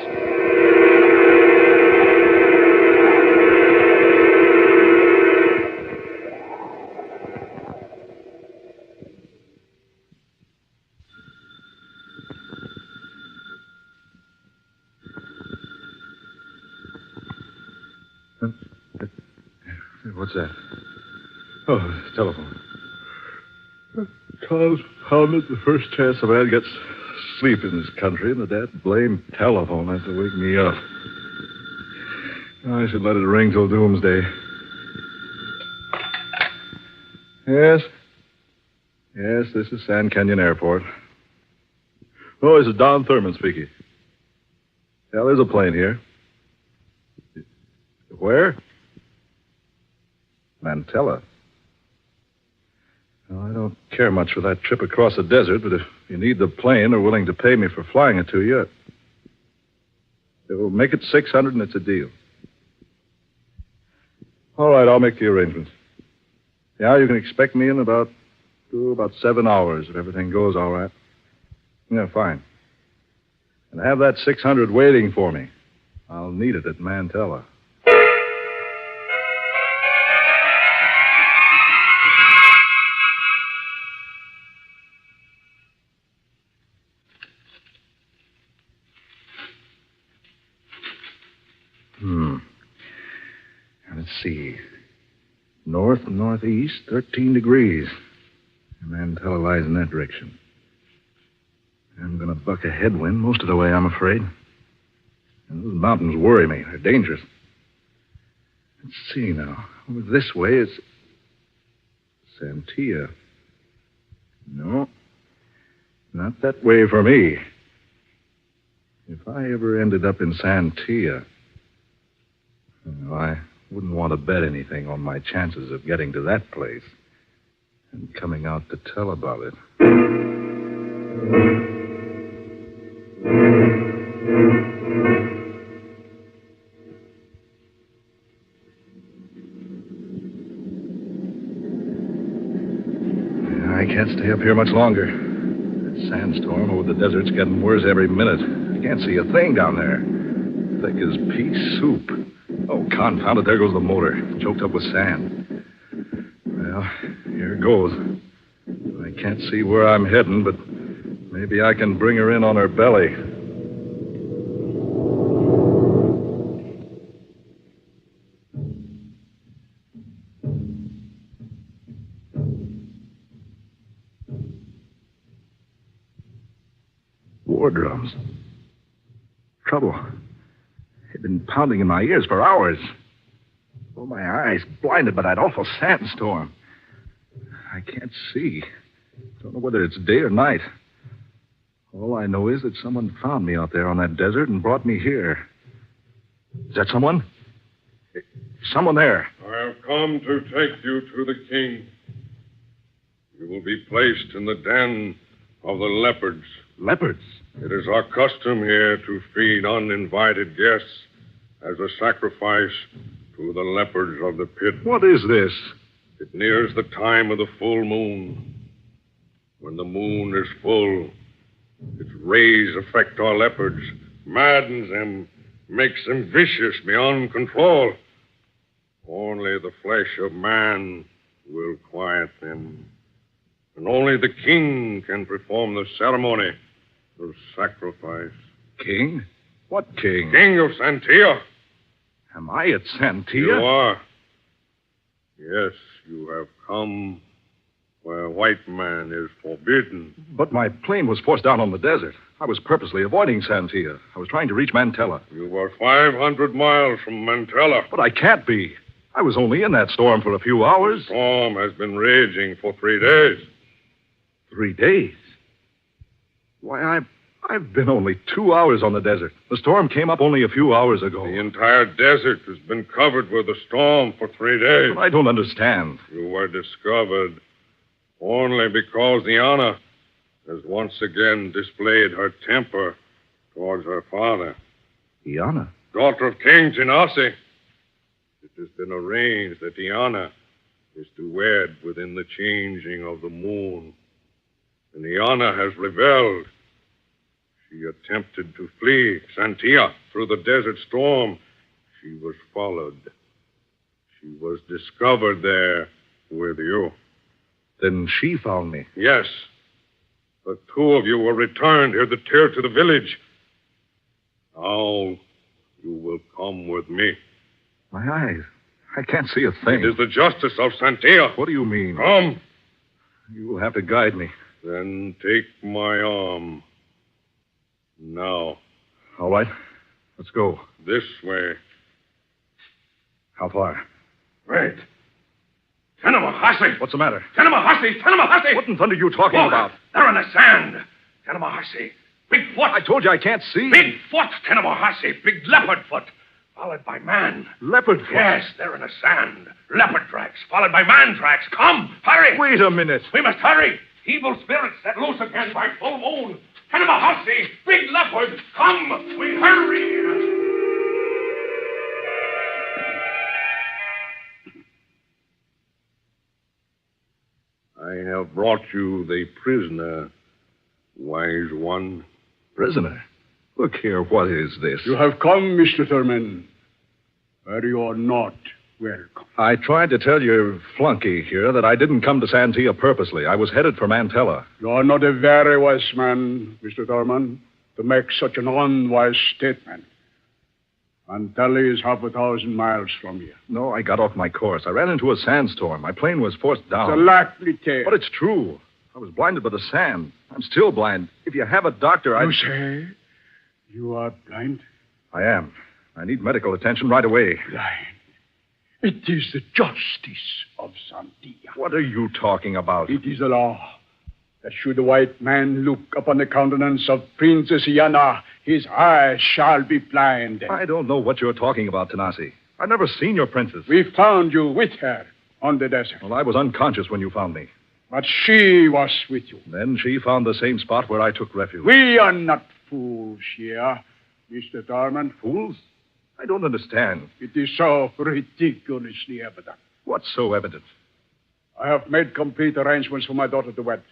What's that? Oh, telephone. Tom's pounded the first chance a man gets sleep in this country, and the that blame telephone has to wake me up. I should let it ring till doomsday. Yes? Yes, this is Sand Canyon Airport. Oh, this is Don Thurman speaking. Yeah, there's a plane here. Where? Mantella. Well, I don't care much for that trip across the desert, but if you need the plane or willing to pay me for flying it to you, we'll make it 600 and it's a deal. All right, I'll make the arrangements. Yeah, you can expect me in about 7 hours if everything goes all right. Yeah, fine. And have that 600 waiting for me. I'll need it at Mantella. Let's see. North and northeast, 13 degrees. Mantella lies in that direction. I'm going to buck a headwind most of the way, I'm afraid. And those mountains worry me. They're dangerous. Let's see now. Over this way, it's Santia. No, not that way for me. If I ever ended up in Santia, well, I wouldn't want to bet anything on my chances of getting to that place and coming out to tell about it. I can't stay up here much longer. That sandstorm over the desert's getting worse every minute. I can't see a thing down there. Thick as pea soup. Oh, confound it, there goes the motor, choked up with sand. Well, here goes. I can't see where I'm heading, but maybe I can bring her in on her belly. War drums. Trouble. They've been pounding in my ears for hours. Oh, my eyes blinded by that awful sandstorm. I can't see. Don't know whether it's day or night. All I know is that someone found me out there on that desert and brought me here. Is that someone? Someone there. I have come to take you to the king. You will be placed in the den of the leopards. Leopards? It is our custom here to feed uninvited guests as a sacrifice to the leopards of the pit. What is this? It nears the time of the full moon. When the moon is full, its rays affect our leopards, maddens them, makes them vicious beyond control. Only the flesh of man will quiet them. And only the king can perform the ceremony of sacrifice. King? What king? King of Santia. Am I at Santia? You are. Yes, you have come where white man is forbidden. But my plane was forced down on the desert. I was purposely avoiding Santia. I was trying to reach Mantella. You were 500 miles from Mantella. But I can't be. I was only in that storm for a few hours. The storm has been raging for 3 days. 3 days? Why, I've been only 2 hours on the desert. The storm came up only a few hours ago. The entire desert has been covered with a storm for 3 days. But I don't understand. You were discovered only because Iana has once again displayed her temper towards her father. Iana? Daughter of King Genasi. It has been arranged that Iana is to wed within the changing of the moon. And Iana has rebelled. She attempted to flee Santia through the desert storm. She was followed. She was discovered there with you. Then she found me. Yes. The two of you were returned here to the village. Now you will come with me. My eyes. I can't see a thing. It is the justice of Santia. What do you mean? Come. You will have to guide me. Then take my arm. Now. All right. Let's go. This way. How far? Wait. Tanamahasi! What's the matter? Tanamahasi! Tanamahasi! What in thunder are you talking about? They're in the sand. Tanamahasi. Bigfoot! I told you I can't see. Bigfoot, Tenamahasi. Big leopard foot. Followed by man. Leopard foot? Yes, they're in the sand. Leopard tracks, followed by man tracks. Come, hurry! Wait a minute. We must hurry. Evil spirits set loose again by full moon. Tenamahasi, big leopard, come! We hurry! I have brought you the prisoner, wise one. Prisoner? Look here, what is this? You have come, Mr. Thurman. But you are not welcome. I tried to tell your flunky here that I didn't come to Santia purposely. I was headed for Mantella. You are not a very wise man, Mr. Thurman, to make such an unwise statement. Mantella is 1,000 miles from here. No, I got off my course. I ran into a sandstorm. My plane was forced down. It's a likely tale. But it's true. I was blinded by the sand. I'm still blind. If you have a doctor, You say you are blind? I am. I need medical attention right away. Blind. It is the justice of Santia. What are you talking about? It is a law that should a white man look upon the countenance of Princess Iana, his eyes shall be blind. I don't know what you're talking about, Tanasi. I've never seen your princess. We found you with her on the desert. Well, I was unconscious when you found me. But she was with you. Then she found the same spot where I took refuge. We are not fools here, Mr. Thurman. Fools? I don't understand. It is so ridiculously evident. What's so evident? I have made complete arrangements for my daughter to wed.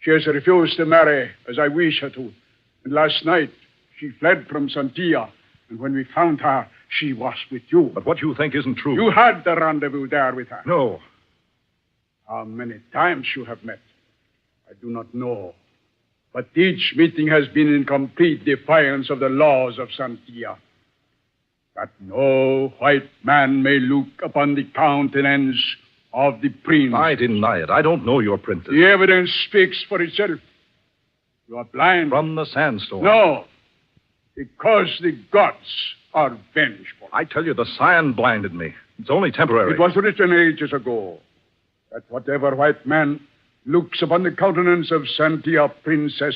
She has refused to marry as I wish her to. And last night, she fled from Santia. And when we found her, she was with you. But what you think isn't true. You had the rendezvous there with her. No. How many times you have met, I do not know. But each meeting has been in complete defiance of the laws of Santia. That no white man may look upon the countenance of the prince. I deny it. I don't know your princess. The evidence speaks for itself. You are blind. From the sandstorm. No. Because the gods are vengeful. I tell you, the sand blinded me. It's only temporary. It was written ages ago that whatever white man looks upon the countenance of Santia princess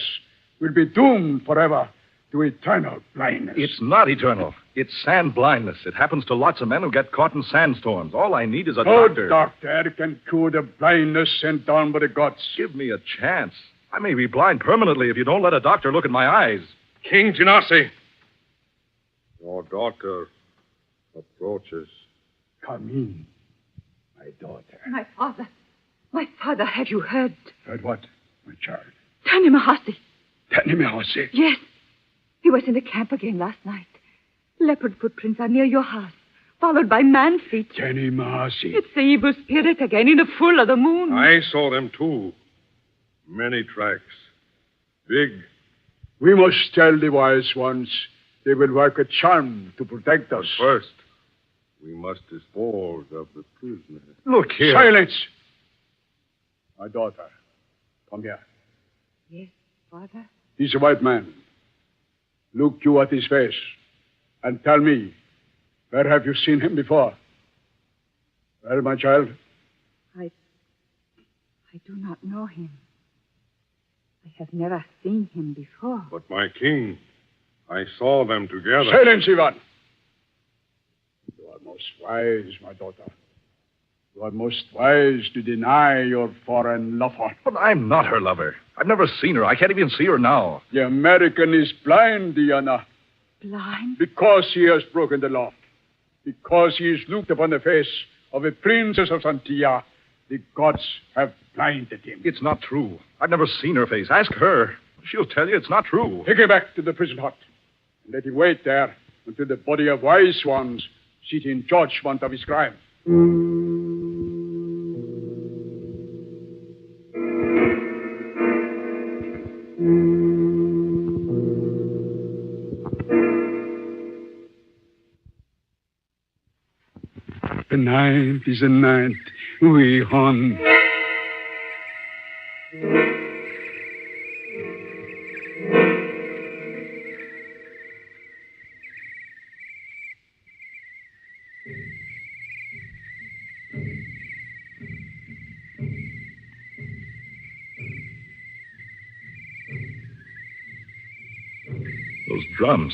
will be doomed forever to eternal blindness. It's not eternal. It's sand blindness. It happens to lots of men who get caught in sandstorms. All I need is a doctor. No doctor can cure the blindness sent down by the gods. Give me a chance. I may be blind permanently if you don't let a doctor look at my eyes. King Genasi. Your daughter approaches. Come in, my daughter. My father, have you heard? Heard what, my child? Tanimahasi. Tanimahasi? Yes. He was in the camp again last night. Leopard footprints are near your house, followed by man feet. Tanimahasi. It's the evil spirit again in the full of the moon. I saw them too. Many tracks. Big. We must tell the wise ones they will work a charm to protect us. But first, we must dispose of the prisoner. Look here. Silence! My daughter, come here. Yes, father? He's a white man. Look you at his face and tell me, where have you seen him before? Well, my child? I do not know him. I have never seen him before. But my king, I saw them together. Silence, Ivan! You are most wise, my daughter. You are most wise to deny your foreign lover. But I'm not her lover. I've never seen her. I can't even see her now. The American is blind, Diana. Blind? Because he has broken the law. Because he has looked upon the face of a princess of Santia. The gods have blinded him. It's not true. I've never seen her face. Ask her. She'll tell you it's not true. Take him back to the prison hut. And let him wait there until the body of wise ones sit in judgment of his crime. The night is a night we hunt. Those drums.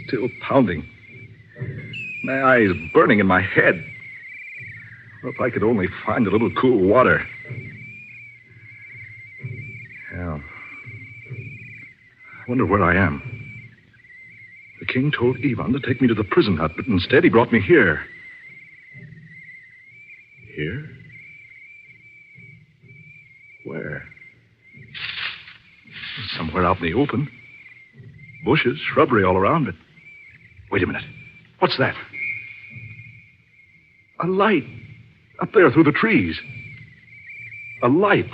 Still pounding. My eyes burning in my head. Well, if I could only find a little cool water. Hell. I wonder where I am. The king told Ivan to take me to the prison hut, but instead he brought me here. Here? Where? Somewhere out in the open. Bushes, shrubbery all around it. Wait a minute. What's that? A light. Up there through the trees. A light.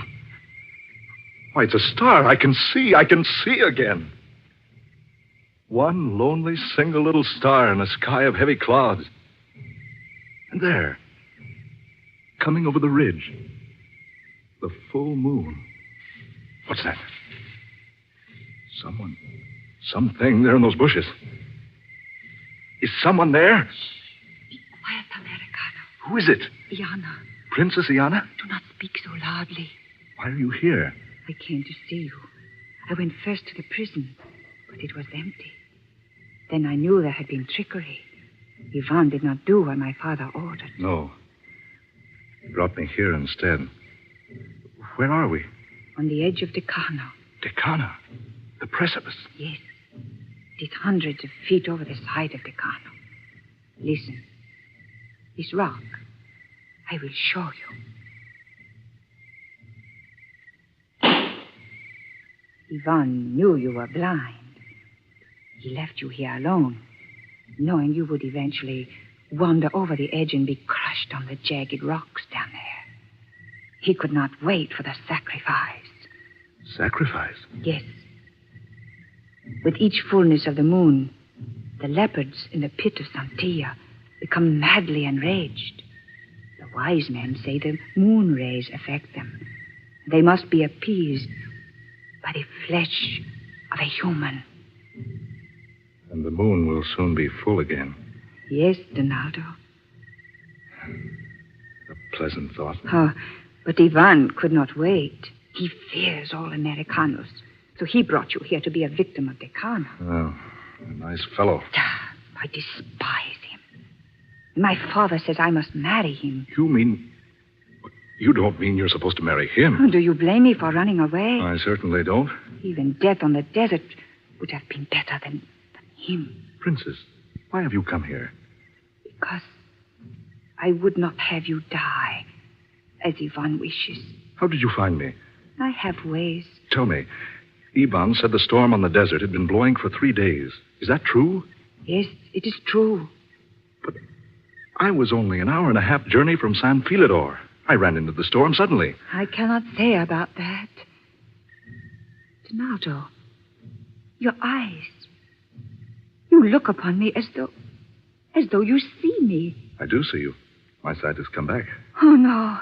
Why, it's a star. I can see again. One lonely, single little star in a sky of heavy clouds. And there, coming over the ridge, the full moon. What's that? Something there in those bushes. Is someone there? Be quiet, Americano. Who is it? Iana. Princess Iana? Do not speak so loudly. Why are you here? I came to see you. I went first to the prison, but it was empty. Then I knew there had been trickery. Ivan did not do what my father ordered. No. He brought me here instead. Where are we? On the edge of Decano. Decano? The precipice? Yes. It is hundreds of feet over the side of Decano. Listen. This rock. I will show you. Ivan knew you were blind. He left you here alone, knowing you would eventually wander over the edge and be crushed on the jagged rocks down there. He could not wait for the sacrifice. Sacrifice? Yes. With each fullness of the moon, the leopards in the pit of Santia become madly enraged. The wise men say the moon rays affect them. They must be appeased by the flesh of a human. And the moon will soon be full again. Yes, Donaldo. A pleasant thought. But Ivan could not wait. He fears all Americanos. So he brought you here to be a victim of Decano. Oh, a nice fellow. I despise him. My father says I must marry him. You don't mean you're supposed to marry him? Do you blame me for running away? I certainly don't. Even death on the desert would have been better than him. Princess, why have you come here? Because I would not have you die, as Ivan wishes. How did you find me? I have ways. Tell me, Ivan said the storm on the desert had been blowing for 3 days. Is that true? Yes, it is true. But I was only an hour and a half journey from San Filidor. I ran into the storm suddenly. I cannot say about that. Donaldo, your eyes. You look upon me as though you see me. I do see you. My sight has come back. Oh, no.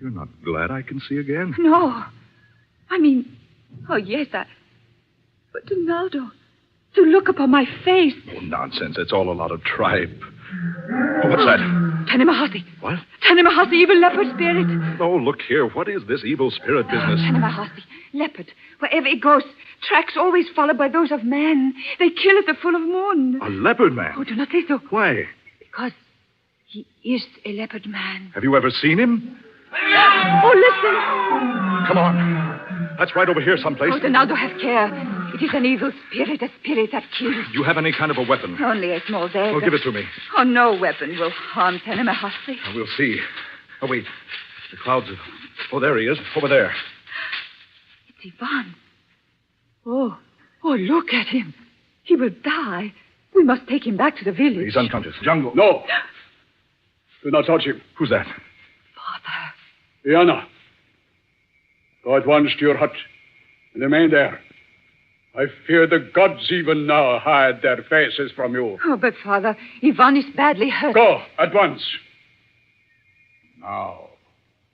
You're not glad I can see again? No. I mean, oh, yes, But, Donaldo, to look upon my face. Oh, nonsense. It's all a lot of tripe. Oh, what's that? Tanemahasi. What? Tanemahasi, evil leopard spirit. Oh, look here. What is this evil spirit business? Tanemahasi, leopard. Wherever it goes, tracks always followed by those of man. They kill at the full of moon. A leopard man? Oh, do not say so. Why? Because he is a leopard man. Have you ever seen him? Oh, listen. Come on. Let's ride over here someplace. Oh, Donaldo, have care. It is an evil spirit, a spirit that kills. You have any kind of a weapon? Only a small dagger. Well, give it to me. Oh, no weapon will harm Tanemahasi. We'll see. Oh, wait. The clouds are... Oh, there he is. Over there. It's Ivan. Oh, look at him. He will die. We must take him back to the village. He's unconscious. Jungle. No. Do not touch him. Who's that? Father. Iana. Go at once to your hut and remain there. I fear the gods even now hide their faces from you. Oh, but, Father, Ivan is badly hurt. Go at once. Now,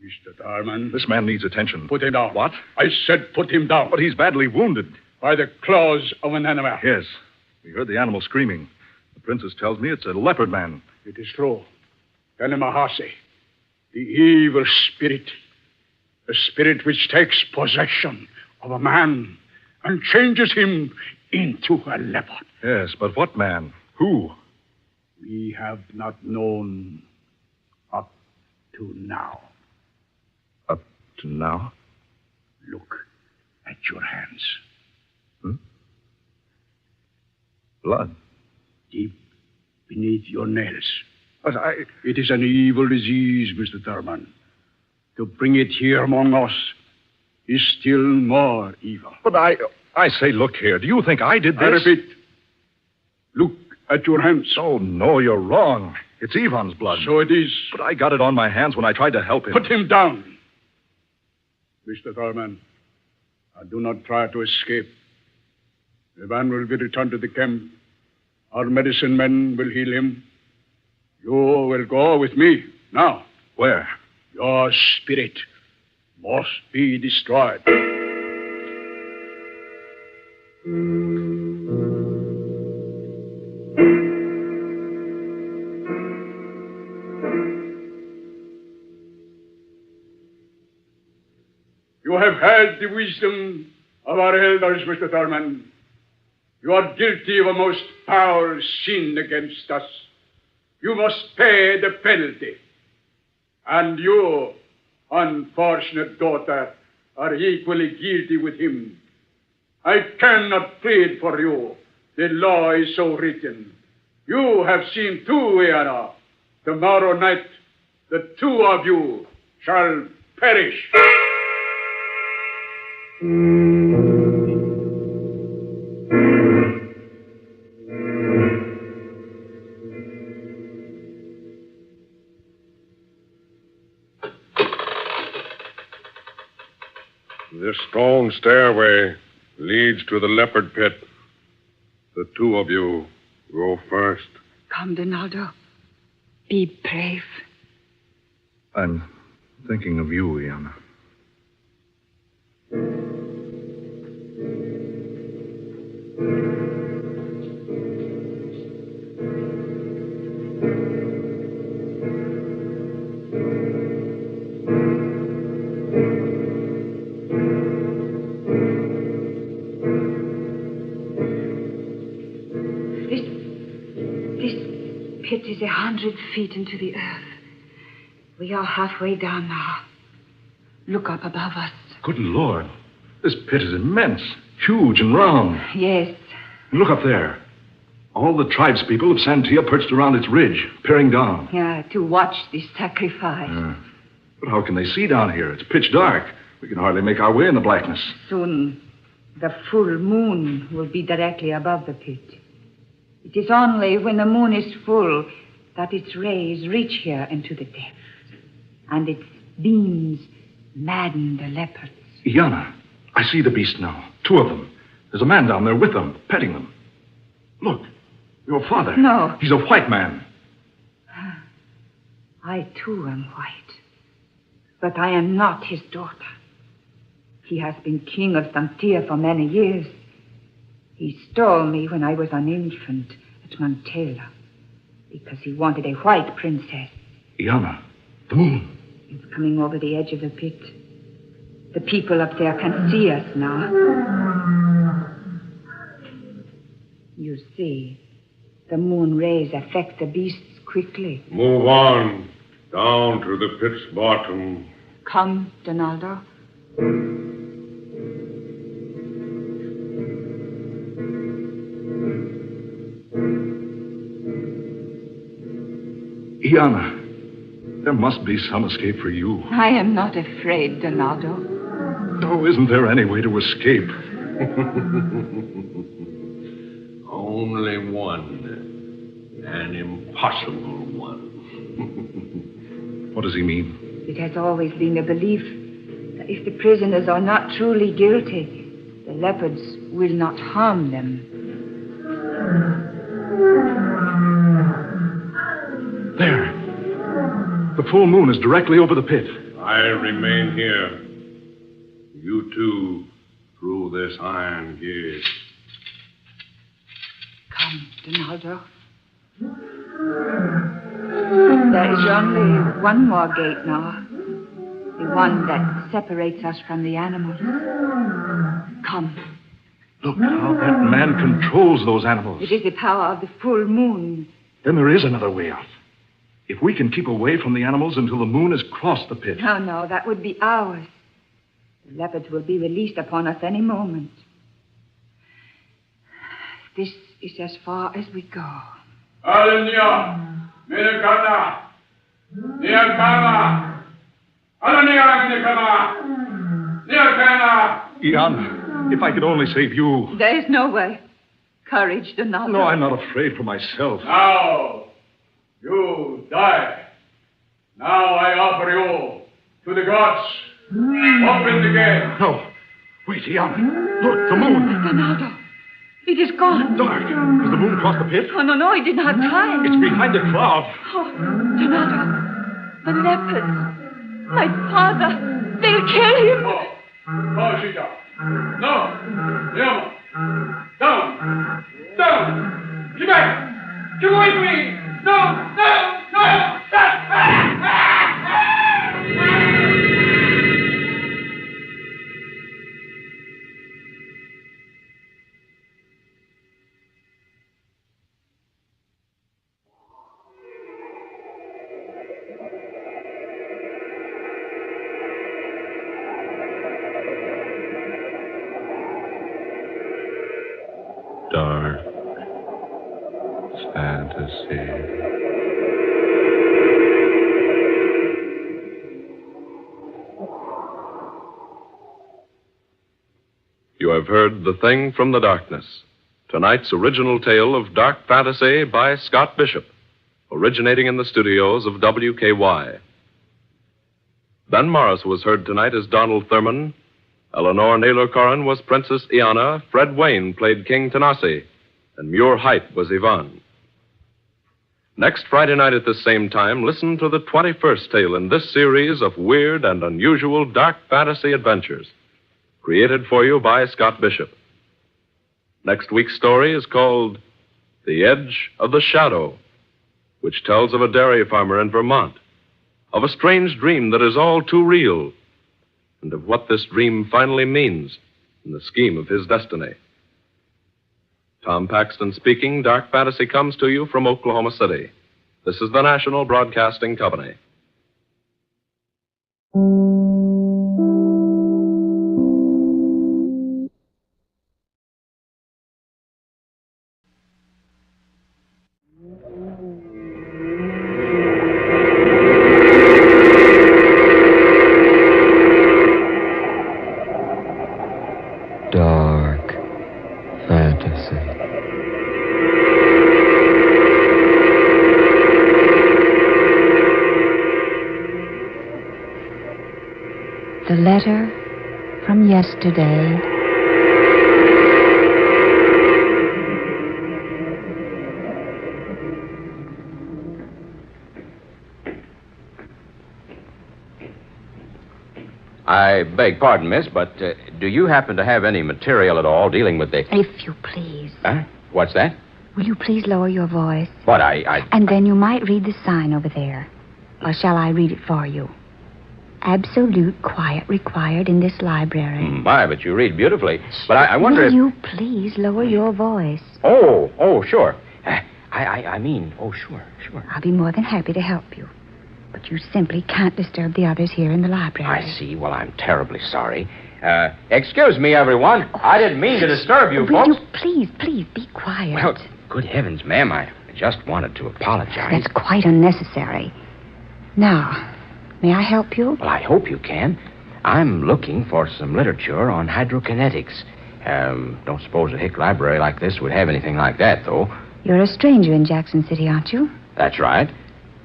Mr. Darman. This man needs attention. Put him down. What? I said put him down. But he's badly wounded. By the claws of an animal. Yes. We heard the animal screaming. The princess tells me it's a leopard man. It is true. Tanemahasi, the evil spirit. The spirit which takes possession of a man and changes him into a leopard. Yes, but what man? Who? We have not known up to now. Up to now? Look at your hands. Blood. Deep beneath your nails. But It is an evil disease, Mr. Thurman. To bring it here among us is still more evil. But I say, look here. Do you think I did this? I repeat, look at your hands. Oh, no, you're wrong. It's Ivan's blood. So it is. But I got it on my hands when I tried to help him. Put him down. Mr. Thurman, do not try to escape. The man will be returned to the camp. Our medicine men will heal him. You will go with me. Now. Where? Your spirit must be destroyed. You have had the wisdom of our elders, Mr. Thurman. You are guilty of a most foul sin against us. You must pay the penalty. And you, unfortunate daughter, are equally guilty with him. I cannot plead for you. The law is so written. You have seen two, Iana. Tomorrow night, the two of you shall perish. This stone stairway leads to the leopard pit. The two of you go first. Come, Donaldo. Be brave. I'm thinking of you, Iana. Pit is 100 feet into the earth. We are halfway down now. Look up above us. Good Lord. This pit is immense, huge and round. Yes. And look up there. All the tribespeople of Santia perched around its ridge, peering down. Yeah, to watch this sacrifice. But how can they see down here? It's pitch dark. We can hardly make our way in the blackness. Soon, the full moon will be directly above the pit. It is only when the moon is full that its rays reach here into the depths, and its beams madden the leopards. Iana, I see the beast now. Two of them. There's a man down there with them, petting them. Look, your father. No. He's a white man. I, too, am white. But I am not his daughter. He has been king of Santia for many years. He stole me when I was an infant at Montella because he wanted a white princess. Iana, the moon. It's coming over the edge of the pit. The people up there can see us now. You see, the moon rays affect the beasts quickly. Move on, down to the pit's bottom. Come, Donaldo. Iana, there must be some escape for you. I am not afraid, Donaldo. No, isn't there any way to escape? Only one. An impossible one. What does he mean? It has always been a belief that if the prisoners are not truly guilty, the leopards will not harm them. There. The full moon is directly over the pit. I remain here. You two through this iron gate. Come, Donaldo. There is only one more gate now. The one that separates us from the animals. Come. Look how that man controls those animals. It is the power of the full moon. Then there is another way out. If we can keep away from the animals until the moon has crossed the pit. No, that would be ours. The leopards will be released upon us any moment. This is as far as we go. Alenia, Minakana, Niakana, Alenia, Minakana, Niakana. Ian, if I could only save you. There is no way. Courage, Donato. No, I'm not afraid for myself. Now, you die. Now I offer you to the gods. Open the gate. No. Wait, Ian. Look, the moon. Donato, it is gone. Dark. Has the moon crossed the pit? Oh, no, it did not climb. It's behind the cloud. Oh, Donato, the leopards. My father. They'll kill him. Oh, Shita. No. Yama. Down. Down. Get back. Get away from me. No. No. No. Dark fantasy. You have heard The Thing from the Darkness, tonight's original tale of dark fantasy by Scott Bishop, originating in the studios of WKY. Ben Morris was heard tonight as Donald Thurman. Eleanor Naylor Corrin was Princess Iana. Fred Wayne played King Tanasi. And Muir Height was Yvonne. Next Friday night at this same time, listen to the 21st tale in this series of weird and unusual dark fantasy adventures, created for you by Scott Bishop. Next week's story is called The Edge of the Shadow, which tells of a dairy farmer in Vermont, of a strange dream that is all too real, and of what this dream finally means in the scheme of his destiny. Tom Paxton speaking. Dark Fantasy comes to you from Oklahoma City. This is the National Broadcasting Company. Dark fantasy. The letter from yesterday. I beg pardon, miss, but do you happen to have any material at all dealing with the... If you please. Huh? What's that? Will you please lower your voice? What, I... And then you might read the sign over there. Or shall I read it for you? Absolute quiet required in this library. My, but you read beautifully. But I wonder Will if... you please lower your voice? Oh, sure. Sure. I'll be more than happy to help you. But you simply can't disturb the others here in the library. I see. Well, I'm terribly sorry. Excuse me, everyone. I didn't mean to disturb you, Will folks. you please be quiet? Well, good heavens, ma'am, I just wanted to apologize. That's quite unnecessary. Now, may I help you? Well, I hope you can. I'm looking for some literature on hydrokinetics. Don't suppose a hick library like this would have anything like that, though. You're a stranger in Jackson City, aren't you? That's right.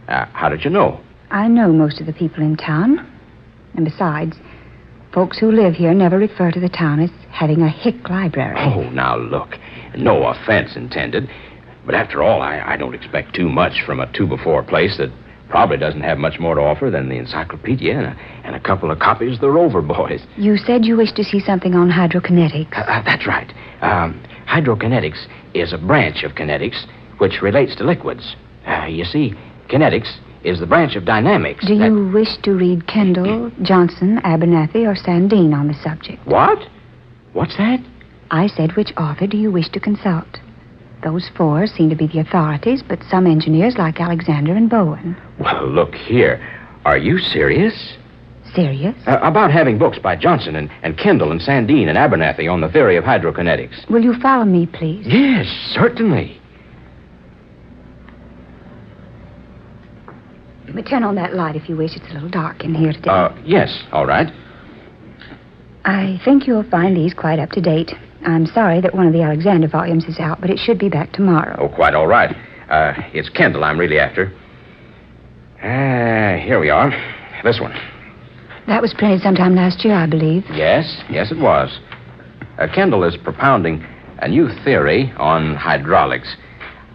How did you know? I know most of the people in town. And besides, folks who live here never refer to the town as having a hick library. Oh, now look. No offense intended. But after all, I don't expect too much from a 2x4 place that probably doesn't have much more to offer than the encyclopedia and a couple of copies of the Rover Boys. You said you wished to see something on hydrokinetics. That's right. Hydrokinetics is a branch of kinetics which relates to liquids. You see, kinetics is the branch of dynamics. Do you wish to read Kendall, Johnson, Abernathy, or Sandine on the subject? What? What's that? I said, which author do you wish to consult? Those 4 seem to be the authorities, but some engineers like Alexander and Bowen. Well, look here. Are you serious? Serious? About having books by Johnson and Kendall and Sandine and Abernathy on the theory of hydrokinetics. Will you follow me, please? Yes, certainly. You may turn on that light if you wish. It's a little dark in here today. Yes, all right. I think you'll find these quite up to date. I'm sorry that one of the Alexander volumes is out, but it should be back tomorrow. Oh, quite all right. It's Kendall I'm really after. Here we are. This one. That was printed sometime last year, I believe. Yes, it was. Kendall is propounding a new theory on hydraulics.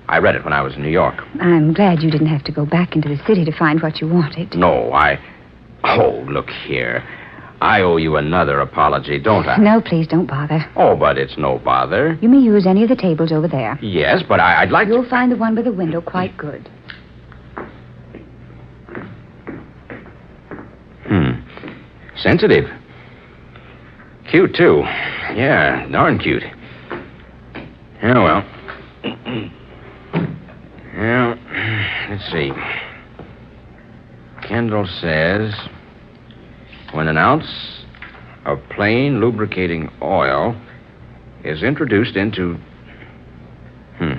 I read it when I was in New York. I'm glad you didn't have to go back into the city to find what you wanted. No, Oh, look here. I owe you another apology, don't I? No, please, don't bother. Oh, but it's no bother. You may use any of the tables over there. Yes, but I'd like You'll find the one by the window quite good. Sensitive. Cute, too. Yeah, darn cute. Yeah, well. Well, let's see. Kendall says, when an ounce of plain lubricating oil is introduced into...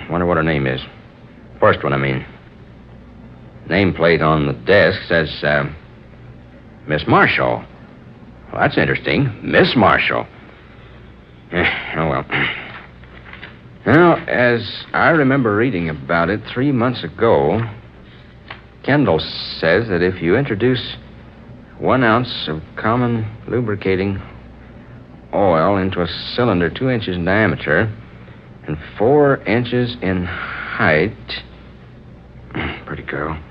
wonder what her name is. First one, I mean. Nameplate on the desk says, Miss Marshall. Well, that's interesting. Miss Marshall. Oh, well. Well, as I remember reading about it 3 months ago, Kendall says that if you introduce 1 ounce of common lubricating oil into a cylinder 2 inches in diameter and 4 inches in height... Pretty girl.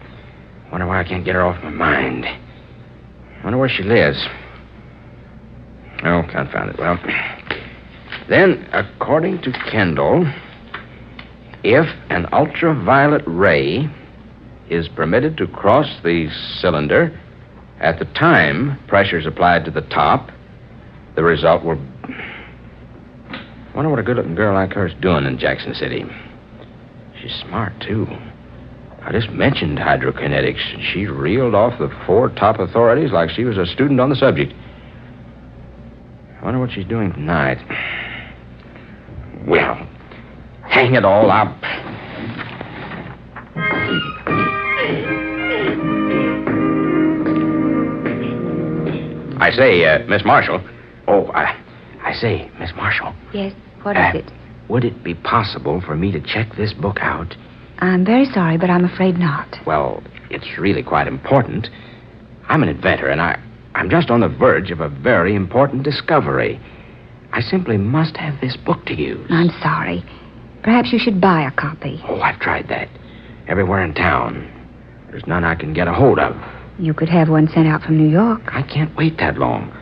Wonder why I can't get her off my mind. Wonder where she lives. Oh, confound it. Well, then, according to Kendall, if an ultraviolet ray is permitted to cross the cylinder at the time pressure's applied to the top, the result will... Wonder what a good-looking girl like her is doing in Jackson City. She's smart, too. I just mentioned hydrokinetics, and she reeled off the 4 top authorities like she was a student on the subject. I wonder what she's doing tonight. Well, hang it all up. I say, Miss Marshall. Oh, I say, Miss Marshall. Yes, what is it? Would it be possible for me to check this book out? I'm very sorry, but I'm afraid not. Well, it's really quite important. I'm an inventor, and I'm just on the verge of a very important discovery. I simply must have this book to use. I'm sorry. Perhaps you should buy a copy. Oh, I've tried that. Everywhere in town. There's none I can get a hold of. You could have one sent out from New York. I can't wait that long.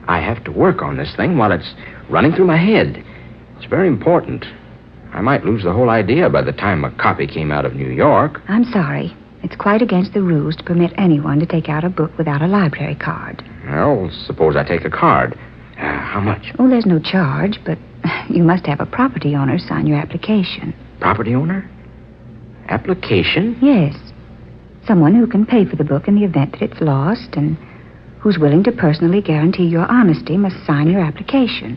I have to work on this thing while it's running through my head. It's very important. I might lose the whole idea by the time a copy came out of New York. I'm sorry. It's quite against the rules to permit anyone to take out a book without a library card. Well, suppose I take a card. How much? Oh, there's no charge, but you must have a property owner sign your application. Property owner? Application? Yes. Someone who can pay for the book in the event that it's lost and who's willing to personally guarantee your honesty must sign your application.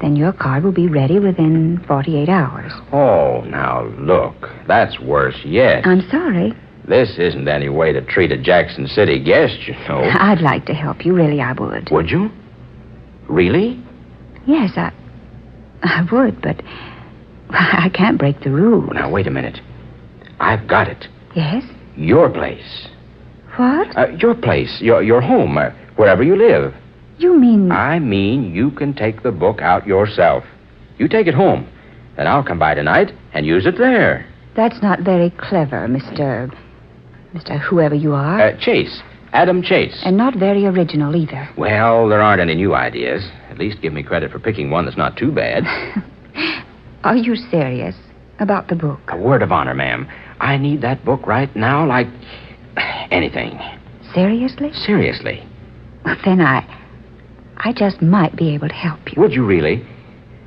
Then your card will be ready within 48 hours. Oh, now look. That's worse yet. I'm sorry. This isn't any way to treat a Jackson City guest, you know. I'd like to help you. Really, I would. Would you? Really? Yes, I would, but I can't break the rules. Well, now, wait a minute. I've got it. Yes? Your place. What? Your place. Your home. Wherever you live. You mean... I mean you can take the book out yourself. You take it home. Then I'll come by tonight and use it there. That's not very clever, Mr. whoever you are. Chase. Adam Chase. And not very original either. Well, there aren't any new ideas. At least give me credit for picking one that's not too bad. Are you serious about the book? A word of honor, ma'am. I need that book right now like anything. Seriously? Seriously. Well, then I just might be able to help you. Would you really?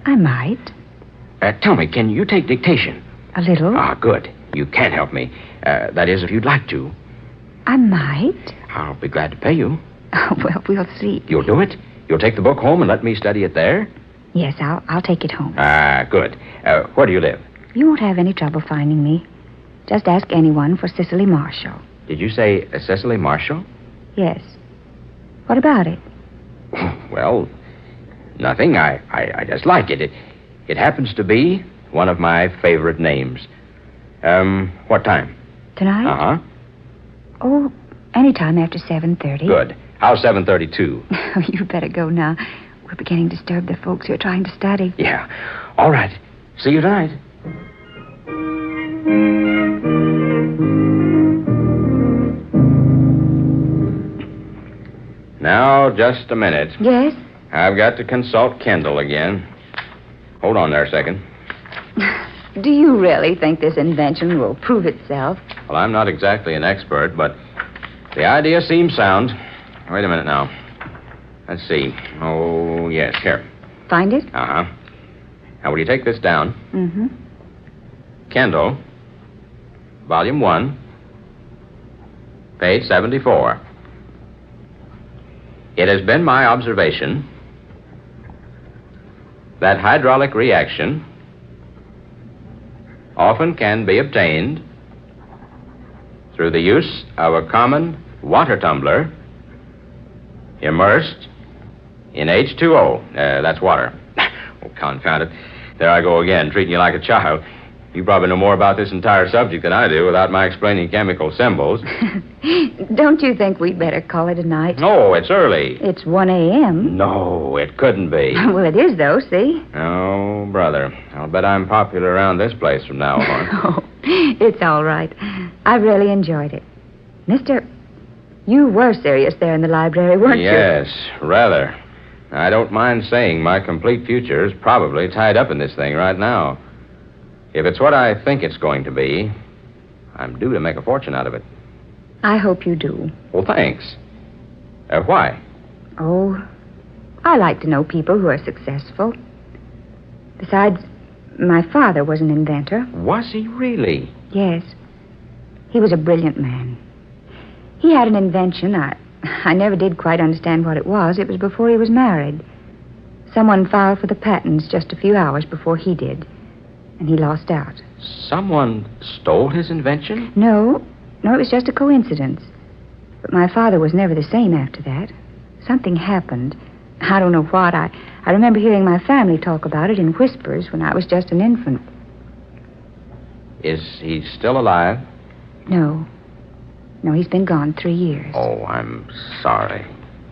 I might. Tell me, can you take dictation? A little. Ah, good. You can help me. That is, if you'd like to. I might. I'll be glad to pay you. Well, we'll see. You'll do it? You'll take the book home and let me study it there? Yes, I'll take it home. Ah, good. Where do you live? You won't have any trouble finding me. Just ask anyone for Cicely Marshall. Did you say Cicely Marshall? Yes. What about it? Well, nothing. I just like it. It happens to be one of my favorite names. What time? Tonight? Uh-huh. Oh, anytime after 7:30. Good. How's 7:32? Oh, you better go now. We're beginning to disturb the folks who are trying to study. Yeah. All right. See you tonight. Now, just a minute. Yes? I've got to consult Kendall again. Hold on there a second. Do you really think this invention will prove itself? Well, I'm not exactly an expert, but the idea seems sound. Wait a minute now. Let's see. Oh, yes, here. Find it? Uh-huh. Now, will you take this down? Mm-hmm. Kendall, Volume 1, page 74. It has been my observation that hydraulic reaction often can be obtained through the use of a common water tumbler immersed in H2O. That's water. Oh, confound it. There I go again, treating you like a child. You probably know more about this entire subject than I do without my explaining chemical symbols. Don't you think we'd better call it a night? No, it's early. It's 1 a.m. No, it couldn't be. Well, it is, though, see? Oh, brother. I'll bet I'm popular around this place from now on. Oh, it's all right. I really enjoyed it. Mister, you were serious there in the library, weren't you? Yes, rather. I don't mind saying my complete future is probably tied up in this thing right now. If it's what I think it's going to be, I'm due to make a fortune out of it. I hope you do. Well, thanks. Why? Oh, I like to know people who are successful. Besides, my father was an inventor. Was he really? Yes. He was a brilliant man. He had an invention. I never did quite understand what it was. It was before he was married. Someone filed for the patents just a few hours before he did. And he lost out. Someone stole his invention? No, it was just a coincidence. But my father was never the same after that. Something happened. I don't know what. I remember hearing my family talk about it in whispers when I was just an infant. Is he still alive? No, he's been gone 3 years. Oh, I'm sorry.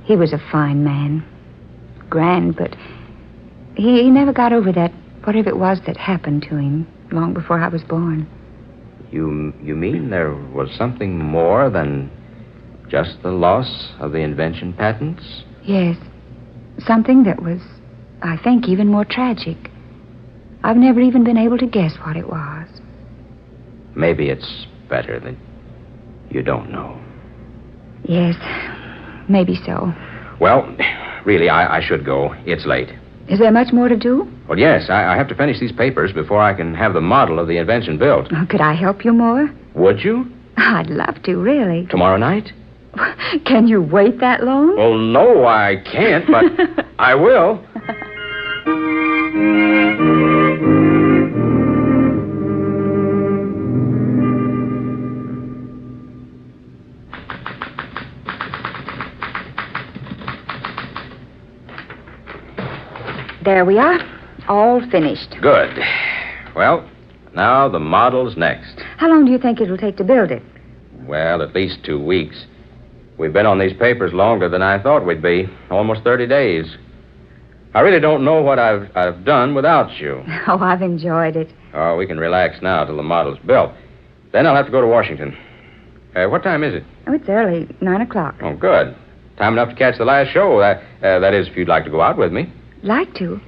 He was a fine man. Grand, but he never got over that, whatever it was that happened to him long before I was born. You mean there was something more than just the loss of the invention patents? Yes. Something that was, I think, even more tragic. I've never even been able to guess what it was. Maybe it's better that you don't know. Yes, maybe so. Well, really, I should go. It's late. Is there much more to do? Well, yes. I have to finish these papers before I can have the model of the invention built. Oh, could I help you more? Would you? I'd love to, really. Tomorrow night? Can you wait that long? Well, no, I can't, but I will. There we are. All finished. Good. Well, now the model's next. How long do you think it'll take to build it? Well, at least 2 weeks. We've been on these papers longer than I thought we'd be. Almost 30 days. I really don't know what I've done without you. Oh, I've enjoyed it. Oh, we can relax now till the model's built. Then I'll have to go to Washington. What time is it? Oh, it's early. 9 o'clock. Oh, good. Time enough to catch the last show. That is, if you'd like to go out with me. Like to?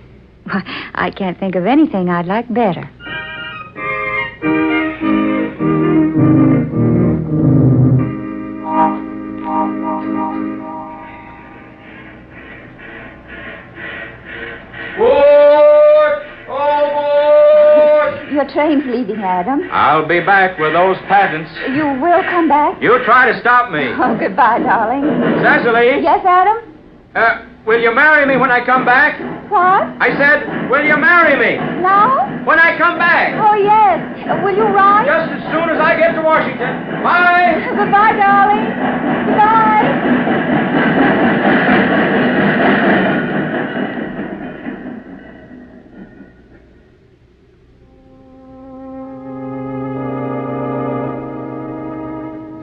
Why, I can't think of anything I'd like better. Good Your train's leaving, Adam. I'll be back with those patents. You will come back? You try to stop me. Oh, goodbye, darling. Cecily? Yes, Adam? Will you marry me when I come back? What? I said, will you marry me? Now? When I come back. Oh, yes. Will you ride? Just as soon as I get to Washington. Bye. Goodbye, darling. Goodbye.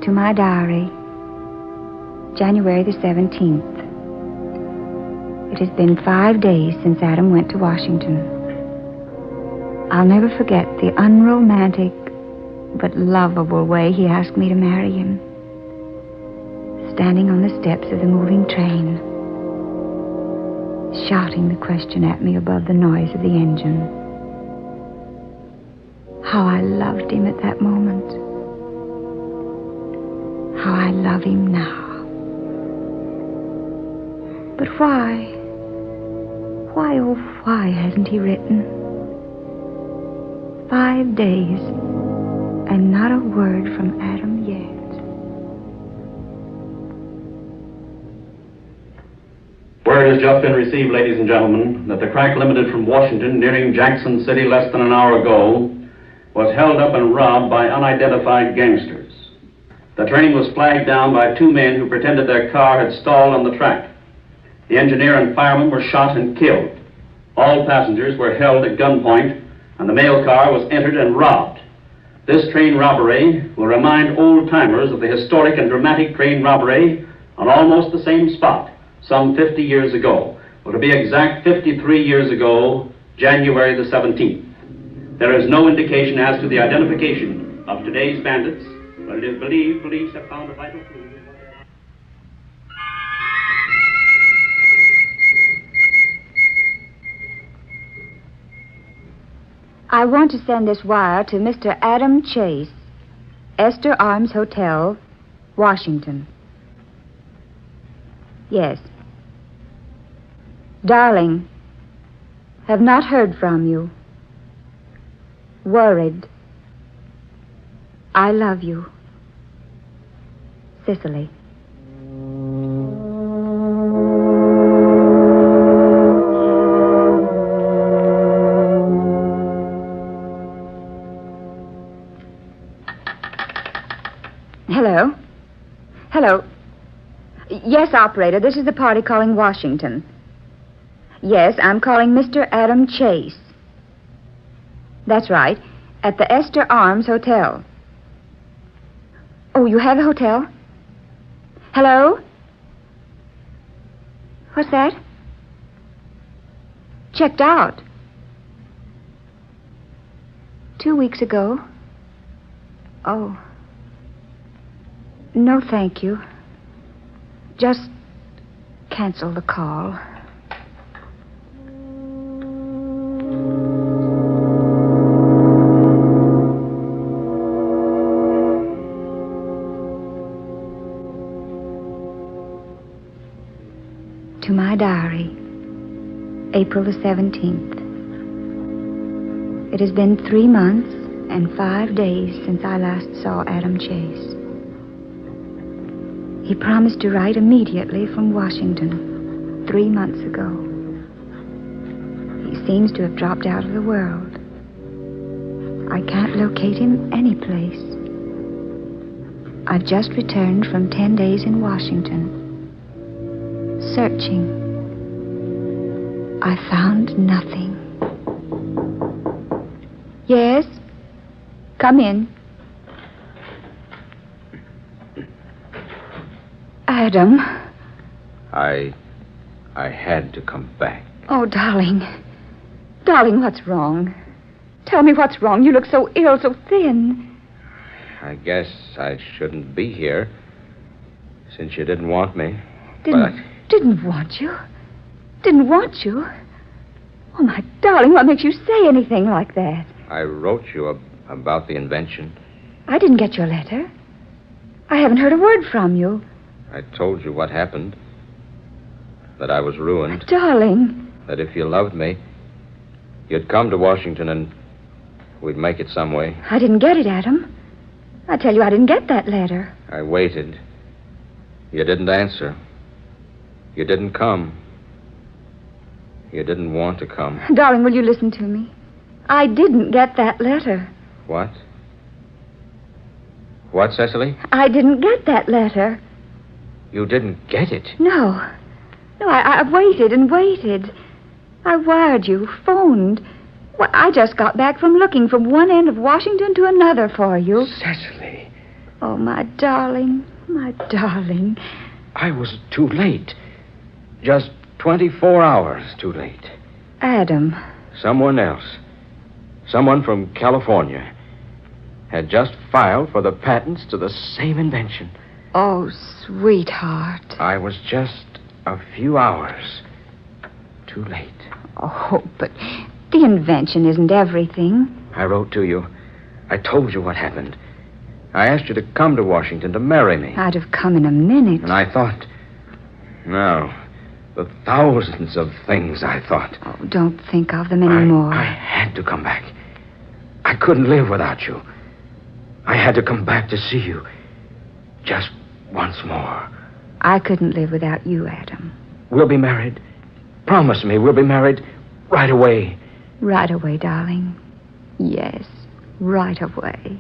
To my diary, January the 17th. It has been 5 days since Adam went to Washington. I'll never forget the unromantic but lovable way he asked me to marry him. Standing on the steps of the moving train, shouting the question at me above the noise of the engine. How I loved him at that moment. How I love him now. But why? Why, oh, why hasn't he written? 5 days, and not a word from Adam yet. Word has just been received, ladies and gentlemen, that the crack limited from Washington nearing Jackson City less than an hour ago was held up and robbed by unidentified gangsters. The train was flagged down by 2 men who pretended their car had stalled on the track. The engineer and fireman were shot and killed. All passengers were held at gunpoint, and the mail car was entered and robbed. This train robbery will remind old-timers of the historic and dramatic train robbery on almost the same spot some 50 years ago. Well, to be exact, 53 years ago, January the 17th. There is no indication as to the identification of today's bandits, but it is believed police have found a vital clue. I want to send this wire to Mr. Adam Chase, Esther Arms Hotel, Washington. Yes. Darling, have not heard from you. Worried. I love you. Cicely. Hello? Hello? Yes, operator, this is the party calling Washington. Yes, I'm calling Mr. Adam Chase. That's right, at the Esther Arms Hotel. Oh, you have a hotel? Hello? What's that? Checked out. 2 weeks ago. Oh. No, thank you. Just cancel the call. To my diary, April the 17th. It has been 3 months and 5 days since I last saw Adam Chase. He promised to write immediately from Washington 3 months ago. He seems to have dropped out of the world. I can't locate him any place. I've just returned from 10 days in Washington. Searching. I found nothing. Yes? Come in. Adam. I had to come back. Oh, darling. Darling, what's wrong? Tell me what's wrong. You look so ill, so thin. I guess I shouldn't be here, since you didn't want me. Didn't want you? Didn't want you? Oh, my darling, what makes you say anything like that? I wrote you about the invention. I didn't get your letter. I haven't heard a word from you. I told you what happened. That I was ruined. Darling. That if you loved me, you'd come to Washington and we'd make it some way. I didn't get it, Adam. I tell you, I didn't get that letter. I waited. You didn't answer. You didn't come. You didn't want to come. Darling, will you listen to me? I didn't get that letter. What? What, Cecily? I didn't get that letter. You didn't get it? No. No, I waited and waited. I wired you, phoned. Well, I just got back from looking from one end of Washington to another for you. Cecily. Oh, my darling, my darling. I was too late. Just 24 hours too late. Adam. Someone else. Someone from California had just filed for the patents to the same invention. Oh, sweetheart. I was just a few hours too late. Oh, but the invention isn't everything. I wrote to you. I told you what happened. I asked you to come to Washington to marry me. I'd have come in a minute. And I thought, no, the thousands of things I thought. Oh, don't think of them anymore. I had to come back. I couldn't live without you. I had to come back to see you. Just once more. I couldn't live without you, Adam. We'll be married. Promise me we'll be married right away. Right away, darling. Yes, right away.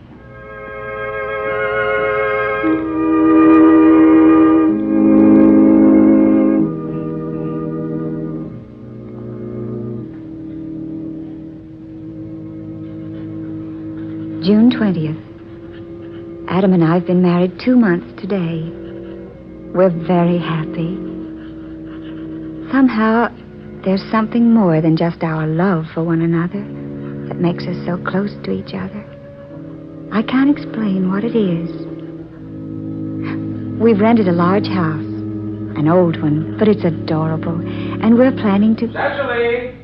June 20th. Adam and I have been married 2 months today. We're very happy. Somehow, there's something more than just our love for one another that makes us so close to each other. I can't explain what it is. We've rented a large house, an old one, but it's adorable, and we're planning to... Cecily!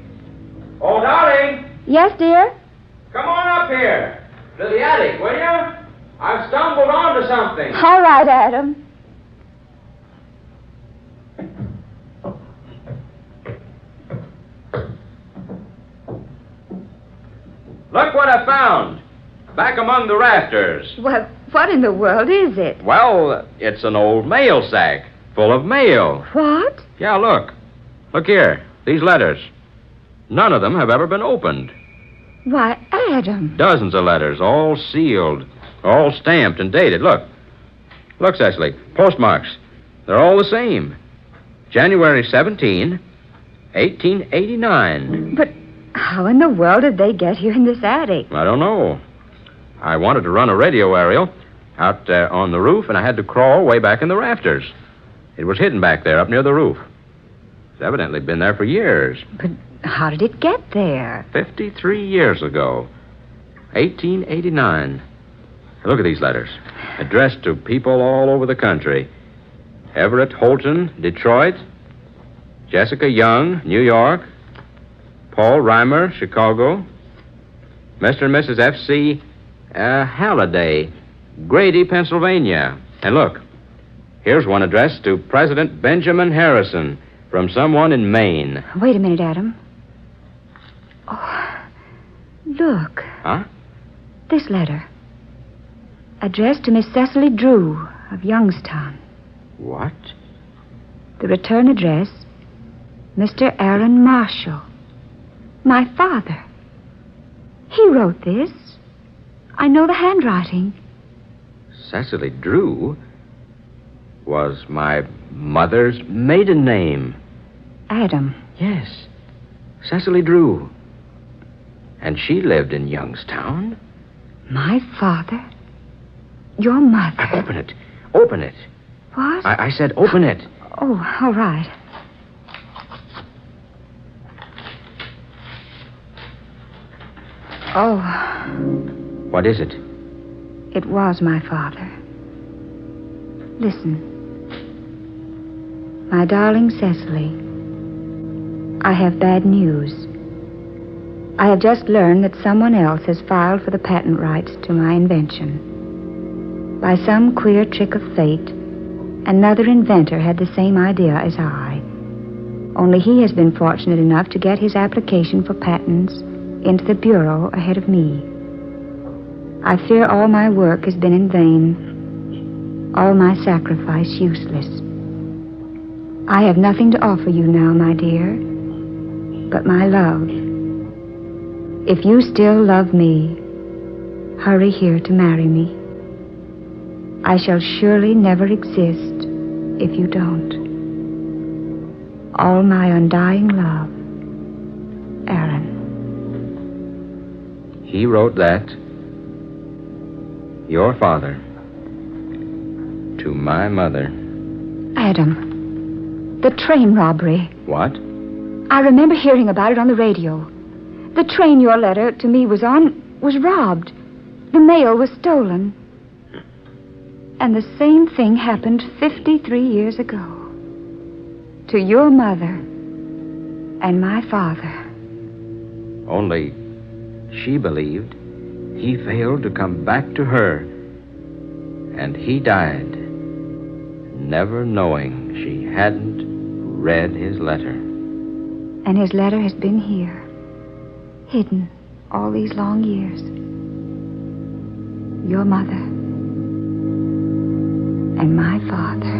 Oh, darling! Yes, dear? Come on up here to the attic, will you? I've stumbled onto something. All right, Adam. Look what I found. Back among the rafters. What in the world is it? Well, it's an old mail sack full of mail. What? Yeah, look. Look here. These letters. None of them have ever been opened. Why, Adam. Dozens of letters, all sealed, all stamped and dated. Look. Look, Cecily. Postmarks. They're all the same. January 17, 1889. But how in the world did they get here in this attic? I don't know. I wanted to run a radio aerial out on the roof, and I had to crawl way back in the rafters. It was hidden back there up near the roof. It's evidently been there for years. But how did it get there? 53 years ago. 1889. Look at these letters. Addressed to people all over the country. Everett Holton, Detroit. Jessica Young, New York. Paul Reimer, Chicago. Mr. and Mrs. F.C. Halliday, Grady, Pennsylvania. And look, here's one addressed to President Benjamin Harrison from someone in Maine. Wait a minute, Adam. Oh, look. Huh? This letter. Addressed to Miss Cecily Drew of Youngstown. What? The return address, Mr. Aaron Marshall. My father. He wrote this. I know the handwriting. Cecily Drew was my mother's maiden name. Adam. Yes. Cecily Drew. And she lived in Youngstown. My father? Your mother? Open it. Open it. What? I said open it. Oh, all right. Oh. What is it? It was my father. Listen. My darling Cecily, I have bad news. I have just learned that someone else has filed for the patent rights to my invention. By some queer trick of fate, another inventor had the same idea as I. Only he has been fortunate enough to get his application for patents into the Bureau ahead of me. I fear all my work has been in vain, all my sacrifice useless. I have nothing to offer you now, my dear, but my love. If you still love me, hurry here to marry me. I shall surely never exist if you don't. All my undying love, Aaron. He wrote that, your father, to my mother. Adam, the train robbery. What? I remember hearing about it on the radio. The train your letter to me was on was robbed. The mail was stolen. And the same thing happened 53 years ago. To your mother and my father. Only she believed he failed to come back to her. And he died, never knowing she hadn't read his letter. And his letter has been here, hidden all these long years. Your mother and my father.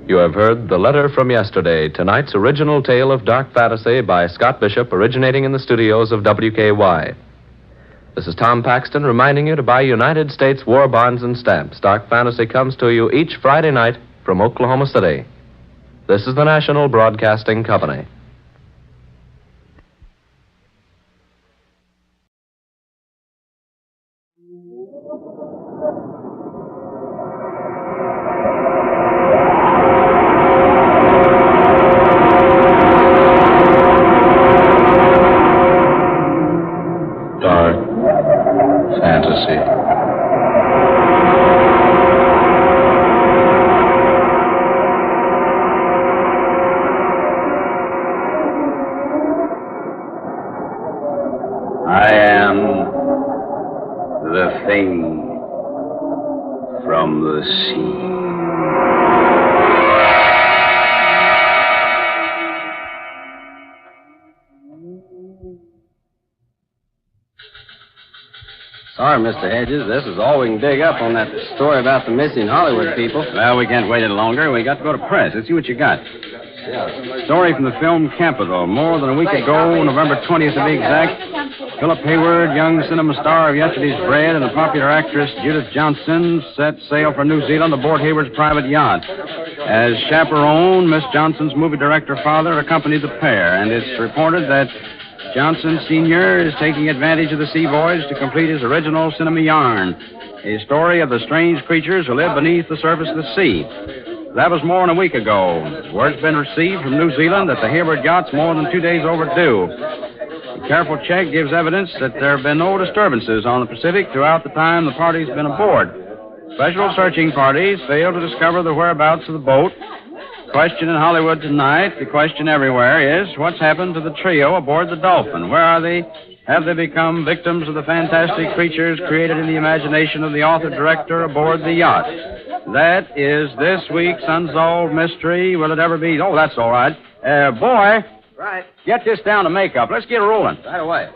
You have heard The Letter from Yesterday, tonight's original tale of dark fantasy by Scott Bishop, originating in the studios of WKY. This is Tom Paxton reminding you to buy United States war bonds and stamps. Dark fantasy comes to you each Friday night from Oklahoma City. This is the National Broadcasting Company. I am the thing from the sea. Sorry, Mr. Hedges. This is all we can dig up on that story about the missing Hollywood people. Well, we can't wait any longer. We got to go to press. Let's see what you got. Story from the film Capital. More than a week ago, November 20th to be exact, Philip Hayward, young cinema star of Yesterday's Bread, and the popular actress Judith Johnson set sail for New Zealand aboard Hayward's private yacht. As chaperone, Miss Johnson's movie director father accompanied the pair, and it's reported that Johnson Sr. is taking advantage of the sea voyage to complete his original cinema yarn, a story of the strange creatures who live beneath the surface of the sea. That was more than a week ago. Word's been received from New Zealand that the Hayward yacht's more than 2 days overdue. A careful check gives evidence that there have been no disturbances on the Pacific throughout the time the party's been aboard. Special searching parties failed to discover the whereabouts of the boat. The question in Hollywood tonight, the question everywhere is, what's happened to the trio aboard the Dolphin? Where are they? Have they become victims of the fantastic creatures created in the imagination of the author-director aboard the yacht? That is this week's Unsolved Mystery. Will it ever be? Oh, that's all right. Boy. Right. Get this down to makeup. Let's get rolling. Right away.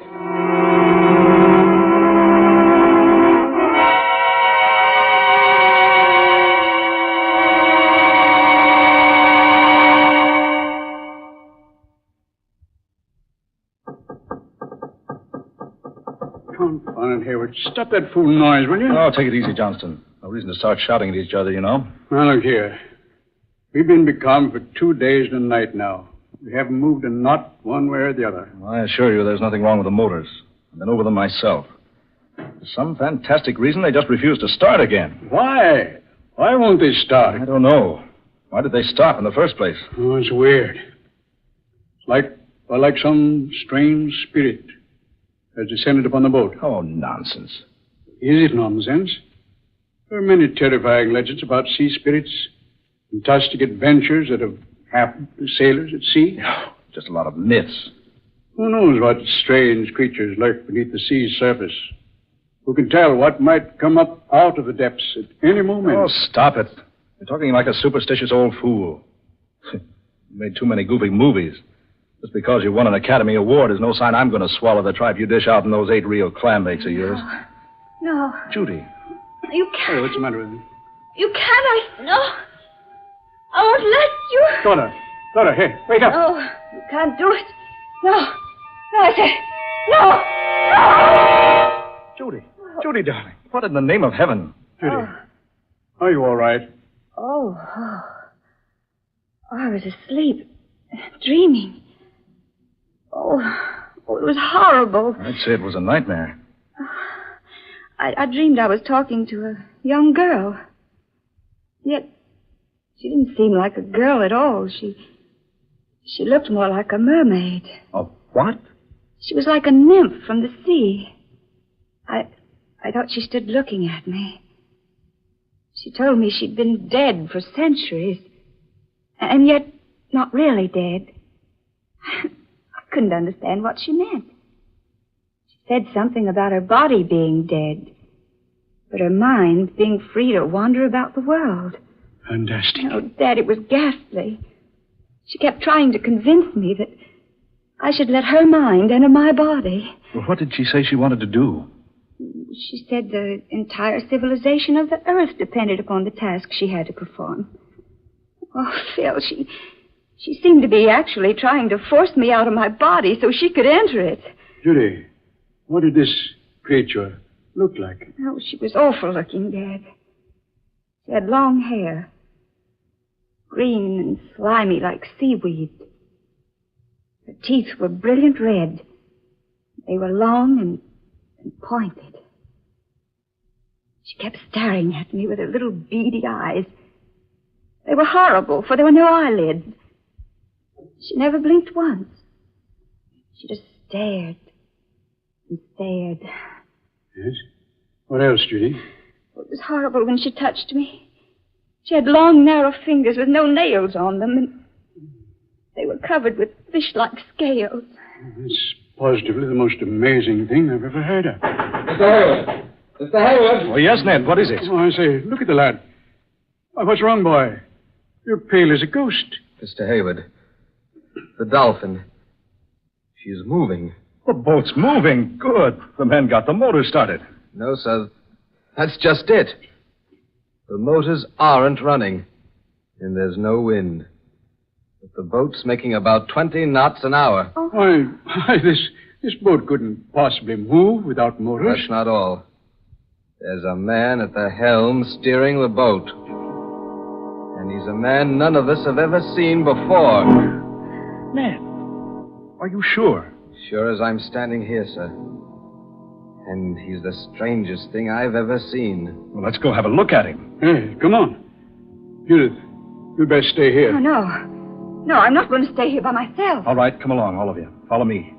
Confound it, Hayward. Stop that fool noise, will you? Oh, take it easy, Johnston. No reason to start shouting at each other, you know. Now, look here. We've been becalmed for 2 days and a night now. We haven't moved a knot one way or the other. Well, I assure you there's nothing wrong with the motors. I've been over them myself. For some fantastic reason, they just refuse to start again. Why? Why won't they start? I don't know. Why did they stop in the first place? Oh, it's weird. It's like some strange spirit has descended upon the boat. Oh, nonsense. Is it nonsense? There are many terrifying legends about sea spirits, fantastic adventures that have happened to sailors at sea. Oh, just a lot of myths. Who knows what strange creatures lurk beneath the sea's surface? Who can tell what might come up out of the depths at any moment? Oh, stop it. You're talking like a superstitious old fool. You made too many goofy movies. Just because you won an Academy Award is no sign I'm going to swallow the tripe you dish out in those 8 real clam bakes of yours. No. Judy. You can't. Hey, what's the matter with you? You can't. No. I won't let you. Donna, hey, wake up. No, you can't do it. No. No, I say. No. Judy. Judy, darling. What in the name of heaven? Judy. Are you all right? Oh. I was asleep. Dreaming. Oh, it was horrible. I'd say it was a nightmare. I dreamed I was talking to a young girl. Yet, she didn't seem like a girl at all. She looked more like a mermaid. A what? She was like a nymph from the sea. I thought she stood looking at me. She told me she'd been dead for centuries. And yet, not really dead. I couldn't understand what she meant. She said something about her body being dead, but her mind being free to wander about the world. Fantastic. Oh, Dad, it was ghastly. She kept trying to convince me that I should let her mind enter my body. Well, what did she say she wanted to do? She said the entire civilization of the Earth depended upon the task she had to perform. Oh, Phil, she seemed to be actually trying to force me out of my body so she could enter it. Judy, what did this creature look like? Oh, she was awful looking, Dad. She had long hair. Green and slimy like seaweed. Her teeth were brilliant red. They were long and pointed. She kept staring at me with her little beady eyes. They were horrible, for there were no eyelids. She never blinked once. She just stared and stared. Yes? What else, Judy? It was horrible when she touched me. She had long, narrow fingers with no nails on them, and they were covered with fish-like scales. It's positively the most amazing thing I've ever heard of. Mr. Hayward! Mr. Hayward! Oh, yes, Ned. What is it? Oh, I say, look at the lad. What's wrong, boy? You're pale as a ghost. Mr. Hayward, the dolphin. She's moving. The boat's moving. Good. The men got the motor started. No, sir. That's just it. The motors aren't running, and there's no wind. But the boat's making about 20 knots an hour. Why, this boat couldn't possibly move without motors. That's not all. There's a man at the helm steering the boat. And he's a man none of us have ever seen before. Ned, are you sure? Sure as I'm standing here, sir. And he's the strangest thing I've ever seen. Well, let's go have a look at him. Hey, come on. Judith, you'd best stay here. Oh, no. No, I'm not going to stay here by myself. All right, come along, all of you. Follow me.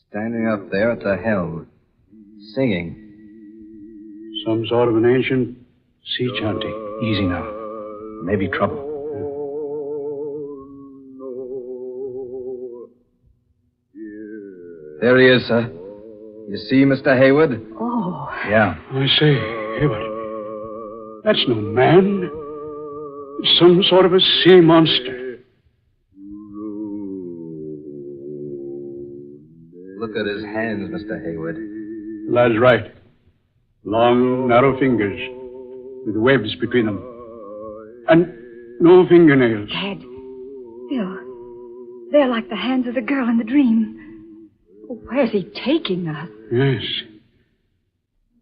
Standing up there at the helm, singing. Some sort of an ancient sea chanty. Easy now. Maybe trouble. There he is, sir. You see, Mr. Hayward? Oh. Yeah. I say, Hayward, that's no man. It's some sort of a sea monster. Look at his hands, Mr. Hayward. The lad's right. Long, narrow fingers with webs between them. And no fingernails. Dad. Phil. They're like the hands of the girl in the dream. Where's he taking us? Yes.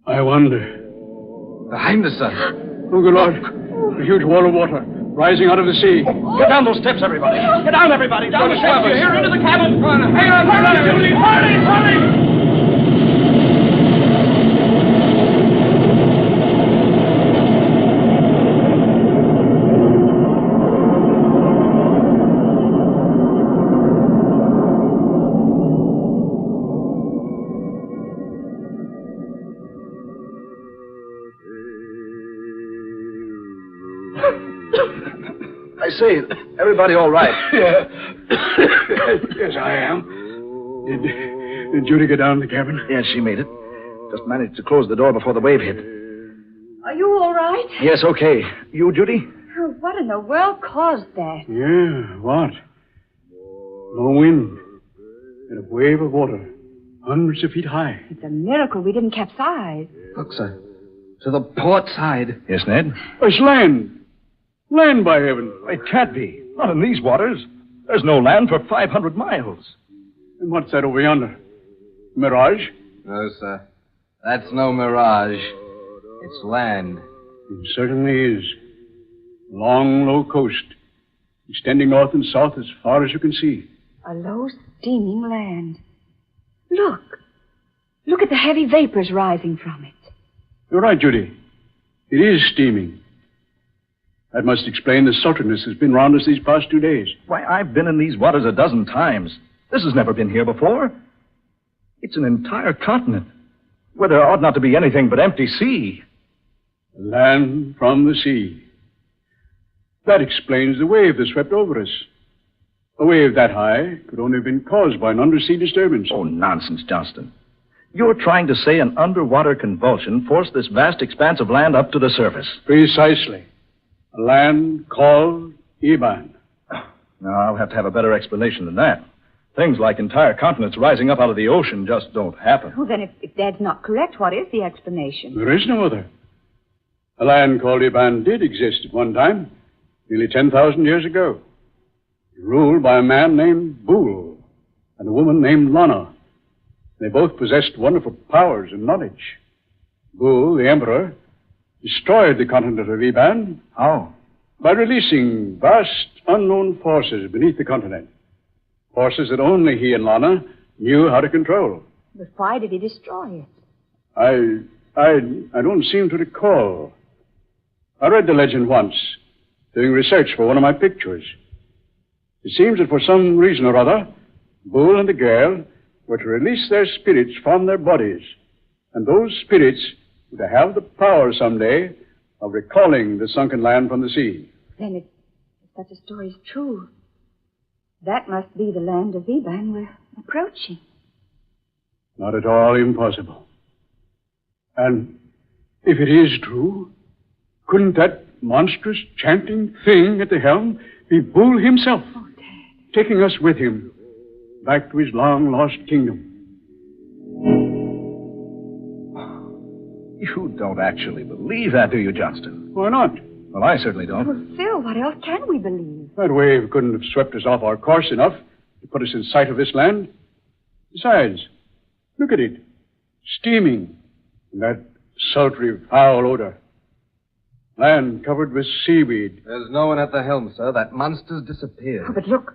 I wonder. Behind us, sir. Oh, good Lord. A huge wall of water rising out of the sea. Get down those steps, everybody. Get down, everybody. Down the steps. Here, into the cabin. Hurry! say, everybody all right? Yeah. Yes, I am. Did Judy get down in the cabin? Yes, she made it. Just managed to close the door before the wave hit. Are you all right? Yes, okay. You, Judy? Oh, what in the world caused that? Yeah, what? No wind. And a wave of water, hundreds of feet high. It's a miracle we didn't capsize. Look, sir. To the port side. Yes, Ned? It's land. Land, by heaven. It can't be. Not in these waters. There's no land for 500 miles. And what's that over yonder? Mirage? No, sir. That's no mirage. It's land. It certainly is. Long, low coast, extending north and south as far as you can see. A low, steaming land. Look. Look at the heavy vapors rising from it. You're right, Judy. It is steaming. That must explain the sultriness that's been round us these past 2 days. Why, I've been in these waters a dozen times. This has never been here before. It's an entire continent, where there ought not to be anything but empty sea. Land from the sea. That explains the wave that swept over us. A wave that high could only have been caused by an undersea disturbance. Oh, nonsense, Johnston. You're trying to say an underwater convulsion forced this vast expanse of land up to the surface. Precisely. A land called Iban. Now, I'll have to have a better explanation than that. Things like entire continents rising up out of the ocean just don't happen. Well, then, if Dad's not correct, what is the explanation? There is no other. A land called Iban did exist at one time, nearly 10,000 years ago. Ruled by a man named Bool and a woman named Lana. They both possessed wonderful powers and knowledge. Bool, the emperor, destroyed the continent of Iban. How? By releasing vast, unknown forces beneath the continent. Forces that only he and Lana knew how to control. But why did he destroy it? I don't seem to recall. I read the legend once, doing research for one of my pictures. It seems that for some reason or other, Bull and the girl were to release their spirits from their bodies. And those spirits were to have the power someday of recalling the sunken land from the sea. Then if such a story is true, that must be the land of Iban we're approaching. Not at all impossible. And if it is true, couldn't that monstrous chanting thing at the helm be Bull himself? Oh, Dad. Taking us with him back to his long-lost kingdom. You don't actually believe that, do you, Johnston? Why not? Well, I certainly don't. Well, Phil, what else can we believe? That wave couldn't have swept us off our course enough to put us in sight of this land. Besides, look at it. Steaming. And that sultry, foul odor. Land covered with seaweed. There's no one at the helm, sir. That monster's disappeared. Oh, but look.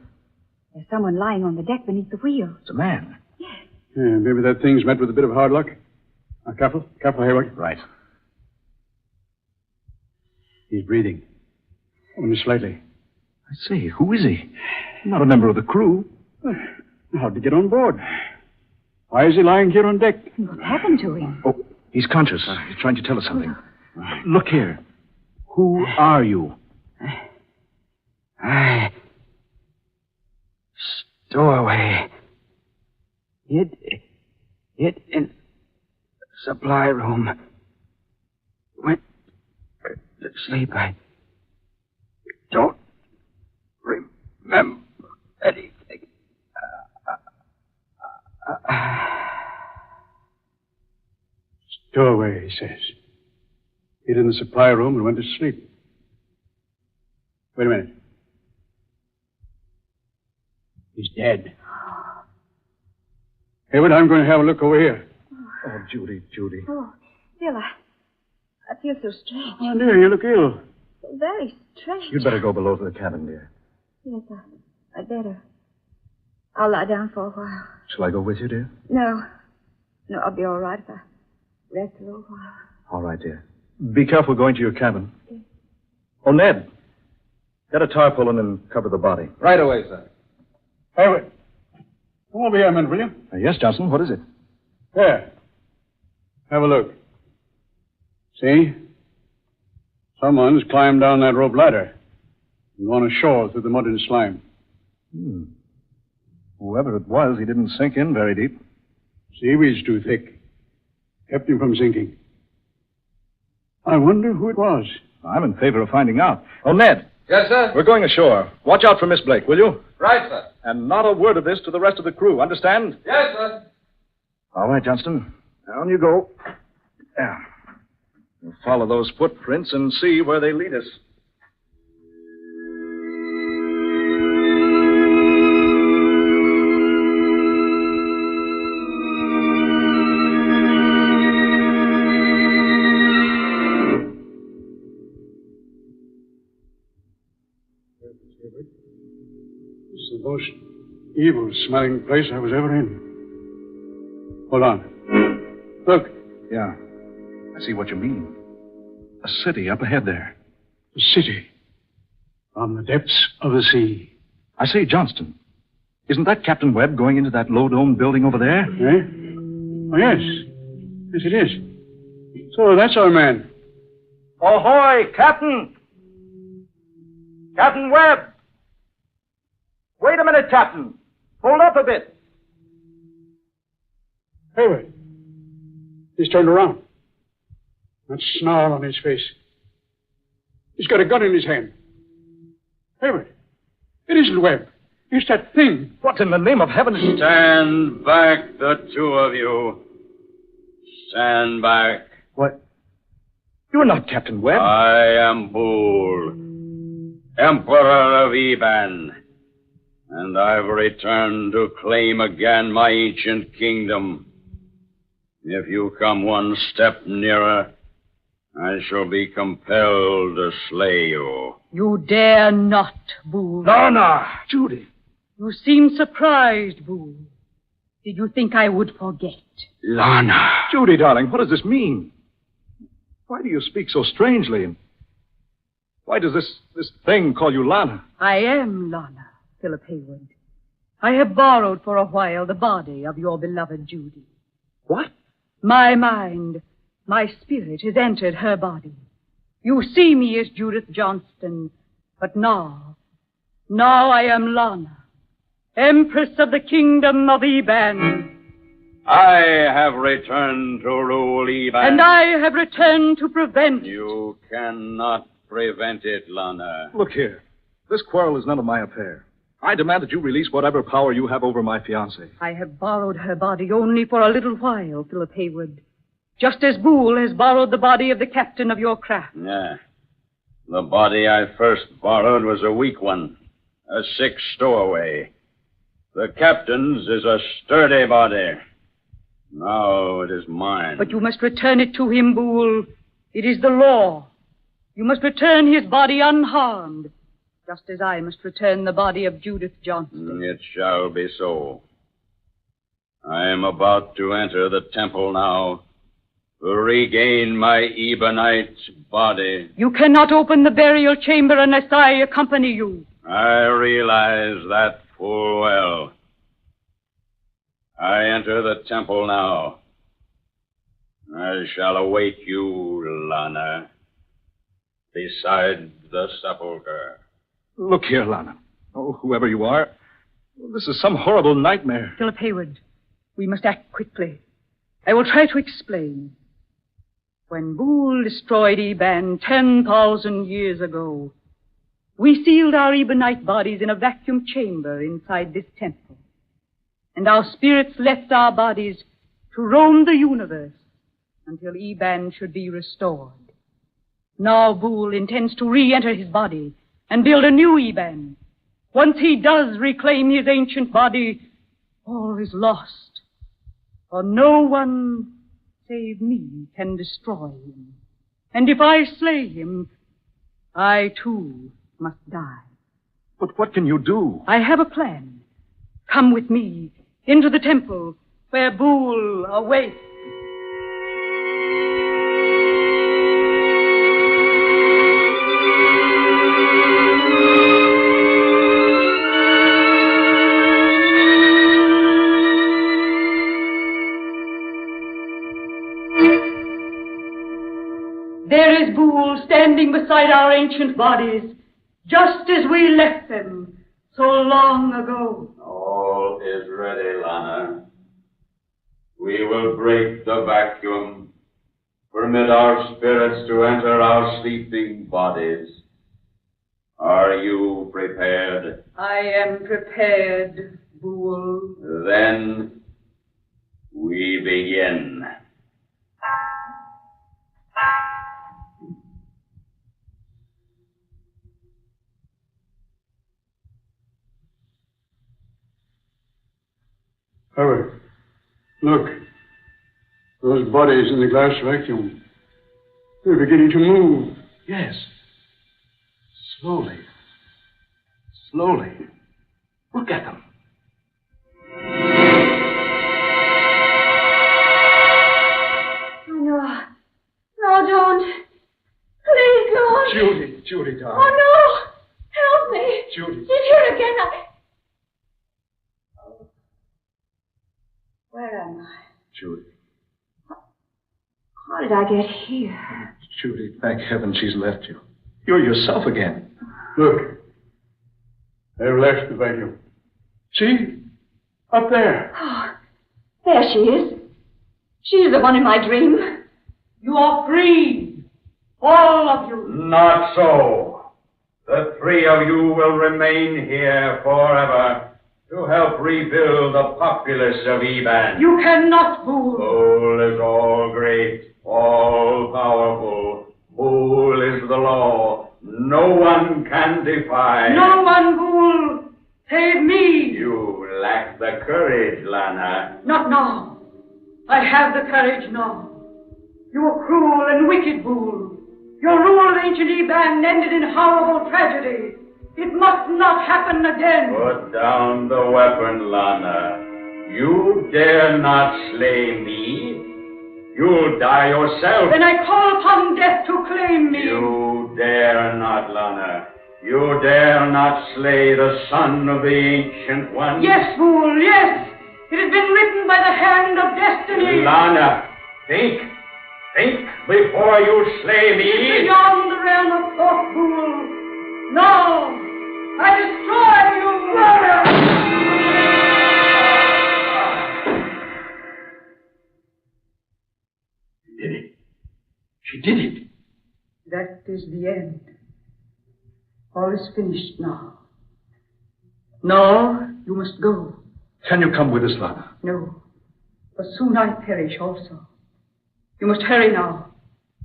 There's someone lying on the deck beneath the wheel. It's a man. Yes. Yeah, maybe that thing's met with a bit of hard luck. Now, careful, Hayward. Right. He's breathing. Only slightly. I say, who is he? Not a member of the crew. How'd he get on board? Why is he lying here on deck? What happened to him? Oh, he's conscious. He's trying to tell us something. Look here. Who are you? I... Stowaway. Hid in supply room. Went to sleep. I don't remember anything. Stowaway, he says. Hid in the supply room and went to sleep. Wait a minute. He's dead. Hayward, I'm going to have a look over here. Oh, Judy. Oh, Phil, I feel so strange. Oh, dear, you look ill. So very strange. You'd better go below to the cabin, dear. Yes, I'd better. I'll lie down for a while. Shall I go with you, dear? No, I'll be all right if I rest a little while. All right, dear. Be careful going to your cabin. Okay. Oh, Ned. Get a tarpaulin and cover the body. Right away, sir. Hayward, come over here a minute, will you? Yes, Johnson. What is it? There. Have a look. See? Someone's climbed down that rope ladder. and gone ashore through the mud and slime. Whoever it was, he didn't sink in very deep. Seaweed's too thick. Kept him from sinking. I wonder who it was. I'm in favor of finding out. Oh, Ned. Yes, sir? We're going ashore. Watch out for Miss Blake, will you? Right, sir. And not a word of this to the rest of the crew, understand? Yes, sir. All right, Johnston. Down you go. Yeah. We'll follow those footprints and see where they lead us. It's the most evil-smelling place I was ever in. Hold on. Look. Yeah. I see what you mean. A city up ahead there. The city. From the depths of the sea. I say, Johnston, isn't that Captain Webb going into that low-domed building over there? Eh? Oh, yes. Yes, it is. So that's our man. Ahoy, Captain! Captain Webb! Wait a minute, Captain. Hold up a bit. Hayward. He's turned around. That snarl on his face. He's got a gun in his hand. Hayward. It isn't Webb. It's that thing. What in the name of heaven is... Stand back, the two of you. Stand back. What? You're not Captain Webb. I am Boole, Emperor of Eban, and I've returned to claim again my ancient kingdom. If you come one step nearer, I shall be compelled to slay you. You dare not, Boole. Lorna! Judy! You seem surprised, Boole. Did you think I would forget? Lorna! Judy, darling, what does this mean? Why do you speak so strangely? And why does this thing call you Lana? I am Lana, Philip Hayward. I have borrowed for a while the body of your beloved Judy. What? My mind, my spirit has entered her body. You see me as Judith Johnston, but now I am Lana, Empress of the Kingdom of Eban. I have returned to rule Eban. And I have returned to prevent it. You cannot prevent it, Lana. Look here. This quarrel is none of my affair. I demand that you release whatever power you have over my fiancée. I have borrowed her body only for a little while, Philip Hayward. Just as Boole has borrowed the body of the captain of your craft. Yeah. The body I first borrowed was a weak one, a sick stowaway. The captain's is a sturdy body. Now it is mine. But you must return it to him, Boole. It is the law. You must return his body unharmed, just as I must return the body of Judith Johnston. It shall be so. I am about to enter the temple now to regain my Ebonite body. You cannot open the burial chamber unless I accompany you. I realize that full well. I enter the temple now. I shall await you, Lana, beside the sepulchre. Look here, Lana. Oh, whoever you are, this is some horrible nightmare. Philip Hayward, we must act quickly. I will try to explain. When Boole destroyed Eban 10,000 years ago, we sealed our Ebonite bodies in a vacuum chamber inside this temple. And our spirits left our bodies to roam the universe until Eban should be restored. Now Boole intends to re-enter his body and build a new Eban. Once he does reclaim his ancient body, all is lost. For no one save me can destroy him. And if I slay him, I too must die. But what can you do? I have a plan. Come with me into the temple where Boole awaits. There is Boole standing beside our ancient bodies, just as we left them so long ago. All is ready, Lana. We will break the vacuum, permit our spirits to enter our sleeping bodies. Are you prepared? I am prepared, Boole. Then we begin. Howard, look. Those bodies in the glass vacuum. They're beginning to move. Yes. Slowly. Slowly. Look at them. Oh, no, don't. Please, don't. Judy, darling. Oh, no. Help me. Judy. He's here again. Where am I? Judy. How did I get here? Judy, thank heaven she's left you. You're yourself again. Look. They've left the vacuum. See? Up there. Oh, there she is. She's the one in my dream. You are free, all of you. Not so. The three of you will remain here forever to help rebuild the populace of Eban. You cannot, Boole. Boole is all great, all powerful. Boole is the law. No one can defy. No one, Boole. Save me. You lack the courage, Lana. Not now. I have the courage now. You are cruel and wicked, Boole. Your rule of ancient Eban ended in horrible tragedy. It must not happen again. Put down the weapon, Lana. You dare not slay me. You'll die yourself. Then I call upon death to claim me. You dare not, Lana. You dare not slay the son of the Ancient One. Yes, Boole, yes. It has been written by the hand of destiny. Lana, think. Think before you slay me. It's beyond the realm of thought, Boole. No. I destroy you! She did it. She did it. That is the end. All is finished now. Now you must go. Can you come with us, Lana? No. For soon I perish also. You must hurry now.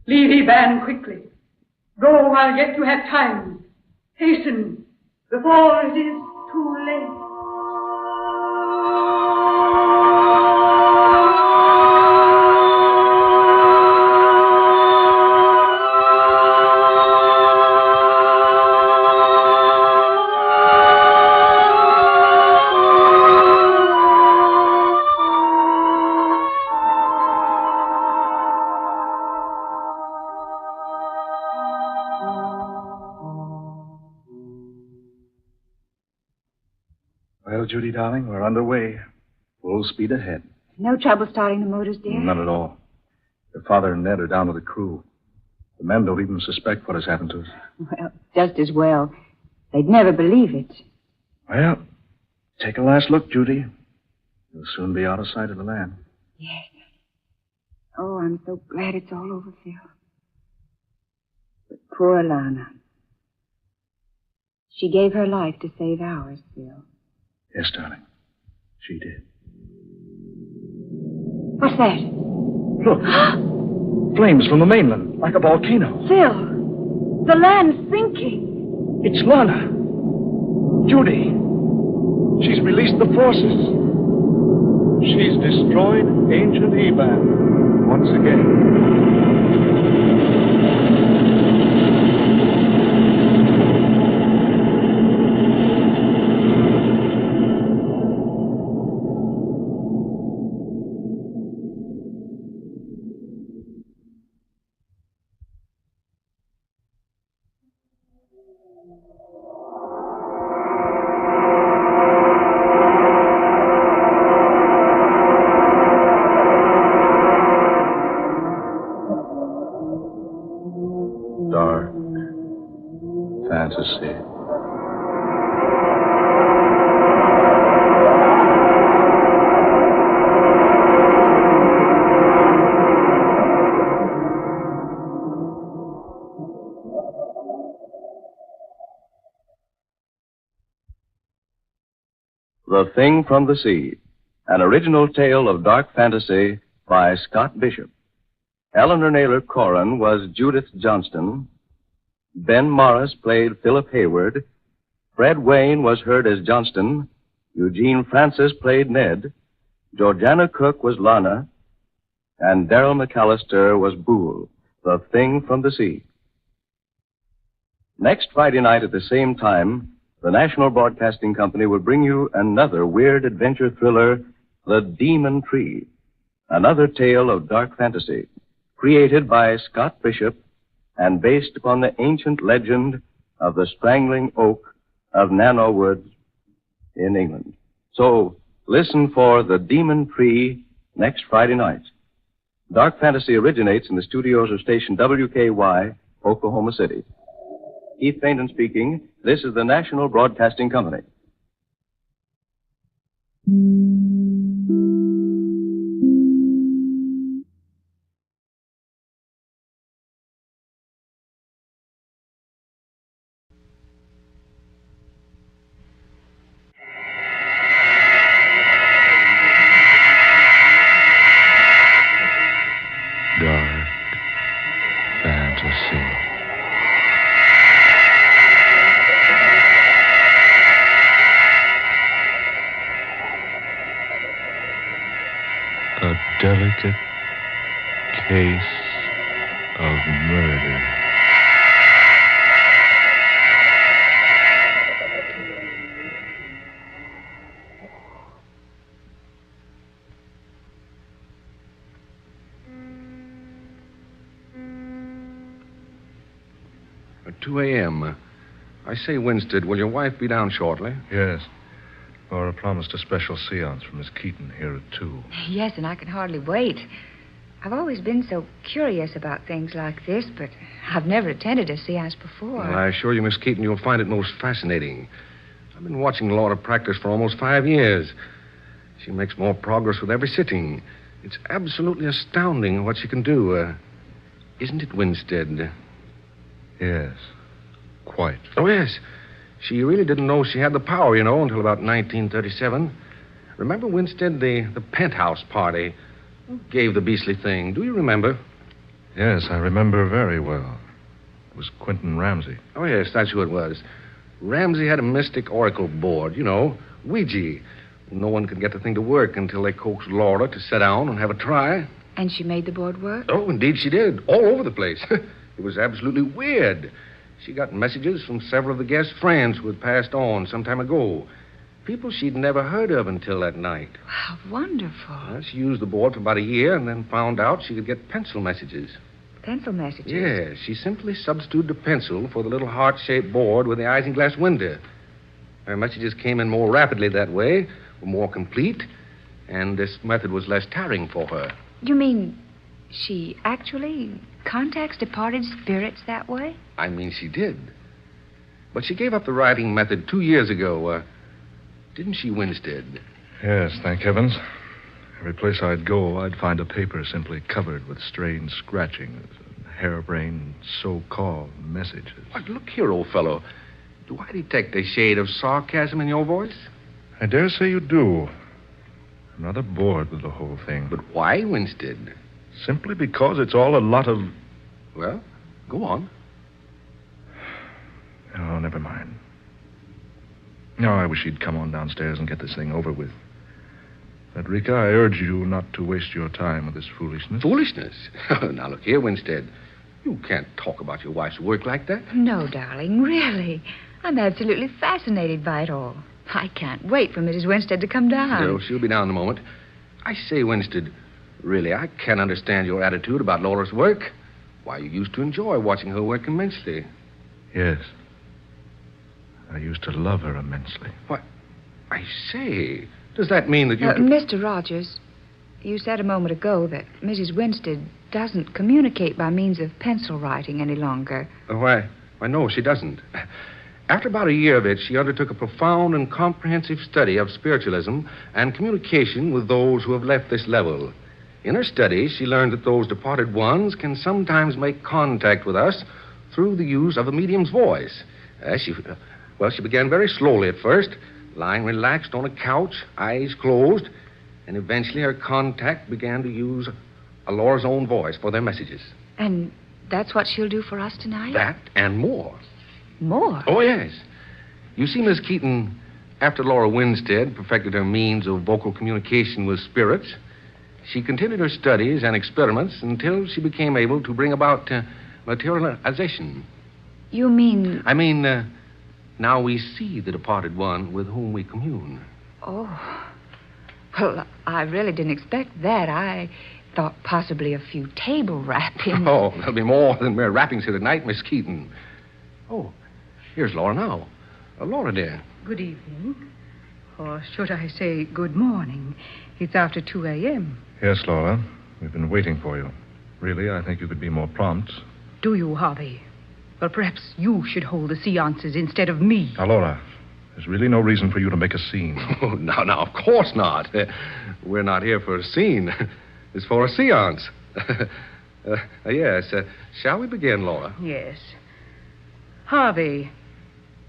Leave Eban quickly. Go while yet you have time. Hasten before it is too late. Well, Judy, darling, we're underway. Full speed ahead. No trouble starting the motors, dear? None at all. Your father and Ned are down with the crew. The men don't even suspect what has happened to us. Well, just as well. They'd never believe it. Well, take a last look, Judy. You'll soon be out of sight of the land. Yes. Oh, I'm so glad it's all over, Phil. But poor Lana. She gave her life to save ours, Phil. Yes, darling. She did. What's that? Look. Flames from the mainland, like a volcano. Phil, the land's sinking. It's Lana. Judy. She's released the forces. She's destroyed ancient Eban once again. Fantasy. The Thing from the Sea, an original tale of dark fantasy by Scott Bishop. Eleanor Naylor Corrin was Judith Johnston. Ben Morris played Philip Hayward. Fred Wayne was heard as Johnston. Eugene Francis played Ned. Georgiana Cook was Lana. And Darrell McAllister was Boole, the Thing from the Sea. Next Friday night at the same time, the National Broadcasting Company will bring you another weird adventure thriller, The Demon Tree, another tale of dark fantasy, created by Scott Bishop and based upon the ancient legend of the strangling oak of Nano Woods in England. So, listen for The Demon Tree next Friday night. Dark fantasy originates in the studios of station WKY, Oklahoma City. Keith Fainton speaking. This is the National Broadcasting Company. Dark fantasy. A delicate case of murder. At 2 a.m. I say, Winstead, will your wife be down shortly? Yes. Laura promised a special seance from Miss Keaton here at 2. Yes, and I can hardly wait. I've always been so curious about things like this, but I've never attended a seance before. Well, I assure you, Miss Keaton, you'll find it most fascinating. I've been watching Laura practice for almost 5 years. She makes more progress with every sitting. It's absolutely astounding what she can do. Isn't it, Winstead? Yes, quite. Oh, yes. She really didn't know she had the power, until about 1937. Remember, Winstead, the penthouse party? Who gave the beastly thing? Do you remember? Yes, I remember very well. It was Quentin Ramsey. Oh, yes, that's who it was. Ramsey had a mystic oracle board, Ouija. No one could get the thing to work until they coaxed Laura to sit down and have a try. And she made the board work? Oh, indeed she did. All over the place. It was absolutely weird. She got messages from several of the guests' friends who had passed on some time ago. People she'd never heard of until that night. Wow, wonderful. Well, she used the board for about a year and then found out she could get pencil messages. Pencil messages? Yes, she simply substituted a pencil for the little heart-shaped board with the isinglass window. Her messages came in more rapidly that way, were more complete, and this method was less tiring for her. You mean she actually contacts departed spirits that way? I mean, she did. But she gave up the writing method 2 years ago. Didn't she, Winstead? Yes, thank heavens. Every place I'd go, I'd find a paper simply covered with strange scratchings and harebrained so-called messages. But look here, old fellow. Do I detect a shade of sarcasm in your voice? I dare say you do. I'm rather bored with the whole thing. But why, Winstead? Simply because it's all a lot of... Well, go on. Oh, never mind. No, I wish you'd come on downstairs and get this thing over with. Frederica, I urge you not to waste your time with this foolishness. Foolishness? Now, look here, Winstead. You can't talk about your wife's work like that. No, darling, really. I'm absolutely fascinated by it all. I can't wait for Mrs. Winstead to come down. No, she'll be down in a moment. I say, Winstead, really, I can't understand your attitude about Laura's work. Why, you used to enjoy watching her work immensely. Yes. I used to love her immensely. What? I say, does that mean that you... Mr. Rogers, you said a moment ago that Mrs. Winstead doesn't communicate by means of pencil writing any longer. Why, no, she doesn't. After about a year of it, she undertook a profound and comprehensive study of spiritualism and communication with those who have left this level. In her study, she learned that those departed ones can sometimes make contact with us through the use of a medium's voice. She began very slowly at first, lying relaxed on a couch, eyes closed, and eventually her contact began to use Laura's own voice for their messages. And that's what she'll do for us tonight? That and more. More? Oh, yes. You see, Miss Keaton, after Laura Winstead perfected her means of vocal communication with spirits, she continued her studies and experiments until she became able to bring about materialization. You mean... I mean, now we see the departed one with whom we commune. Oh. Well, I really didn't expect that. I thought possibly a few table wrappings. Oh, there'll be more than mere wrappings here tonight, Miss Keaton. Oh, here's Laura now. Laura, dear. Good evening. Or should I say good morning? It's after 2 a.m. Yes, Laura. We've been waiting for you. Really, I think you could be more prompt. Do you, Harvey? Well, perhaps you should hold the seances instead of me. Now, Laura, there's really no reason for you to make a scene. Oh, no, of course not. We're not here for a scene. It's for a seance. Yes. Shall we begin, Laura? Yes. Harvey,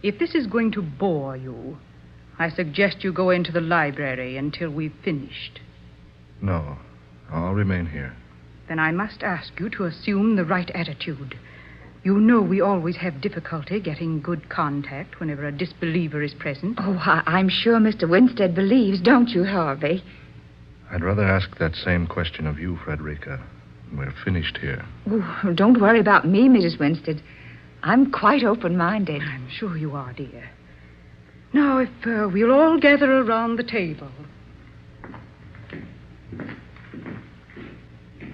if this is going to bore you, I suggest you go into the library until we've finished. No, I'll remain here. Then I must ask you to assume the right attitude. You know we always have difficulty getting good contact whenever a disbeliever is present. Oh, I'm sure Mr. Winstead believes, don't you, Harvey? I'd rather ask that same question of you, Frederica. We're finished here. Oh, don't worry about me, Mrs. Winstead. I'm quite open-minded. I'm sure you are, dear. Now, if we'll all gather around the table.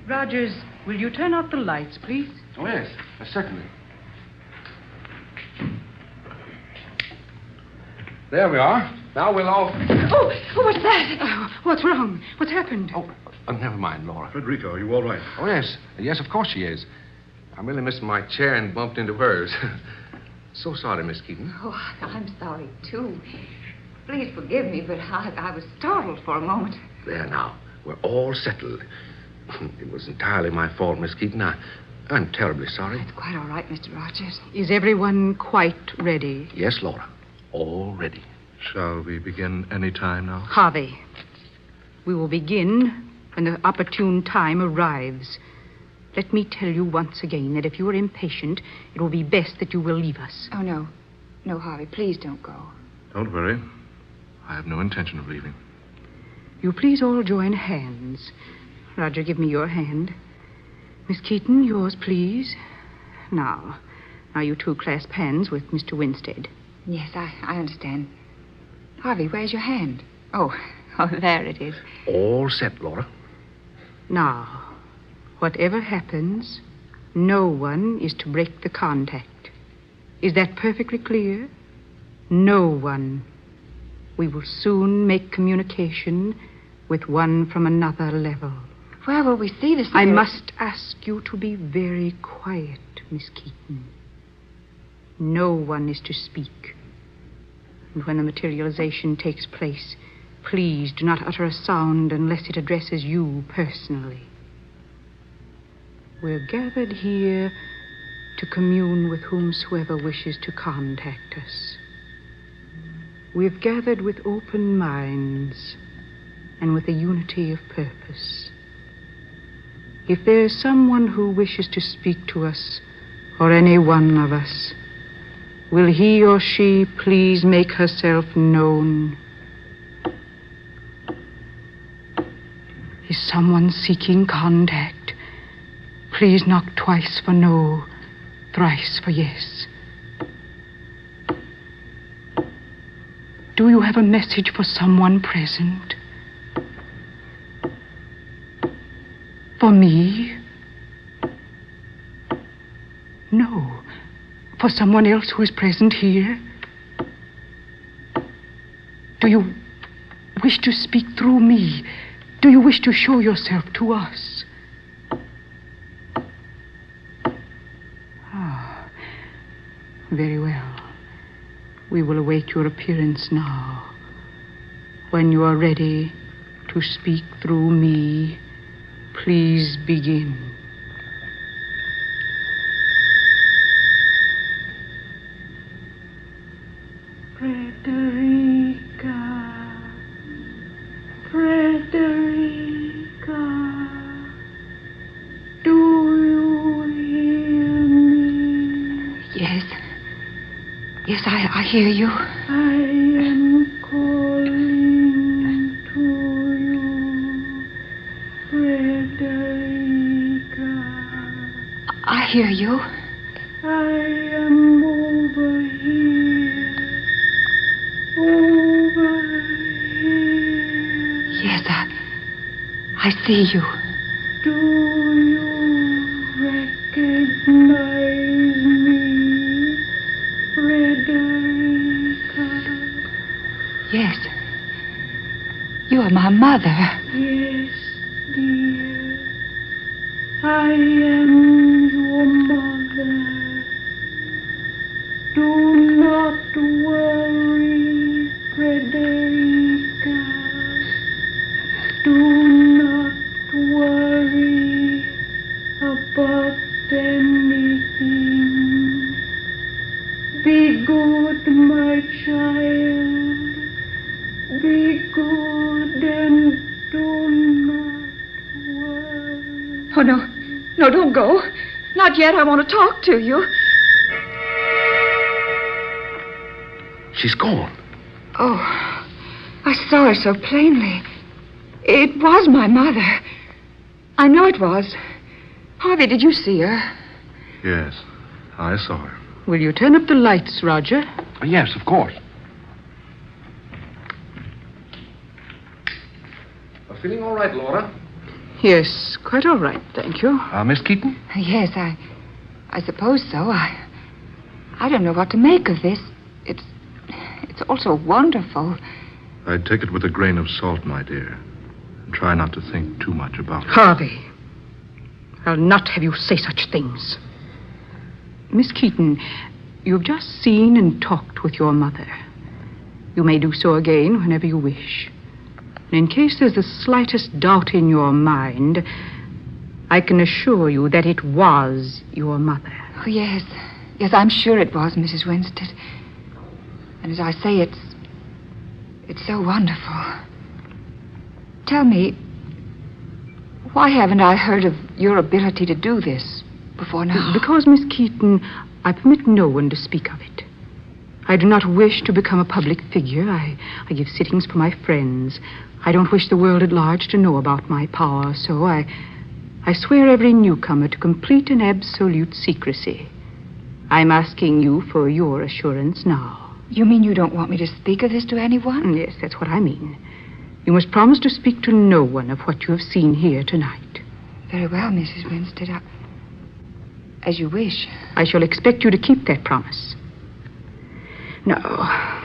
Rogers, will you turn off the lights, please? Oh, yes, certainly. There we are. Now we'll all... Oh, what's that? What's wrong? What's happened? Oh, never mind, Laura. Frederica, are you all right? Oh, yes. Yes, of course she is. I merely missed my chair and bumped into hers. So sorry, Miss Keaton. Oh, I'm sorry, too. Please forgive me, but I was startled for a moment. There now. We're all settled. It was entirely my fault, Miss Keaton. I'm terribly sorry. It's quite all right, Mr. Rogers. Is everyone quite ready? Yes, Laura. All ready. Shall we begin any time now? Harvey, we will begin when the opportune time arrives. Let me tell you once again that if you are impatient, it will be best that you will leave us. Oh, no. No, Harvey, please don't go. Don't worry. I have no intention of leaving. You please all join hands. Roger, give me your hand. Miss Keaton, yours, please. Now, you two clasp hands with Mr. Winstead. Yes, I understand. Harvey, where's your hand? Oh, there it is. All set, Laura. Now, whatever happens, no one is to break the contact. Is that perfectly clear? No one. We will soon make communication with one from another level. Where will we see the spirit? I must ask you to be very quiet, Miss Keaton. No one is to speak. And when the materialization takes place, please do not utter a sound unless it addresses you personally. We're gathered here to commune with whomsoever wishes to contact us. We've gathered with open minds and with a unity of purpose. If there is someone who wishes to speak to us, or any one of us, will he or she please make herself known? Is someone seeking contact? Please knock twice for no, thrice for yes. Do you have a message for someone present? For me? No. For someone else who is present here? Do you wish to speak through me? Do you wish to show yourself to us? Ah, very well. We will await your appearance now. When you are ready to speak through me, please begin. Frederica. hear you. I am calling to you, Frederica. I hear you. I am over here. Over here. Yes, I see you. Do you recognize me, Frederica? Yes. You are my mother. Yes, dear. I am your mother. Do not worry, Frederica. Do not worry about anything. Be good, my child. Be good and do not worry. Oh, no. No, don't go. Not yet. I want to talk to you. She's gone. Oh, I saw her so plainly. It was my mother. I know it was. Harvey, did you see her? Yes, I saw her. Will you turn up the lights, Roger? Yes, of course. Feeling all right, Laura? Yes, quite all right, thank you. Miss Keaton? Yes, I suppose so. I don't know what to make of this. It's all so wonderful. I'd take it with a grain of salt, my dear. And try not to think too much about it. Harvey, I'll not have you say such things. Miss Keaton, you've just seen and talked with your mother. You may do so again whenever you wish. And in case there's the slightest doubt in your mind, I can assure you that it was your mother. Oh, yes. Yes, I'm sure it was, Mrs. Winstead. And as I say, it's so wonderful. Tell me, why haven't I heard of your ability to do this before now? Because, Miss Keaton, I permit no one to speak of it. I do not wish to become a public figure. I give sittings for my friends. I don't wish the world at large to know about my power, so I swear every newcomer to complete and absolute secrecy. I'm asking you for your assurance now. You mean you don't want me to speak of this to anyone? Yes, that's what I mean. You must promise to speak to no one of what you have seen here tonight. Very well, Mrs. Winstead. As you wish. I shall expect you to keep that promise. Now,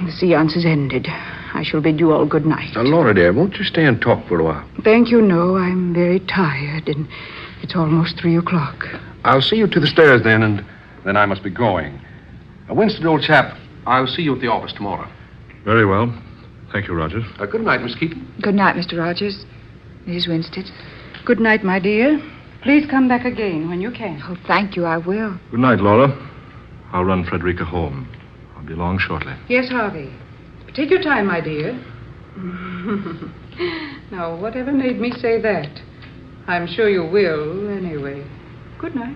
the seance is ended. I shall bid you all good night. Now, Laura, dear, won't you stay and talk for a while? Thank you, no. I'm very tired, and it's almost 3:00. I'll see you to the stairs then, and then I must be going. Winston, old chap, I'll see you at the office tomorrow. Very well. Thank you, Rogers. Good night, Miss Keaton. Good night, Mr. Rogers. Mrs. Winstead. Good night, my dear. Please come back again when you can. Oh, thank you, I will. Good night, Laura. I'll run Frederica home. I'll be along shortly. Yes, Harvey. Take your time, my dear. Now, whatever made me say that? I'm sure you will, anyway. Good night.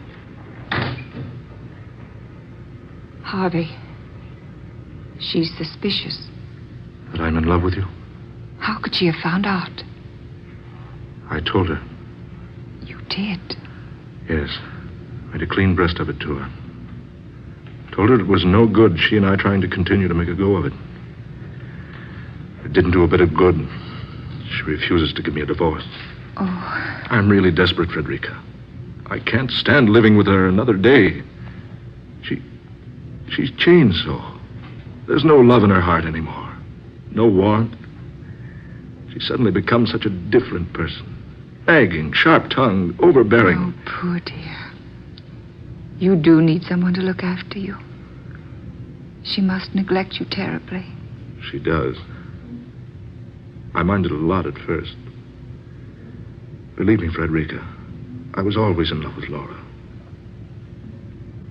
Harvey, she's suspicious. That I'm in love with you? How could she have found out? I told her. You did? Yes. Made a clean breast of it to her. Told her it was no good, she and I trying to continue to make a go of it. It didn't do a bit of good. She refuses to give me a divorce. Oh. I'm really desperate, Frederica. I can't stand living with her another day. She's changed so. There's no love in her heart anymore. No warmth. She suddenly becomes such a different person. Nagging, sharp-tongued, overbearing. Oh, poor dear. You do need someone to look after you. She must neglect you terribly. She does. I minded a lot at first. Believe me, Frederica, I was always in love with Laura.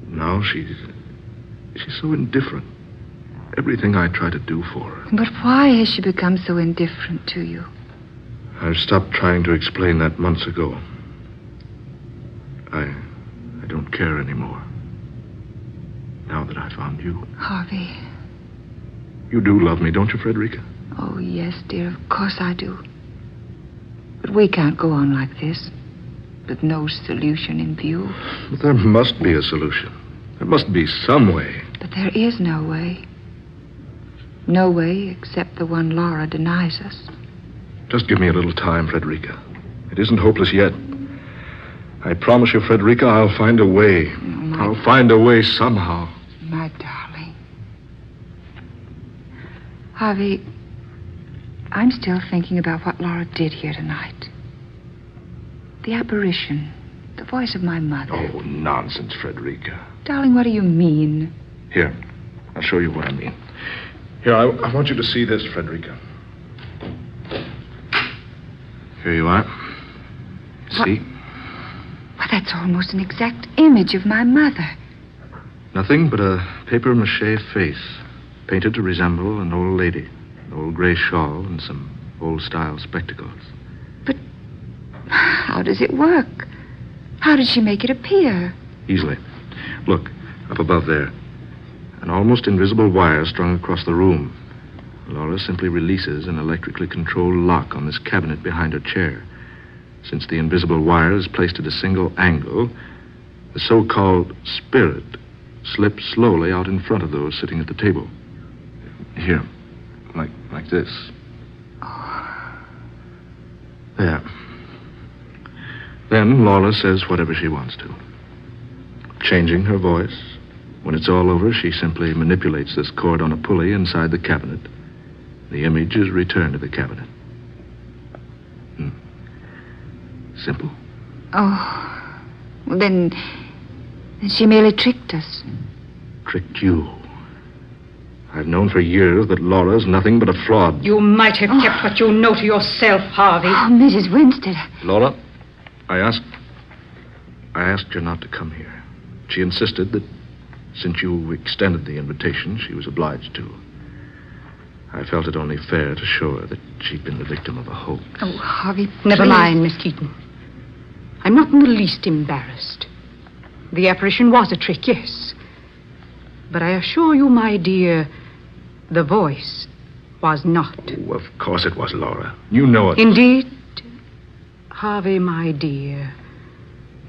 Now she's so indifferent. Everything I try to do for her. But why has she become so indifferent to you? I've stopped trying to explain that months ago. I don't care anymore. Now that I found you. Harvey, You do love me, don't you, Frederica? Oh, yes, dear, of course I do. But we can't go on like this, with no solution in view. But there must be a solution. There must be some way. But there is no way. No way except the one Laura denies us. Just give me a little time, Frederica. It isn't hopeless yet. I promise you, Frederica, I'll find a way. I'll find a way somehow. My darling. Harvey, I'm still thinking about what Laura did here tonight. The apparition. The voice of my mother. Oh, nonsense, Frederica. Darling, what do you mean? Here, I'll show you what I mean. Here, I want you to see this, Frederica. Here you are. See? Well, that's almost an exact image of my mother. Nothing but a papier-mâché face, painted to resemble an old lady, an old gray shawl and some old-style spectacles. But how does it work? How did she make it appear? Easily. Look, up above there. An almost invisible wire strung across the room. Laura simply releases an electrically controlled lock on this cabinet behind her chair. Since the invisible wire is placed at a single angle, the so-called spirit slips slowly out in front of those sitting at the table. Here, like this. There. Then Laura says whatever she wants to. Changing her voice. When it's all over, she simply manipulates this cord on a pulley inside the cabinet. The image is returned to the cabinet. Simple. Oh, well, then she merely tricked us. Tricked you. I've known for years that Laura's nothing but a fraud. You might have kept what you know to yourself, Harvey. Oh, Mrs. Winstead. Laura, I asked her not to come here. She insisted that since you extended the invitation, she was obliged to. I felt it only fair to show her that she'd been the victim of a hoax. Oh, Harvey, never mind, Miss Keaton. I'm not in the least embarrassed. The apparition was a trick, yes. But I assure you, my dear, the voice was not. Oh, of course it was, Laura. You know it. Indeed. Harvey, my dear,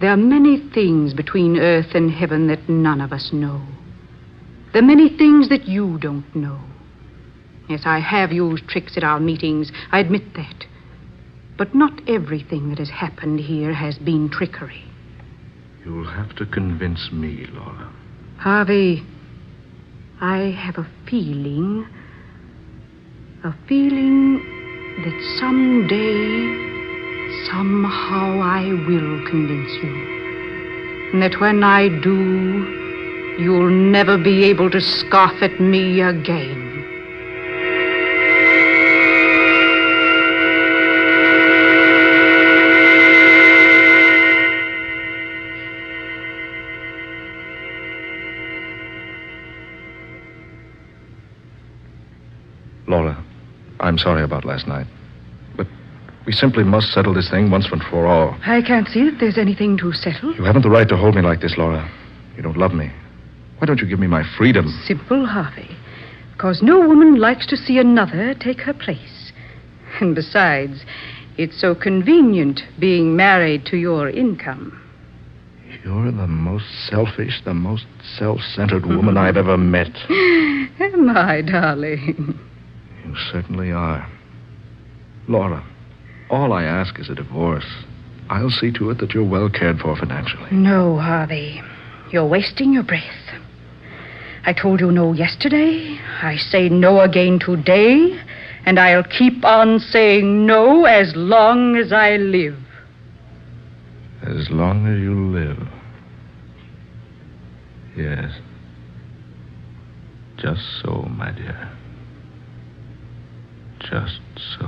there are many things between earth and heaven that none of us know. There are many things that you don't know. Yes, I have used tricks at our meetings. I admit that. But not everything that has happened here has been trickery. You'll have to convince me, Laura. Harvey, I have a feeling that someday, somehow I will convince you. And that when I do, you'll never be able to scoff at me again. Laura, I'm sorry about last night. But we simply must settle this thing once and for all. I can't see that there's anything to settle. You haven't the right to hold me like this, Laura. You don't love me. Why don't you give me my freedom? Simple, Harvey. Because no woman likes to see another take her place. And besides, it's so convenient being married to your income. You're the most selfish, the most self-centered woman I've ever met. Am I, darling? You certainly are. Laura, all I ask is a divorce. I'll see to it that you're well cared for financially. No, Harvey. You're wasting your breath. I told you no yesterday. I say no again today. And I'll keep on saying no as long as I live. As long as you live. Yes. Just so, my dear. Just so.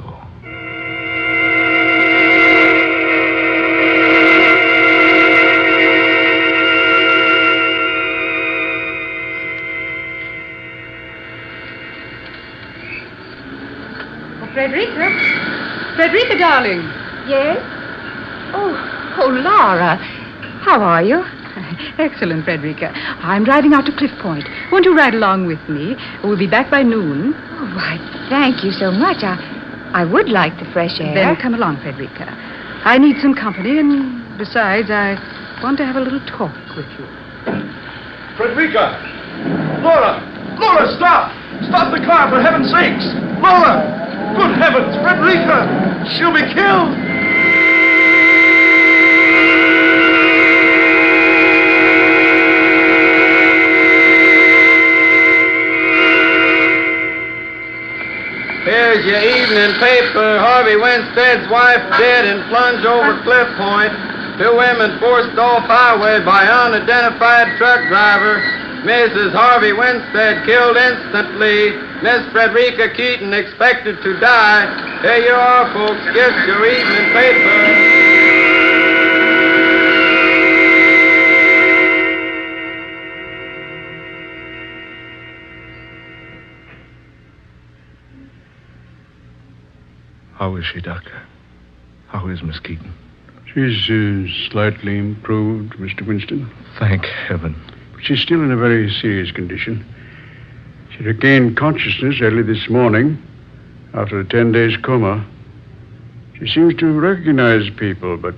Frederica, darling. Yes? Oh, Laura. How are you? Excellent, Frederica. I'm driving out to Cliff Point. Won't you ride along with me? We'll be back by noon. Oh, why, thank you so much. I would like the fresh air. Then come along, Frederica. I need some company, and besides, I want to have a little talk with you. Frederica! Laura! Laura, stop! Stop the car, for heaven's sakes! Laura! Good heavens, Frederica! She'll be killed! Here's your evening paper. Harvey Winstead's wife dead and plunged over Cliff Point. 2 women forced off highway by unidentified truck driver. Mrs. Harvey Winstead killed instantly. Miss Frederica Keaton expected to die. Here you are, folks. Get your evening paper. How is she, Doctor? How is Miss Keaton? She's slightly improved, Mr. Winston. Thank heaven. But she's still in a very serious condition. She regained consciousness early this morning after a 10 days coma. She seems to recognize people, but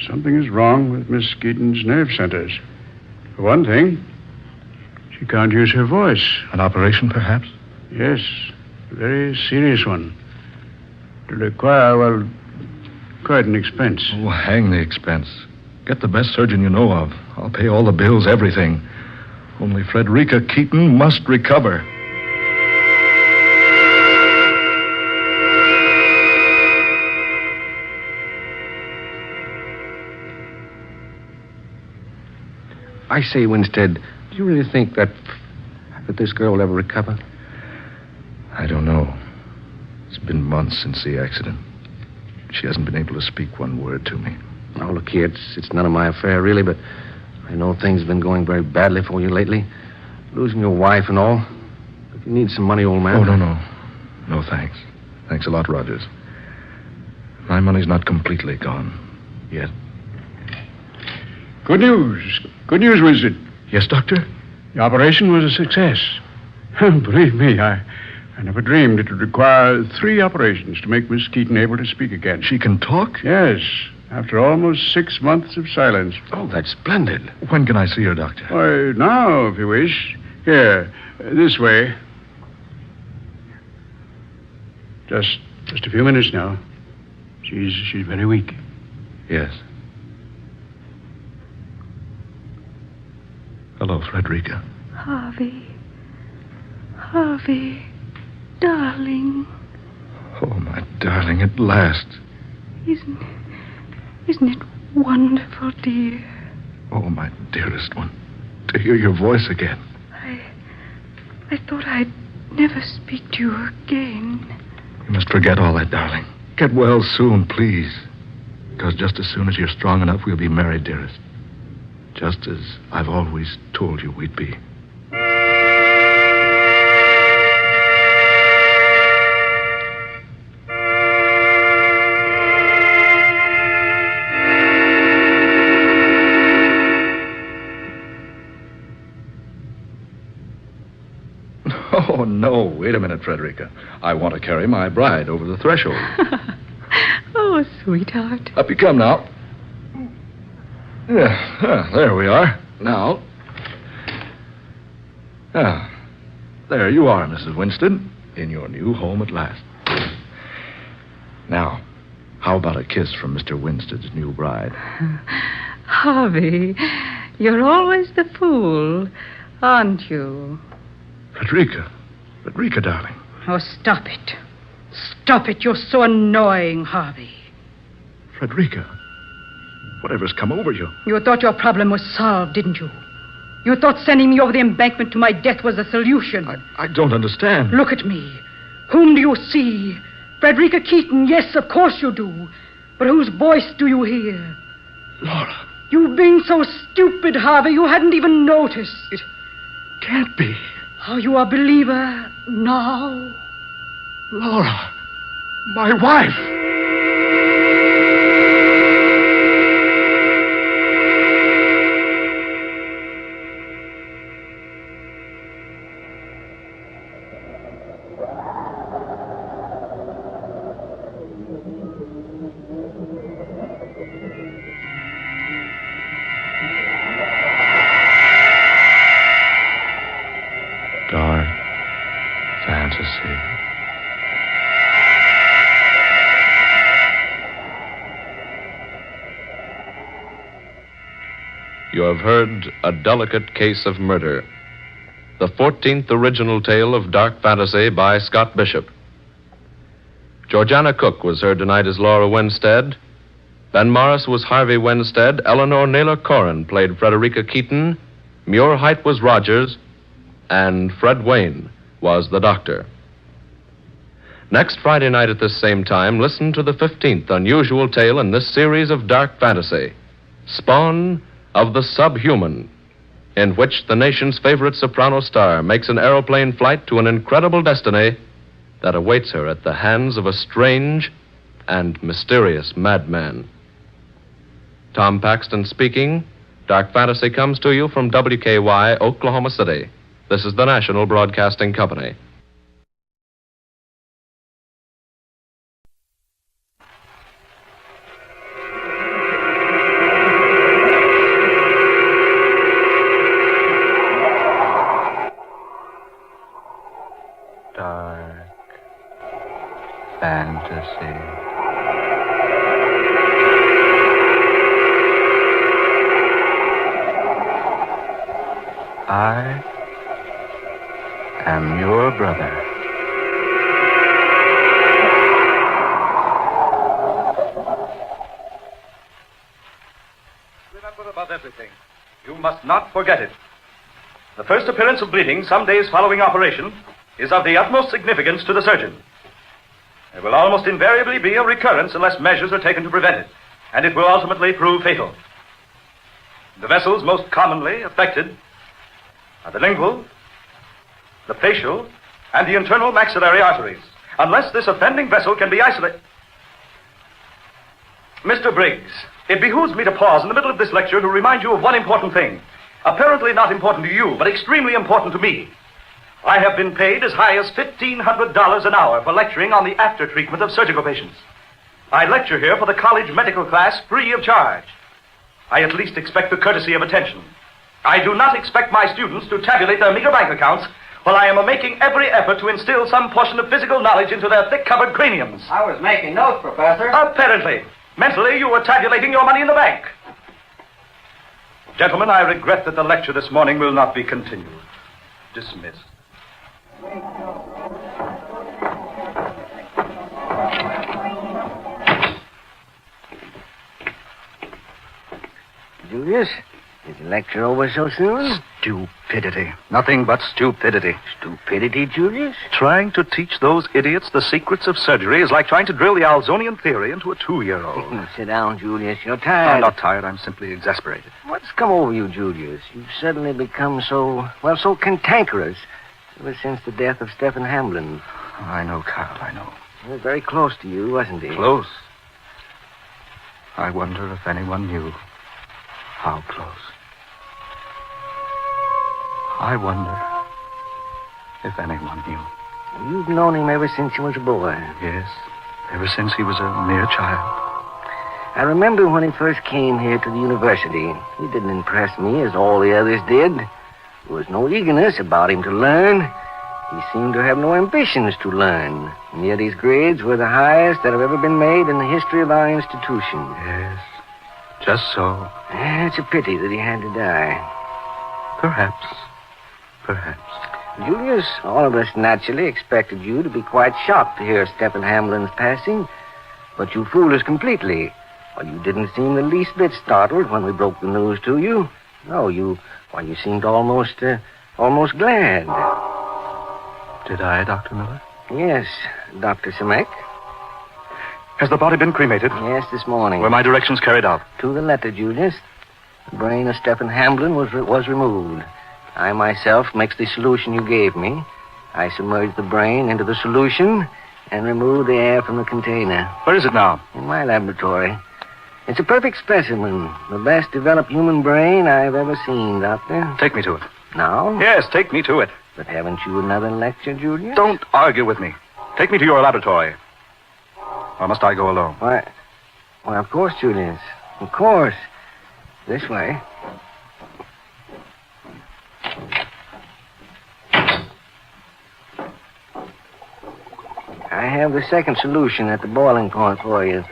something is wrong with Miss Keaton's nerve centers. For one thing, she can't use her voice. An operation, perhaps? Yes, a very serious one. To require, well, quite an expense. Oh, hang the expense. Get the best surgeon you know of. I'll pay all the bills, everything. Only Frederica Keaton must recover. I say, Winstead, do you really think that this girl will ever recover? I don't know. It's been months since the accident. She hasn't been able to speak one word to me. Oh, look here, it's none of my affair, really, but I know things have been going very badly for you lately. Losing your wife and all. If you need some money, old man... Oh, no. No, thanks. Thanks a lot, Rogers. My money's not completely gone yet. Good news. Good news, Winston. Yes, Doctor? The operation was a success. Believe me, I never dreamed it would require 3 operations to make Miss Keaton able to speak again. She can talk? Yes, after almost 6 months of silence. Oh, that's splendid. When can I see her, Doctor? Why, now, if you wish. Here, this way. Just a few minutes now. She's very weak. Yes. Hello, Frederica. Harvey, darling. Oh, my darling, at last. Isn't it wonderful, dear? Oh, my dearest one. To hear your voice again. I thought I'd never speak to you again. You must forget all that, darling. Get well soon, please. Because just as soon as you're strong enough, we'll be married, dearest. Just as I've always told you we'd be. Oh, no. Wait a minute, Frederica. I want to carry my bride over the threshold. Oh, sweetheart. Up you come now. Yeah, there we are. Now. There you are, Mrs. Winston, in your new home at last. Now, how about a kiss from Mr. Winstead's new bride? Harvey, you're always the fool, aren't you? Frederica, darling. Oh, stop it. Stop it. You're so annoying, Harvey. Frederica, whatever's come over you? You thought your problem was solved, didn't you? You thought sending me over the embankment to my death was the solution. I don't understand. Look at me. Whom do you see? Frederica Keaton, yes, of course you do. But whose voice do you hear? Laura. You've been so stupid, Harvey, you hadn't even noticed. It can't be. Are you a believer now? Laura, my wife. You have heard A Delicate Case of Murder, the 14th original tale of dark fantasy by Scott Bishop. Georgiana Cook was heard tonight as Laura Winstead. Ben Morris was Harvey Winstead. Eleanor Naylor Corrin played Frederica Keaton. Muir Height was Rogers. And Fred Wayne was the Doctor. Next Friday night at this same time, listen to the 15th unusual tale in this series of dark fantasy, Spawn of the Subhuman, in which the nation's favorite soprano star makes an aeroplane flight to an incredible destiny that awaits her at the hands of a strange and mysterious madman. Tom Paxton speaking. Dark Fantasy comes to you from WKY, Oklahoma City. This is the National Broadcasting Company. Dark fantasy. I am your brother. Remember above everything, you must not forget it. The first appearance of bleeding some days following operation is of the utmost significance to the surgeon. There will almost invariably be a recurrence unless measures are taken to prevent it, and it will ultimately prove fatal. The vessels most commonly affected are the lingual, the facial, and the internal maxillary arteries, unless this offending vessel can be isolated. Mr. Briggs, it behooves me to pause in the middle of this lecture to remind you of one important thing, apparently not important to you, but extremely important to me. I have been paid as high as $1,500 an hour for lecturing on the after-treatment of surgical patients. I lecture here for the college medical class free of charge. I at least expect the courtesy of attention. I do not expect my students to tabulate their meager bank accounts while I am making every effort to instill some portion of physical knowledge into their thick-covered craniums. I was making notes, Professor. Apparently. Mentally, you were tabulating your money in the bank. Gentlemen, I regret that the lecture this morning will not be continued. Dismissed. Julius, is the lecture over so soon? Stupidity. Nothing but stupidity. Stupidity, Julius? Trying to teach those idiots the secrets of surgery is like trying to drill the Alzonian theory into a 2-year-old. Sit down, Julius. You're tired. I'm not tired. I'm simply exasperated. What's come over you, Julius? You've suddenly become so cantankerous ever since the death of Stephen Hamlin. I know, Carl, I know. He was very close to you, wasn't he? Close? I wonder if anyone knew how close. I wonder if anyone knew. You've known him ever since he was a boy. Yes, ever since he was a mere child. I remember when he first came here to the university. He didn't impress me as all the others did. There was no eagerness about him to learn. He seemed to have no ambitions to learn. And yet his grades were the highest that have ever been made in the history of our institution. Yes, just so. It's a pity that he had to die. Perhaps. Julius, all of us naturally expected you to be quite shocked to hear Stephen Hamlin's passing. But you fooled us completely. Well, you didn't seem the least bit startled when we broke the news to you. No, you seemed almost glad. Did I, Dr. Miller? Yes, Dr. Simek. Has the body been cremated? Yes, this morning. Were my directions carried out? To the letter, Julius. The brain of Stephen Hamlin was removed. I myself mixed the solution you gave me. I submerged the brain into the solution and removed the air from the container. Where is it now? In my laboratory. It's a perfect specimen. The best developed human brain I've ever seen, Doctor. Take me to it. Now? Yes, take me to it. But haven't you another lecture, Julius? Don't argue with me. Take me to your laboratory. Or must I go alone? Why, of course, Julius. Of course. This way. I have the second solution at the boiling point for you.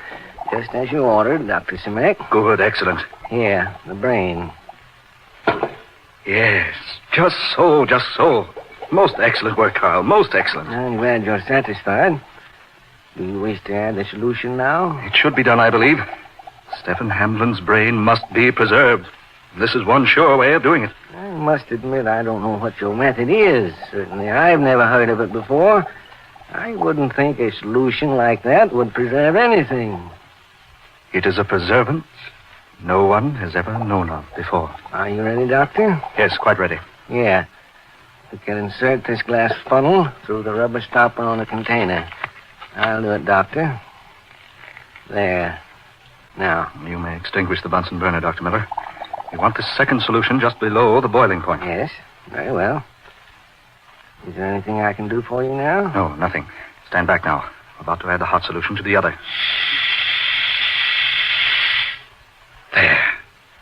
Just as you ordered, Dr. Simek. Good, excellent. Here, the brain. Yes, just so, just so. Most excellent work, Carl. Most excellent. I'm glad you're satisfied. Do you wish to add the solution now? It should be done, I believe. Stephen Hamlin's brain must be preserved. This is one sure way of doing it. I must admit I don't know what your method is. Certainly I've never heard of it before. I wouldn't think a solution like that would preserve anything. It is a preservance no one has ever known of before. Are you ready, Doctor? Yes, quite ready. Yeah. We can insert this glass funnel through the rubber stopper on the container. I'll do it, Doctor. There. Now. You may extinguish the Bunsen burner, Dr. Miller. You want the second solution just below the boiling point. Yes, very well. Is there anything I can do for you now? No, nothing. Stand back now. I'm about to add the hot solution to the other. There.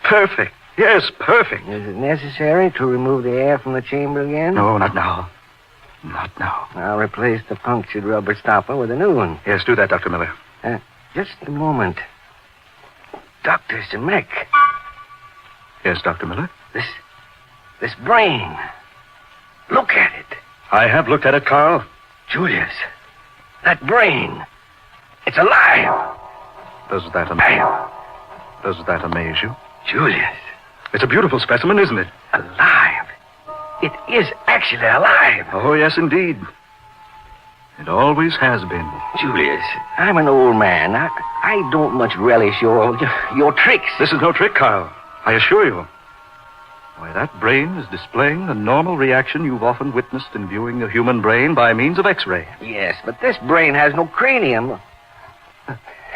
Perfect. Yes, perfect. Is it necessary to remove the air from the chamber again? No, not now. Not now. I'll replace the punctured rubber stopper with a new one. Yes, do that, Dr. Miller. Just a moment. Dr. Zemek. Yes, Dr. Miller? This brain. Look at it. I have looked at it, Carl. Julius, that brain. It's alive. Does that amaze you? Julius. It's a beautiful specimen, isn't it? Alive. It is actually alive. Oh, yes, indeed. It always has been. Julius, I'm an old man. I don't much relish your tricks. This is no trick, Carl. I assure you. Why, that brain is displaying the normal reaction you've often witnessed in viewing a human brain by means of X-ray. Yes, but this brain has no cranium.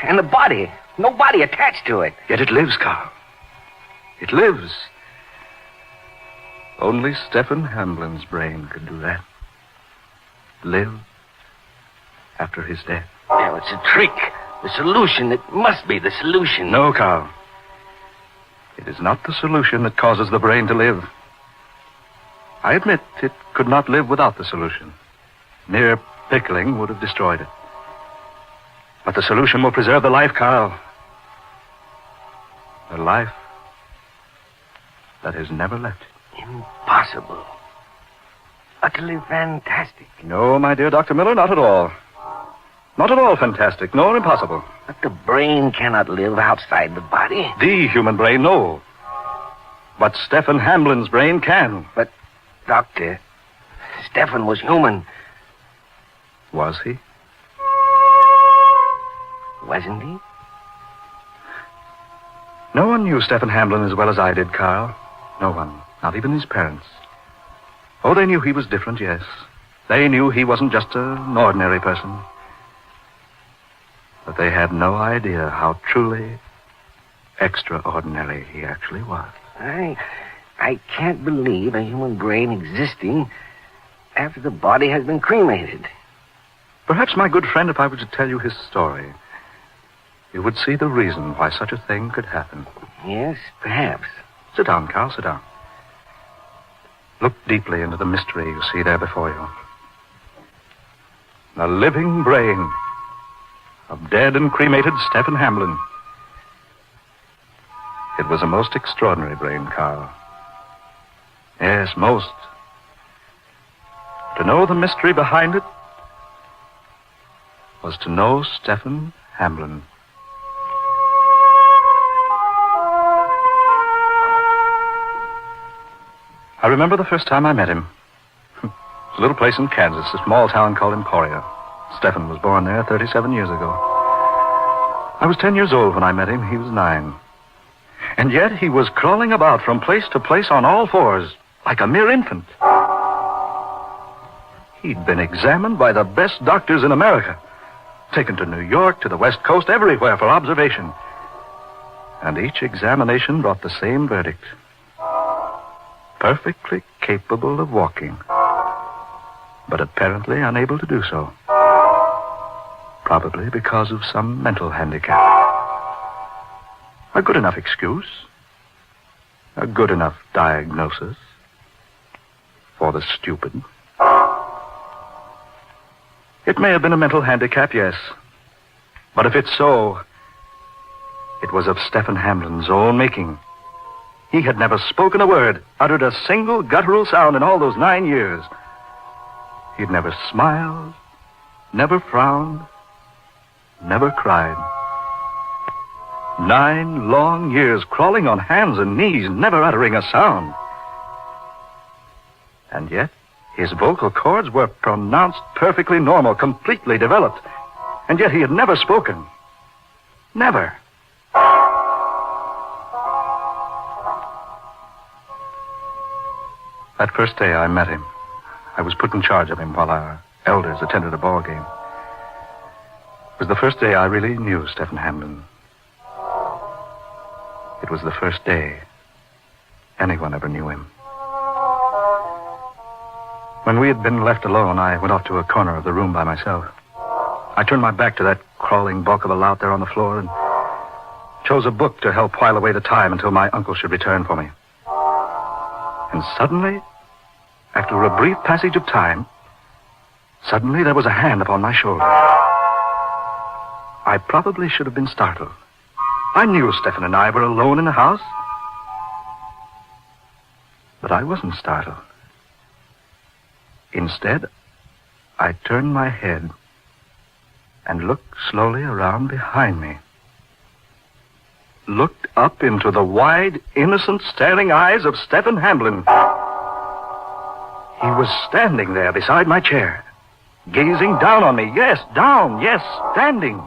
And the body. No body attached to it. Yet it lives, Carl. It lives. Only Stephen Hamlin's brain could do that. Live after his death. Well, it's a trick. The solution. It must be the solution. No, Carl. It is not the solution that causes the brain to live. I admit it could not live without the solution. Mere pickling would have destroyed it. But the solution will preserve the life, Carl. The life that has never left it. Impossible. Utterly fantastic. No, my dear Dr. Miller, not at all. Not at all fantastic, nor impossible. But the brain cannot live outside the body. The human brain, no. But Stephen Hamlin's brain can. But, Doctor, Stephen was human. Was he? Wasn't he? No one knew Stephen Hamlin as well as I did, Carl. No one. Not even his parents. Oh, they knew he was different, yes. They knew he wasn't just an ordinary person. But they had no idea how truly extraordinary he actually was. I can't believe a human brain existing after the body has been cremated. Perhaps, my good friend, if I were to tell you his story, you would see the reason why such a thing could happen. Yes, perhaps. Sit down, Carl, sit down. Look deeply into the mystery you see there before you. The living brain of dead and cremated Stephen Hamlin. It was a most extraordinary brain, Carl. Yes, most. To know the mystery behind it was to know Stephen Hamlin. I remember the first time I met him. It's a little place in Kansas, a small town called Emporia. Stephen was born there 37 years ago. I was 10 years old when I met him. He was 9. And yet he was crawling about from place to place on all fours, like a mere infant. He'd been examined by the best doctors in America, taken to New York, to the West Coast, everywhere for observation. And each examination brought the same verdict. Perfectly capable of walking, but apparently unable to do so. Probably because of some mental handicap. A good enough excuse. A good enough diagnosis for the stupid. It may have been a mental handicap, yes. But if it's so, it was of Stephen Hamlin's own making. He had never spoken a word, uttered a single guttural sound in all those 9 years. He'd never smiled, never frowned, never cried. 9 long years crawling on hands and knees, never uttering a sound. And yet, his vocal cords were pronounced perfectly normal, completely developed. And yet he had never spoken. Never. That first day I met him, I was put in charge of him while our elders attended a ball game. It was the first day I really knew Stephen Hamlin. It was the first day anyone ever knew him. When we had been left alone, I went off to a corner of the room by myself. I turned my back to that crawling bulk of a lout there on the floor and chose a book to help while away the time until my uncle should return for me. And suddenly, after a brief passage of time, suddenly there was a hand upon my shoulder. I probably should have been startled. I knew Stephen and I were alone in the house. But I wasn't startled. Instead, I turned my head and looked slowly around behind me. Looked up into the wide, innocent, staring eyes of Stephen Hamlin. He was standing there beside my chair, gazing down on me. Yes, down, yes, standing.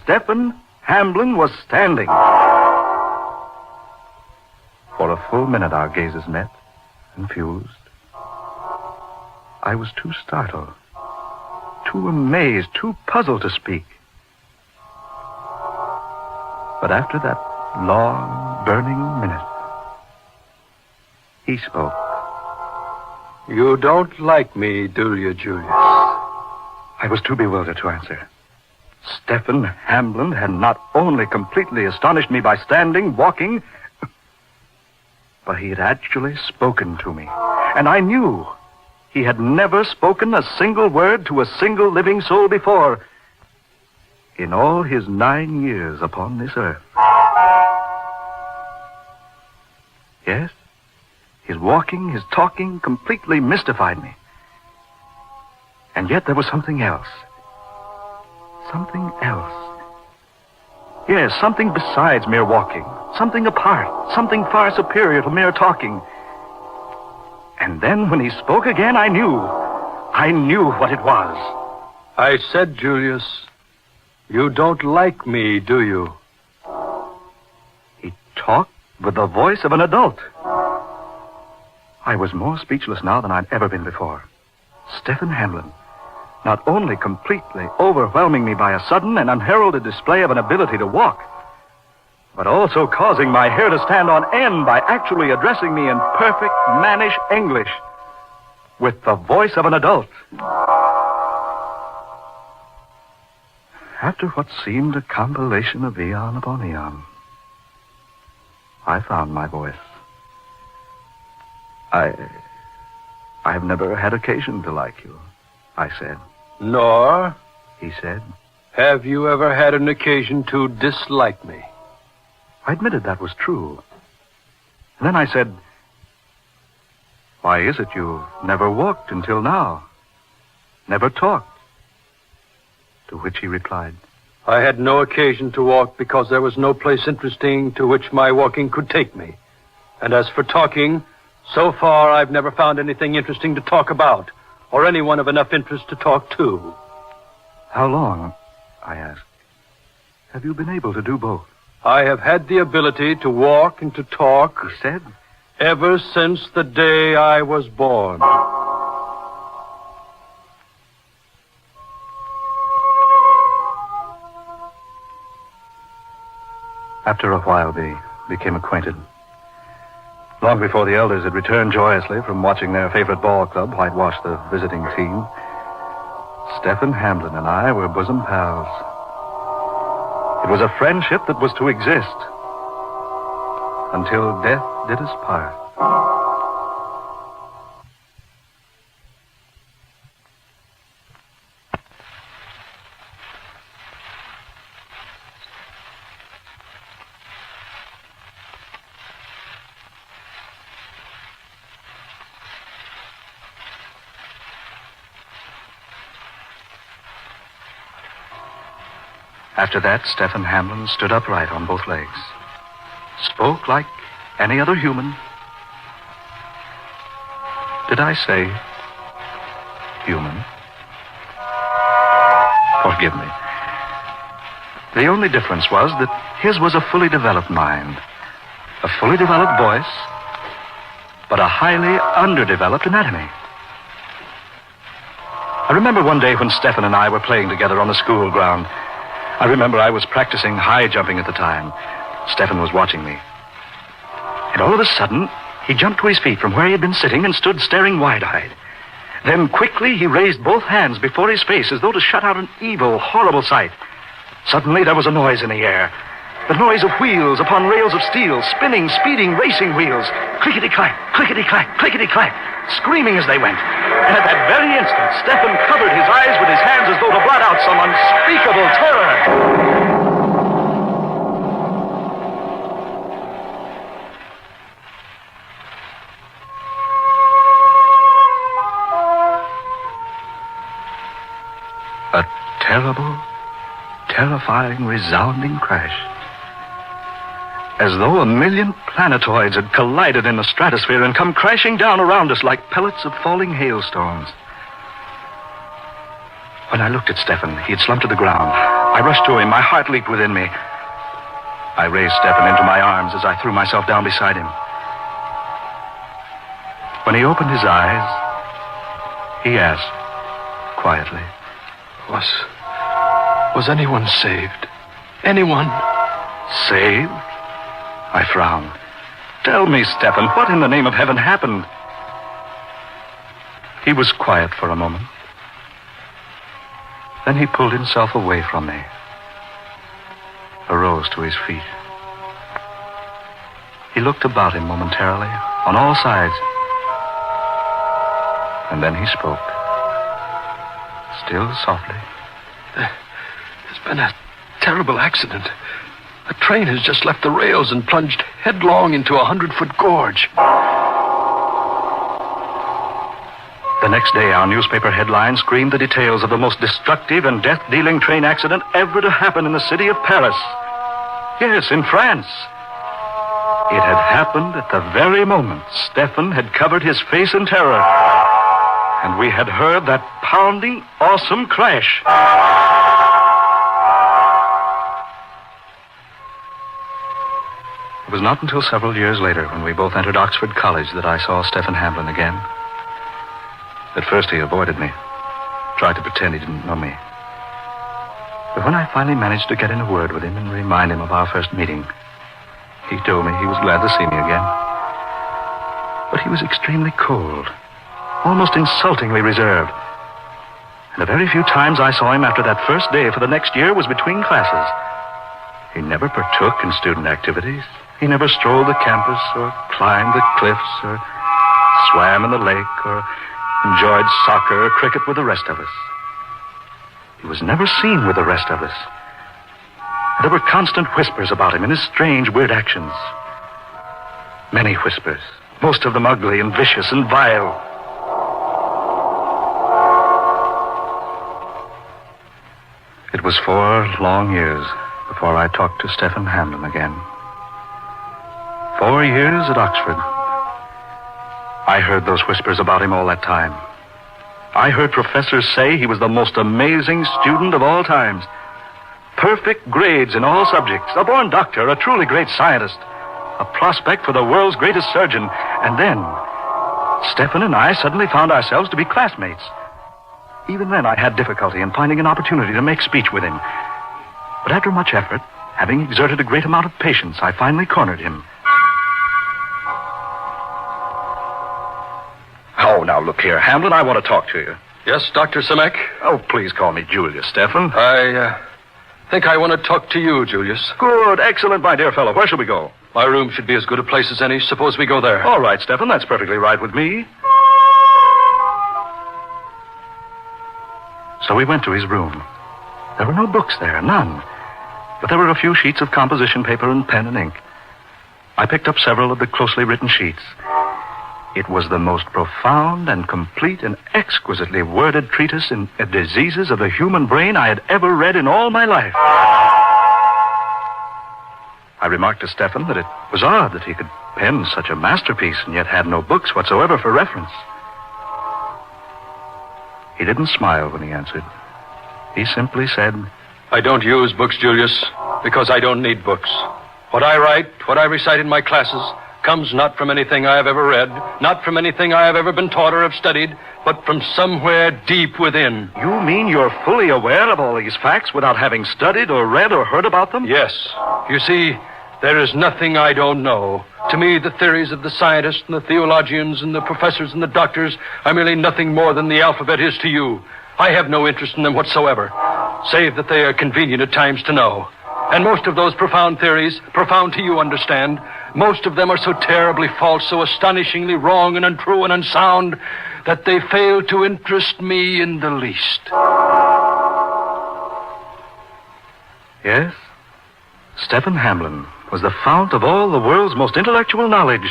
Stephen Hamlin was standing. For a full minute our gazes met and fused. I was too startled, too amazed, too puzzled to speak. But after that long, burning minute, he spoke. You don't like me, do you, Julius? I was too bewildered to answer. Stephen Hamlin had not only completely astonished me by standing, walking, but he had actually spoken to me. And I knew he had never spoken a single word to a single living soul before in all his 9 years upon this earth. Yes, his walking, his talking completely mystified me. And yet there was something else. Something else. Yes, something besides mere walking. Something apart. Something far superior to mere talking. And then when he spoke again, I knew what it was. I said, Julius, you don't like me, do you? He talked with the voice of an adult. I was more speechless now than I'd ever been before. Stephen Hamlin, not only completely overwhelming me by a sudden and unheralded display of an ability to walk, but also causing my hair to stand on end by actually addressing me in perfect mannish English with the voice of an adult. After what seemed a compilation of eon upon eon, I found my voice. I've never had occasion to like you, I said. Nor, he said, have you ever had an occasion to dislike me? I admitted that was true. And then I said, why is it you've never walked until now? Never talked? To which he replied, I had no occasion to walk because there was no place interesting to which my walking could take me. And as for talking, so far I've never found anything interesting to talk about, or anyone of enough interest to talk to. How long, I asked, have you been able to do both? I have had the ability to walk and to talk, he said, ever since the day I was born. After a while, we became acquainted. Long before the elders had returned joyously from watching their favorite ball club whitewash the visiting team, Stephen Hamlin and I were bosom pals. It was a friendship that was to exist until death did us part. After that, Stephen Hamlin stood upright on both legs. Spoke like any other human. Did I say human? Forgive me. The only difference was that his was a fully developed mind, a fully developed voice, but a highly underdeveloped anatomy. I remember one day when Stephen and I were playing together on the school ground. I remember I was practicing high jumping at the time. Stephen was watching me. And all of a sudden, he jumped to his feet from where he had been sitting and stood staring wide-eyed. Then quickly he raised both hands before his face as though to shut out an evil, horrible sight. Suddenly there was a noise in the air. The noise of wheels upon rails of steel, spinning, speeding, racing wheels. Clickety-clack, clickety-clack, clickety-clack, screaming as they went. And at that very instant, Stephen covered his eyes with his hands as though to blot out some unspeakable terror. A terrible, terrifying, resounding crash. As though a million planetoids had collided in the stratosphere and come crashing down around us like pellets of falling hailstones. When I looked at Stephen, he had slumped to the ground. I rushed to him. My heart leaped within me. I raised Stephen into my arms as I threw myself down beside him. When he opened his eyes, he asked quietly, Was anyone saved? Anyone? Saved? I frowned. Tell me, Stephen, what in the name of heaven happened? He was quiet for a moment. Then he pulled himself away from me, arose to his feet. He looked about him momentarily, on all sides. And then he spoke, still softly. There's been a terrible accident. A train has just left the rails and plunged headlong into a 100-foot gorge. The next day, our newspaper headlines screamed the details of the most destructive and death-dealing train accident ever to happen in the city of Paris. Yes, in France. It had happened at the very moment Stephen had covered his face in terror, and we had heard that pounding, awesome crash. It was not until several years later, when we both entered Oxford College, that I saw Stephen Hamlin again. At first he avoided me, tried to pretend he didn't know me. But when I finally managed to get in a word with him and remind him of our first meeting, he told me he was glad to see me again. But he was extremely cold, almost insultingly reserved. And the very few times I saw him after that first day for the next year was between classes. He never partook in student activities. He never strolled the campus or climbed the cliffs or swam in the lake or enjoyed soccer or cricket with the rest of us. He was never seen with the rest of us. There were constant whispers about him and his strange, weird actions. Many whispers, most of them ugly and vicious and vile. It was 4 long years before I talked to Stephen Hamlin again. 4 years at Oxford. I heard those whispers about him all that time. I heard professors say he was the most amazing student of all times. Perfect grades in all subjects. A born doctor, a truly great scientist. A prospect for the world's greatest surgeon. And then, Stephen and I suddenly found ourselves to be classmates. Even then, I had difficulty in finding an opportunity to make speech with him. But after much effort, having exerted a great amount of patience, I finally cornered him. Oh, now look here, Hamlin, I want to talk to you. Yes, Dr. Simek? Oh, please call me Julius, Stephen. I think I want to talk to you, Julius. Good, excellent, my dear fellow. Where shall we go? My room should be as good a place as any. Suppose we go there. All right, Stephen, that's perfectly right with me. So we went to his room. There were no books there, none. But there were a few sheets of composition paper and pen and ink. I picked up several of the closely written sheets. It was the most profound and complete and exquisitely worded treatise in diseases of the human brain I had ever read in all my life. I remarked to Stefan that it was odd that he could pen such a masterpiece and yet had no books whatsoever for reference. He didn't smile when he answered. He simply said, I don't use books, Julius, because I don't need books. What I write, what I recite in my classes, comes not from anything I have ever read, not from anything I have ever been taught or have studied, but from somewhere deep within. You mean you're fully aware of all these facts without having studied or read or heard about them? Yes. You see, there is nothing I don't know. To me, the theories of the scientists and the theologians and the professors and the doctors are merely nothing more than the alphabet is to you. I have no interest in them whatsoever, save that they are convenient at times to know. And most of those profound theories, profound to you, understand, most of them are so terribly false, so astonishingly wrong and untrue and unsound, that they fail to interest me in the least. Yes? Stephen Hamlin was the fount of all the world's most intellectual knowledge.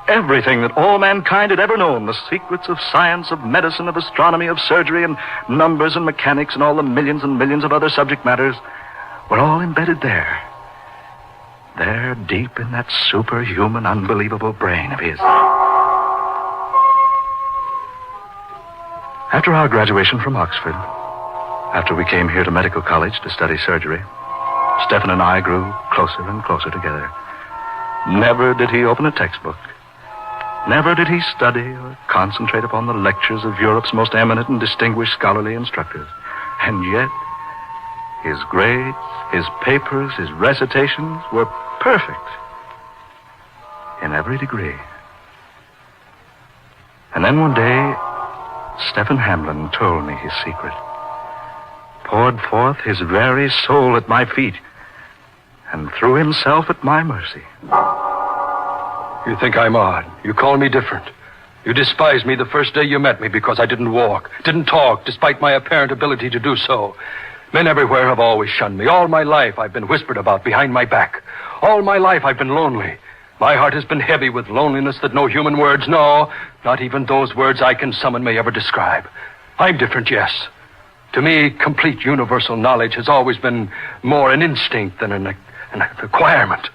Everything that all mankind had ever known, the secrets of science, of medicine, of astronomy, of surgery, and numbers and mechanics, and all the millions and millions of other subject matters, were all embedded there. There, deep in that superhuman, unbelievable brain of his. After our graduation from Oxford, after we came here to medical college to study surgery, Stephen and I grew closer and closer together. Never did he open a textbook. Never did he study or concentrate upon the lectures of Europe's most eminent and distinguished scholarly instructors. And yet, his grades, his papers, his recitations were perfect in every degree. And then one day, Stephen Hamlin told me his secret, poured forth his very soul at my feet, and threw himself at my mercy. You think I'm odd. You call me different. You despised me the first day you met me because I didn't walk, didn't talk, despite my apparent ability to do so. Men everywhere have always shunned me. All my life I've been whispered about behind my back. All my life I've been lonely. My heart has been heavy with loneliness that no human words, no, not even those words I can summon may ever describe. I'm different, yes. To me, complete universal knowledge has always been more an instinct than an acquirement.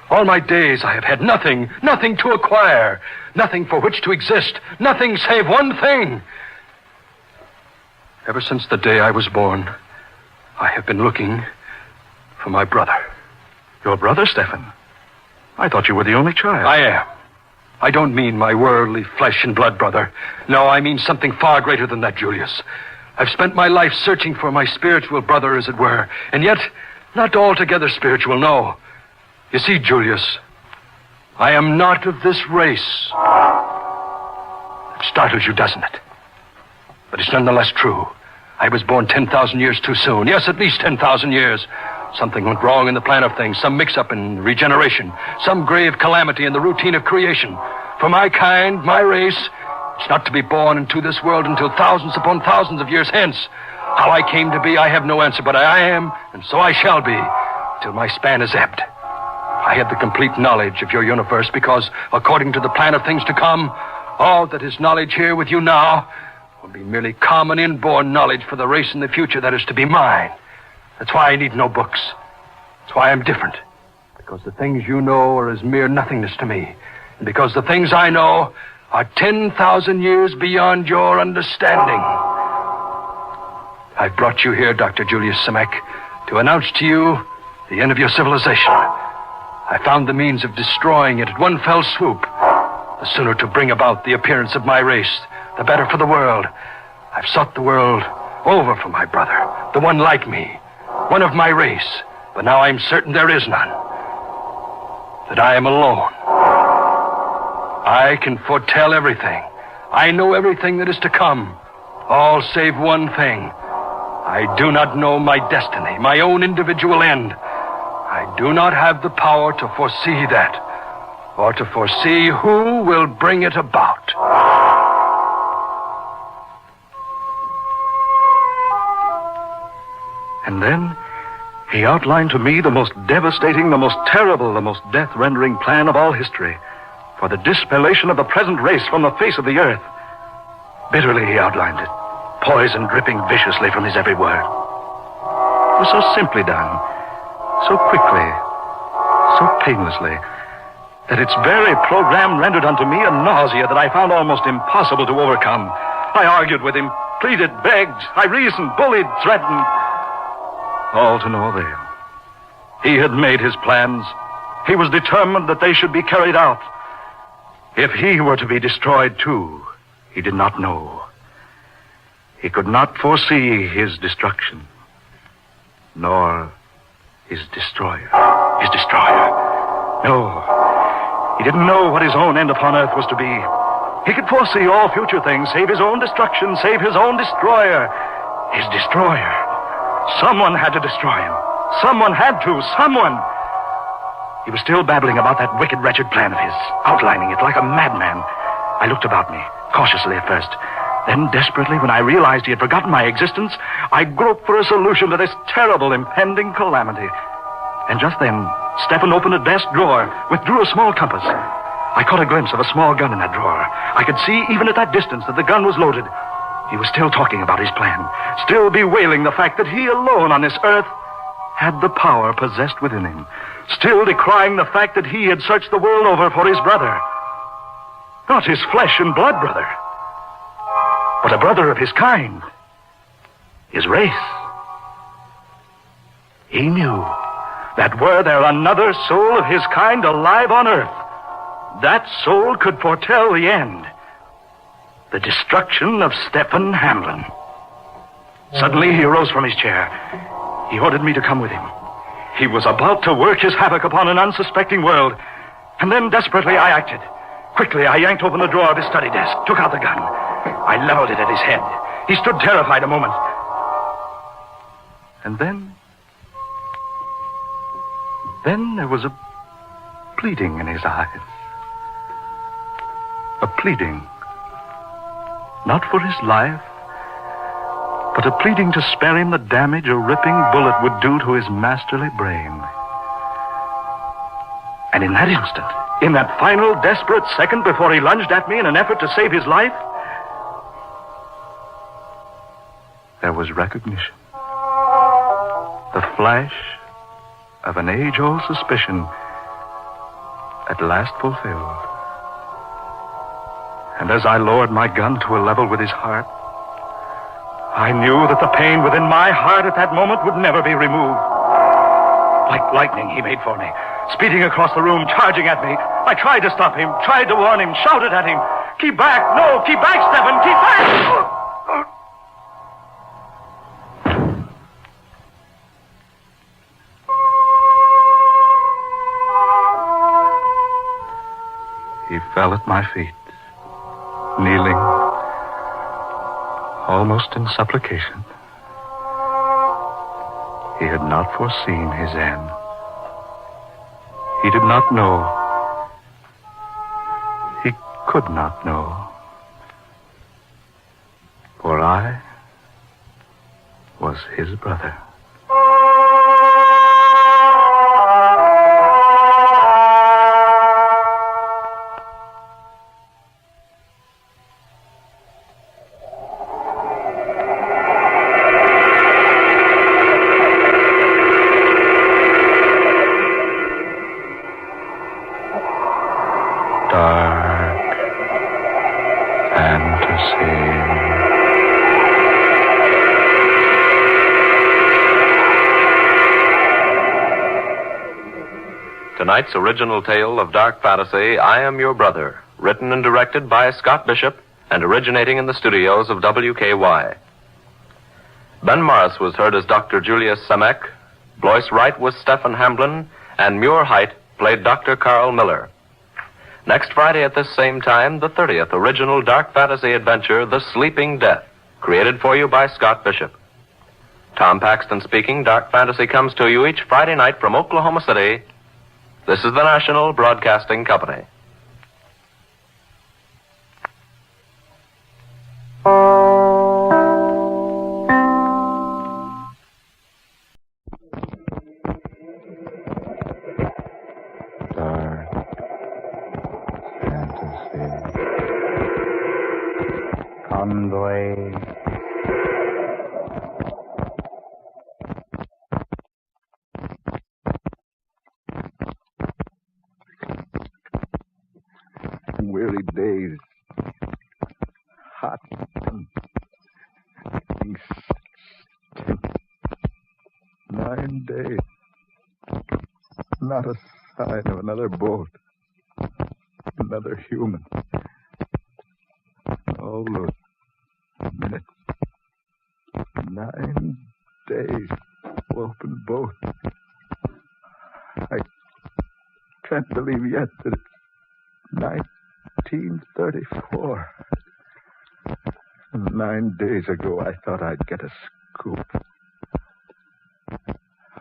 All my days I have had nothing to acquire, nothing for which to exist, nothing save one thing. Ever since the day I was born, I have been looking for my brother. Your brother, Stephen? I thought you were the only child. I am. I don't mean my worldly flesh and blood brother. No, I mean something far greater than that, Julius. I've spent my life searching for my spiritual brother, as it were, and yet not altogether spiritual, no. You see, Julius, I am not of this race. It startles you, doesn't it? But it's nonetheless true. I was born 10,000 years too soon. Yes, at least 10,000 years. Something went wrong in the plan of things, some mix-up in regeneration, some grave calamity in the routine of creation. For my kind, my race, it's not to be born into this world until thousands upon thousands of years hence. How I came to be, I have no answer, but I am, and so I shall be, till my span is ebbed. I have the complete knowledge of your universe because, according to the plan of things to come, all that is knowledge here with you now will be merely common inborn knowledge for the race in the future that is to be mine. That's why I need no books. That's why I'm different. Because the things you know are as mere nothingness to me. And because the things I know are 10,000 years beyond your understanding. I brought you here, Dr. Julius Simek, to announce to you the end of your civilization. I found the means of destroying it at one fell swoop. The sooner to bring about the appearance of my race, the better for the world. I've sought the world over for my brother, the one like me, one of my race, but now I'm certain there is none. That I am alone. I can foretell everything. I know everything that is to come, all save one thing. I do not know my destiny, my own individual end. I do not have the power to foresee that, or to foresee who will bring it about. And then he outlined to me the most devastating, the most terrible, the most death-rendering plan of all history. for the dispellation of the present race from the face of the earth. Bitterly he outlined it, poison dripping viciously from his every word. It was so simply done, so quickly, so painlessly, that its very program rendered unto me a nausea that I found almost impossible to overcome. I argued with him, pleaded, begged, I reasoned, bullied, threatened. All to no avail. He had made his plans. He was determined that they should be carried out. If he were to be destroyed too, he did not know. He could not foresee his destruction, nor his destroyer. His destroyer. No. He didn't know what his own end upon earth was to be. He could foresee all future things, save his own destruction, save his own destroyer. His destroyer. Someone had to destroy him. Someone had to. Someone. He was still babbling about that wicked, wretched plan of his, outlining it like a madman. I looked about me, cautiously at first. Then, desperately, when I realized he had forgotten my existence, I groped for a solution to this terrible, impending calamity. And just then, Stephen opened a desk drawer, withdrew a small compass. I caught a glimpse of a small gun in that drawer. I could see, even at that distance, that the gun was loaded. He was still talking about his plan, still bewailing the fact that he alone on this earth had the power possessed within him, still decrying the fact that he had searched the world over for his brother. Not his flesh and blood brother, but a brother of his kind, his race. He knew that were there another soul of his kind alive on earth, that soul could foretell the end, the destruction of Stephen Hamlin. Suddenly he arose from his chair. He ordered me to come with him. He was about to work his havoc upon an unsuspecting world. And then desperately I acted. Quickly I yanked open the drawer of his study desk, took out the gun. I leveled it at his head. He stood terrified a moment. And then there was a pleading in his eyes. A pleading, not for his life, but a pleading to spare him the damage a ripping bullet would do to his masterly brain. And in that instant, in that final desperate second before he lunged at me in an effort to save his life, there was recognition. The flash of an age-old suspicion at last fulfilled. And as I lowered my gun to a level with his heart, I knew that the pain within my heart at that moment would never be removed. Like lightning, he made for me, speeding across the room, charging at me. I tried to stop him, tried to warn him, shouted at him. Keep back! No, keep back, Stephen! Keep back! He fell at my feet, kneeling, almost in supplication. He had not foreseen his end. He did not know. He could not know. For I was his brother. Tonight's original tale of dark fantasy, I Am Your Brother, written and directed by Scott Bishop and originating in the studios of WKY. Ben Morris was heard as Dr. Julius Samek, Blois Wright was Stephen Hamblin, and Muir Height played Dr. Carl Miller. Next Friday at this same time, the 30th original dark fantasy adventure, The Sleeping Death, created for you by Scott Bishop. Tom Paxton speaking. Dark fantasy comes to you each Friday night from Oklahoma City. This is the National Broadcasting Company. Convoy. Weary days. Hot and stink. 9 days. Not a sign of another boat. Another human. Oh, look. Minutes. 9 days. Open boat. I can't believe yet that it's 1934. 9 days ago, I thought I'd get a scoop.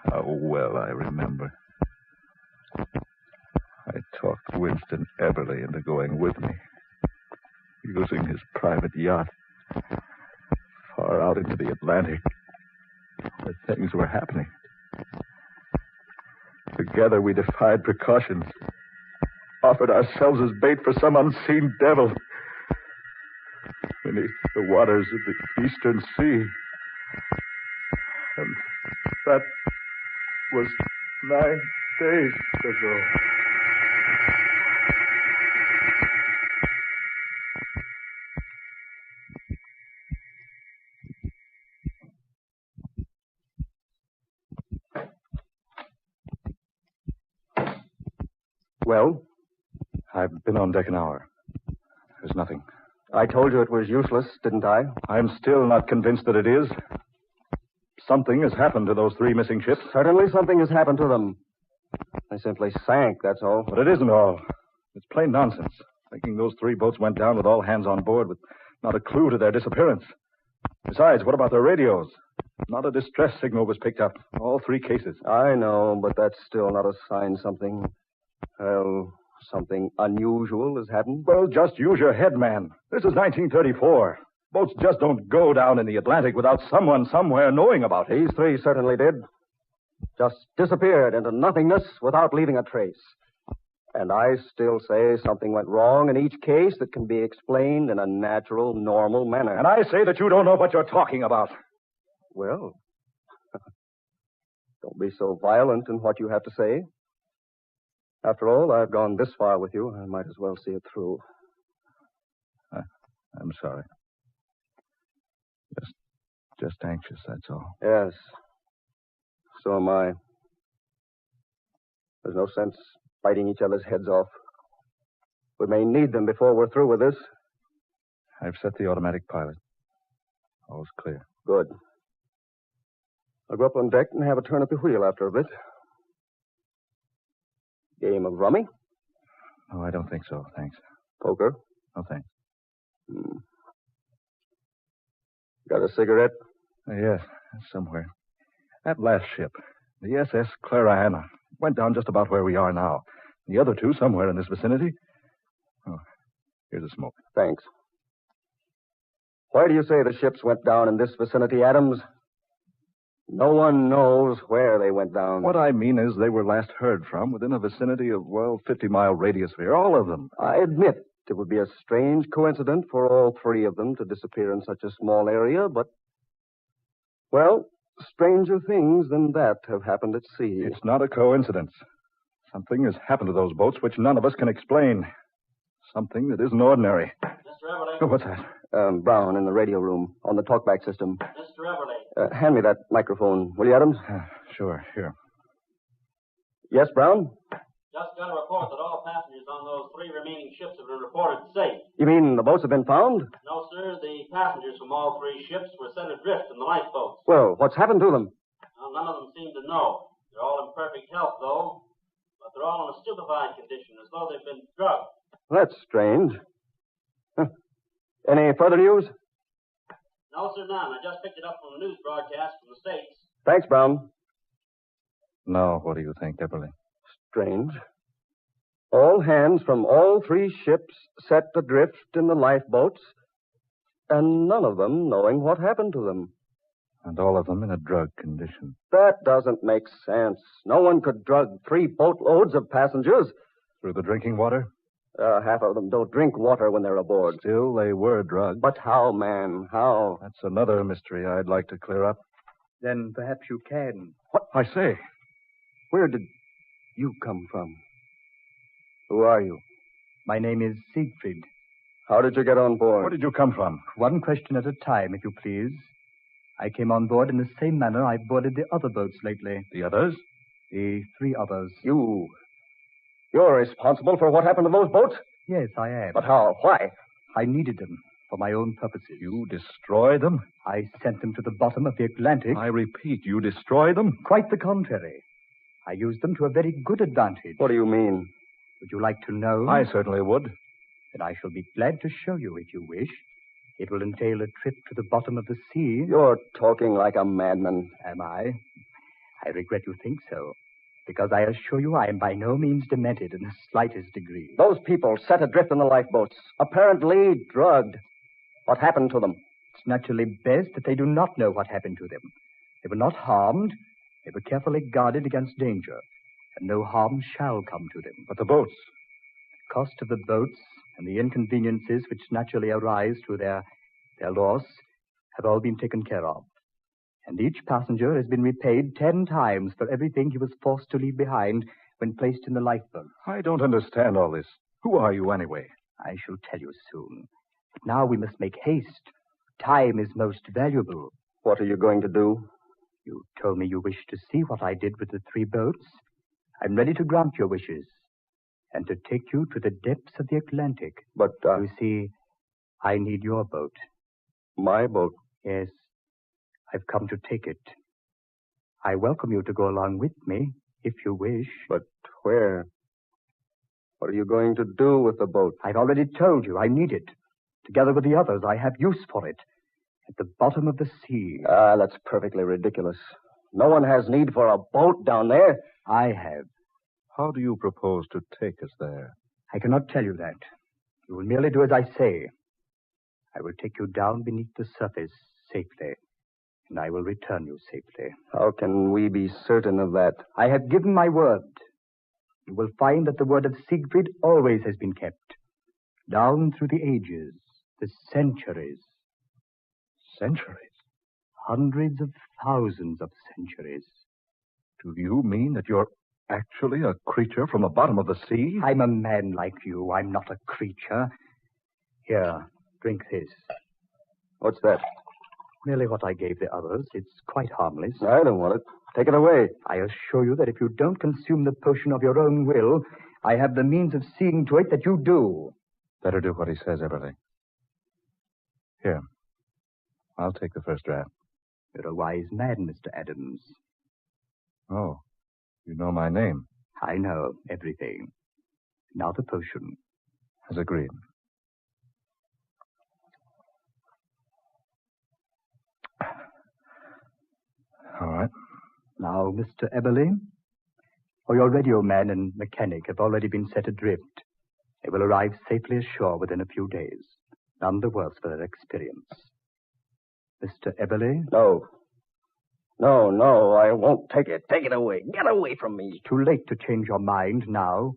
How well I remember. I talked Winston Everly into going with me, using his private yacht far out into the Atlantic, where things were happening. Together we defied precautions, offered ourselves as bait for some unseen devil beneath the waters of the Eastern Sea. And that was 9 days ago. Well? I've been on deck an hour. There's nothing. I told you it was useless, didn't I? I'm still not convinced that it is. Something has happened to those 3 missing ships. Certainly something has happened to them. They simply sank, that's all. But it isn't all. It's plain nonsense. Thinking those 3 boats went down with all hands on board with not a clue to their disappearance. Besides, what about their radios? Not a distress signal was picked up. All 3 cases. I know, but that's still not a sign something unusual has happened. Well, just use your head, man. This is 1934. Boats just don't go down in the Atlantic without someone somewhere knowing about it. These 3 certainly did. Just disappeared into nothingness without leaving a trace. And I still say something went wrong in each case that can be explained in a natural, normal manner. And I say that you don't know what you're talking about. Well, don't be so violent in what you have to say. After all, I've gone this far with you. I might as well see it through. I'm sorry. Just anxious, that's all. Yes. So am I. There's no sense biting each other's heads off. We may need them before we're through with this. I've set the automatic pilot. All's clear. Good. I'll go up on deck and have a turn at the wheel after a bit. Game of rummy? No, I don't think so, thanks. Poker? No, thanks. Got a cigarette? Yes, somewhere. That last ship, the SS Clara Anna, went down just about where we are now. The other 2 somewhere in this vicinity. Oh, here's a smoke. Thanks. Why do you say the ships went down in this vicinity, Adams? No one knows where they went down. What I mean is they were last heard from within a vicinity of, 50-mile radius sphere. All of them. I admit it would be a strange coincidence for all 3 of them to disappear in such a small area, but, well, stranger things than that have happened at sea. It's not a coincidence. Something has happened to those boats which none of us can explain. Something that isn't ordinary. Mr. Everly. Oh, what's that? Brown in the radio room on the talkback system. Mr. Everly. Hand me that microphone, will you, Adams? Sure, here. Yes, Brown? Just got a report that all passengers on those 3 remaining ships have been reported safe. You mean the boats have been found? No, sir. The passengers from all 3 ships were sent adrift in the lifeboats. Well, what's happened to them? Well, none of them seem to know. They're all in perfect health, though. But they're all in a stupefied condition, as though they've been drugged. That's strange. Any further news? No, sir, none. I just picked it up from a news broadcast from the States. Thanks, Brown. Now, what do you think, Everly? Strange. All hands from all 3 ships set adrift in the lifeboats, and none of them knowing what happened to them. And all of them in a drug condition. That doesn't make sense. No one could drug 3 boatloads of passengers. Through the drinking water? Half of them don't drink water when they're aboard. Still, they were drugged. But how, man? How? That's another mystery I'd like to clear up. Then perhaps you can. What? I say. Where did you come from? Who are you? My name is Siegfried. How did you get on board? Where did you come from? One question at a time, if you please. I came on board in the same manner I boarded the other boats lately. The others? The 3 others. You're responsible for what happened to those boats? Yes, I am. But how? Why? I needed them for my own purposes. You destroyed them? I sent them to the bottom of the Atlantic. I repeat, you destroyed them? Quite the contrary. I used them to a very good advantage. What do you mean? Would you like to know? I certainly would. Then I shall be glad to show you if you wish. It will entail a trip to the bottom of the sea. You're talking like a madman. Am I? I regret you think so, because I assure you I am by no means demented in the slightest degree. Those people set adrift in the lifeboats, apparently drugged. What happened to them? It's naturally best that they do not know what happened to them. They were not harmed. They were carefully guarded against danger, and no harm shall come to them. But the boats? The cost of the boats and the inconveniences which naturally arise through their loss have all been taken care of. And each passenger has been repaid 10 times for everything he was forced to leave behind when placed in the lifeboat. I don't understand all this. Who are you, anyway? I shall tell you soon. But now we must make haste. Time is most valuable. What are you going to do? You told me you wished to see what I did with the 3 boats. I'm ready to grant your wishes and to take you to the depths of the Atlantic. But, You see, I need your boat. My boat? Yes. I've come to take it. I welcome you to go along with me, if you wish. But where? What are you going to do with the boat? I've already told you I need it. Together with the others, I have use for it. At the bottom of the sea. That's perfectly ridiculous. No one has need for a boat down there. I have. How do you propose to take us there? I cannot tell you that. You will merely do as I say. I will take you down beneath the surface safely, and I will return you safely. How can we be certain of that? I have given my word. You will find that the word of Siegfried always has been kept. Down through the ages, the centuries. Centuries? Hundreds of thousands of centuries. Do you mean that you're actually a creature from the bottom of the sea? I'm a man like you. I'm not a creature. Here, drink this. What's that? Merely what I gave the others. It's quite harmless. I don't want it. Take it away. I assure you that if you don't consume the potion of your own will, I have the means of seeing to it that you do. Better do what he says, Everly. Here. I'll take the first draft. You're a wise man, Mr. Adams. Oh, you know my name. I know everything. Now the potion. As agreed. All right. Now, Mr. Eberly, your radio man and mechanic have already been set adrift. They will arrive safely ashore within a few days. None the worse for their experience. Mr. Eberly? No. No, I won't take it. Take it away. Get away from me. It's too late to change your mind now.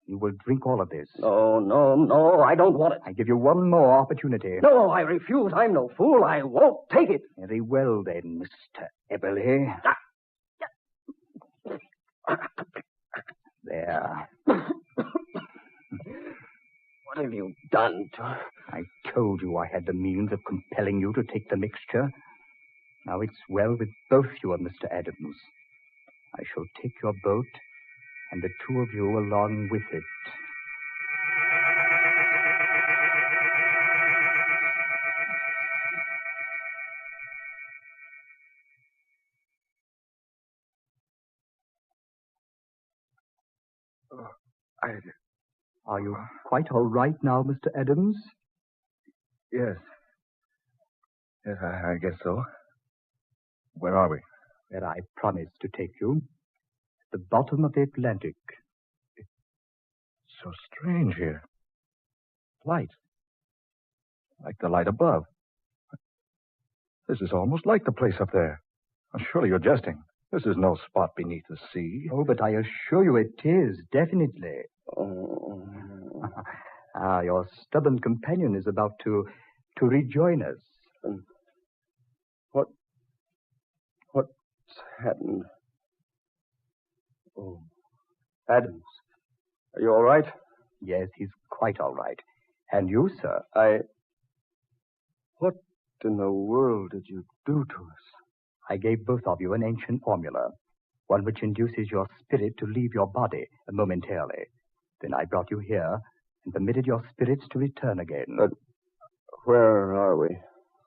You will drink all of this. No, I don't want it. I give you one more opportunity. No, I refuse. I'm no fool. I won't take it. Very well, then, Mr. Eberly. There. What have you done to her? I told you I had the means of compelling you to take the mixture. Now it's well with both you and Mr. Adams. I shall take your boat and the 2 of you along with it. Are you quite all right now, Mr. Adams? Yes. Yes, I guess so. Where are we? Where I promised to take you. At the bottom of the Atlantic. It's so strange here. Light. Like the light above. This is almost like the place up there. Surely you're jesting. This is no spot beneath the sea. Oh, but I assure you it is, definitely. Your stubborn companion is about to rejoin us. And what's happened? Oh, Adams, are you all right? Yes, he's quite all right. And you, sir? What in the world did you do to us? I gave both of you an ancient formula, one which induces your spirit to leave your body momentarily. Then I brought you here and permitted your spirits to return again. But where are we?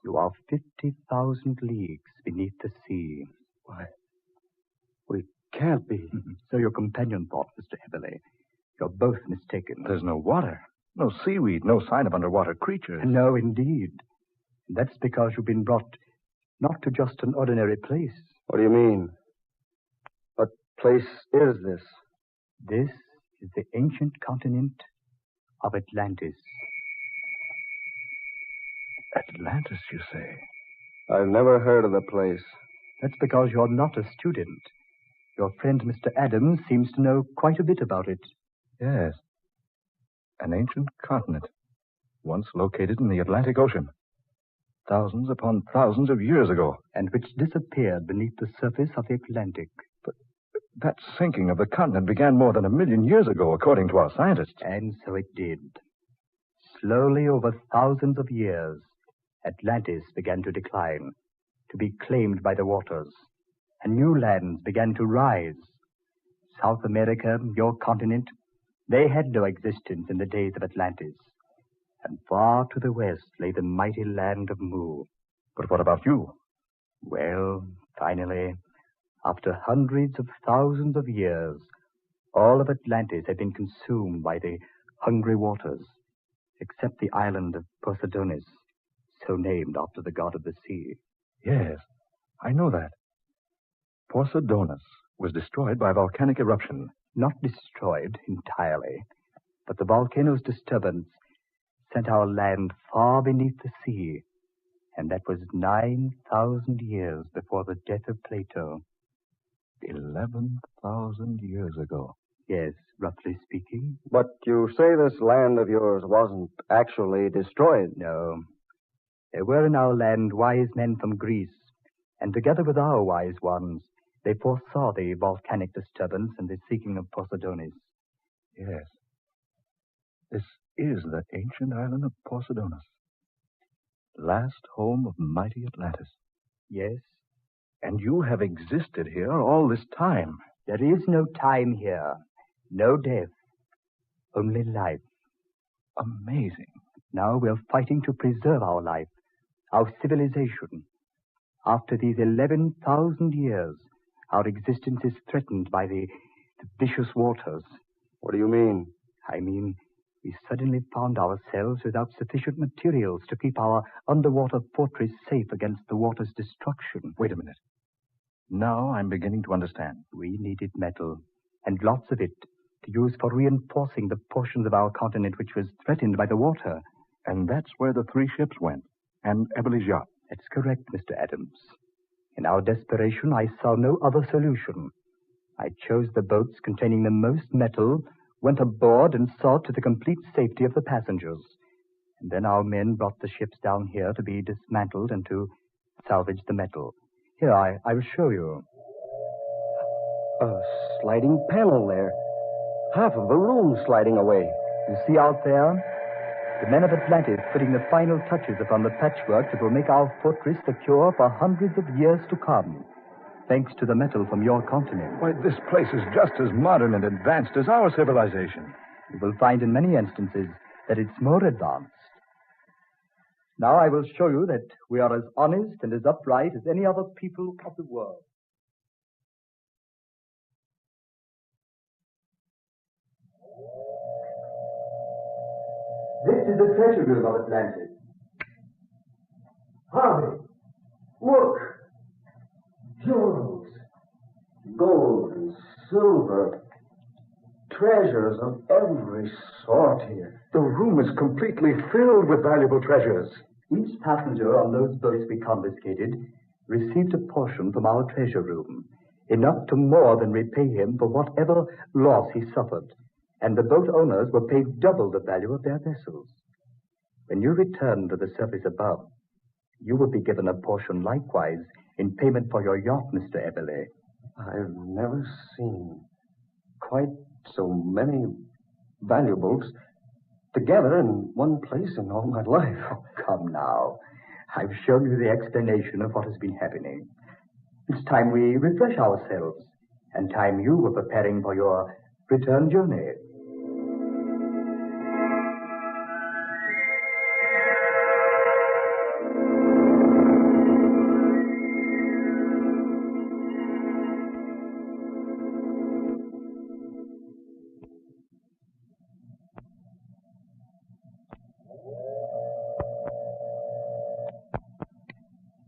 You are 50,000 leagues beneath the sea. Why, we can't be. So your companion thought, Mr. Heberley. You're both mistaken. There's no water, no seaweed, no sign of underwater creatures. No, indeed. That's because you've been brought not to just an ordinary place. What do you mean? What place is this? This is the ancient continent of Atlantis. Atlantis, you say? I've never heard of the place. That's because you're not a student. Your friend, Mr. Adams, seems to know quite a bit about it. Yes. An ancient continent, once located in the Atlantic Ocean. Thousands upon thousands of years ago. And which disappeared beneath the surface of the Atlantic. But that sinking of the continent began more than 1 million years ago, according to our scientists. And so it did. Slowly, over thousands of years, Atlantis began to decline, to be claimed by the waters, and new lands began to rise. South America, your continent, they had no existence in the days of Atlantis. And far to the west lay the mighty land of Mu. But what about you? Well, finally, after hundreds of thousands of years, all of Atlantis had been consumed by the hungry waters, except the island of Poseidonis, so named after the god of the sea. Yes, I know that. Poseidonis was destroyed by volcanic eruption. Not destroyed entirely, but the volcano's disturbance sent our land far beneath the sea, and that was 9,000 years before the death of Plato. 11,000 years ago. Yes, roughly speaking. But you say this land of yours wasn't actually destroyed. No. There were in our land wise men from Greece, and together with our wise ones, they foresaw the volcanic disturbance and the sinking of Poseidonis. Yes. This is the ancient island of Poseidonis, last home of mighty Atlantis. Yes. And you have existed here all this time. There is no time here, no death, only life. Amazing. Now we're fighting to preserve our life, our civilization. After these 11,000 years, our existence is threatened by the vicious waters. What do you mean? I mean, we suddenly found ourselves without sufficient materials to keep our underwater fortress safe against the water's destruction. Wait a minute. Now I'm beginning to understand. We needed metal, and lots of it, to use for reinforcing the portions of our continent which was threatened by the water. And that's where the 3 ships went, and Eberly's yacht. That's correct, Mr. Adams. In our desperation, I saw no other solution. I chose the boats containing the most metal, went aboard, and saw to the complete safety of the passengers. And then our men brought the ships down here to be dismantled and to salvage the metal. Here, I will show you. A sliding panel there. Half of the room sliding away. You see out there? The men of Atlantis putting the final touches upon the patchwork that will make our fortress secure for hundreds of years to come, thanks to the metal from your continent. Why, this place is just as modern and advanced as our civilization. You will find in many instances that it's more advanced. Now I will show you that we are as honest and as upright as any other people of the world. This is the treasure room of Atlantis. Harvey, look. Jewels, gold and silver, treasures of every sort here. The room is completely filled with valuable treasures. Each passenger on those boats we confiscated received a portion from our treasure room, enough to more than repay him for whatever loss he suffered, and the boat owners were paid double the value of their vessels. When you return to the surface above, you will be given a portion likewise in payment for your yacht, Mr. Eberle. I've never seen quite so many valuables together in one place in all my life. Oh, come now. I've shown you the explanation of what has been happening. It's time we refresh ourselves, and time you were preparing for your return journey.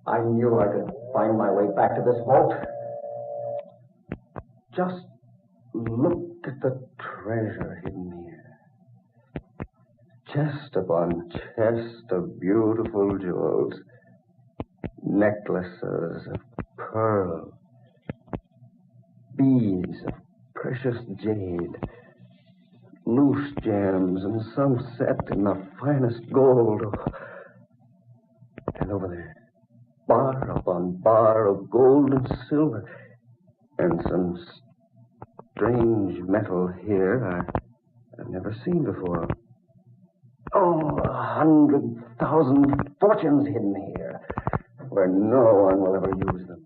I knew I could find my way back to this vault. Just look at the treasure hidden here. Chest upon chest of beautiful jewels. Necklaces of pearl. Beads of precious jade. Loose gems and some set in the finest gold. And over there, bar upon bar of gold and silver, and some strange metal here I've never seen before. 100,000 fortunes hidden here, where no one will ever use them.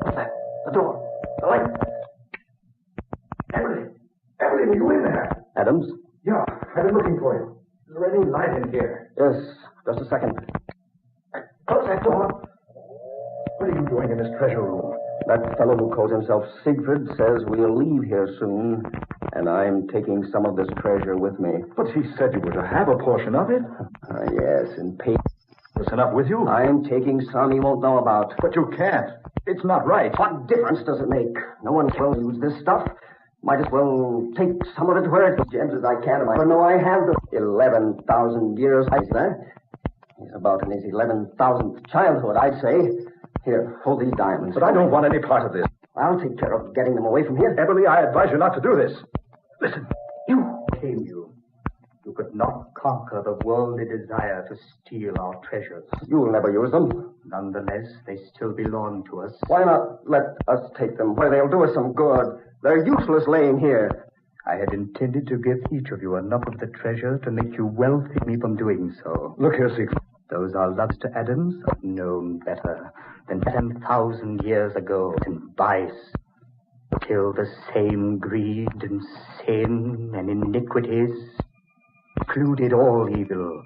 What's that? The door. The light. Emily, are you in there? Adams? Yeah, I've been looking for you. Is there any light in here? Yes, just a second. Close that door. What are you doing in this treasure room? That fellow who calls himself Siegfried says we'll leave here soon, and I'm taking some of this treasure with me. But he said you were to have a portion of it. Yes, in pay. Listen up with you. I'm taking some he won't know about. But you can't. It's not right. What difference does it make? No one will use this stuff. Might as well take some of it where it's as gems as I can. I know I have the 11,000 years. I see that. He's about in his 11,000th childhood, I'd say. Here, hold these diamonds. But I don't want any part of this. I'll take care of getting them away from here. Eberle, I advise you not to do this. Listen. You came you. You could not conquer the worldly desire to steal our treasures. You'll never use them. Nonetheless, they still belong to us. Why not let us take them where they'll do us some good? They're useless laying here. I had intended to give each of you enough of the treasure to make you well fit me from doing so. Look here, Siegfried. Those are loves to Adams have known better than 10,000 years ago in vice. Till the same greed and sin and iniquities included all evil.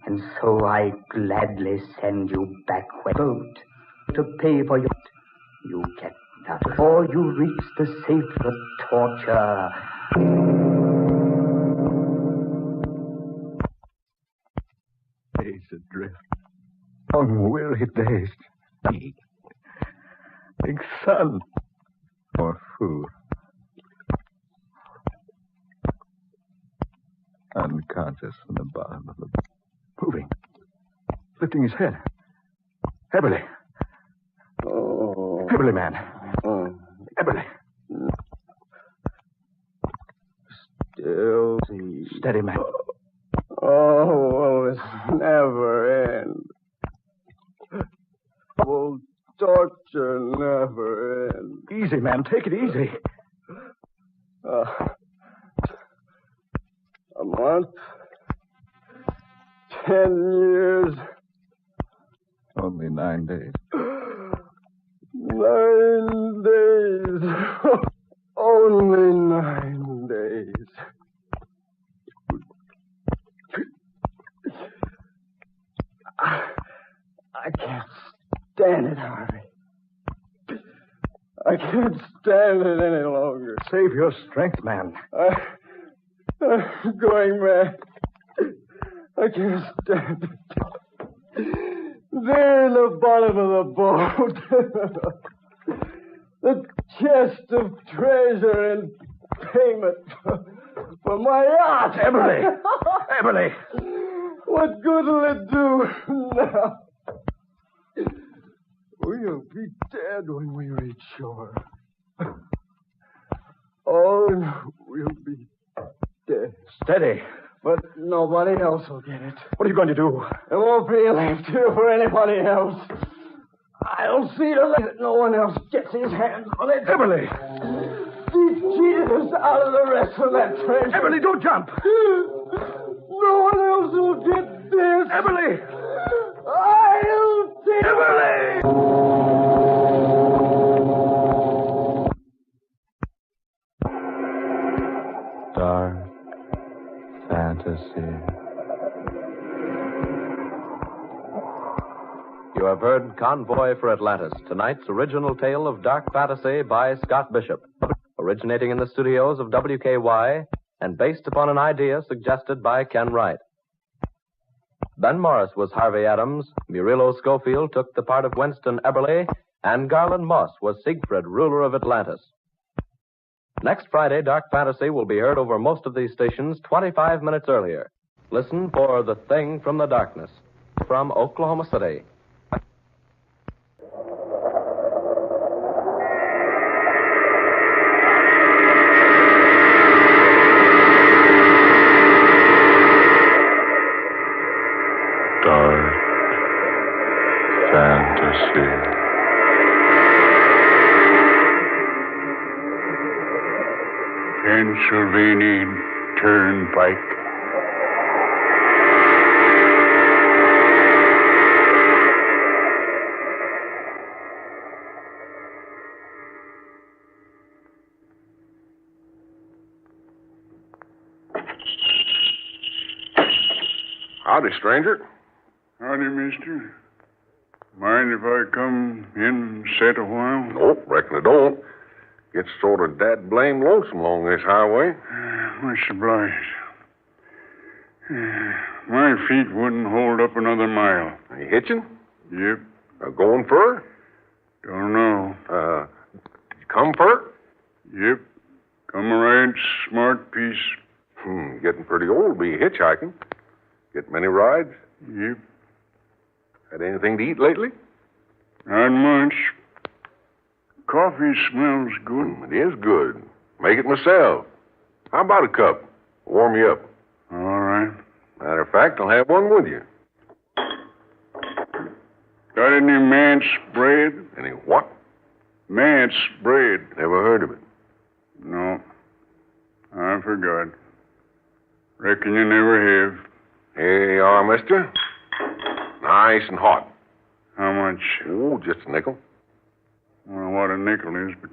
And so I gladly send you back where boat to pay for your... You get that before you reach the sacred torture. Days adrift. Long weary days. Big sun. Or food. Unconscious in the bottom of the... Moving. Lifting his head. Eberle. Oh. Eberle, man. Eberle. Still... Steady, man. Oh, will this never end? Will torture never end? Easy, man. Take it easy. A month? 10 years? Only 9 days. 9 days. Only 9 days. I can't stand it, Harvey. I can't stand it any longer. Save your strength, man. I'm going mad. I can't stand it. There in the bottom of the boat. The chest of treasure in payment for my yacht. Eberle! Eberle! What good will it do now? We'll be dead when we reach shore. All we'll be dead. Steady. But nobody else will get it. What are you going to do? There won't be left here for anybody else. I'll see to it that no one else gets his hands on it. Emily! He cheated us out of the rest of that treasure. Emily, don't jump! No one else will get this. Emily! I'll take Emily! Dark fantasy. You have heard Convoy for Atlantis, tonight's original tale of dark fantasy by Scott Bishop, originating in the studios of WKY and based upon an idea suggested by Ken Wright. Ben Morris was Harvey Adams, Murillo Schofield took the part of Winston Eberly, and Garland Moss was Siegfried, ruler of Atlantis. Next Friday, Dark Fantasy will be heard over most of these stations 25 minutes earlier. Listen for The Thing from the Darkness from Oklahoma City. Dark fantasy. Pennsylvania Turnpike. Howdy, stranger. Howdy, mister. Mind if I come in and sit a while? Nope, reckon I don't. Gets sort of dad-blame lonesome along this highway. Much obliged. My feet wouldn't hold up another mile. Are you hitching? Yep. Going fur? Don't know. Come fur? Yep. Come a right smart piece. Getting pretty old to be hitchhiking. Get many rides? Yep. Had anything to eat lately? Not much. Coffee smells good. It is good. Make it myself. How about a cup? Warm you up. All right. Matter of fact, I'll have one with you. Got any manse bread? Any what? Manse bread. Never heard of it. No. I forgot. Reckon you never have. Here you are, mister. Nice and hot. How much? Oh, just a nickel. I don't know what a nickel is, but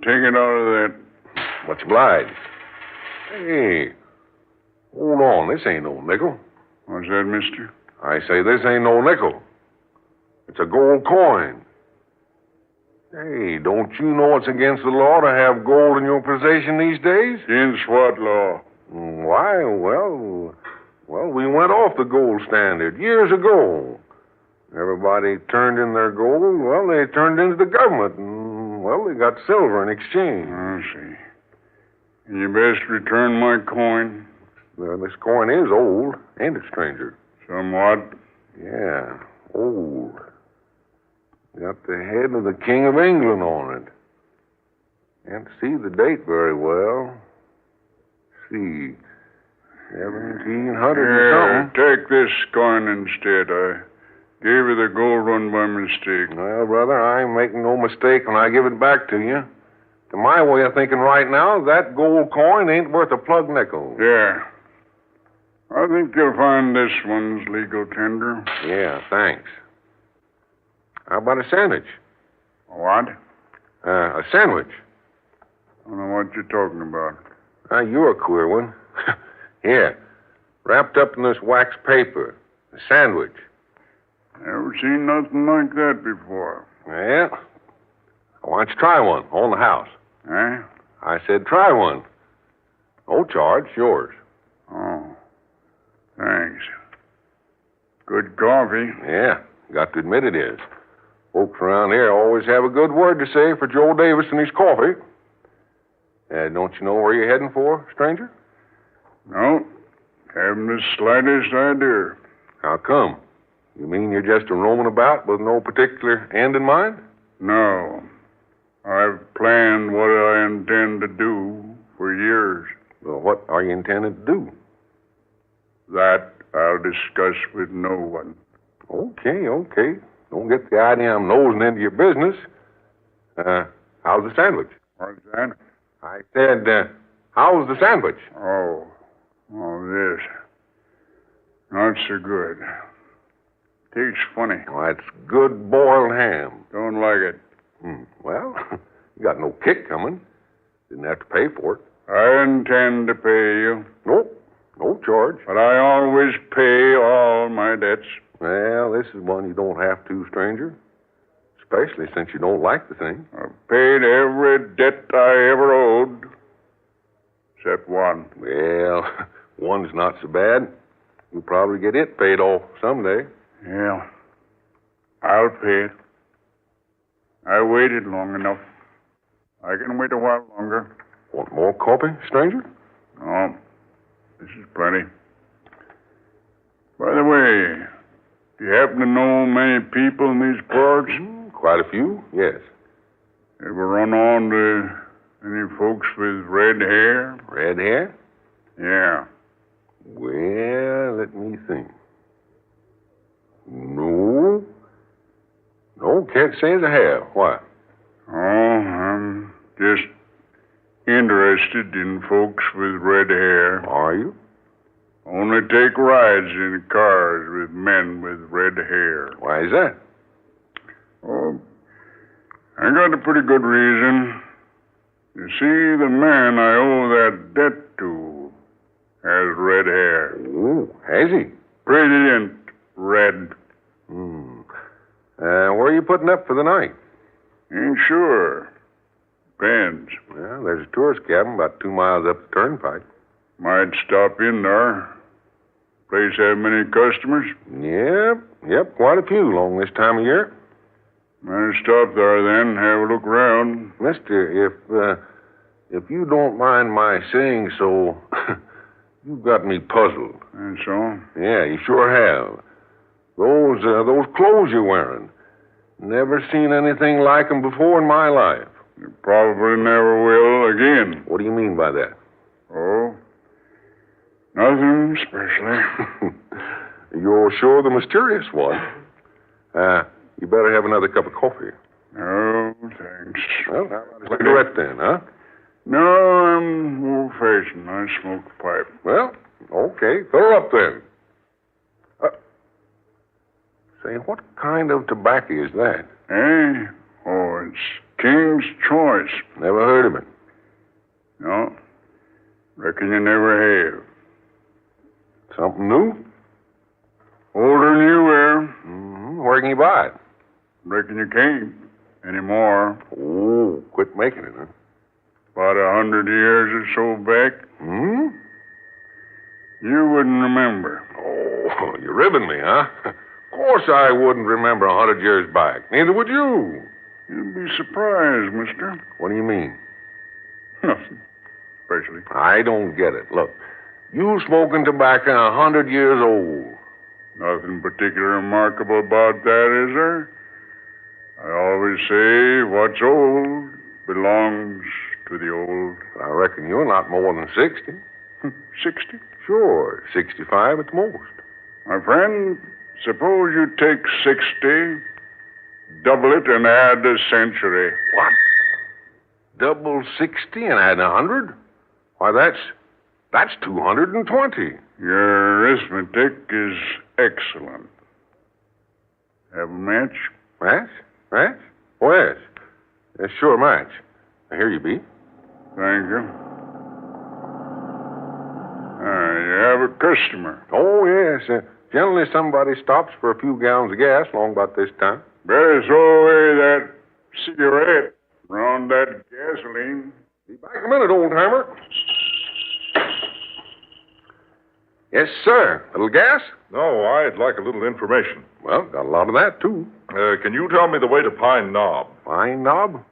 take it out of that. Much obliged. Hey, hold on. This ain't no nickel. What's that, mister? I say this ain't no nickel. It's a gold coin. Hey, don't you know it's against the law to have gold in your possession these days? Against what law? Why, well, we went off the gold standard years ago. Everybody turned in their gold. Well, they turned into the government. And, well, they got silver in exchange. I see. You best return my coin. Well, this coin is old, ain't it, stranger? Somewhat. Yeah, old. Got the head of the King of England on it. Can't see the date very well. See, 1700 and something. Take this coin instead. I gave you the gold one by mistake. Well, brother, I ain't making no mistake when I give it back to you. To my way of thinking right now, that gold coin ain't worth a plug nickel. Yeah. I think you'll find this one's legal tender. Yeah, thanks. How about a sandwich? What? A sandwich. I don't know what you're talking about. You're a queer one. Here, wrapped up in this wax paper. A sandwich. Never seen nothing like that before. Yeah? Why don't you try one on the house? Eh? I said try one. No charge, yours. Oh. Thanks. Good coffee. Yeah, got to admit it is. Folks around here always have a good word to say for Joe Davis and his coffee. Don't you know where you're heading for, stranger? No. Haven't the slightest idea. How come? You mean you're just a roaming about with no particular end in mind? No. I've planned what I intend to do for years. Well, what are you intending to do? That I'll discuss with no one. Okay. Don't get the idea I'm nosing into your business. How's the sandwich? What's that? I said, how's the sandwich? Oh, this. Not so good. Tastes funny. Why, it's good boiled ham. Don't like it. Well, you got no kick coming. Didn't have to pay for it. I intend to pay you. Nope. No charge. But I always pay all my debts. Well, this is one you don't have to, stranger. Especially since you don't like the thing. I've paid every debt I ever owed. Except one. Well, one's not so bad. You'll probably get it paid off someday. Yeah. I'll pay it. I waited long enough. I can wait a while longer. Want more coffee, stranger? No. This is plenty. By the way, do you happen to know many people in these parts? Quite a few, yes. Ever run on to any folks with red hair? Red hair? Yeah. Well, let me think. No, can't say as I have. Why? Oh, I'm just interested in folks with red hair. Are you? Only take rides in cars with men with red hair. Why is that? Oh, I got a pretty good reason. You see, the man I owe that debt to has red hair. Oh, has he? Brilliant red. Where are you putting up for the night? Ain't sure. Depends. Well, there's a tourist cabin about 2 miles up the turnpike. Might stop in there. Place have many customers? Yep, quite a few along this time of year. Might stop there then, have a look around. Mister, if you don't mind my saying so, you've got me puzzled. And so? Yeah, you sure have. Those clothes you're wearing. Never seen anything like them before in my life. You probably never will again. What do you mean by that? Oh, nothing especially. You're sure the mysterious one. You better have another cup of coffee. No, thanks. Well, how about a cigarette then, huh? No, I'm old-fashioned. I smoke a pipe. Well, okay. Fill her up then. Say, what kind of tobacco is that? Eh? Oh, it's King's Choice. Never heard of it. No. Reckon you never have. Something new? Older than you were. Where can you buy it? Reckon you can't anymore. Oh, quit making it, huh? About 100 years or so back. You wouldn't remember. Oh, you're ribbing me, huh? Of course I wouldn't remember 100 years back. Neither would you. You'd be surprised, mister. What do you mean? Nothing. Especially. I don't get it. Look, you smoking tobacco 100 years old. Nothing particularly remarkable about that, is there? I always say what's old belongs to the old. I reckon you're not more than 60. 60? Sure, 65 at the most. My friend, suppose you take 60, double it, and add a century. What? Double 60 and add 100? Why, that's 220. Your arithmetic is excellent. Have a match? Match? Match? Oh, yes. Yes, sure, match. Here you be. Thank you. You have a customer. Oh, yes. Generally, somebody stops for a few gallons of gas along about this time. Better throw away that cigarette around that gasoline. Be back a minute, old-timer. Yes, sir. A little gas? No, I'd like a little information. Well, got a lot of that, too. Can you tell me the way to Pine Knob? Pine Knob?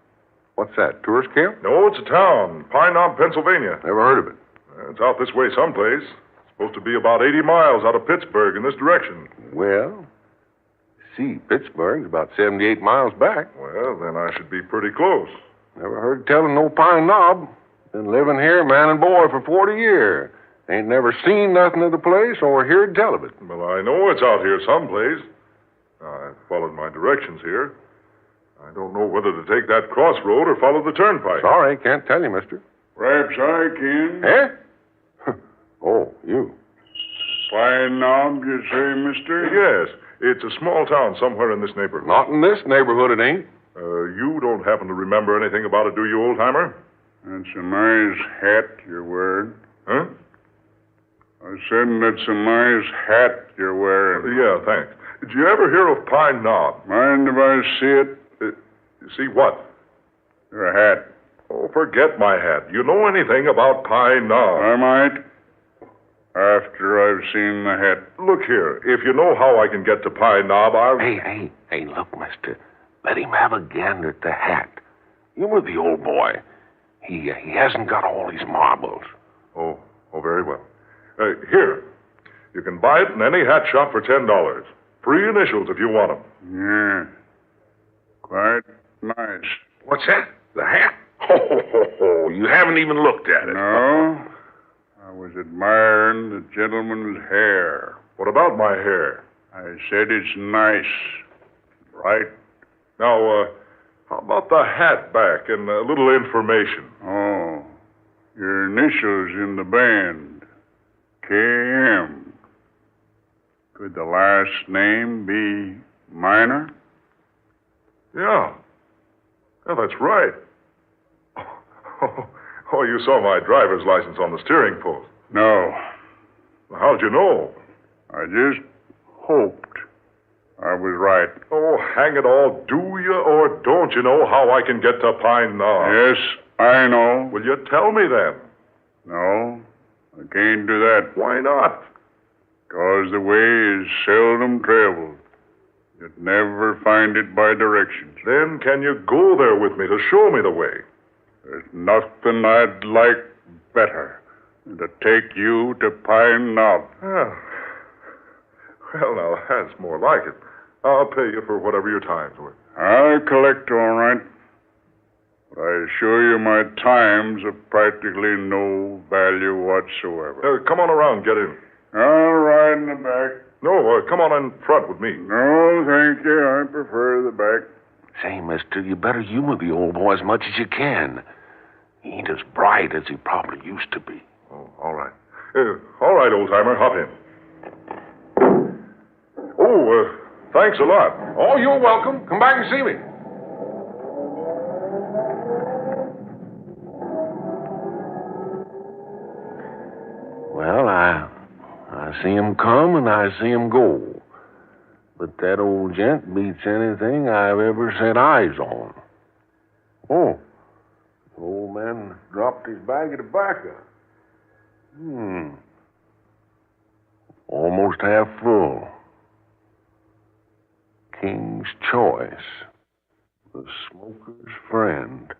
What's that, tourist camp? No, it's a town. Pine Knob, Pennsylvania. Never heard of it. It's out this way someplace. It's supposed to be about 80 miles out of Pittsburgh in this direction. Well, see, Pittsburgh's about 78 miles back. Well, then I should be pretty close. Never heard tell of no Pine Knob. Been living here, man and boy, for 40 years. Ain't never seen nothing of the place or heard tell of it. Well, I know it's out here someplace. I've followed my directions here. I don't know whether to take that crossroad or follow the turnpike. Sorry, can't tell you, mister. Perhaps I can. Eh? Oh, you. Pine Knob, you say, mister? Yes. It's a small town somewhere in this neighborhood. Not in this neighborhood, it ain't. You don't happen to remember anything about it, do you, old-timer? That's a nice hat you're wearing. Huh? I said that's a nice hat you're wearing. Yeah, thanks. Did you ever hear of Pine Knob? Mind if I see it? See what? Your hat. Oh, forget my hat. You know anything about Pine Knob? I might. After I've seen the hat. Look here. If you know how I can get to Pine Knob, I'll... Hey, look, mister. Let him have a gander at the hat. You were the old boy. He hasn't got all his marbles. Oh, very well. Here. You can buy it in any hat shop for $10. Free initials if you want them. Yeah. Quite nice. What's that? The hat? Oh, you haven't even looked at it. No. I was admiring the gentleman's hair. What about my hair? I said it's nice. Right? Now, how about the hat back and a little information? Oh, your initials in the band. K.M. Could the last name be Minor? Yeah, that's right. Oh, you saw my driver's license on the steering post. No. How'd you know? I just hoped I was right. Oh, hang it all. Do you or don't you know how I can get to Pine Knob? Yes, I know. Will you tell me then? No, I can't do that. Why not? Because the way is seldom traveled. You'd never find it by directions. Then can you go there with me to show me the way? There's nothing I'd like better than to take you to Pine Knob. Ah. Well, now, that's more like it. I'll pay you for whatever your time's worth. I'll collect all right. But I assure you my time's of practically no value whatsoever. Come on around, get in. I'll ride in the back. No, come on in front with me. No, thank you. I prefer the back. Say, mister, you better humor the old boy as much as you can. He ain't as bright as he probably used to be. Oh, all right. All right, old-timer, hop in. Oh, thanks a lot. Oh, you're welcome. Come back and see me. Well, I see him come and I see him go. But that old gent beats anything I've ever set eyes on. Oh, the old man dropped his bag of tobacco. Almost half full. King's Choice. The Smoker's Friend.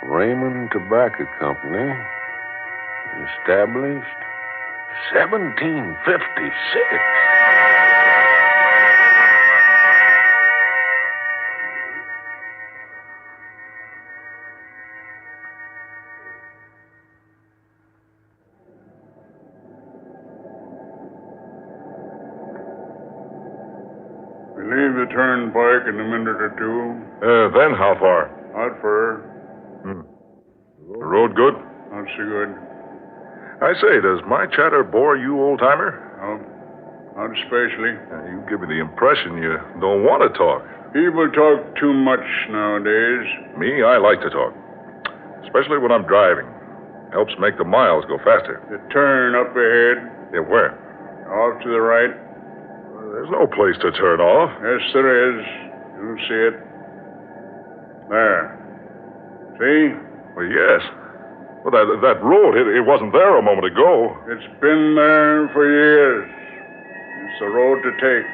Raymond Tobacco Company. Established 1756. We leave the turnpike in a minute or two. Then how far? Not far. The road good? Not so good. I say, does my chatter bore you, old-timer? No, not especially. You give me the impression you don't want to talk. People talk too much nowadays. Me, I like to talk. Especially when I'm driving. Helps make the miles go faster. The turn up ahead. Yeah, where? Off to the right. There's no place to turn off. Yes, there is. You'll see it. There. See? Well, yes. Well, that road, it wasn't there a moment ago. It's been there for years. It's the road to take.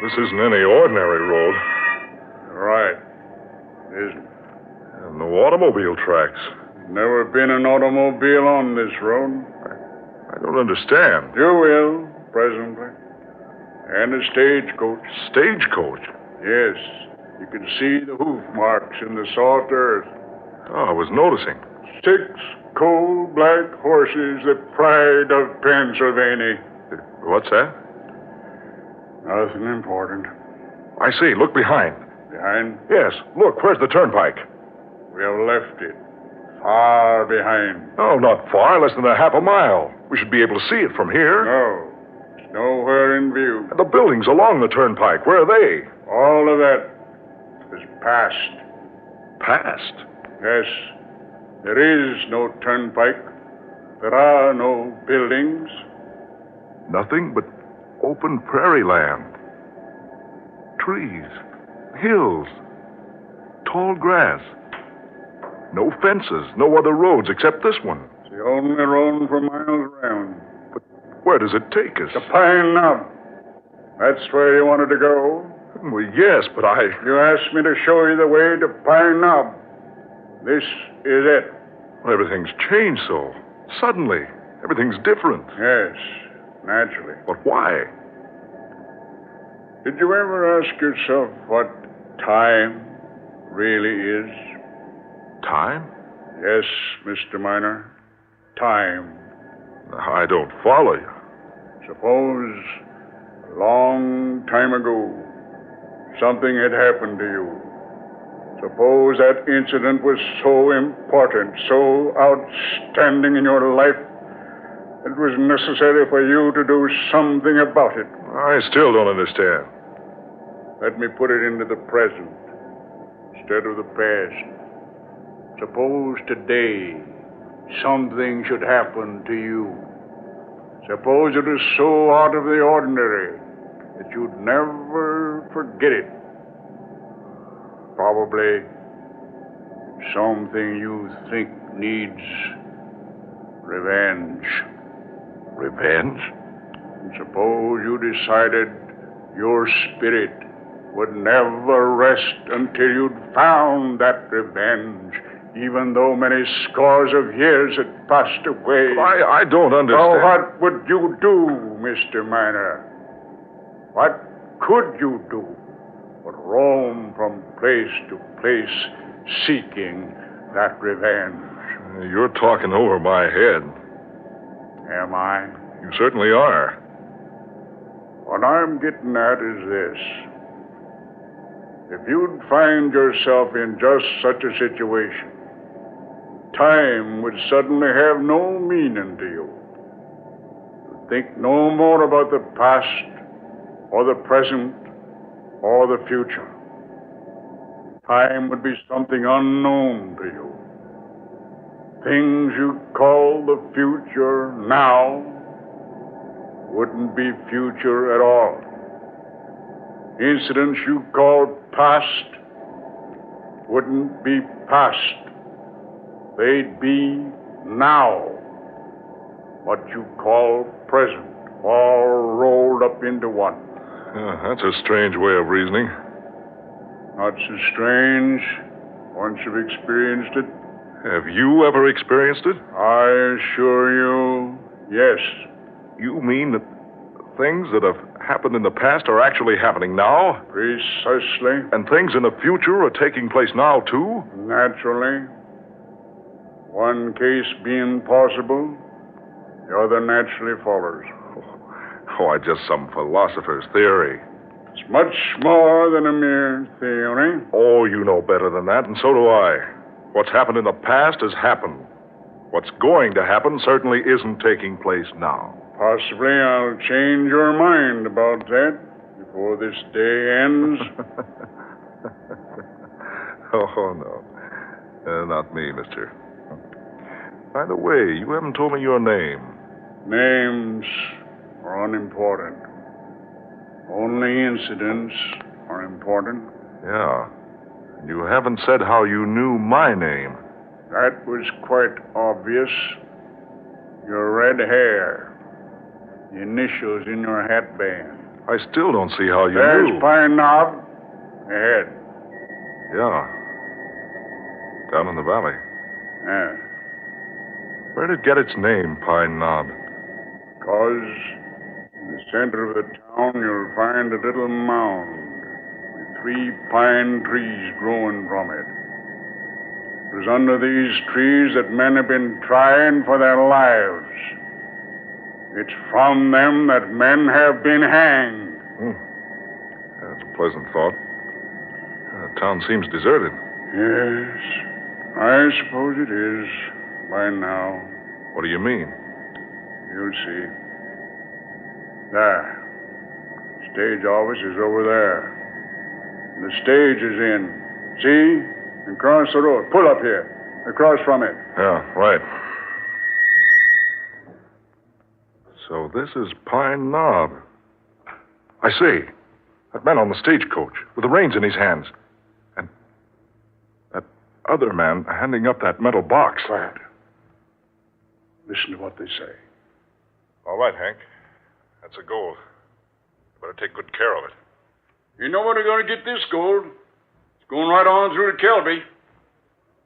This isn't any ordinary road. Right. It isn't. And no automobile tracks. Never been an automobile on this road. I don't understand. You will, presently. And a stagecoach. Stagecoach? Yes. You can see the hoof marks in the soft earth. Oh, I was noticing. 6 cold black horses, the pride of Pennsylvania. What's that? Nothing important. I see. Look behind. Behind? Yes. Look, where's the turnpike? We have left it. Far behind. Oh, not far. Less than a half a mile. We should be able to see it from here. No. It's nowhere in view. And the buildings along the turnpike, where are they? All of that is past. Past? Yes. There is no turnpike. There are no buildings. Nothing but open prairie land. Trees. Hills. Tall grass. No fences. No other roads except this one. It's the only road for miles around. But where does it take us? The Pine Knob. That's where you wanted to go? Well, yes, but You asked me to show you the way to Pine Knob. This is it. Well, everything's changed so. Suddenly. Everything's different. Yes, naturally. But why? Did you ever ask yourself what time really is? Time? Yes, Mr. Miner. Time. I don't follow you. Suppose a long time ago something had happened to you. Suppose that incident was so important, so outstanding in your life, it was necessary for you to do something about it. I still don't understand. Let me put it into the present instead of the past. Suppose today something should happen to you. Suppose it is so out of the ordinary that you'd never forget it. Probably something you think needs revenge. Revenge? And suppose you decided your spirit would never rest until you'd found that revenge, even though many scores of years had passed away. I don't understand. Now, what would you do, Mr. Miner? What could you do but roam from place to place seeking that revenge? You're talking over my head. Am I? You certainly are. What I'm getting at is this. If you'd find yourself in just such a situation, time would suddenly have no meaning to you. You'd think no more about the past or the present or the future. Time would be something unknown to you. Things you call the future now wouldn't be future at all. Incidents you call past wouldn't be past. They'd be now. What you call present, all rolled up into one. That's a strange way of reasoning. Not so strange once you've experienced it. Have you ever experienced it? I assure you, yes. You mean that things that have happened in the past are actually happening now? Precisely. And things in the future are taking place now, too? Naturally. One case being possible, the other naturally follows. Oh, just some philosopher's theory. It's much more than a mere theory. Oh, you know better than that, and so do I. What's happened in the past has happened. What's going to happen certainly isn't taking place now. Possibly I'll change your mind about that before this day ends. Oh, no. Not me, mister. By the way, you haven't told me your name. Names are unimportant. Only incidents are important. Yeah. And you haven't said how you knew my name. That was quite obvious. Your red hair. The initials in your hatband. I still don't see how you There's knew. Pine Knob. Ahead. Yeah. Down in the valley. Yeah. Where did it get its name, Pine Knob? Because in the center of the town you'll find a little mound with 3 pine trees growing from it. It was under these trees that men have been trying for their lives. It's from them that men have been hanged. That's a pleasant thought. The town seems deserted. Yes, I suppose it is by now. What do you mean? You'll see. There. Stage office is over there. The stage is in. See? Across the road. Pull up here. Across from it. Yeah, right. So this is Pine Knob. I see. That man on the stagecoach with the reins in his hands. And that other man handing up that metal box. Quiet. Listen to what they say. All right, Hank. That's a gold. You better take good care of it. You know where they're going to get this gold? It's going right on through to Kelby.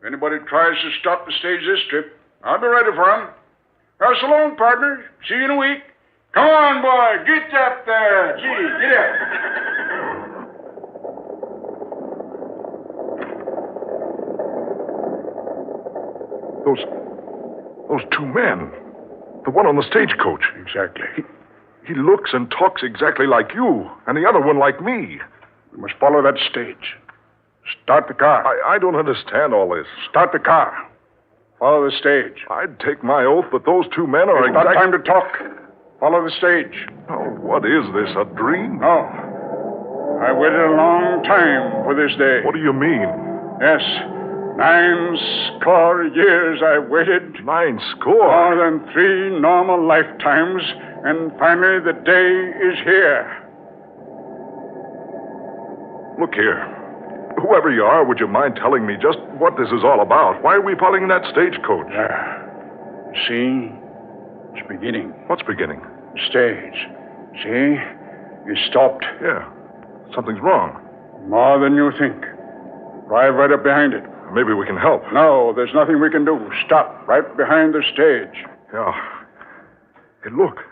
If anybody tries to stop the stage this trip, I'll be ready for them. Well, so long, partner. See you in a week. Come on, boy. Get up there. Gee, get up. Those 2 men. The one on the stagecoach. Exactly. He looks and talks exactly like you, and the other one like me. We must follow that stage. Start the car. I don't understand all this. Start the car. Follow the stage. I'd take my oath that those 2 men are It's not time to talk. Follow the stage. Oh, what is this, a dream? No. I waited a long time for this day. What do you mean? Yes. 9 score years I waited. 9 score? More than 3 normal lifetimes. And finally the day is here. Look here. Whoever you are, would you mind telling me just what this is all about? Why are we following that stagecoach? See? It's beginning. What's beginning? Stage. See? You stopped. Yeah. Something's wrong. More than you think. Drive right up behind it. Maybe we can help. No, there's nothing we can do. Stop right behind the stage. Yeah. Hey, look.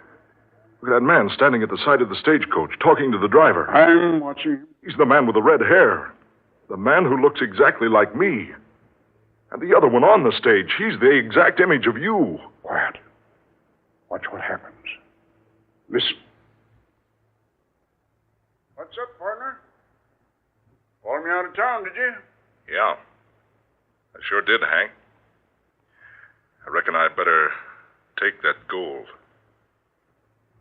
Look at that man standing at the side of the stagecoach, talking to the driver. I'm watching him. He's the man with the red hair. The man who looks exactly like me. And the other one on the stage, he's the exact image of you. Quiet. Watch what happens. Listen. What's up, partner? Called me out of town, did you? Yeah. I sure did, Hank. I reckon I'd better take that gold.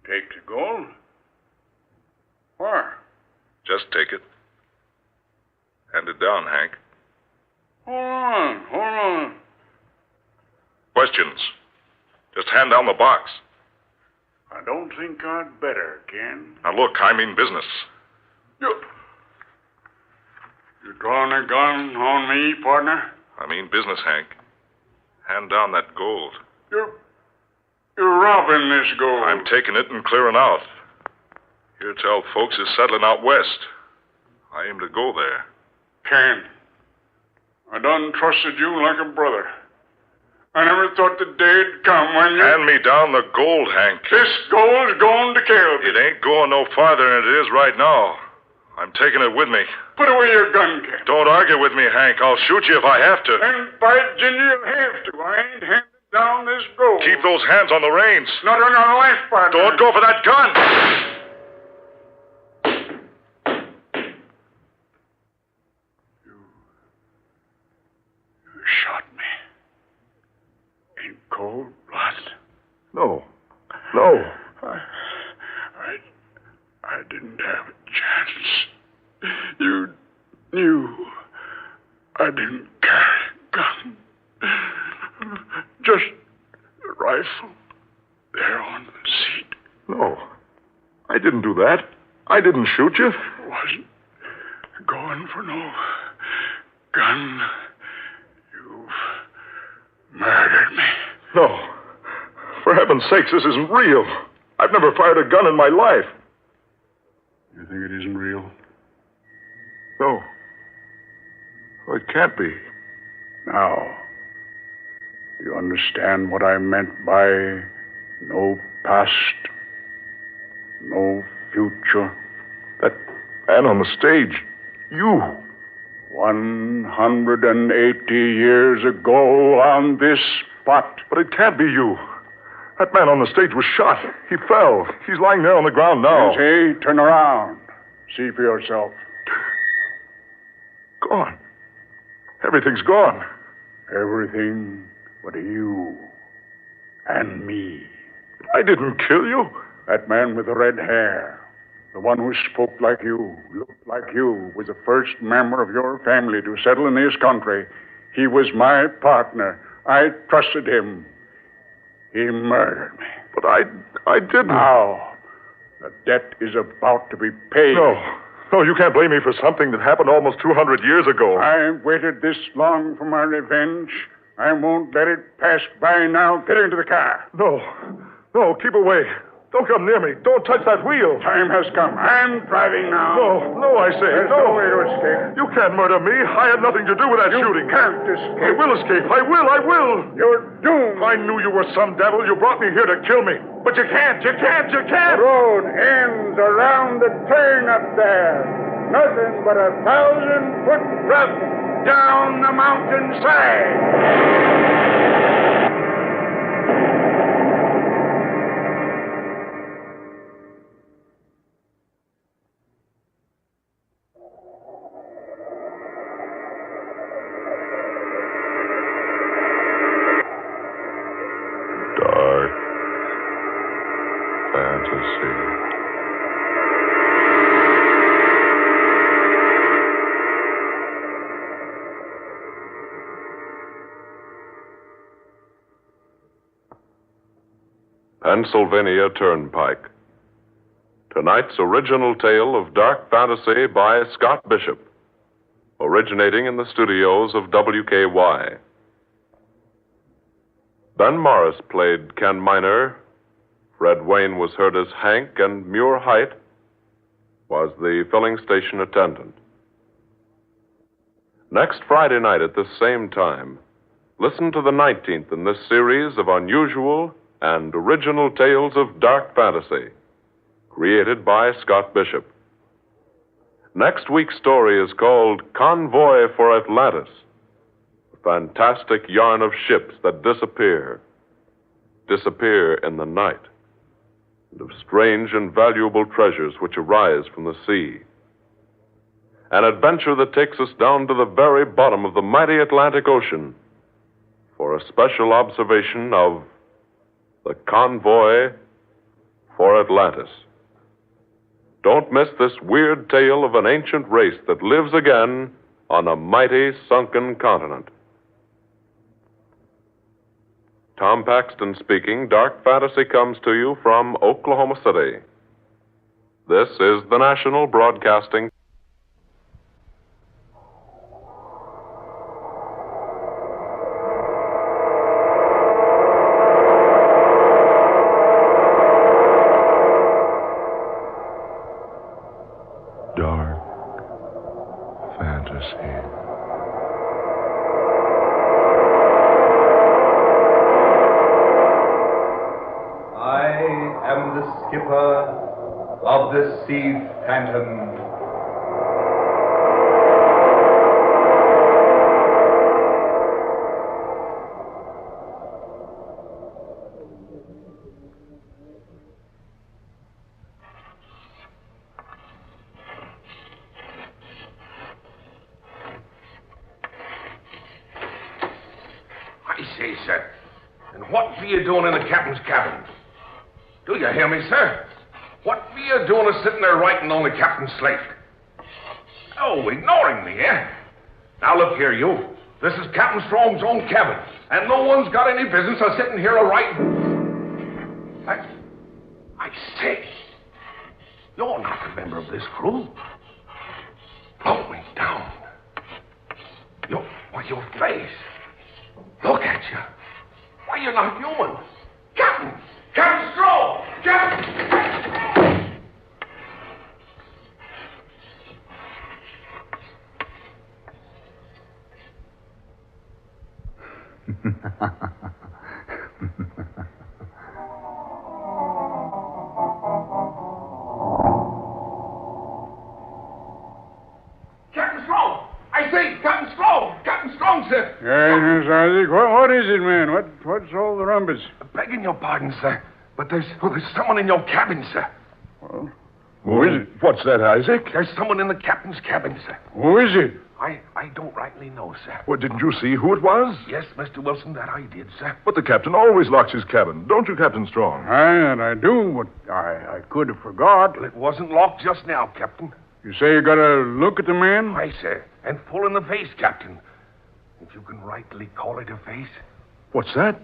Take the gold? Where? Just take it. Hand it down, Hank. Hold on. Questions. Just hand down the box. I don't think I'd better, Ken. Now look, I mean business. You drawing a gun on me, partner? I mean business, Hank. Hand down that gold. You're robbing this gold. I'm taking it and clearing out. Here tell folks is settling out west. I aim to go there. Ken, I done trusted you like a brother. I never thought the day'd come when you... Hand me down the gold, Hank. This gold's going to Kelby. It ain't going no farther than it is right now. I'm taking it with me. Put away your gun, Ken. Don't argue with me, Hank. I'll shoot you if I have to. And by Ginger, you'll have to. I ain't handing down this gold. Keep those hands on the reins. Not on your life, partner. Don't go for that gun. You shot me. In cold blood? No. I didn't have a chance. You knew I didn't carry a gun. Just a rifle there on the seat. No. I didn't do that. I didn't shoot you. I wasn't going for no gun. You've murdered me. No. For heaven's sakes, this isn't real. I've never fired a gun in my life. You think it isn't real? No. Oh, it can't be. Now, you understand what I meant by no past, no future? That man on the stage, You. 180 years ago on this spot. But it can't be you. That man on the stage was shot. He fell. He's lying there on the ground now. Is he? Turn around. See for yourself. Gone. Everything's gone. Everything but you and me. I didn't kill you. That man with the red hair, the one who spoke like you, looked like you, was the first member of your family to settle in this country. He was my partner. I trusted him. He murdered me. But I didn't. Now, the debt is about to be paid. No, you can't blame me for something that happened almost 200 years ago. I've waited this long for my revenge. I won't let it pass by now. Get into the car. No, keep away. Don't come near me. Don't touch that wheel. Time has come. I'm driving now. No, I say. There's no way to escape. You can't murder me. I had nothing to do with that shooting. You can't escape. I will escape. I will. You're doomed. I knew you were some devil. You brought me here to kill me. But you can't. The road ends around the turn up there. Nothing but a 1,000-foot drop down the mountainside. Dark fantasy. Pennsylvania Turnpike. Tonight's original tale of dark fantasy by Scott Bishop, originating in the studios of WKY. Ben Morris played Ken Miner. Fred Wayne was heard as Hank, and Muir Height was the filling station attendant. Next Friday night at this same time, listen to the 19th in this series of unusual and original tales of dark fantasy, created by Scott Bishop. Next week's story is called Convoy for Atlantis, a fantastic yarn of ships that disappear in the night, and of strange and valuable treasures which arise from the sea. An adventure that takes us down to the very bottom of the mighty Atlantic Ocean for a special observation of the Convoy for Atlantis. Don't miss this weird tale of an ancient race that lives again on a mighty sunken continent. Tom Paxton speaking. Dark Fantasy comes to you from Oklahoma City. This is the National Broadcasting. Dark fantasy. I am the skipper of the Sea Phantom. I say, sir, and what be you doing in the captain's cabin? Do you hear me, sir? What be you doing sitting there writing on the captain's slate? Oh, ignoring me, eh? Now look here, you. This is Captain Strong's own cabin, and no one's got any business of sitting here writing. I say, you're not a member of this crew. Blow me down. Why, your face. Look at you. Why, you're not human. Captain Strong! Captain! Isaac. What is it, man? What's all the rumpus? Begging your pardon, sir, but there's someone in your cabin, sir. Well, who is it? What's that, Isaac? There's someone in the captain's cabin, sir. Who is it? I don't rightly know, sir. Well, didn't you see who it was? Yes, Mr. Wilson, that I did, sir. But the captain always locks his cabin. Don't you, Captain Strong? I do, but I could have forgot. Well, it wasn't locked just now, Captain. You say you got a look at the man? Aye, sir. And full in the face, Captain. If you can rightly call it a face. What's that?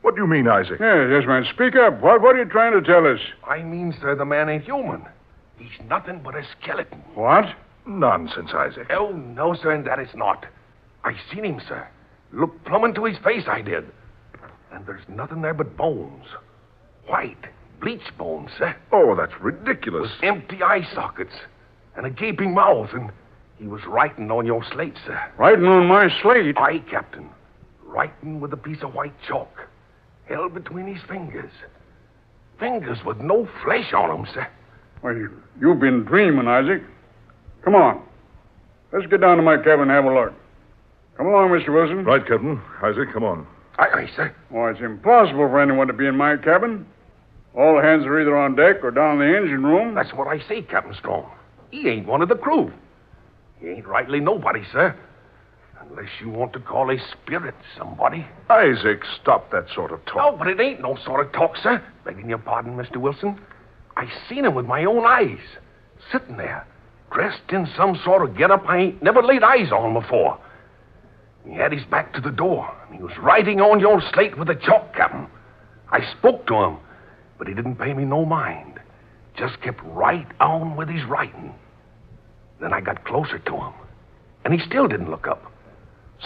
What do you mean, Isaac? Yes, man. Speak up. What are you trying to tell us? I mean, sir, the man ain't human. He's nothing but a skeleton. What? Nonsense, Isaac. Oh, no, sir, and that is not. I seen him, sir. Looked plumb into his face, I did. And there's nothing there but bones. White, bleached bones, sir. Oh, that's ridiculous. With empty eye sockets and a gaping mouth, and he was writing on your slate, sir. Writing on my slate? Aye, Captain. Writing with a piece of white chalk held between his fingers. Fingers with no flesh on them, sir. Well, you've been dreaming, Isaac. Come on. Let's get down to my cabin and have a look. Come along, Mr. Wilson. Right, Captain. Isaac, come on. Aye, sir. Oh, it's impossible for anyone to be in my cabin. All hands are either on deck or down in the engine room. That's what I say, Captain Strong. He ain't one of the crew. He ain't rightly nobody, sir. Unless you want to call a spirit somebody. Isaac, stop that sort of talk. No, but it ain't no sort of talk, sir. Begging your pardon, Mr. Wilson. I seen him with my own eyes. Sitting there, dressed in some sort of getup I ain't never laid eyes on before. He had his back to the door, and he was writing on your slate with a chalk, Captain. I spoke to him, but he didn't pay me no mind. Just kept right on with his writing. Then I got closer to him, and he still didn't look up.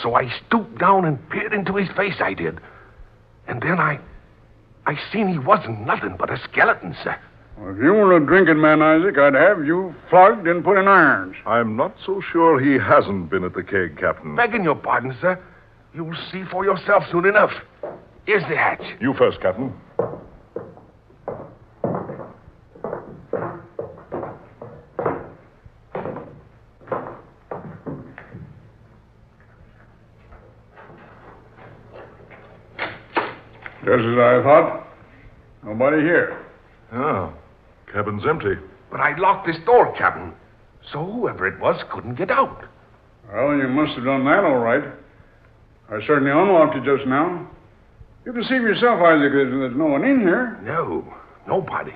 So I stooped down and peered into his face, I did. And then I seen he wasn't nothing but a skeleton, sir. Well, if you were a drinking man, Isaac, I'd have you flogged and put in irons. I'm not so sure he hasn't been at the keg, Captain. Begging your pardon, sir. You'll see for yourself soon enough. Here's the hatch. You first, Captain. Just as I thought. Nobody here. Oh, cabin's empty. But I locked this door, Captain, so whoever it was couldn't get out. Well, you must have done that all right. I certainly unlocked it just now. You can see for yourself, Isaac, there's no one in here. No, nobody.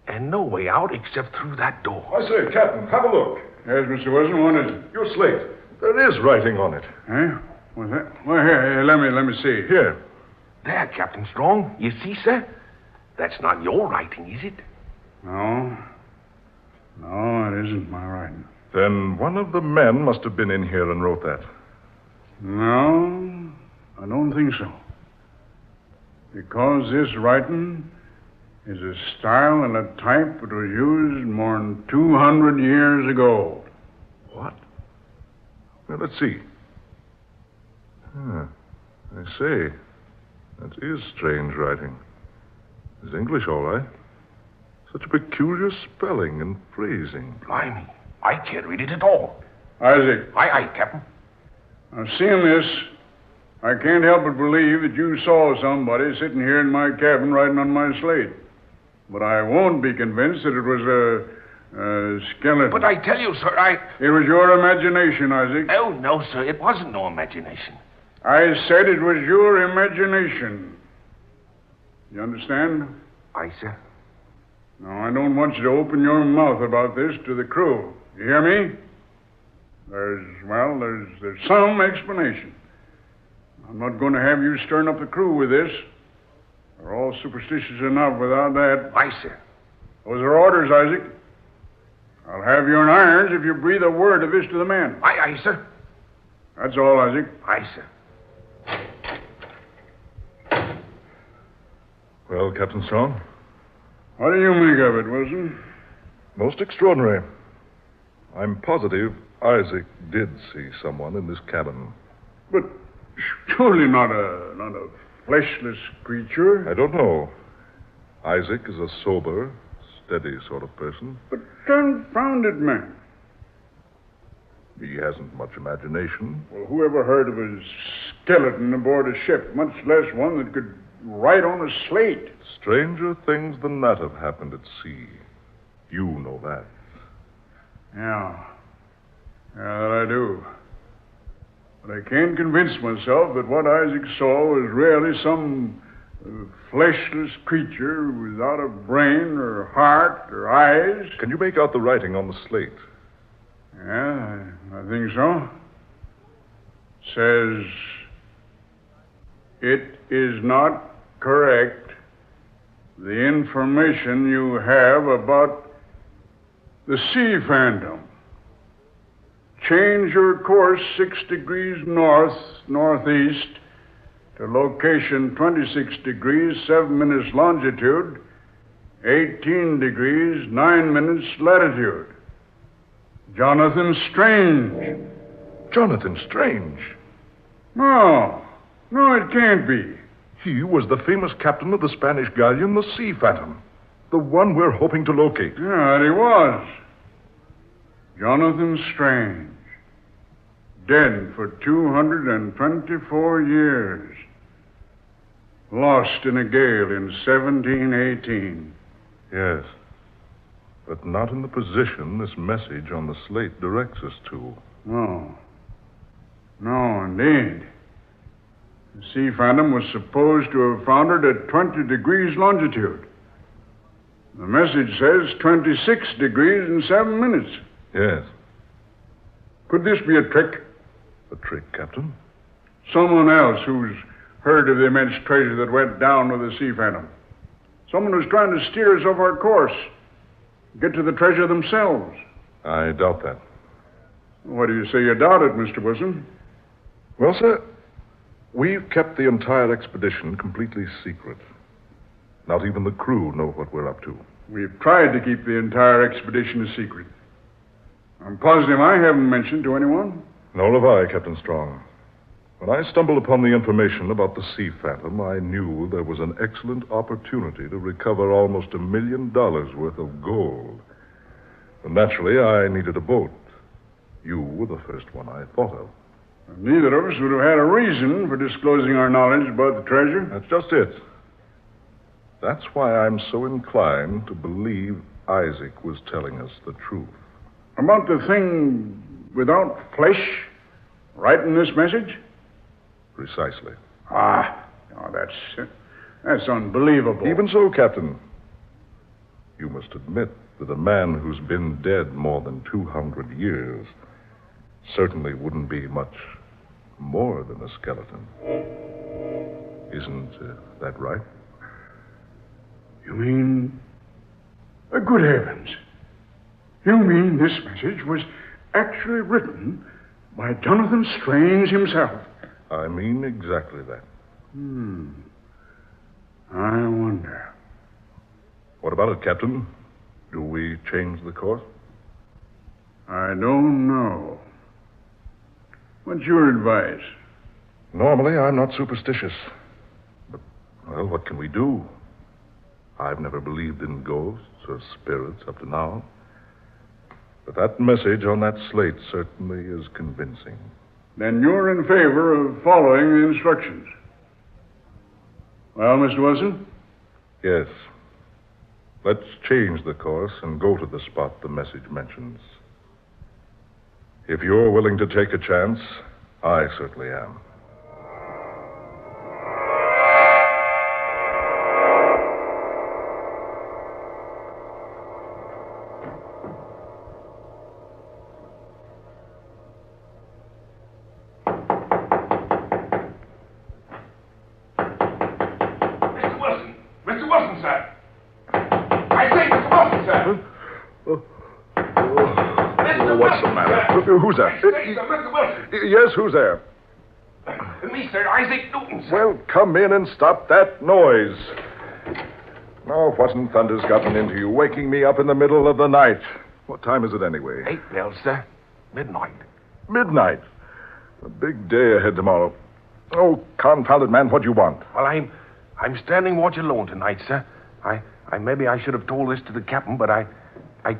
And no way out except through that door. I say, Captain, have a look. Yes, Mr. Wilson, what is it? Your slate. There is writing on it. Eh? What's that? Well, here, let me see. Here. There, Captain Strong. You see, sir? That's not your writing, is it? No. No, it isn't my writing. Then one of the men must have been in here and wrote that. No, I don't think so. Because this writing is a style and a type that was used more than 200 years ago. What? Well, let's see. I say. That is strange writing. It's English, all right. Such a peculiar spelling and phrasing. Blimey, I can't read it at all. Isaac. Aye, Captain. Now, seeing this, I can't help but believe that you saw somebody sitting here in my cabin writing on my slate. But I won't be convinced that it was a skeleton. But I tell you, sir, It was your imagination, Isaac. Oh, no, sir, it wasn't no imagination. I said it was your imagination. You understand? Aye, sir. Now, I don't want you to open your mouth about this to the crew. You hear me? There's some explanation. I'm not going to have you stirring up the crew with this. They're all superstitious enough without that. Aye, sir. Those are orders, Isaac. I'll have you in irons if you breathe a word of this to the men. Aye, sir. That's all, Isaac. Aye, sir. Well, Captain Strong? What do you make of it, Wilson? Most extraordinary. I'm positive Isaac did see someone in this cabin. But surely not a fleshless creature. I don't know. Isaac is a sober, steady sort of person. But confounded man. He hasn't much imagination. Well, who ever heard of a skeleton aboard a ship, much less one that could write on a slate. Stranger things than that have happened at sea. You know that. Yeah. Yeah, that I do. But I can't convince myself that what Isaac saw was really some fleshless creature without a brain or heart or eyes. Can you make out the writing on the slate? Yeah, I think so. Says, it is not correct, the information you have about the sea phantom. Change your course 6 degrees north, northeast, to location 26 degrees, 7 minutes longitude, 18 degrees, 9 minutes latitude. Jonathan Strange. Jonathan Strange? No, it can't be. He was the famous captain of the Spanish galleon, the Sea Phantom. The one we're hoping to locate. Yeah, he was. Jonathan Strange. Dead for 224 years. Lost in a gale in 1718. Yes. But not in the position this message on the slate directs us to. No, indeed. The Sea Phantom was supposed to have foundered at 20 degrees longitude. The message says 26 degrees and 7 minutes. Yes. Could this be a trick? A trick, Captain? Someone else who's heard of the immense treasure that went down with the Sea Phantom. Someone who's trying to steer us off our course. Get to the treasure themselves. I doubt that. What do you say you doubt it, Mr. Wilson? Well, sir, we've kept the entire expedition completely secret. Not even the crew know what we're up to. We've tried to keep the entire expedition a secret. I'm positive I haven't mentioned to anyone. Nor have I, Captain Strong. When I stumbled upon the information about the Sea Phantom, I knew there was an excellent opportunity to recover almost $1 million worth of gold. And naturally, I needed a boat. You were the first one I thought of. Neither of us would have had a reason for disclosing our knowledge about the treasure. That's just it. That's why I'm so inclined to believe Isaac was telling us the truth. About the thing without flesh, writing this message? Precisely. That's unbelievable. Even so, Captain, you must admit that a man who's been dead more than 200 years certainly wouldn't be much more than a skeleton. Isn't that right? You mean... good heavens. You mean this message was actually written by Jonathan Strange himself? I mean exactly that. I wonder. What about it, Captain? Do we change the course? I don't know. What's your advice? Normally, I'm not superstitious. But, well, what can we do? I've never believed in ghosts or spirits up to now. But that message on that slate certainly is convincing. Then you're in favor of following the instructions. Well, Mr. Wilson? Yes. Let's change the course and go to the spot the message mentions. If you're willing to take a chance, I certainly am. What's the matter? Who's that? Mr. Wilson. Yes, who's there? Me, sir. Isaac Newton, sir. Well, come in and stop that noise. Oh, what in thunder's gotten into you, waking me up in the middle of the night? What time is it anyway? 8 bells, sir. Midnight. Midnight? A big day ahead tomorrow. Oh, confounded man, what do you want? Well, I'm standing watch alone tonight, sir. Maybe I should have told this to the captain, but I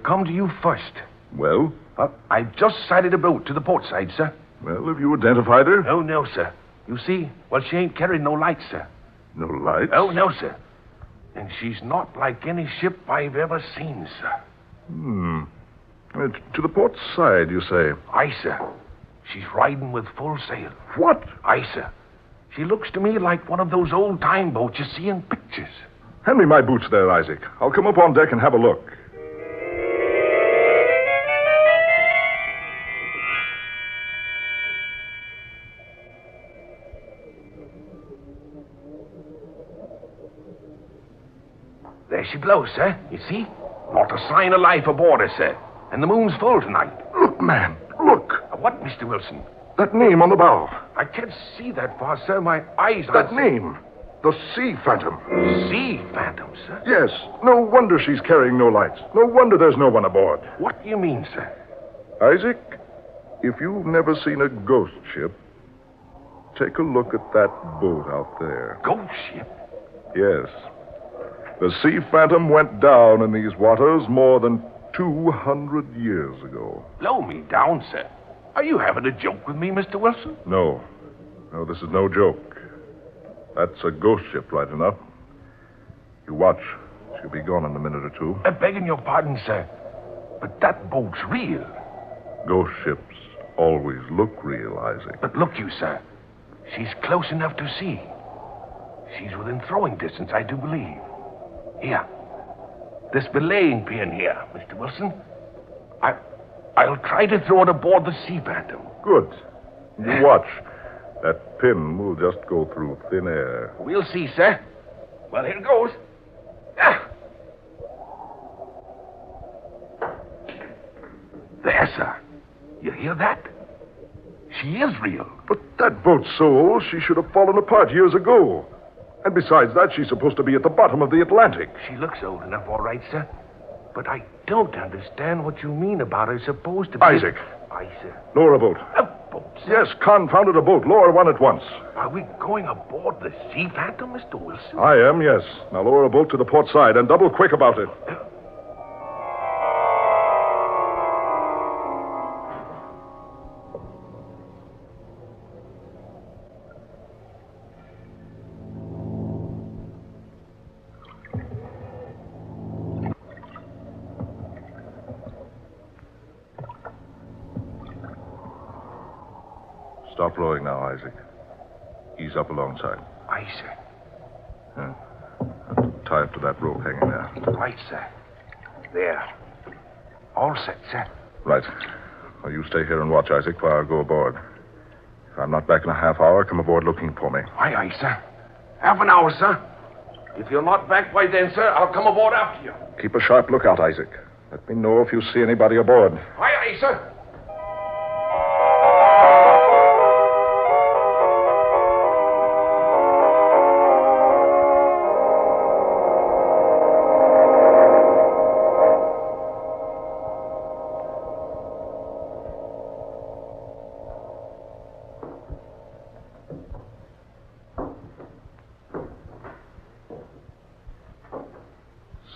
come to you first. Well? I've just sighted a boat to the port side, sir. Well, have you identified her? Oh, no, sir. You see? Well, she ain't carrying no lights, sir. No lights? Oh, no, sir. And she's not like any ship I've ever seen, sir. To the port side, you say? Aye, sir. She's riding with full sail. What? Aye, sir. She looks to me like one of those old-time boats you see in pictures. Hand me my boots there, Isaac. I'll come up on deck and have a look. There she blows, sir. You see? Not a sign of life aboard her, sir. And the moon's full tonight. Look, man. Look. What, Mr. Wilson? That name on the bow. I can't see that far, sir. My eyes are... That name. The Sea Phantom. Sea Phantom, sir? Yes. No wonder she's carrying no lights. No wonder there's no one aboard. What do you mean, sir? Isaac, if you've never seen a ghost ship, take a look at that boat out there. Ghost ship? Yes. The Sea Phantom went down in these waters more than 200 years ago. Blow me down, sir. Are you having a joke with me, Mr. Wilson? No. No, this is no joke. That's a ghost ship, right enough. You watch. She'll be gone in a minute or two. Begging your pardon, sir. But that boat's real. Ghost ships always look real, Isaac. But look you, sir. She's close enough to see. She's within throwing distance, I do believe. Here. This belaying pin here, Mr. Wilson. I'll try to throw it aboard the Sea Phantom. Good. You watch. That pin will just go through thin air. We'll see, sir. Well, here goes. Ah. There, sir. You hear that? She is real. But that boat's so old, she should have fallen apart years ago. And besides that, she's supposed to be at the bottom of the Atlantic. She looks old enough, all right, sir. But I don't understand what you mean about her supposed to be... Isaac. Aye, sir. Lower a boat. A boat, sir? Yes, confounded a boat. Lower one at once. Are we going aboard the Sea Phantom, Mr. Wilson? I am, yes. Now lower a boat to the port side and double quick about it. Stop rowing now, Isaac. Ease up alongside. Aye, sir. Tie up to that rope hanging there. Right, sir. There. All set, sir. Right. Well, you stay here and watch, Isaac, while I go aboard. If I'm not back in a half hour, come aboard looking for me. Aye, aye, sir. Half an hour, sir. If you're not back by then, sir, I'll come aboard after you. Keep a sharp lookout, Isaac. Let me know if you see anybody aboard. Aye, aye, sir.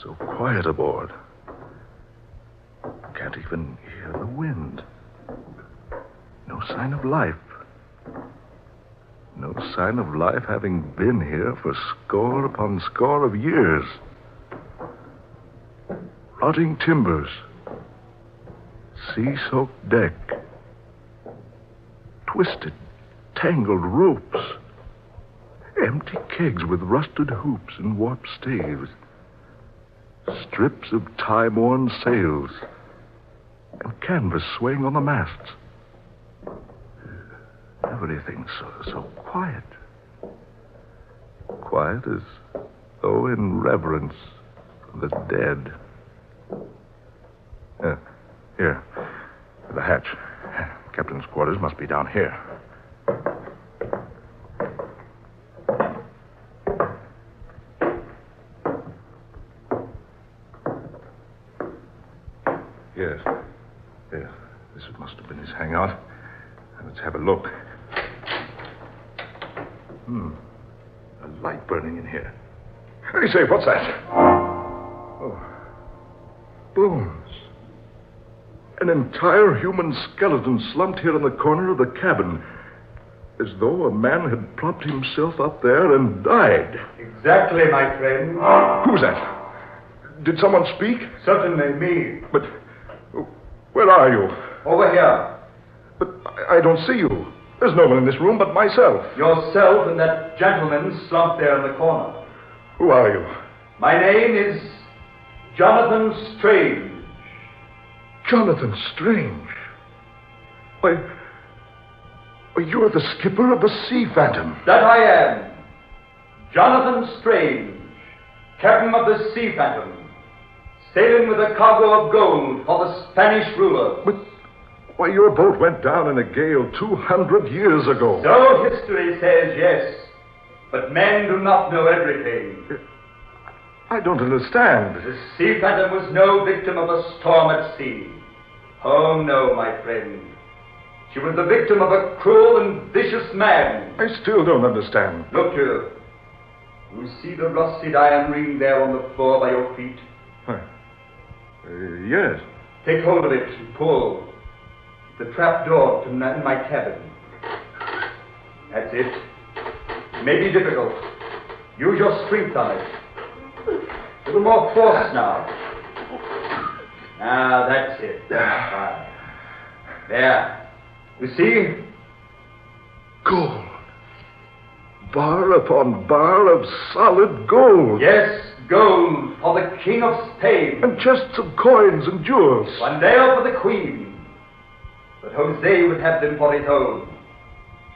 So quiet aboard. Can't even hear the wind. No sign of life. No sign of life having been here for score upon score of years. Rotting timbers. Sea-soaked deck. Twisted, tangled ropes. Empty kegs with rusted hoops and warped staves. Strips of time-worn sails. And canvas swaying on the masts. Everything's so quiet. Quiet as though in reverence for the dead. Here. The hatch. Captain's quarters must be down here. Yes. Yes. This must have been his hangout. Let's have a look. A light burning in here. Hey, say, what's that? Oh. Bones. An entire human skeleton slumped here in the corner of the cabin. as though a man had propped himself up there and died. Exactly, my friend. Who's that? Did someone speak? Certainly, me. But where are you? Over here. But I don't see you. There's no one in this room but myself. Yourself and that gentleman slumped there in the corner. Who are you? My name is Jonathan Strange. Jonathan Strange? Why, you're the skipper of the Sea Phantom. That I am. Jonathan Strange, captain of the Sea Phantom, sailing with a cargo of gold for the Spanish ruler. But, why, your boat went down in a gale 200 years ago. So history says, yes. But men do not know everything. I don't understand. The Sea Phantom was no victim of a storm at sea. Oh, no, my friend. She was the victim of a cruel and vicious man. I still don't understand. Look here. You see the rusted iron ring there on the floor by your feet? Yes. Take hold of it and pull. The trap door to my cabin. That's it. It may be difficult. Use your strength on it. A little more force now. Now, that's it. That's fine. There. You see? Gold. Bar upon bar of solid gold. Yes, gold for the King of Spain. And chests of coins and jewels. One there for the Queen. But Jose would have them for his own.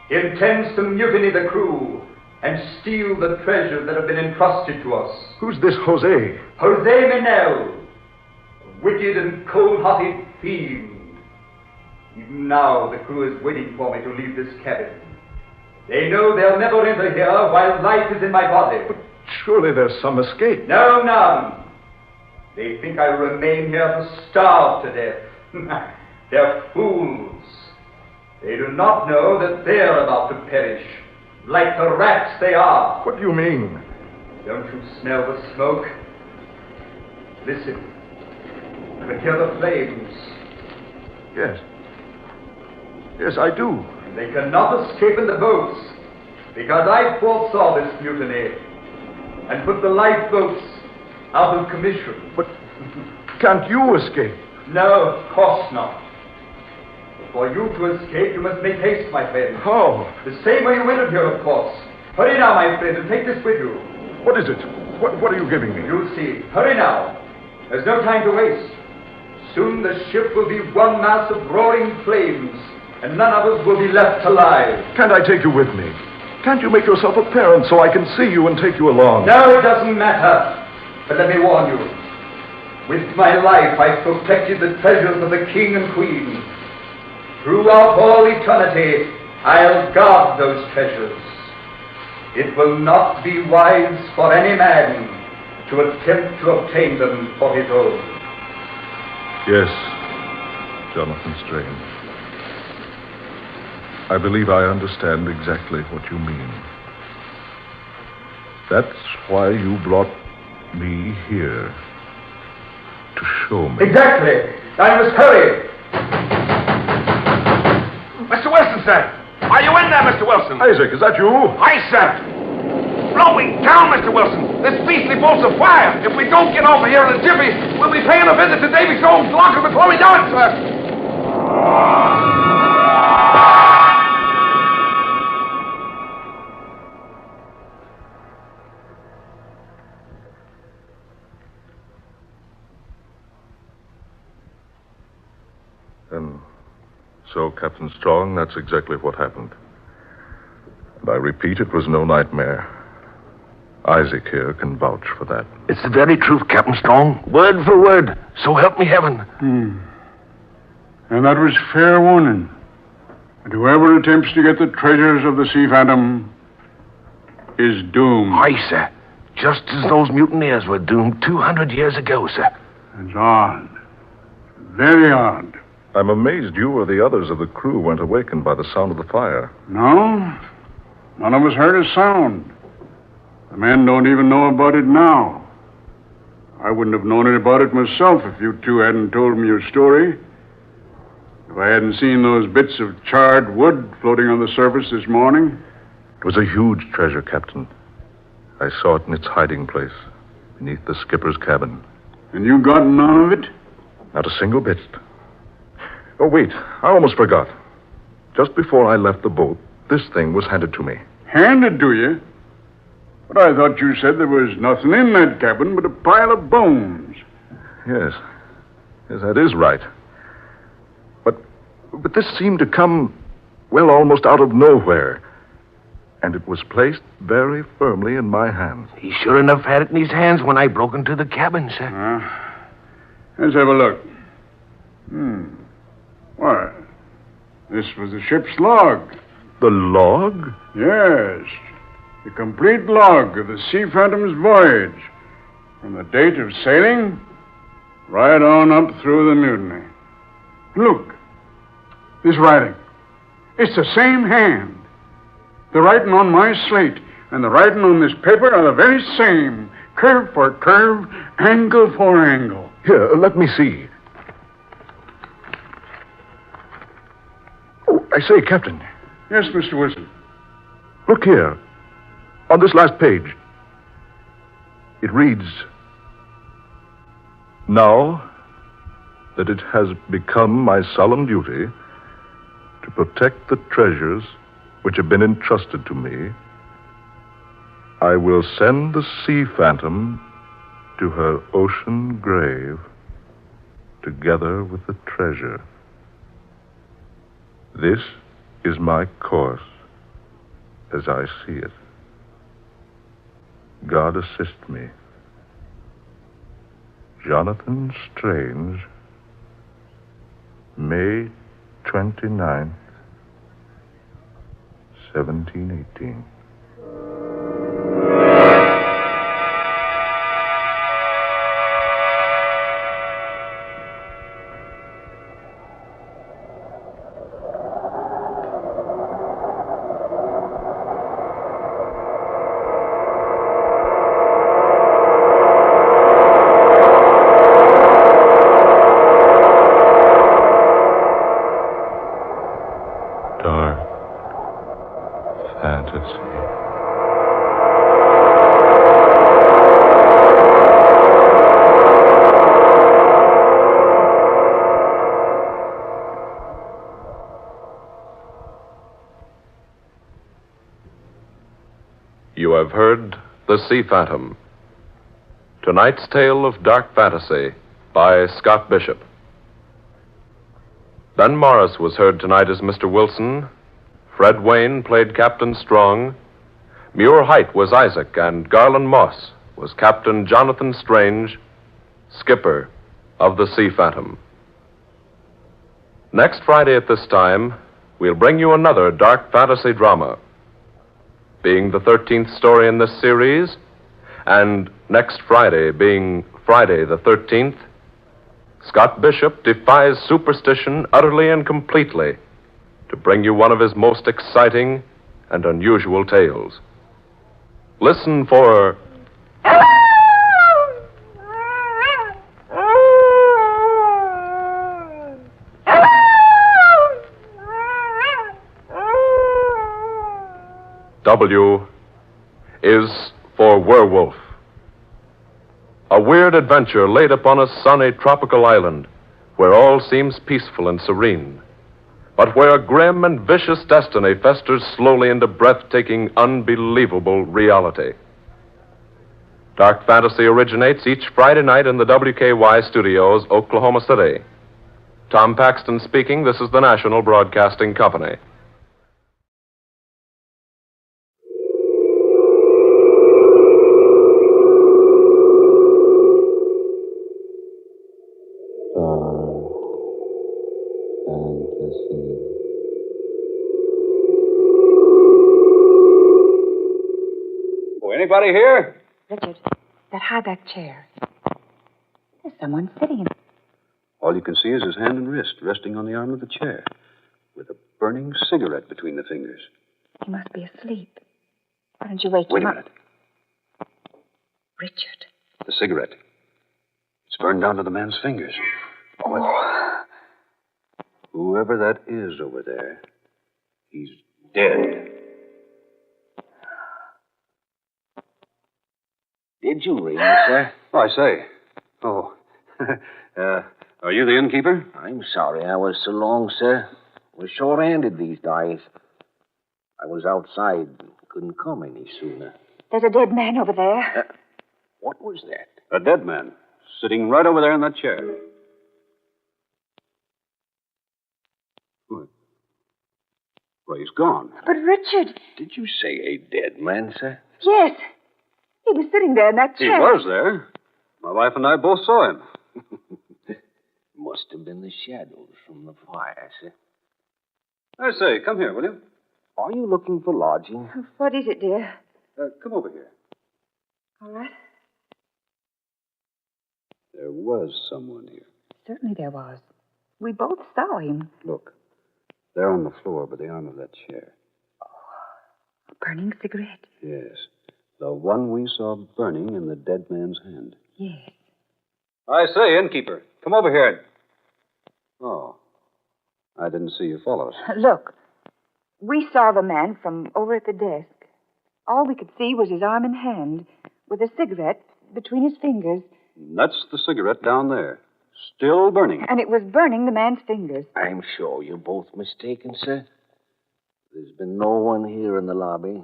He intends to mutiny the crew and steal the treasures that have been entrusted to us. Who's this Jose? Jose Menel, a wicked and cold-hearted fiend. Even now, the crew is waiting for me to leave this cabin. They know they'll never enter here while life is in my body. But surely there's some escape. No, none. They think I'll remain here to starve to death. They're fools. They do not know that they're about to perish, like the rats they are. What do you mean? Don't you smell the smoke? Listen. You can hear the flames. Yes. Yes, I do. They cannot escape in the boats, because I foresaw this mutiny and put the lifeboats out of commission. But can't you escape? No, of course not. For you to escape, you must make haste, my friend. How? The same way you entered here, of course. Hurry now, my friend, and take this with you. What is it? What are you giving me? You'll see. Hurry now. There's no time to waste. Soon the ship will be one mass of roaring flames, and none of us will be left alive. Can't I take you with me? Can't you make yourself apparent so I can see you and take you along? No, it doesn't matter. But let me warn you. With my life, I've protected the treasures of the king and queen. Throughout all eternity, I'll guard those treasures. It will not be wise for any man to attempt to obtain them for his own. Yes, Jonathan Strange. I believe I understand exactly what you mean. That's why you brought me here. To show me. Exactly. I must hurry. Mr. Wilson, sir. Are you in there, Mr. Wilson? Isaac, is that you? Aye, sir. Blowing down, Mr. Wilson. This beastly boat's afire. If we don't get over here in a jiffy, we'll be paying a visit to Davy Jones' locker before we know it, sir. And so, Captain Strong, that's exactly what happened. And I repeat, it was no nightmare. Isaac here can vouch for that. It's the very truth, Captain Strong. Word for word. So help me heaven. And that was fair warning. And whoever attempts to get the treasures of the Sea Phantom is doomed. Aye, sir. Just as those mutineers were doomed 200 years ago, sir. It's odd. Very odd. I'm amazed you or the others of the crew weren't awakened by the sound of the fire. No? None of us heard a sound. The men don't even know about it now. I wouldn't have known about it myself if you two hadn't told me your story. If I hadn't seen those bits of charred wood floating on the surface this morning. It was a huge treasure, Captain. I saw it in its hiding place, beneath the skipper's cabin. And you got none of it? Not a single bit. Oh, wait. I almost forgot. Just before I left the boat, this thing was handed to me. Handed to you? But I thought you said there was nothing in that cabin but a pile of bones. Yes. Yes, that is right. But this seemed to come, well, almost out of nowhere. And it was placed very firmly in my hands. He sure enough had it in his hands when I broke into the cabin, sir. Let's have a look. Why, this was the ship's log. The log? Yes. The complete log of the Sea Phantom's voyage. From the date of sailing, right on up through the mutiny. Look. This writing. It's the same hand. The writing on my slate and the writing on this paper are the very same. Curve for curve, angle for angle. Here, let me see. Oh, I say, Captain. Yes, Mr. Wilson. Look here. On this last page. It reads, "Now that it has become my solemn duty to protect the treasures which have been entrusted to me, I will send the Sea Phantom to her ocean grave together with the treasure. This is my course as I see it. God assist me. Jonathan Strange, May 29th, 1718. You have heard The Sea Phantom, tonight's tale of dark fantasy by Scott Bishop. Ben Morris was heard tonight as Mr. Wilson. Fred Wayne played Captain Strong. Muir Height was Isaac, and Garland Moss was Captain Jonathan Strange, skipper of the Sea Phantom. Next Friday at this time, we'll bring you another dark fantasy drama. Being the 13th story in this series, and next Friday being Friday the 13th, Scott Bishop defies superstition utterly and completely to bring you one of his most exciting and unusual tales. Listen for W is for werewolf. A weird adventure laid upon a sunny tropical island where all seems peaceful and serene, but where a grim and vicious destiny festers slowly into breathtaking, unbelievable reality. Dark Fantasy originates each Friday night in the WKY studios, Oklahoma City. Tom Paxton speaking. This is the National Broadcasting Company. Anybody here? Richard, that high-back chair. There's someone sitting in it. All you can see is his hand and wrist resting on the arm of the chair, with a burning cigarette between the fingers. He must be asleep. Why don't you wake Wait him a up? minute. Richard. The cigarette. It's burned down to the man's fingers. Oh. Who whoever that is over there, he's dead. Did you ring, sir? Oh, I say. Oh. Are you the innkeeper? I'm sorry I was so long, sir. We're short-handed these days. I was outside. Couldn't come any sooner. There's a dead man over there. What was that? A dead man, sitting right over there in that chair. Well, he's gone. But Richard... Did you say a dead man, sir? Yes. He was sitting there in that He chair. was there. My wife and I both saw him. Must have been the shadows from the fire, sir. I say, come here, will you? Are you looking for lodging? What is it, dear? Come over here. All right. There was someone here. Certainly there was. We both saw him. Look, there on the floor by the arm of that chair. A burning cigarette. Yes, the one we saw burning in the dead man's hand. Yes. I say, innkeeper, come over here. Oh, I didn't see you follow us. Look, we saw the man from over at the desk. All we could see was his arm and hand, with a cigarette between his fingers. That's the cigarette down there, still burning. And it was burning the man's fingers. I'm sure you're both mistaken, sir. There's been no one here in the lobby.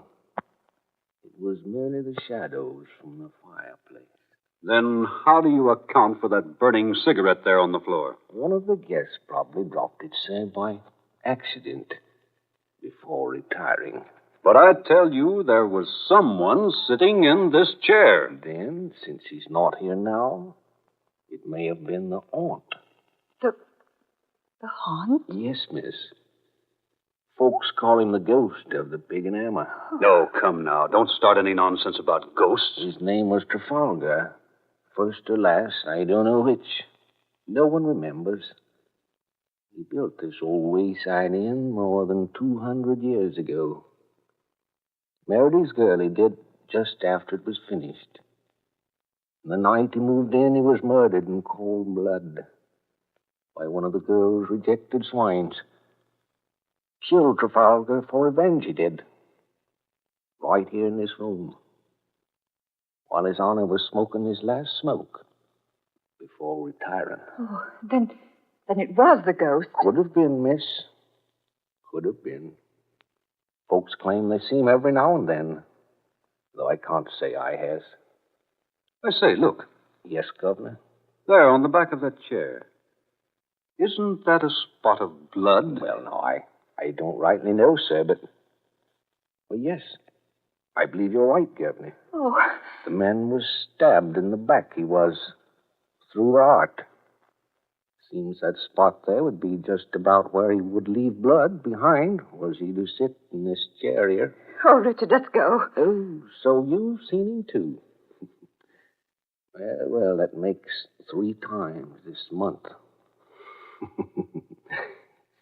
It was merely the shadows from the fireplace. Then how do you account for that burning cigarette there on the floor? One of the guests probably dropped it, sir, by accident before retiring. But I tell you, there was someone sitting in this chair. Then, since he's not here now, it may have been the aunt. The haunt? Yes, miss. Folks call him the ghost of the pig and hammer. No, come now. Don't start any nonsense about ghosts. His name was Trafalgar. First or last, I don't know which. No one remembers. He built this old wayside inn more than 200 years ago. Married his girl he did just after it was finished. The night he moved in, he was murdered in cold blood by one of the girl's rejected swines. Killed Trafalgar for revenge, he did. Right here in this room. While His Honor was smoking his last smoke before retiring. Oh, then it was the ghost. Could have been, miss. Could have been. Folks claim they see him every now and then, though I can't say I has. I say, look. Yes, Governor? There, on the back of that chair. Isn't that a spot of blood? Well, no, I don't rightly know, sir, but... Well, yes. I believe you're right, Governor. Oh. The man was stabbed in the back, he was. Through the heart. Seems that spot there would be just about where he would leave blood behind, was he to sit in this chair here. Oh, Richard, let's go. Oh, so you've seen him, too. Well, that makes 3 times this month.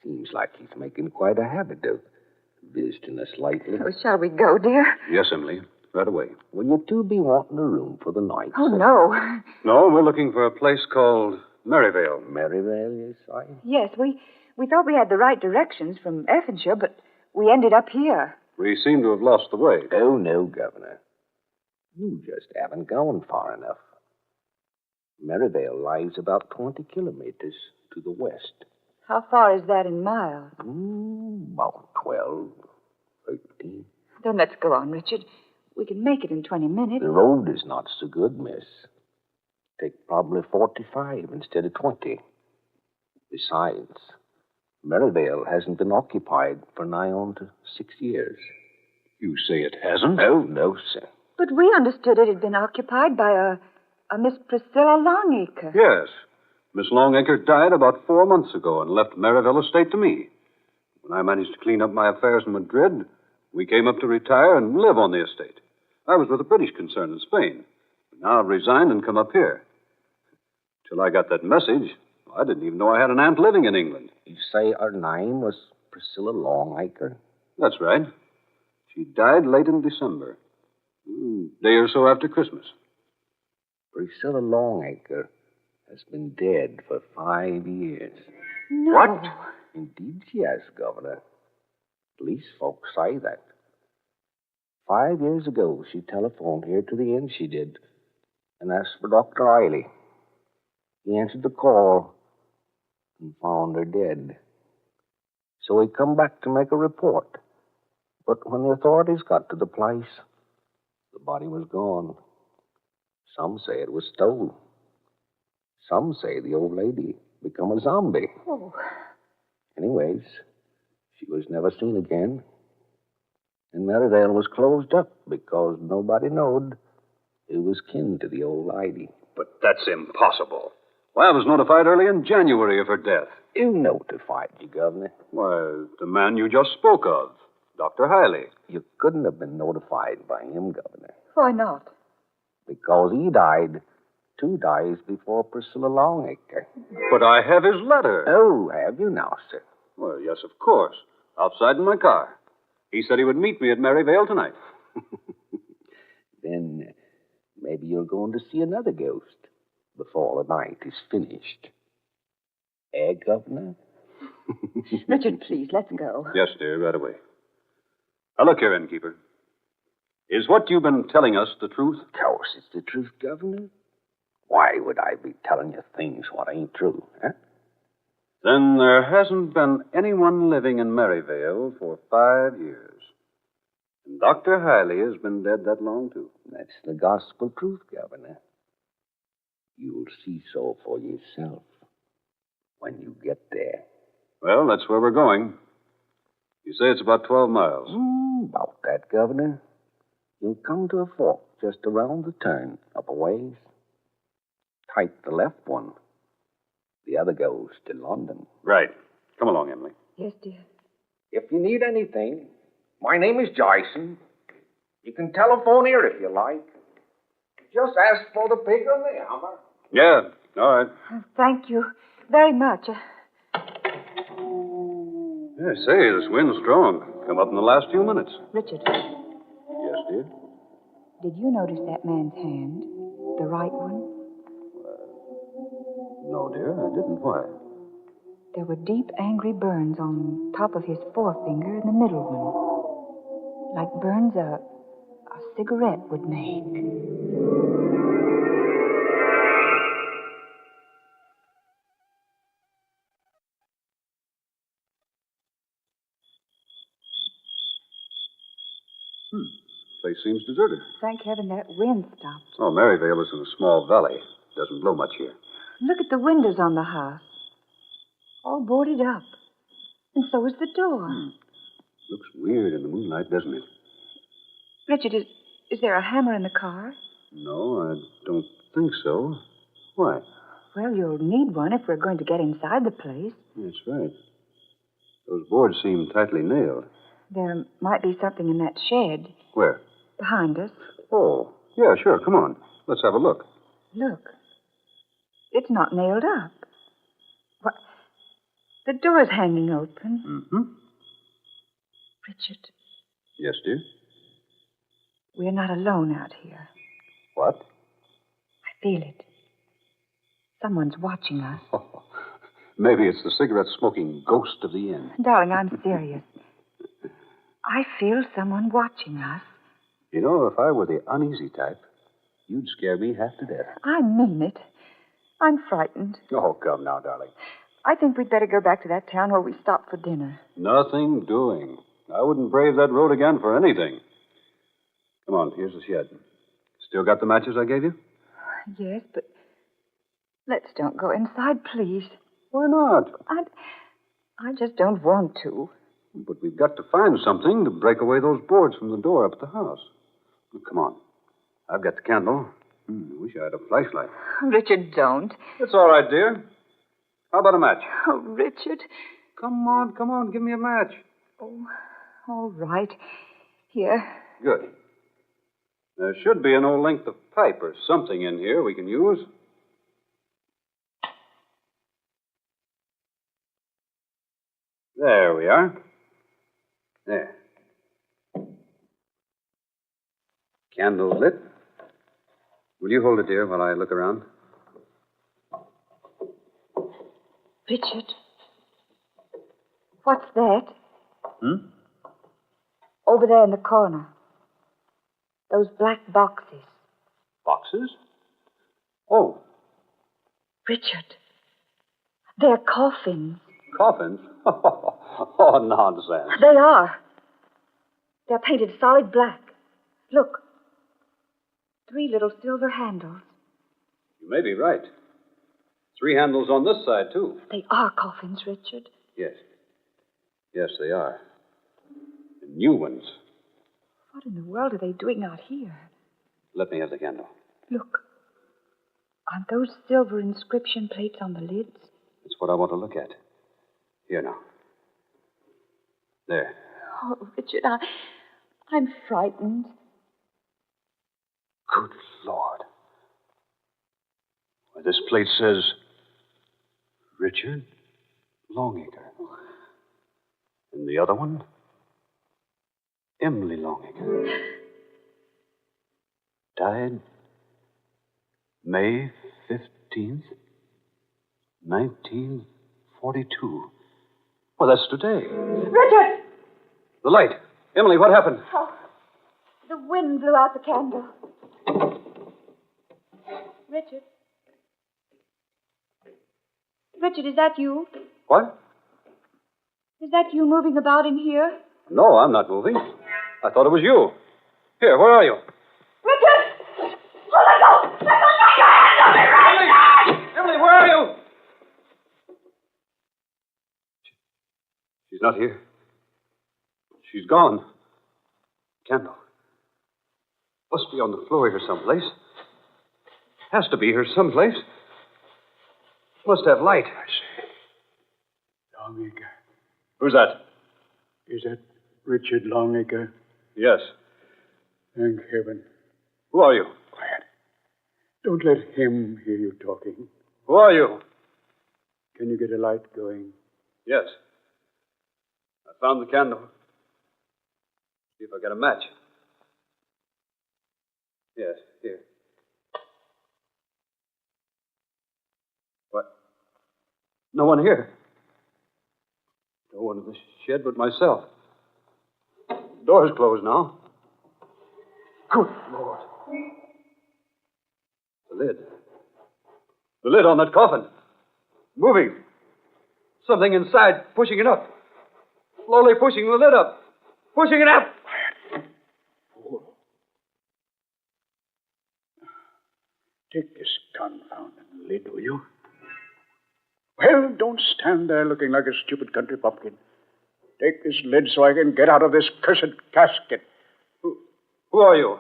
Seems like he's making quite a habit of visiting us lately. Oh, shall we go, dear? Yes, Emily. Right away. Will you two be wanting a room for the night? Oh, sir? no. No, we're looking for a place called Maryvale. Maryvale, yes, I... Yes, we thought we had the right directions from Effinshire, but we ended up here. We seem to have lost the way. Oh, no, Governor. You just haven't gone far enough. Maryvale lies about 20 kilometers to the west. How far is that in miles? About 12, 13. Then let's go on, Richard. We can make it in 20 minutes. The road is not so good, miss. Take probably 45 instead of 20. Besides, Maryvale hasn't been occupied for nigh on to 6 years. You say it hasn't? Oh, no, sir. But we understood it had been occupied by a Miss Priscilla Longacre. Yes. Miss Longacre died about 4 months ago and left Maryvale estate to me. When I managed to clean up my affairs in Madrid, we came up to retire and live on the estate. I was with a British concern in Spain. Now I've resigned and come up here. Till I got that message, I didn't even know I had an aunt living in England. You say her name was Priscilla Longacre? That's right. She died late in December. A day or so after Christmas. Priscilla Longacre has been dead for 5 years. No. What? Indeed she has, Governor. At least folks say that. 5 years ago, she telephoned here to the inn, she did, and asked for Dr. Eiley. He answered the call and found her dead. So he come back to make a report. But when the authorities got to the place, the body was gone. Some say it was stolen. Some say the old lady become a zombie. Oh. Anyways, she was never seen again. And Merivale was closed up because nobody knowed who was kin to the old lady. But that's impossible. Why, I was notified early in January of her death. Who notified you, Governor? Why, the man you just spoke of, Dr. Hiley. You couldn't have been notified by him, Governor. Why not? Because he died 2 days before Priscilla Longacre. But I have his letter. Oh, have you now, sir? Well, yes, of course. Outside in my car. He said he would meet me at Maryvale tonight. Then maybe you're going to see another ghost before the night is finished. Eh, Governor? Richard, please, let's go. Yes, dear, right away. Now, look here, innkeeper. Is what you've been telling us the truth? Of course it's the truth, Governor. Why would I be telling you things what ain't true, huh? Then there hasn't been anyone living in Maryvale for 5 years. And Dr. Hiley has been dead that long, too. That's the gospel truth, Governor. You'll see so for yourself when you get there. Well, that's where we're going. You say it's about 12 miles. About that, Governor. You'll come to a fork just around the turn, up a ways. Take the left one. The other goes to London. Right. Come along, Emily. Yes, dear. If you need anything, my name is Jason. You can telephone here if you like. Just ask for the pig on the hammer. Yeah, all right. Thank you very much. Yeah, say, this wind's strong. Come up in the last few minutes. Richard. Yes, dear? Did you notice that man's hand? The right one? No, dear, I didn't. Why? There were deep, angry burns on top of his forefinger and the middle one. Like burns a cigarette would make. Place seems deserted. Thank heaven that wind stopped. Oh, Maryvale is in a small valley. Doesn't blow much here. Look at the windows on the house. All boarded up. And so is the door. Looks weird in the moonlight, doesn't it? Richard, is there a hammer in the car? No, I don't think so. Why? Well, you'll need one if we're going to get inside the place. That's right. Those boards seem tightly nailed. There might be something in that shed. Where? Behind us. Oh, yeah, sure. Come on. Let's have a look. Look. It's not nailed up. What? The door's hanging open. Mm-hmm. Richard, Yes, dear? we're not alone out here. What? I feel it. Someone's watching us. Maybe it's the cigarette-smoking ghost of the inn. Darling, I'm serious. I feel someone watching us. You know, if I were the uneasy type, you'd scare me half to death. I mean it. I'm frightened. Oh, come now, darling. I think we'd better go back to that town where we stopped for dinner. Nothing doing. I wouldn't brave that road again for anything. Come on, here's the shed. Still got the matches I gave you? Yes, but let's don't go inside, please. Why not? I just don't want to. But we've got to find something to break away those boards from the door up at the house. Well, come on. I've got the candle. Wish I had a flashlight. Richard, don't. It's all right, dear. How about a match? Oh, Richard. Come on. Give me a match. Oh, all right. Here. Good. There should be an old length of pipe or something in here we can use. There we are. There. Candle's lit. Will you hold it, dear, while I look around? Richard. What's that? Hmm? Over there in the corner. Those black boxes. Boxes? Oh, Richard. They're coffins. coffins? Oh, nonsense. They are. They're painted solid black. Look. 3 little silver handles. You may be right. 3 handles on this side, too. They are coffins, Richard. Yes. Yes, they are. And new ones. What in the world are they doing out here? Let me have the candle. Look. Aren't those silver inscription plates on the lids? That's what I want to look at. Here now. There. Oh, Richard, I'm frightened. Good Lord. Why, this plate says Richard Longacre. And the other one, Emily Longacre. Died May 15th, 1942. Well, that's today. Richard! The light. Emily, what happened? Oh, the wind blew out the candle. Richard? Richard, is that you? What? Is that you moving about in here? No, I'm not moving. I thought it was you. Here, where are you? Richard! Oh, let go! Let go! Take your hands off me right now! Emily, where are you? She's not here. She's gone. Candle. Must be on the floor here someplace. Has to be here someplace. Must have light. I say. Longacre. Who's that? Is that Richard Longacre? Yes. Thank heaven. Who are you? Quiet. Don't let him hear you talking. Who are you? Can you get a light going? Yes. I found the candle. See if I get a match. Yes, here. What? No one here. No one in the shed but myself. The door's closed now. Good Lord. The lid. The lid on that coffin. Moving. Something inside pushing it up. Slowly pushing the lid up. Pushing it up. Take this confounded lid, will you? Well, don't stand there looking like a stupid country bumpkin. Take this lid so I can get out of this cursed casket. Who are you?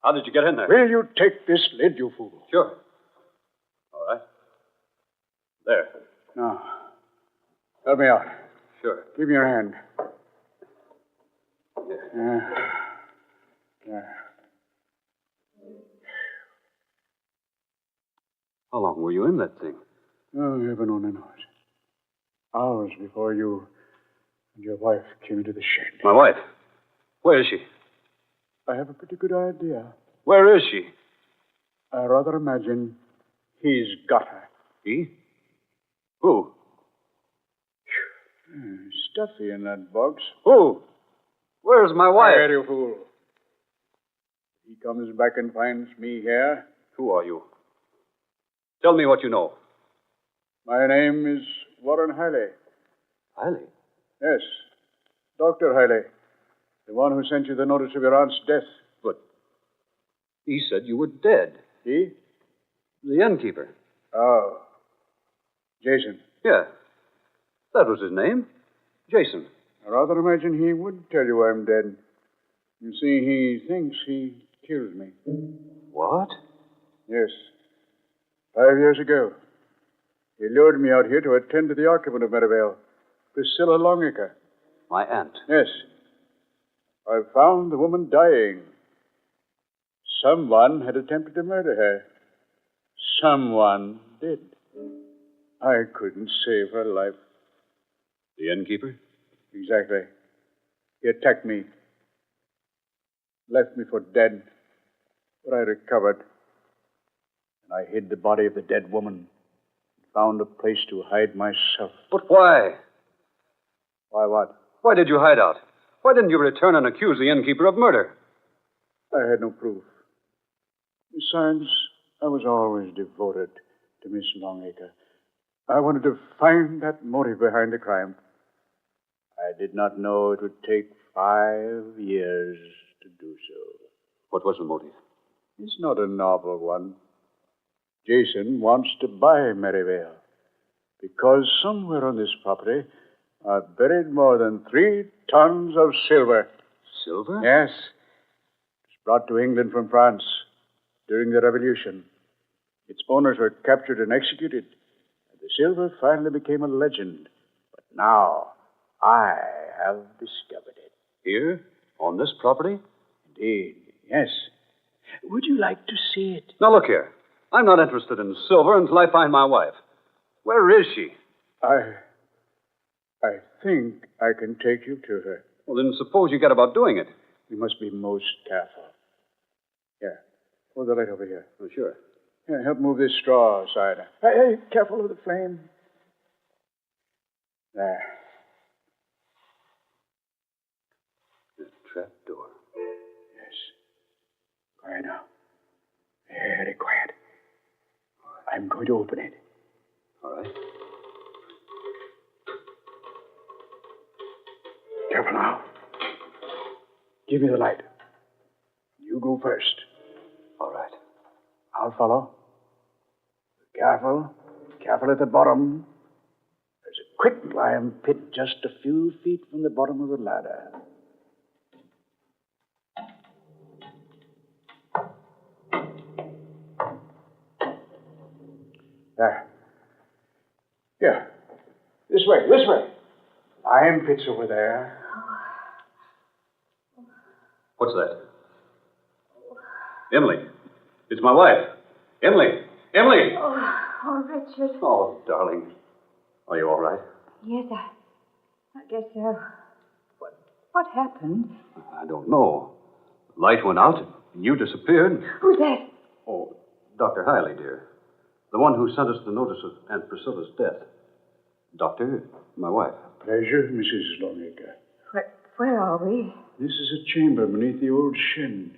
How did you get in there? Will you take this lid, you fool? Sure. All right. There. Now, help me out. Sure. Give me your hand. Here. There. How long were you in that thing? Oh, heaven only knows. Hours before you and your wife came into the shed. My wife? Where is she? I have a pretty good idea. Where is she? I rather imagine he's got her. He? Who? Stuffy in that box. Who? Where's my wife? There, you fool. He comes back and finds me here. Who are you? Tell me what you know. My name is Warren Hiley. Hiley? Yes. Dr. Hiley. The one who sent you the notice of your aunt's death. But he said you were dead. He? The innkeeper. Oh. Jason. Yeah. That was his name. Jason. I rather imagine he would tell you I'm dead. You see, he thinks he killed me. What? Yes. 5 years ago. He lured me out here to attend to the occupant of Merivale, Priscilla Longacre. My aunt? Yes. I found the woman dying. Someone had attempted to murder her. Someone did. I couldn't save her life. The innkeeper? Exactly. He attacked me. Left me for dead. But I recovered. And I hid the body of the dead woman. Found a place to hide myself. But why? Why, what? Why did you hide out? Why didn't you return and accuse the innkeeper of murder? I had no proof. Besides, I was always devoted to Miss Longacre. I wanted to find that motive behind the crime. I did not know it would take 5 years to do so. What was the motive? It's not a novel one. Jason wants to buy Merivale because somewhere on this property are buried more than 3 tons of silver. Silver? Yes. It was brought to England from France during the Revolution. Its owners were captured and executed. The silver finally became a legend. But now, I have discovered it. Here? On this property? Indeed, yes. Would you like to see it? Now, look here. I'm not interested in silver until I find my wife. Where is she? I think I can take you to her. Well, then suppose you get about doing it. We must be most careful. Here, hold the light over here. Oh, sure. Here, help move this straw aside. Hey, careful of the flame. There. The trap door. Yes. Quiet now. Very quiet. I'm going to open it. All right. Careful now. Give me the light. You go first. All right. I'll follow. Careful. Careful at the bottom. There's a quick-lime pit just a few feet from the bottom of the ladder. There. Here. This way. Lime pit's over there. What's that? Emily. It's my wife. Emily. Emily! Oh, Richard. Oh, darling. Are you all right? Yes, I guess so. What happened? I don't know. The light went out and you disappeared. Who's that? Oh, Dr. Hiley, dear. The one who sent us the notice of Aunt Priscilla's death. Doctor, my wife. Pleasure, Mrs. Longacre. Where are we? This is a chamber beneath the old shed.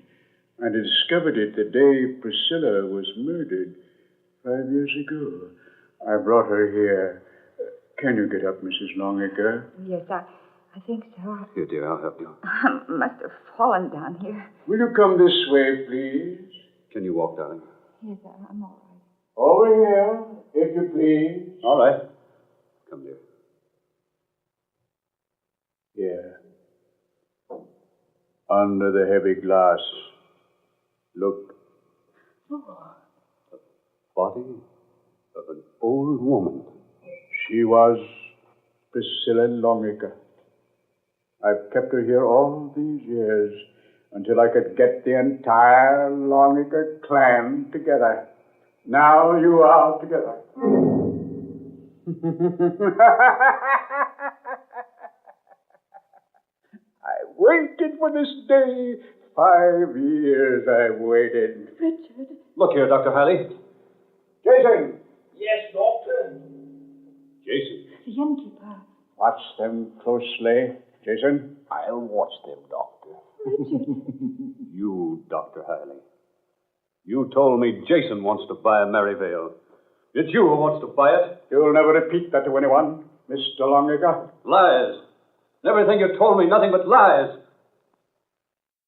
I discovered it the day Priscilla was murdered 5 years ago. I brought her here. Can you get up, Mrs. Longacre? Yes, I think so. Here, dear, I'll help you. I must have fallen down here. Will you come this way, please? Can you walk, darling? Yes, I'm all right. Over here, if you please. All right. Come, dear. Here. Under the heavy glass. Look. Oh. The body of an old woman. She was Priscilla Longacre. I've kept her here all these years until I could get the entire Longacre clan together. Now you are together. I waited for this day. 5 years I waited. Richard. Look here, Dr. Hiley. Jason! Yes, Doctor? Jason. The innkeeper. Watch them closely, Jason. I'll watch them, Doctor. Richard. You, Dr. Hiley. You told me Jason wants to buy Merivale. It's you who wants to buy it. You'll never repeat that to anyone, Mr. Longacre. Lies. Everything you told me, nothing but lies.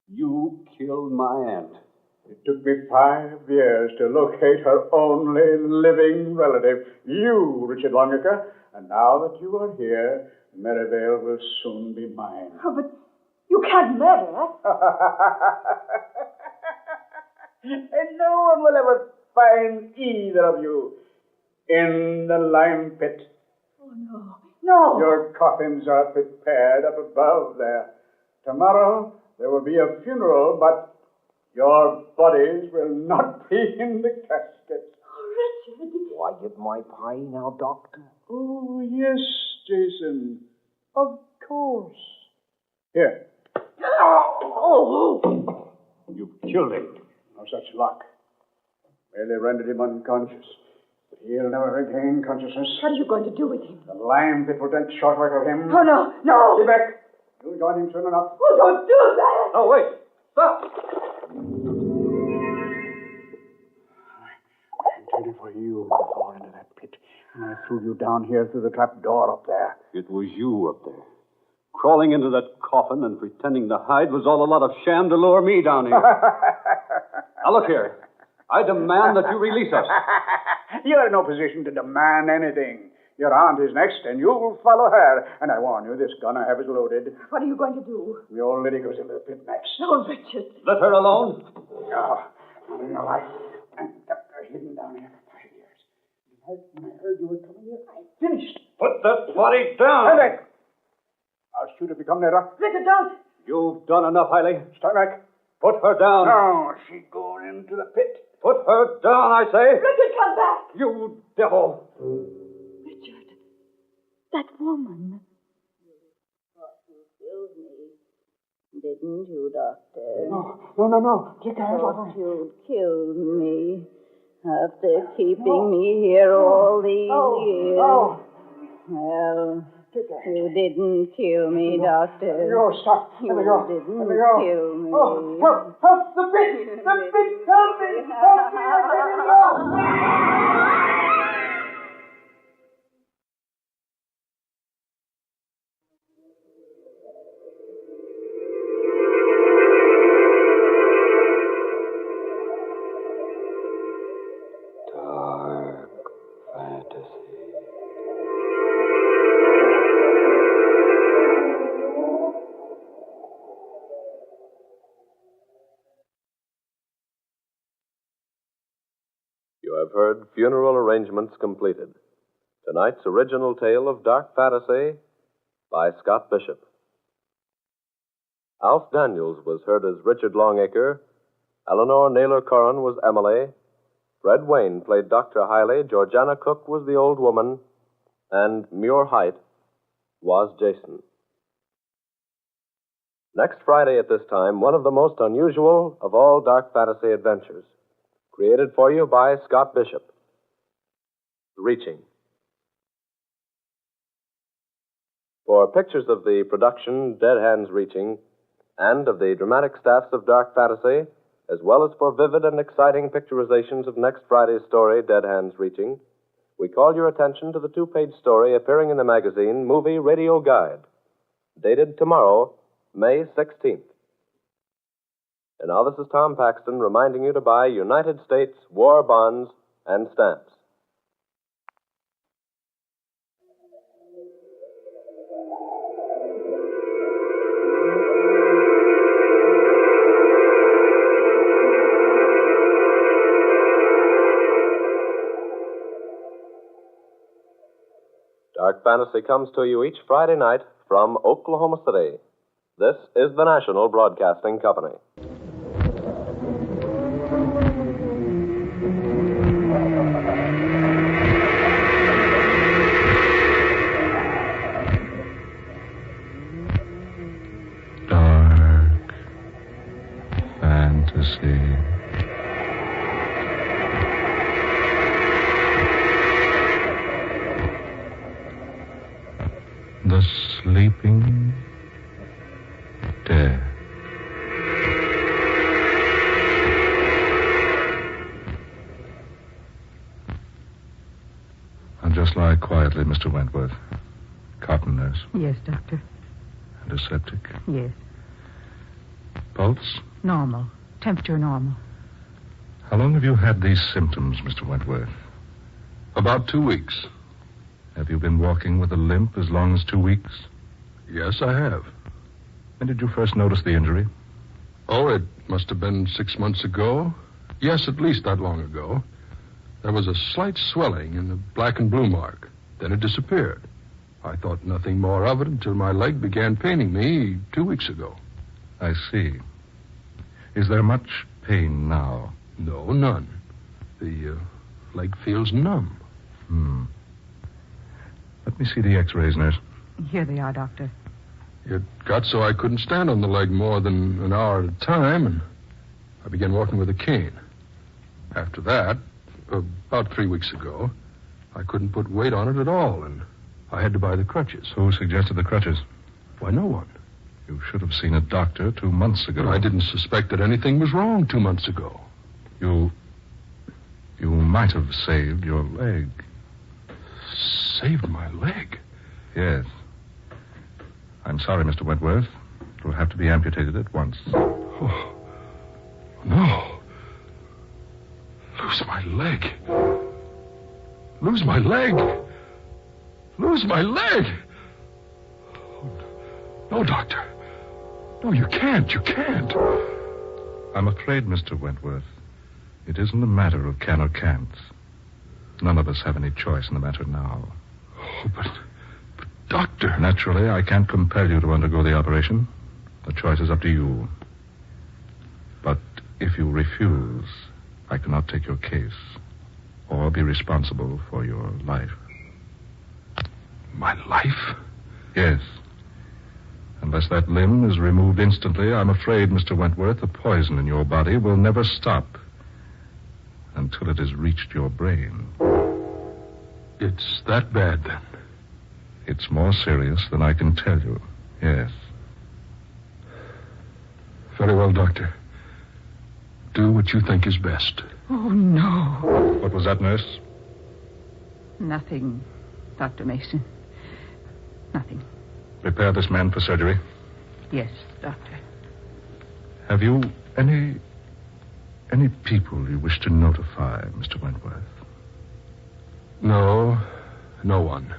You killed my aunt. It took me 5 years to locate her only living relative, you, Richard Longacre. And now that you are here, Merivale will soon be mine. Oh, but you can't murder her. And no one will ever find either of you in the lime pit. Oh, no. No. Your coffins are prepared up above there. Tomorrow there will be a funeral, but your bodies will not be in the casket. Oh, Richard. Do I get my pie now, Doctor? Oh, yes, Jason. Of course. Here. Oh. You killed him. No such luck. Merely rendered him unconscious. But He'll never regain consciousness. What are you going to do with him? The lime pit will take short work of him. Oh, no, no. Stay back. You'll join him soon enough. Oh, don't do that. Oh, wait. Stop. I intended for you to fall into that pit. And I threw you down here through the trap door up there. It was you up there. Crawling into that coffin and pretending to hide was all a lot of sham to lure me down here. Now, look here. I demand that you release us. You're in no position to demand anything. Your aunt is next, and you'll follow her. And I warn you, this gun I have is loaded. What are you going to do? The old lady goes into the pit next. Oh, Richard. Let her alone. No, not in your life. And kept her hidden down here for 5 years. When I heard you were coming here, I finished. Put that body down. Stand back. I'll shoot if you come nearer. Richard, don't. You've done enough, Hailey. Stand back. Put her down. No, she's going into the pit. Put her down, I say. Richard, come back. You devil. Richard, that woman. You killed me, didn't you, Doctor? No. Take your hands off me. You'd killed me after keeping me here all these years. No. Well, you didn't kill me, Doctor. No, stop. Let me go. Didn't Let me go. kill me. Oh, help! The pit! The pit! Help me! Help me! I can't go! You have heard Funeral Arrangements Completed. Tonight's original tale of dark fantasy by Scott Bishop. Alf Daniels was heard as Richard Longacre. Eleanor Naylor Corrin was Emily. Fred Wayne played Dr. Hiley. Georgiana Cook was the old woman. And Muir Height was Jason. Next Friday at this time, one of the most unusual of all dark fantasy adventures. Created for you by Scott Bishop. Reaching. For pictures of the production Dead Hands Reaching and of the dramatic staffs of Dark Fantasy, as well as for vivid and exciting picturizations of next Friday's story, Dead Hands Reaching, we call your attention to the 2-page story appearing in the magazine Movie Radio Guide, dated tomorrow, May 16th. And now this is Tom Paxton reminding you to buy United States war bonds and stamps. Dark Fantasy comes to you each Friday night from Oklahoma City. This is the National Broadcasting Company. Dark Fantasy. The Sleeping Dead. Now just lie quietly, Mr. Wentworth. Cotton nurse. Yes, Doctor. Antiseptic. Yes. Pulse? Normal. Temperature normal. How long have you had these symptoms, Mr. Wentworth? About 2 weeks. Have you been walking with a limp as long as 2 weeks? Yes, I have. When did you first notice the injury? Oh, it must have been 6 months ago. Yes, at least that long ago. There was a slight swelling in the black and blue mark. Then it disappeared. I thought nothing more of it until my leg began paining me 2 weeks ago. I see. Is there much pain now? No, none. The leg feels numb. Let me see the x-rays, nurse. Here they are, Doctor. It got so I couldn't stand on the leg more than an hour at a time, and I began walking with a cane. After that, about 3 weeks ago, I couldn't put weight on it at all, and I had to buy the crutches. Who suggested the crutches? Why, no one. You should have seen a doctor 2 months ago. But I didn't suspect that anything was wrong 2 months ago. You might have saved your leg. Saved my leg? Yes. I'm sorry, Mr. Wentworth. It will have to be amputated at once. Oh, no. Lose my leg. Lose my leg. Lose my leg. Oh, no, Doctor. No, you can't. You can't. I'm afraid, Mr. Wentworth, it isn't a matter of can or can't. None of us have any choice in the matter now. Oh, but Doctor... Naturally, I can't compel you to undergo the operation. The choice is up to you. But if you refuse, I cannot take your case or be responsible for your life. My life? Yes. Unless that limb is removed instantly, I'm afraid, Mr. Wentworth, the poison in your body will never stop until it has reached your brain. It's that bad, then? It's more serious than I can tell you, yes. Very well, Doctor. Do what you think is best. Oh, no. What was that, nurse? Nothing, Dr. Mason. Nothing. Prepare this man for surgery. Yes, Doctor. Have you any people you wish to notify, Mr. Wentworth? No, no one.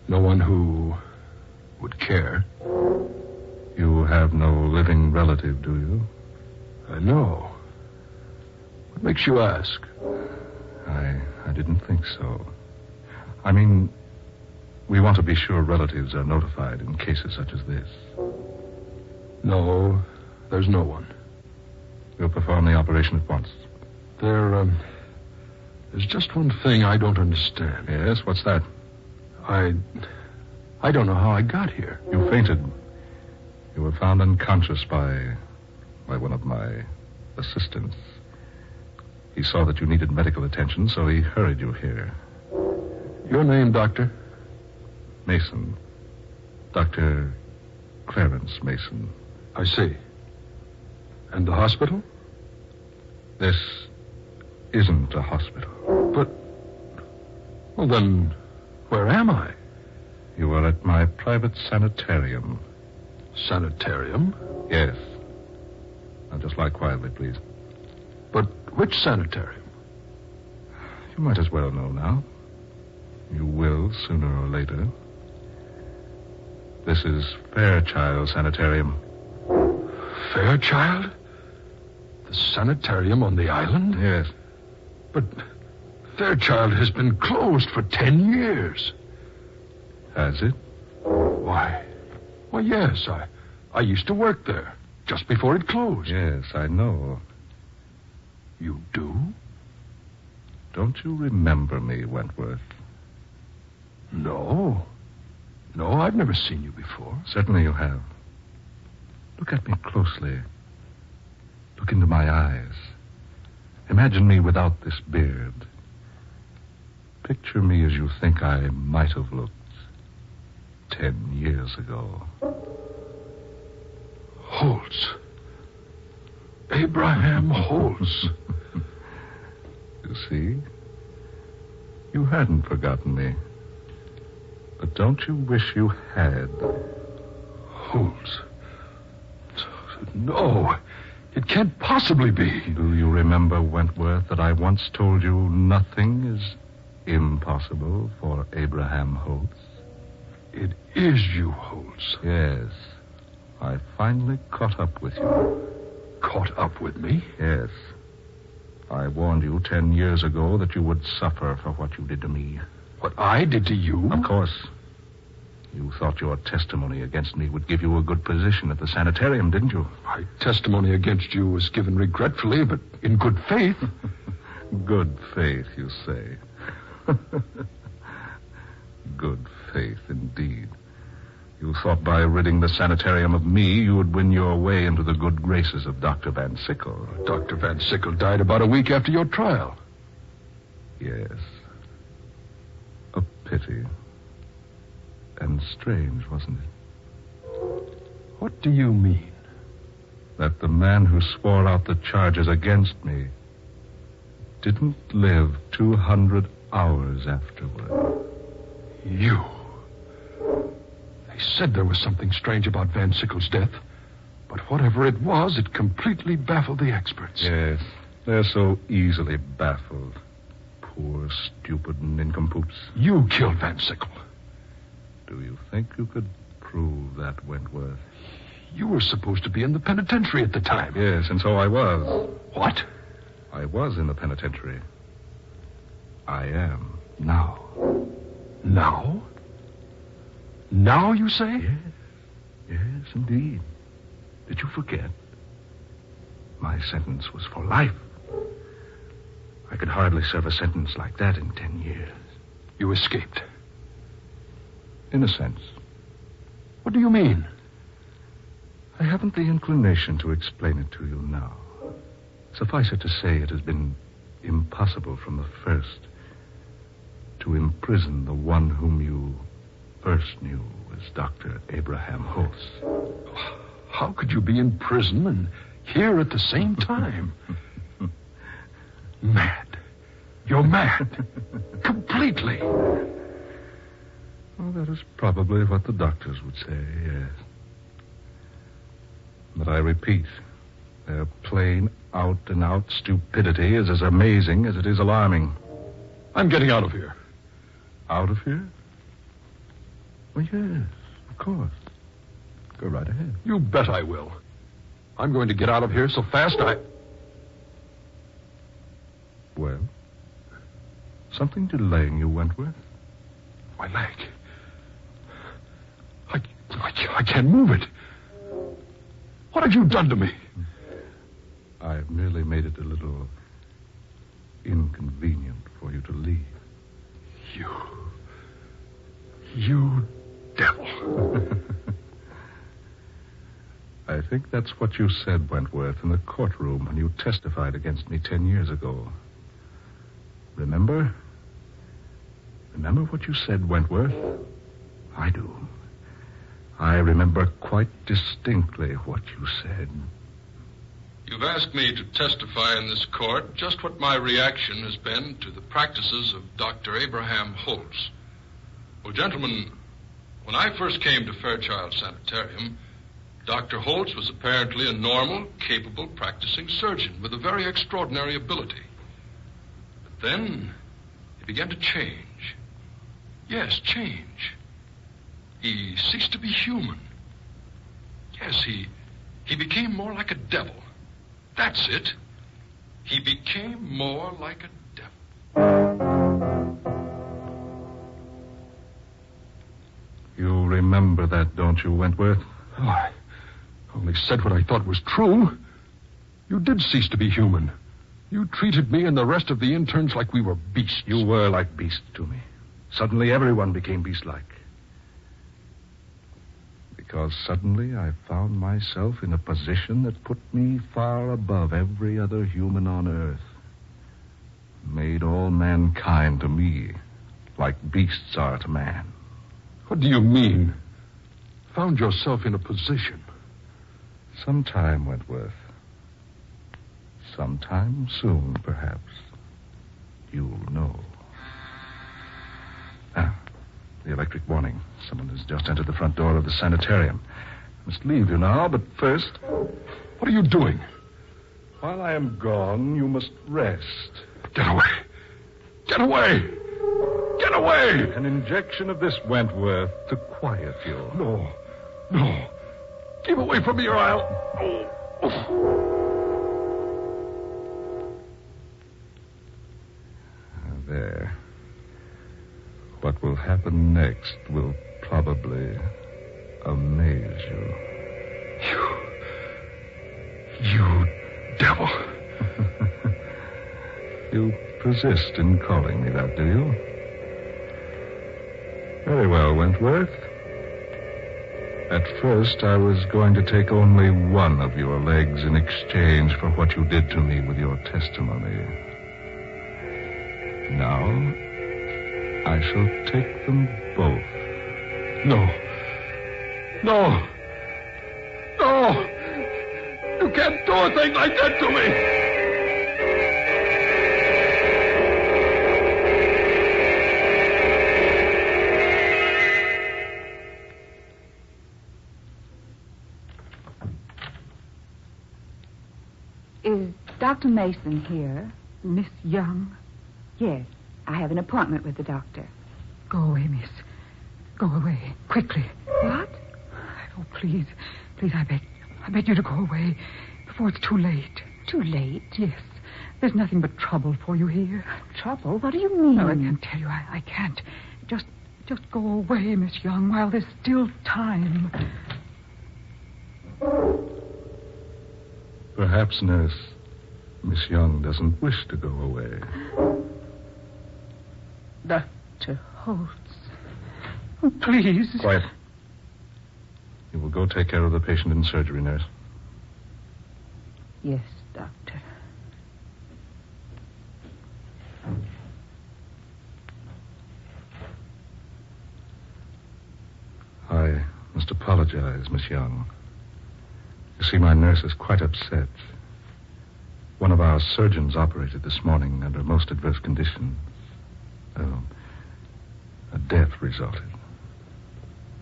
No one who would care. You have no living relative, do you? No. What makes you ask? I didn't think so. I mean, we want to be sure relatives are notified in cases such as this. No, there's no one. We'll perform the operation at once. There's just one thing I don't understand. Yes, what's that? I don't know how I got here. You fainted. You were found unconscious by one of my assistants. He saw that you needed medical attention, so he hurried you here. Your name, Doctor? Mason. Dr. Clarence Mason. I see. And the hospital? This isn't a hospital. But, well, then, where am I? You are at my private sanitarium. Sanitarium? Yes. Now, just lie quietly, please. But which sanitarium? You might as well know now. You will, sooner or later. This is Fairchild Sanitarium. Fairchild? The sanitarium on the island? Yes. But Fairchild has been closed for 10 years. Has it? Why, yes. I used to work there just before it closed. Yes, I know. You do? Don't you remember me, Wentworth? No. No, I've never seen you before. Certainly you have. Look at me closely. Look into my eyes. Imagine me without this beard. Picture me as you think I might have looked 10 years ago. Holtz. Abraham Holtz. You see? You hadn't forgotten me. But don't you wish you had? Holtz. No, it can't possibly be. Do you remember, Wentworth, that I once told you nothing is impossible for Abraham Holtz? It is you, Holtz. Yes. I finally caught up with you. Caught up with me? Yes. I warned you 10 years ago that you would suffer for what you did to me. What I did to you? Of course. You thought your testimony against me would give you a good position at the sanitarium, didn't you? My testimony against you was given regretfully, but in good faith. Good faith, you say. Good faith, indeed. You thought by ridding the sanitarium of me, you would win your way into the good graces of Dr. Van Sickle. Dr. Van Sickle died about a week after your trial. Yes. pity. And strange, wasn't it? What do you mean? That the man who swore out the charges against me didn't live 200 hours afterward. You. They said there was something strange about Van Sickle's death. But whatever it was, it completely baffled the experts. Yes, they're so easily baffled. Poor, stupid nincompoops. You killed Van Sickle. Do you think you could prove that, Wentworth? You were supposed to be in the penitentiary at the time. Yes, and so I was. What? I was in the penitentiary. I am now. Now? Now, you say? Yes, indeed. Did you forget? My sentence was for life. I could hardly serve a sentence like that in 10 years. You escaped? In a sense. What do you mean? I haven't the inclination to explain it to you now. Suffice it to say, it has been impossible from the first to imprison the one whom you first knew as Dr. Abraham Holtz. How could you be in prison and here at the same time? Mad. You're mad. Completely. Well, that is probably what the doctors would say, yes. But I repeat, their plain, out-and-out stupidity is as amazing as it is alarming. I'm getting out of here. Out of here? Well, yes, of course. Go right ahead. You bet I will. I'm going to get out of here so fast Well? Something delaying you, Wentworth? My leg. I can't move it. What have you done to me? I've merely made it a little inconvenient for you to leave. You devil. I think that's what you said, Wentworth, in the courtroom when you testified against me 10 years ago. Remember? Remember what you said, Wentworth? I do. I remember quite distinctly what you said. You've asked me to testify in this court just what my reaction has been to the practices of Dr. Abraham Holtz. Well, gentlemen, when I first came to Fairchild Sanitarium, Dr. Holtz was apparently a normal, capable, practicing surgeon with a very extraordinary ability. But then he began to change. Yes, change. He ceased to be human. Yes, he became more like a devil. That's it. He became more like a devil. You remember that, don't you, Wentworth? Oh, I only said what I thought was true. You did cease to be human. You treated me and the rest of the interns like we were beasts. You were like beasts to me. Suddenly everyone became beast-like. Because suddenly I found myself in a position that put me far above every other human on earth. Made all mankind to me like beasts are to man. What do you mean? Found yourself in a position? Sometime, Wentworth. Sometime soon, perhaps. You'll know. The electric warning. Someone has just entered the front door of the sanitarium. I must leave you now, but first... What are you doing? While I am gone, you must rest. Get away. Get away. Get away. An injection of this, Wentworth, to quiet you. No. Keep away from me or I'll... There. What will happen next will probably amaze you. You devil. You persist in calling me that, do you? Very well, Wentworth. At first, I was going to take only one of your legs in exchange for what you did to me with your testimony. Now, I shall take them both. No. No. No! You can't do a thing like that to me! Is Dr. Mason here? Miss Young? Yes. I have an appointment with the doctor. Go away, miss. Go away. Quickly. What? Oh, please. Please, I beg you to go away before it's too late. Too late? Yes. There's nothing but trouble for you here. Trouble? What do you mean? No, I can't tell you. I can't. Just go away, Miss Young, while there's still time. Perhaps, nurse, Miss Young doesn't wish to go away. Dr. Holtz. Oh, please. Quiet. You will go take care of the patient in surgery, nurse. Yes, doctor. I must apologize, Miss Young. You see, my nurse is quite upset. One of our surgeons operated this morning under most adverse conditions. A death resulted.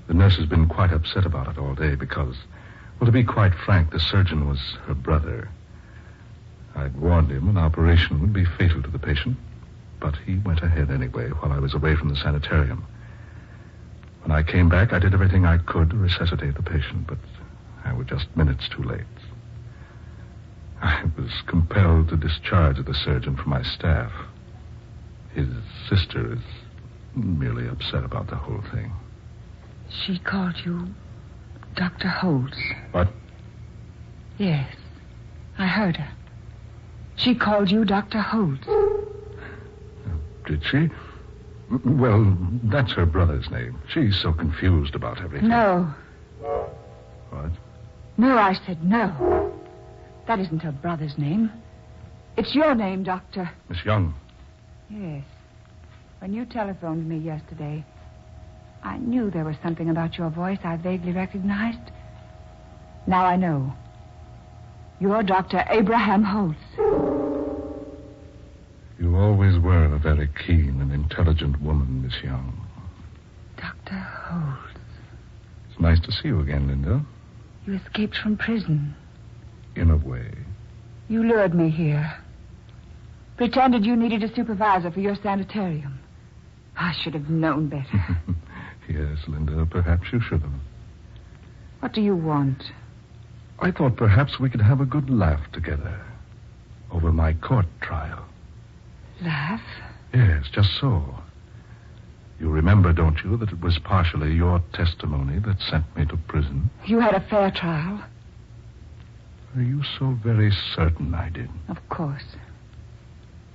The nurse has been quite upset about it all day because, well, to be quite frank, the surgeon was her brother. I'd warned him an operation would be fatal to the patient, but he went ahead anyway while I was away from the sanitarium. When I came back, I did everything I could to resuscitate the patient, but I was just minutes too late. I was compelled to discharge the surgeon from my staff. His sister is merely upset about the whole thing. She called you Dr. Holtz. What? Yes, I heard her. She called you Dr. Holtz. Did she? Well, that's her brother's name. She's so confused about everything. No. What? No, I said no. That isn't her brother's name. It's your name, Doctor. Miss Young. Yes. When you telephoned me yesterday, I knew there was something about your voice I vaguely recognized. Now I know. You're Dr. Abraham Holtz. You always were a very keen and intelligent woman, Miss Young. Dr. Holtz. It's nice to see you again, Linda. You escaped from prison. In a way. You lured me here. Pretended you needed a supervisor for your sanitarium. I should have known better. Yes, Linda, perhaps you should have. What do you want? I thought perhaps we could have a good laugh together over my court trial. Laugh? Yes, just so. You remember, don't you, that it was partially your testimony that sent me to prison? You had a fair trial? Are you so very certain I did? Of course.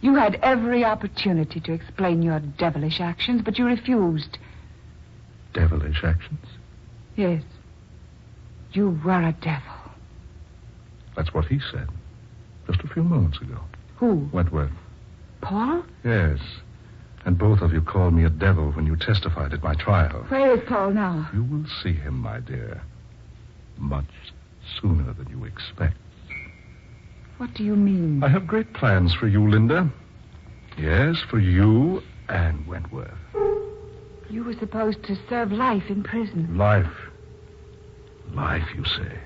You had every opportunity to explain your devilish actions, but you refused. Devilish actions? Yes. You were a devil. That's what he said just a few moments ago. Who? Wentworth. Paul? Yes. And both of you called me a devil when you testified at my trial. Where is Paul now? You will see him, my dear. Much sooner than you expect. What do you mean? I have great plans for you, Linda. Yes, for you and Wentworth. You were supposed to serve life in prison. Life. Life, you say.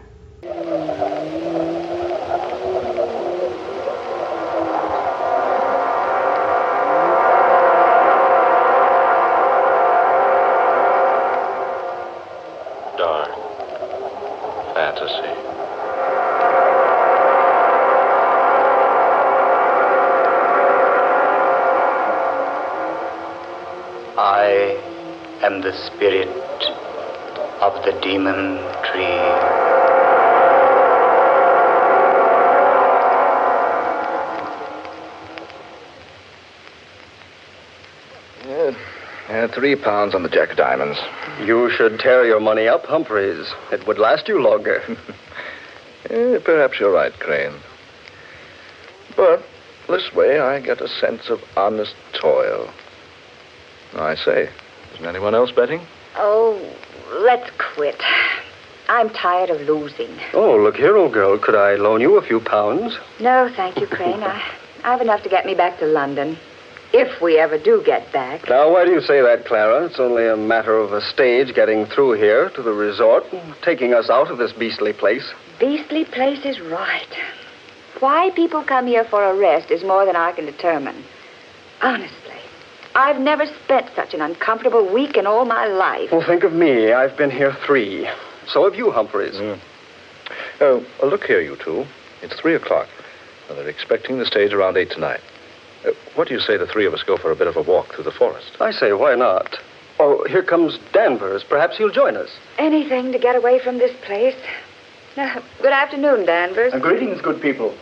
Dark fantasy. I am the spirit of the demon tree. £3 on the Jack of Diamonds. You should tear your money up, Humphreys. It would last you longer. Perhaps you're right, Crane. But this way I get a sense of honest toil. I say, isn't anyone else betting? Oh, let's quit. I'm tired of losing. Oh, look here, old girl. Could I loan you a few pounds? No, thank you, Crane. I have enough to get me back to London. If we ever do get back. Now, why do you say that, Clara? It's only a matter of a stage getting through here to the resort, taking us out of this beastly place. Beastly place is right. Why people come here for a rest is more than I can determine. Honestly, I've never spent such an uncomfortable week in all my life. Well, think of me. I've been here 3. So have you, Humphreys. Oh, look here, you two. It's 3 o'clock. Now, they're expecting the stage around 8 tonight. What do you say the 3 of us go for a bit of a walk through the forest? I say, why not? Oh, here comes Danvers. Perhaps he'll join us. Anything to get away from this place. Good afternoon, Danvers. Greetings, good people.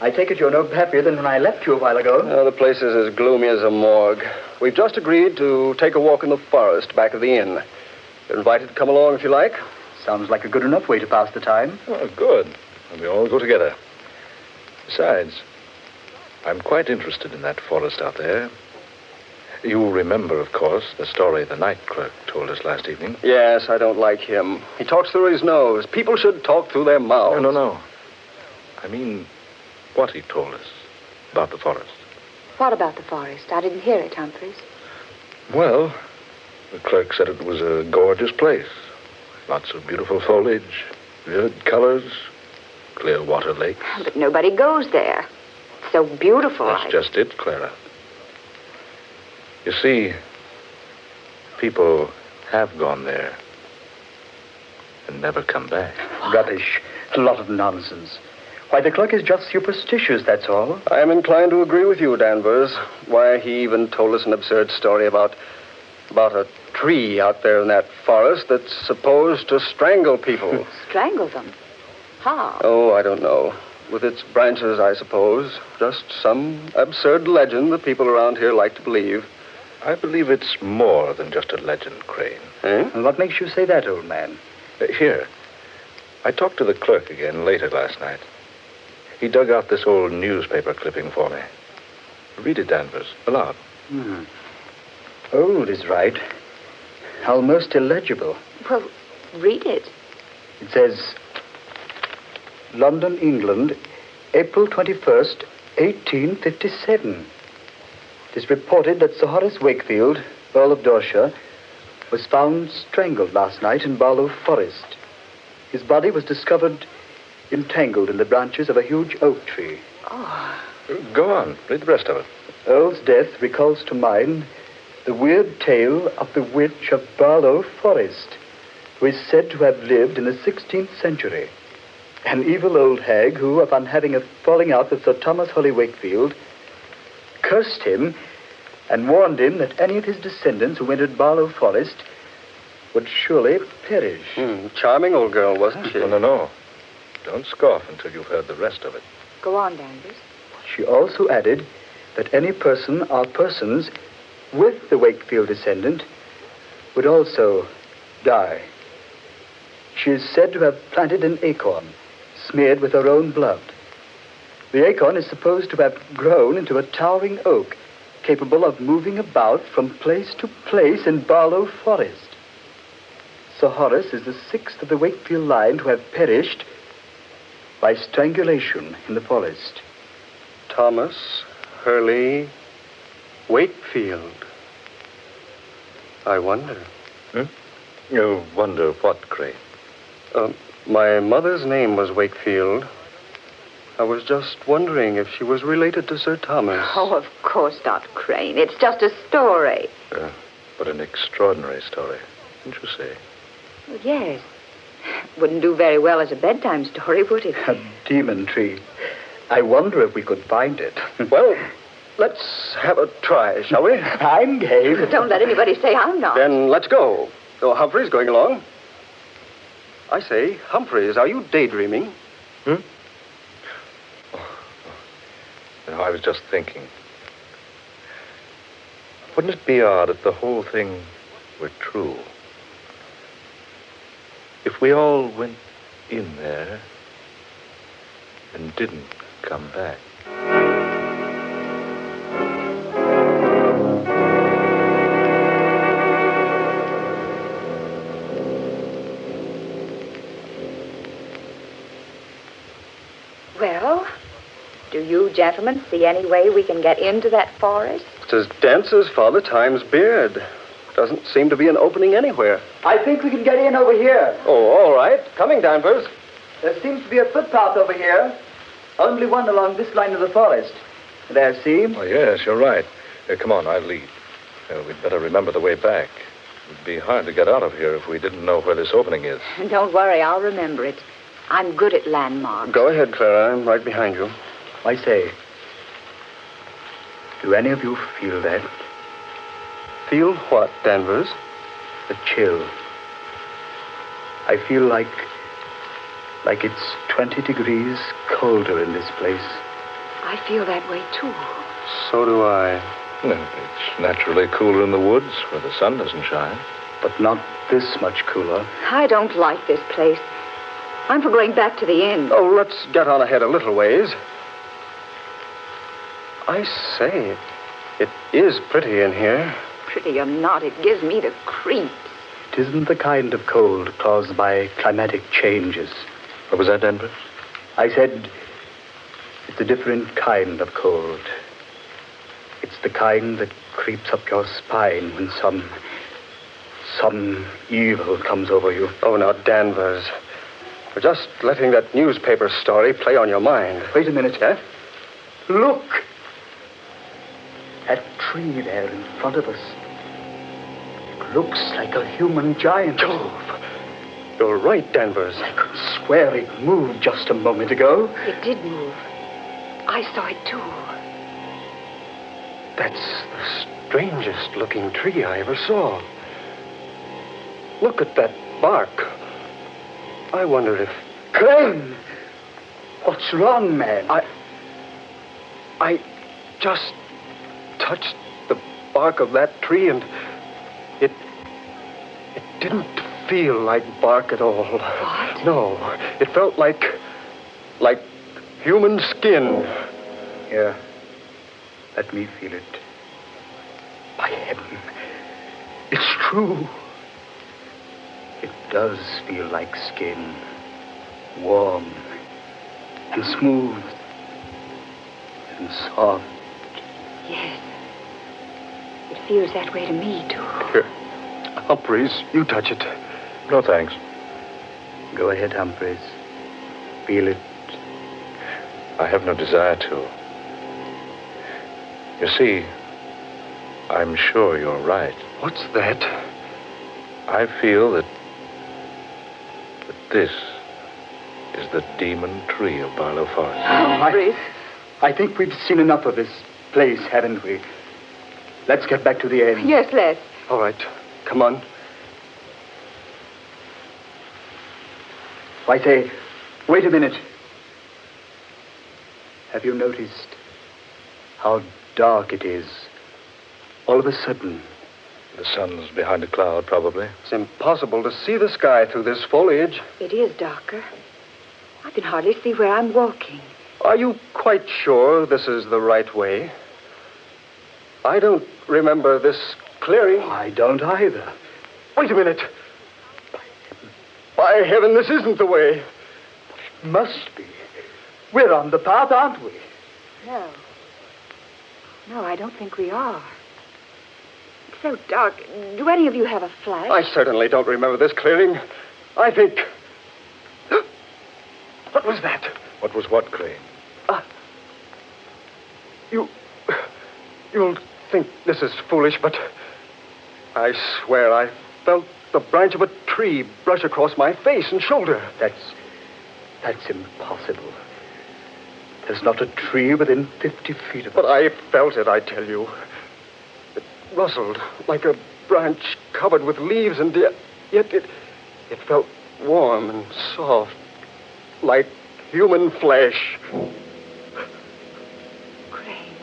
I take it you're no happier than when I left you a while ago. Oh, the place is as gloomy as a morgue. We've just agreed to take a walk in the forest back of the inn. You're invited to come along if you like. Sounds like a good enough way to pass the time. Oh, good. And we all go together. Besides, I'm quite interested in that forest out there. You remember, of course, the story the night clerk told us last evening. Yes, I don't like him. He talks through his nose. People should talk through their mouths. No. I mean, what he told us about the forest. What about the forest? I didn't hear it, Humphreys. Well, the clerk said it was a gorgeous place. Lots of beautiful foliage, vivid colors, clear water lakes. But nobody goes there. It's so beautiful. That's just it, Clara. You see, people have gone there and never come back. Rubbish. A lot of nonsense. Why, the clerk is just superstitious, that's all. I am inclined to agree with you, Danvers. Why, he even told us an absurd story about a tree out there in that forest that's supposed to strangle people. Strangle them? How? Oh, I don't know. With its branches, I suppose. Just some absurd legend that people around here like to believe. I believe it's more than just a legend, Crane. Eh? And what makes you say that, old man? Here. I talked to the clerk again later last night. He dug out this old newspaper clipping for me. Read it, Danvers, aloud. Old is right. Almost illegible. Well, read it. It says, London, England, April 21st, 1857. It is reported that Sir Horace Wakefield, Earl of Dorset, was found strangled last night in Barlow Forest. His body was discovered entangled in the branches of a huge oak tree. Oh. Go on. Read the rest of it. Earl's death recalls to mind the weird tale of the witch of Barlow Forest, who is said to have lived in the 16th century. An evil old hag who, upon having a falling out with Sir Thomas Holly Wakefield, cursed him and warned him that any of his descendants who entered Barlow Forest would surely perish. Charming old girl, wasn't she? No. Don't scoff until you've heard the rest of it. Go on, Danvers. She also added that any person or persons with the Wakefield descendant would also die. She is said to have planted an acorn smeared with her own blood. The acorn is supposed to have grown into a towering oak capable of moving about from place to place in Barlow Forest. Sir Horace is the 6th of the Wakefield line to have perished by strangulation in the forest. Thomas Hurley Wakefield. I wonder. You wonder what, Crane? My mother's name was Wakefield. I was just wondering if she was related to Sir Thomas. Oh, of course not, Crane. It's just a story. But an extraordinary story, didn't you say? Well, yes. Wouldn't do very well as a bedtime story, would it? A demon tree. I wonder if we could find it. Well, let's have a try, shall we? I'm game. Don't let anybody say I'm not. Then let's go. Oh, Humphreys going along. I say, Humphreys, are you daydreaming? No, I was just thinking. Wouldn't it be odd if the whole thing were true? If we all went in there and didn't come back. you gentlemen see any way we can get into that forest? It's as dense as Father Time's beard. Doesn't seem to be an opening anywhere. I think we can get in over here. Oh, all right. Coming, Danvers. There seems to be a footpath over here. Only one along this line of the forest. There, see? Oh, yes, you're right. Come on, I'll lead. We'd better remember the way back. It'd be hard to get out of here if we didn't know where this opening is. Don't worry, I'll remember it. I'm good at landmarks. Go ahead, Clara. I'm right behind you. I say, do any of you feel that? Feel what, Danvers? The chill. I feel like it's 20 degrees colder in this place. I feel that way, too. So do I. It's naturally cooler in the woods where the sun doesn't shine. But not this much cooler. I don't like this place. I'm for going back to the inn. Oh, let's get on ahead a little ways. I say, it is pretty in here. Pretty or not, it gives me the creeps. It isn't the kind of cold caused by climatic changes. What was that, Denver? I said it's a different kind of cold. It's the kind that creeps up your spine when some evil comes over you. Oh, now, Danvers. You're just letting that newspaper story play on your mind. Wait a minute, eh? Look! That tree there in front of us. It looks like a human giant. Jove! You're right, Danvers. I could swear it moved just a moment ago. It did move. I saw it, too. That's the strangest looking tree I ever saw. Look at that bark. I wonder if... Crane! What's wrong, man? I just touched the bark of that tree and it didn't feel like bark at all. What? No, it felt like human skin. Here, let me feel it. By heaven, it's true. It does feel like skin. Warm and smooth and soft. Yes. It feels that way to me, too. Here, Humphreys, you touch it. No, thanks. Go ahead, Humphreys. Feel it. I have no desire to. You see, I'm sure you're right. What's that? I feel that this is the demon tree of Barlow Forest. Humphreys. I think we've seen enough of this place, haven't we? Let's get back to the inn. Yes, let's. All right. Come on. I say, wait a minute. Have you noticed how dark it is? All of a sudden. The sun's behind a cloud, probably. It's impossible to see the sky through this foliage. It is darker. I can hardly see where I'm walking. Are you quite sure this is the right way? I don't remember this clearing. I don't either. Wait a minute. By heaven, this isn't the way. It must be. We're on the path, aren't we? No. No, I don't think we are. It's so dark. Do any of you have a flash? I certainly don't remember this clearing. I think... What was that? What was what, Crane? You'll think this is foolish, but I swear I felt the branch of a tree brush across my face and shoulder. That's impossible. There's not a tree within 50 feet of us. But I felt it, I tell you. It rustled like a branch covered with leaves, and yet it felt warm and soft, like human flesh. Crane,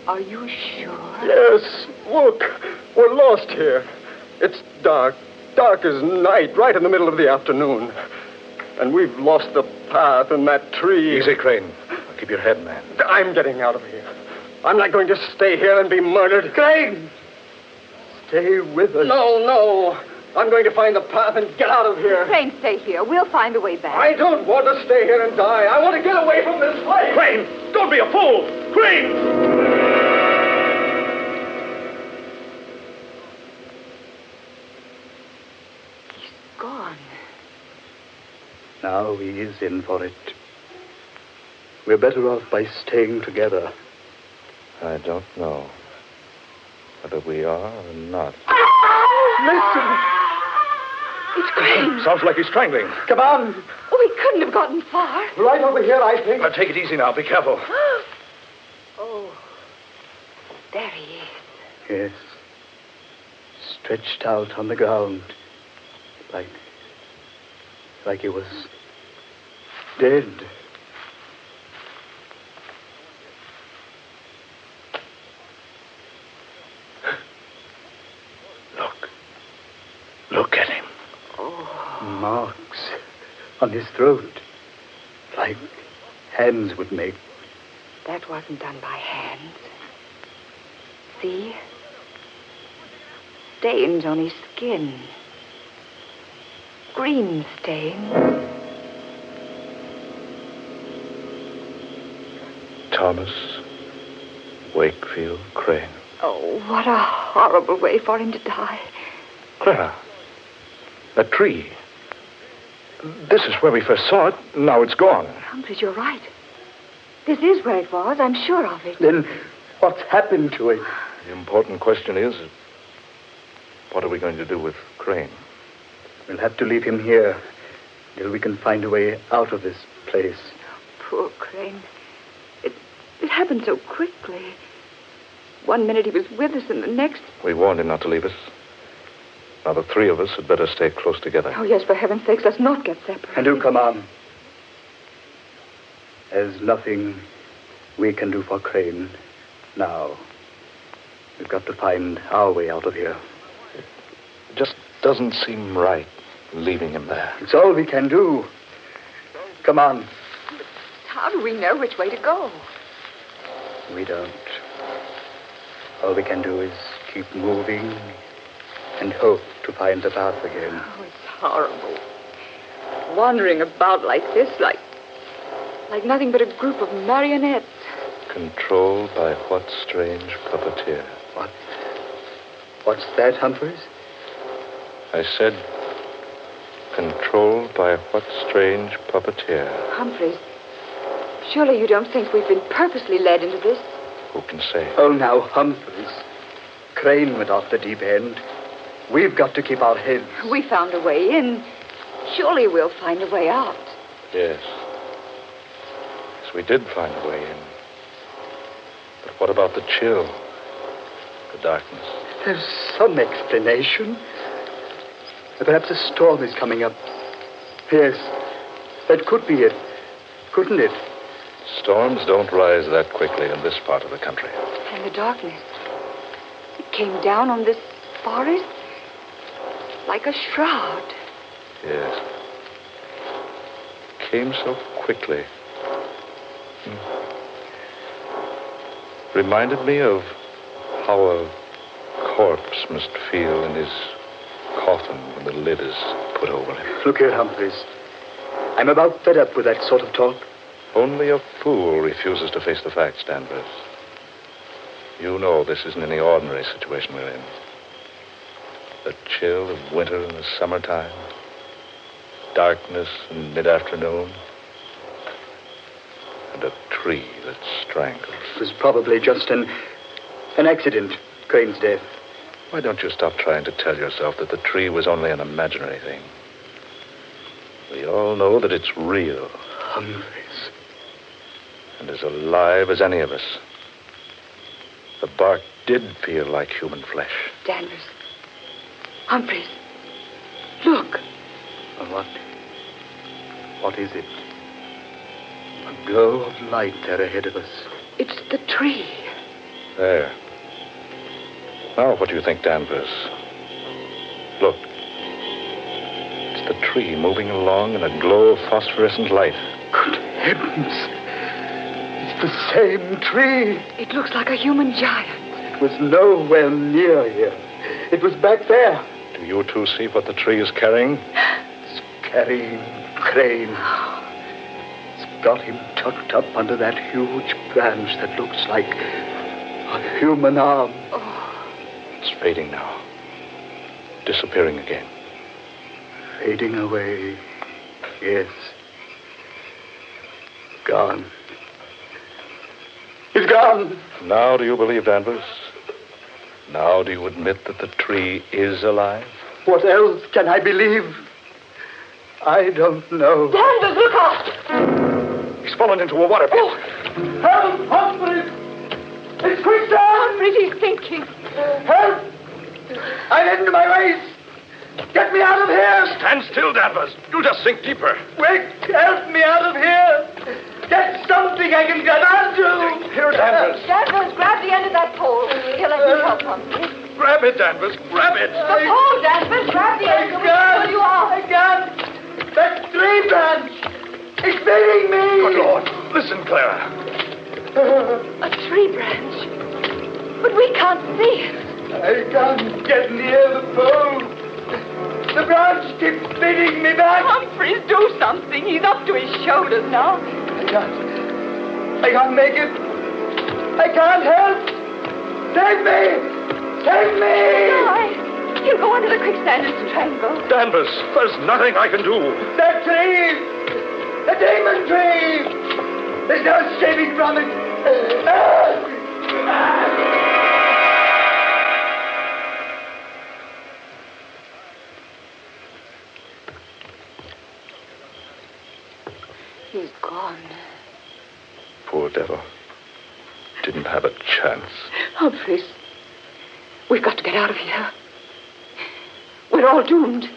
are you sure? Yes, look, we're lost here. It's dark as night, right in the middle of the afternoon. And we've lost the path and that tree. Easy, Crane. Keep your head, man. I'm getting out of here. I'm not going to stay here and be murdered. Crane! Stay with us. No. I'm going to find the path and get out of here. Crane, stay here. We'll find a way back. I don't want to stay here and die. I want to get away from this place. Crane, don't be a fool. Crane! Gone. Now he is in for it. We're better off by staying together. I don't know whether we are or not. Listen. It's Crane. Sounds like he's strangling. Come on. Oh, he couldn't have gotten far. Right over here, I think. Now, take it easy now. Be careful. Oh, there he is. Yes. Stretched out on the ground. Like he was dead. Look at him. Oh. Marks on his throat. Like hands would make. That wasn't done by hands. See? Stains on his skin. Green stains. Thomas Wakefield Crane. Oh, what a horrible way for him to die. Clara, that tree. This is where we first saw it. Now it's gone. Humphreys, you're right. This is where it was. I'm sure of it. Then what's happened to it? The important question is, what are we going to do with Crane? We'll have to leave him here till we can find a way out of this place. Poor Crane. It happened so quickly. One minute he was with us, and the next... We warned him not to leave us. Now, the three of us had better stay close together. Oh, yes, for heaven's sakes, let's not get separated. And do come on. There's nothing we can do for Crane now. We've got to find our way out of here. It just doesn't seem right, leaving him there. It's all we can do. Come on. How do we know which way to go? We don't. All we can do is keep moving and hope to find the path again. Oh, it's horrible. Wandering about like this, like nothing but a group of marionettes. Controlled by what strange puppeteer? What's that, Humphreys? I said, controlled by what strange puppeteer? Humphreys, surely you don't think we've been purposely led into this? Who can say? Oh, now, Humphreys. Crane went off the deep end. We've got to keep our heads. We found a way in. Surely we'll find a way out. Yes. Yes, we did find a way in. But what about the chill? The darkness? There's some explanation. Perhaps a storm is coming up. Yes, that could be it. Couldn't it? Storms don't rise that quickly in this part of the country. And the darkness. It came down on this forest like a shroud. Yes. Came so quickly. Reminded me of how a corpse must feel in his coffin when the lid is put over him. Look here, Humphreys. I'm about fed up with that sort of talk. Only a fool refuses to face the facts, Danvers. You know this isn't any ordinary situation we're in. The chill of winter in the summertime. Darkness in mid-afternoon. And a tree that strangles. It was probably just an accident, Crane's death. Why don't you stop trying to tell yourself that the tree was only an imaginary thing? We all know that it's real. Humphreys. And as alive as any of us. The bark did feel like human flesh. Danvers. Humphreys. Look. What is it? A glow of light there ahead of us. It's the tree. There. Now, what do you think, Danvers? Look. It's the tree moving along in a glow of phosphorescent light. Good heavens. It's the same tree. It looks like a human giant. It was nowhere near here. It was back there. Do Do you two see what the tree is carrying? It's carrying Crane. It's got him tucked up under that huge branch that looks like a human arm. It's fading now. Disappearing again. Fading away. Yes. Gone. He's gone. Now do you believe, Danvers? Now do you admit that the tree is alive? What else can I believe? I don't know. Danvers, look out! He's fallen into a water pit. Oh. Help! Humphreys! It's quicksand! Humphreys, he's sinking. Help! I'm into my waist! Get me out of here! Stand still, Danvers. You'll just sink deeper. Quick! Help me out of here! Get something I can grab onto! Here, Danvers. Danvers, grab the end of that pole. Here, let me help Humphreys. Grab it, Danvers. Grab it. The pole, Danvers. Grab the end. I You are. I can't! That tree branch! It's beating me! Good Lord. Listen, Clara. A tree branch. But we can't see it. I can't get near the pole. The branch keeps beating me back. Humphreys, do something. He's up to his shoulders now. I can't make it. I can't help. Save me! Save me! No, he'll go under the quicksand and strangle. Danvers, there's nothing I can do. That tree! The demon tree! There's no escaping from it. He's gone. Poor devil. Didn't have a chance. Humphreys, we've got to get out of here. We're all doomed.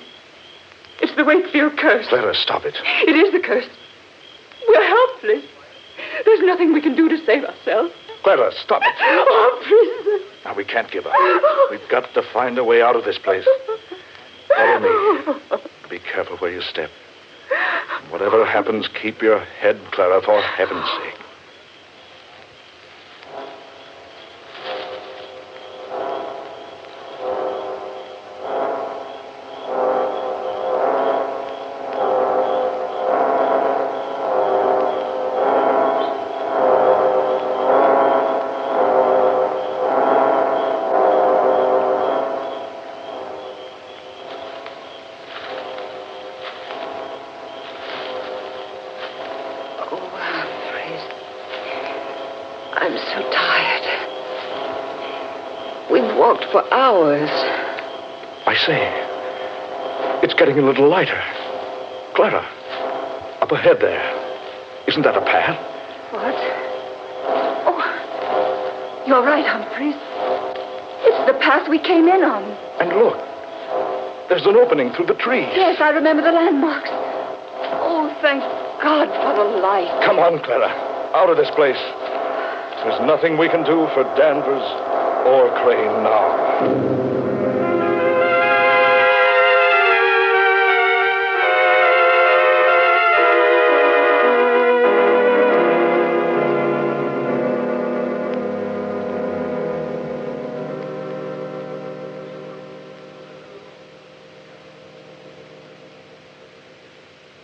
It's the Wakefield curse. Clara, stop it. It is the curse. We're helpless. There's nothing we can do to save ourselves. Clara, stop it. Humphreys. Now, we can't give up. We've got to find a way out of this place. Follow me. Be careful where you step. Whatever happens, keep your head, Clara, for heaven's sake. For hours. I say, it's getting a little lighter. Clara, up ahead there. Isn't that a path? What? Oh, you're right, Humphreys. It's the path we came in on. And look, there's an opening through the trees. Yes, I remember the landmarks. Oh, thank God for the light. Come on, Clara, out of this place. There's nothing we can do for Danvers or Crane now.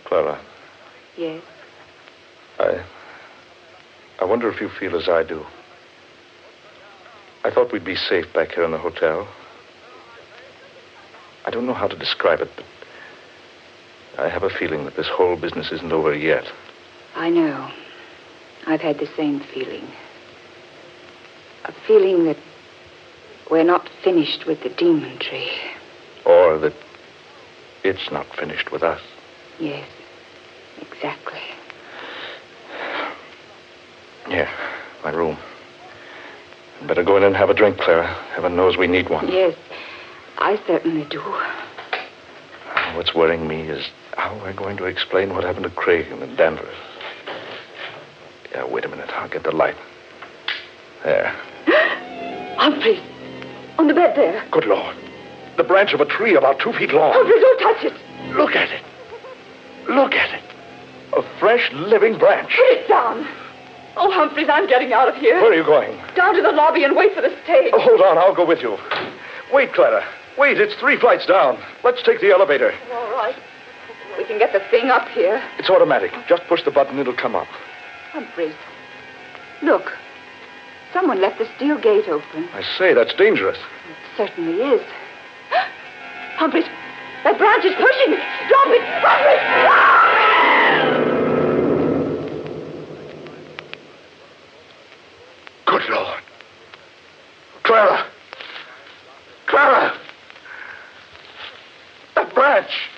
Clara. Yes? I wonder if you feel as I do. I thought we'd be safe back here in the hotel. I don't know how to describe it, but I have a feeling that this whole business isn't over yet. I know. I've had the same feeling. A feeling that we're not finished with the demon tree. Or that it's not finished with us. Yes, exactly. Here, my room. Better go in and have a drink, Clara. Heaven knows we need one. Yes, I certainly do. What's worrying me is how we're going to explain what happened to Craig and Danvers. Yeah, wait a minute. I'll get the light. There. Humphreys, on the bed there. Good Lord. The branch of a tree about 2 feet long. Humphreys, don't touch it. Look at it. Look at it. A fresh, living branch. Put it down. Oh, Humphreys, I'm getting out of here. Where are you going? Down to the lobby and wait for the stage. Oh, hold on. I'll go with you. Wait, Clara. Wait, it's 3 flights down. Let's take the elevator. All right. We can get the thing up here. It's automatic. Just push the button, it'll come up. Humphreys, look. Someone left the steel gate open. I say, that's dangerous. It certainly is. Humphreys, that branch is pushing me. Drop it! Humphreys! Good Lord. Clara! Clara! That branch!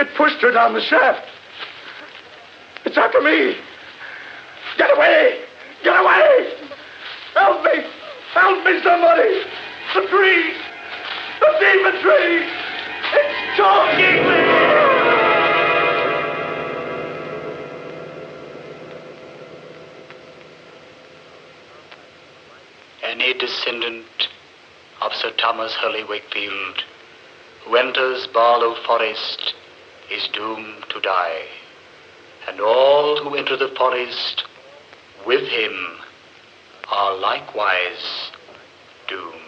It pushed her down the shaft. It's after me. Get away! Get away! Help me! Help me, somebody! The tree! The demon tree! It's choking me! Any descendant of Sir Thomas Hurley Wakefield who enters Barlow Forest is doomed to die, and all who enter the forest with him are likewise doomed.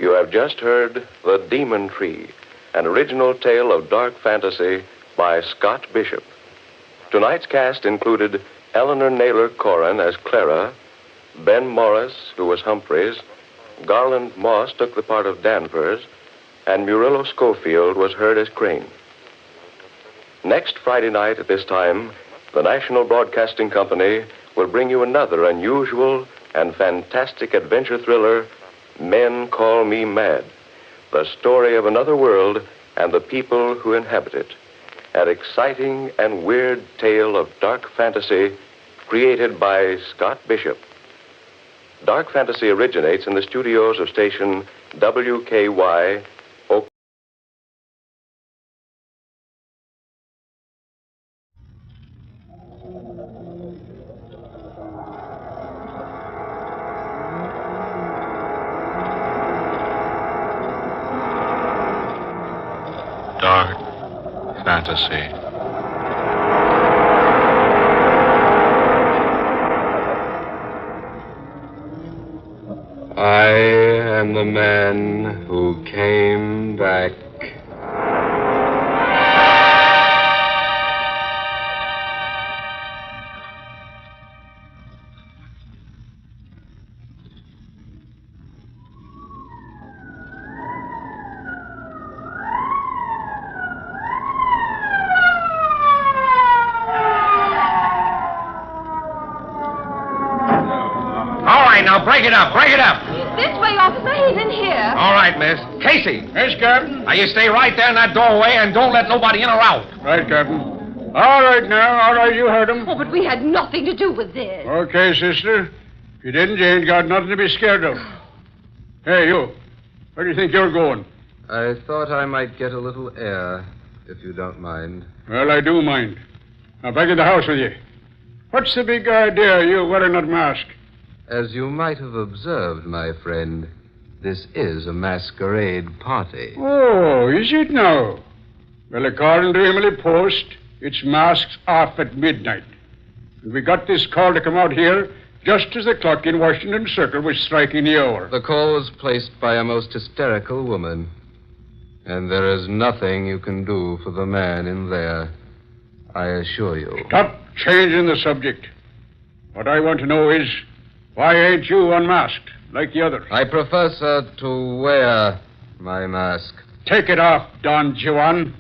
You have just heard The Demon Tree, an original tale of dark fantasy by Scott Bishop. Tonight's cast included Eleanor Naylor Corrin as Clara, Ben Morris, who was Humphreys, Garland Moss took the part of Danvers, and Murillo Schofield was heard as Crane. Next Friday night at this time, the National Broadcasting Company will bring you another unusual and fantastic adventure thriller, Men Call Me Mad, the story of another world and the people who inhabit it. An exciting and weird tale of dark fantasy created by Scott Bishop. Dark fantasy originates in the studios of station WKY Oak. Dark fantasy. I am the man who came back. All right, now break it up, break it up. This way, officer. He's in here. All right, miss. Casey. Yes, Captain? Now, you stay right there in that doorway and don't let nobody in or out. Right, Captain. All right now. All right, you heard him. Oh, but we had nothing to do with this. Okay, sister. If you didn't, you ain't got nothing to be scared of. Hey, you. Where do you think you're going? I thought I might get a little air, if you don't mind. Well, I do mind. Now, back in the house with you. What's the big idea of you wearing that mask? As you might have observed, my friend, this is a masquerade party. Oh, is it now? Well, according to Emily Post, it's masks off at midnight. And we got this call to come out here just as the clock in Washington Circle was striking the hour. The call was placed by a most hysterical woman. And there is nothing you can do for the man in there, I assure you. Stop changing the subject. What I want to know is, why ain't you unmasked like the others? I prefer, sir, to wear my mask. Take it off, Don Juan.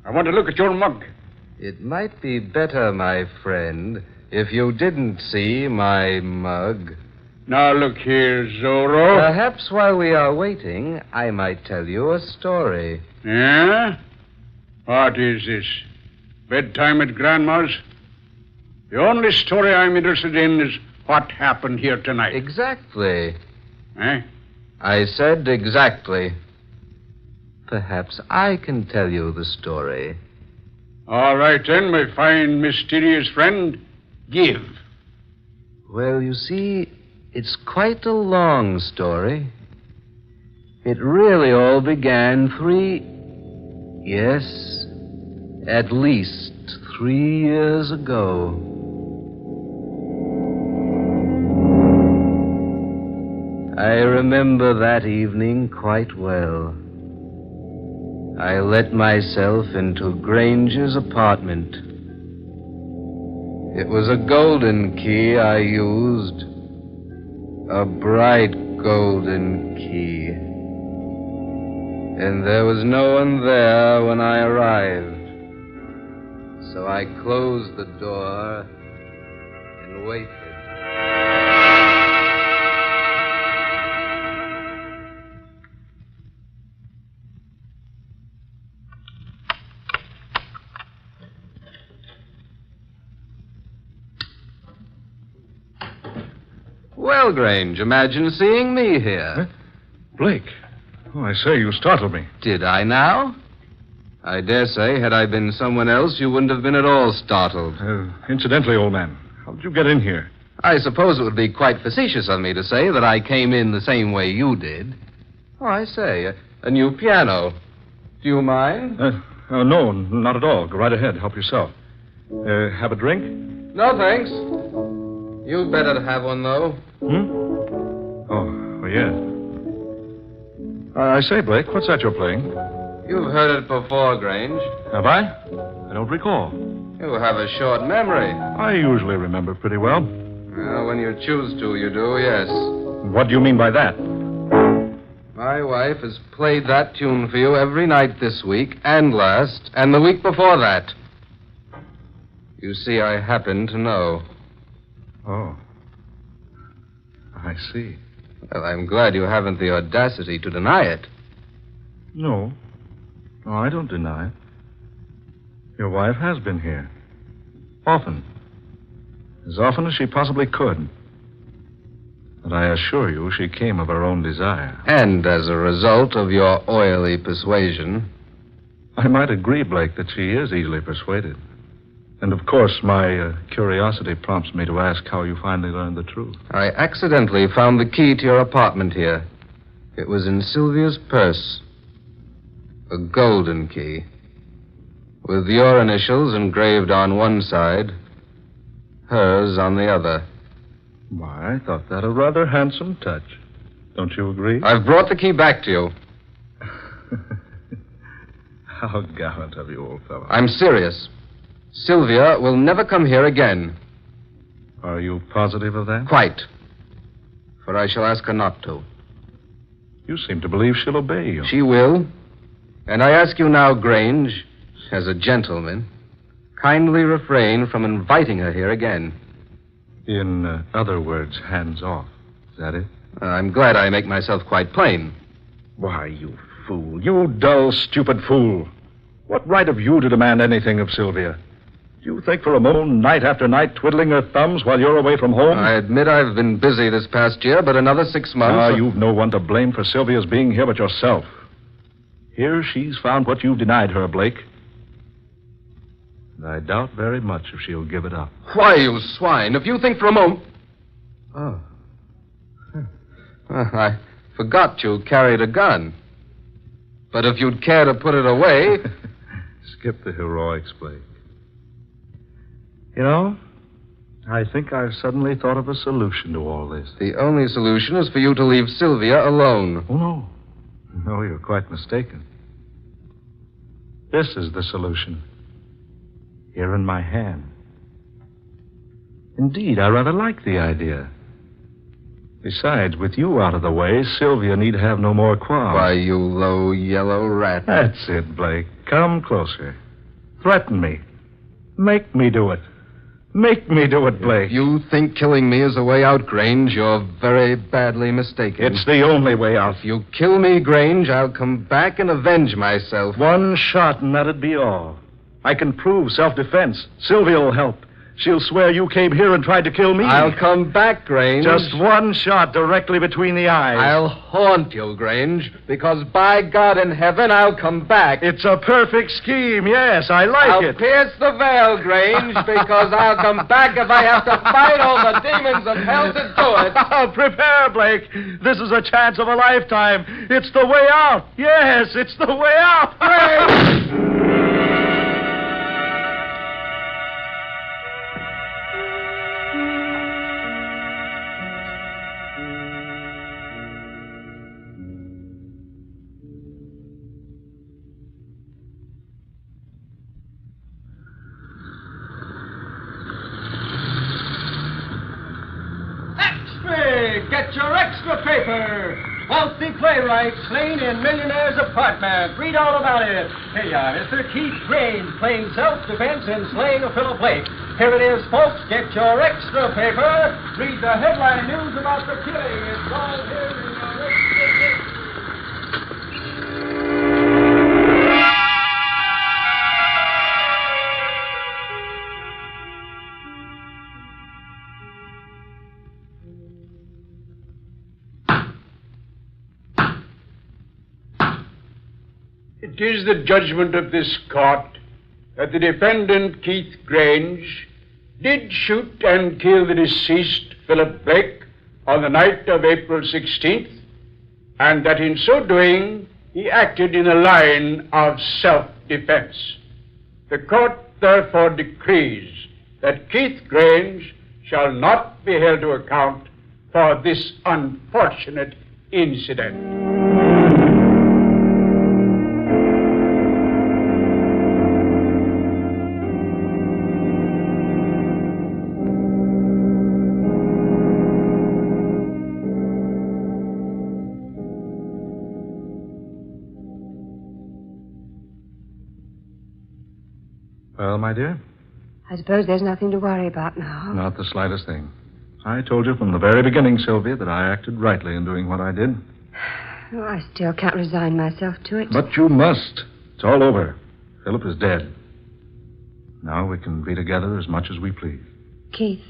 I want to look at your mug. It might be better, my friend, if you didn't see my mug. Now, look here, Zorro. Perhaps while we are waiting, I might tell you a story. Yeah? What is this? Bedtime at Grandma's? The only story I'm interested in is what happened here tonight. Exactly. Eh? I said exactly. Perhaps I can tell you the story. All right, then, my fine, mysterious friend. Give. Well, you see, it's quite a long story. It really all began at least 3 years ago. I remember that evening quite well. I let myself into Granger's apartment. It was a golden key I used. A bright golden key. And there was no one there when I arrived. So I closed the door and waited. Well, Grange, imagine seeing me here. Blake. Oh, I say, you startled me. Did I now? I dare say, had I been someone else, you wouldn't have been at all startled. Incidentally, old man, how did you get in here? I suppose it would be quite facetious of me to say that I came in the same way you did. Oh, I say, a new piano. Do you mind? No, not at all. Go right ahead. Help yourself. Have a drink? No, thanks. You'd better have one, though. Oh, yeah. I say, Blake, what's that you're playing? You've heard it before, Grange. Have I? I don't recall. You have a short memory. I usually remember pretty well. Well, when you choose to, you do, yes. What do you mean by that? My wife has played that tune for you every night this week, and last, and the week before that. You see, I happen to know. Oh. I see. Well, I'm glad you haven't the audacity to deny it. No. No, I don't deny it. Your wife has been here. Often. As often as she possibly could. But I assure you she came of her own desire. And as a result of your oily persuasion. I might agree, Blake, that she is easily persuaded. And, of course, my curiosity prompts me to ask how you finally learned the truth. I accidentally found the key to your apartment here. It was in Sylvia's purse. A golden key. With your initials engraved on one side, hers on the other. Why, I thought that a rather handsome touch. Don't you agree? I've brought the key back to you. How gallant of you, old fellow. I'm serious. Sylvia will never come here again. Are you positive of that? Quite. For I shall ask her not to. You seem to believe she'll obey you. She will. And I ask you now, Grange, as a gentleman, kindly refrain from inviting her here again. In other words, hands off. Is that it? I'm glad I make myself quite plain. Why, you fool. You dull, stupid fool. What right have you to demand anything of Sylvia? Do you think for a moment, night after night, twiddling her thumbs while you're away from home? I admit I've been busy this past year, but another 6 months... You've no one to blame for Sylvia's being here but yourself. Here she's found what you've denied her, Blake. And I doubt very much if she'll give it up. Why, you swine, if you think for a moment... Oh. I forgot you carried a gun. But if you'd care to put it away... Skip the heroics, Blake. You know, I think I've suddenly thought of a solution to all this. The only solution is for you to leave Sylvia alone. Oh, no. No, you're quite mistaken. This is the solution. Here in my hand. Indeed, I rather like the idea. Besides, with you out of the way, Sylvia need have no more qualms. Why, you low yellow rat. That's it, Blake. Come closer. Threaten me. Make me do it. Make me do it, Blake. If you think killing me is the way out, Grange, you're very badly mistaken. It's the only way out. If you kill me, Grange, I'll come back and avenge myself. One shot, and that'd be all. I can prove self-defense. Sylvia will help. She'll swear you came here and tried to kill me. I'll come back, Grange. Just one shot directly between the eyes. I'll haunt you, Grange, because by God in heaven, I'll come back. It's a perfect scheme, yes. I like I'll it. pierce the veil, Grange, because I'll come back if I have to fight all the demons of hell to do it. Prepare, Blake. This is a chance of a lifetime. It's the way out. Yes, it's the way out. Grange! Get your extra paper. Wealthy playwright slain in millionaire's apartment. Read all about it. Here you are, Mr. Keith Grange playing self-defense and slaying a Philip Blake. Here it is, folks. Get your extra paper. Read the headline news about the killing. It's all here in your extra paper. It is the judgment of this court that the defendant, Keith Grange, did shoot and kill the deceased Philip Blake on the night of April 16th, and that in so doing, he acted in a line of self-defense. The court therefore decrees that Keith Grange shall not be held to account for this unfortunate incident. Well, my dear? I suppose there's nothing to worry about now. Not the slightest thing. I told you from the very beginning, Sylvia, that I acted rightly in doing what I did. Oh, I still can't resign myself to it. But you must. It's all over. Philip is dead. Now we can be together as much as we please. Keith,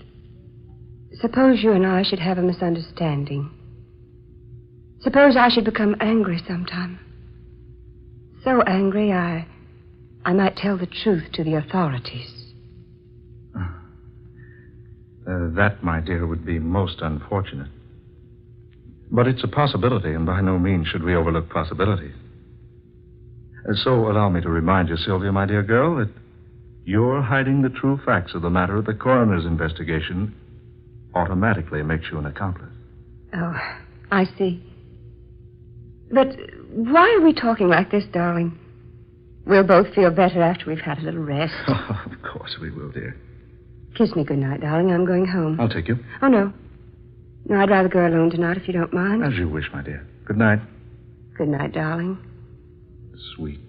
suppose you and I should have a misunderstanding. Suppose I should become angry sometime. So angry I might tell the truth to the authorities. That, my dear, would be most unfortunate. But it's a possibility, and by no means should we overlook possibilities. So allow me to remind you, Sylvia, my dear girl, that your hiding the true facts of the matter of the coroner's investigation automatically makes you an accomplice. Oh, I see. But why are we talking like this, darling? We'll both feel better after we've had a little rest. Oh, of course we will, dear. Kiss me goodnight, darling. I'm going home. I'll take you. Oh, no. No, I'd rather go alone tonight if you don't mind. As you wish, my dear. Good night. Good night, darling. Sweet.